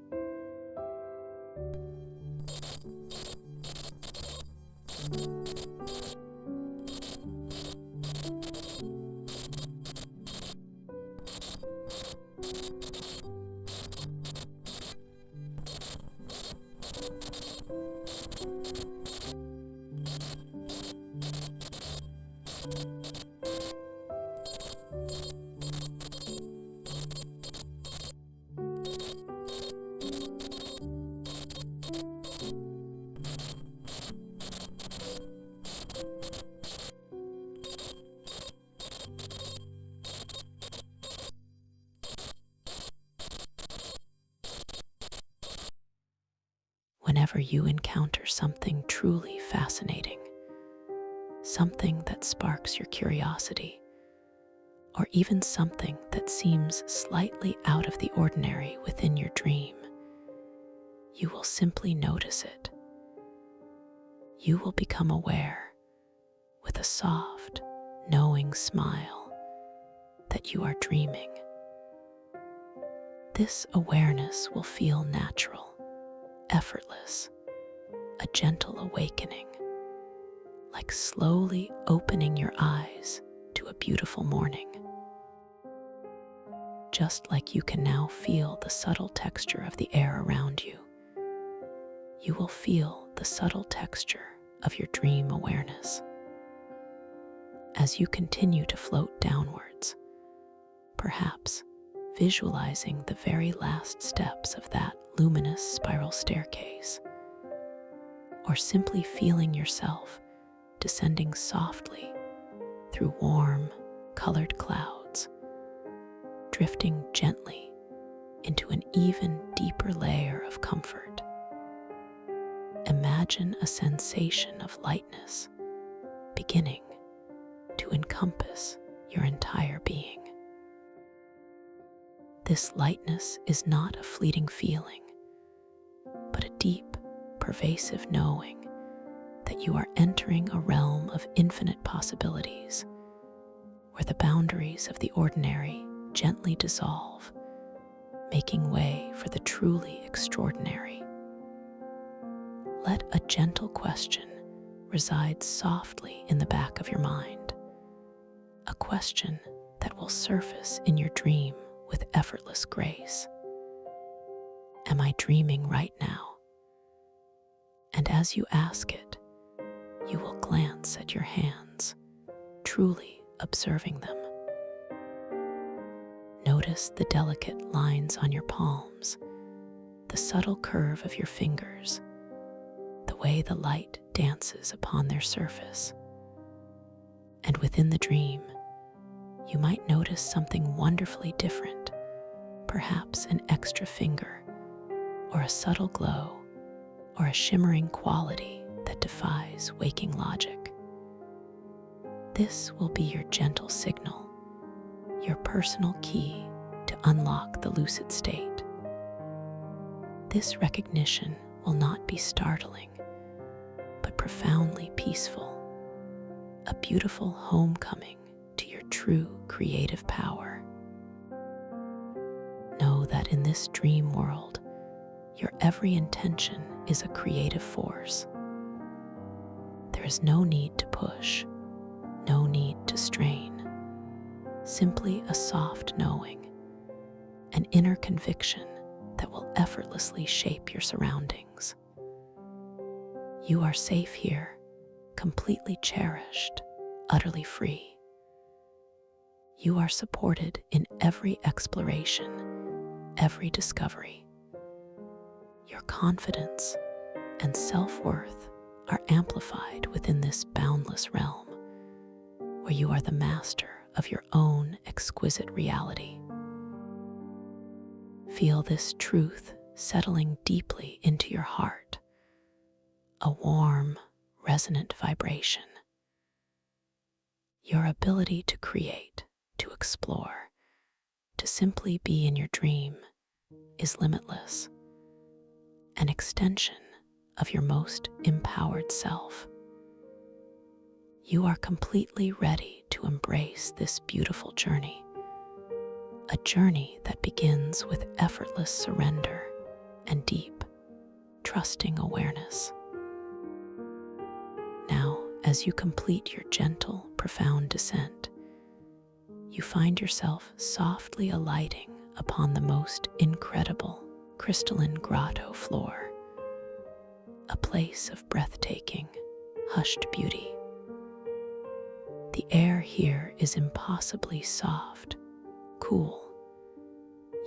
Whenever you encounter something truly fascinating, something that sparks your curiosity, or even something that seems slightly out of the ordinary within your dream, you will simply notice it. You will become aware, with a soft, knowing smile, that you are dreaming. This awareness will feel natural, effortless, a gentle awakening, like slowly opening your eyes to a beautiful morning. Just like you can now feel the subtle texture of the air around you, you will feel the subtle texture of your dream awareness. As you continue to float downwards, perhaps visualizing the very last steps of that luminous spiral staircase, or simply feeling yourself descending softly through warm, colored clouds, drifting gently into an even deeper layer of comfort. Imagine a sensation of lightness beginning to encompass your entire being. This lightness is not a fleeting feeling, but a deep, pervasive knowing that you are entering a realm of infinite possibilities, where the boundaries of the ordinary gently dissolve, making way for the truly extraordinary. Let a gentle question reside softly in the back of your mind, a question that will surface in your dream with effortless grace. Am I dreaming right now? And as you ask it, you will glance at your hands, truly observing them. Notice the delicate lines on your palms, the subtle curve of your fingers, the way the light dances upon their surface. And within the dream, you might notice something wonderfully different, perhaps an extra finger, or a subtle glow, or a shimmering quality that defies waking logic. This will be your gentle signal, your personal key to unlock the lucid state. This recognition will not be startling, but profoundly peaceful, a beautiful homecoming to your true creative power. Know that in this dream world, your every intention is a creative force. There is no need to push, no need to strain, simply a soft knowing, an inner conviction that will effortlessly shape your surroundings. You are safe here, completely cherished, utterly free. You are supported in every exploration, every discovery. Your confidence and self-worth are amplified within this boundless realm, where you are the master of your own exquisite reality. Feel this truth settling deeply into your heart, a warm, resonant vibration. Your ability to create, to explore, to simply be in your dream is limitless, an extension of your most empowered self. You are completely ready to embrace this beautiful journey, a journey that begins with effortless surrender and deep, trusting awareness. Now, as you complete your gentle, profound descent, you find yourself softly alighting upon the most incredible crystalline grotto floor, a place of breathtaking, hushed beauty. The air here is impossibly soft, cool,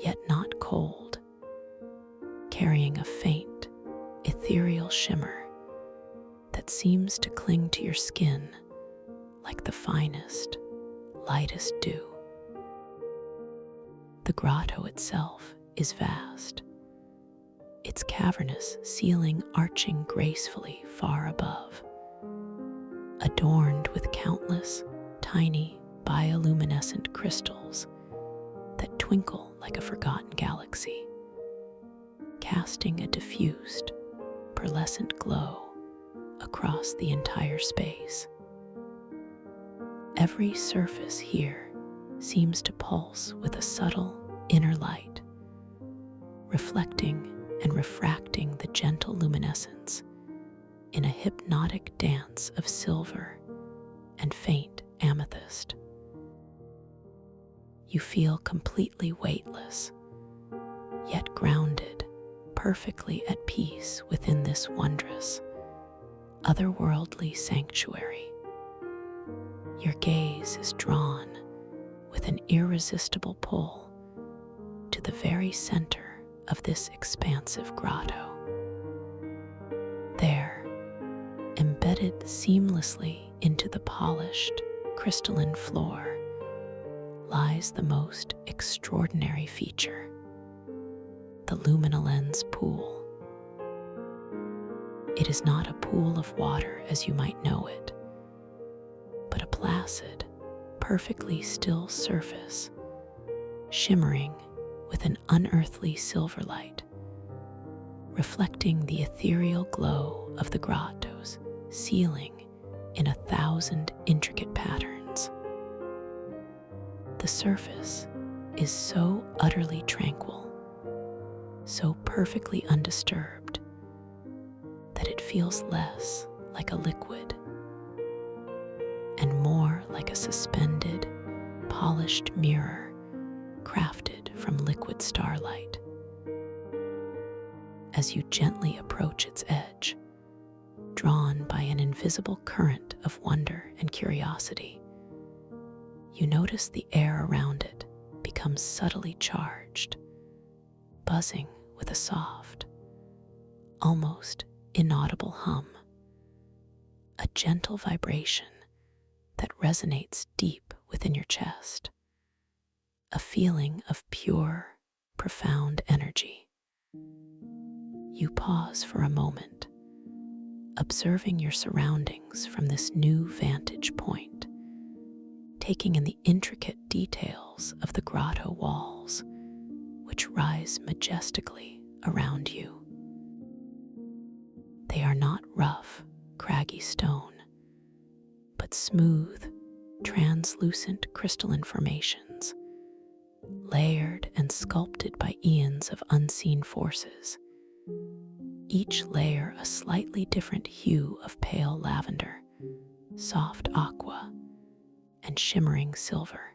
yet not cold, carrying a faint, ethereal shimmer that seems to cling to your skin like the finest, lightest dew. The grotto itself is vast, its cavernous ceiling arching gracefully far above, adorned with countless tiny bioluminescent crystals that twinkle like a forgotten galaxy, casting a diffused, pearlescent glow across the entire space. Every surface here seems to pulse with a subtle inner light, reflecting and refracting the gentle luminescence in a hypnotic dance of silver and faint amethyst. You feel completely weightless, yet grounded, perfectly at peace within this wondrous, otherworldly sanctuary. Your gaze is drawn with an irresistible pull to the very center of this expansive grotto. There, embedded seamlessly into the polished, crystalline floor, lies the most extraordinary feature, the luminolens pool. It is not a pool of water as you might know it, but a placid, perfectly still surface, shimmering with an unearthly silver light, reflecting the ethereal glow of the grotto's ceiling in 1,000 intricate patterns. The surface is so utterly tranquil, so perfectly undisturbed, that it feels less like a liquid and more like a suspended, polished mirror crafted from liquid starlight. As you gently approach its edge, drawn by an invisible current of wonder and curiosity, you notice the air around it becomes subtly charged, buzzing with a soft, almost inaudible hum, a gentle vibration that resonates deep within your chest, a feeling of pure, profound energy. You pause for a moment, observing your surroundings from this new vantage point, taking in the intricate details of the grotto walls, which rise majestically around you. They are not rough, craggy stone, but smooth, translucent crystalline formations, layered and sculpted by eons of unseen forces, each layer a slightly different hue of pale lavender, soft aqua, and shimmering silver.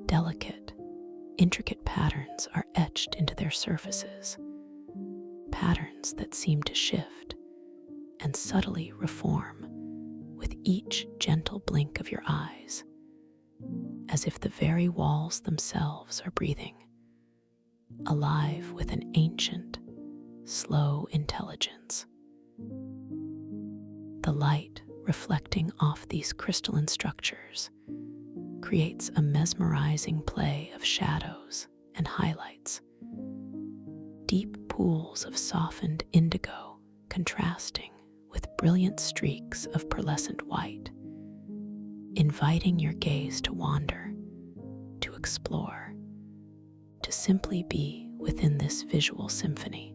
Delicate, intricate patterns are etched into their surfaces, patterns that seem to shift and subtly reform with each gentle blink of your eyes, as if the very walls themselves are breathing, alive with an ancient, slow intelligence. The light reflecting off these crystalline structures creates a mesmerizing play of shadows and highlights, deep pools of softened indigo contrasting with brilliant streaks of pearlescent white, inviting your gaze to wander, to explore, to simply be within this visual symphony.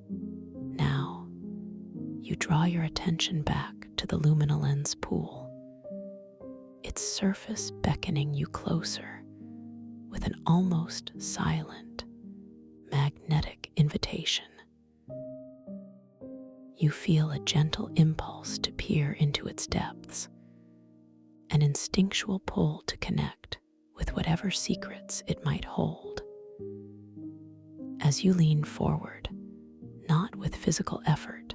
Now, you draw your attention back to the luminolens pool, its surface beckoning you closer with an almost silent, magnetic invitation. You feel a gentle impulse to peer into its depths, an instinctual pull to connect with whatever secrets it might hold. As you lean forward, not with physical effort,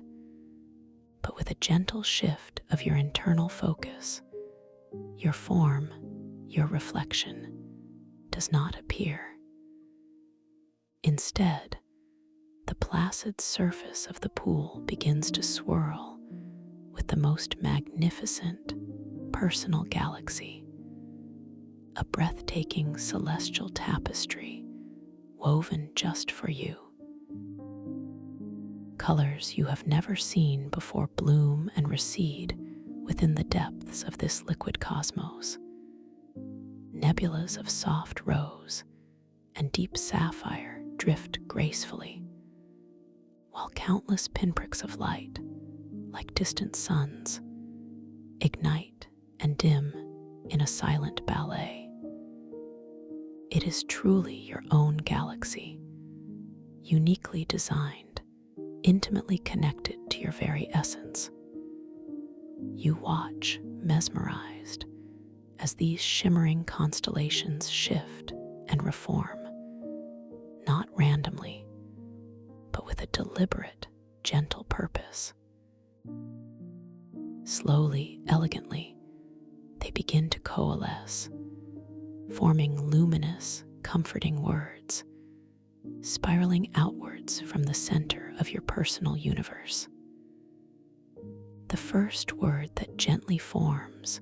but with a gentle shift of your internal focus, your form, your reflection, does not appear. Instead, the placid surface of the pool begins to swirl with the most magnificent personal galaxy, a breathtaking celestial tapestry woven just for you. Colors you have never seen before bloom and recede within the depths of this liquid cosmos. Nebulas of soft rose and deep sapphire drift gracefully, while countless pinpricks of light, like distant suns, ignite and dim in a silent ballet. It is truly your own galaxy, uniquely designed, intimately connected to your very essence. You watch, mesmerized, as these shimmering constellations shift and reform, not randomly, but with a deliberate, gentle purpose. Slowly, elegantly, they begin to coalesce, forming luminous, comforting words, spiraling outwards from the center of your personal universe. The first word that gently forms,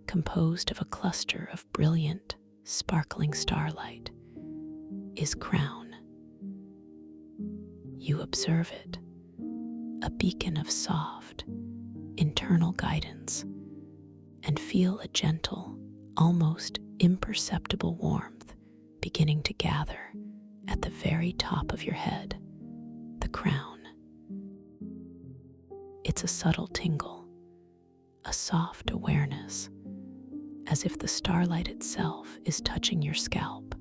composed of a cluster of brilliant, sparkling starlight, is crown. You observe it, a beacon of soft, internal guidance, and feel a gentle, almost imperceptible warmth beginning to gather at the very top of your head, the crown. It's a subtle tingle, a soft awareness, as if the starlight itself is touching your scalp,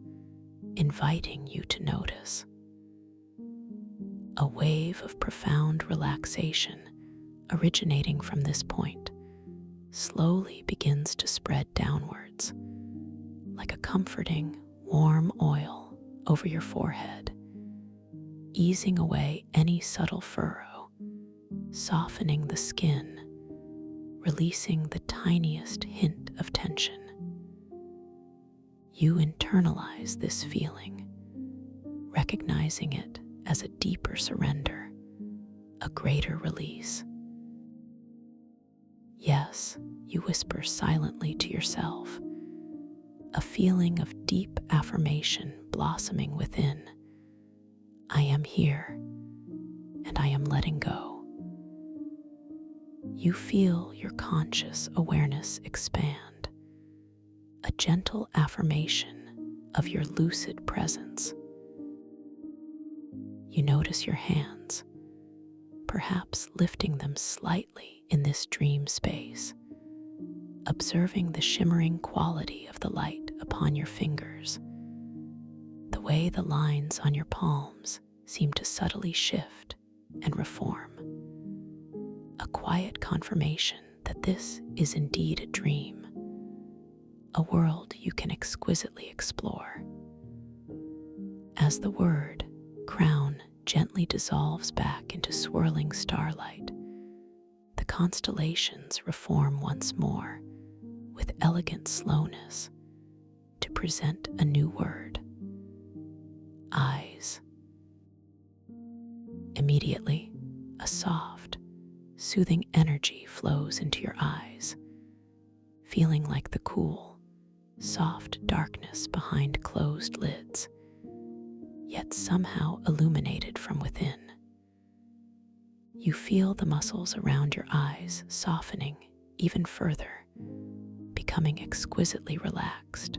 inviting you to notice. A wave of profound relaxation originating from this point slowly begins to spread downwards, like a comforting, warm oil over your forehead, easing away any subtle furrow, softening the skin, releasing the tiniest hint of tension. You internalize this feeling, recognizing it as a deeper surrender, a greater release. Yes, you whisper silently to yourself, a feeling of deep affirmation blossoming within. I am here, and I am letting go. You feel your conscious awareness expand, a gentle affirmation of your lucid presence. You notice your hands, perhaps lifting them slightly in this dream space, observing the shimmering quality of the light upon your fingers, the way the lines on your palms seem to subtly shift and reform. A quiet confirmation that this is indeed a dream, a world you can exquisitely explore. As the word crown gently dissolves back into swirling starlight, the constellations reform once more with elegant slowness to present a new word: eyes. Immediately, a soft, soothing energy flows into your eyes, feeling like the cool, soft darkness behind closed lids, yet somehow illuminated from within. You feel the muscles around your eyes softening even further, becoming exquisitely relaxed,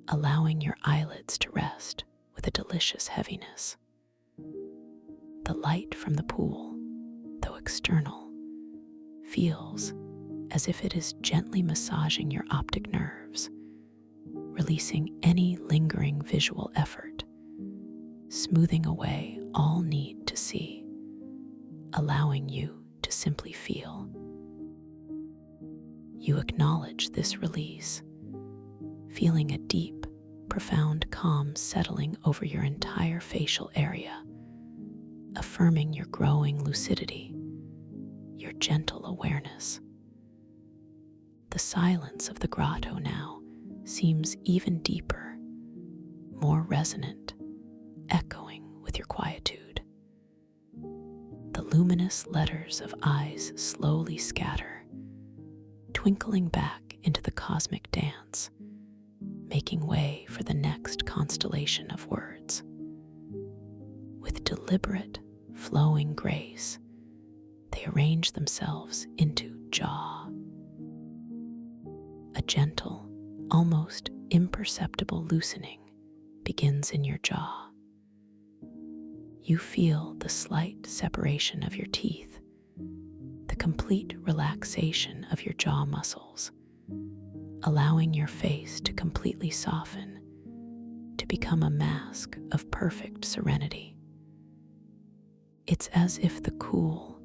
allowing your eyelids to rest with a delicious heaviness. The light from the pool, though external, feels as if it is gently massaging your optic nerves, releasing any lingering visual effort, smoothing away all need to see, allowing you to simply feel. You acknowledge this release, feeling a deep, profound calm settling over your entire facial area, affirming your growing lucidity, your gentle awareness. The silence of the grotto now seems even deeper, more resonant, echoing with your quietude. The luminous letters of eyes slowly scatter, twinkling back into the cosmic dance, making way for the next constellation of words. With deliberate, flowing grace, they arrange themselves into jaw. A gentle, almost imperceptible loosening begins in your jaw. You feel the slight separation of your teeth, the complete relaxation of your jaw muscles, allowing your face to completely soften, to become a mask of perfect serenity. It's as if the cool,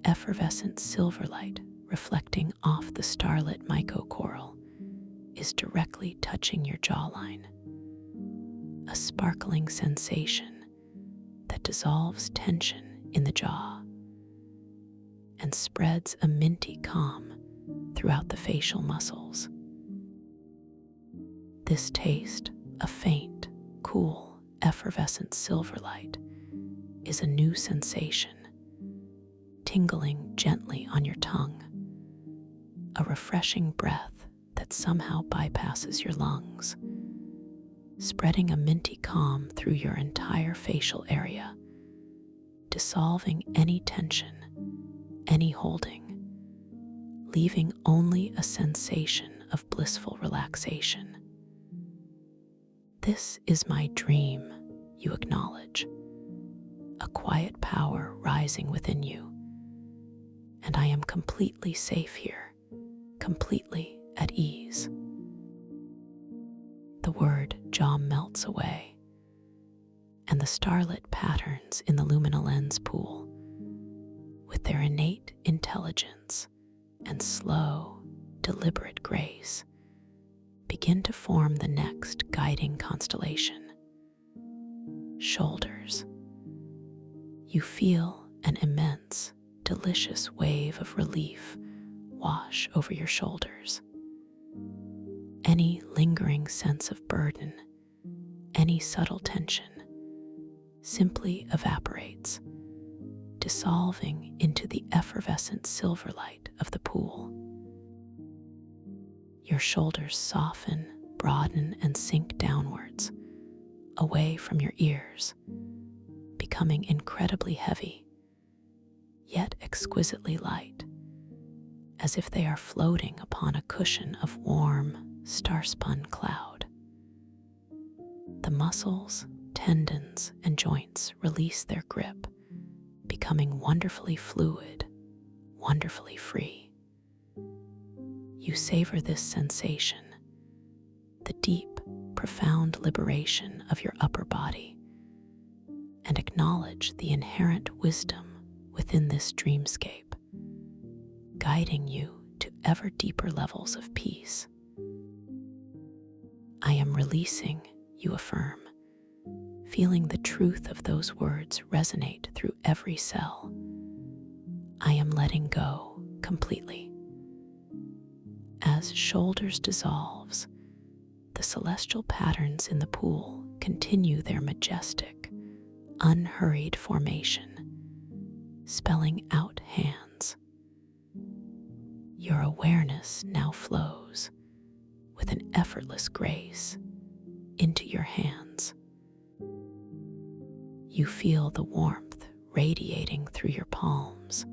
effervescent silver light reflecting off the starlit mycocoral is directly touching your jawline, a sparkling sensation that dissolves tension in the jaw and spreads a minty calm throughout the facial muscles. This taste of faint, cool, effervescent silver light is a new sensation, tingling gently on your tongue, a refreshing breath that somehow bypasses your lungs, spreading a minty calm through your entire facial area, dissolving any tension, any holding, leaving only a sensation of blissful relaxation. This is my dream, you acknowledge, a quiet power rising within you, and I am completely safe here, completely at ease. The word jaw melts away, and the starlit patterns in the luminolens pool, with their innate intelligence and slow, deliberate grace, begin to form the next guiding constellation: shoulders. You feel an immense, delicious wave of relief wash over your shoulders. Any lingering sense of burden, any subtle tension, simply evaporates, dissolving into the effervescent silver light of the pool. Your shoulders soften broaden and sink downwards, away from your ears, becoming incredibly heavy, yet exquisitely light, as if they are floating upon a cushion of warm, star-spun cloud. The muscles, tendons, and joints release their grip, becoming wonderfully fluid, wonderfully free. You savor this sensation, the deep, profound liberation of your upper body, and acknowledge the inherent wisdom within this dreamscape, guiding you to ever deeper levels of peace. I am releasing, you affirm, feeling the truth of those words resonate through every cell. I am letting go completely. As shoulders dissolves, the celestial patterns in the pool continue their majestic, unhurried formation, spelling out hands. Your awareness now flows with an effortless grace into your hands. You feel the warmth radiating through your palms,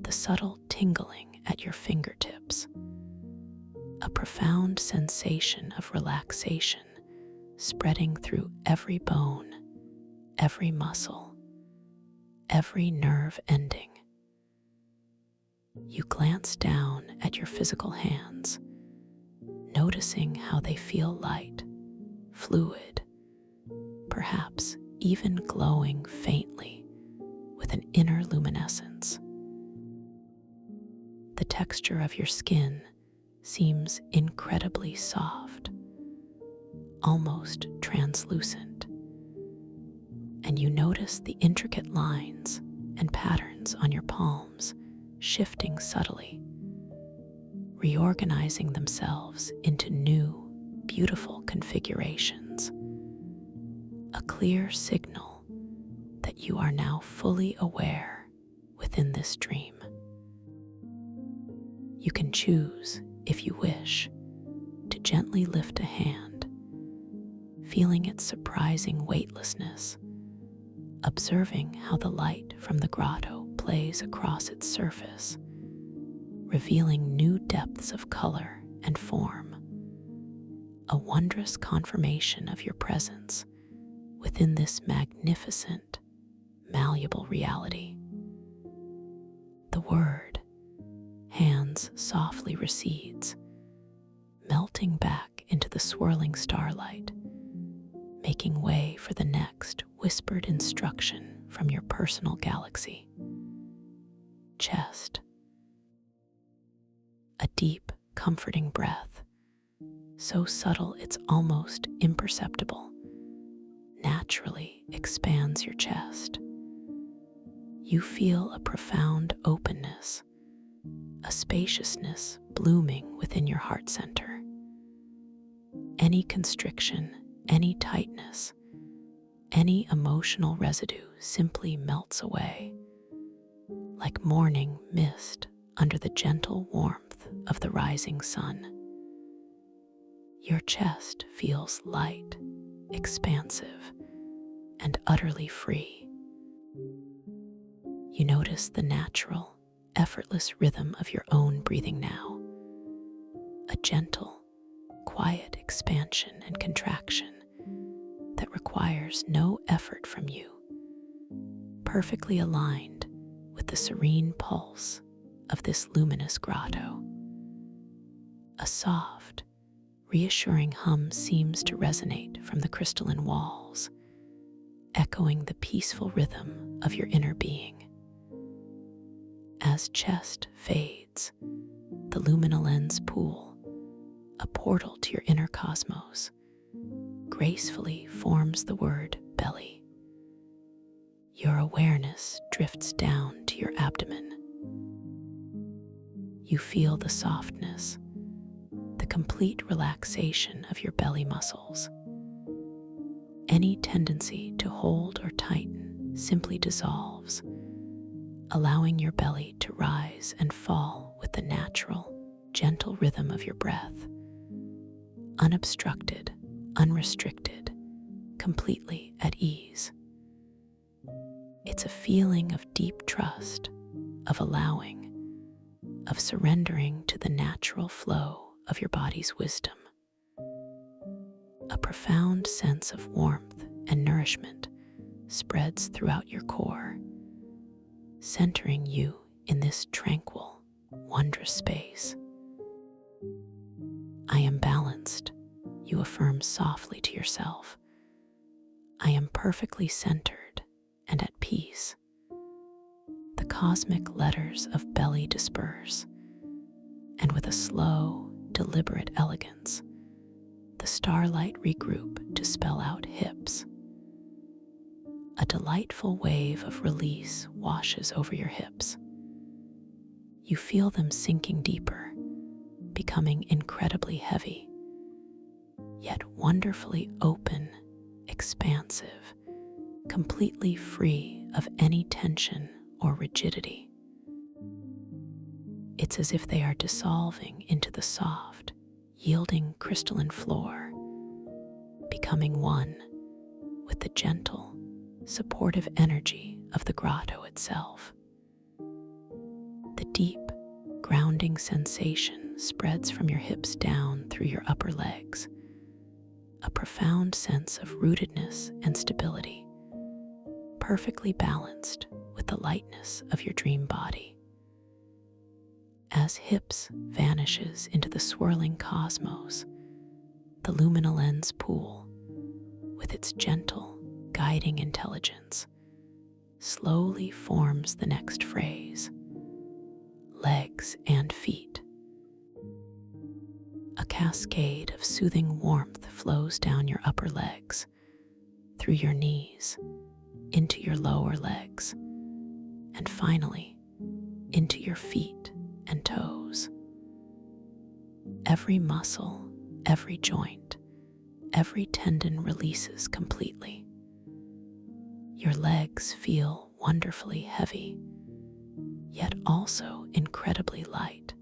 the subtle tingling at your fingertips, a profound sensation of relaxation spreading through every bone, every muscle, every nerve ending. You glance down at your physical hands, noticing how they feel light, fluid, perhaps even glowing faintly with an inner luminescence. The texture of your skin seems incredibly soft, almost translucent, and you notice the intricate lines and patterns on your palms shifting subtly, reorganizing themselves into new, beautiful configurations, a clear signal that you are now fully aware within this dream. You can choose, if you wish, to gently lift a hand, feeling its surprising weightlessness, observing how the light from the grotto plays across its surface, revealing new depths of color and form, a wondrous confirmation of your presence within this magnificent, malleable reality. The word, hands, softly recedes, melting back into the swirling starlight, making way for the next whispered instruction from your personal galaxy. Chest. A deep, comforting breath, so subtle it's almost imperceptible, naturally expands your chest. You feel a profound openness, a spaciousness blooming within your heart center. Any constriction, any tightness, any emotional residue simply melts away, like morning mist under the gentle warmth of the rising sun. Your chest feels light, expansive, and utterly free. You notice the natural, effortless rhythm of your own breathing now, a gentle, quiet expansion and contraction that requires no effort from you, perfectly aligned with the serene pulse of this luminous grotto. A soft, reassuring hum seems to resonate from the crystalline walls, echoing the peaceful rhythm of your inner being. As chest fades, the luminolens pool, a portal to your inner cosmos, gracefully forms the word belly. Your awareness drifts down to your abdomen. You feel the softness, the complete relaxation of your belly muscles. Any tendency to hold or tighten simply dissolves, allowing your belly to rise and fall with the natural, gentle rhythm of your breath. unobstructed, unrestricted, completely at ease. It's a feeling of deep trust, of allowing, of surrendering to the natural flow of your body's wisdom. A profound sense of warmth and nourishment spreads throughout your core, centering you in this tranquil, wondrous space. I am balanced, you affirm softly to yourself. I am perfectly centered and at peace. The cosmic letters of belly disperse, and with a slow, deliberate elegance, the starlight regroup to spell out hips. A delightful wave of release washes over your hips. You feel them sinking deeper, becoming incredibly heavy, yet wonderfully open, expansive, completely free of any tension or rigidity. It's as if they are dissolving into the soft, yielding crystalline floor, becoming one with the gentle, supportive energy of the grotto itself. The deep, grounding sensation spreads from your hips down through your upper legs, a profound sense of rootedness and stability, perfectly balanced with the lightness of your dream body. As hips vanishes into the swirling cosmos, the luminal lens pool, with its gentle, guiding intelligence, slowly forms the next phrase: legs and feet. A cascade of soothing warmth flows down your upper legs, through your knees, into your lower legs, and finally into your feet and toes. Every muscle, every joint, every tendon releases completely. Your legs feel wonderfully heavy, yet also incredibly light,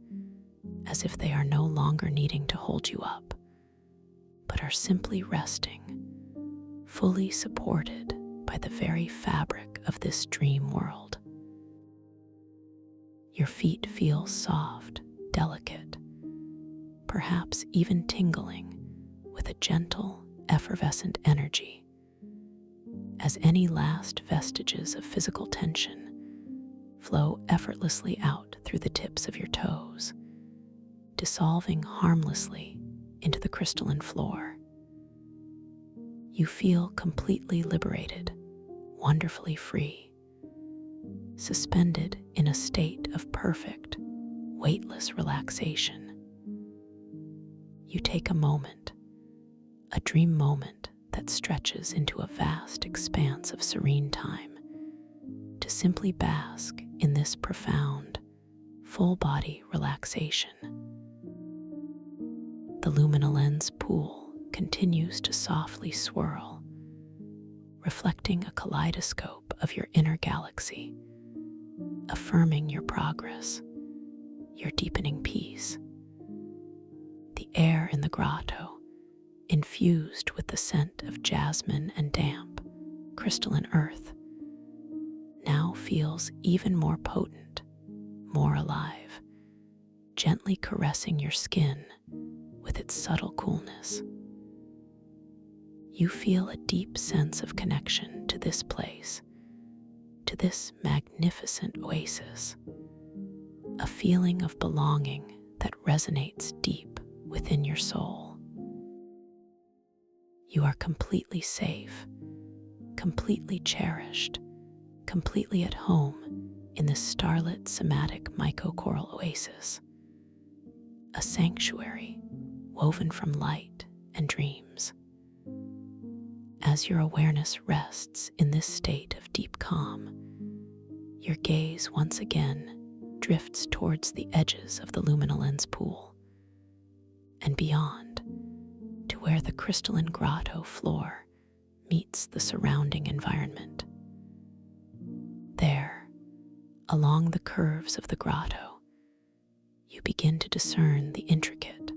as if they are no longer needing to hold you up, but are simply resting, fully supported by the very fabric of this dream world. Your feet feel soft, delicate, perhaps even tingling with a gentle, effervescent energy, as any last vestiges of physical tension flow effortlessly out through the tips of your toes, dissolving harmlessly into the crystalline floor. You feel completely liberated, wonderfully free, suspended in a state of perfect, weightless relaxation. You take a moment, a dream moment that stretches into a vast expanse of serene time, to simply bask in this profound, full-body relaxation. The luminal lens pool continues to softly swirl, reflecting a kaleidoscope of your inner galaxy, affirming your progress, your deepening peace. The air in the grotto, infused with the scent of jasmine and damp, crystalline earth, now feels even more potent, more alive, gently caressing your skin with its subtle coolness. You feel a deep sense of connection to this place, to this magnificent oasis, a feeling of belonging that resonates deep within your soul. You are completely safe, completely cherished, completely at home in this starlit somatic mycocoral oasis, a sanctuary woven from light and dreams. As your awareness rests in this state of deep calm, your gaze once again drifts towards the edges of the luminal lens pool and beyond, to where the crystalline grotto floor meets the surrounding environment. There, along the curves of the grotto, you begin to discern the intricate,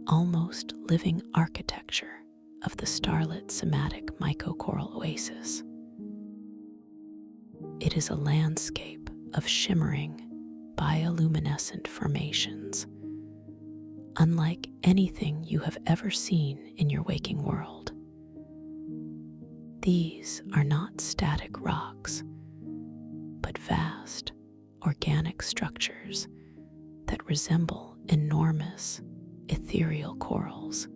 almost living architecture of the starlit somatic mycocoral oasis. It is a landscape of shimmering, bioluminescent formations, unlike anything you have ever seen in your waking world. These are not static rocks, but vast, organic structures that resemble enormous, ethereal corals.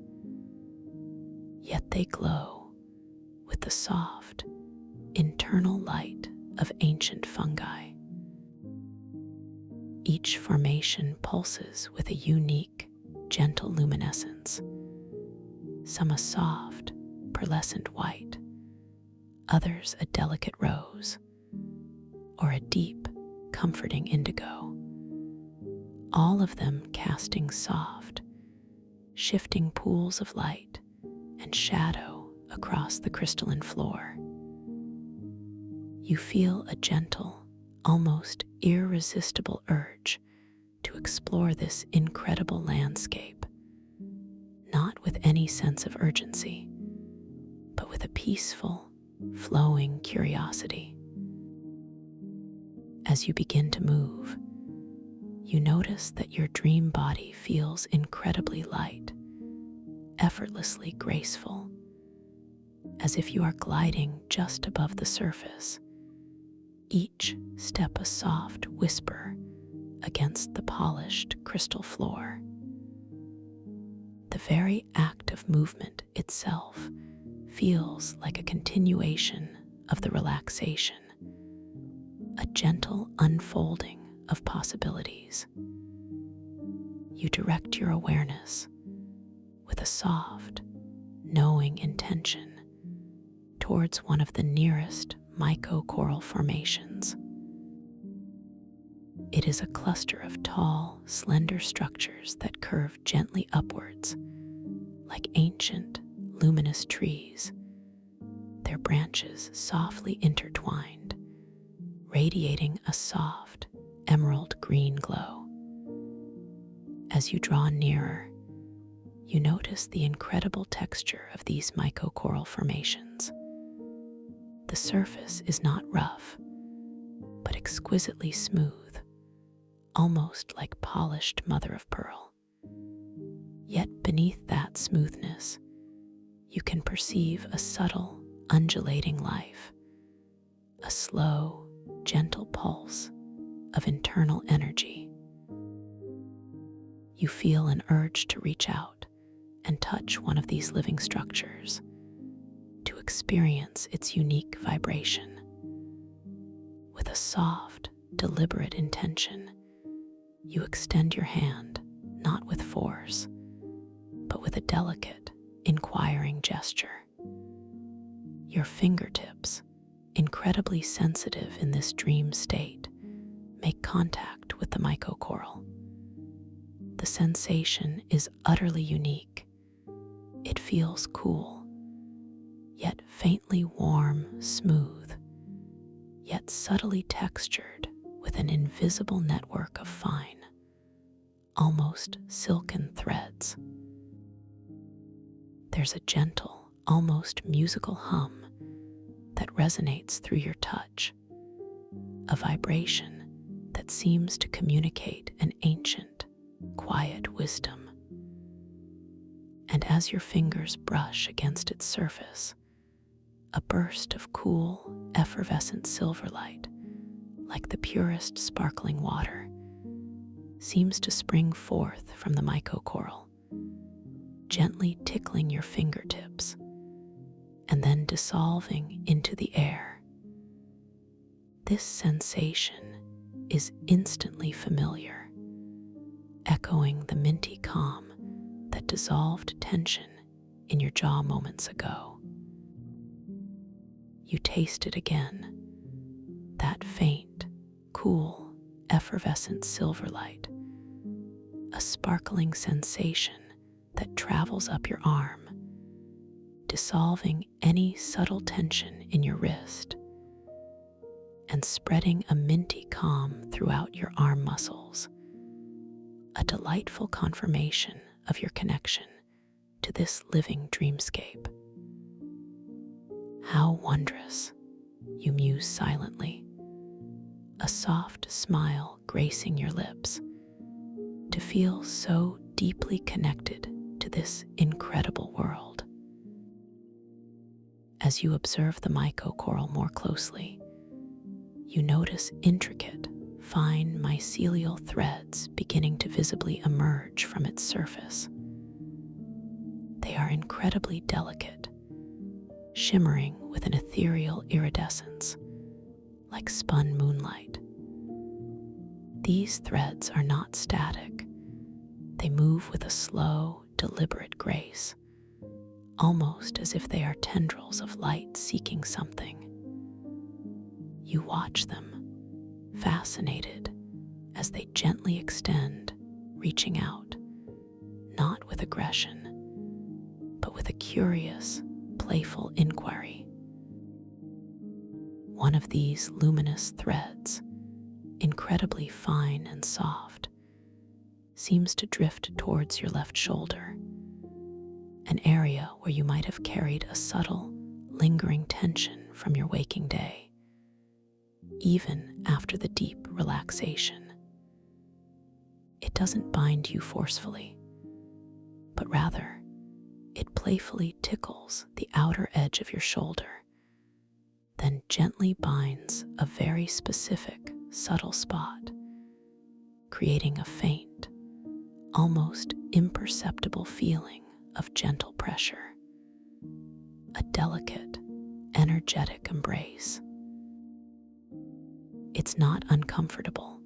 Yet they glow with the soft, internal light of ancient fungi. Each formation pulses with a unique, gentle luminescence, some a soft, pearlescent white, others a delicate rose, or a deep, comforting indigo, all of them casting soft, shifting pools of light and shadow across the crystalline floor. You feel a gentle, almost irresistible urge to explore this incredible landscape, not with any sense of urgency, but with a peaceful, flowing curiosity. As you begin to move, you notice that your dream body feels incredibly light, effortlessly graceful, as if you are gliding just above the surface, each step a soft whisper against the polished crystal floor. The very act of movement itself feels like a continuation of the relaxation, a gentle unfolding of possibilities. You direct your awareness with a soft, knowing intention towards one of the nearest mycocoral formations. It is a cluster of tall, slender structures that curve gently upwards, like ancient, luminous trees, their branches softly intertwined, radiating a soft, emerald green glow. As you draw nearer, you notice the incredible texture of these mycocoral formations. The surface is not rough, but exquisitely smooth, almost like polished mother of pearl. Yet beneath that smoothness, you can perceive a subtle, undulating life, a slow, gentle pulse of internal energy. You feel an urge to reach out and touch one of these living structures, to experience its unique vibration. With a soft, deliberate intention, you extend your hand, not with force, but with a delicate, inquiring gesture. Your fingertips, incredibly sensitive in this dream state, make contact with the mycocoral. The sensation is utterly unique. It feels cool, yet faintly warm, smooth, yet subtly textured with an invisible network of fine, almost silken threads. There's a gentle, almost musical hum that resonates through your touch, a vibration that seems to communicate an ancient, quiet wisdom. And as your fingers brush against its surface, a burst of cool, effervescent silver light, like the purest sparkling water, seems to spring forth from the mycocoral, gently tickling your fingertips and then dissolving into the air. This sensation is instantly familiar, echoing the minty calm that dissolved tension in your jaw moments ago. You taste it again, that faint, cool, effervescent silver light, a sparkling sensation that travels up your arm, dissolving any subtle tension in your wrist and spreading a minty calm throughout your arm muscles, a delightful confirmation of your connection to this living dreamscape. How wondrous, you muse silently, a soft smile gracing your lips, to feel so deeply connected to this incredible world. As you observe the mycocoral more closely, you notice intricate, fine mycelial threads beginning to visibly emerge from its surface. They are incredibly delicate, shimmering with an ethereal iridescence, like spun moonlight. These threads are not static. They move with a slow, deliberate grace, almost as if they are tendrils of light seeking something. You watch them, fascinated, as they gently extend, reaching out, not with aggression, but with a curious, playful inquiry. One of these luminous threads, incredibly fine and soft, seems to drift towards your left shoulder, an area where you might have carried a subtle, lingering tension from your waking day, even after the deep relaxation. It doesn't bind you forcefully, but rather, it playfully tickles the outer edge of your shoulder, then gently binds a very specific, subtle spot, creating a faint, almost imperceptible feeling of gentle pressure, a delicate, energetic embrace. It's not uncomfortable,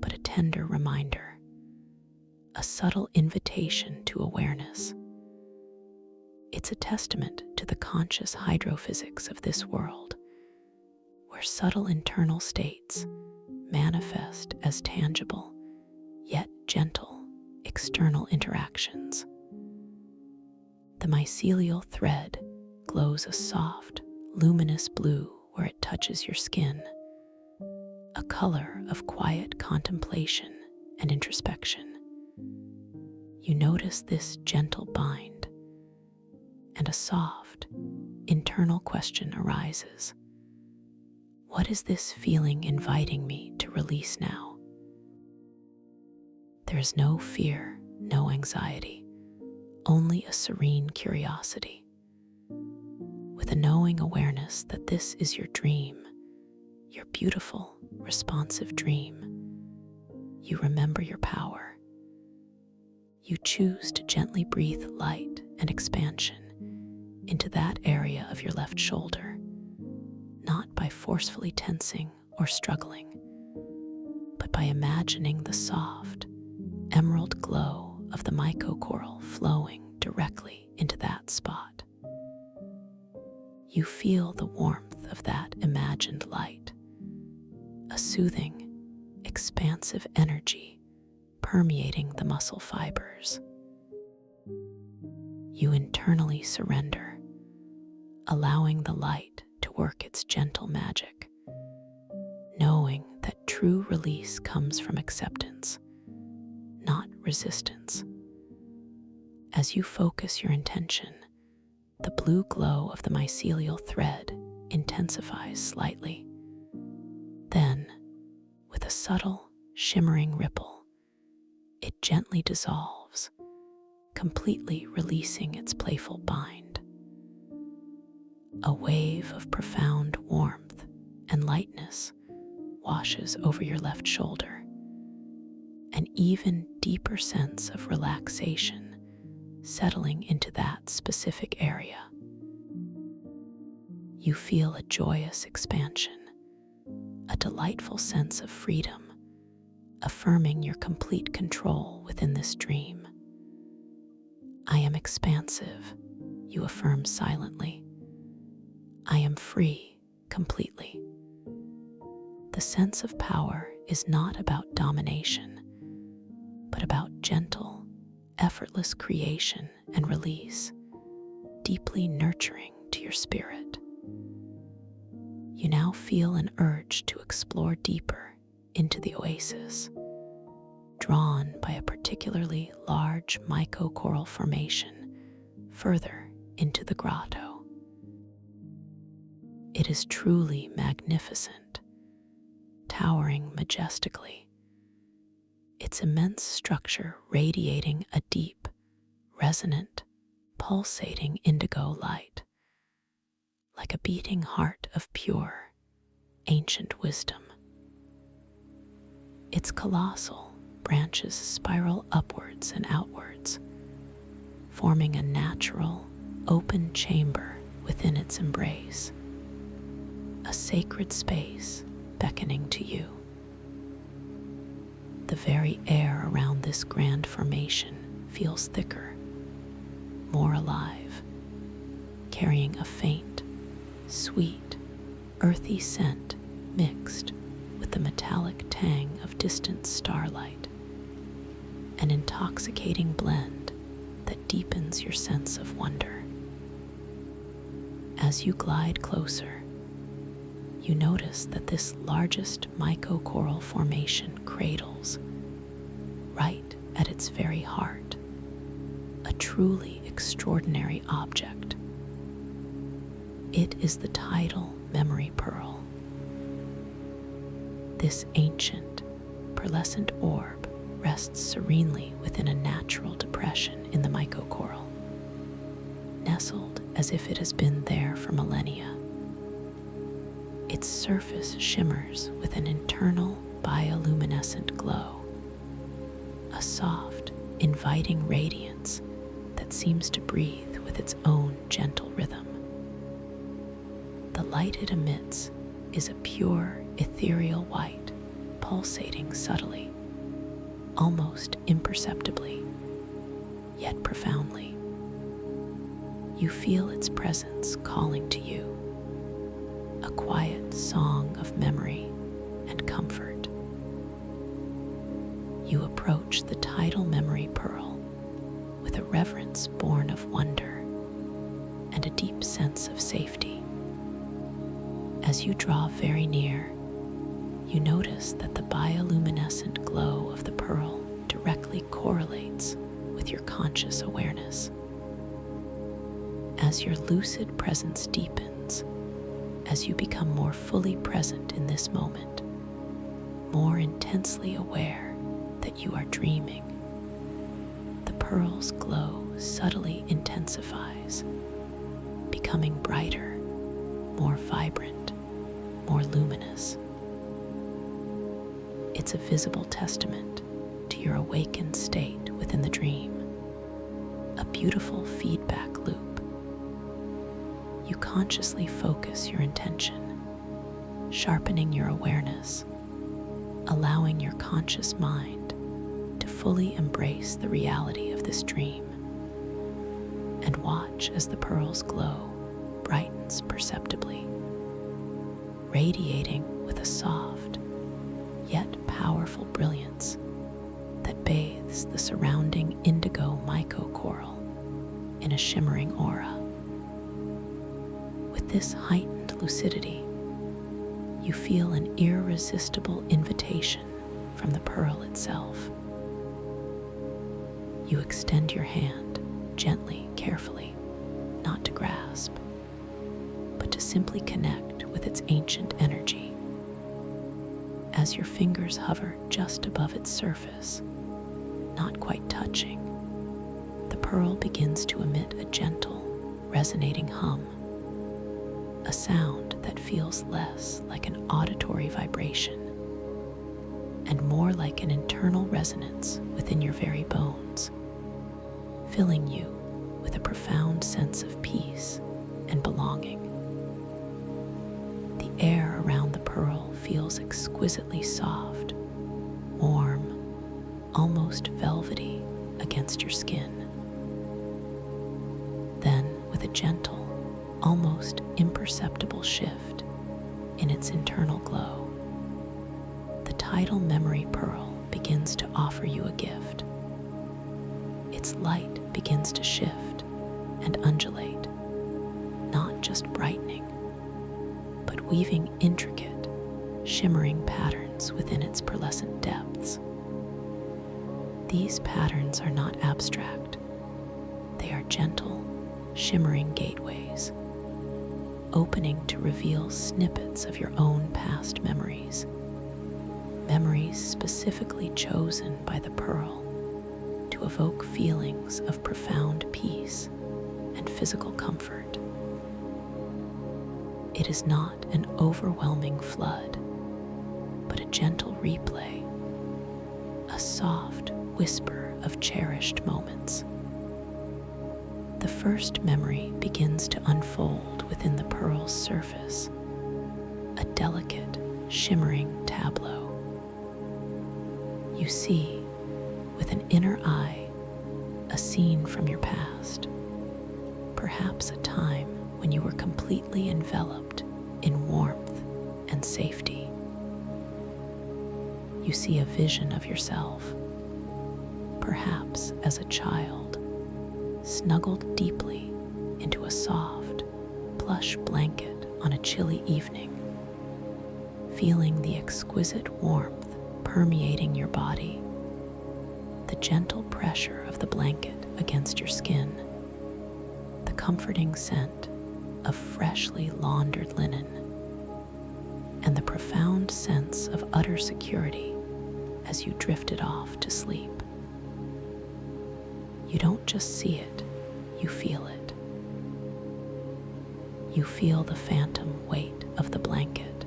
but a tender reminder, a subtle invitation to awareness. It's a testament to the conscious hydrophysics of this world, where subtle internal states manifest as tangible, yet gentle, external interactions. The mycelial thread glows a soft, luminous blue where it touches your skin, a color of quiet contemplation and introspection. You notice this gentle bind, and a soft, internal question arises. What is this feeling inviting me to release now? There is no fear, no anxiety, only a serene curiosity. With a knowing awareness that this is your dream, your beautiful, responsive dream, you remember your power. You choose to gently breathe light and expansion into that area of your left shoulder, not by forcefully tensing or struggling, but by imagining the soft, emerald glow of the mycocoral flowing directly into that spot. You feel the warmth of that imagined light, a soothing, expansive energy permeating the muscle fibers. You internally surrender, allowing the light to work its gentle magic, knowing that true release comes from acceptance, not resistance. As you focus your intention, the blue glow of the mycelial thread intensifies slightly. Then, with a subtle, shimmering ripple, it gently dissolves, completely releasing its playful bind. A wave of profound warmth and lightness washes over your left shoulder, an even deeper sense of relaxation settling into that specific area. You feel a joyous expansion, a delightful sense of freedom, affirming your complete control within this dream. I am expansive, you affirm silently. I am free completely. The sense of power is not about domination, but about gentle, effortless creation and release, deeply nurturing to your spirit. You now feel an urge to explore deeper into the oasis, drawn by a particularly large mycocoral formation further into the grotto. It is truly magnificent, towering majestically, its immense structure radiating a deep, resonant, pulsating indigo light, like a beating heart of pure, ancient wisdom. Its colossal branches spiral upwards and outwards, forming a natural, open chamber within its embrace, a sacred space beckoning to you. The very air around this grand formation feels thicker, more alive, carrying a faint, sweet, earthy scent mixed with the metallic tang of distant starlight, an intoxicating blend that deepens your sense of wonder. As you glide closer, you notice that this largest mycocoral formation cradles, right at its very heart, a truly extraordinary object. It is the tidal memory pearl. This ancient, pearlescent orb rests serenely within a natural depression in the mycocoral, nestled as if it has been there for millennia. Its surface shimmers with an internal bioluminescent glow, a soft, inviting radiance that seems to breathe with its own gentle rhythm. The light it emits is a pure, ethereal white, pulsating subtly, almost imperceptibly, yet profoundly. You feel its presence calling to you, a quiet song of memory and comfort. You approach the tidal memory pearl with a reverence born of wonder and a deep sense of safety. As you draw very near, you notice that the bioluminescent glow of the pearl directly correlates with your conscious awareness. As your lucid presence deepens, as you become more fully present in this moment, more intensely aware that you are dreaming, the pearl's glow subtly intensifies, becoming brighter, more vibrant, more luminous. It's a visible testament to your awakened state within the dream, a beautiful feedback loop. You consciously focus your intention, sharpening your awareness, allowing your conscious mind to fully embrace the reality of this dream, and watch as the pearl's glow brightens perceptibly, radiating with a soft yet powerful brilliance that bathes the surrounding indigo mycocoral in a shimmering aura. With this heightened lucidity, you feel an irresistible invitation from the pearl itself. You extend your hand, gently, carefully, not to grasp, but to simply connect with its ancient energy. As your fingers hover just above its surface, not quite touching, the pearl begins to emit a gentle, resonating hum, a sound that feels less like an auditory vibration and more like an internal resonance within your very bones, filling you with a profound sense of peace and belonging. The air around the pearl feels exquisitely soft, warm, almost velvety against your skin. Then, with a gentle, almost imperceptible shift in its internal glow, the tidal memory pearl begins to offer you a gift. Its light begins to shift and undulate, not just brightening, but weaving intricate, shimmering patterns within its pearlescent depths. These patterns are not abstract. They are gentle, shimmering gateways, opening to reveal snippets of your own past memories, memories specifically chosen by the pearl to evoke feelings of profound peace and physical comfort. It is not an overwhelming flood, but a gentle replay, a soft whisper of cherished moments. The first memory begins to unfold within the pearl's surface, a delicate, shimmering tableau. You see, with an inner eye, a scene from your past, perhaps a time when you were completely enveloped in warmth and safety. You see a vision of yourself, perhaps as a child, snuggled deeply into a soft, plush blanket on a chilly evening, feeling the exquisite warmth permeating your body, the gentle pressure of the blanket against your skin, the comforting scent of freshly laundered linen, and the profound sense of utter security as you drifted off to sleep. You don't just see it, you feel it. You feel the phantom weight of the blanket,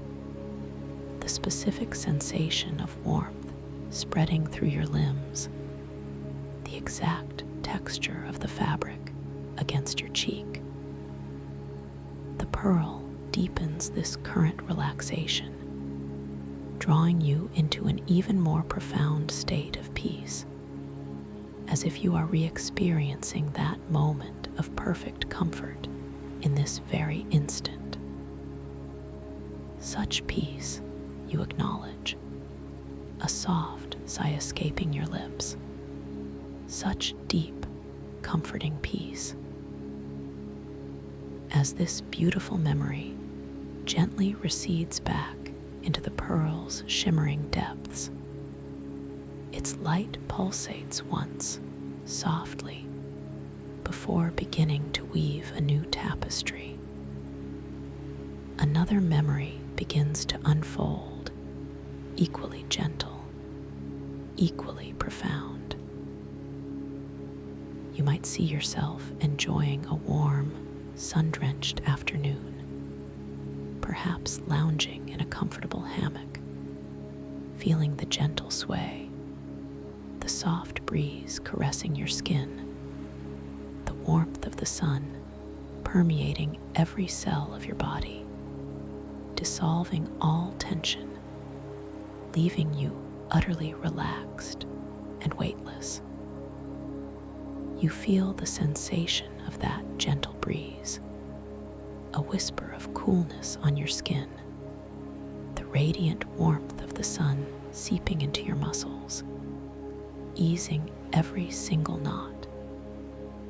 the specific sensation of warmth spreading through your limbs, the exact texture of the fabric against your cheek. The pearl deepens this current relaxation, drawing you into an even more profound state of peace, as if you are re-experiencing that moment of perfect comfort in this very instant. Such peace, you acknowledge, a soft sigh escaping your lips. Such deep, comforting peace. As this beautiful memory gently recedes back into the pearl's shimmering depths, its light pulsates once, softly, before beginning to weave a new tapestry. Another memory begins to unfold, equally gentle, equally profound. You might see yourself enjoying a warm, sun-drenched afternoon, perhaps lounging in a comfortable hammock, feeling the gentle sway, the soft breeze caressing your skin, the warmth of the sun permeating every cell of your body, dissolving all tension, leaving you utterly relaxed and weightless. You feel the sensation of that gentle breeze, a whisper of coolness on your skin, the radiant warmth of the sun seeping into your muscles, easing every single knot,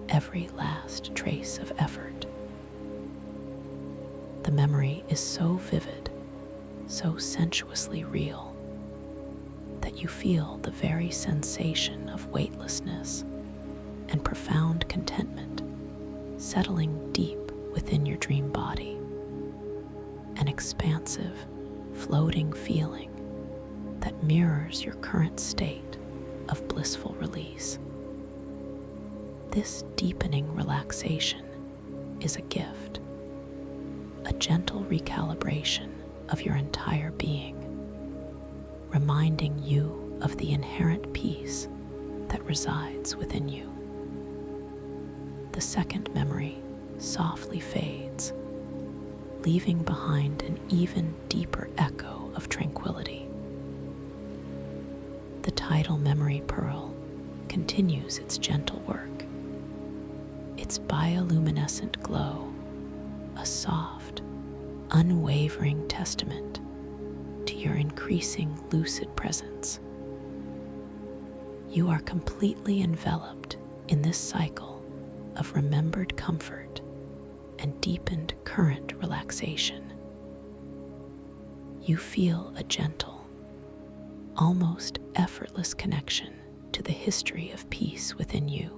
every last trace of effort. The memory is so vivid, so sensuously real, that you feel the very sensation of weightlessness and profound contentment settling deep within your dream body, an expansive, floating feeling that mirrors your current state of blissful release. This deepening relaxation is a gift, a gentle recalibration of your entire being, reminding you of the inherent peace that resides within you. The second memory softly fades, leaving behind an even deeper echo of tranquility. The tidal memory pearl continues its gentle work, its bioluminescent glow, a soft, unwavering testament to your increasing lucid presence. You are completely enveloped in this cycle of remembered comfort and deepened current relaxation. You feel a gentle, almost effortless connection to the history of peace within you,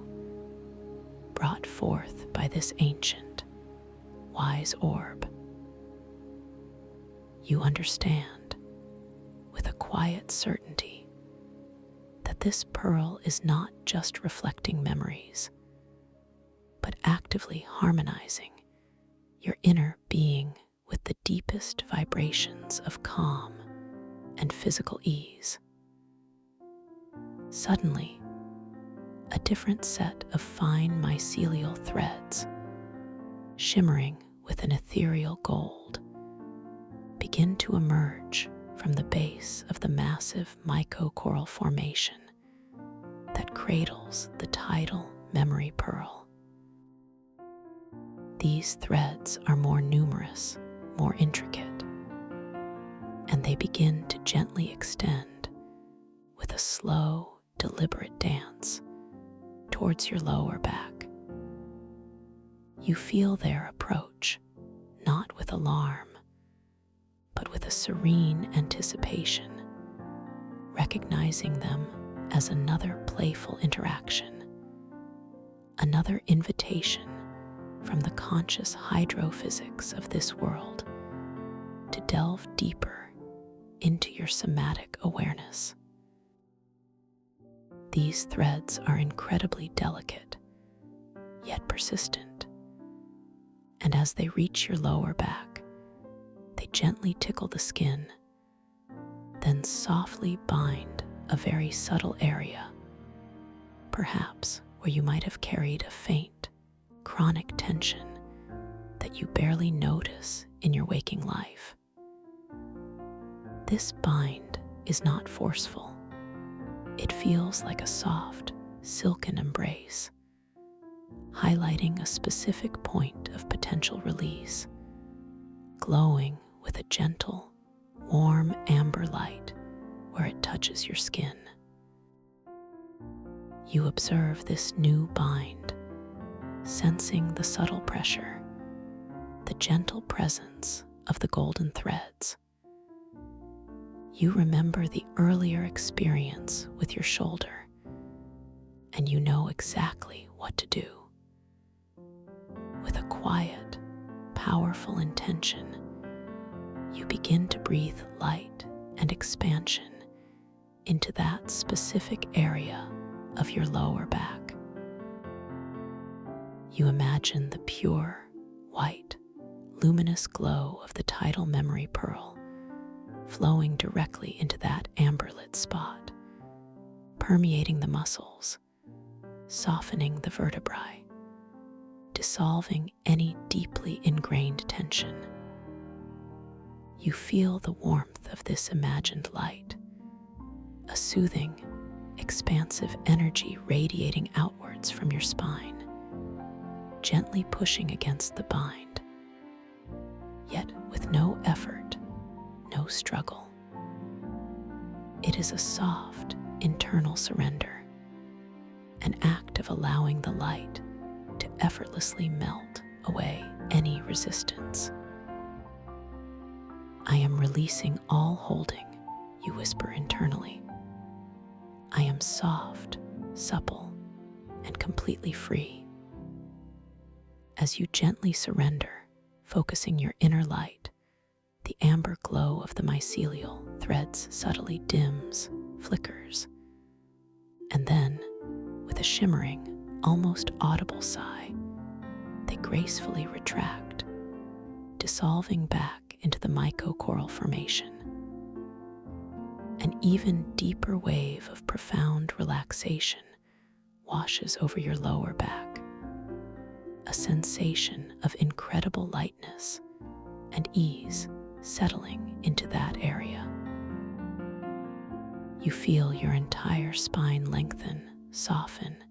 brought forth by this ancient, wise orb. You understand, with a quiet certainty, that this pearl is not just reflecting memories, but actively harmonizing your inner being with the deepest vibrations of calm and physical ease. Suddenly, a different set of fine mycelial threads, shimmering with an ethereal gold, begin to emerge from the base of the massive mycocoral formation that cradles the tidal memory pearl. These threads are more numerous, more intricate, and they begin to gently extend with a slow, deliberate dance towards your lower back. You feel their approach, not with alarm, but with a serene anticipation, recognizing them as another playful interaction, another invitation from the conscious hydrophysics of this world to delve deeper into your somatic awareness. These threads are incredibly delicate, yet persistent, and as they reach your lower back, they gently tickle the skin, then softly bind a very subtle area, perhaps where you might have carried a faint, chronic tension that you barely notice in your waking life. This bind is not forceful. It feels like a soft, silken embrace, highlighting a specific point of potential release, glowing with a gentle, warm amber light where it touches your skin. You observe this new bind, sensing the subtle pressure, the gentle presence of the golden threads. You remember the earlier experience with your shoulder, and you know exactly what to do. With a quiet, powerful intention, you begin to breathe light and expansion into that specific area of your lower back. You imagine the pure, white, luminous glow of the tidal memory pearl flowing directly into that amber-lit spot, permeating the muscles, softening the vertebrae, dissolving any deeply ingrained tension. You feel the warmth of this imagined light, a soothing, expansive energy radiating outwards from your spine, gently pushing against the bind, yet with no effort, no struggle. It is a soft, internal surrender, an act of allowing the light to effortlessly melt away any resistance. I am releasing all holding, you whisper internally. I am soft, supple, and completely free. As you gently surrender, focusing your inner light, the amber glow of the mycelial threads subtly dims, flickers, and then, with a shimmering, almost audible sigh, they gracefully retract, dissolving back into the mycocoral formation. An even deeper wave of profound relaxation washes over your lower back, a sensation of incredible lightness and ease settling into that area. You feel your entire spine lengthen, soften,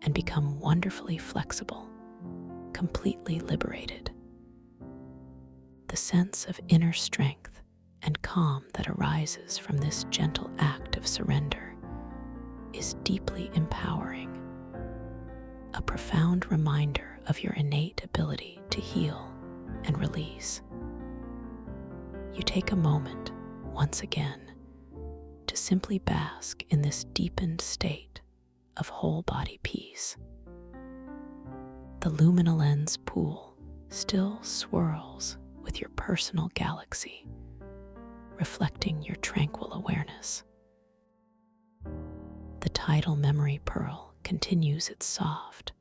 and become wonderfully flexible, completely liberated. The sense of inner strength and calm that arises from this gentle act of surrender is deeply empowering, a profound reminder of your innate ability to heal and release. You take a moment, once again, to simply bask in this deepened state of whole body peace. The luminolens pool still swirls with your personal galaxy, reflecting your tranquil awareness. The tidal memory pearl continues its soft,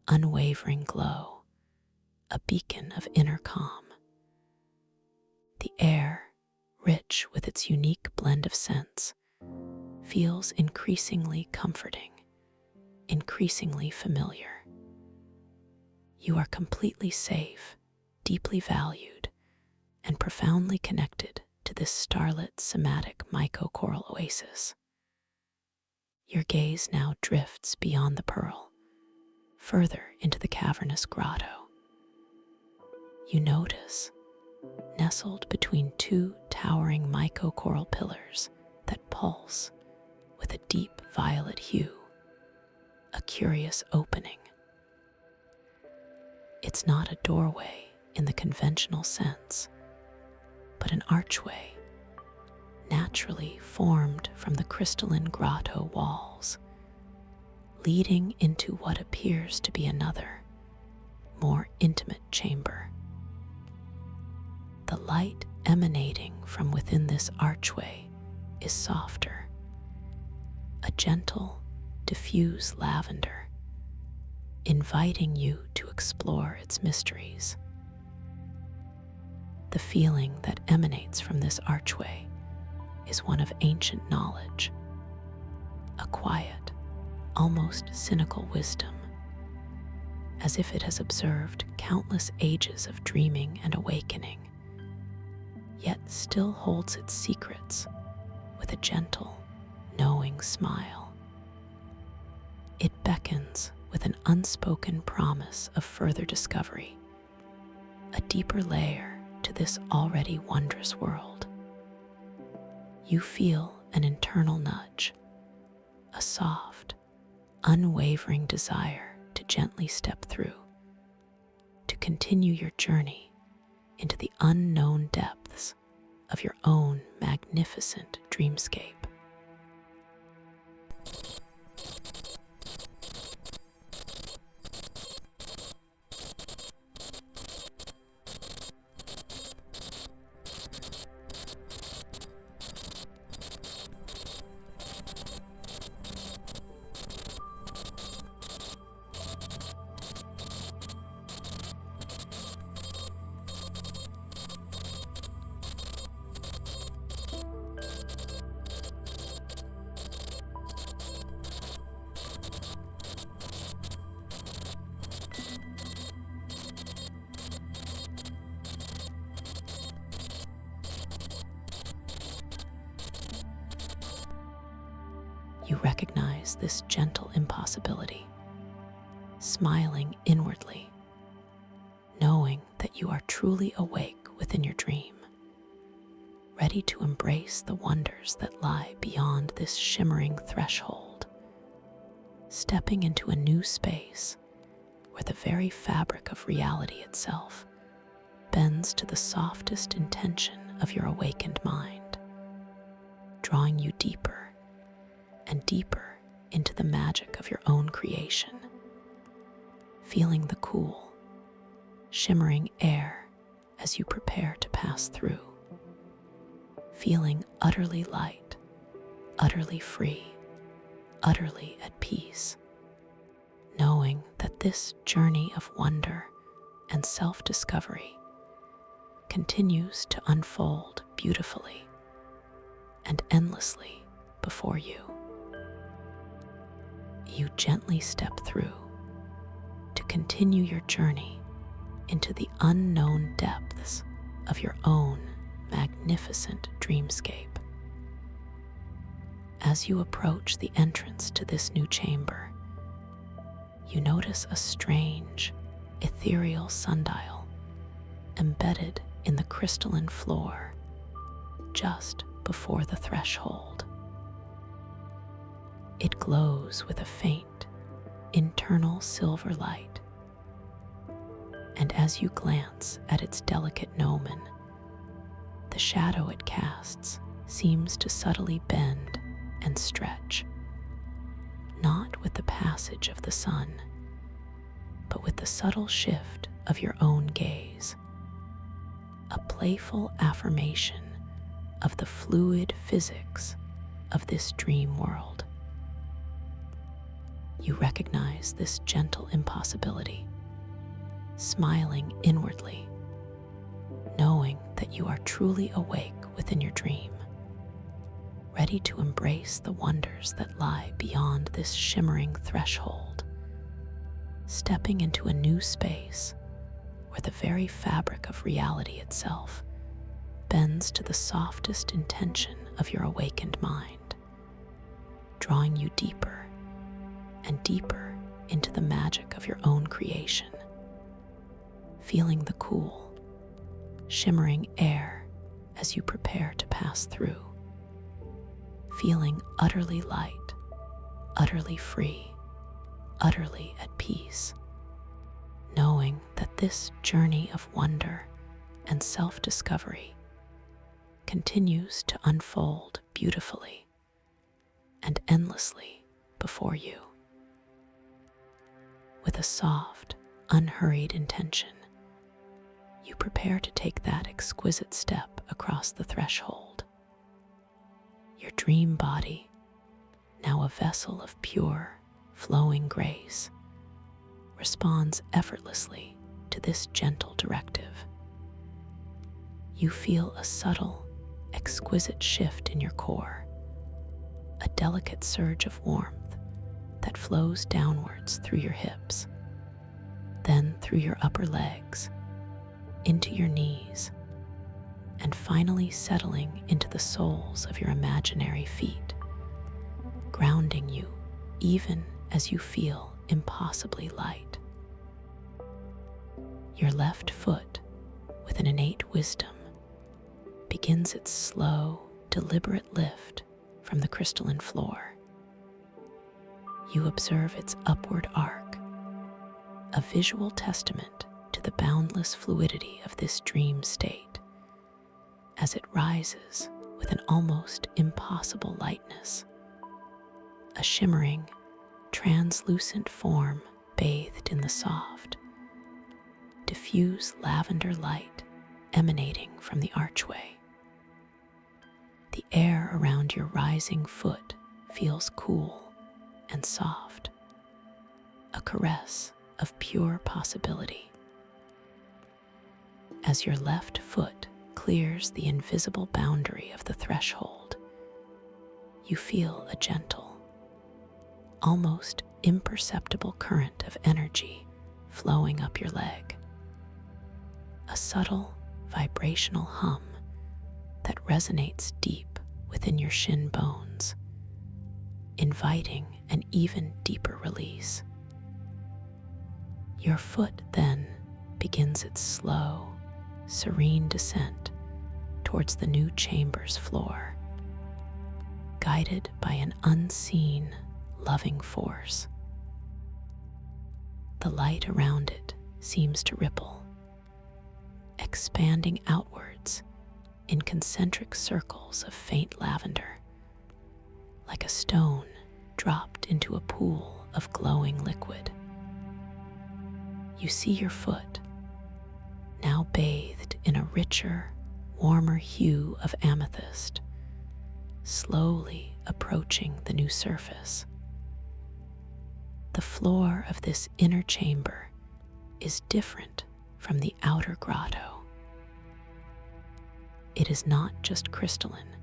unwavering glow, a beacon of inner calm. The air, rich with its unique blend of scents, feels increasingly comforting, increasingly familiar. You are completely safe, deeply valued, and profoundly connected to this starlit somatic mycocoral oasis. Your gaze now drifts beyond the pearl, further into the cavernous grotto. You notice, nestled between two towering mycocoral pillars that pulse with a deep violet hue, a curious opening. It's not a doorway in the conventional sense, but an archway naturally formed from the crystalline grotto walls, leading into what appears to be another, more intimate chamber. The light emanating from within this archway is softer, a gentle, diffuse lavender, inviting you to explore its mysteries. The feeling that emanates from this archway is one of ancient knowledge, a quiet, almost cynical wisdom, as if it has observed countless ages of dreaming and awakening, yet still holds its secrets with a gentle, knowing smile. It beckons with an unspoken promise of further discovery, a deeper layer to this already wondrous world. You feel an internal nudge, a soft, unwavering desire to gently step through, to continue your journey into the unknown depths of your own magnificent dreamscape. You recognize this gentle impossibility, smiling inwardly, knowing that you are truly awake within your dream, ready to embrace the wonders that lie beyond this shimmering threshold, stepping into a new space where the very fabric of reality itself bends to the softest intention of your awakened mind, drawing you deeper and deeper into the magic of your own creation, feeling the cool, shimmering air as you prepare to pass through, feeling utterly light, utterly free, utterly at peace, knowing that this journey of wonder and self-discovery continues to unfold beautifully and endlessly before you. You gently step through to continue your journey into the unknown depths of your own magnificent dreamscape. As you approach the entrance to this new chamber, you notice a strange, ethereal sundial embedded in the crystalline floor just before the threshold. It glows with a faint, internal silver light, and as you glance at its delicate gnomon, the shadow it casts seems to subtly bend and stretch, not with the passage of the sun, but with the subtle shift of your own gaze, a playful affirmation of the fluid physics of this dream world. You recognize this gentle impossibility, smiling inwardly, knowing that you are truly awake within your dream, ready to embrace the wonders that lie beyond this shimmering threshold, stepping into a new space where the very fabric of reality itself bends to the softest intention of your awakened mind, drawing you deeper and deeper into the magic of your own creation, feeling the cool, shimmering air as you prepare to pass through, feeling utterly light, utterly free, utterly at peace, knowing that this journey of wonder and self-discovery continues to unfold beautifully and endlessly before you. With a soft, unhurried intention, you prepare to take that exquisite step across the threshold. Your dream body, now a vessel of pure, flowing grace, responds effortlessly to this gentle directive. You feel a subtle, exquisite shift in your core, a delicate surge of warmth that flows downwards through your hips, then through your upper legs, into your knees, and finally settling into the soles of your imaginary feet, grounding you even as you feel impossibly light. Your left foot, with an innate wisdom, begins its slow, deliberate lift from the crystalline floor. You observe its upward arc, a visual testament to the boundless fluidity of this dream state, as it rises with an almost impossible lightness, a shimmering, translucent form bathed in the soft, diffuse lavender light emanating from the archway. The air around your rising foot feels cool and soft, a caress of pure possibility. As your left foot clears the invisible boundary of the threshold, you feel a gentle, almost imperceptible current of energy flowing up your leg, a subtle vibrational hum that resonates deep within your shin bones, inviting an even deeper release. Your foot then begins its slow, serene descent towards the new chamber's floor, guided by an unseen, loving force. The light around it seems to ripple, expanding outwards in concentric circles of faint lavender, like a stone dropped into a pool of glowing liquid. You see your foot, now bathed in a richer, warmer hue of amethyst, slowly approaching the new surface. The floor of this inner chamber is different from the outer grotto. It is not just crystalline,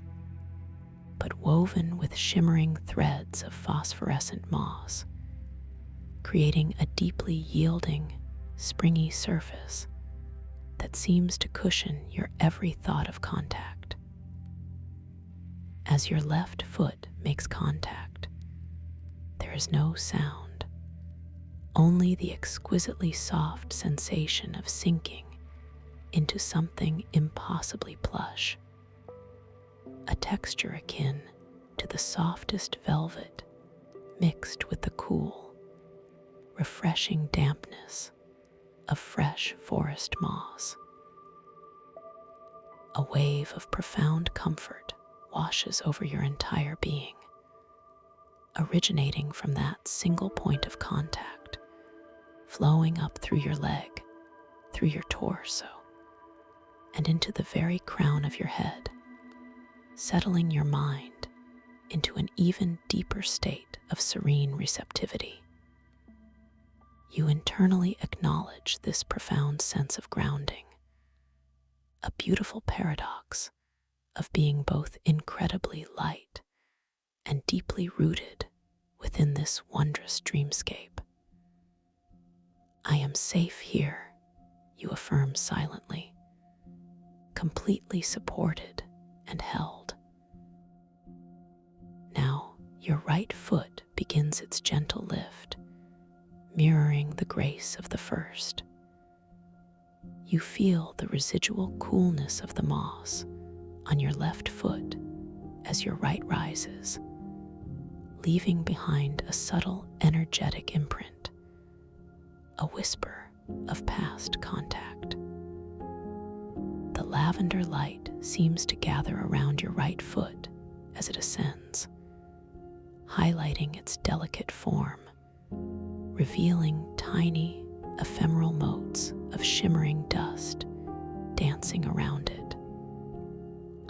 but woven with shimmering threads of phosphorescent moss, creating a deeply yielding, springy surface that seems to cushion your every thought of contact. As your left foot makes contact, there is no sound, only the exquisitely soft sensation of sinking into something impossibly plush, a texture akin to the softest velvet mixed with the cool, refreshing dampness of fresh forest moss. A wave of profound comfort washes over your entire being, originating from that single point of contact, flowing up through your leg, through your torso, and into the very crown of your head, settling your mind into an even deeper state of serene receptivity. You internally acknowledge this profound sense of grounding, a beautiful paradox of being both incredibly light and deeply rooted within this wondrous dreamscape. I am safe here, you affirm silently, completely supported and held. Now, your right foot begins its gentle lift, mirroring the grace of the first. You feel the residual coolness of the moss on your left foot as your right rises, leaving behind a subtle energetic imprint, a whisper of past contact. The lavender light seems to gather around your right foot as it ascends, highlighting its delicate form, revealing tiny, ephemeral motes of shimmering dust dancing around it,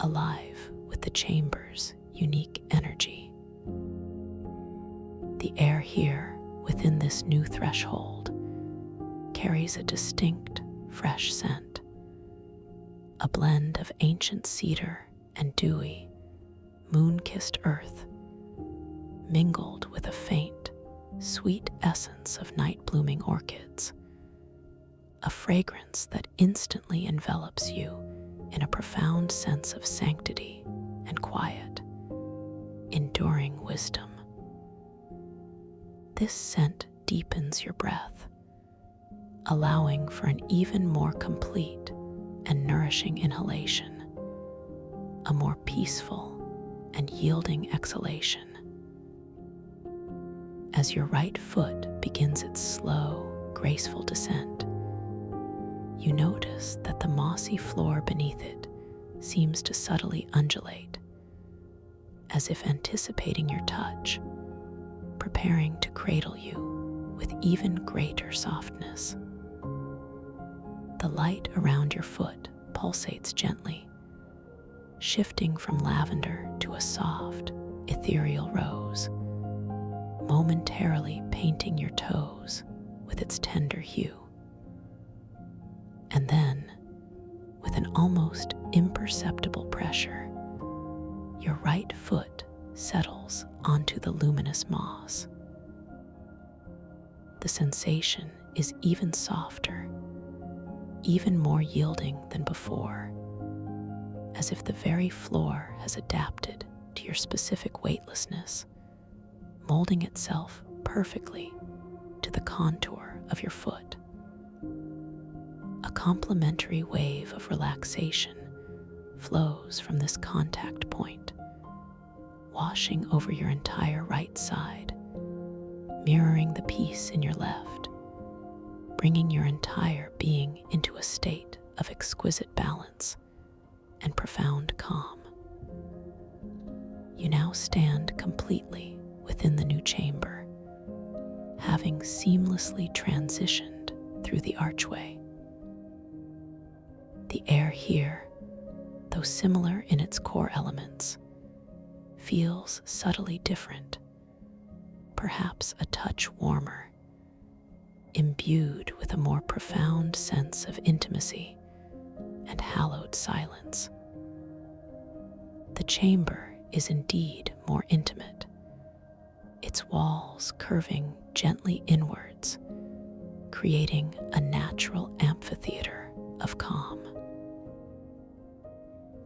alive with the chamber's unique energy. The air here, within this new threshold, carries a distinct, fresh scent, a blend of ancient cedar and dewy, moon-kissed earth, mingled with a faint, sweet essence of night-blooming orchids, a fragrance that instantly envelops you in a profound sense of sanctity and quiet, enduring wisdom. This scent deepens your breath, allowing for an even more complete and nourishing inhalation, a more peaceful and yielding exhalation. As your right foot begins its slow, graceful descent, you notice that the mossy floor beneath it seems to subtly undulate, as if anticipating your touch, preparing to cradle you with even greater softness. The light around your foot pulsates gently, shifting from lavender to a soft, ethereal rose, momentarily painting your toes with its tender hue. And then, with an almost imperceptible pressure, your right foot settles onto the luminous moss. The sensation is even softer, even more yielding than before, as if the very floor has adapted to your specific weightlessness, molding itself perfectly to the contour of your foot. A complementary wave of relaxation flows from this contact point, washing over your entire right side, mirroring the peace in your left, bringing your entire being into a state of exquisite balance and profound calm. You now stand completely within the new chamber, having seamlessly transitioned through the archway. The air here, though similar in its core elements, feels subtly different, perhaps a touch warmer, imbued with a more profound sense of intimacy and hallowed silence. The chamber is indeed more intimate, its walls curving gently inwards, creating a natural amphitheater of calm.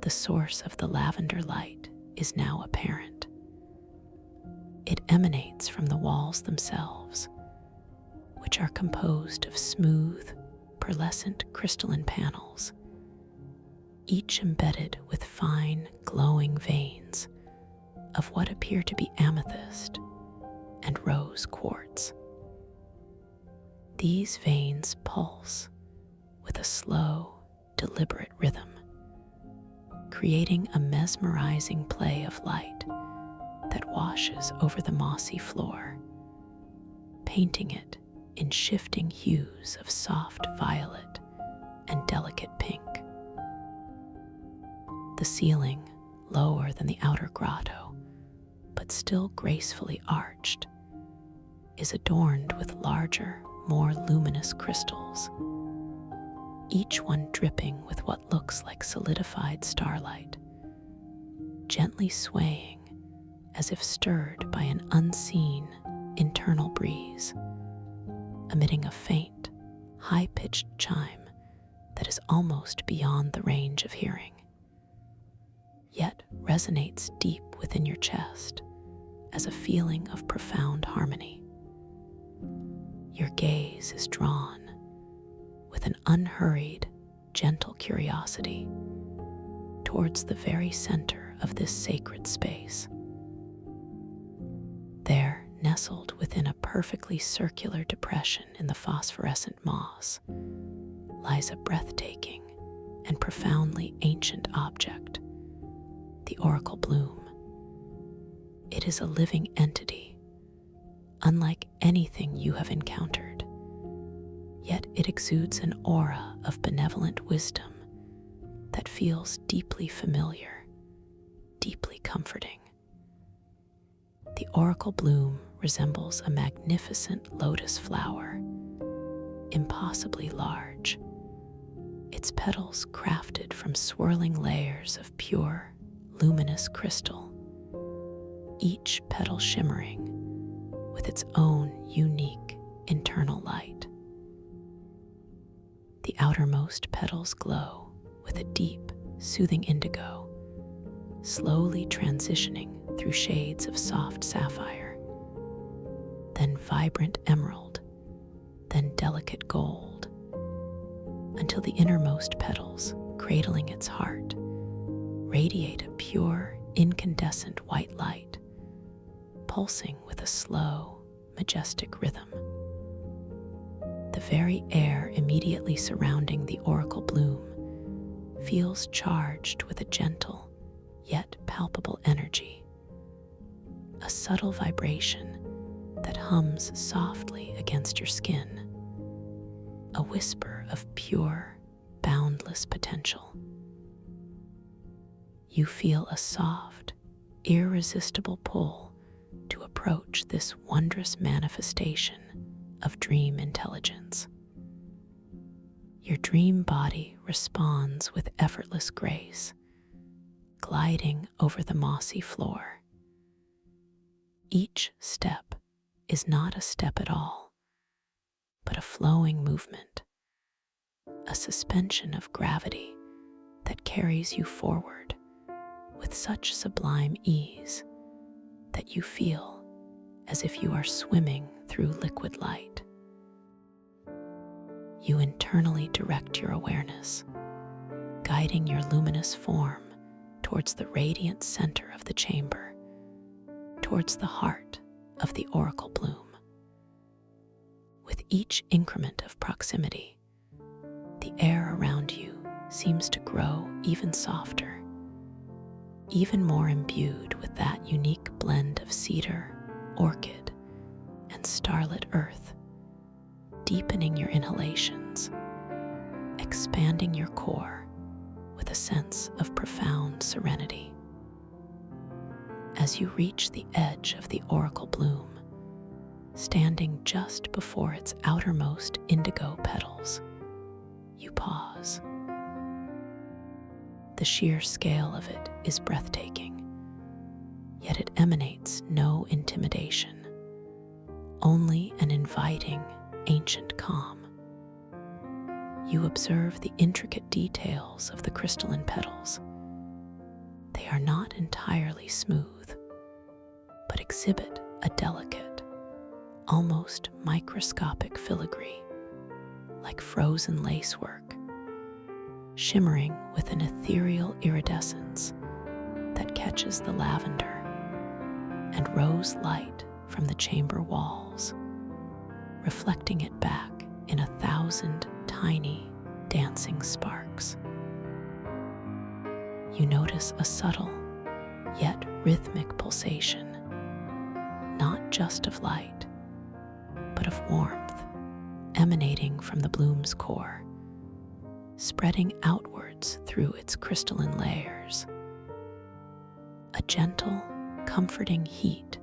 The source of the lavender light is now apparent. It emanates from the walls themselves, which are composed of smooth, pearlescent crystalline panels, each embedded with fine, glowing veins of what appear to be amethyst and rose quartz. These veins pulse with a slow, deliberate rhythm, creating a mesmerizing play of light that washes over the mossy floor, painting it in shifting hues of soft violet and delicate pink. The ceiling, lower than the outer grotto, but still gracefully arched, is adorned with larger, more luminous crystals, each one dripping with what looks like solidified starlight, gently swaying as if stirred by an unseen internal breeze, emitting a faint, high-pitched chime that is almost beyond the range of hearing, yet resonates deep within your chest as a feeling of profound harmony. Your gaze is drawn with an unhurried, gentle curiosity towards the very center of this sacred space. There, nestled within a perfectly circular depression in the phosphorescent moss, lies a breathtaking and profoundly ancient object, the oracle bloom. It is a living entity, unlike anything you have encountered, yet it exudes an aura of benevolent wisdom that feels deeply familiar, deeply comforting. The oracle bloom resembles a magnificent lotus flower, impossibly large, its petals crafted from swirling layers of pure, luminous crystal, each petal shimmering with its own unique internal light. The outermost petals glow with a deep, soothing indigo, slowly transitioning through shades of soft sapphire, then vibrant emerald, then delicate gold, until the innermost petals, cradling its heart, radiate a pure, incandescent white light, pulsing with a slow, majestic rhythm. The very air immediately surrounding the oracle bloom feels charged with a gentle, yet palpable energy, a subtle vibration that hums softly against your skin, a whisper of pure, boundless potential. You feel a soft, irresistible pull to approach this wondrous manifestation of dream intelligence. Your dream body responds with effortless grace, gliding over the mossy floor. Each step is not a step at all, but a flowing movement, a suspension of gravity that carries you forward with such sublime ease that you feel as if you are swimming through liquid light. You internally direct your awareness, guiding your luminous form towards the radiant center of the chamber, towards the heart of the oracle bloom. With each increment of proximity, the air around you seems to grow even softer, even more imbued with that unique blend of cedar, orchid, and starlit earth, deepening your inhalations, expanding your core with a sense of profound serenity. As you reach the edge of the oracle bloom, standing just before its outermost indigo petals, you pause. The sheer scale of it is breathtaking, yet it emanates no intimidation, only an inviting, ancient calm. You observe the intricate details of the crystalline petals. They are not entirely smooth, but exhibit a delicate, almost microscopic filigree, like frozen lacework, shimmering with an ethereal iridescence that catches the lavender and rose light from the chamber walls, reflecting it back in 1,000 tiny, dancing sparks. you notice a subtle yet rhythmic pulsation, not just of light, but of warmth emanating from the bloom's core, spreading outwards through its crystalline layers. A gentle, comforting heat